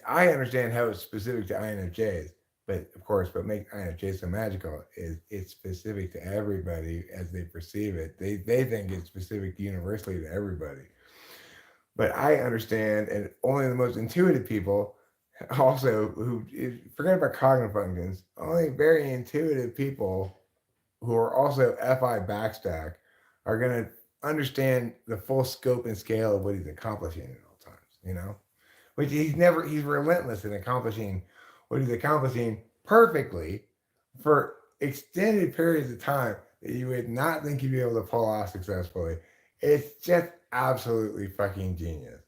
Speaker 1: I understand how it's specific to INFJs, but of course, what makes INFJs so magical is it's specific to everybody as they perceive it. They think it's specific universally to everybody. But I understand, and only the most intuitive people also forget about cognitive functions, only very intuitive people who are also FI backstack are going to understand the full scope and scale of what he's accomplishing at all times, you know? Which he's relentless in accomplishing what he's accomplishing perfectly for extended periods of time that you would not think you'd be able to pull off successfully. It's just absolutely fucking genius.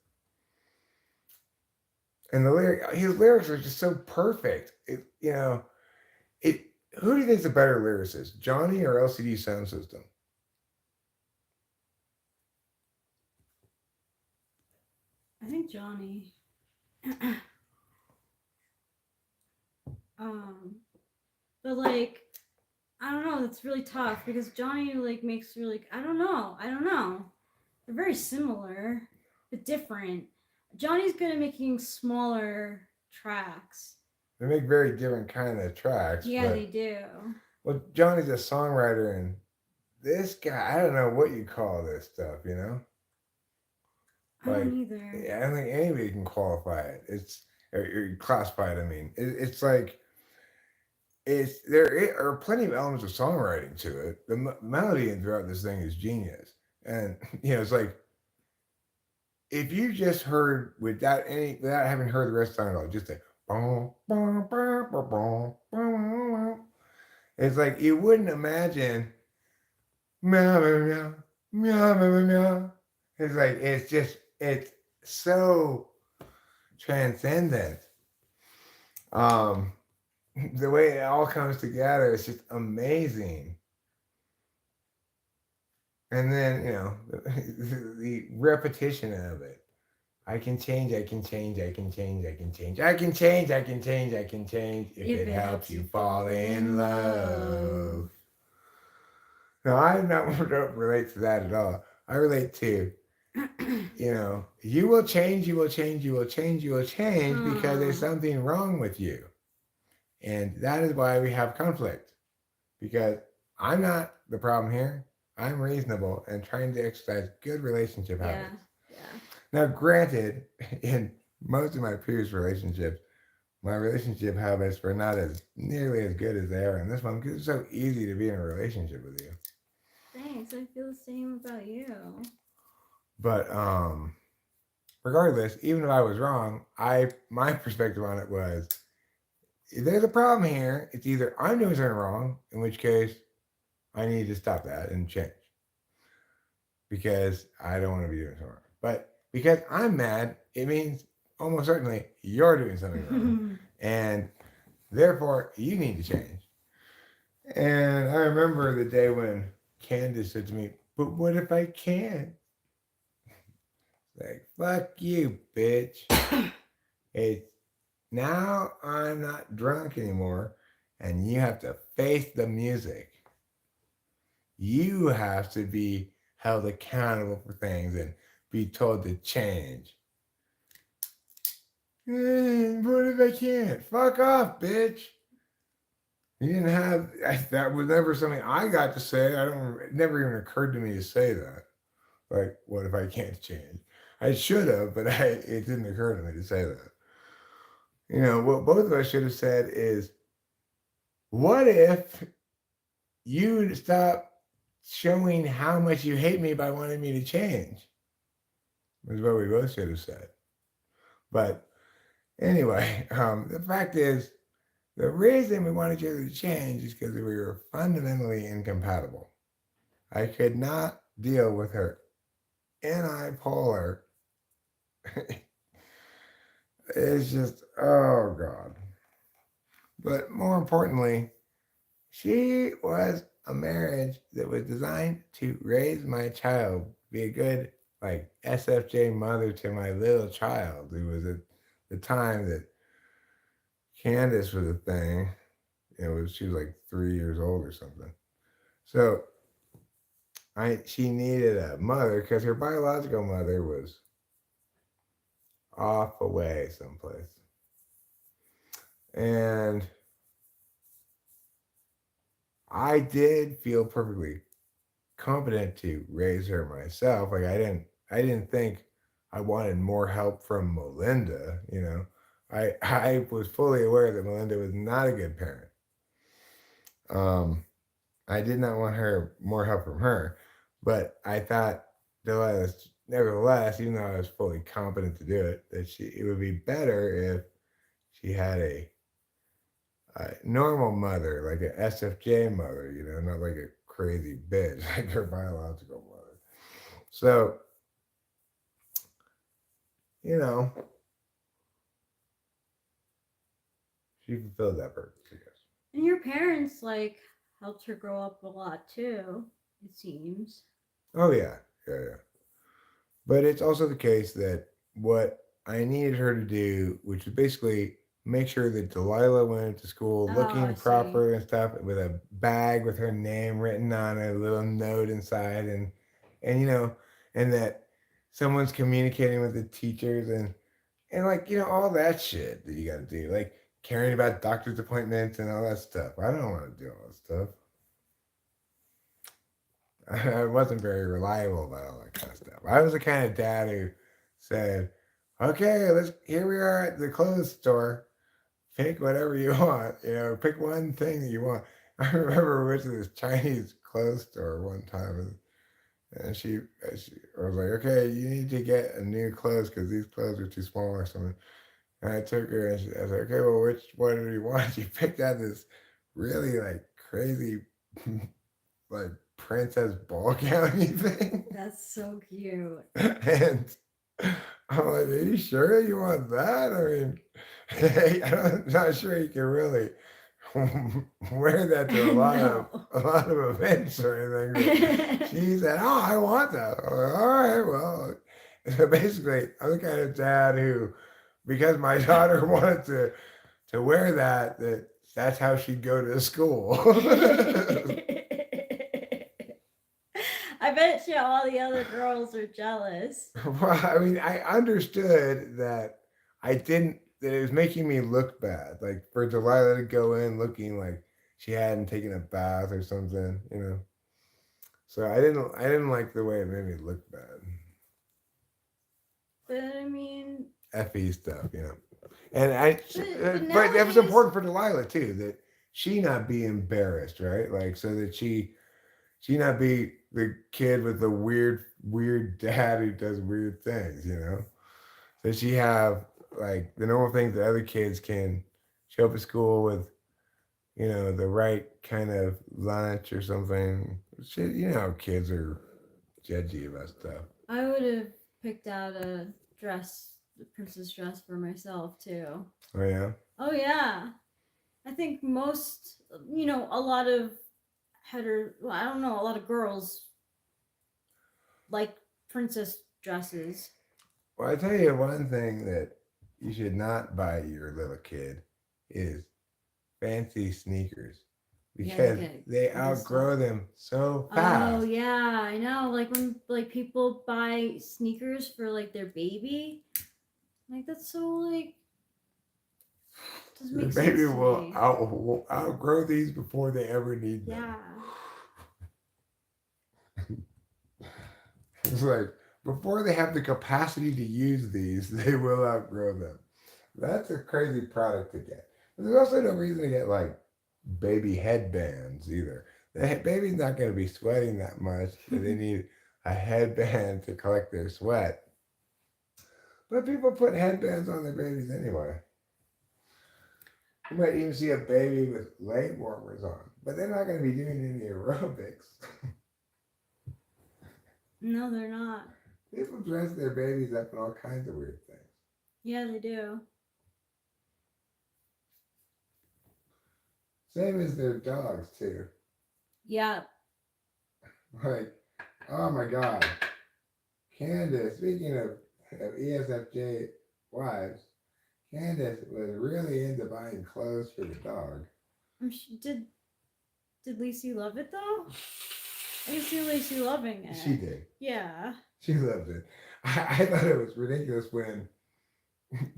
Speaker 1: And his lyrics are just so perfect. Who do you think is a better lyricist, Johnny or LCD Sound System?
Speaker 3: I think Johnny. But like, I don't know. It's really tough because Johnny like makes really. I don't know. They're very similar, but different. Johnny's good at making smaller tracks.
Speaker 1: They make very different kind of tracks.
Speaker 3: Yeah, they do.
Speaker 1: Well, Johnny's a songwriter, and this guy, I don't know what you call this stuff, you know?
Speaker 3: I don't either.
Speaker 1: Yeah, I don't think anybody can qualify it. Or classify it, I mean. It's like, there are plenty of elements of songwriting to it. The melody throughout this thing is genius. And, it's like, if you just heard without having heard the rest of the song at all, just a it's like you wouldn't imagine meow meow meow meow meow. It's like it's so transcendent. The way it all comes together is just amazing. And then the repetition of it I can change, I can change, I can change, I can change, I can change, I can change, I can change if it helps you fall in love. No, don't relate to that at all. I relate to, you will change, you will change, you will change, you will change because there's something wrong with you. And that is why we have conflict. Because I'm not the problem here. I'm reasonable and trying to exercise good relationship habits.
Speaker 3: Yeah.
Speaker 1: Now, granted, in most of my previous relationships, my relationship habits were not as nearly as good as they are in this one because it's so easy to be in a relationship with you.
Speaker 3: Thanks. I feel the same about you.
Speaker 1: But regardless, even if I was wrong, my perspective on it was if there's a problem here, it's either I'm doing something wrong, in which case I need to stop that and change. Because I don't want to be doing something wrong. But because I'm mad, it means almost certainly you're doing something wrong. And therefore, you need to change. And I remember the day when Candace said to me, but what if I can't? Like, fuck you, bitch. It's now I'm not drunk anymore, and you have to face the music. You have to be held accountable for things and be told to change. What if I can't? Fuck off, bitch. You didn't have that was never something I got to say. It never even occurred to me to say that. Like, what if I can't change? I should have, but it didn't occur to me to say that. What both of us should have said is, what if you stop showing how much you hate me by wanting me to change? Was what we both should have said. But anyway, the fact is, the reason we wanted each other to change is because we were fundamentally incompatible. I could not deal with her antipolar. It's just, oh God. But more importantly, she was a marriage that was designed to raise my child, be a good, like, SFJ mother to my little child, who was at the time that Candace was a thing. She was like 3 years old or something. So she needed a mother because her biological mother was off away someplace. And I did feel perfectly competent to raise her myself. Like I didn't think I wanted more help from Melinda, I was fully aware that Melinda was not a good parent. I did not want more help from her, but I thought nevertheless, even though I was fully competent to do it, that it would be better if she had a normal mother, like a SFJ mother, not like a crazy bitch like her biological mother. So, she fulfilled that purpose, I guess.
Speaker 3: And your parents helped her grow up a lot too, it seems.
Speaker 1: Oh yeah. But it's also the case that what I needed her to do, which was basically make sure that Delilah went to school looking proper and stuff, with a bag with her name written on it, a little note inside, and and that someone's communicating with the teachers and all that shit that you got to do, like caring about doctor's appointments and all that stuff. I don't want to do all that stuff. I wasn't very reliable about all that kind of stuff. I was the kind of dad who said, okay, here we are at the clothes store. Pick whatever you want, pick one thing that you want. I remember we went to this Chinese clothes store one time, and I was like, okay, you need to get a new clothes because these clothes are too small or something. And I took her and I was like, okay, well, which one do you want? She picked out this really crazy, princess ball gowny thing.
Speaker 3: That's so cute.
Speaker 1: And I'm like, are you sure you want that? I'm not sure you can really wear that to a lot of events or anything. She said, oh, I want that. I'm like, all right, well. So basically, I'm the kind of dad who, because my daughter wanted to wear that's how she'd go to school.
Speaker 3: I bet you all the other girls are jealous.
Speaker 1: Well, I mean, I understood that that it was making me look bad. Like for Delilah to go in looking like she hadn't taken a bath or something, you know. So I didn't like the way it made me look bad.
Speaker 3: But I mean,
Speaker 1: Effie stuff, you know. And I,
Speaker 3: but
Speaker 1: but that was
Speaker 3: nowadays,
Speaker 1: important for Delilah too, that she not be embarrassed, right? Like so that she not be the kid with the weird dad who does weird things, you know. That she have like the normal things that other kids can show up at school with, you know, the right kind of lunch or something. Shit, you know how kids are judgy about stuff.
Speaker 3: I would have picked out a princess dress for myself too.
Speaker 1: Oh yeah.
Speaker 3: Oh yeah, I think most, a lot of well, I don't know, a lot of girls like princess dresses.
Speaker 1: Well, I tell you one thing that you should not buy your little kid is fancy sneakers
Speaker 3: Yeah,
Speaker 1: because
Speaker 3: get
Speaker 1: they
Speaker 3: good
Speaker 1: outgrow
Speaker 3: stuff.
Speaker 1: them so
Speaker 3: Oh
Speaker 1: fast.
Speaker 3: yeah, I know. Like when like people buy sneakers for like their baby, like that's so like doesn't
Speaker 1: Your
Speaker 3: make
Speaker 1: baby
Speaker 3: sense to me.
Speaker 1: will outgrow these before they ever need them.
Speaker 3: Yeah.
Speaker 1: It's like before they have the capacity to use these, they will outgrow them. That's a crazy product to get. But there's also no reason to get like baby headbands either. The baby's not going to be sweating that much that they need a headband to collect their sweat. But people put headbands on their babies anyway. You might even see a baby with leg warmers on, but they're not going to be doing any aerobics.
Speaker 3: No, they're not.
Speaker 1: People dress their babies up in all kinds of weird things.
Speaker 3: Yeah, they do.
Speaker 1: Same as their dogs too.
Speaker 3: Yeah.
Speaker 1: Like, oh my God, Candace. Speaking of ESFJ wives, Candace was really into buying clothes for the dog.
Speaker 3: Did Lacey love it though? I can see Lacey loving it.
Speaker 1: She did.
Speaker 3: Yeah.
Speaker 1: She loved it. I thought it was ridiculous when,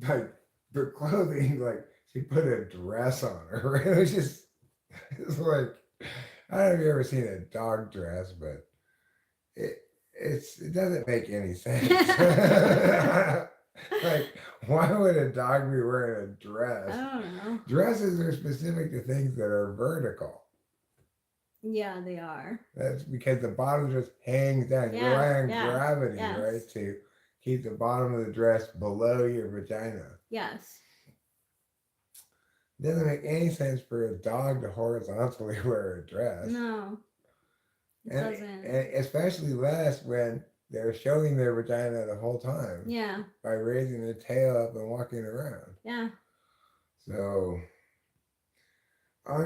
Speaker 1: like, for clothing, like, she put a dress on her. It was just, it's like, I don't know if you've ever seen a dog dress, but it doesn't make any sense. Like, why would a dog be wearing a dress?
Speaker 3: I don't know.
Speaker 1: Dresses are specific to things that are vertical.
Speaker 3: Yeah, they are.
Speaker 1: That's because the bottom just hangs down. You
Speaker 3: Yeah,
Speaker 1: rely on
Speaker 3: yeah,
Speaker 1: gravity,
Speaker 3: yes.
Speaker 1: right, to keep the bottom of the dress below your vagina.
Speaker 3: Yes.
Speaker 1: It doesn't make any sense for a dog to horizontally wear a dress.
Speaker 3: No. It doesn't.
Speaker 1: And especially less when they're showing their vagina the whole time.
Speaker 3: Yeah.
Speaker 1: By raising the tail up and walking around.
Speaker 3: Yeah.
Speaker 1: So,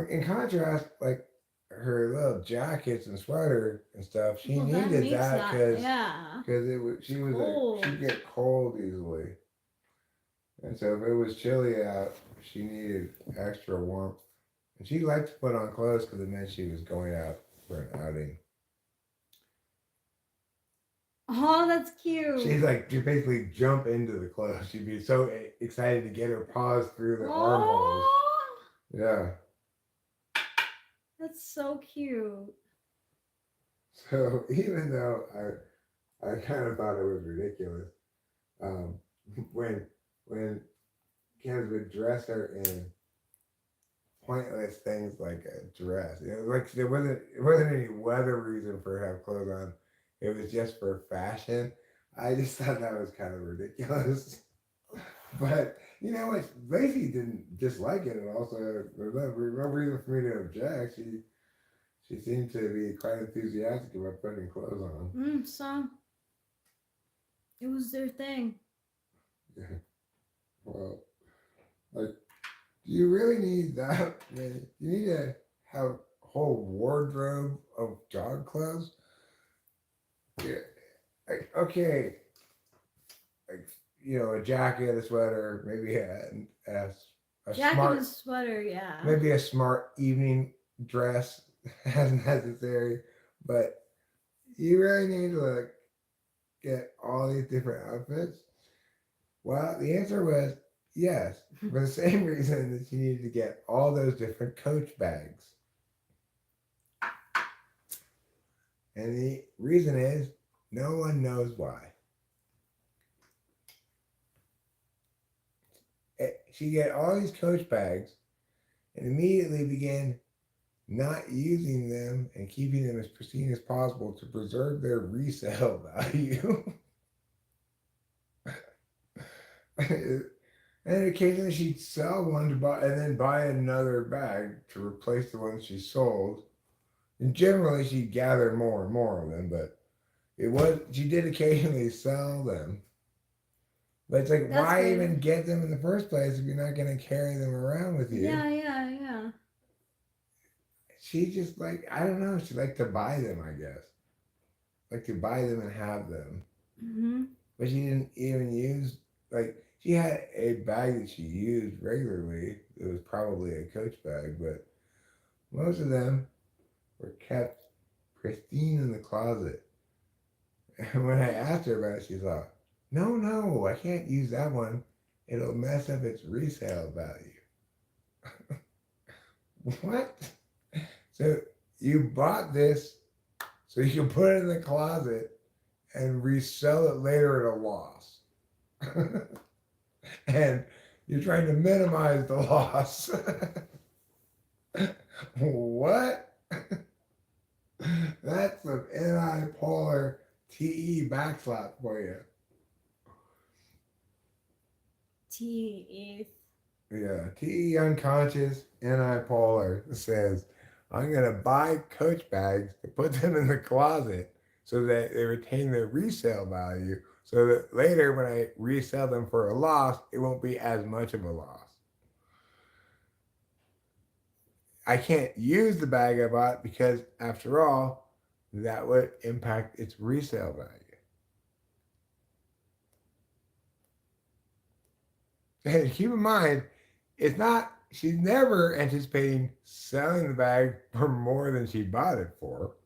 Speaker 1: in contrast, like her little jackets and sweater and stuff, she needed that because she'd get cold easily. And so if it was chilly out, she needed extra warmth. And she liked to put on clothes because it meant she was going out for an outing.
Speaker 3: Oh, that's cute.
Speaker 1: She'd basically jump into the clothes. She'd be so excited to get her paws through the armholes. Yeah.
Speaker 3: That's so cute.
Speaker 1: So even though I kind of thought it was ridiculous, when kids would dress her in pointless things like a dress, like it wasn't any weather reason for her to have clothes on. It was just for fashion. I just thought that was kind of ridiculous. But you know what? Lacey didn't dislike it at all, so there's no reason for me to object. She seemed to be quite enthusiastic about putting clothes on.
Speaker 3: So it was their thing.
Speaker 1: Yeah. Well, like, do you really need that? I mean, you need to have a whole wardrobe of dog clothes? Yeah. Like, okay, like a jacket, a sweater, maybe a
Speaker 2: Jacket
Speaker 1: smart,
Speaker 2: and sweater, yeah.
Speaker 1: maybe a smart evening dress as necessary. But you really need to like get all these different outfits. Well, the answer was yes, for the same reason that you needed to get all those different Coach bags. And the reason is no one knows why. She get all these Coach bags and immediately began not using them and keeping them as pristine as possible to preserve their resale value. And occasionally she'd sell one to buy and then buy another bag to replace the one she sold. And generally she'd gather more and more of them, but she did occasionally sell them. But it's like,
Speaker 2: That's
Speaker 1: why
Speaker 2: good.
Speaker 1: even get them in the first place if you're not going to carry them around with you?
Speaker 2: Yeah.
Speaker 1: She just like, I don't know, she liked to buy them, I guess. Like to buy them and have them.
Speaker 2: Mm-hmm.
Speaker 1: But she didn't even use, like, she had a bag that she used regularly. It was probably a Coach bag, but most of them were kept pristine in the closet. And when I asked her about it, she thought, no, I can't use that one. It'll mess up its resale value. What? So you bought this so you can put it in the closet and resell it later at a loss. And you're trying to minimize the loss. What? That's some anti-polar TE backslap for you.
Speaker 2: TE.
Speaker 1: Yeah, TE unconscious anti-polar says, I'm going to buy Coach bags to put them in the closet so that they retain their resale value so that later when I resell them for a loss, it won't be as much of a loss. I can't use the bag I bought because, after all, that would impact its resale value. And keep in mind, she's never anticipating selling the bag for more than she bought it for.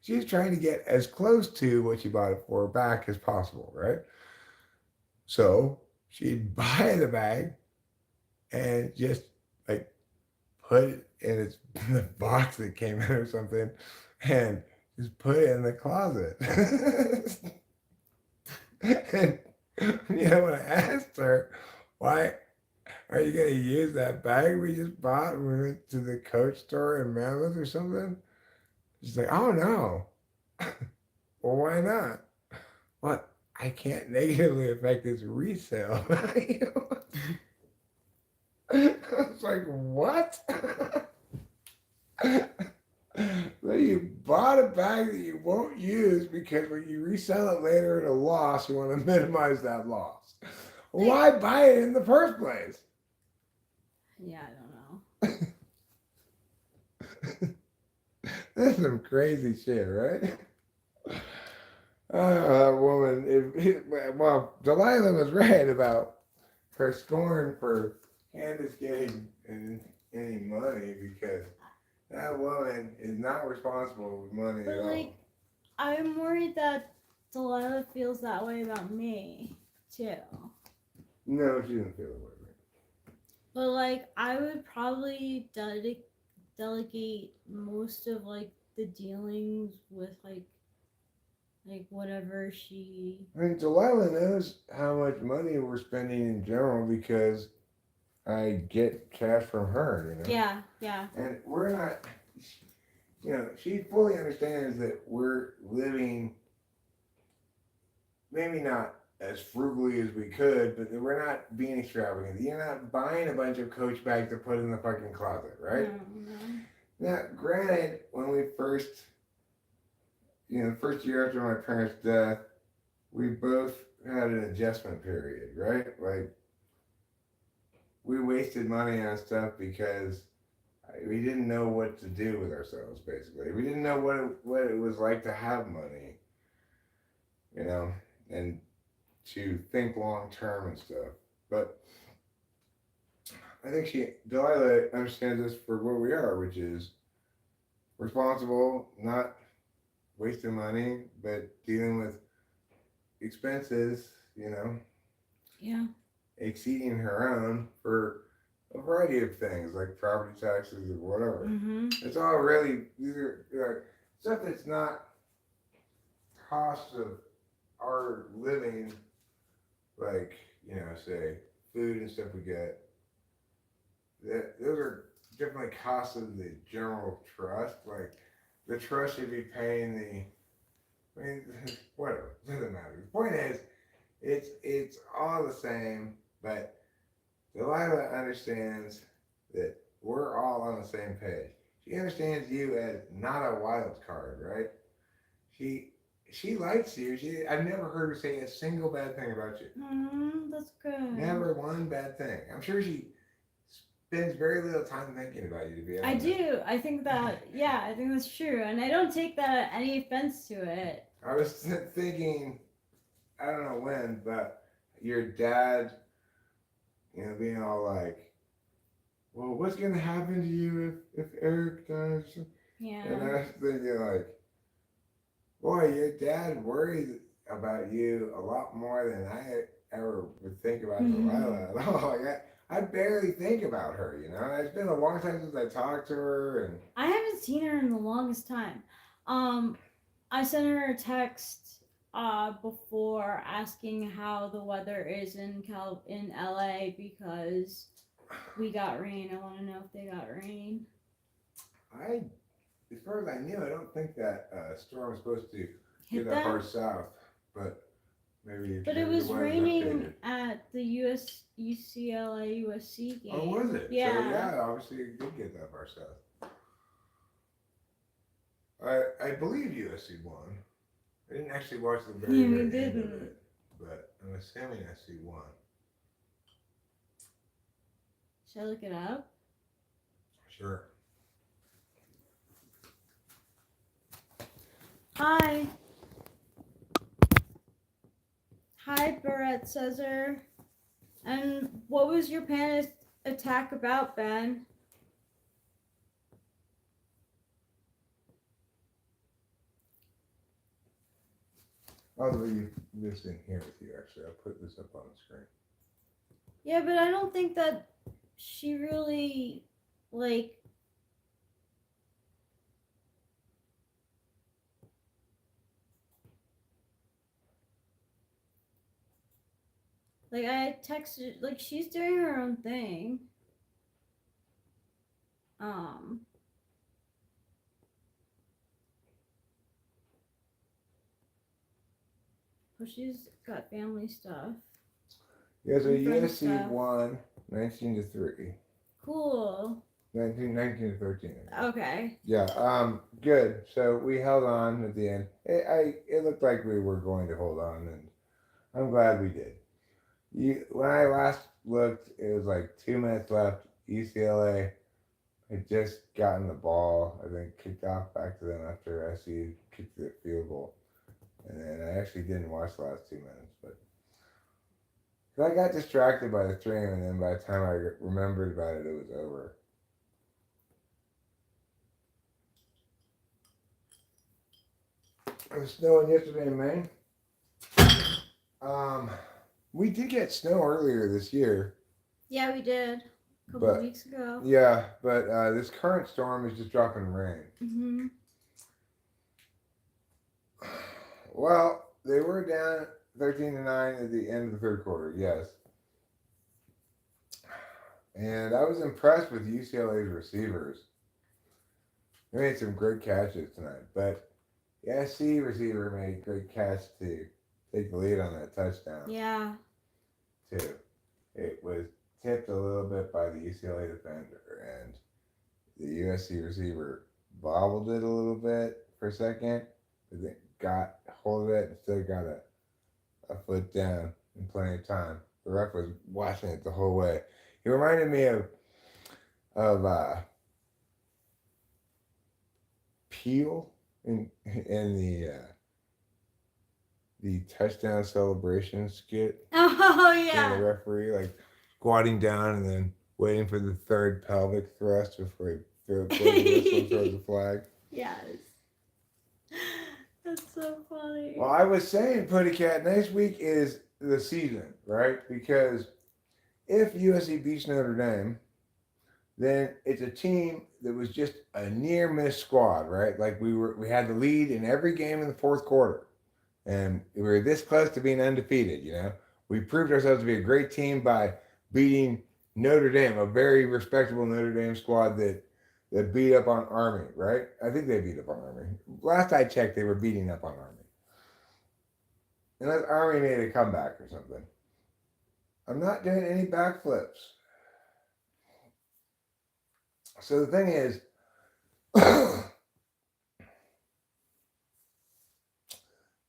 Speaker 1: She's trying to get as close to what she bought it for back as possible, right? So she'd buy the bag and just like put it in the box that came in or something and just put it in the closet. And when I asked her, why are you going to use that bag we just bought when we went to the Coach store in Mammoth or something? She's like, oh no. Well, why not? What? I can't negatively affect its resale value. I was like, what? So you bought a bag that you won't use because when you resell it later at a loss, you want to minimize that loss. Why buy it in the first place?
Speaker 2: Yeah, I don't know.
Speaker 1: That's some crazy shit, right? That woman, well, Delilah was right about her scorn for Candace getting any money because that woman is not responsible with money
Speaker 2: But
Speaker 1: at
Speaker 2: like,
Speaker 1: all.
Speaker 2: I'm worried that Delilah feels that way about me too.
Speaker 1: No, she doesn't feel that way.
Speaker 2: But like, I would probably delegate most of like the dealings with like whatever she.
Speaker 1: I mean, Delilah knows how much money we're spending in general because I get cash from her,
Speaker 2: Yeah.
Speaker 1: And we're not, she fully understands that we're living maybe not as frugally as we could, but we're not being extravagant. You're not buying a bunch of Coach bags to put in the fucking closet, right?
Speaker 2: No.
Speaker 1: Now, granted, when we first, first year after my parents' death, we both had an adjustment period, right? Like, we wasted money on stuff because we didn't know what to do with ourselves, basically. We didn't know what it was like to have money, and to think long term and stuff. But I think Delilah understands us for what we are, which is responsible, not wasting money, but dealing with expenses,
Speaker 3: Yeah.
Speaker 1: exceeding her own for a variety of things like property taxes or whatever.
Speaker 3: Mm-hmm.
Speaker 1: It's all really, these are like stuff that's not cost of our living, like, say food and stuff we get. Those are definitely costs of the general trust. Like, the trust should be paying I mean, whatever, doesn't matter. The point is, it's all the same, but Delilah understands that we're all on the same page. She understands you as not a wild card, right? She she likes you. I've never heard her say a single bad thing about you.
Speaker 3: That's good.
Speaker 1: Never one bad thing. I'm sure she spends very little time thinking about you, to be honest.
Speaker 3: I do. I think that, yeah, I think that's true. And I don't take that any offense to it.
Speaker 1: I was thinking, I don't know when, but your dad, being all like, well, what's going to happen to you if Eric dies?
Speaker 3: Yeah.
Speaker 1: And I was thinking, like, boy, your dad worries about you a lot more than I ever would think about Delilah at all. Like, I barely think about her, It's been a long time since I talked to her, and
Speaker 3: I haven't seen her in the longest time. I sent her a text before asking how the weather is in LA because we got rain. I want to know if they got rain.
Speaker 1: as far as I knew, I don't think that storm was supposed to
Speaker 3: Hit
Speaker 1: get that far
Speaker 3: them?
Speaker 1: south, but maybe.
Speaker 3: But
Speaker 1: maybe
Speaker 3: it was
Speaker 1: the weather's
Speaker 3: raining
Speaker 1: updated.
Speaker 3: at the UCLA USC game.
Speaker 1: Oh, was it?
Speaker 3: Yeah.
Speaker 1: So, yeah, obviously it did get that far south. I believe USC won. I didn't actually watch the very,
Speaker 3: Yeah, we
Speaker 1: very end of
Speaker 3: didn't.
Speaker 1: it, but I'm assuming SC won.
Speaker 3: Should I look it up?
Speaker 1: Sure.
Speaker 3: Hi. Hi, Barrett Cesar. And what was your panic attack about, Ben?
Speaker 1: I'll leave this in here with you, actually. I'll put this up on the screen.
Speaker 3: Yeah, but I don't think that she really, like, I texted, like, she's doing her own thing. But she's got family stuff.
Speaker 1: Yeah, so
Speaker 3: And friend
Speaker 1: USC
Speaker 3: stuff.
Speaker 1: won 19-3.
Speaker 3: Cool.
Speaker 1: 19-13.
Speaker 3: Okay.
Speaker 1: Yeah, good. So we held on at the end. It looked like we were going to hold on, and I'm glad we did. When I last looked, it was like 2 minutes left. UCLA had just gotten the ball, I think, kicked off back to them after SC kicked the field goal. And then I actually didn't watch the last 2 minutes, but I got distracted by the stream, and then by the time I remembered about it, it was over. It was snowing yesterday in Maine. We did get snow earlier this year.
Speaker 3: Yeah, we did. A couple
Speaker 1: But-
Speaker 3: weeks ago.
Speaker 1: Yeah, but this current storm is just dropping rain.
Speaker 3: Mm-hmm.
Speaker 1: Well, they were down 13-9 at the end of the third quarter, yes. And I was impressed with UCLA's receivers. They made some great catches tonight, but the SC receiver made a great catch to take the lead on that touchdown,
Speaker 3: Yeah.
Speaker 1: too. It was tipped a little bit by the UCLA defender, and the USC receiver bobbled it a little bit for a second, but then got hold of it and still got a foot down in plenty of time. The ref was watching it the whole way. He reminded me of Peel in the the touchdown celebration skit
Speaker 3: Oh
Speaker 1: from the
Speaker 3: yeah.
Speaker 1: referee, like squatting down and then waiting for the third pelvic thrust before he blows the whistle and throws the flag.
Speaker 3: Yes. That's so funny.
Speaker 1: Well, I was saying, Putty Cat, next week is the season, right? Because if USC beats Notre Dame, then it's a team that was just a near miss squad, right? Like we had the lead in every game in the fourth quarter, and we were this close to being undefeated. We proved ourselves to be a great team by beating Notre Dame, a very respectable Notre Dame squad that beat up on Army, right? I think they beat up on Army. Last I checked, they were beating up on Army, unless Army made a comeback or something. I'm not doing any backflips. So the thing is,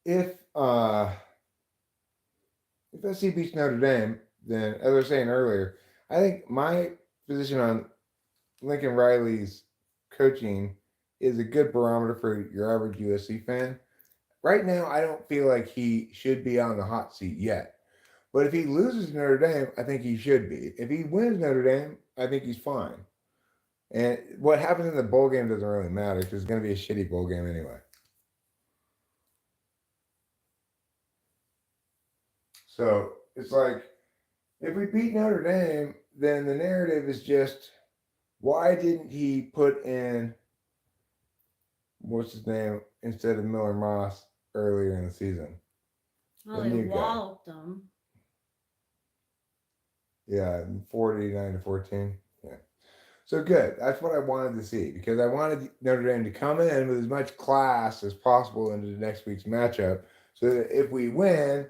Speaker 1: if SC beats Notre Dame, then as I was saying earlier, I think my position on Lincoln Riley's coaching is a good barometer for your average USC fan. Right now, I don't feel like he should be on the hot seat yet. But if he loses Notre Dame, I think he should be. If he wins Notre Dame, I think he's fine. And what happens in the bowl game doesn't really matter because it's going to be a shitty bowl game anyway. So it's like, if we beat Notre Dame, then the narrative is just, why didn't he put in, what's his name, instead of Miller Moss earlier in the season?
Speaker 3: Well,
Speaker 1: The
Speaker 3: they
Speaker 1: new guy.
Speaker 3: walloped them.
Speaker 1: Yeah, 49-14. Yeah. So good. That's what I wanted to see because I wanted Notre Dame to come in with as much class as possible into the next week's matchup so that if we win,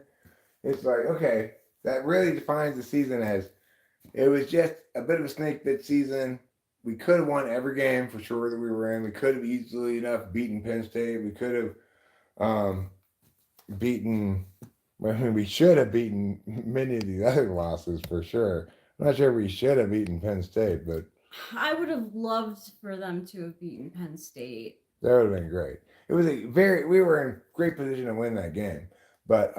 Speaker 1: it's like, okay, that really defines the season as it was just a bit of a snake bit season. We could have won every game for sure that we were in. We could have easily enough beaten Penn State. We could have beaten, we should have beaten many of these other losses for sure. I'm not sure we should have beaten Penn State, but
Speaker 3: I would have loved for them to have beaten Penn State.
Speaker 1: that would have been great. It was we were in great position to win that game. But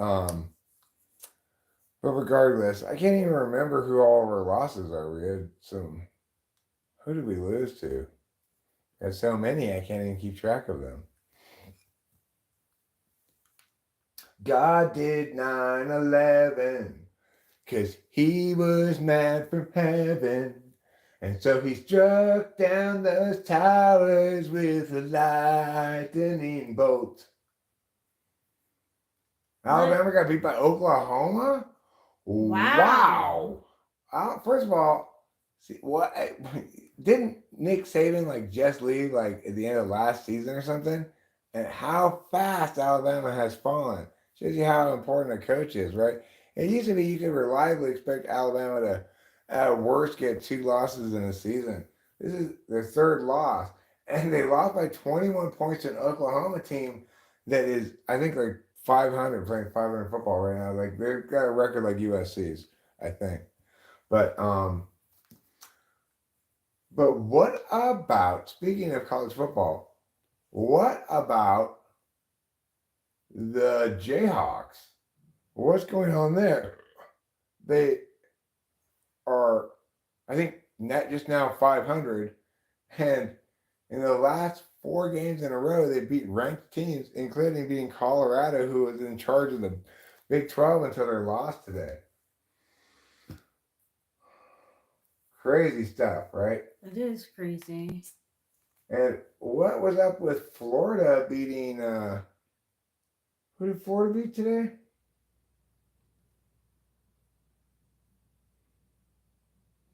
Speaker 1: regardless, I can't even remember who all of our losses are. We had who did we lose to? We had so many, I can't even keep track of them. God did 9/11 'cause he was mad from heaven. And so he struck down those towers with a lightning bolt. Alabama got beat by Oklahoma?
Speaker 3: Wow.
Speaker 1: First of all, see, what didn't Nick Saban just leave at the end of last season or something? And how fast Alabama has fallen. Shows you how important a coach is, right? It used to be you could reliably expect Alabama to, at worst, get 2 losses in a season. This is their 3rd loss. And they lost by 21 points to an Oklahoma team that is, I think, 500, playing 500 football right now. They've got a record like USC's, I think. But what about, speaking of college football, what about the Jayhawks? What's going on there? They are, I think, just now 500, and in the last 4 games in a row, they beat ranked teams, including beating Colorado, who was in charge of the Big 12 until their loss today. Crazy stuff, right?
Speaker 3: It is crazy.
Speaker 1: And what was up with Florida beating, who did Florida beat today?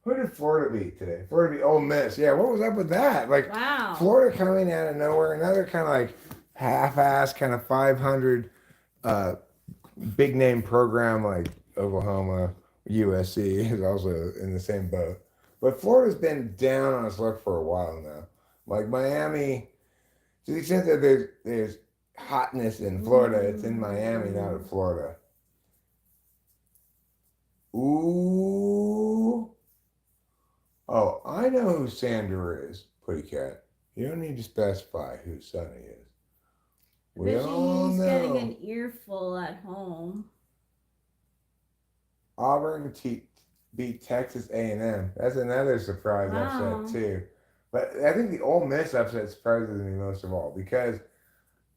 Speaker 1: Who did Florida beat today? Florida beat Ole Miss. Yeah, what was up with that?
Speaker 3: Wow.
Speaker 1: Florida coming out of nowhere, another kind of half-ass kind of 500 big name program like Oklahoma, USC is also in the same boat. But Florida's been down on its luck for a while now. Miami, to the extent that there's hotness in Florida, it's in Miami, not in Florida. Ooh. Oh, I know who Sandra is, Putty Cat. You don't need to specify whose son he is.
Speaker 2: I
Speaker 1: We
Speaker 2: bet
Speaker 1: all
Speaker 2: you he's getting
Speaker 1: know
Speaker 2: an earful at home.
Speaker 1: Auburn beat Texas A&M. That's another surprise
Speaker 2: Wow.
Speaker 1: upset too. But I think the Ole Miss upset surprises me most of all because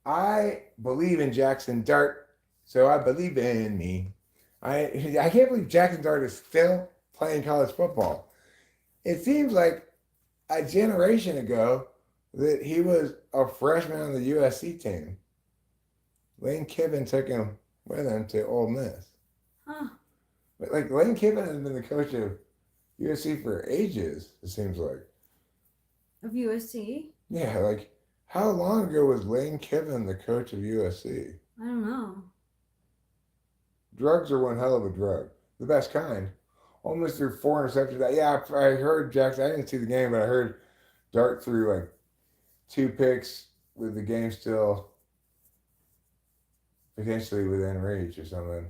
Speaker 1: I believe in Jackson Dart, so I believe in me. I can't believe Jackson Dart is still playing college football. It seems like a generation ago that he was a freshman on the USC team. Lane Kiffin took him with him to Ole Miss.
Speaker 2: Huh.
Speaker 1: But like Lane Kiffin has been the coach of USC for ages, it seems like.
Speaker 2: Of USC?
Speaker 1: Yeah, like how long ago was Lane Kiffin the coach of USC?
Speaker 2: I don't know.
Speaker 1: Drugs are one hell of a drug. The best kind. Almost threw 4 interceptions. Yeah, I heard Jackson. I didn't see the game, but I heard Dart threw like 2 picks with the game still potentially within reach or something.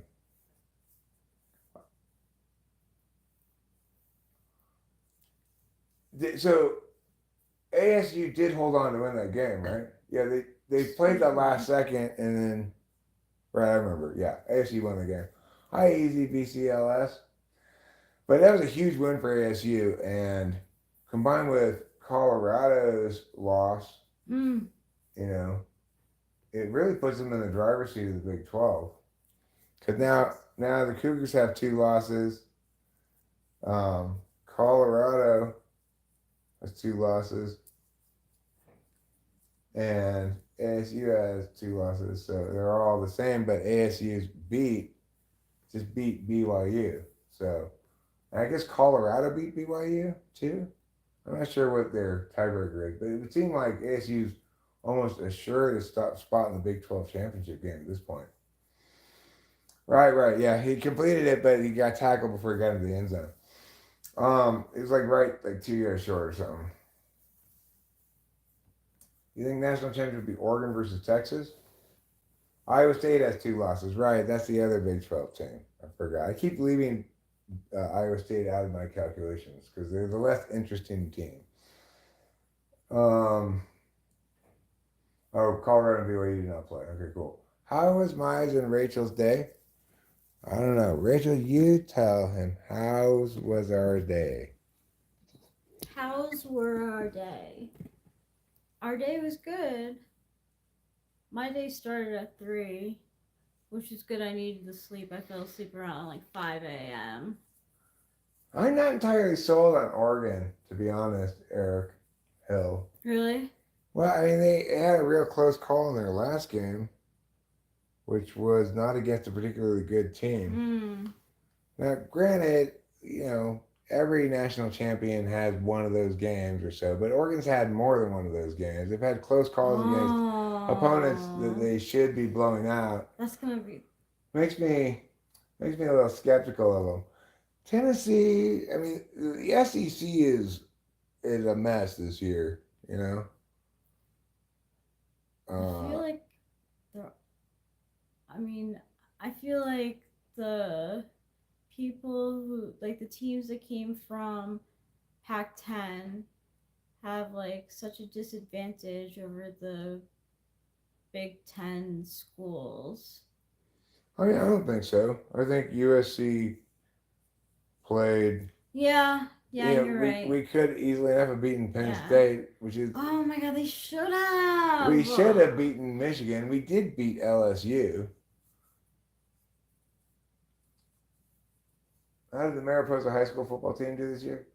Speaker 1: So ASU did hold on to win that game, right? Yeah, they played that last second and then right, I remember. Yeah, ASU won the game. Hi, easy BCLS. But that was a huge win for ASU, and combined with Colorado's loss,
Speaker 2: Mm.
Speaker 1: you know, it really puts them in the driver's seat of the Big 12. Because now the Cougars have 2 losses. Colorado has 2 losses, and ASU has 2 losses. So they're all the same, but ASU's just beat BYU. So I guess Colorado beat BYU too. I'm not sure what their tiebreaker is, but it would seem like ASU's almost assured a spot in the Big 12 championship game at this point. Right. Yeah, he completed it, but he got tackled before he got into the end zone. It was like 2 years short or something. You think national champion would be Oregon versus Texas? Iowa State has 2 losses. Right, that's the other Big 12 team. I forgot. I keep leaving Iowa State out of my calculations because they're the less interesting team. Oh, Colorado and BYU did not play. Okay, cool. How was Maya's and Rachel's day? I don't know. Rachel, you tell him. How's was our day?
Speaker 2: How's were our day? Our day was good. My day started at 3, which is good. I needed to sleep. I fell asleep around like 5 a.m.
Speaker 1: I'm not entirely sold on Oregon, to be honest, Eric Hill.
Speaker 2: Really?
Speaker 1: Well, I mean, they had a real close call in their last game, which was not against a particularly good team. Now, granted, every national champion has one of those games or so, but Oregon's had more than one of those games. They've had close calls against opponents that they should be blowing out.
Speaker 2: That's gonna be
Speaker 1: Makes me a little skeptical of them. Tennessee, I mean, the SEC is a mess this year.
Speaker 2: I feel like I feel like the people who like the teams that came from Pac-10 have like such a disadvantage over the Big Ten schools.
Speaker 1: I mean, I don't think so. I think USC played.
Speaker 2: Yeah, you're right.
Speaker 1: We could easily have beaten Penn
Speaker 2: Yeah.
Speaker 1: State, which is.
Speaker 2: Oh my God, they should have.
Speaker 1: We should have beaten Michigan. We did beat LSU. How did the Mariposa High School football team do this year?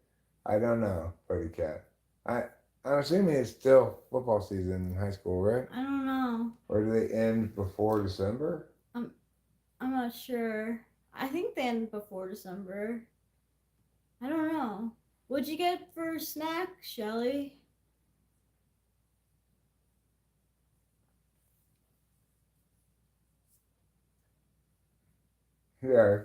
Speaker 1: I don't know, Buddy Cat. I'm assuming it's still football season in high school, right?
Speaker 2: I don't know.
Speaker 1: Or do they end before December?
Speaker 2: I'm not sure. I think they end before December. I don't know. What'd you get for snack, Shelly?
Speaker 1: Yeah,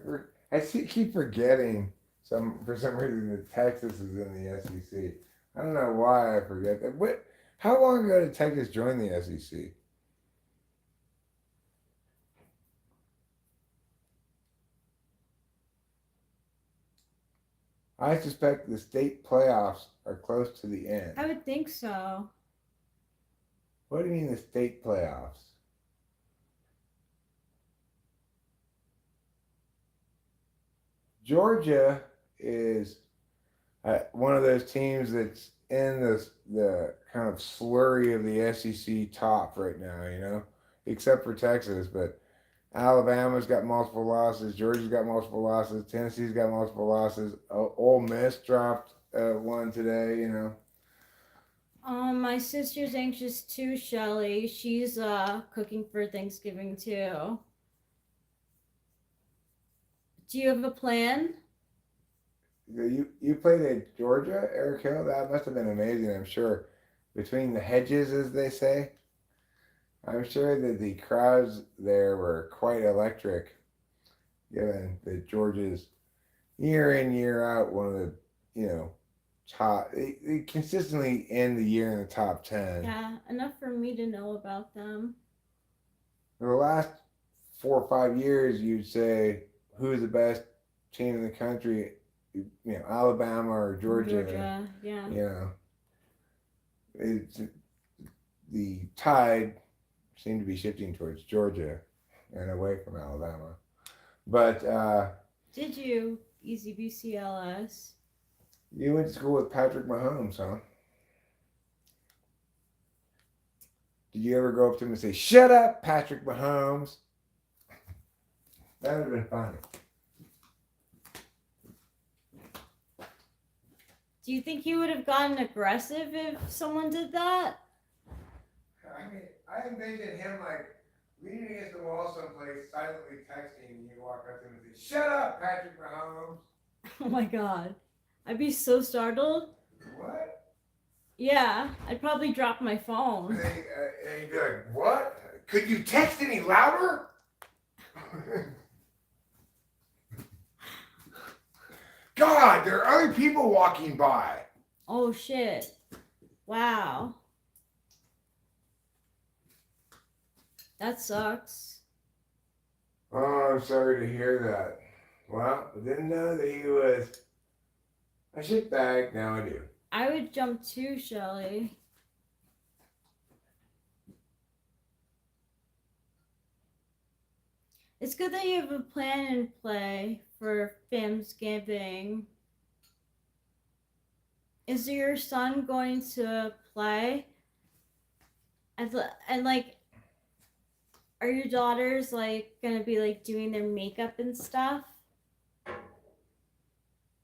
Speaker 1: keep forgetting for some reason that Texas is in the SEC. I don't know why I forget that. How long ago did Texas join the SEC? I suspect the state playoffs are close to the end.
Speaker 2: I would think so.
Speaker 1: What do you mean the state playoffs? Georgia is one of those teams that's in the kind of slurry of the SEC top right now, you know, except for Texas. But Alabama's got multiple losses. Georgia's got multiple losses. Tennessee's got multiple losses. Ole Miss dropped one today, you know.
Speaker 3: My sister's anxious too, Shelly. She's cooking for Thanksgiving too. Do you have a plan?
Speaker 1: You played at Georgia, Eric Hill? That must have been amazing, I'm sure. Between the hedges, as they say. I'm sure that the crowds there were quite electric, given that Georgia's year in, year out, one of the, you know, top, they consistently end the year in the top 10.
Speaker 3: Yeah, enough for me to know about them.
Speaker 1: For the last 4 or 5 years, you'd say, who's the best team in the country? You know, Alabama or Georgia.
Speaker 3: Yeah.
Speaker 1: You know, it's the tide seemed to be shifting towards Georgia and away from Alabama. But
Speaker 3: Did you, Easy BCLS?
Speaker 1: you went to school with Patrick Mahomes, huh? Did you ever go up to him and say, "Shut up, Patrick Mahomes"? That would have been funny.
Speaker 3: Do you think he would have gotten aggressive if someone did that?
Speaker 1: I mean, I envision him like leaning against the wall someplace, silently texting, and you walk up to him and say, "Shut up, Patrick Mahomes."
Speaker 3: Oh my god. I'd be so startled.
Speaker 1: What?
Speaker 3: Yeah, I'd probably drop my phone.
Speaker 1: And he'd be like, "What? Could you text any louder?" God, there are other people walking by.
Speaker 3: Oh shit. Wow. That sucks.
Speaker 1: Oh, I'm sorry to hear that. Well, I didn't know that he was a shitbag. Now I do.
Speaker 3: I would jump too, Shelly. It's good that you have a plan in play for Thanksgiving. Is your son going to play? And like, are your daughters like gonna be like doing their makeup and stuff?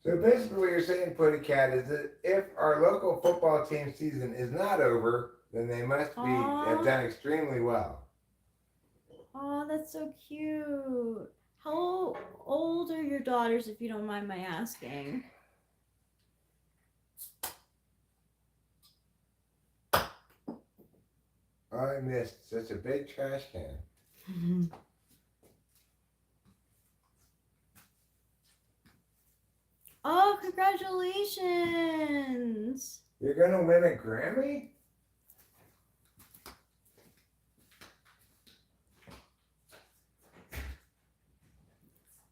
Speaker 1: So basically, what you're saying, Putty Cat, is that if our local football team season is not over, then they must have done extremely well.
Speaker 3: Oh, that's so cute. How old are your daughters, if you don't mind my asking?
Speaker 1: I missed such a big trash can.
Speaker 3: Oh, congratulations!
Speaker 1: You're gonna win a Grammy?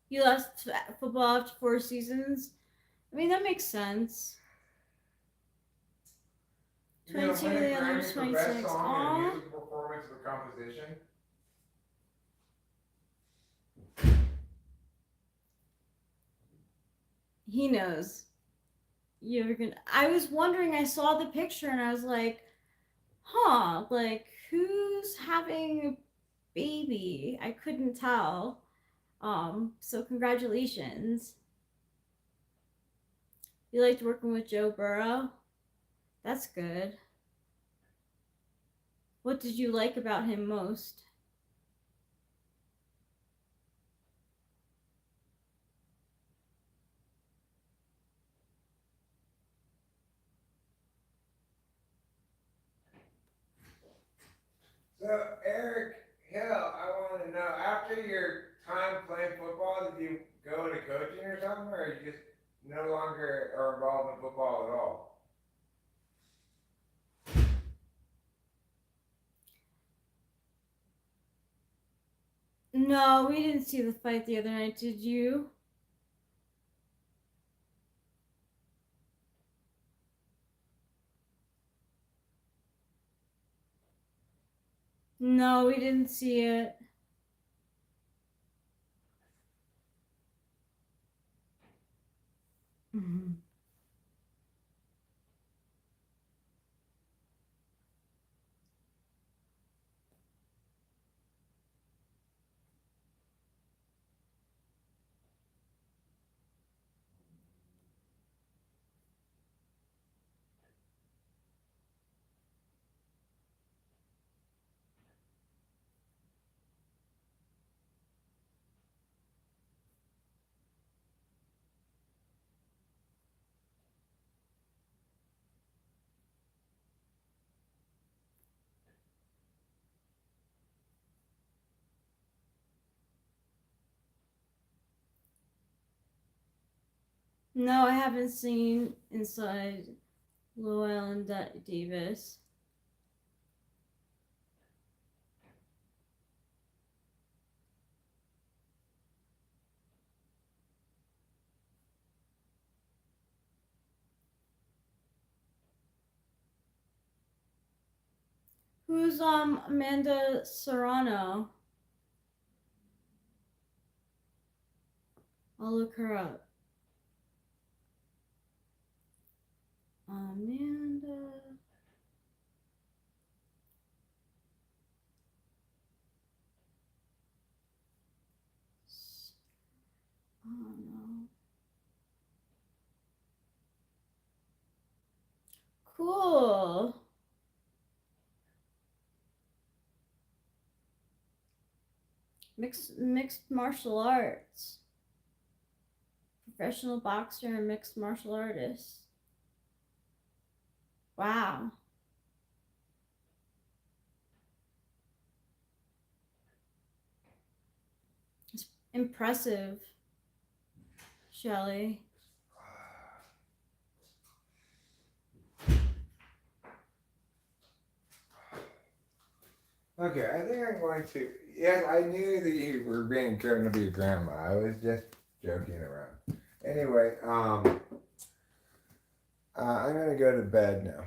Speaker 3: You left football after 4 seasons. I mean, that makes sense.
Speaker 1: You're gonna
Speaker 3: 22,
Speaker 1: win a
Speaker 3: the other
Speaker 1: Grammy for best
Speaker 3: 26.
Speaker 1: song and
Speaker 3: Aw.
Speaker 1: musical performance of a composition?
Speaker 3: He knows. You're gonna. I was wondering. I saw the picture and I was like, "Huh? Like, who's having a baby?" I couldn't tell. So congratulations. You liked working with Joe Burrow? That's good. What did you like about him most?
Speaker 1: So, Eric Hill, I want to know, after your time playing football, did you go into coaching or something, or you just no longer are involved in football at all?
Speaker 3: No, we didn't see the fight the other night, did you? No, we didn't see it. Mhm. No, I haven't seen Inside Llewellyn Davis. Who's Amanda Serrano? I'll look her up. Amanda. Oh no. Cool. Mixed martial arts. Professional boxer and mixed martial artist. Wow. It's impressive, Shelley.
Speaker 1: Okay, I think I'm going to. Yeah, I knew that you were going to be a grandma. I was just joking around. Anyway, I'm going to go to bed now.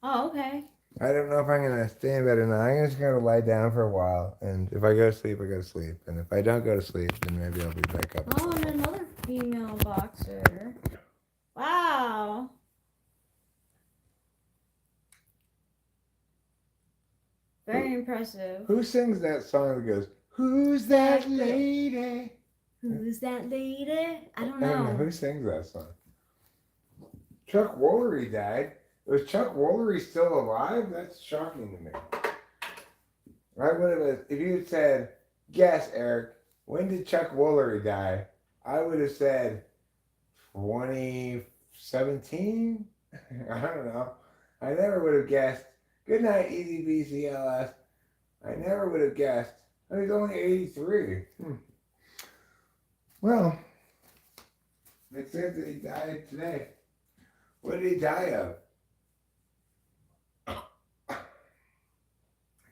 Speaker 3: Oh, okay.
Speaker 1: I don't know if I'm going to stay in bed or not. I'm just going to lie down for a while. And if I go to sleep, I go to sleep. And if I don't go to sleep, then maybe I'll be back up.
Speaker 3: Oh, and another female boxer. Wow. Very impressive.
Speaker 1: Who sings that song that goes, "Who's that lady?"
Speaker 3: Who's that lady? I don't
Speaker 1: I don't know.
Speaker 3: know.
Speaker 1: Who sings that song? Chuck Woolery died. Was Chuck Woolery still alive? That's shocking to me. I would have, if you had said, "Guess, Eric, when did Chuck Woolery die?" I would have said 2017. I don't know. I never would have guessed. Good night, Easy BCLS. I never would have guessed. I was only 83. Well, it says that he died today. What did he die of?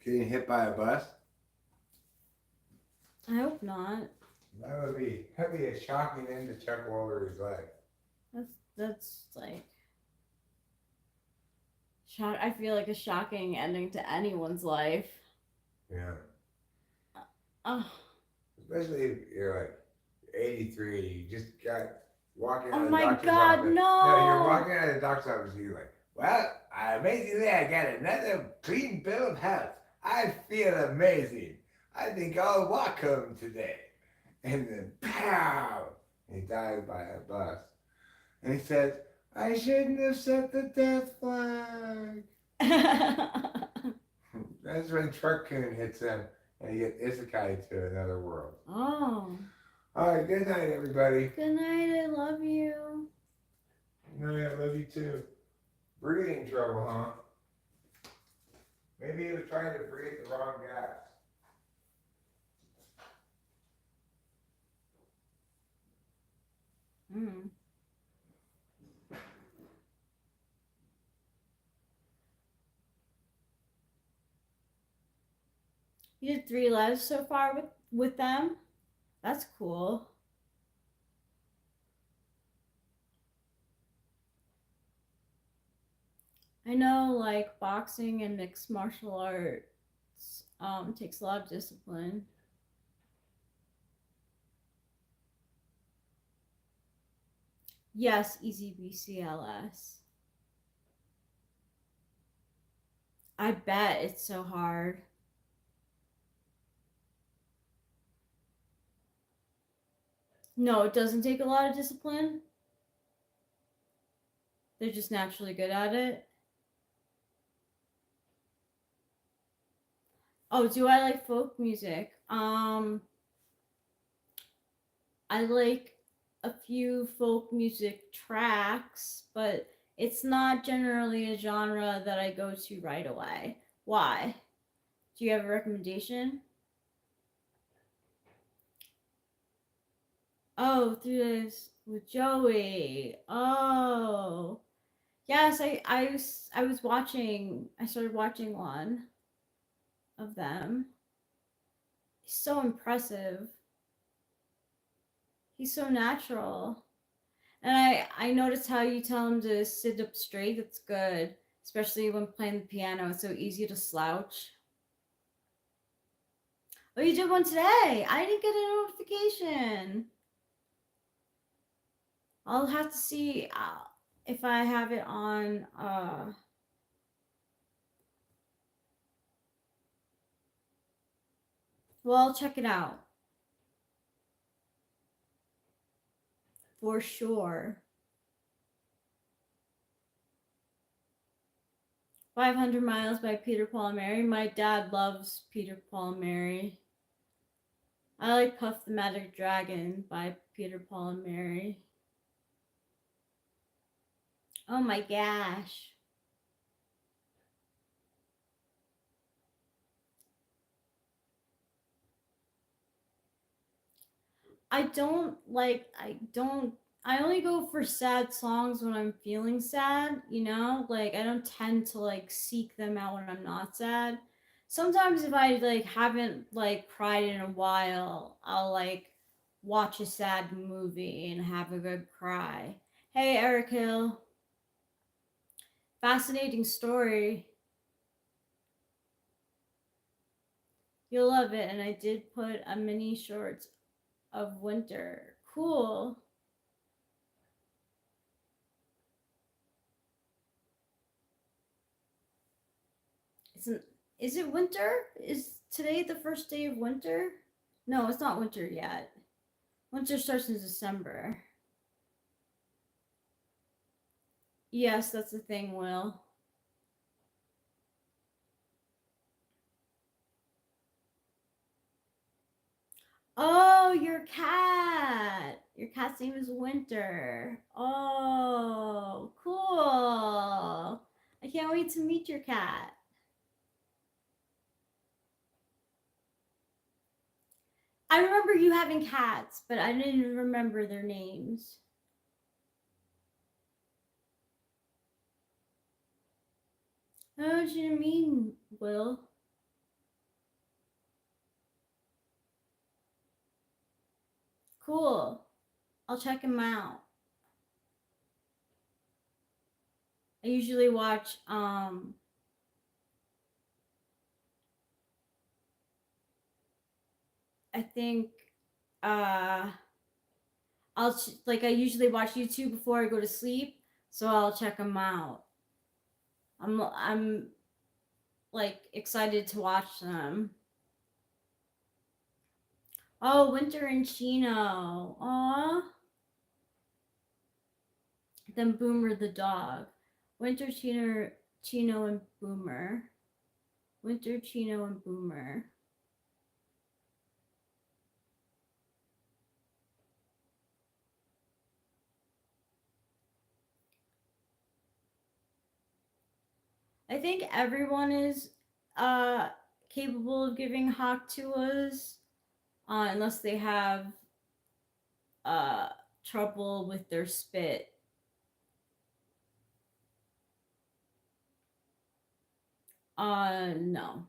Speaker 1: Getting hit by a bus?
Speaker 3: I hope not.
Speaker 1: That'd be a shocking end to Chuck Woolery's life.
Speaker 3: That's like shock. I feel like a shocking ending to anyone's life.
Speaker 1: Yeah.
Speaker 3: Oh.
Speaker 1: Especially if you're like 83, you just got walking out
Speaker 3: Oh
Speaker 1: of the
Speaker 3: my
Speaker 1: doctor's
Speaker 3: God,
Speaker 1: office.
Speaker 3: no!
Speaker 1: You're walking out of the doctor's office and you're like, well, amazingly, I got another clean bill of health. I feel amazing. I think I'll walk home today. And then, pow! He dies by a bus. And he says, I shouldn't have set the death flag. That's when Truck Coon hits him and he gets isekai to another world.
Speaker 3: Oh.
Speaker 1: All right, good night, everybody.
Speaker 3: Good night. I love you.
Speaker 1: Good night, I love you too. Breathing trouble, huh? Maybe he was trying to breathe the wrong gas.
Speaker 3: Mm. You did 3 lives so far with them? That's cool. I know like boxing and mixed martial arts takes a lot of discipline. Yes, easy BCLS. I bet it's so hard. No, it doesn't take a lot of discipline. They're just naturally good at it. Oh, do I like folk music? I like a few folk music tracks, but it's not generally a genre that I go to right away. Why? Do you have a recommendation? Oh, through this with Joey. Oh, yes. I was watching. I started watching one of them. He's so impressive. He's so natural. And I noticed how you tell him to sit up straight. That's good, especially when playing the piano. It's so easy to slouch. Oh, you did one today. I didn't get a notification. I'll have to see if I have it on. Well, I'll check it out for sure. 500 Miles by Peter, Paul, and Mary. My dad loves Peter, Paul, and Mary. I like Puff the Magic Dragon by Peter, Paul, and Mary. Oh my gosh. I only go for sad songs when I'm feeling sad, you know? Like I don't tend to like seek them out when I'm not sad. Sometimes if I like haven't like cried in a while, I'll like watch a sad movie and have a good cry. Hey Eric Hill, fascinating story. You'll love it, and I did put a mini shorts of winter. Cool. Isn't is it winter? Is today the first day of winter? No, it's not winter yet. Winter starts in December. Yes, that's the thing, Will. Oh, your cat. Your cat's name is Winter. Oh, cool. I can't wait to meet your cat. I remember you having cats, but I didn't remember their names. Oh, what do you mean, Will? Cool. I'll check him out. I usually watch I think uh I usually watch YouTube before I go to sleep, so I'll check them out. I'm like excited to watch them. Oh, Winter and Chino. Aw. Then Boomer the dog. Winter, Chino and Boomer. Winter, Chino and Boomer. I think everyone is capable of giving hawk to us, unless they have uh trouble with their spit. No.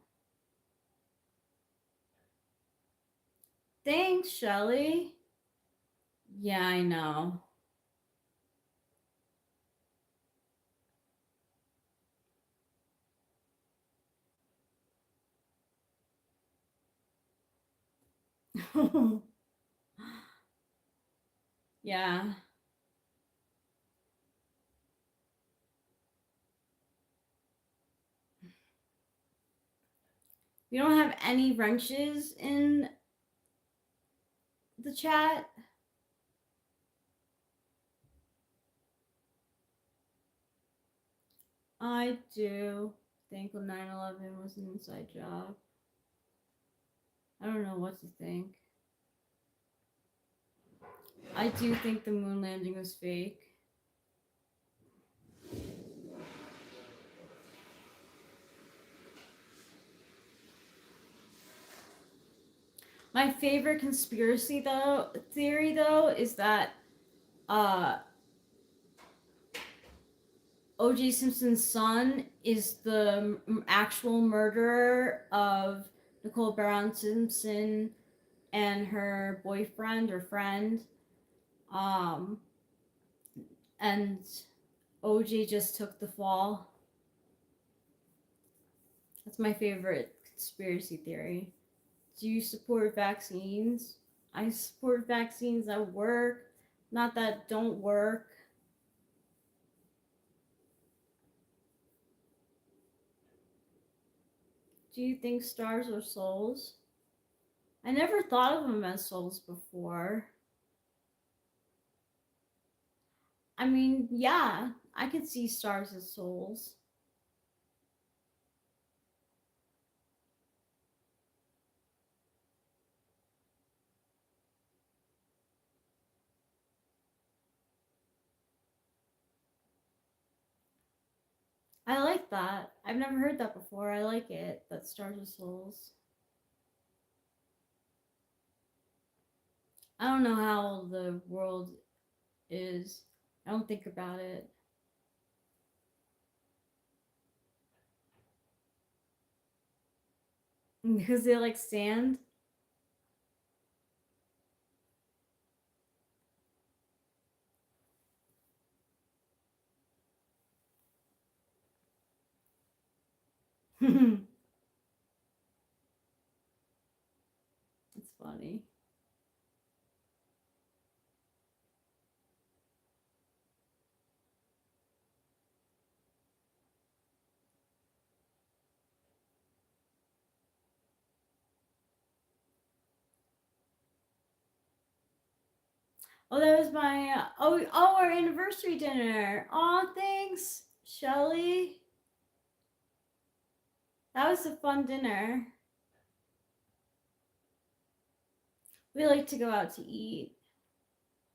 Speaker 3: Thanks, Shelly. Yeah, I know. Yeah. We don't have any wrenches in the chat. I do think 9/11 was an inside job. I don't know what to think. I do think the moon landing was fake. My favorite conspiracy theory though is that O.J. Simpson's son is the actual murderer of Nicole Brown Simpson and her boyfriend or friend. And OJ just took the fall. That's my favorite conspiracy theory. Do you support vaccines? I support vaccines that work, not that don't work. Do you think stars are souls? I never thought of them as souls before. I mean, yeah, I could see stars as souls. I like that. I've never heard that before. I like it, that stars are souls. I don't know how the world is. I don't think about it. Because they like sand. It's funny. Oh, that was my our anniversary dinner. Oh, thanks, Shelly. That was a fun dinner. We like to go out to eat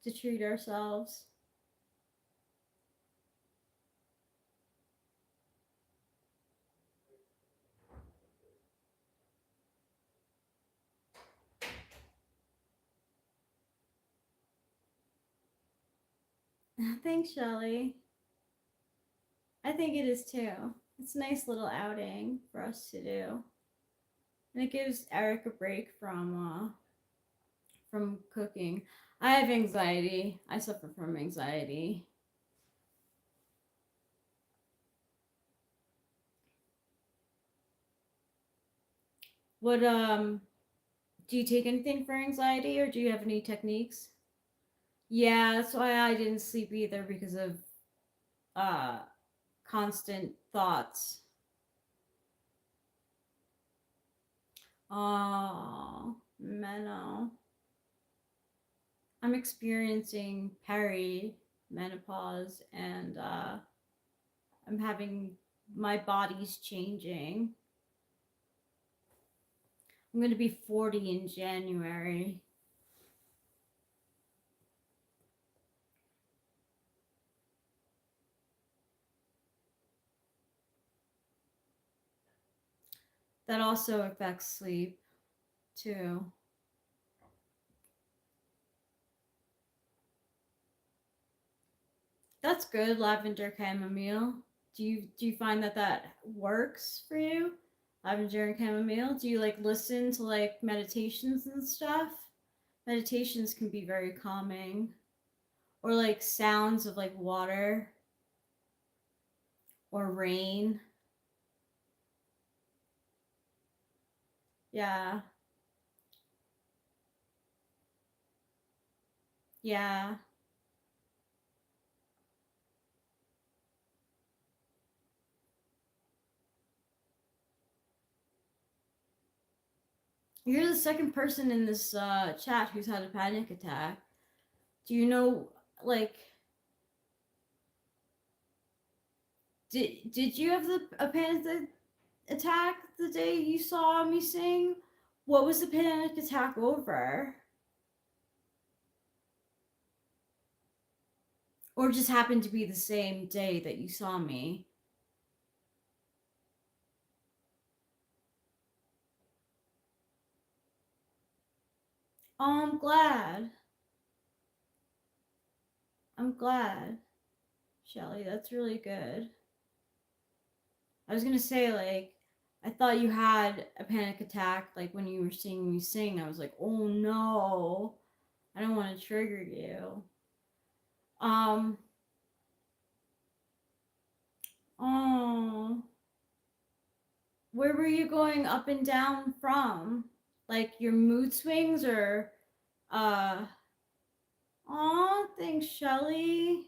Speaker 3: to treat ourselves. Thanks, Shelly. I think it is too. It's a nice little outing for us to do, and it gives Eric a break from cooking. I have anxiety. I suffer from anxiety. What do you take anything for anxiety, or do you have any techniques? Yeah, that's why I didn't sleep either, because of uh constant thoughts. Oh, Menno. I'm experiencing perimenopause, and I'm having my body's changing. I'm going to be 40 in January. That also affects sleep too. That's good, lavender chamomile. Do you find that works for you? Lavender and chamomile? Do you like listen to like meditations and stuff? Meditations can be very calming. Or like sounds of like water or rain. Yeah. Yeah. You're the second person in this chat who's had a panic attack. Do you know, like, did you have a panic attack the day you saw me sing? What was the panic attack over? Or just happened to be the same day that you saw me? Oh, I'm glad. I'm glad, Shelly. That's really good. I was gonna say, like, I thought you had a panic attack, like when you were seeing me sing. I was like, oh no, I don't want to trigger you. Oh, where were you going up and down from? Like your mood swings or, uh, oh, thanks, Shelly.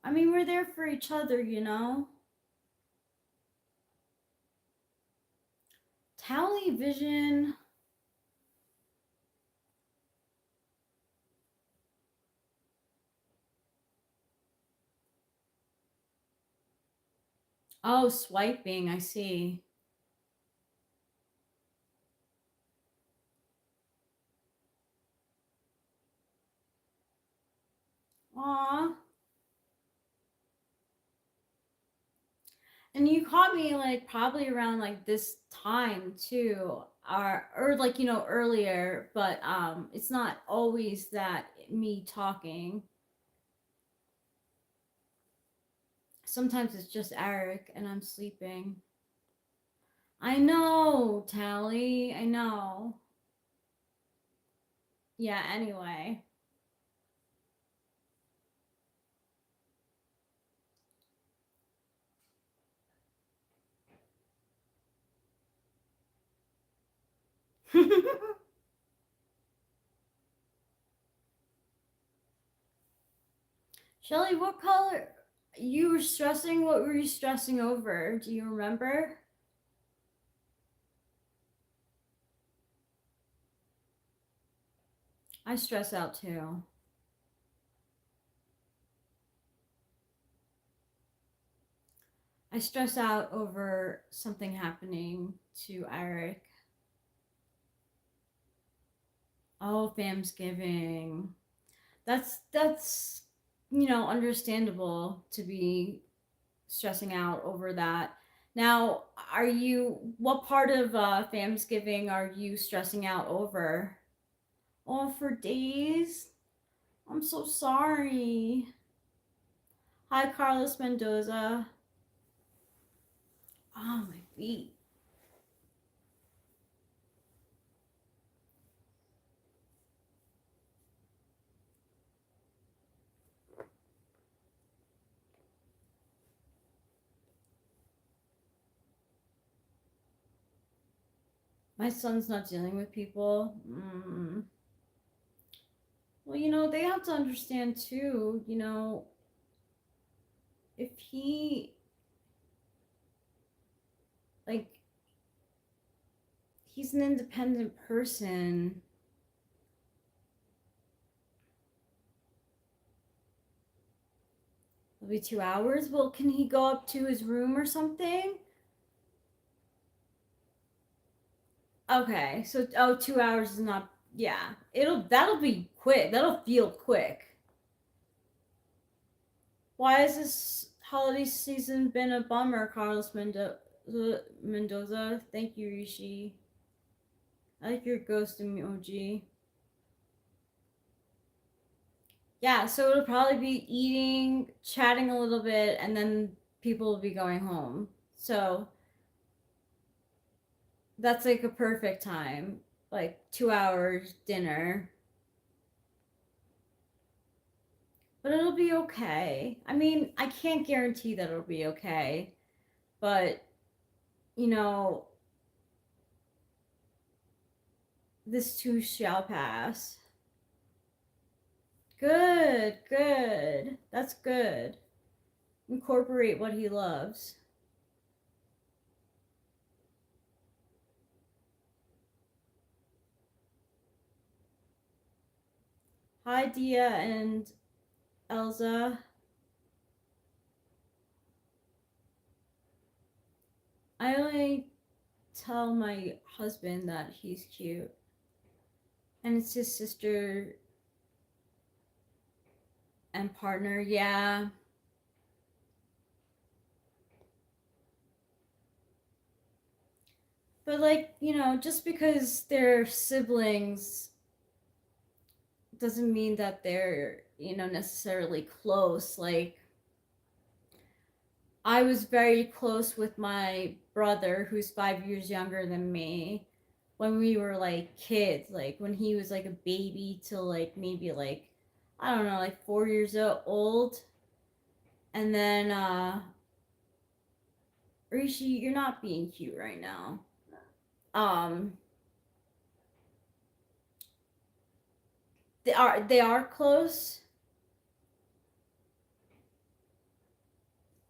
Speaker 3: I mean, we're there for each other, you know? Tally Vision. Oh, swiping, I see. Aw. And you caught me like probably around like this time too, or like earlier, but it's not always that me talking. Sometimes it's just Eric and I'm sleeping. I know, Tally. I know. Yeah, anyway. Shelly, what color? You were stressing? What were you stressing over? Do you remember? I stress out too. I stress out over something happening to Eric. Oh, Thanksgiving. That's understandable to be stressing out over that. Now, what part of Thanksgiving are you stressing out over? Oh, for days? I'm so sorry. Hi, Carlos Mendoza. Oh, my feet. My son's not dealing with people. Well, they have to understand too, if he, like, he's an independent person. It'll be 2 hours. Well, can he go up to his room or something? Okay, so 2 hours is not. Yeah, that'll be quick. That'll feel quick. Why has this holiday season been a bummer, Carlos Mendoza? Thank you, Rishi. I like your ghost emoji. Yeah, so it'll probably be eating, chatting a little bit, and then people will be going home. So that's like a perfect time. Like 2 hours dinner. But it'll be okay. I mean, I can't guarantee that it'll be okay. But, you know, this too shall pass. Good, good. That's good. Incorporate what he loves. Hi, Dia and Elza. I only tell my husband that he's cute. And it's his sister and partner, yeah. But, like, you know, just because they're siblings doesn't mean that they're, you know, necessarily close. Like, I was very close with my brother, who's 5 years younger than me, when we were like kids, like when he was like a baby till like maybe like, I don't know, like 4 years old. And then, Rishi, you're not being cute right now. Um, they are close.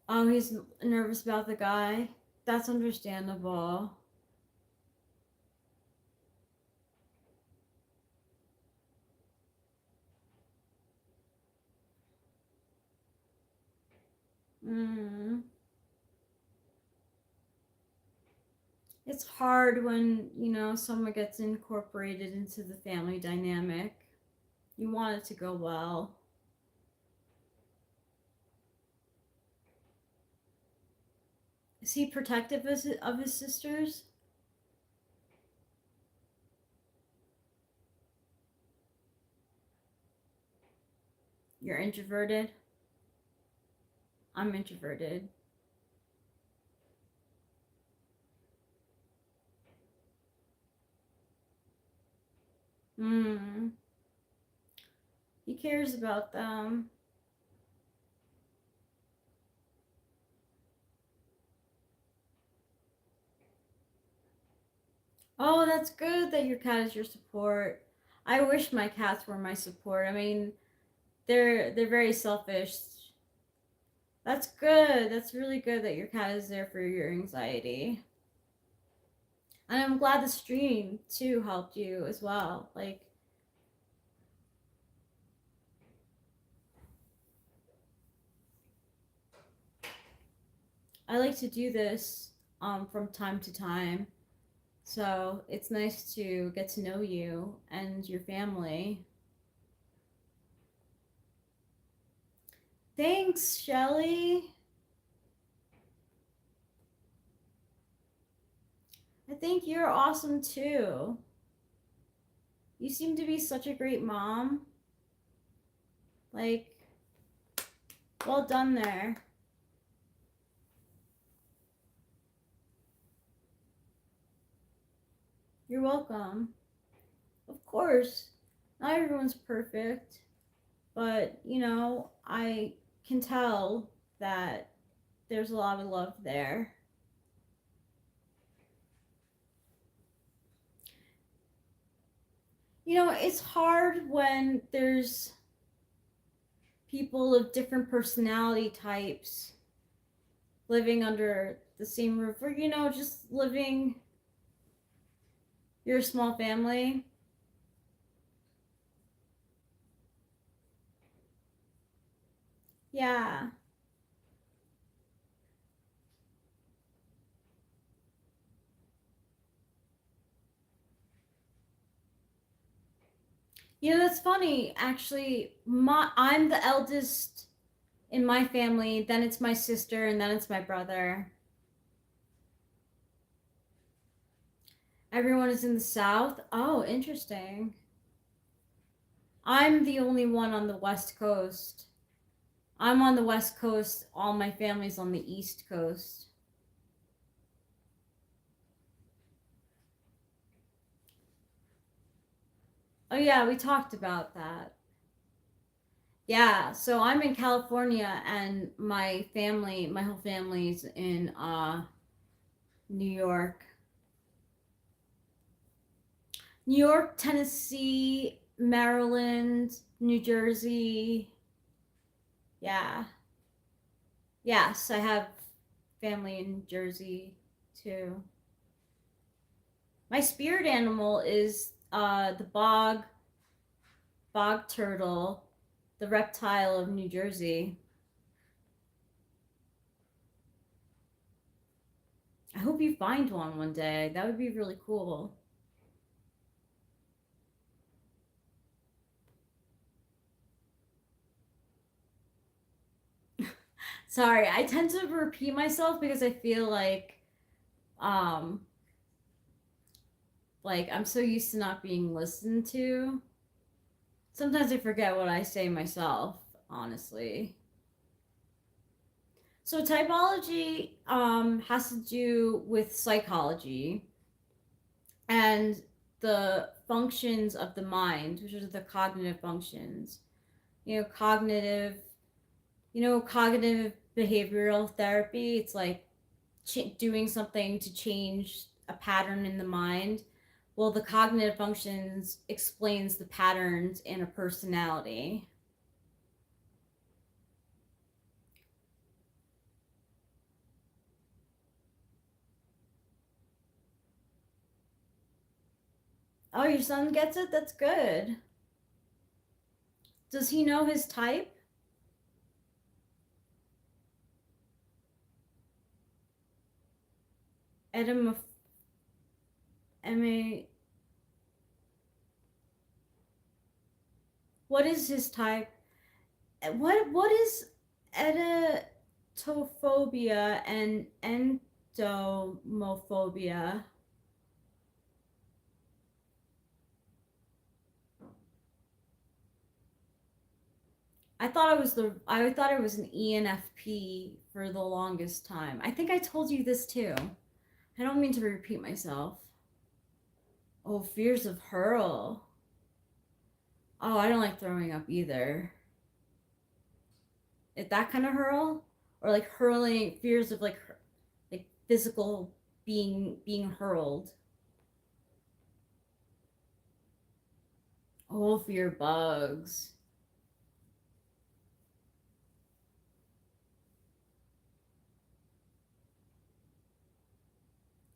Speaker 3: Oh, he's nervous about the guy. That's understandable. Mm. It's hard when, you know, someone gets incorporated into the family dynamic. You want it to go well. Is he protective of his sisters? You're introverted? I'm introverted. Hmm. He cares about them. Oh, that's good that your cat is your support. I wish my cats were my support. I mean, they're very selfish. That's good. That's really good that your cat is there for your anxiety. And I'm glad the stream too helped you as well. Like, I like to do this from time to time. So it's nice to get to know you and your family. Thanks, Shelly. I think you're awesome too. You seem to be such a great mom. Like, well done there. You're welcome. Of course, not everyone's perfect, but you know, I can tell that there's a lot of love there. You know, it's hard when there's people of different personality types living under the same roof, or you know, just living your small family. Yeah. You know, that's funny. Actually, I'm the eldest in my family, then it's my sister, and then it's my brother. Everyone is in the South. Oh, interesting. I'm the only one on the West Coast. I'm on the West Coast. All my family's on the East Coast. Oh, yeah, we talked about that. Yeah, so I'm in California and my whole family's in New York. New York, Tennessee, Maryland, New Jersey. Yeah. Yes, I have family in Jersey too. My spirit animal is the bog bog turtle, the reptile of New Jersey. I hope you find one day. That would be really cool. Sorry, I tend to repeat myself because I feel like I'm so used to not being listened to. Sometimes I forget what I say myself, honestly. So typology has to do with psychology and the functions of the mind, which are the cognitive functions. Cognitive behavioral therapy. It's like doing something to change a pattern in the mind. Well, the cognitive functions explains the patterns in a personality. Oh, your son gets it? That's good. Does he know his type? Edom M-A... What is his type? What is edatophobia and endomophobia? I thought it was an ENFP for the longest time. I think I told you this too. I don't mean to repeat myself. Oh, fears of hurl. Oh, I don't like throwing up either. Is that kind of hurl? Or like hurling, fears of like physical being hurled. Oh, fear bugs.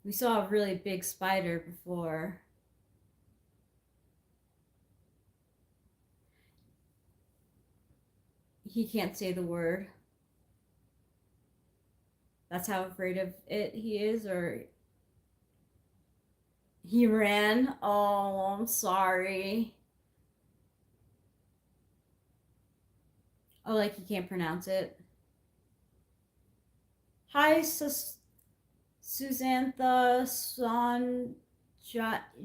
Speaker 3: We saw a really big spider before. He can't say the word. That's how afraid of it he is, or he ran. Oh, I'm sorry. Oh, like he can't pronounce it. Hi, Susantha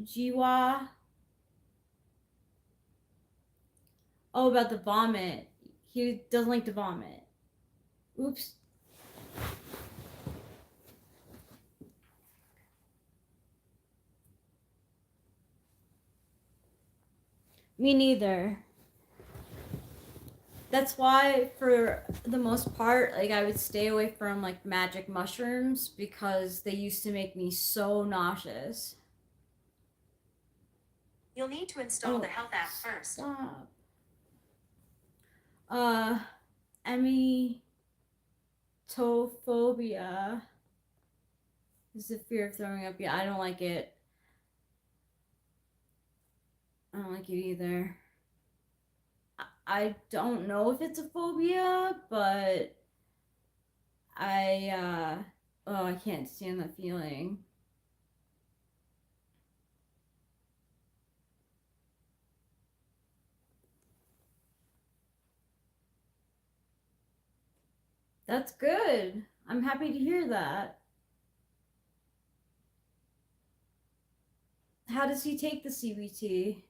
Speaker 3: Jiwa. Oh, about the vomit. He doesn't like to vomit. Oops. Me neither. That's why, for the most part, like I would stay away from like magic mushrooms because they used to make me so nauseous.
Speaker 6: You'll need to install the health app first.
Speaker 3: Stop. Emetophobia is the fear of throwing up. Yeah, I don't like it. I don't like it either. I don't know if it's a phobia, but I can't stand that feeling. That's good. I'm happy to hear that. How does he take the CBT?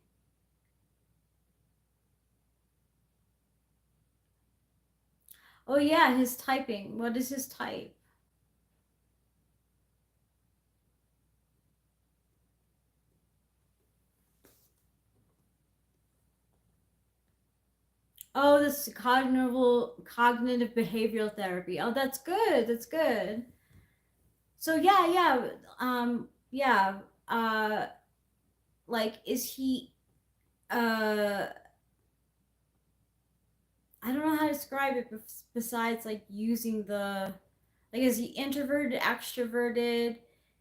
Speaker 3: Oh yeah, his typing. What is his type? Oh, this cognitive behavioral therapy. Oh, that's good. That's good. So yeah. Like, is he? I don't know how to describe it. Besides, like using is he introverted, extroverted?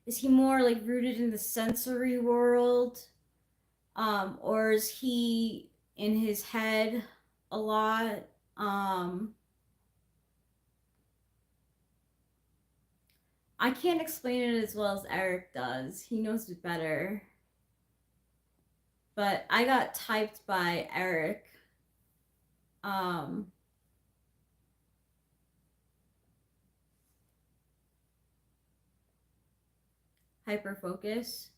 Speaker 3: Is he more like rooted in the sensory world, or is he in his head a lot. I can't explain it as well as Eric does. He knows it better. But I got typed by Eric. Hyperfocus.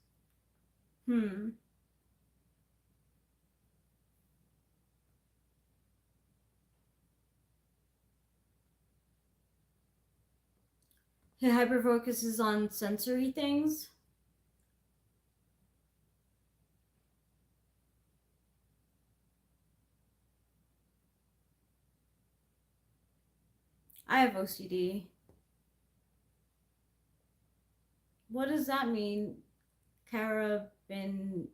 Speaker 3: He hyperfocuses on sensory things. I have OCD. What does that mean? Carabinieri?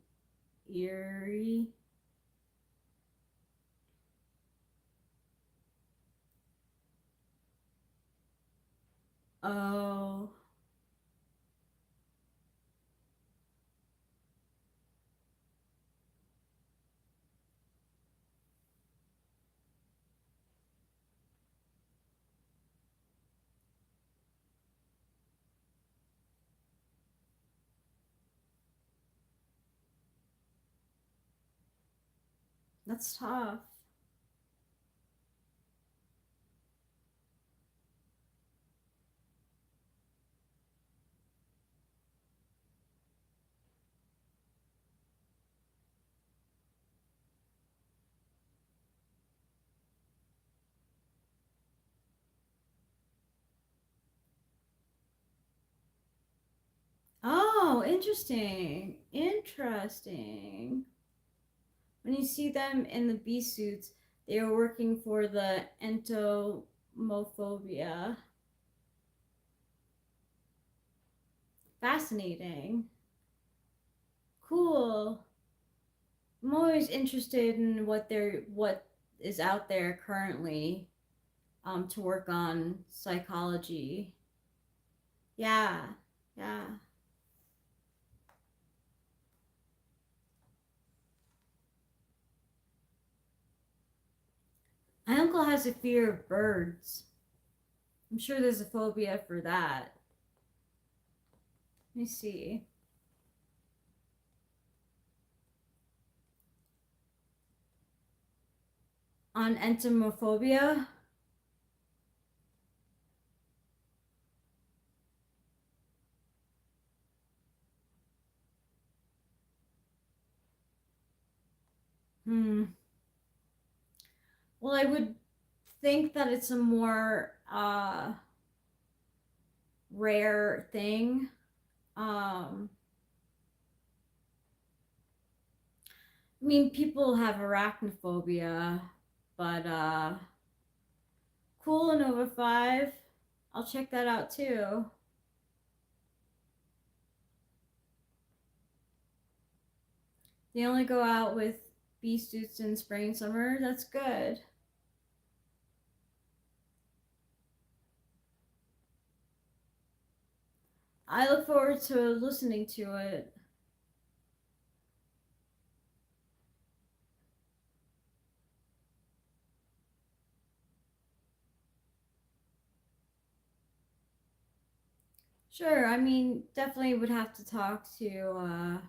Speaker 3: Oh. That's tough. Oh, interesting. Interesting. When you see them in the bee suits, they are working for the entomophobia. Fascinating. Cool. I'm always interested in what is out there currently to work on psychology. Yeah. Yeah. My uncle has a fear of birds. I'm sure there's a phobia for that. Let me see. On entomophobia. Well, I would think that it's a more rare thing. I mean, people have arachnophobia, but cool, Nova 5. I'll check that out too. They only go out with bee suits in spring and summer. That's good. I look forward to listening to it. Sure, I mean, definitely would have to talk to,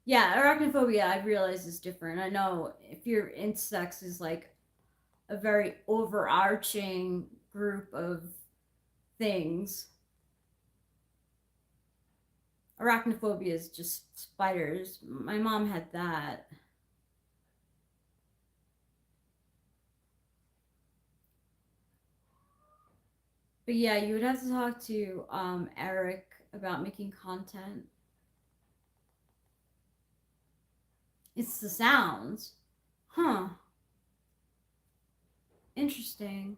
Speaker 3: yeah, arachnophobia, I realize is different. I know if your insects is like a very overarching group of things. Arachnophobia is just spiders. My mom had that. But yeah, you would have to talk to Eric about making content. It's the sounds. Huh. Interesting.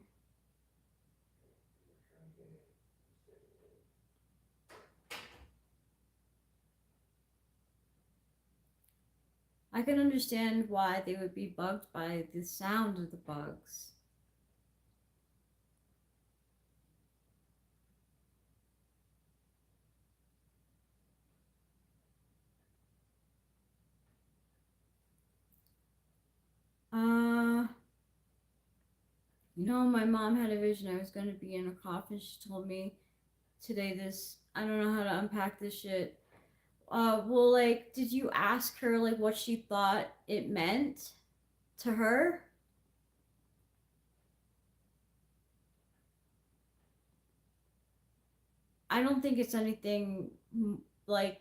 Speaker 3: I can understand why they would be bugged by the sound of the bugs. My mom had a vision I was going to be in a coffin. She told me today this. I don't know how to unpack this shit. Well, like, did you ask her, like, what she thought it meant to her? I don't think it's anything like.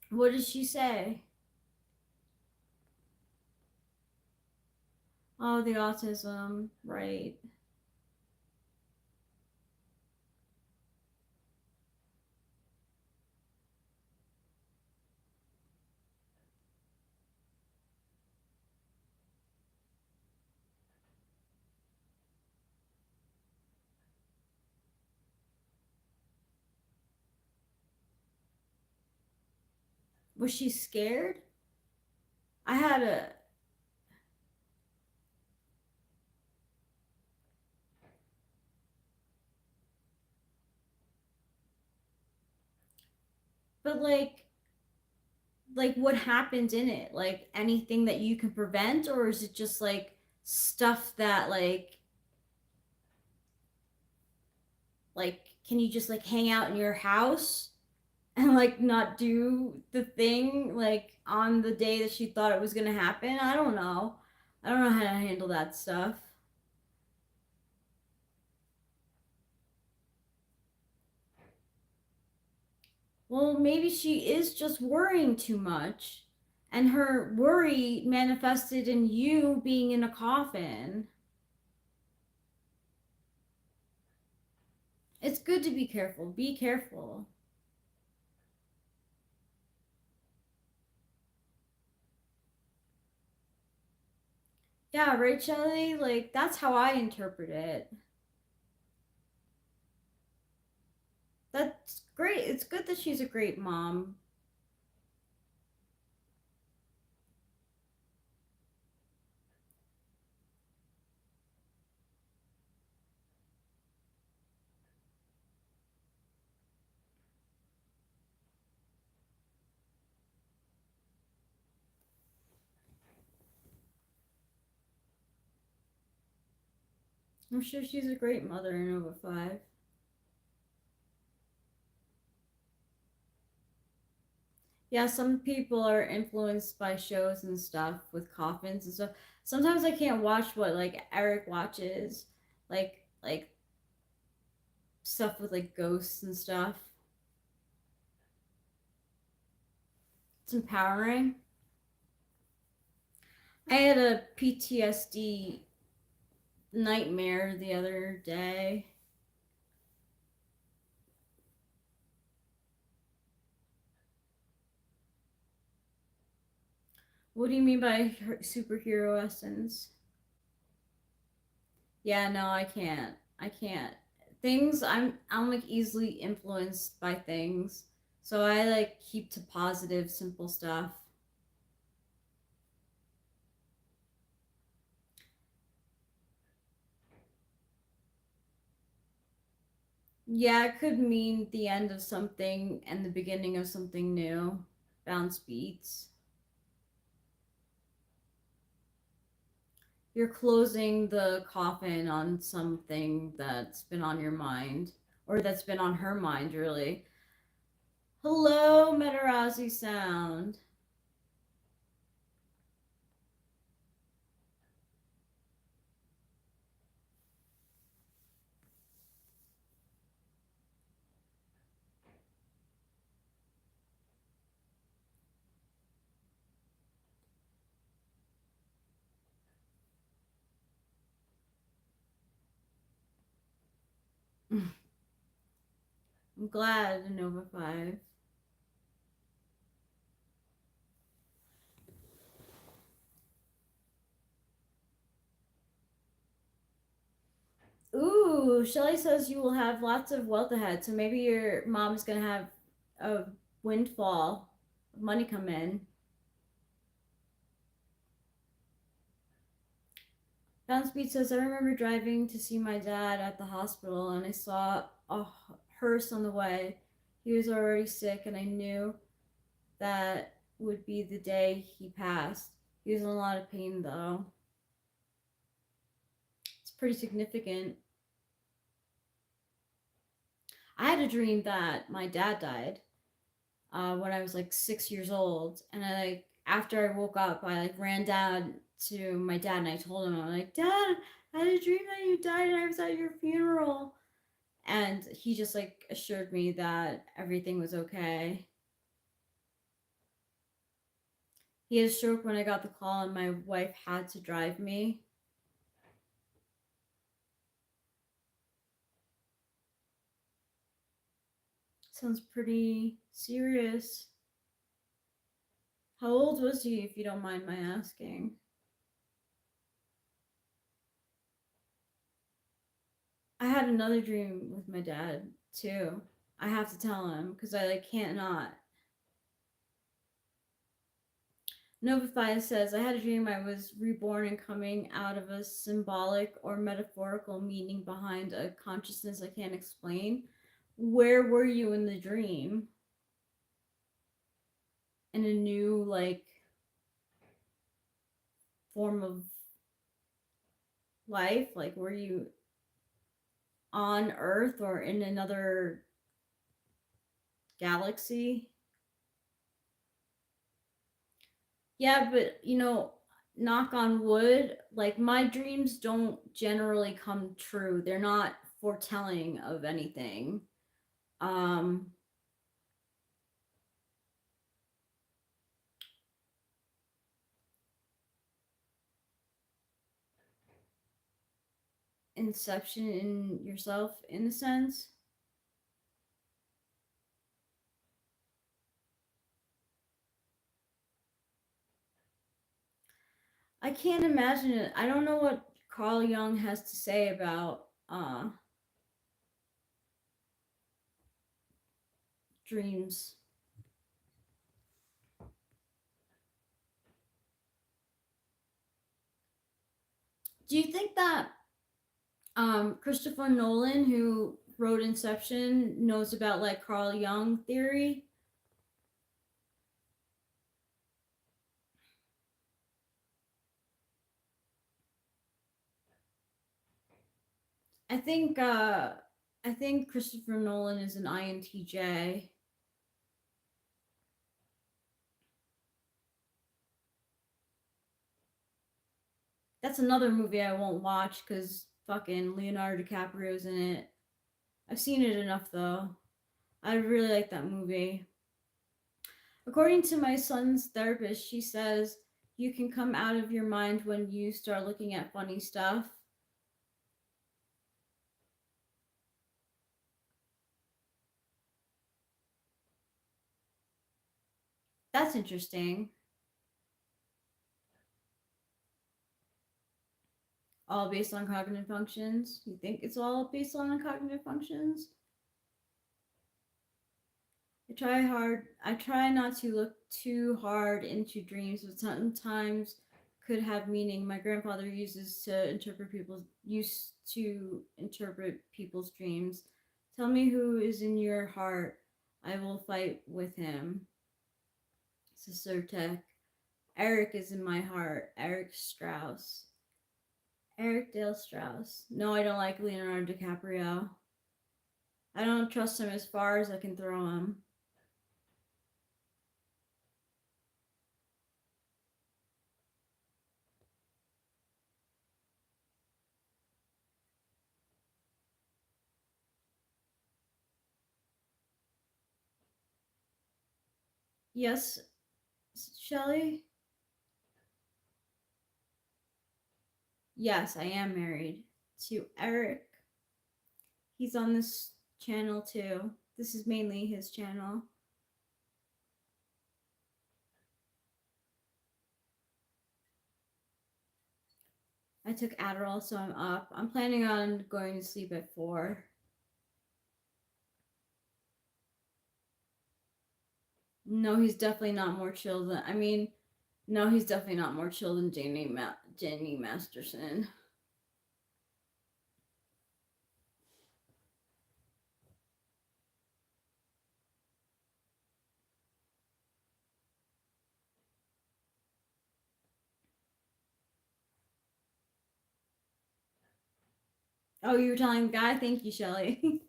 Speaker 3: What did she say? Oh, the autism, right. Was she scared? I had a. But, like what happens in it? Like anything that you can prevent, or is it just like stuff that like can you just like hang out in your house and like not do the thing like on the day that she thought it was gonna happen? I don't know. I don't know how to handle that stuff. Well, maybe she is just worrying too much, and her worry manifested in you being in a coffin. It's good to be careful. Be careful. Yeah, right, Shelly? Like, that's how I interpret it. That's great. It's good that she's a great mom. I'm sure she's a great mother in over 5. Yeah, some people are influenced by shows and stuff with coffins and stuff. Sometimes I can't watch what like Eric watches, like stuff with like ghosts and stuff. It's empowering. I had a PTSD nightmare the other day. What do you mean by superhero essence? Yeah, no, I can't. I can't. Things I'm like easily influenced by things. So I like keep to positive, simple stuff. Yeah, it could mean the end of something and the beginning of something new. Bounce beats. You're closing the coffin on something that's been on your mind, or that's been on her mind, really. Hello, Metarazi sound. I'm glad, Nova 5. Ooh, Shelly says you will have lots of wealth ahead. So maybe your mom's gonna have a windfall of money come in. Downspeed says I remember driving to see my dad at the hospital and I saw a hearse on the way. He was already sick and I knew that would be the day he passed. He was in a lot of pain though. pretty significant. I had a dream that my dad died when I was like 6 years old, and I like after I woke up, I like ran down to my dad and I told him, I'm like, Dad, I had a dream that you died and I was at your funeral, and he just like assured me that everything was okay. He had a stroke when I got the call, and my wife had to drive me. Sounds pretty serious. How old was he, if you don't mind my asking? I had another dream with my dad too. I have to tell him because I like can't not. Novify says, I had a dream I was reborn and coming out of a symbolic or metaphorical meaning behind a consciousness I can't explain. Where were you in the dream? In a new, like, form of life? Like, were you on Earth or in another galaxy? Yeah, but knock on wood, like my dreams don't generally come true. They're not foretelling of anything. Um Inception in yourself in a sense. I can't imagine it. I don't know what Carl Jung has to say about dreams. Do you think that Christopher Nolan, who wrote Inception, knows about like Carl Jung theory? I think Christopher Nolan is an INTJ. That's another movie I won't watch because fucking Leonardo DiCaprio's in it. I've seen it enough though. I really like that movie. According to my son's therapist, she says you can come out of your mind when you start looking at funny stuff. That's interesting. All based on cognitive functions. You think it's all based on cognitive functions? I try not to look too hard into dreams, but sometimes could have meaning. My grandfather used to interpret people's dreams. Tell me who is in your heart. I will fight with him. Sister Tech. Eric is in my heart. Eric Strauss. Eric Dale Strauss. No, I don't like Leonardo DiCaprio. I don't trust him as far as I can throw him. Yes, Shelly? Yes, I am married to Eric. He's on this channel too. This is mainly his channel. I took Adderall, so I'm up. I'm planning on going to sleep at 4. No, he's definitely not more chill than. I mean, no, he's definitely not more chill than Jenny Masterson. Oh, you were telling the guy? Thank you, Shelly.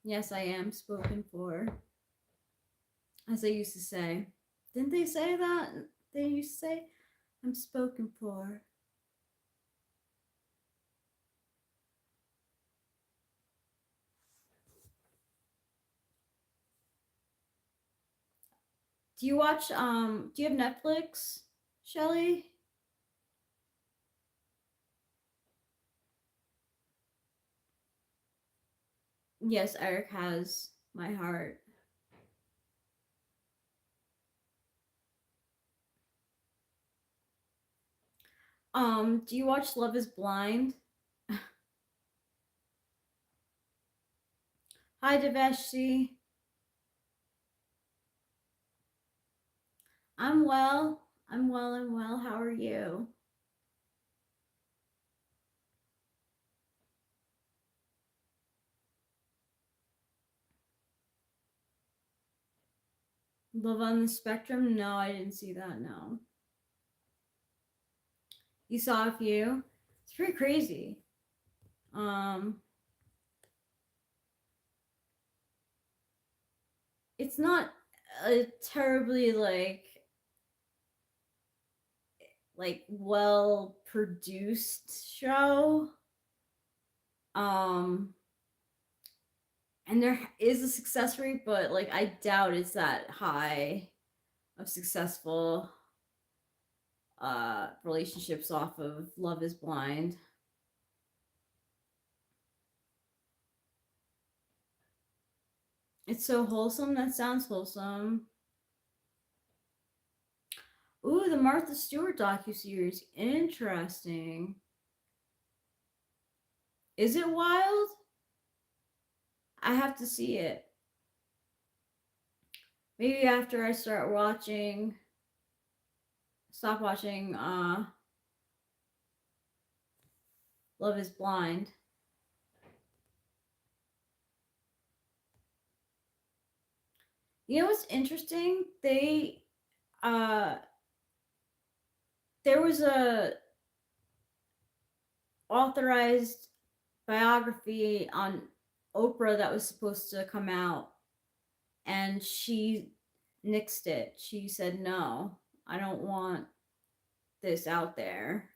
Speaker 3: Yes, I am spoken for. As they used to say. Didn't they say that? They used to say, I'm spoken for. Do you watch do you have Netflix, Shelly? Yes, Eric has my heart. Do you watch Love is Blind? Hi, Deveshi. I'm well. I'm well and well. How are you? Love on the Spectrum? No, I didn't see that. No. You saw a few? It's pretty crazy. It's not a terribly well produced show. And there is a success rate, but like I doubt it's that high of successful relationships off of Love is Blind. It's so wholesome. That sounds wholesome. Ooh, the Martha Stewart docuseries. Interesting. Is it wild? I have to see it. Maybe after I start watching, stop watching Love is Blind. You know what's interesting? There was a authorized biography on Oprah that was supposed to come out, and she nixed it. She said, no, I don't want this out there.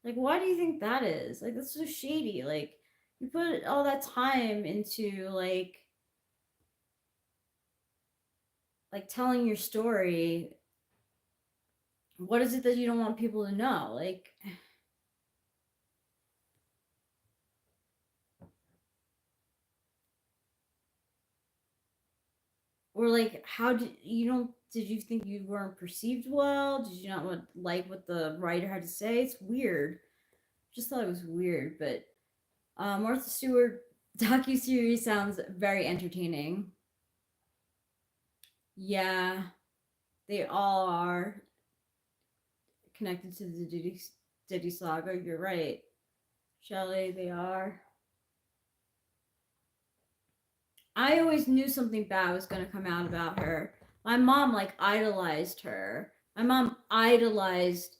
Speaker 3: Like, why do you think that is? Like, that's so shady. Like, you put all that time into like telling your story. What is it that you don't want people to know? Like, or like, how did you don't? Did you think you weren't perceived well? Did you not like what the writer had to say? It's weird. Just thought it was weird, but Martha Stewart docuseries sounds very entertaining. Yeah, they all are connected to the Diddy saga. You're right, Shelley. They are. I always knew something bad was going to come out about her. My mom idolized her. My mom idolized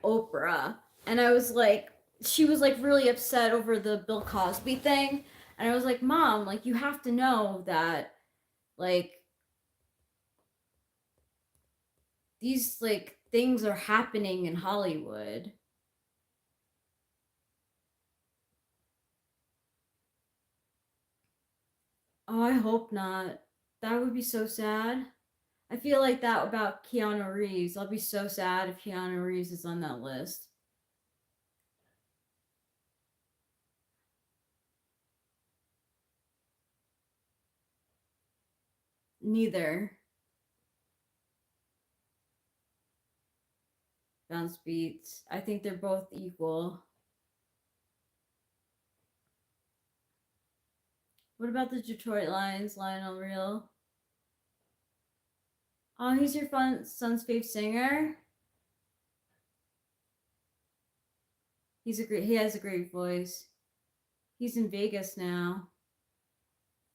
Speaker 3: Oprah, and I was like, she was really upset over the Bill Cosby thing, and I was like, Mom, you have to know that like these things are happening in Hollywood. Oh, I hope not. That would be so sad. I feel like that about Keanu Reeves. I'll be so sad if Keanu Reeves is on that list. Neither. Bounce beats. I think they're both equal. What about the Detroit Lions, Lionel Real? Oh, he's your son's fave singer. He has a great voice. He's in Vegas now.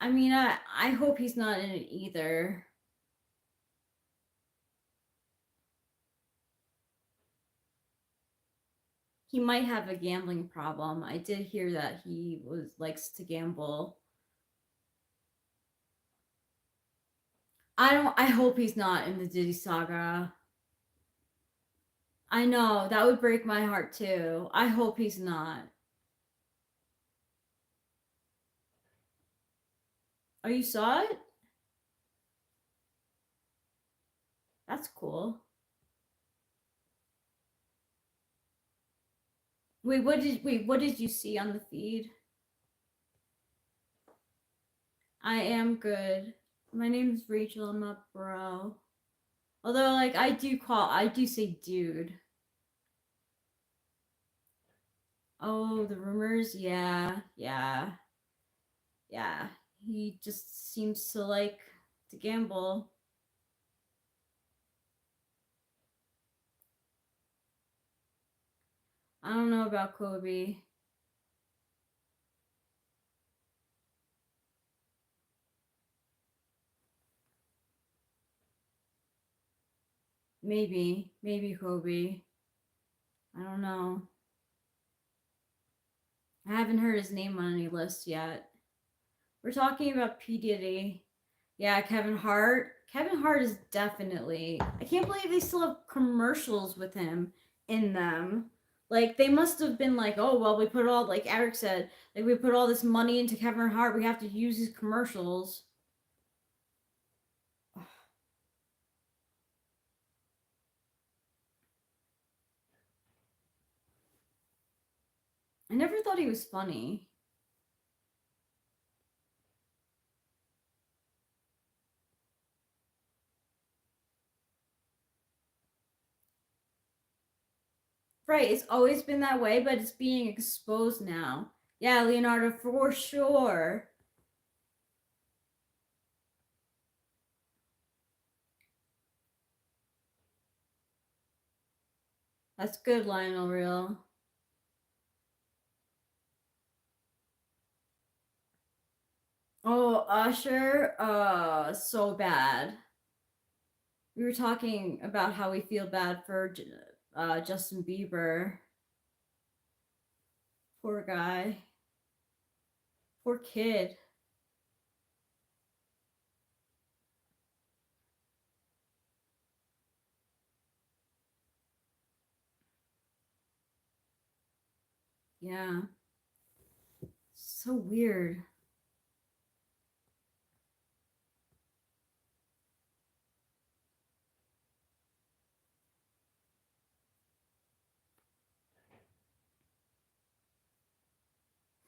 Speaker 3: I mean, I hope he's not in it either. he might have a gambling problem. I did hear that he likes to gamble. I hope he's not in the Diddy saga. I know, that would break my heart too. I hope he's not. Oh, you saw it? That's cool. Wait, what did you see on the feed? I am good. My name is Rachel, I'm a bro. Although, like, I do say dude. Oh, the rumors? Yeah. He just seems to like to gamble. I don't know about Kobe. Maybe Kobe. I don't know. I haven't heard his name on any list yet. We're talking about P. Diddy. Yeah, Kevin Hart. Kevin Hart is definitely. I can't believe they still have commercials with him in them. Like, they must have been like, oh, well, we put all, like Eric said, like, we put all this money into Kevin Hart, we have to use his commercials. I never thought he was funny. Right, it's always been that way, but it's being exposed now. Yeah, Leonardo, for sure. That's good, Lionel Real. Oh, Usher, so bad. We were talking about how we feel bad for Justin Bieber. Poor guy. Poor kid. Yeah. So weird.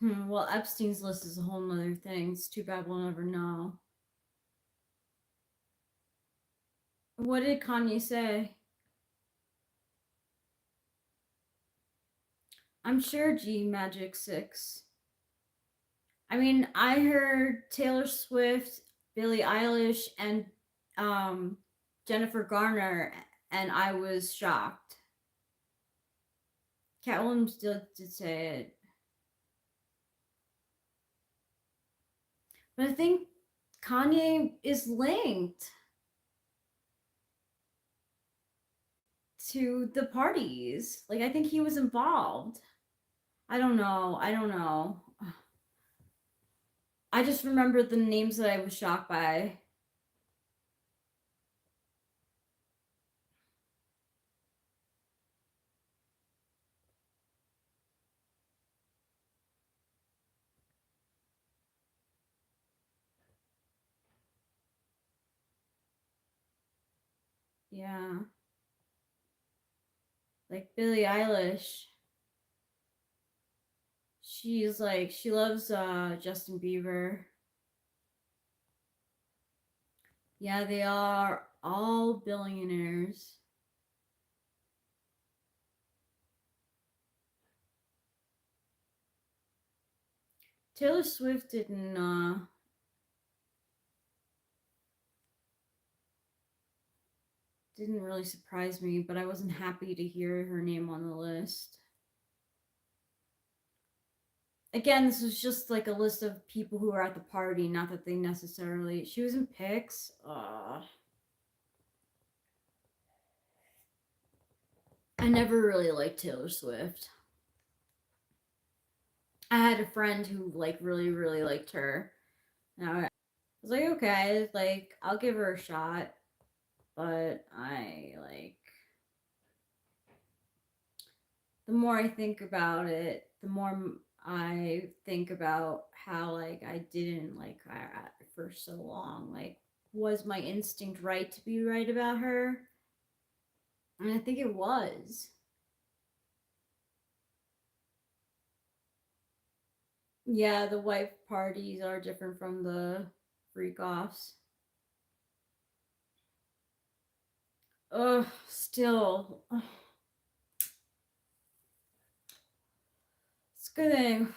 Speaker 3: Well, Epstein's list is a whole nother thing. It's too bad we'll never know. What did Kanye say? I'm sure G Magic 6. I mean, I heard Taylor Swift, Billie Eilish, and Jennifer Garner, and I was shocked. Cat Williams did say it. But I think Kanye is linked to the parties. Like, I think he was involved. I don't know. I just remember the names that I was shocked by. Yeah. Like Billie Eilish. She's like, she loves Justin Bieber. Yeah, they are all billionaires. Taylor Swift didn't really surprise me, but I wasn't happy to hear her name on the list. Again, this was just like a list of people who were at the party, not that they necessarily. She was in pics. I never really liked Taylor Swift. I had a friend who like really, really liked her. And I was like, okay, like I'll give her a shot. But I like the more I think about it, the more I think about how like I didn't like her for so long. Like, was my instinct right to be right about her? And I think it was. Yeah, the wife parties are different from the freak offs. Ugh, still. Ugh. It's a good thing.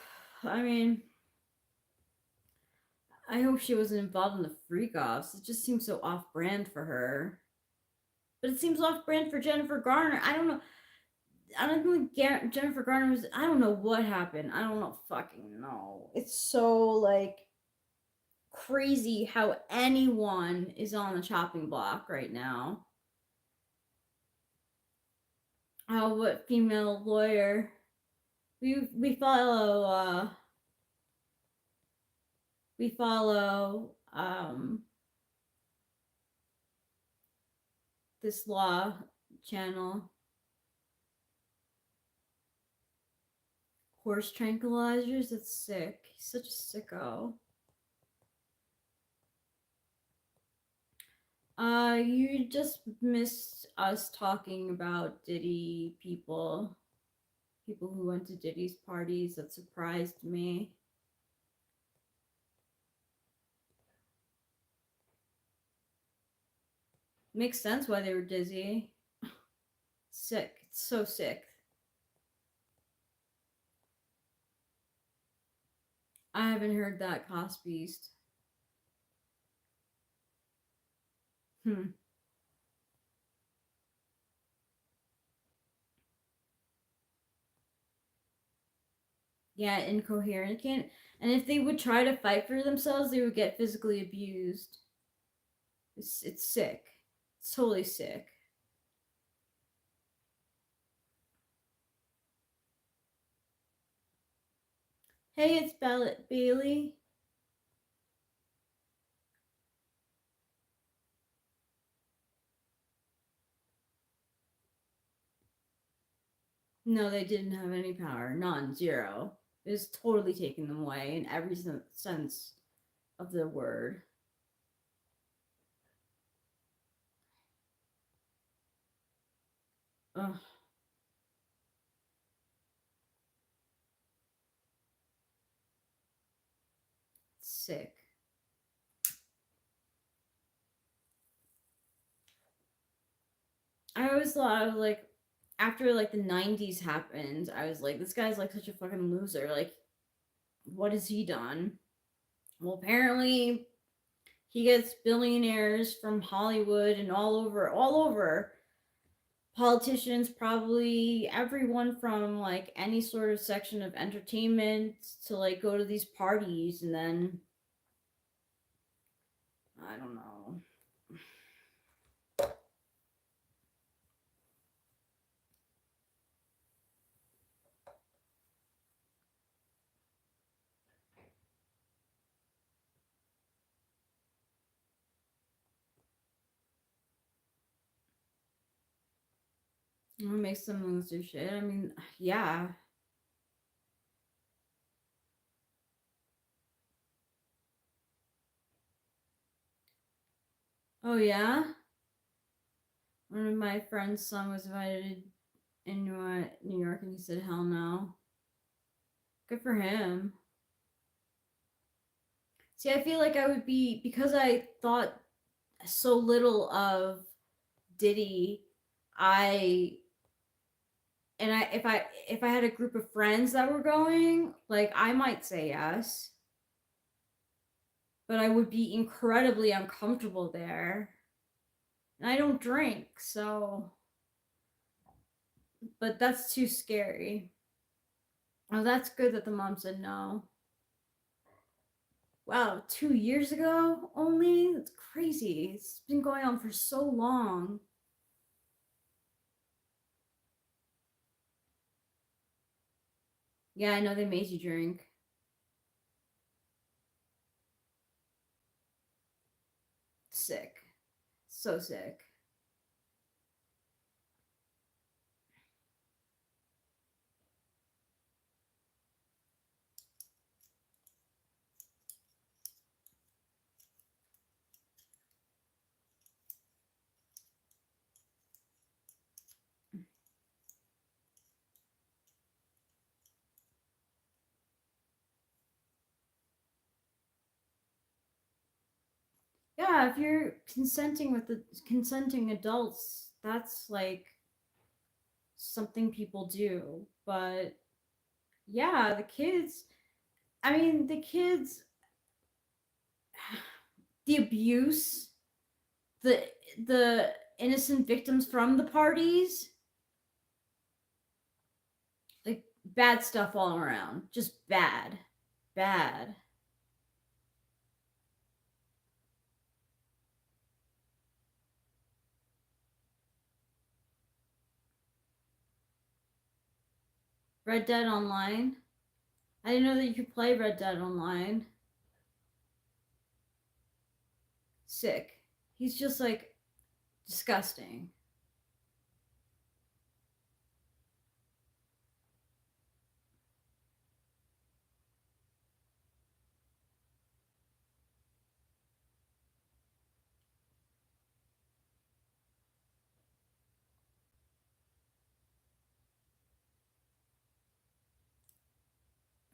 Speaker 3: I mean, I hope she wasn't involved in the freak offs. It just seems so off brand for her. But it seems off brand for Jennifer Garner. I don't know. I don't think Jennifer Garner was. I don't know what happened. I don't know. Fucking know. It's so like crazy how anyone is on the chopping block right now. Oh, what female lawyer? We follow. We follow this law channel. Horse tranquilizers. That's sick. He's such a sicko. You just missed us talking about Diddy people who went to Diddy's parties. That surprised me. Makes sense why they were dizzy. Sick. It's so sick. I haven't heard that cost beast. Yeah, incoherent. Can't. And if they would try to fight for themselves, they would get physically abused. It's sick. It's totally sick. Hey, it's Bailey. No, they didn't have any power. None. Zero. It was totally taking them away in every sense of the word. Ugh. Sick. I always thought I was like, after like the 90s happened, I was like, this guy's like such a fucking loser. Like, what has he done? Well, apparently he gets billionaires from Hollywood and all over. Politicians, probably everyone from like any sort of section of entertainment to like go to these parties, and then I don't know. It makes them lose their shit. I mean, yeah. Oh yeah. One of my friend's son was invited in New York, and he said, "Hell no." Good for him. See, I feel like I would be, because I thought so little of Diddy. I and I if I had a group of friends that were going, like I might say yes, but I would be incredibly uncomfortable there. And I don't drink, so but that's too scary. Oh, that's good that the mom said no. Wow, 2 years ago only? That's crazy. It's been going on for so long. Yeah, I know they made you drink. Sick. So sick. Yeah, if you're consenting with the consenting adults, that's like something people do. But yeah, the kids, I mean, the kids, the abuse, the the innocent victims from the parties, like bad stuff all around. Just bad. Bad. Red Dead Online. I didn't know that you could play Red Dead Online. Sick. He's just like disgusting.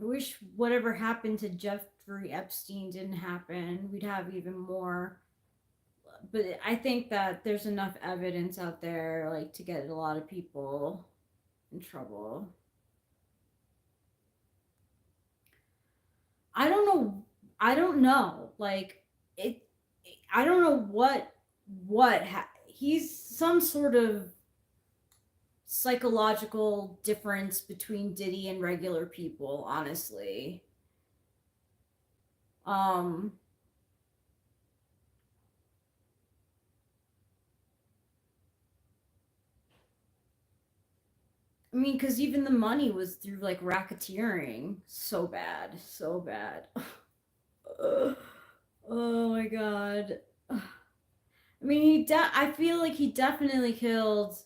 Speaker 3: I wish whatever happened to Jeffrey Epstein didn't happen. We'd have even more. But I think that there's enough evidence out there, like, to get a lot of people in trouble. I don't know. I don't know. Like it. I don't know he's some sort of psychological difference between Diddy and regular people. Honestly, um, I mean, because even the money was through like racketeering. So bad, so bad. Oh my god. I mean, I feel like he definitely killed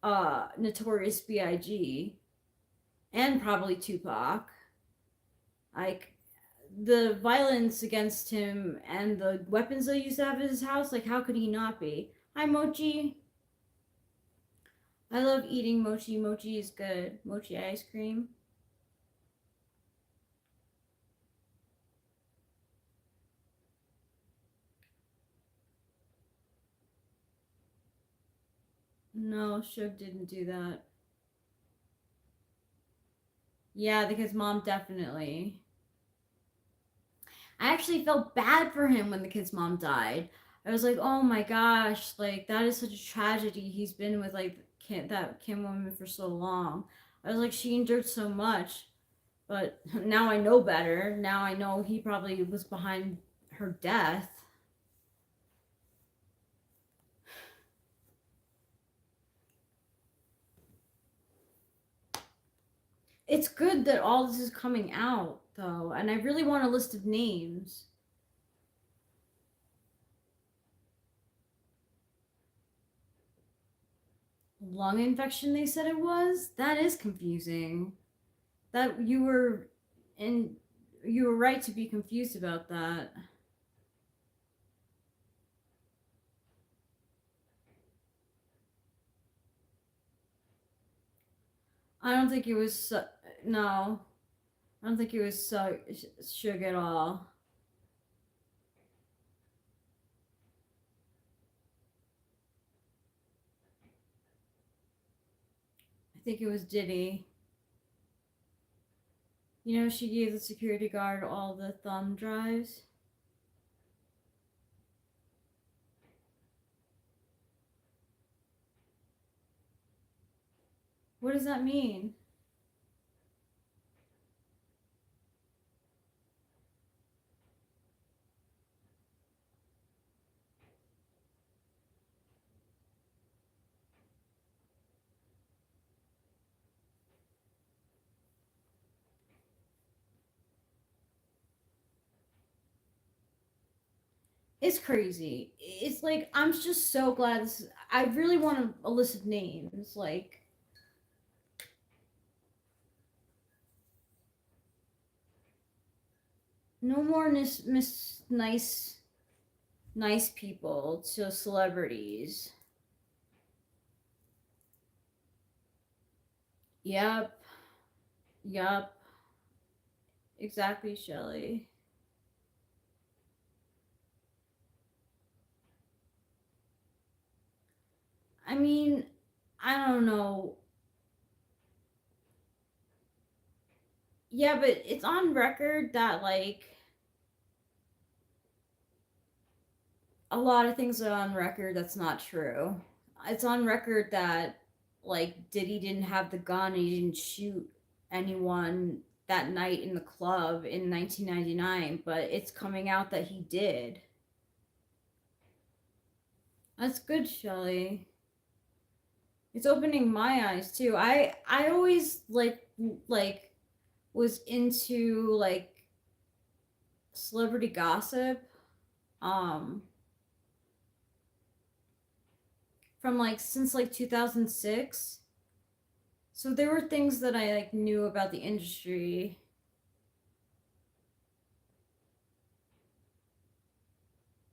Speaker 3: Notorious B.I.G. and probably Tupac. Like the violence against him and the weapons they used to have at his house, like how could he not be? Hi Mochi. I love eating mochi. Mochi is good. Mochi ice cream. No, Suge didn't do that. Yeah, because mom definitely. I actually felt bad for him when the kid's mom died. I was like, oh my gosh, like that is such a tragedy. He's been with like that Kim woman for so long. I was like, she endured so much, but now I know better. Now I know he probably was behind her death. It's good that all this is coming out though, and I really want a list of names. Lung infection, they said it was. That is confusing. That in you were right to be confused about that. I don't think it was no. I don't think it was Suge at all. I think it was Diddy. You know, she gave the security guard all the thumb drives. What does that mean? It's crazy. It's like I'm just so glad. I really want to elicit names. Like no more nice people to celebrities. Yep. Yep. Exactly, Shelley. I mean, I don't know. Yeah, but it's on record that like a lot of things are on record that's not true. It's on record that like Diddy didn't have the gun and he didn't shoot anyone that night in the club in 1999, but it's coming out that he did. That's good, Shelley. It's opening my eyes too. I always like was into like celebrity gossip from like since like 2006. So there were things that I like knew about the industry.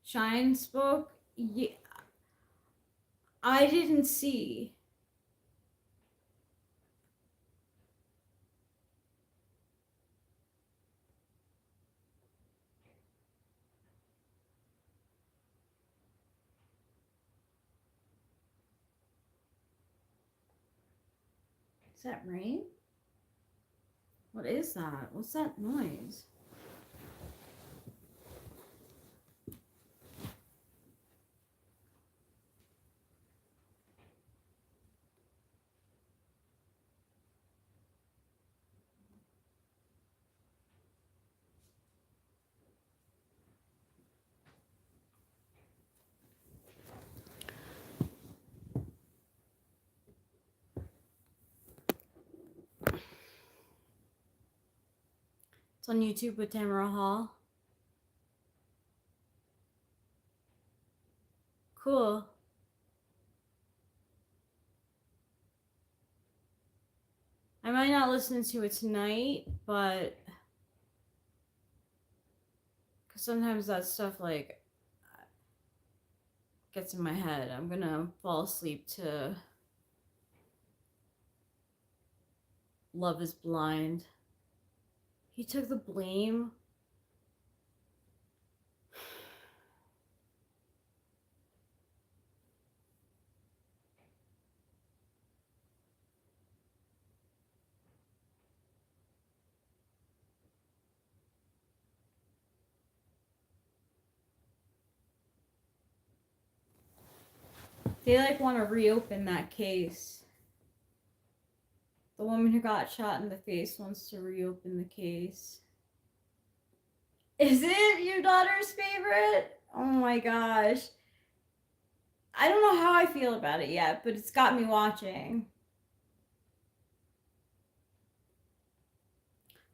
Speaker 3: Shine spoke. Yeah, I didn't see. Is that rain? What is that? What's that noise? It's on YouTube with Tamara Hall. Cool. I might not listen to it tonight, but because sometimes that stuff like gets in my head. I'm gonna fall asleep to Love is Blind. He took the blame. They like want to reopen that case. The woman who got shot in the face wants to reopen the case. Is it your daughter's favorite? Oh my gosh. I don't know how I feel about it yet, but it's got me watching.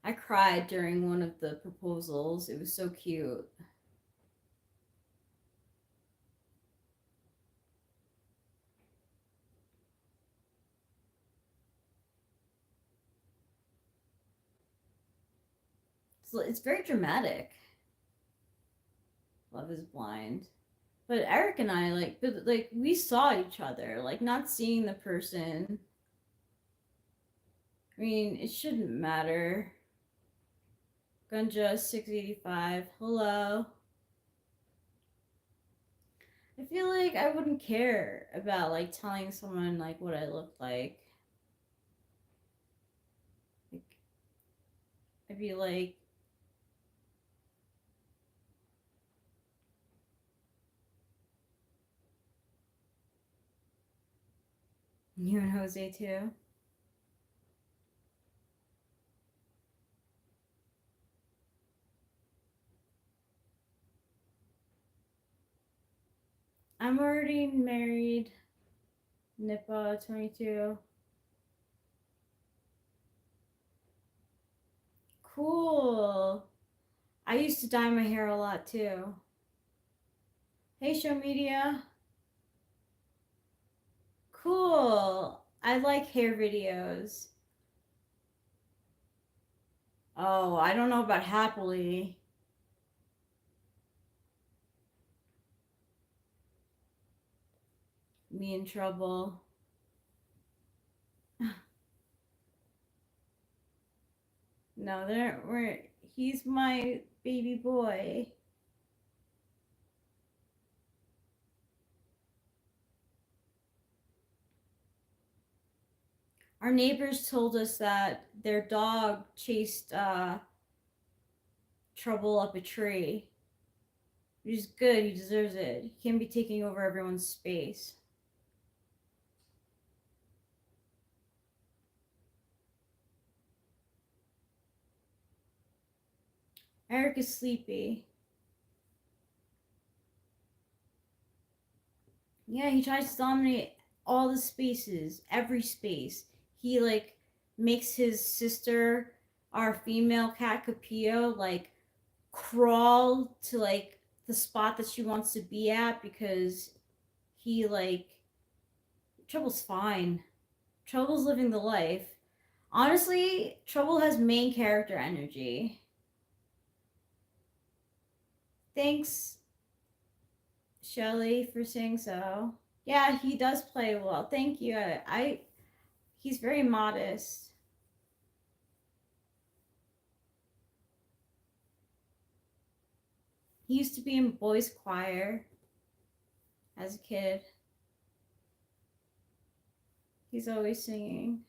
Speaker 3: I cried during one of the proposals. It was so cute. It's very dramatic. Love is Blind. But Eric and I like we saw each other, like not seeing the person. I mean, it shouldn't matter. Gunja 685. Hello. I feel like I wouldn't care about like telling someone like what I look like. Like I'd be like you and Jose too. I'm already married. Nipa 22. Cool. I used to dye my hair a lot too. Hey, Show Media. Cool. I like hair videos. Oh, I don't know about happily. Me in trouble. No, he's my baby boy. Our neighbors told us that their dog chased Trouble up a tree. Which is good, he deserves it. He can't be taking over everyone's space. Eric is sleepy. Yeah, he tries to dominate all the spaces, every space. He like makes his sister, our female cat Capio, like crawl to like the spot that she wants to be at because he like Trouble's fine. Trouble's living the life. Honestly, Trouble has main character energy. Thanks, Shelly, for saying so. Yeah, he does play well. Thank you. He's very modest. He used to be in boys choir as a kid. He's always singing.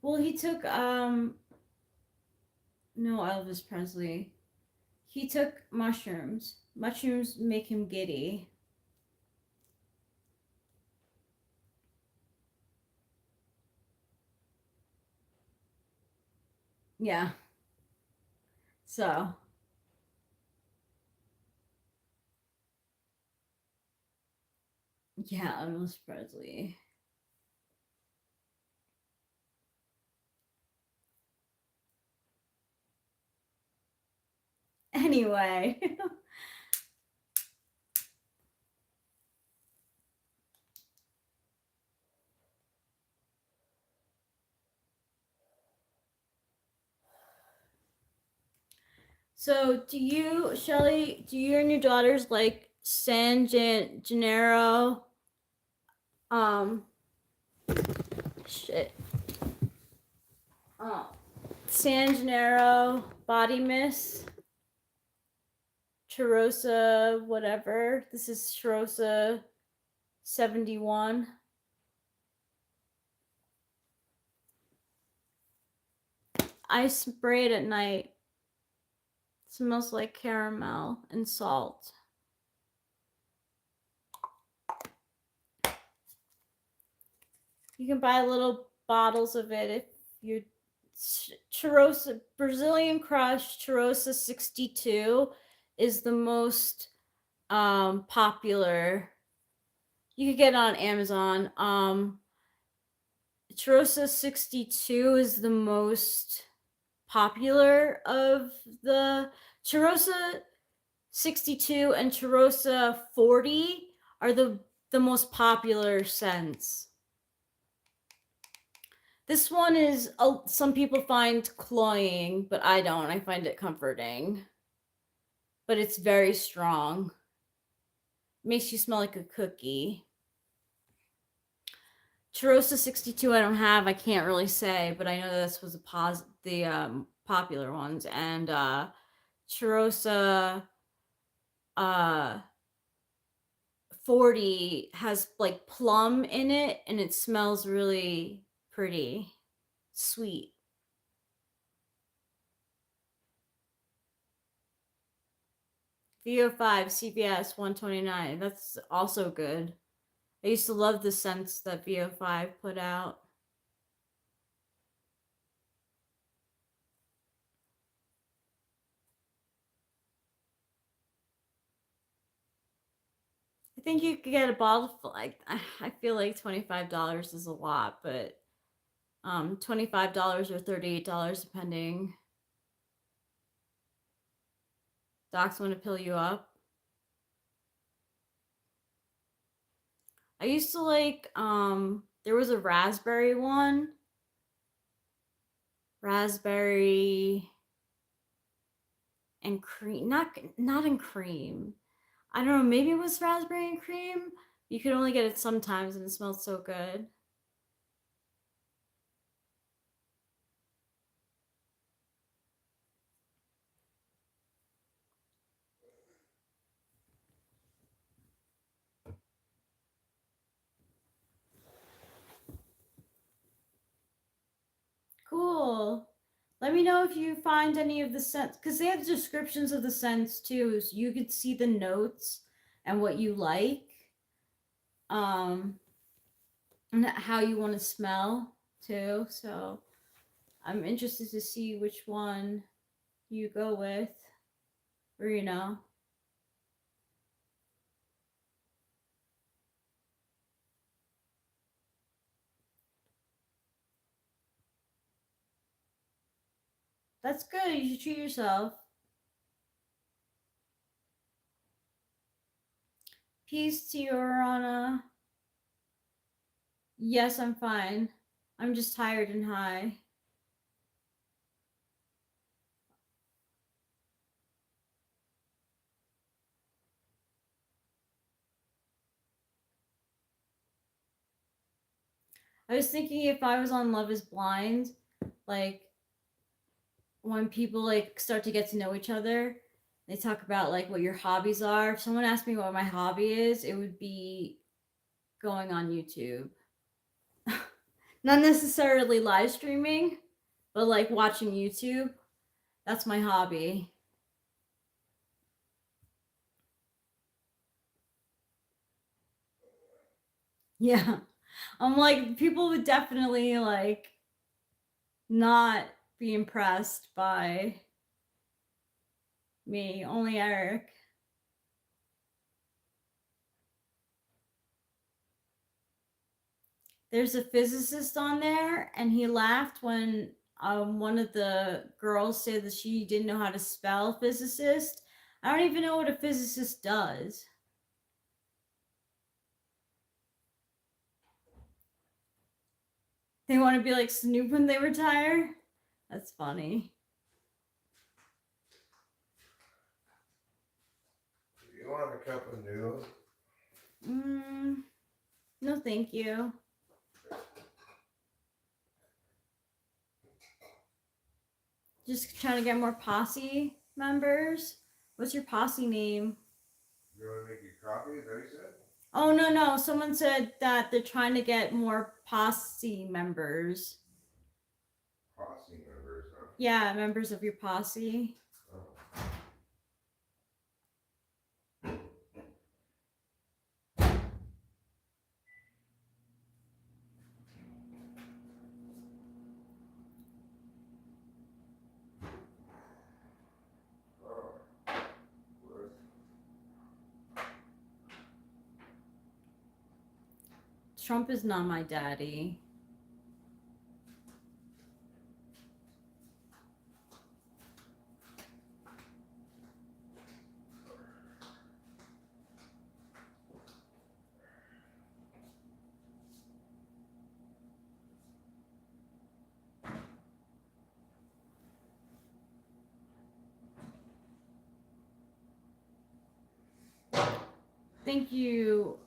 Speaker 3: Well, he took no, Elvis Presley. He took mushrooms. Mushrooms make him giddy. Yeah. So, yeah, Elvis Presley. Anyway. So, Shelly, do you and your daughters like San Gennaro? Shit. Oh, San Gennaro body mist. Chorosa, whatever. This is Chorosa 71. I spray it at night. It smells like caramel and salt. You can buy little bottles of it if you Chorosa Brazilian Crush Chorosa 62 is the most popular. You could get it on Amazon. Chorosa 62 is the most popular of the Chorosa 62 and Chorosa 40 are the most popular scents. This one is some people find cloying, but I don't. I find it comforting. But it's very strong. Makes you smell like a cookie. Chorosa 62 I don't have. I can't really say, but I know this was the popular ones. And Chorosa 40 has like plum in it, and it smells really pretty, sweet. VO5 CVS 129. That's also good. I used to love the scents that VO5 put out. I think you could get a bottle for like, I feel like $25 is a lot, but $25 or $38 depending. Docs want to pill you up. I used to like, there was a raspberry one. Raspberry and cream. Not in cream. I don't know, maybe it was raspberry and cream. You could only get it sometimes and it smelled so good. Cool. Let me know if you find any of the scents, because they have descriptions of the scents too, so you could see the notes and what you like, and how you want to smell too. So I'm interested to see which one you go with, or you know. That's good. You should treat yourself. Peace to you, Arana. Yes, I'm fine. I'm just tired and high. I was thinking if I was on Love is Blind, like when people like start to get to know each other, they talk about like what your hobbies are. If someone asked me what my hobby is, it would be going on YouTube. Not necessarily live streaming, but like watching YouTube. That's my hobby. Yeah. I'm like, people would definitely like not be impressed by me, only Eric. There's a physicist on there, and he laughed when one of the girls said that she didn't know how to spell physicist. I don't even know what a physicist does. They want to be like Snoop when they retire? That's funny.
Speaker 1: Do you want a cup of noodles?
Speaker 3: No, thank you. Just trying to get more posse members. What's your posse name?
Speaker 1: You want to make your coffee? Is that what you said?
Speaker 3: Oh, no. Someone said that they're trying to get more posse members.
Speaker 1: Posse members, huh?
Speaker 3: Yeah, members of your posse.
Speaker 1: Oh.
Speaker 3: Trump is not my daddy. Thank you,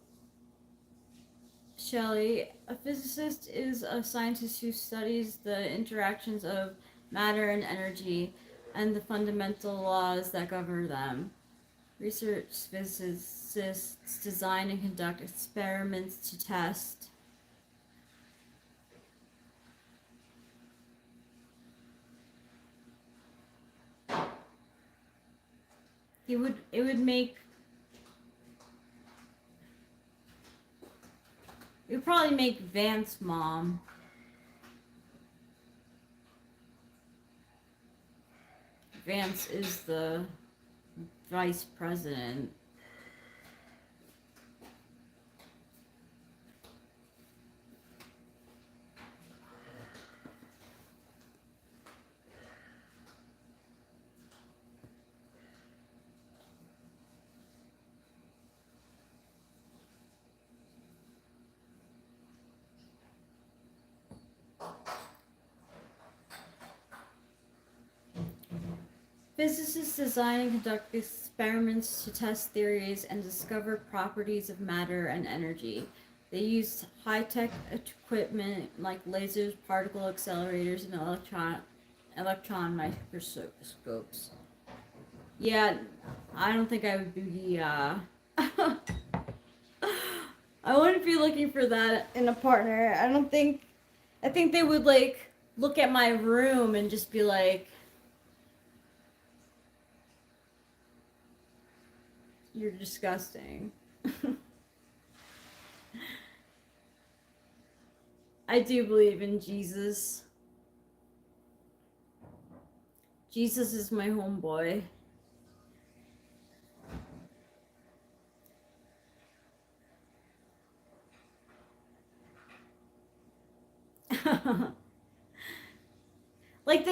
Speaker 3: Shelley. A physicist is a scientist who studies the interactions of matter and energy and the fundamental laws that govern them. Research physicists design and conduct experiments to test. It would probably make Vance mom. Vance is the vice president. Physicists design and conduct experiments to test theories and discover properties of matter and energy. They use high-tech equipment like lasers, particle accelerators, and electron microscopes. Yeah, I don't think I would be. I wouldn't be looking for that in a partner. I don't think. I think they would like look at my room and just be like, "You're disgusting." I do believe in Jesus. Jesus is my homeboy. Like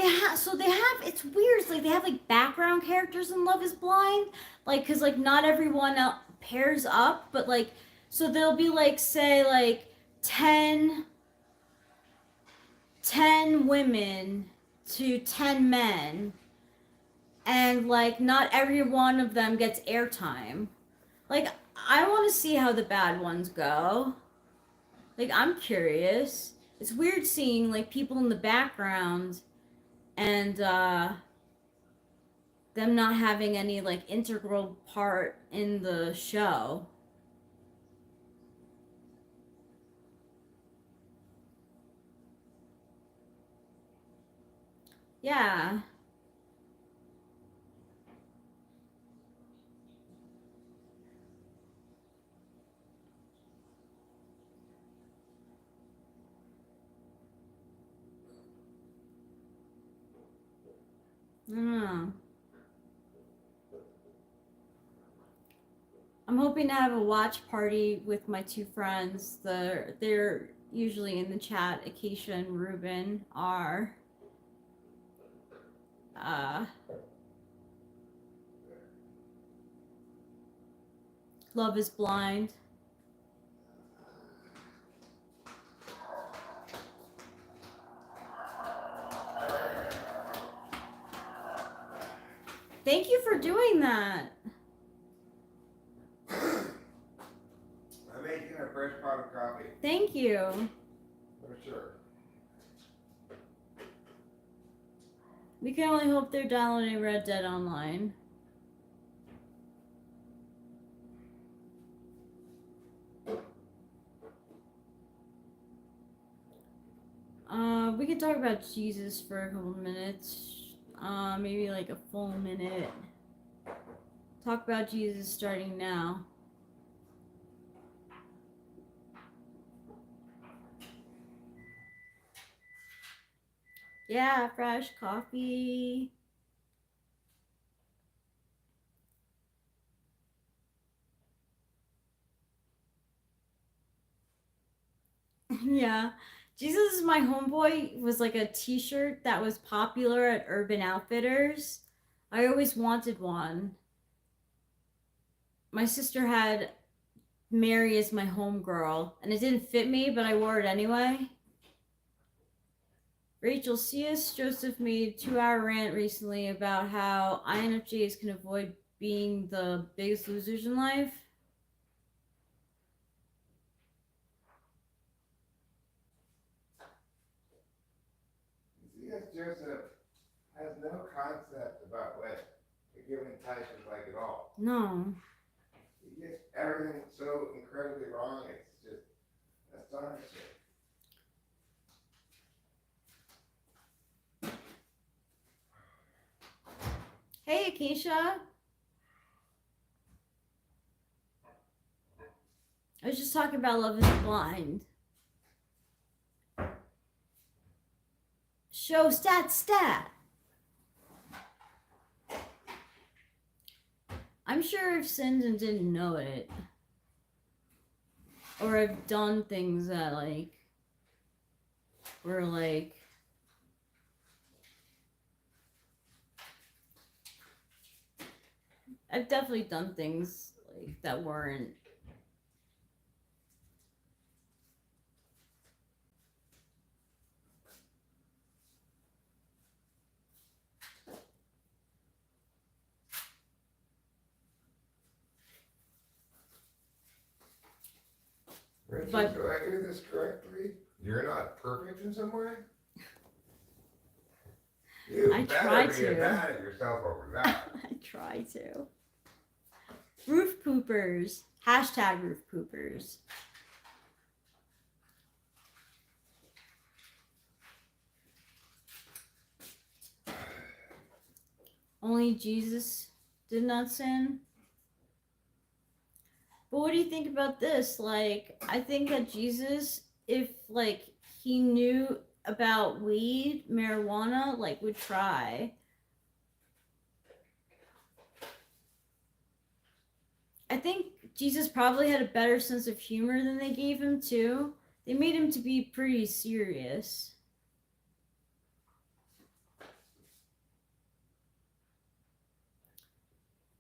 Speaker 3: it's weird. It's like they have like background characters in Love is Blind. Like, cause like not everyone pairs up, but like, so there'll be like, say like 10 women to 10 men, and like not every one of them gets airtime. Like, I want to see how the bad ones go. Like, I'm curious. It's weird seeing like people in the background and them not having any like integral part in the show. Yeah. I don't know. I'm hoping to have a watch party with my two friends. They're usually in the chat. Acacia and Ruben are. Love is Blind. Thank you for doing that.
Speaker 1: I'm making a fresh pot of coffee.
Speaker 3: Thank you.
Speaker 1: For sure.
Speaker 3: We can only hope they're downloading Red Dead Online. We could talk about Jesus for a couple minutes. Maybe like a full minute. Talk about Jesus starting now. Yeah, fresh coffee. Yeah. Jesus is my homeboy was like a t-shirt that was popular at Urban Outfitters. I always wanted one. My sister had Mary as my homegirl, and it didn't fit me, but I wore it anyway. Rachel, C.S. Joseph made a 2-hour rant recently about how INFJs can avoid being the biggest losers in life.
Speaker 1: C.S. Joseph has no concept about what a given type is like at all.
Speaker 3: No.
Speaker 1: He gets everything so incredibly wrong, it's just astonishing.
Speaker 3: Hey, Acacia. I was just talking about Love is Blind. Show stat. I'm sure I've sinned and didn't know it. Or I've done things that like were like I've definitely done things like that weren't But
Speaker 1: do I do this correctly? You're not perfect in some way? You
Speaker 3: I
Speaker 1: better
Speaker 3: try
Speaker 1: be
Speaker 3: to.
Speaker 1: mad at yourself over that.
Speaker 3: I try to. Roof poopers. Hashtag roof poopers. Only Jesus did not sin. But what do you think about this? Like, I think that Jesus, if like he knew about weed, marijuana, like would try. I think Jesus probably had a better sense of humor than they gave him too. They made him to be pretty serious.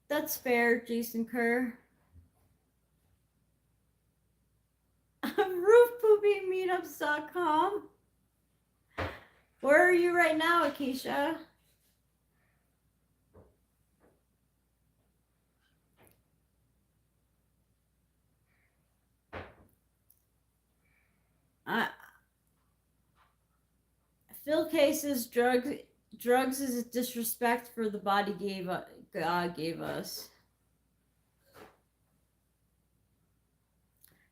Speaker 3: That's fair, Jason Kerr. Roofpoopingmeetups.com. Where are you right now, Akeisha? Phil K says drugs is a disrespect for the body God gave us.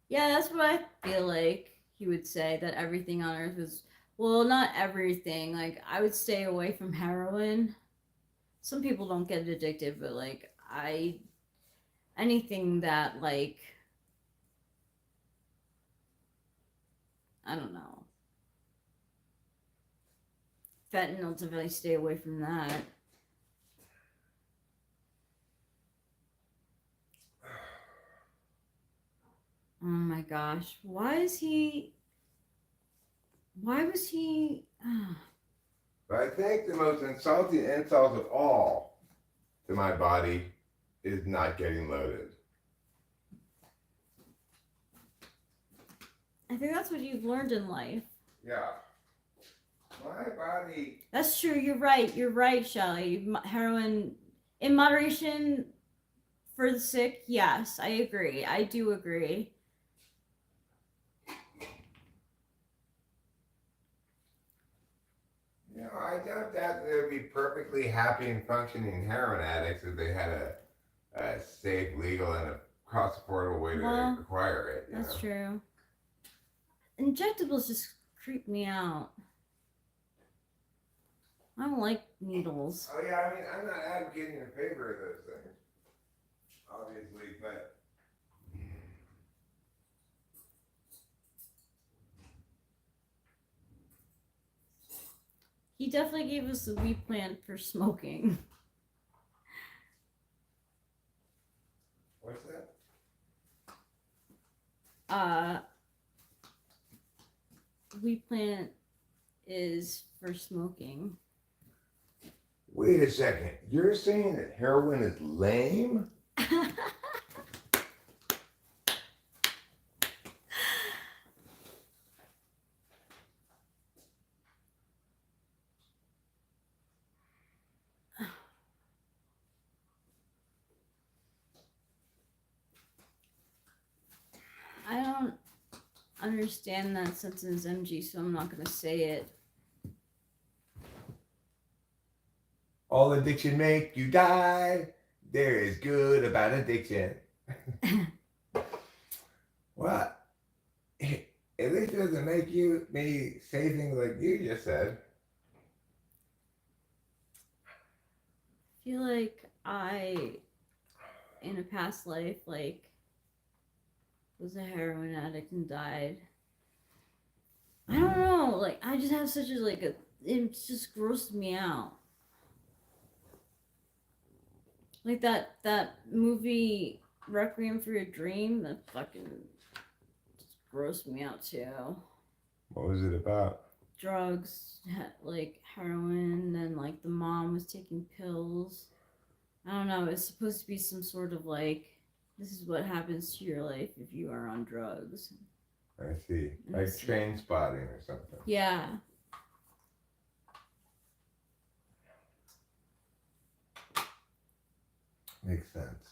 Speaker 3: Yeah, that's what I feel like he would say, that everything on earth is, well, not everything. Like, I would stay away from heroin. Some people don't get addicted, but like anything that like, I don't know. Fentanyl, definitely stay away from that. Oh my gosh. Why was he
Speaker 1: But I think the most insulting insult of all to my body is not getting loaded.
Speaker 3: I think that's what you've learned in life.
Speaker 1: Yeah. My body.
Speaker 3: That's true. You're right. You're right, Shelly. Heroin in moderation for the sick. Yes, I agree. I do agree.
Speaker 1: You know, I doubt that there'd be perfectly happy and functioning heroin addicts if they had a safe, legal, and a cost-affordable way to acquire it.
Speaker 3: That's true. Injectables just creep me out. I don't like needles.
Speaker 1: Oh yeah, I mean, I'm not advocating in favor of those things, obviously, but
Speaker 3: He definitely gave us the weed plant for smoking.
Speaker 1: what's that?
Speaker 3: Weed plant is for smoking.
Speaker 1: Wait a second. You're saying that heroin is lame?
Speaker 3: I don't understand that sentence, MG, so I'm not gonna say it.
Speaker 1: All addiction make you die. There is good about addiction. What? At least it doesn't make me say things like you just said.
Speaker 3: I feel like I, in a past life, like, was a heroin addict and died. I don't know. Like, I just have such a, like, it just grossed me out. Like that movie Requiem for a Dream, that fucking just grossed me out too.
Speaker 1: What was it about?
Speaker 3: Drugs, like heroin, and like the mom was taking pills. I don't know. It's supposed to be some sort of like, this is what happens to your life if you are on drugs.
Speaker 1: I see. Like train spotting or something.
Speaker 3: Yeah.
Speaker 1: Makes sense.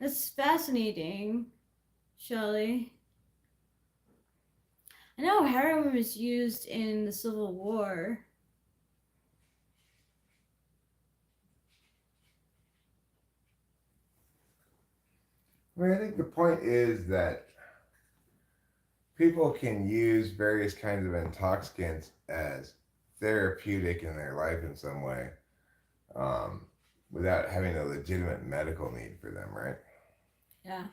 Speaker 3: That's fascinating, Shelley. I know heroin was used in the Civil War.
Speaker 1: I mean, I think the point is that people can use various kinds of intoxicants as therapeutic in their life in some way, um, without having a legitimate medical need for them, right?
Speaker 3: Yeah.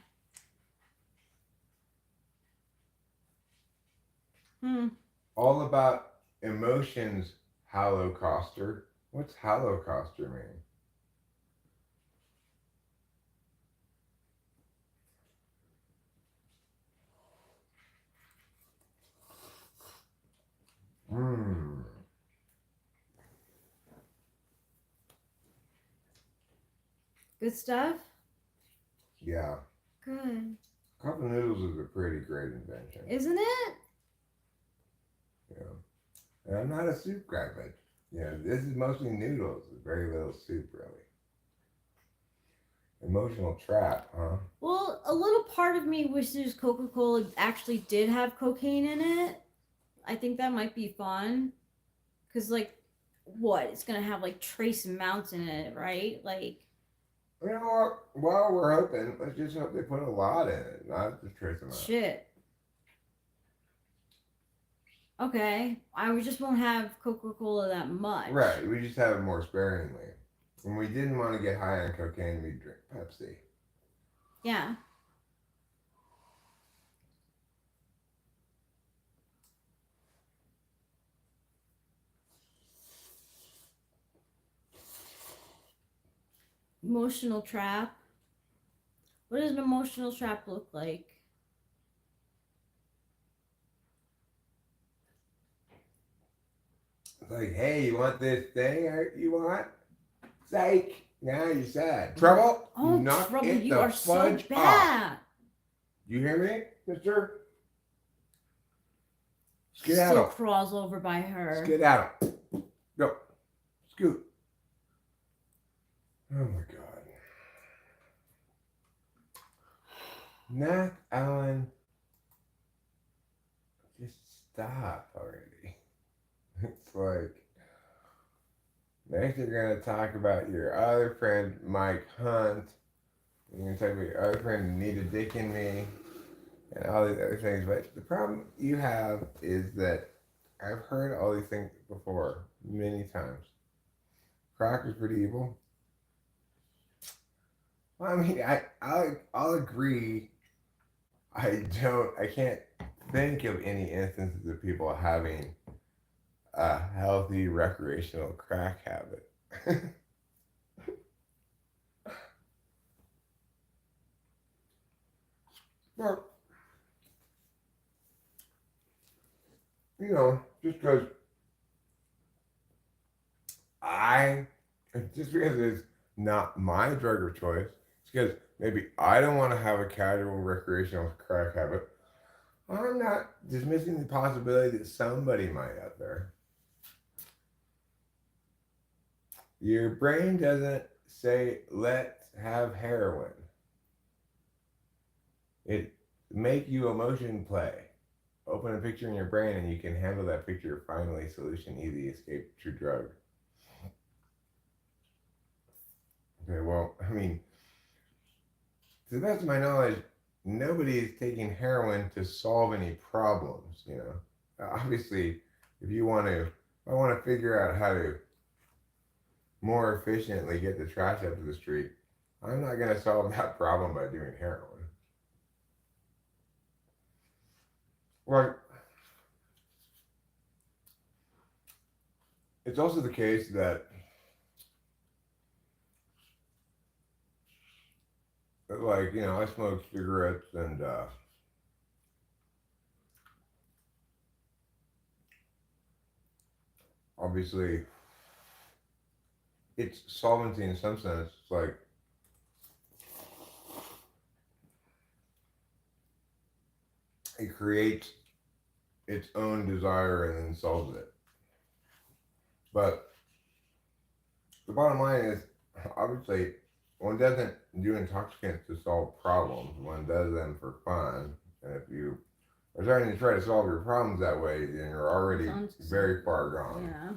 Speaker 3: Hmm.
Speaker 1: All about emotions, Holocaustor. What's Holocaustor mean? Hmm.
Speaker 3: Good stuff?
Speaker 1: Yeah.
Speaker 3: Good.
Speaker 1: Cup of noodles is a pretty great invention.
Speaker 3: Isn't it?
Speaker 1: Yeah. And I'm not a soup guy, but this is mostly noodles. Very little soup, really. Emotional trap, huh?
Speaker 3: Well, a little part of me wishes Coca-Cola actually did have cocaine in it. I think that might be fun. Because, like, what? It's going to have, like, trace amounts in it, right? Like,
Speaker 1: You know what? Well, we're hoping. Let's just hope they put a lot in it, not just trace amount.
Speaker 3: shit. Okay. I just won't have Coca-Cola that much.
Speaker 1: Right. We just have it more sparingly. And we didn't want to get high on cocaine. We drink Pepsi.
Speaker 3: Yeah. Emotional trap. What does an emotional trap look like?
Speaker 1: It's like, hey, you want this thing you want? Psych. Now you're sad. Trouble?
Speaker 3: Oh,
Speaker 1: Knock
Speaker 3: trouble,
Speaker 1: it
Speaker 3: you
Speaker 1: the
Speaker 3: are so
Speaker 1: fudge off.
Speaker 3: bad.
Speaker 1: You hear me, mister?
Speaker 3: Still
Speaker 1: Skedaddle.
Speaker 3: crawls over by her.
Speaker 1: Skedaddle. Go. Scoot. Oh my god. Nat Allen. Just stop already. It's like, next you're going to talk about your other friend, Mike Hunt. You're going to talk about your other friend, Anita Dick and me, and all these other things. But the problem you have is that I've heard all these things before many times. Croc is pretty evil. Well, I mean, I'll agree. I can't think of any instances of people having a healthy recreational crack habit. Well, just because just because it's not my drug of choice, it's because maybe I don't want to have a casual recreational crack habit. I'm not dismissing the possibility that somebody might out there. Your brain doesn't say, let's have heroin. It make you emotion play. Open a picture in your brain and you can handle that picture. Finally, solution easy, escape true drug. Okay, well, I mean, to the best of my knowledge, nobody is taking heroin to solve any problems, Obviously, if I want to figure out how to more efficiently get the trash up to the street, I'm not going to solve that problem by doing heroin. Well, it's also the case that I smoke cigarettes and obviously it's solvency in some sense. It's like it creates its own desire and then solves it. But the bottom line is, obviously, one doesn't do intoxicants to solve problems. One does them for fun. And if you are starting to try to solve your problems that way, then you're already very far gone.
Speaker 3: Yeah.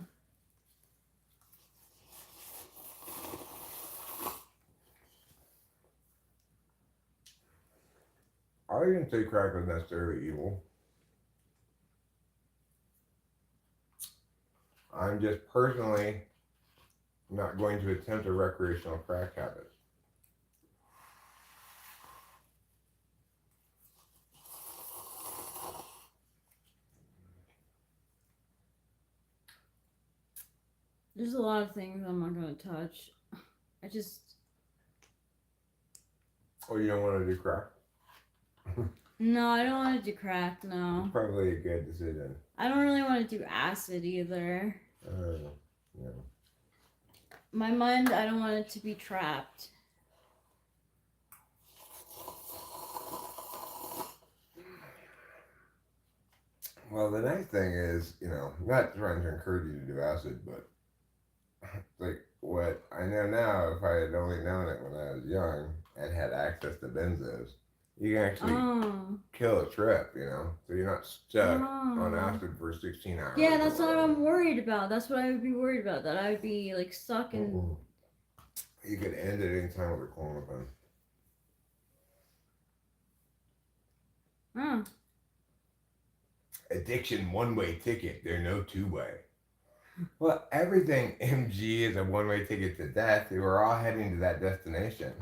Speaker 1: I didn't say crack was necessarily evil. I'm just personally not going to attempt a recreational crack habit.
Speaker 3: There's a lot of things I'm not going to touch. I just.
Speaker 1: Oh, you don't want to do crack?
Speaker 3: No, I don't want to do crack, no.
Speaker 1: It's probably a good decision.
Speaker 3: I don't really want to do acid either.
Speaker 1: Yeah.
Speaker 3: My mind, I don't want it to be trapped.
Speaker 1: Well, the nice thing is, not trying to encourage you to do acid, but like what I know now, if I had only known it when I was young and had access to benzos, you can actually kill a trip, so you're not stuck on acid for 16 hours.
Speaker 3: Yeah, that's what I'm worried about. That's what I would be worried about, that I would be like stuck in.
Speaker 1: You could end it anytime with a Klonopin.
Speaker 3: Oh.
Speaker 1: Addiction one-way ticket. They're no two-way. Well, everything MG is a one-way ticket to death. We're all heading to that destination.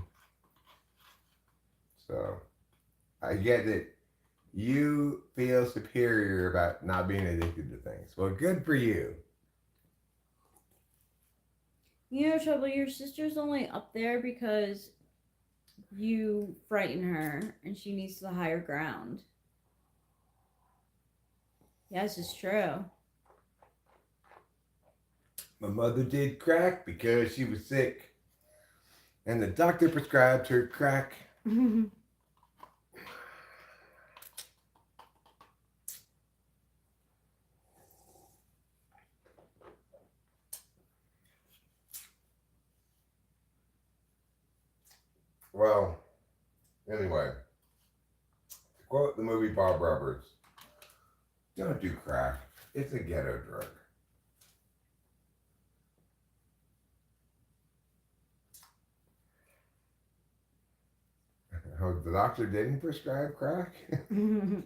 Speaker 1: So, I get that you feel superior about not being addicted to things. Well, good for you.
Speaker 3: You know, Trouble, your sister's only up there because you frighten her and she needs the higher ground. Yes, it's true.
Speaker 1: My mother did crack because she was sick, and the doctor prescribed her crack. Well, anyway, to quote the movie Bob Roberts, don't do crack. It's a ghetto drug. Oh, the doctor didn't prescribe crack? You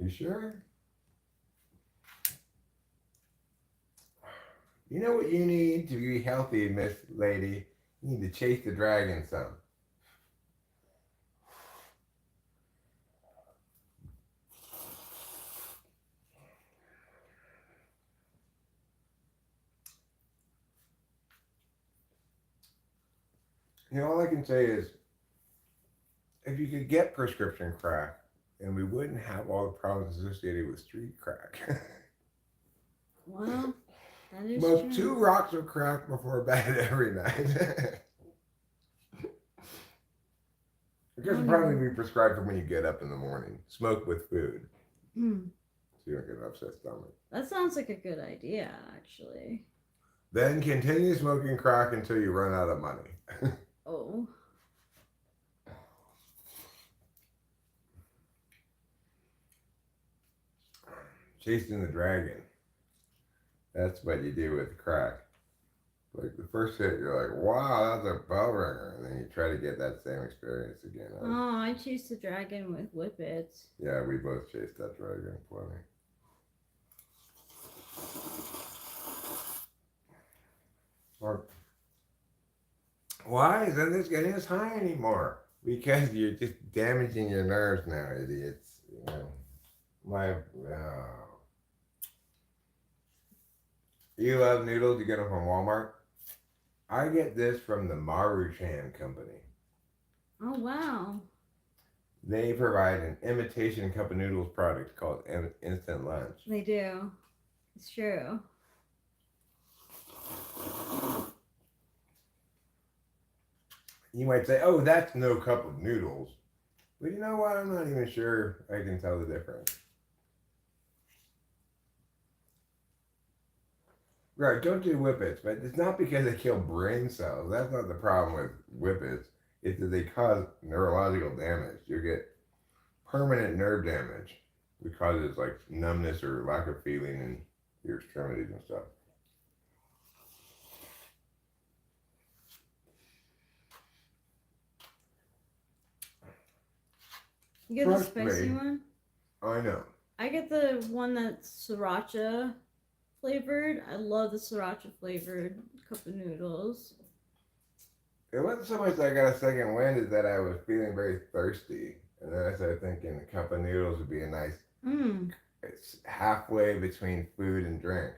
Speaker 1: sure? You know what you need to be healthy, Miss Lady? You need to chase the dragon some. All I can say is, if you could get prescription crack, then we wouldn't have all the problems associated with street crack.
Speaker 3: Well, that is
Speaker 1: Smoke
Speaker 3: true.
Speaker 1: 2 rocks of crack before bed every night. It could probably be prescribed for when you get up in the morning. Smoke with food. So you don't get an upset stomach.
Speaker 3: That sounds like a good idea, actually.
Speaker 1: Then continue smoking crack until you run out of money.
Speaker 3: Oh.
Speaker 1: Chasing the dragon. That's what you do with crack. Like the first hit, you're like, wow, that's a bell ringer. And then you try to get that same experience again.
Speaker 3: Oh, I chased the dragon with whippets.
Speaker 1: Yeah, we both chased that dragon plenty. Why isn't this getting us high anymore? Because you're just damaging your nerves now, idiots. You love noodles, you get them from Walmart. I get this from the Maruchan company.
Speaker 3: Oh, wow.
Speaker 1: They provide an imitation cup of noodles product called Instant Lunch.
Speaker 3: They do. It's true.
Speaker 1: You might say, oh, that's no cup of noodles. But you know what? I'm not even sure I can tell the difference. Right, don't do whippets, but it's not because they kill brain cells. That's not the problem with whippets. It's that they cause neurological damage. You get permanent nerve damage that causes like numbness or lack of feeling in your extremities and stuff.
Speaker 3: You get the
Speaker 1: Trust
Speaker 3: spicy
Speaker 1: me.
Speaker 3: one?
Speaker 1: I know.
Speaker 3: I get the one that's sriracha flavored. I love the sriracha flavored cup of noodles.
Speaker 1: It wasn't so much that I got a second wind as that I was feeling very thirsty. And then I started thinking a cup of noodles would be a nice, it's halfway between food and drink.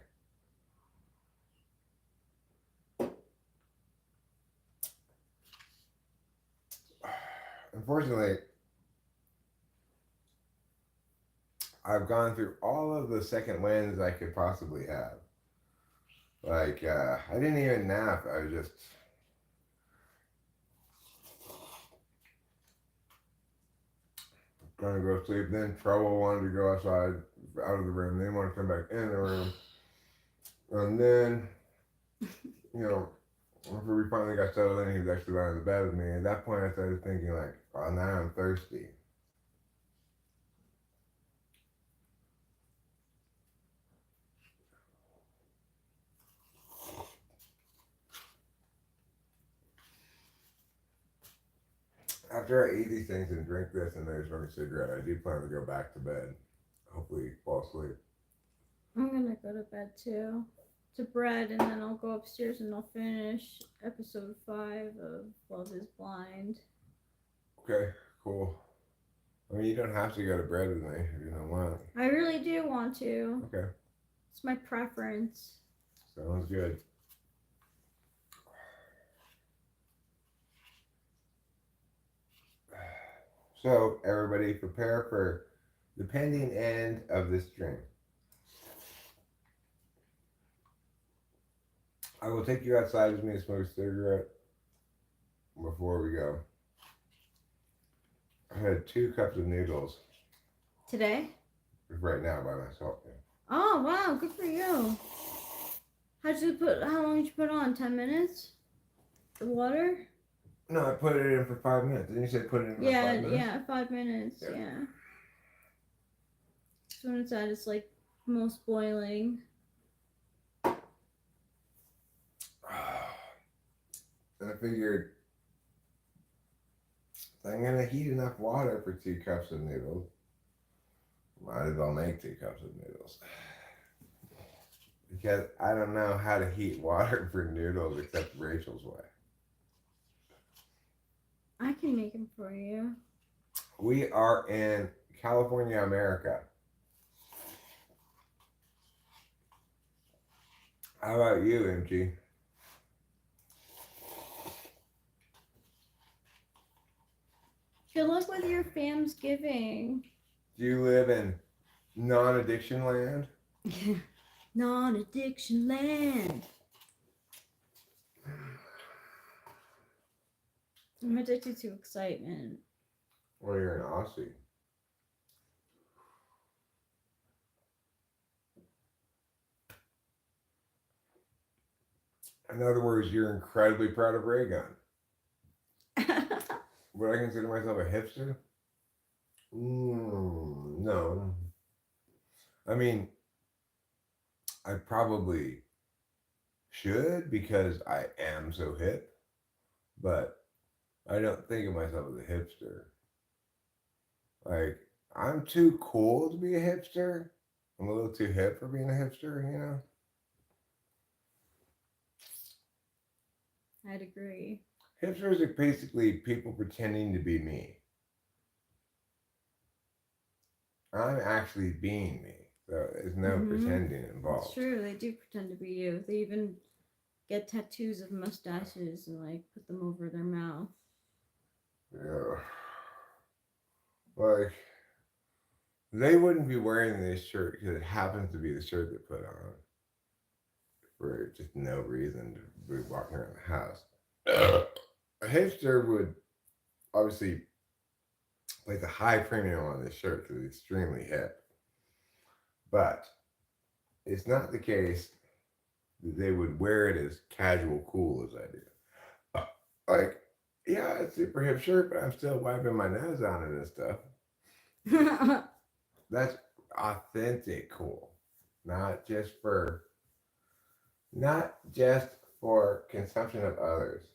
Speaker 1: Unfortunately, I've gone through all of the second winds I could possibly have. Like, I didn't even nap. I was just going to go to sleep. Then trouble wanted to go outside, out of the room. Then wanted to come back in the room. And then, after we finally got settled in, he was actually lying in the bed with me. At that point, I started thinking, like, oh, now I'm thirsty. After I eat these things and drink this and then smoke a cigarette, I do plan to go back to bed. Hopefully fall asleep.
Speaker 3: I'm gonna go to bed too. To bed, and then I'll go upstairs and I'll finish episode 5 of Love is Blind.
Speaker 1: Okay, cool. I mean, you don't have to go to bed with me if you don't want.
Speaker 3: I really do want to.
Speaker 1: Okay.
Speaker 3: It's my preference.
Speaker 1: Sounds good. So, everybody, prepare for the pending end of this drink. I will take you outside with me to smoke a cigarette before we go. I had 2 cups of noodles.
Speaker 3: Today?
Speaker 1: Right now by myself. Yeah.
Speaker 3: Oh, wow, good for you. How long did you put on? 10 minutes? The water?
Speaker 1: No, I put it in for 5 minutes. Didn't you say put it in for 5 minutes?
Speaker 3: Yeah, 5 minutes, yeah. So when it's at its like most boiling.
Speaker 1: And I figured if I'm gonna heat enough water for 2 cups of noodles, might as well make 2 cups of noodles. Because I don't know how to heat water for noodles except Rachel's way.
Speaker 3: I can make them for you.
Speaker 1: We are in California, America. How about you, MG?
Speaker 3: Good luck with your Famsgiving.
Speaker 1: Do you live in non-addiction land?
Speaker 3: Non-addiction land. I'm addicted to excitement.
Speaker 1: Well, you're an Aussie. In other words, you're incredibly proud of Ray Gun. Would I consider myself a hipster? No. I mean, I probably should because I am so hip, but I don't think of myself as a hipster. Like, I'm too cool to be a hipster. I'm a little too hip for being a hipster, you know?
Speaker 3: I'd agree.
Speaker 1: Hipsters are basically people pretending to be me. I'm actually being me. So there's no pretending involved.
Speaker 3: It's true. They do pretend to be you. They even get tattoos of mustaches and like put them over their mouth.
Speaker 1: Yeah. Like, they wouldn't be wearing this shirt because it happens to be the shirt they put on for just no reason to be walking around the house. A hipster would obviously place a high premium on this shirt because it's extremely hip. But it's not the case they would wear it as casual cool as I do. Like, yeah, it's super hip shirt, but I'm still wiping my nose on it and stuff. That's authentic cool, not just for consumption of others.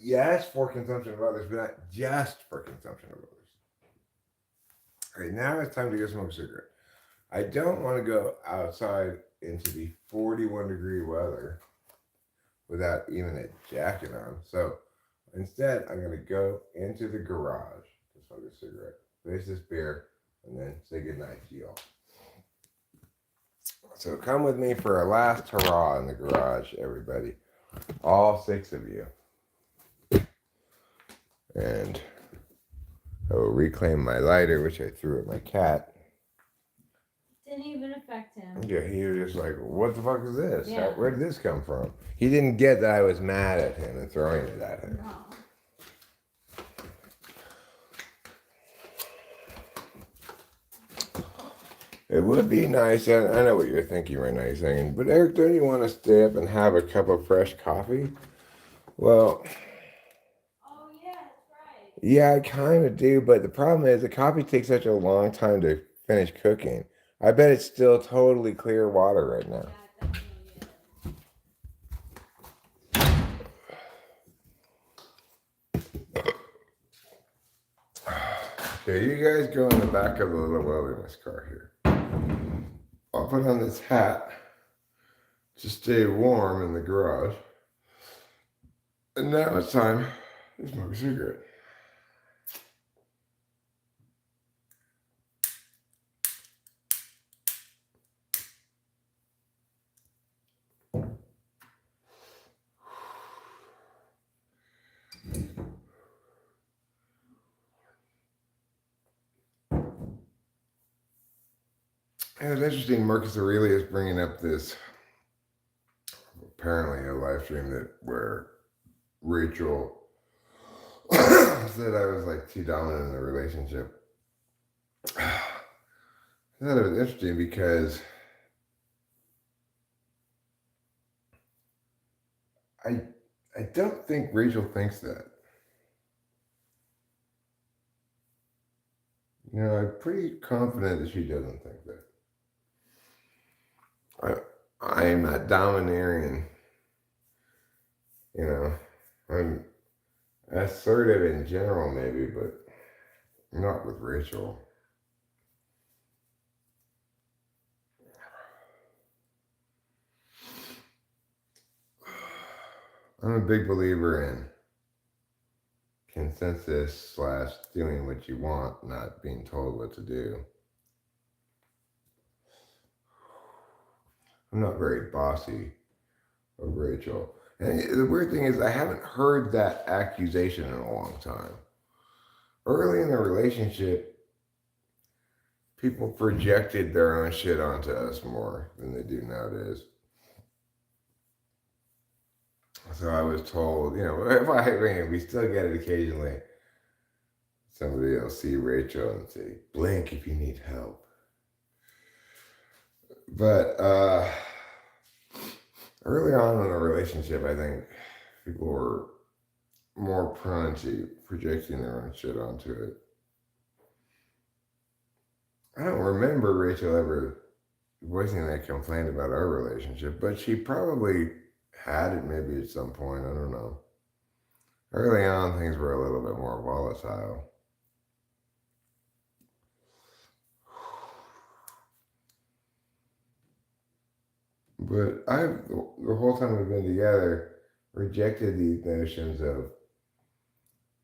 Speaker 1: Yes, for consumption of others, but not just for consumption of others. All right, now it's time to go smoke a cigarette. I don't want to go outside into the 41-degree weather without even a jacket on. So instead, I'm going to go into the garage to smoke a cigarette, finish this beer, and then say goodnight to you all. So come with me for a last hurrah in the garage, everybody. All 6 of you. And I will reclaim my lighter, which I threw at my cat.
Speaker 3: Didn't even affect him.
Speaker 1: Yeah, he was just like, what the fuck is this?
Speaker 3: Yeah.
Speaker 1: Where did this come from? He didn't get that I was mad at him and throwing it at him.
Speaker 3: No.
Speaker 1: It would be nice, and I know what you're thinking right now. You're saying, but Eric, don't you want to stay up and have a cup of fresh coffee? Well,
Speaker 3: Oh, yeah, that's right.
Speaker 1: yeah, I kind of do, but the problem is the coffee takes such a long time to finish cooking. I bet it's still totally clear water right now.
Speaker 3: Yeah, definitely is.
Speaker 1: Okay, you guys go in the back of the little wilderness car here. I'll put on this hat to stay warm in the garage. And now it's time to smoke a cigarette. And it's interesting, Marcus Aurelius bringing up this, apparently a live stream where Rachel said I was like too dominant in the relationship. I thought it was interesting because I don't think Rachel thinks that. You know, I'm pretty confident that she doesn't think that. I am not domineering, you know. I'm assertive in general, maybe, but not with Rachel. I'm a big believer in consensus / doing what you want, not being told what to do. I'm not very bossy of Rachel. And the weird thing is I haven't heard that accusation in a long time. Early in the relationship, people projected their own shit onto us more than they do nowadays. So I was told, you know, we still get it occasionally. Somebody will see Rachel and say, blink if you need help. But early on in the relationship, I think people were more prone to projecting their own shit onto it. I don't remember Rachel ever voicing that complaint about our relationship, but she probably had it maybe at some point. I don't know. Early on, things were a little bit more volatile. But I've, the whole time we've been together, rejected these notions of,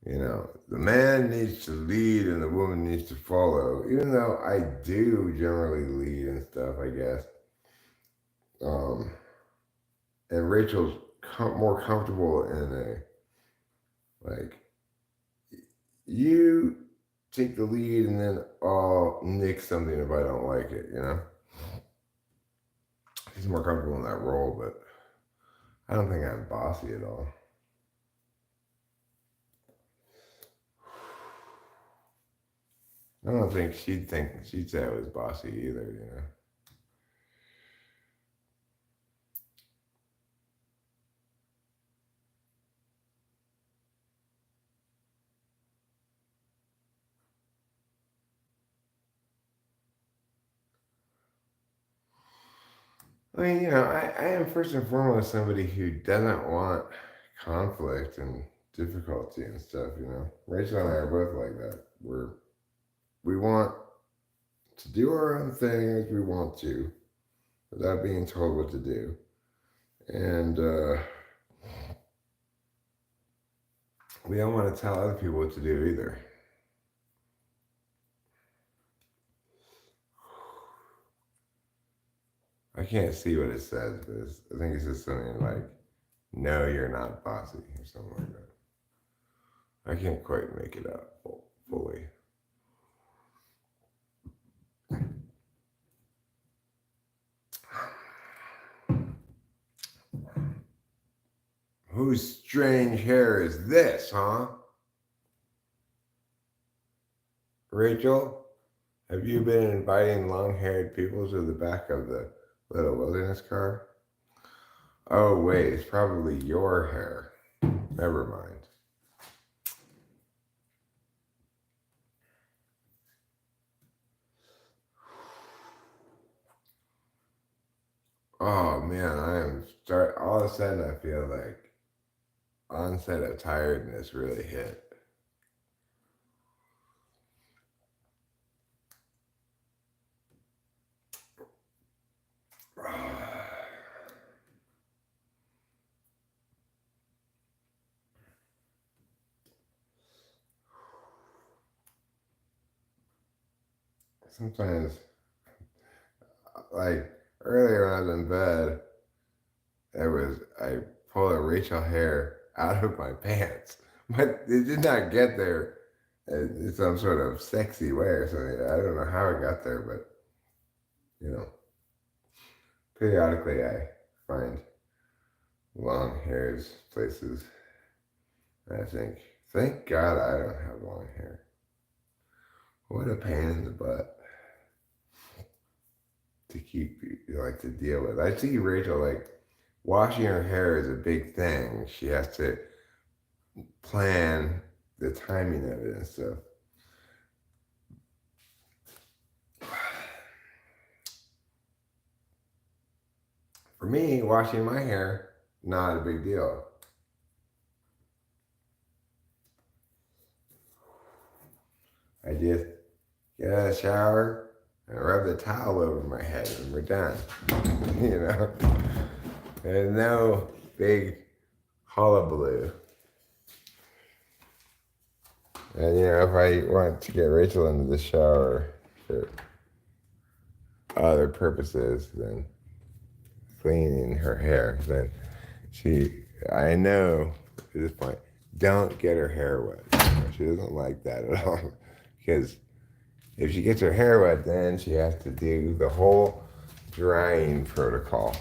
Speaker 1: you know, the man needs to lead and the woman needs to follow. Even though I do generally lead and stuff, I guess. And Rachel's more comfortable in a, like, you take the lead and then I'll nick something if I don't like it, you know? She's more comfortable in that role, but I don't think I'm bossy at all. I don't think she'd say I was bossy either, you know. I mean, you know, I am first and foremost somebody who doesn't want conflict and difficulty and stuff, you know. Rachel and I are both like that. We want to do our own thing as we want to without being told what to do. And we don't want to tell other people what to do either. I can't see what it says, but I think it says something like, no, you're not bossy, or something like that. I can't quite make it out fully. Whose strange hair is this, huh? Rachel, have you been inviting long-haired people to the back of the little wilderness car? Oh, wait, it's probably your hair. Never mind. Oh, man, all of a sudden I feel like onset of tiredness really hit. Sometimes, like earlier when I was in bed, I pulled a Rachel hair out of my pants, but it did not get there in some sort of sexy way or something. I don't know how it got there, but you know, periodically I find long hairs places. And I think, thank God I don't have long hair. What a pain in the butt to keep, to deal with. I see Rachel, like, washing her hair is a big thing. She has to plan the timing of it and stuff. For me, washing my hair, not a big deal. I just get out of the shower and rub the towel over my head and we're done. You know? There's no big hullabaloo. And you know, if I want to get Rachel into the shower for other purposes than cleaning her hair, then I know at this point, don't get her hair wet. She doesn't like that at all. Because if she gets her hair wet, then she has to do the whole drying protocol.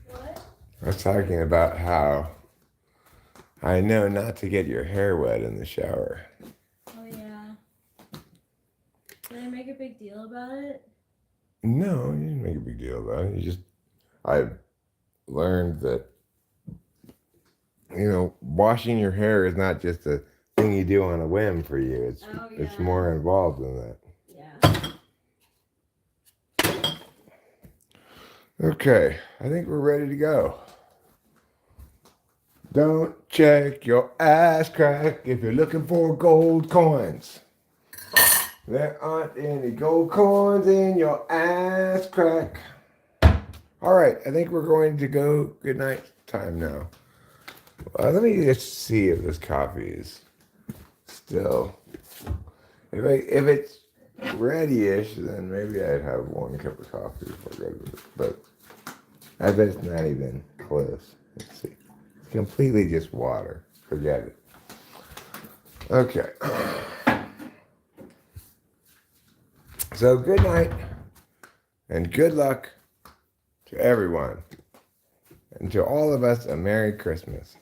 Speaker 2: What?
Speaker 1: I was talking about how I know not to get your hair wet in the shower.
Speaker 2: Oh yeah. Did I make a big deal about it?
Speaker 1: No, you didn't make a big deal about it. I learned that, you know, washing your hair is not just a thing you do on a whim for you. It's more involved than that.
Speaker 2: Yeah.
Speaker 1: Okay, I think we're ready to go. Don't check your ass crack if you're looking for gold coins. There aren't any gold coins in your ass crack. All right, I think we're going to go good night time now. Let me just see if this coffee is still. If it's ready-ish, then maybe I'd have one cup of coffee before I go to bed. But I bet it's not even close. Let's see. It's completely just water. Forget it. Okay. So good night and good luck to everyone. And to all of us, a Merry Christmas.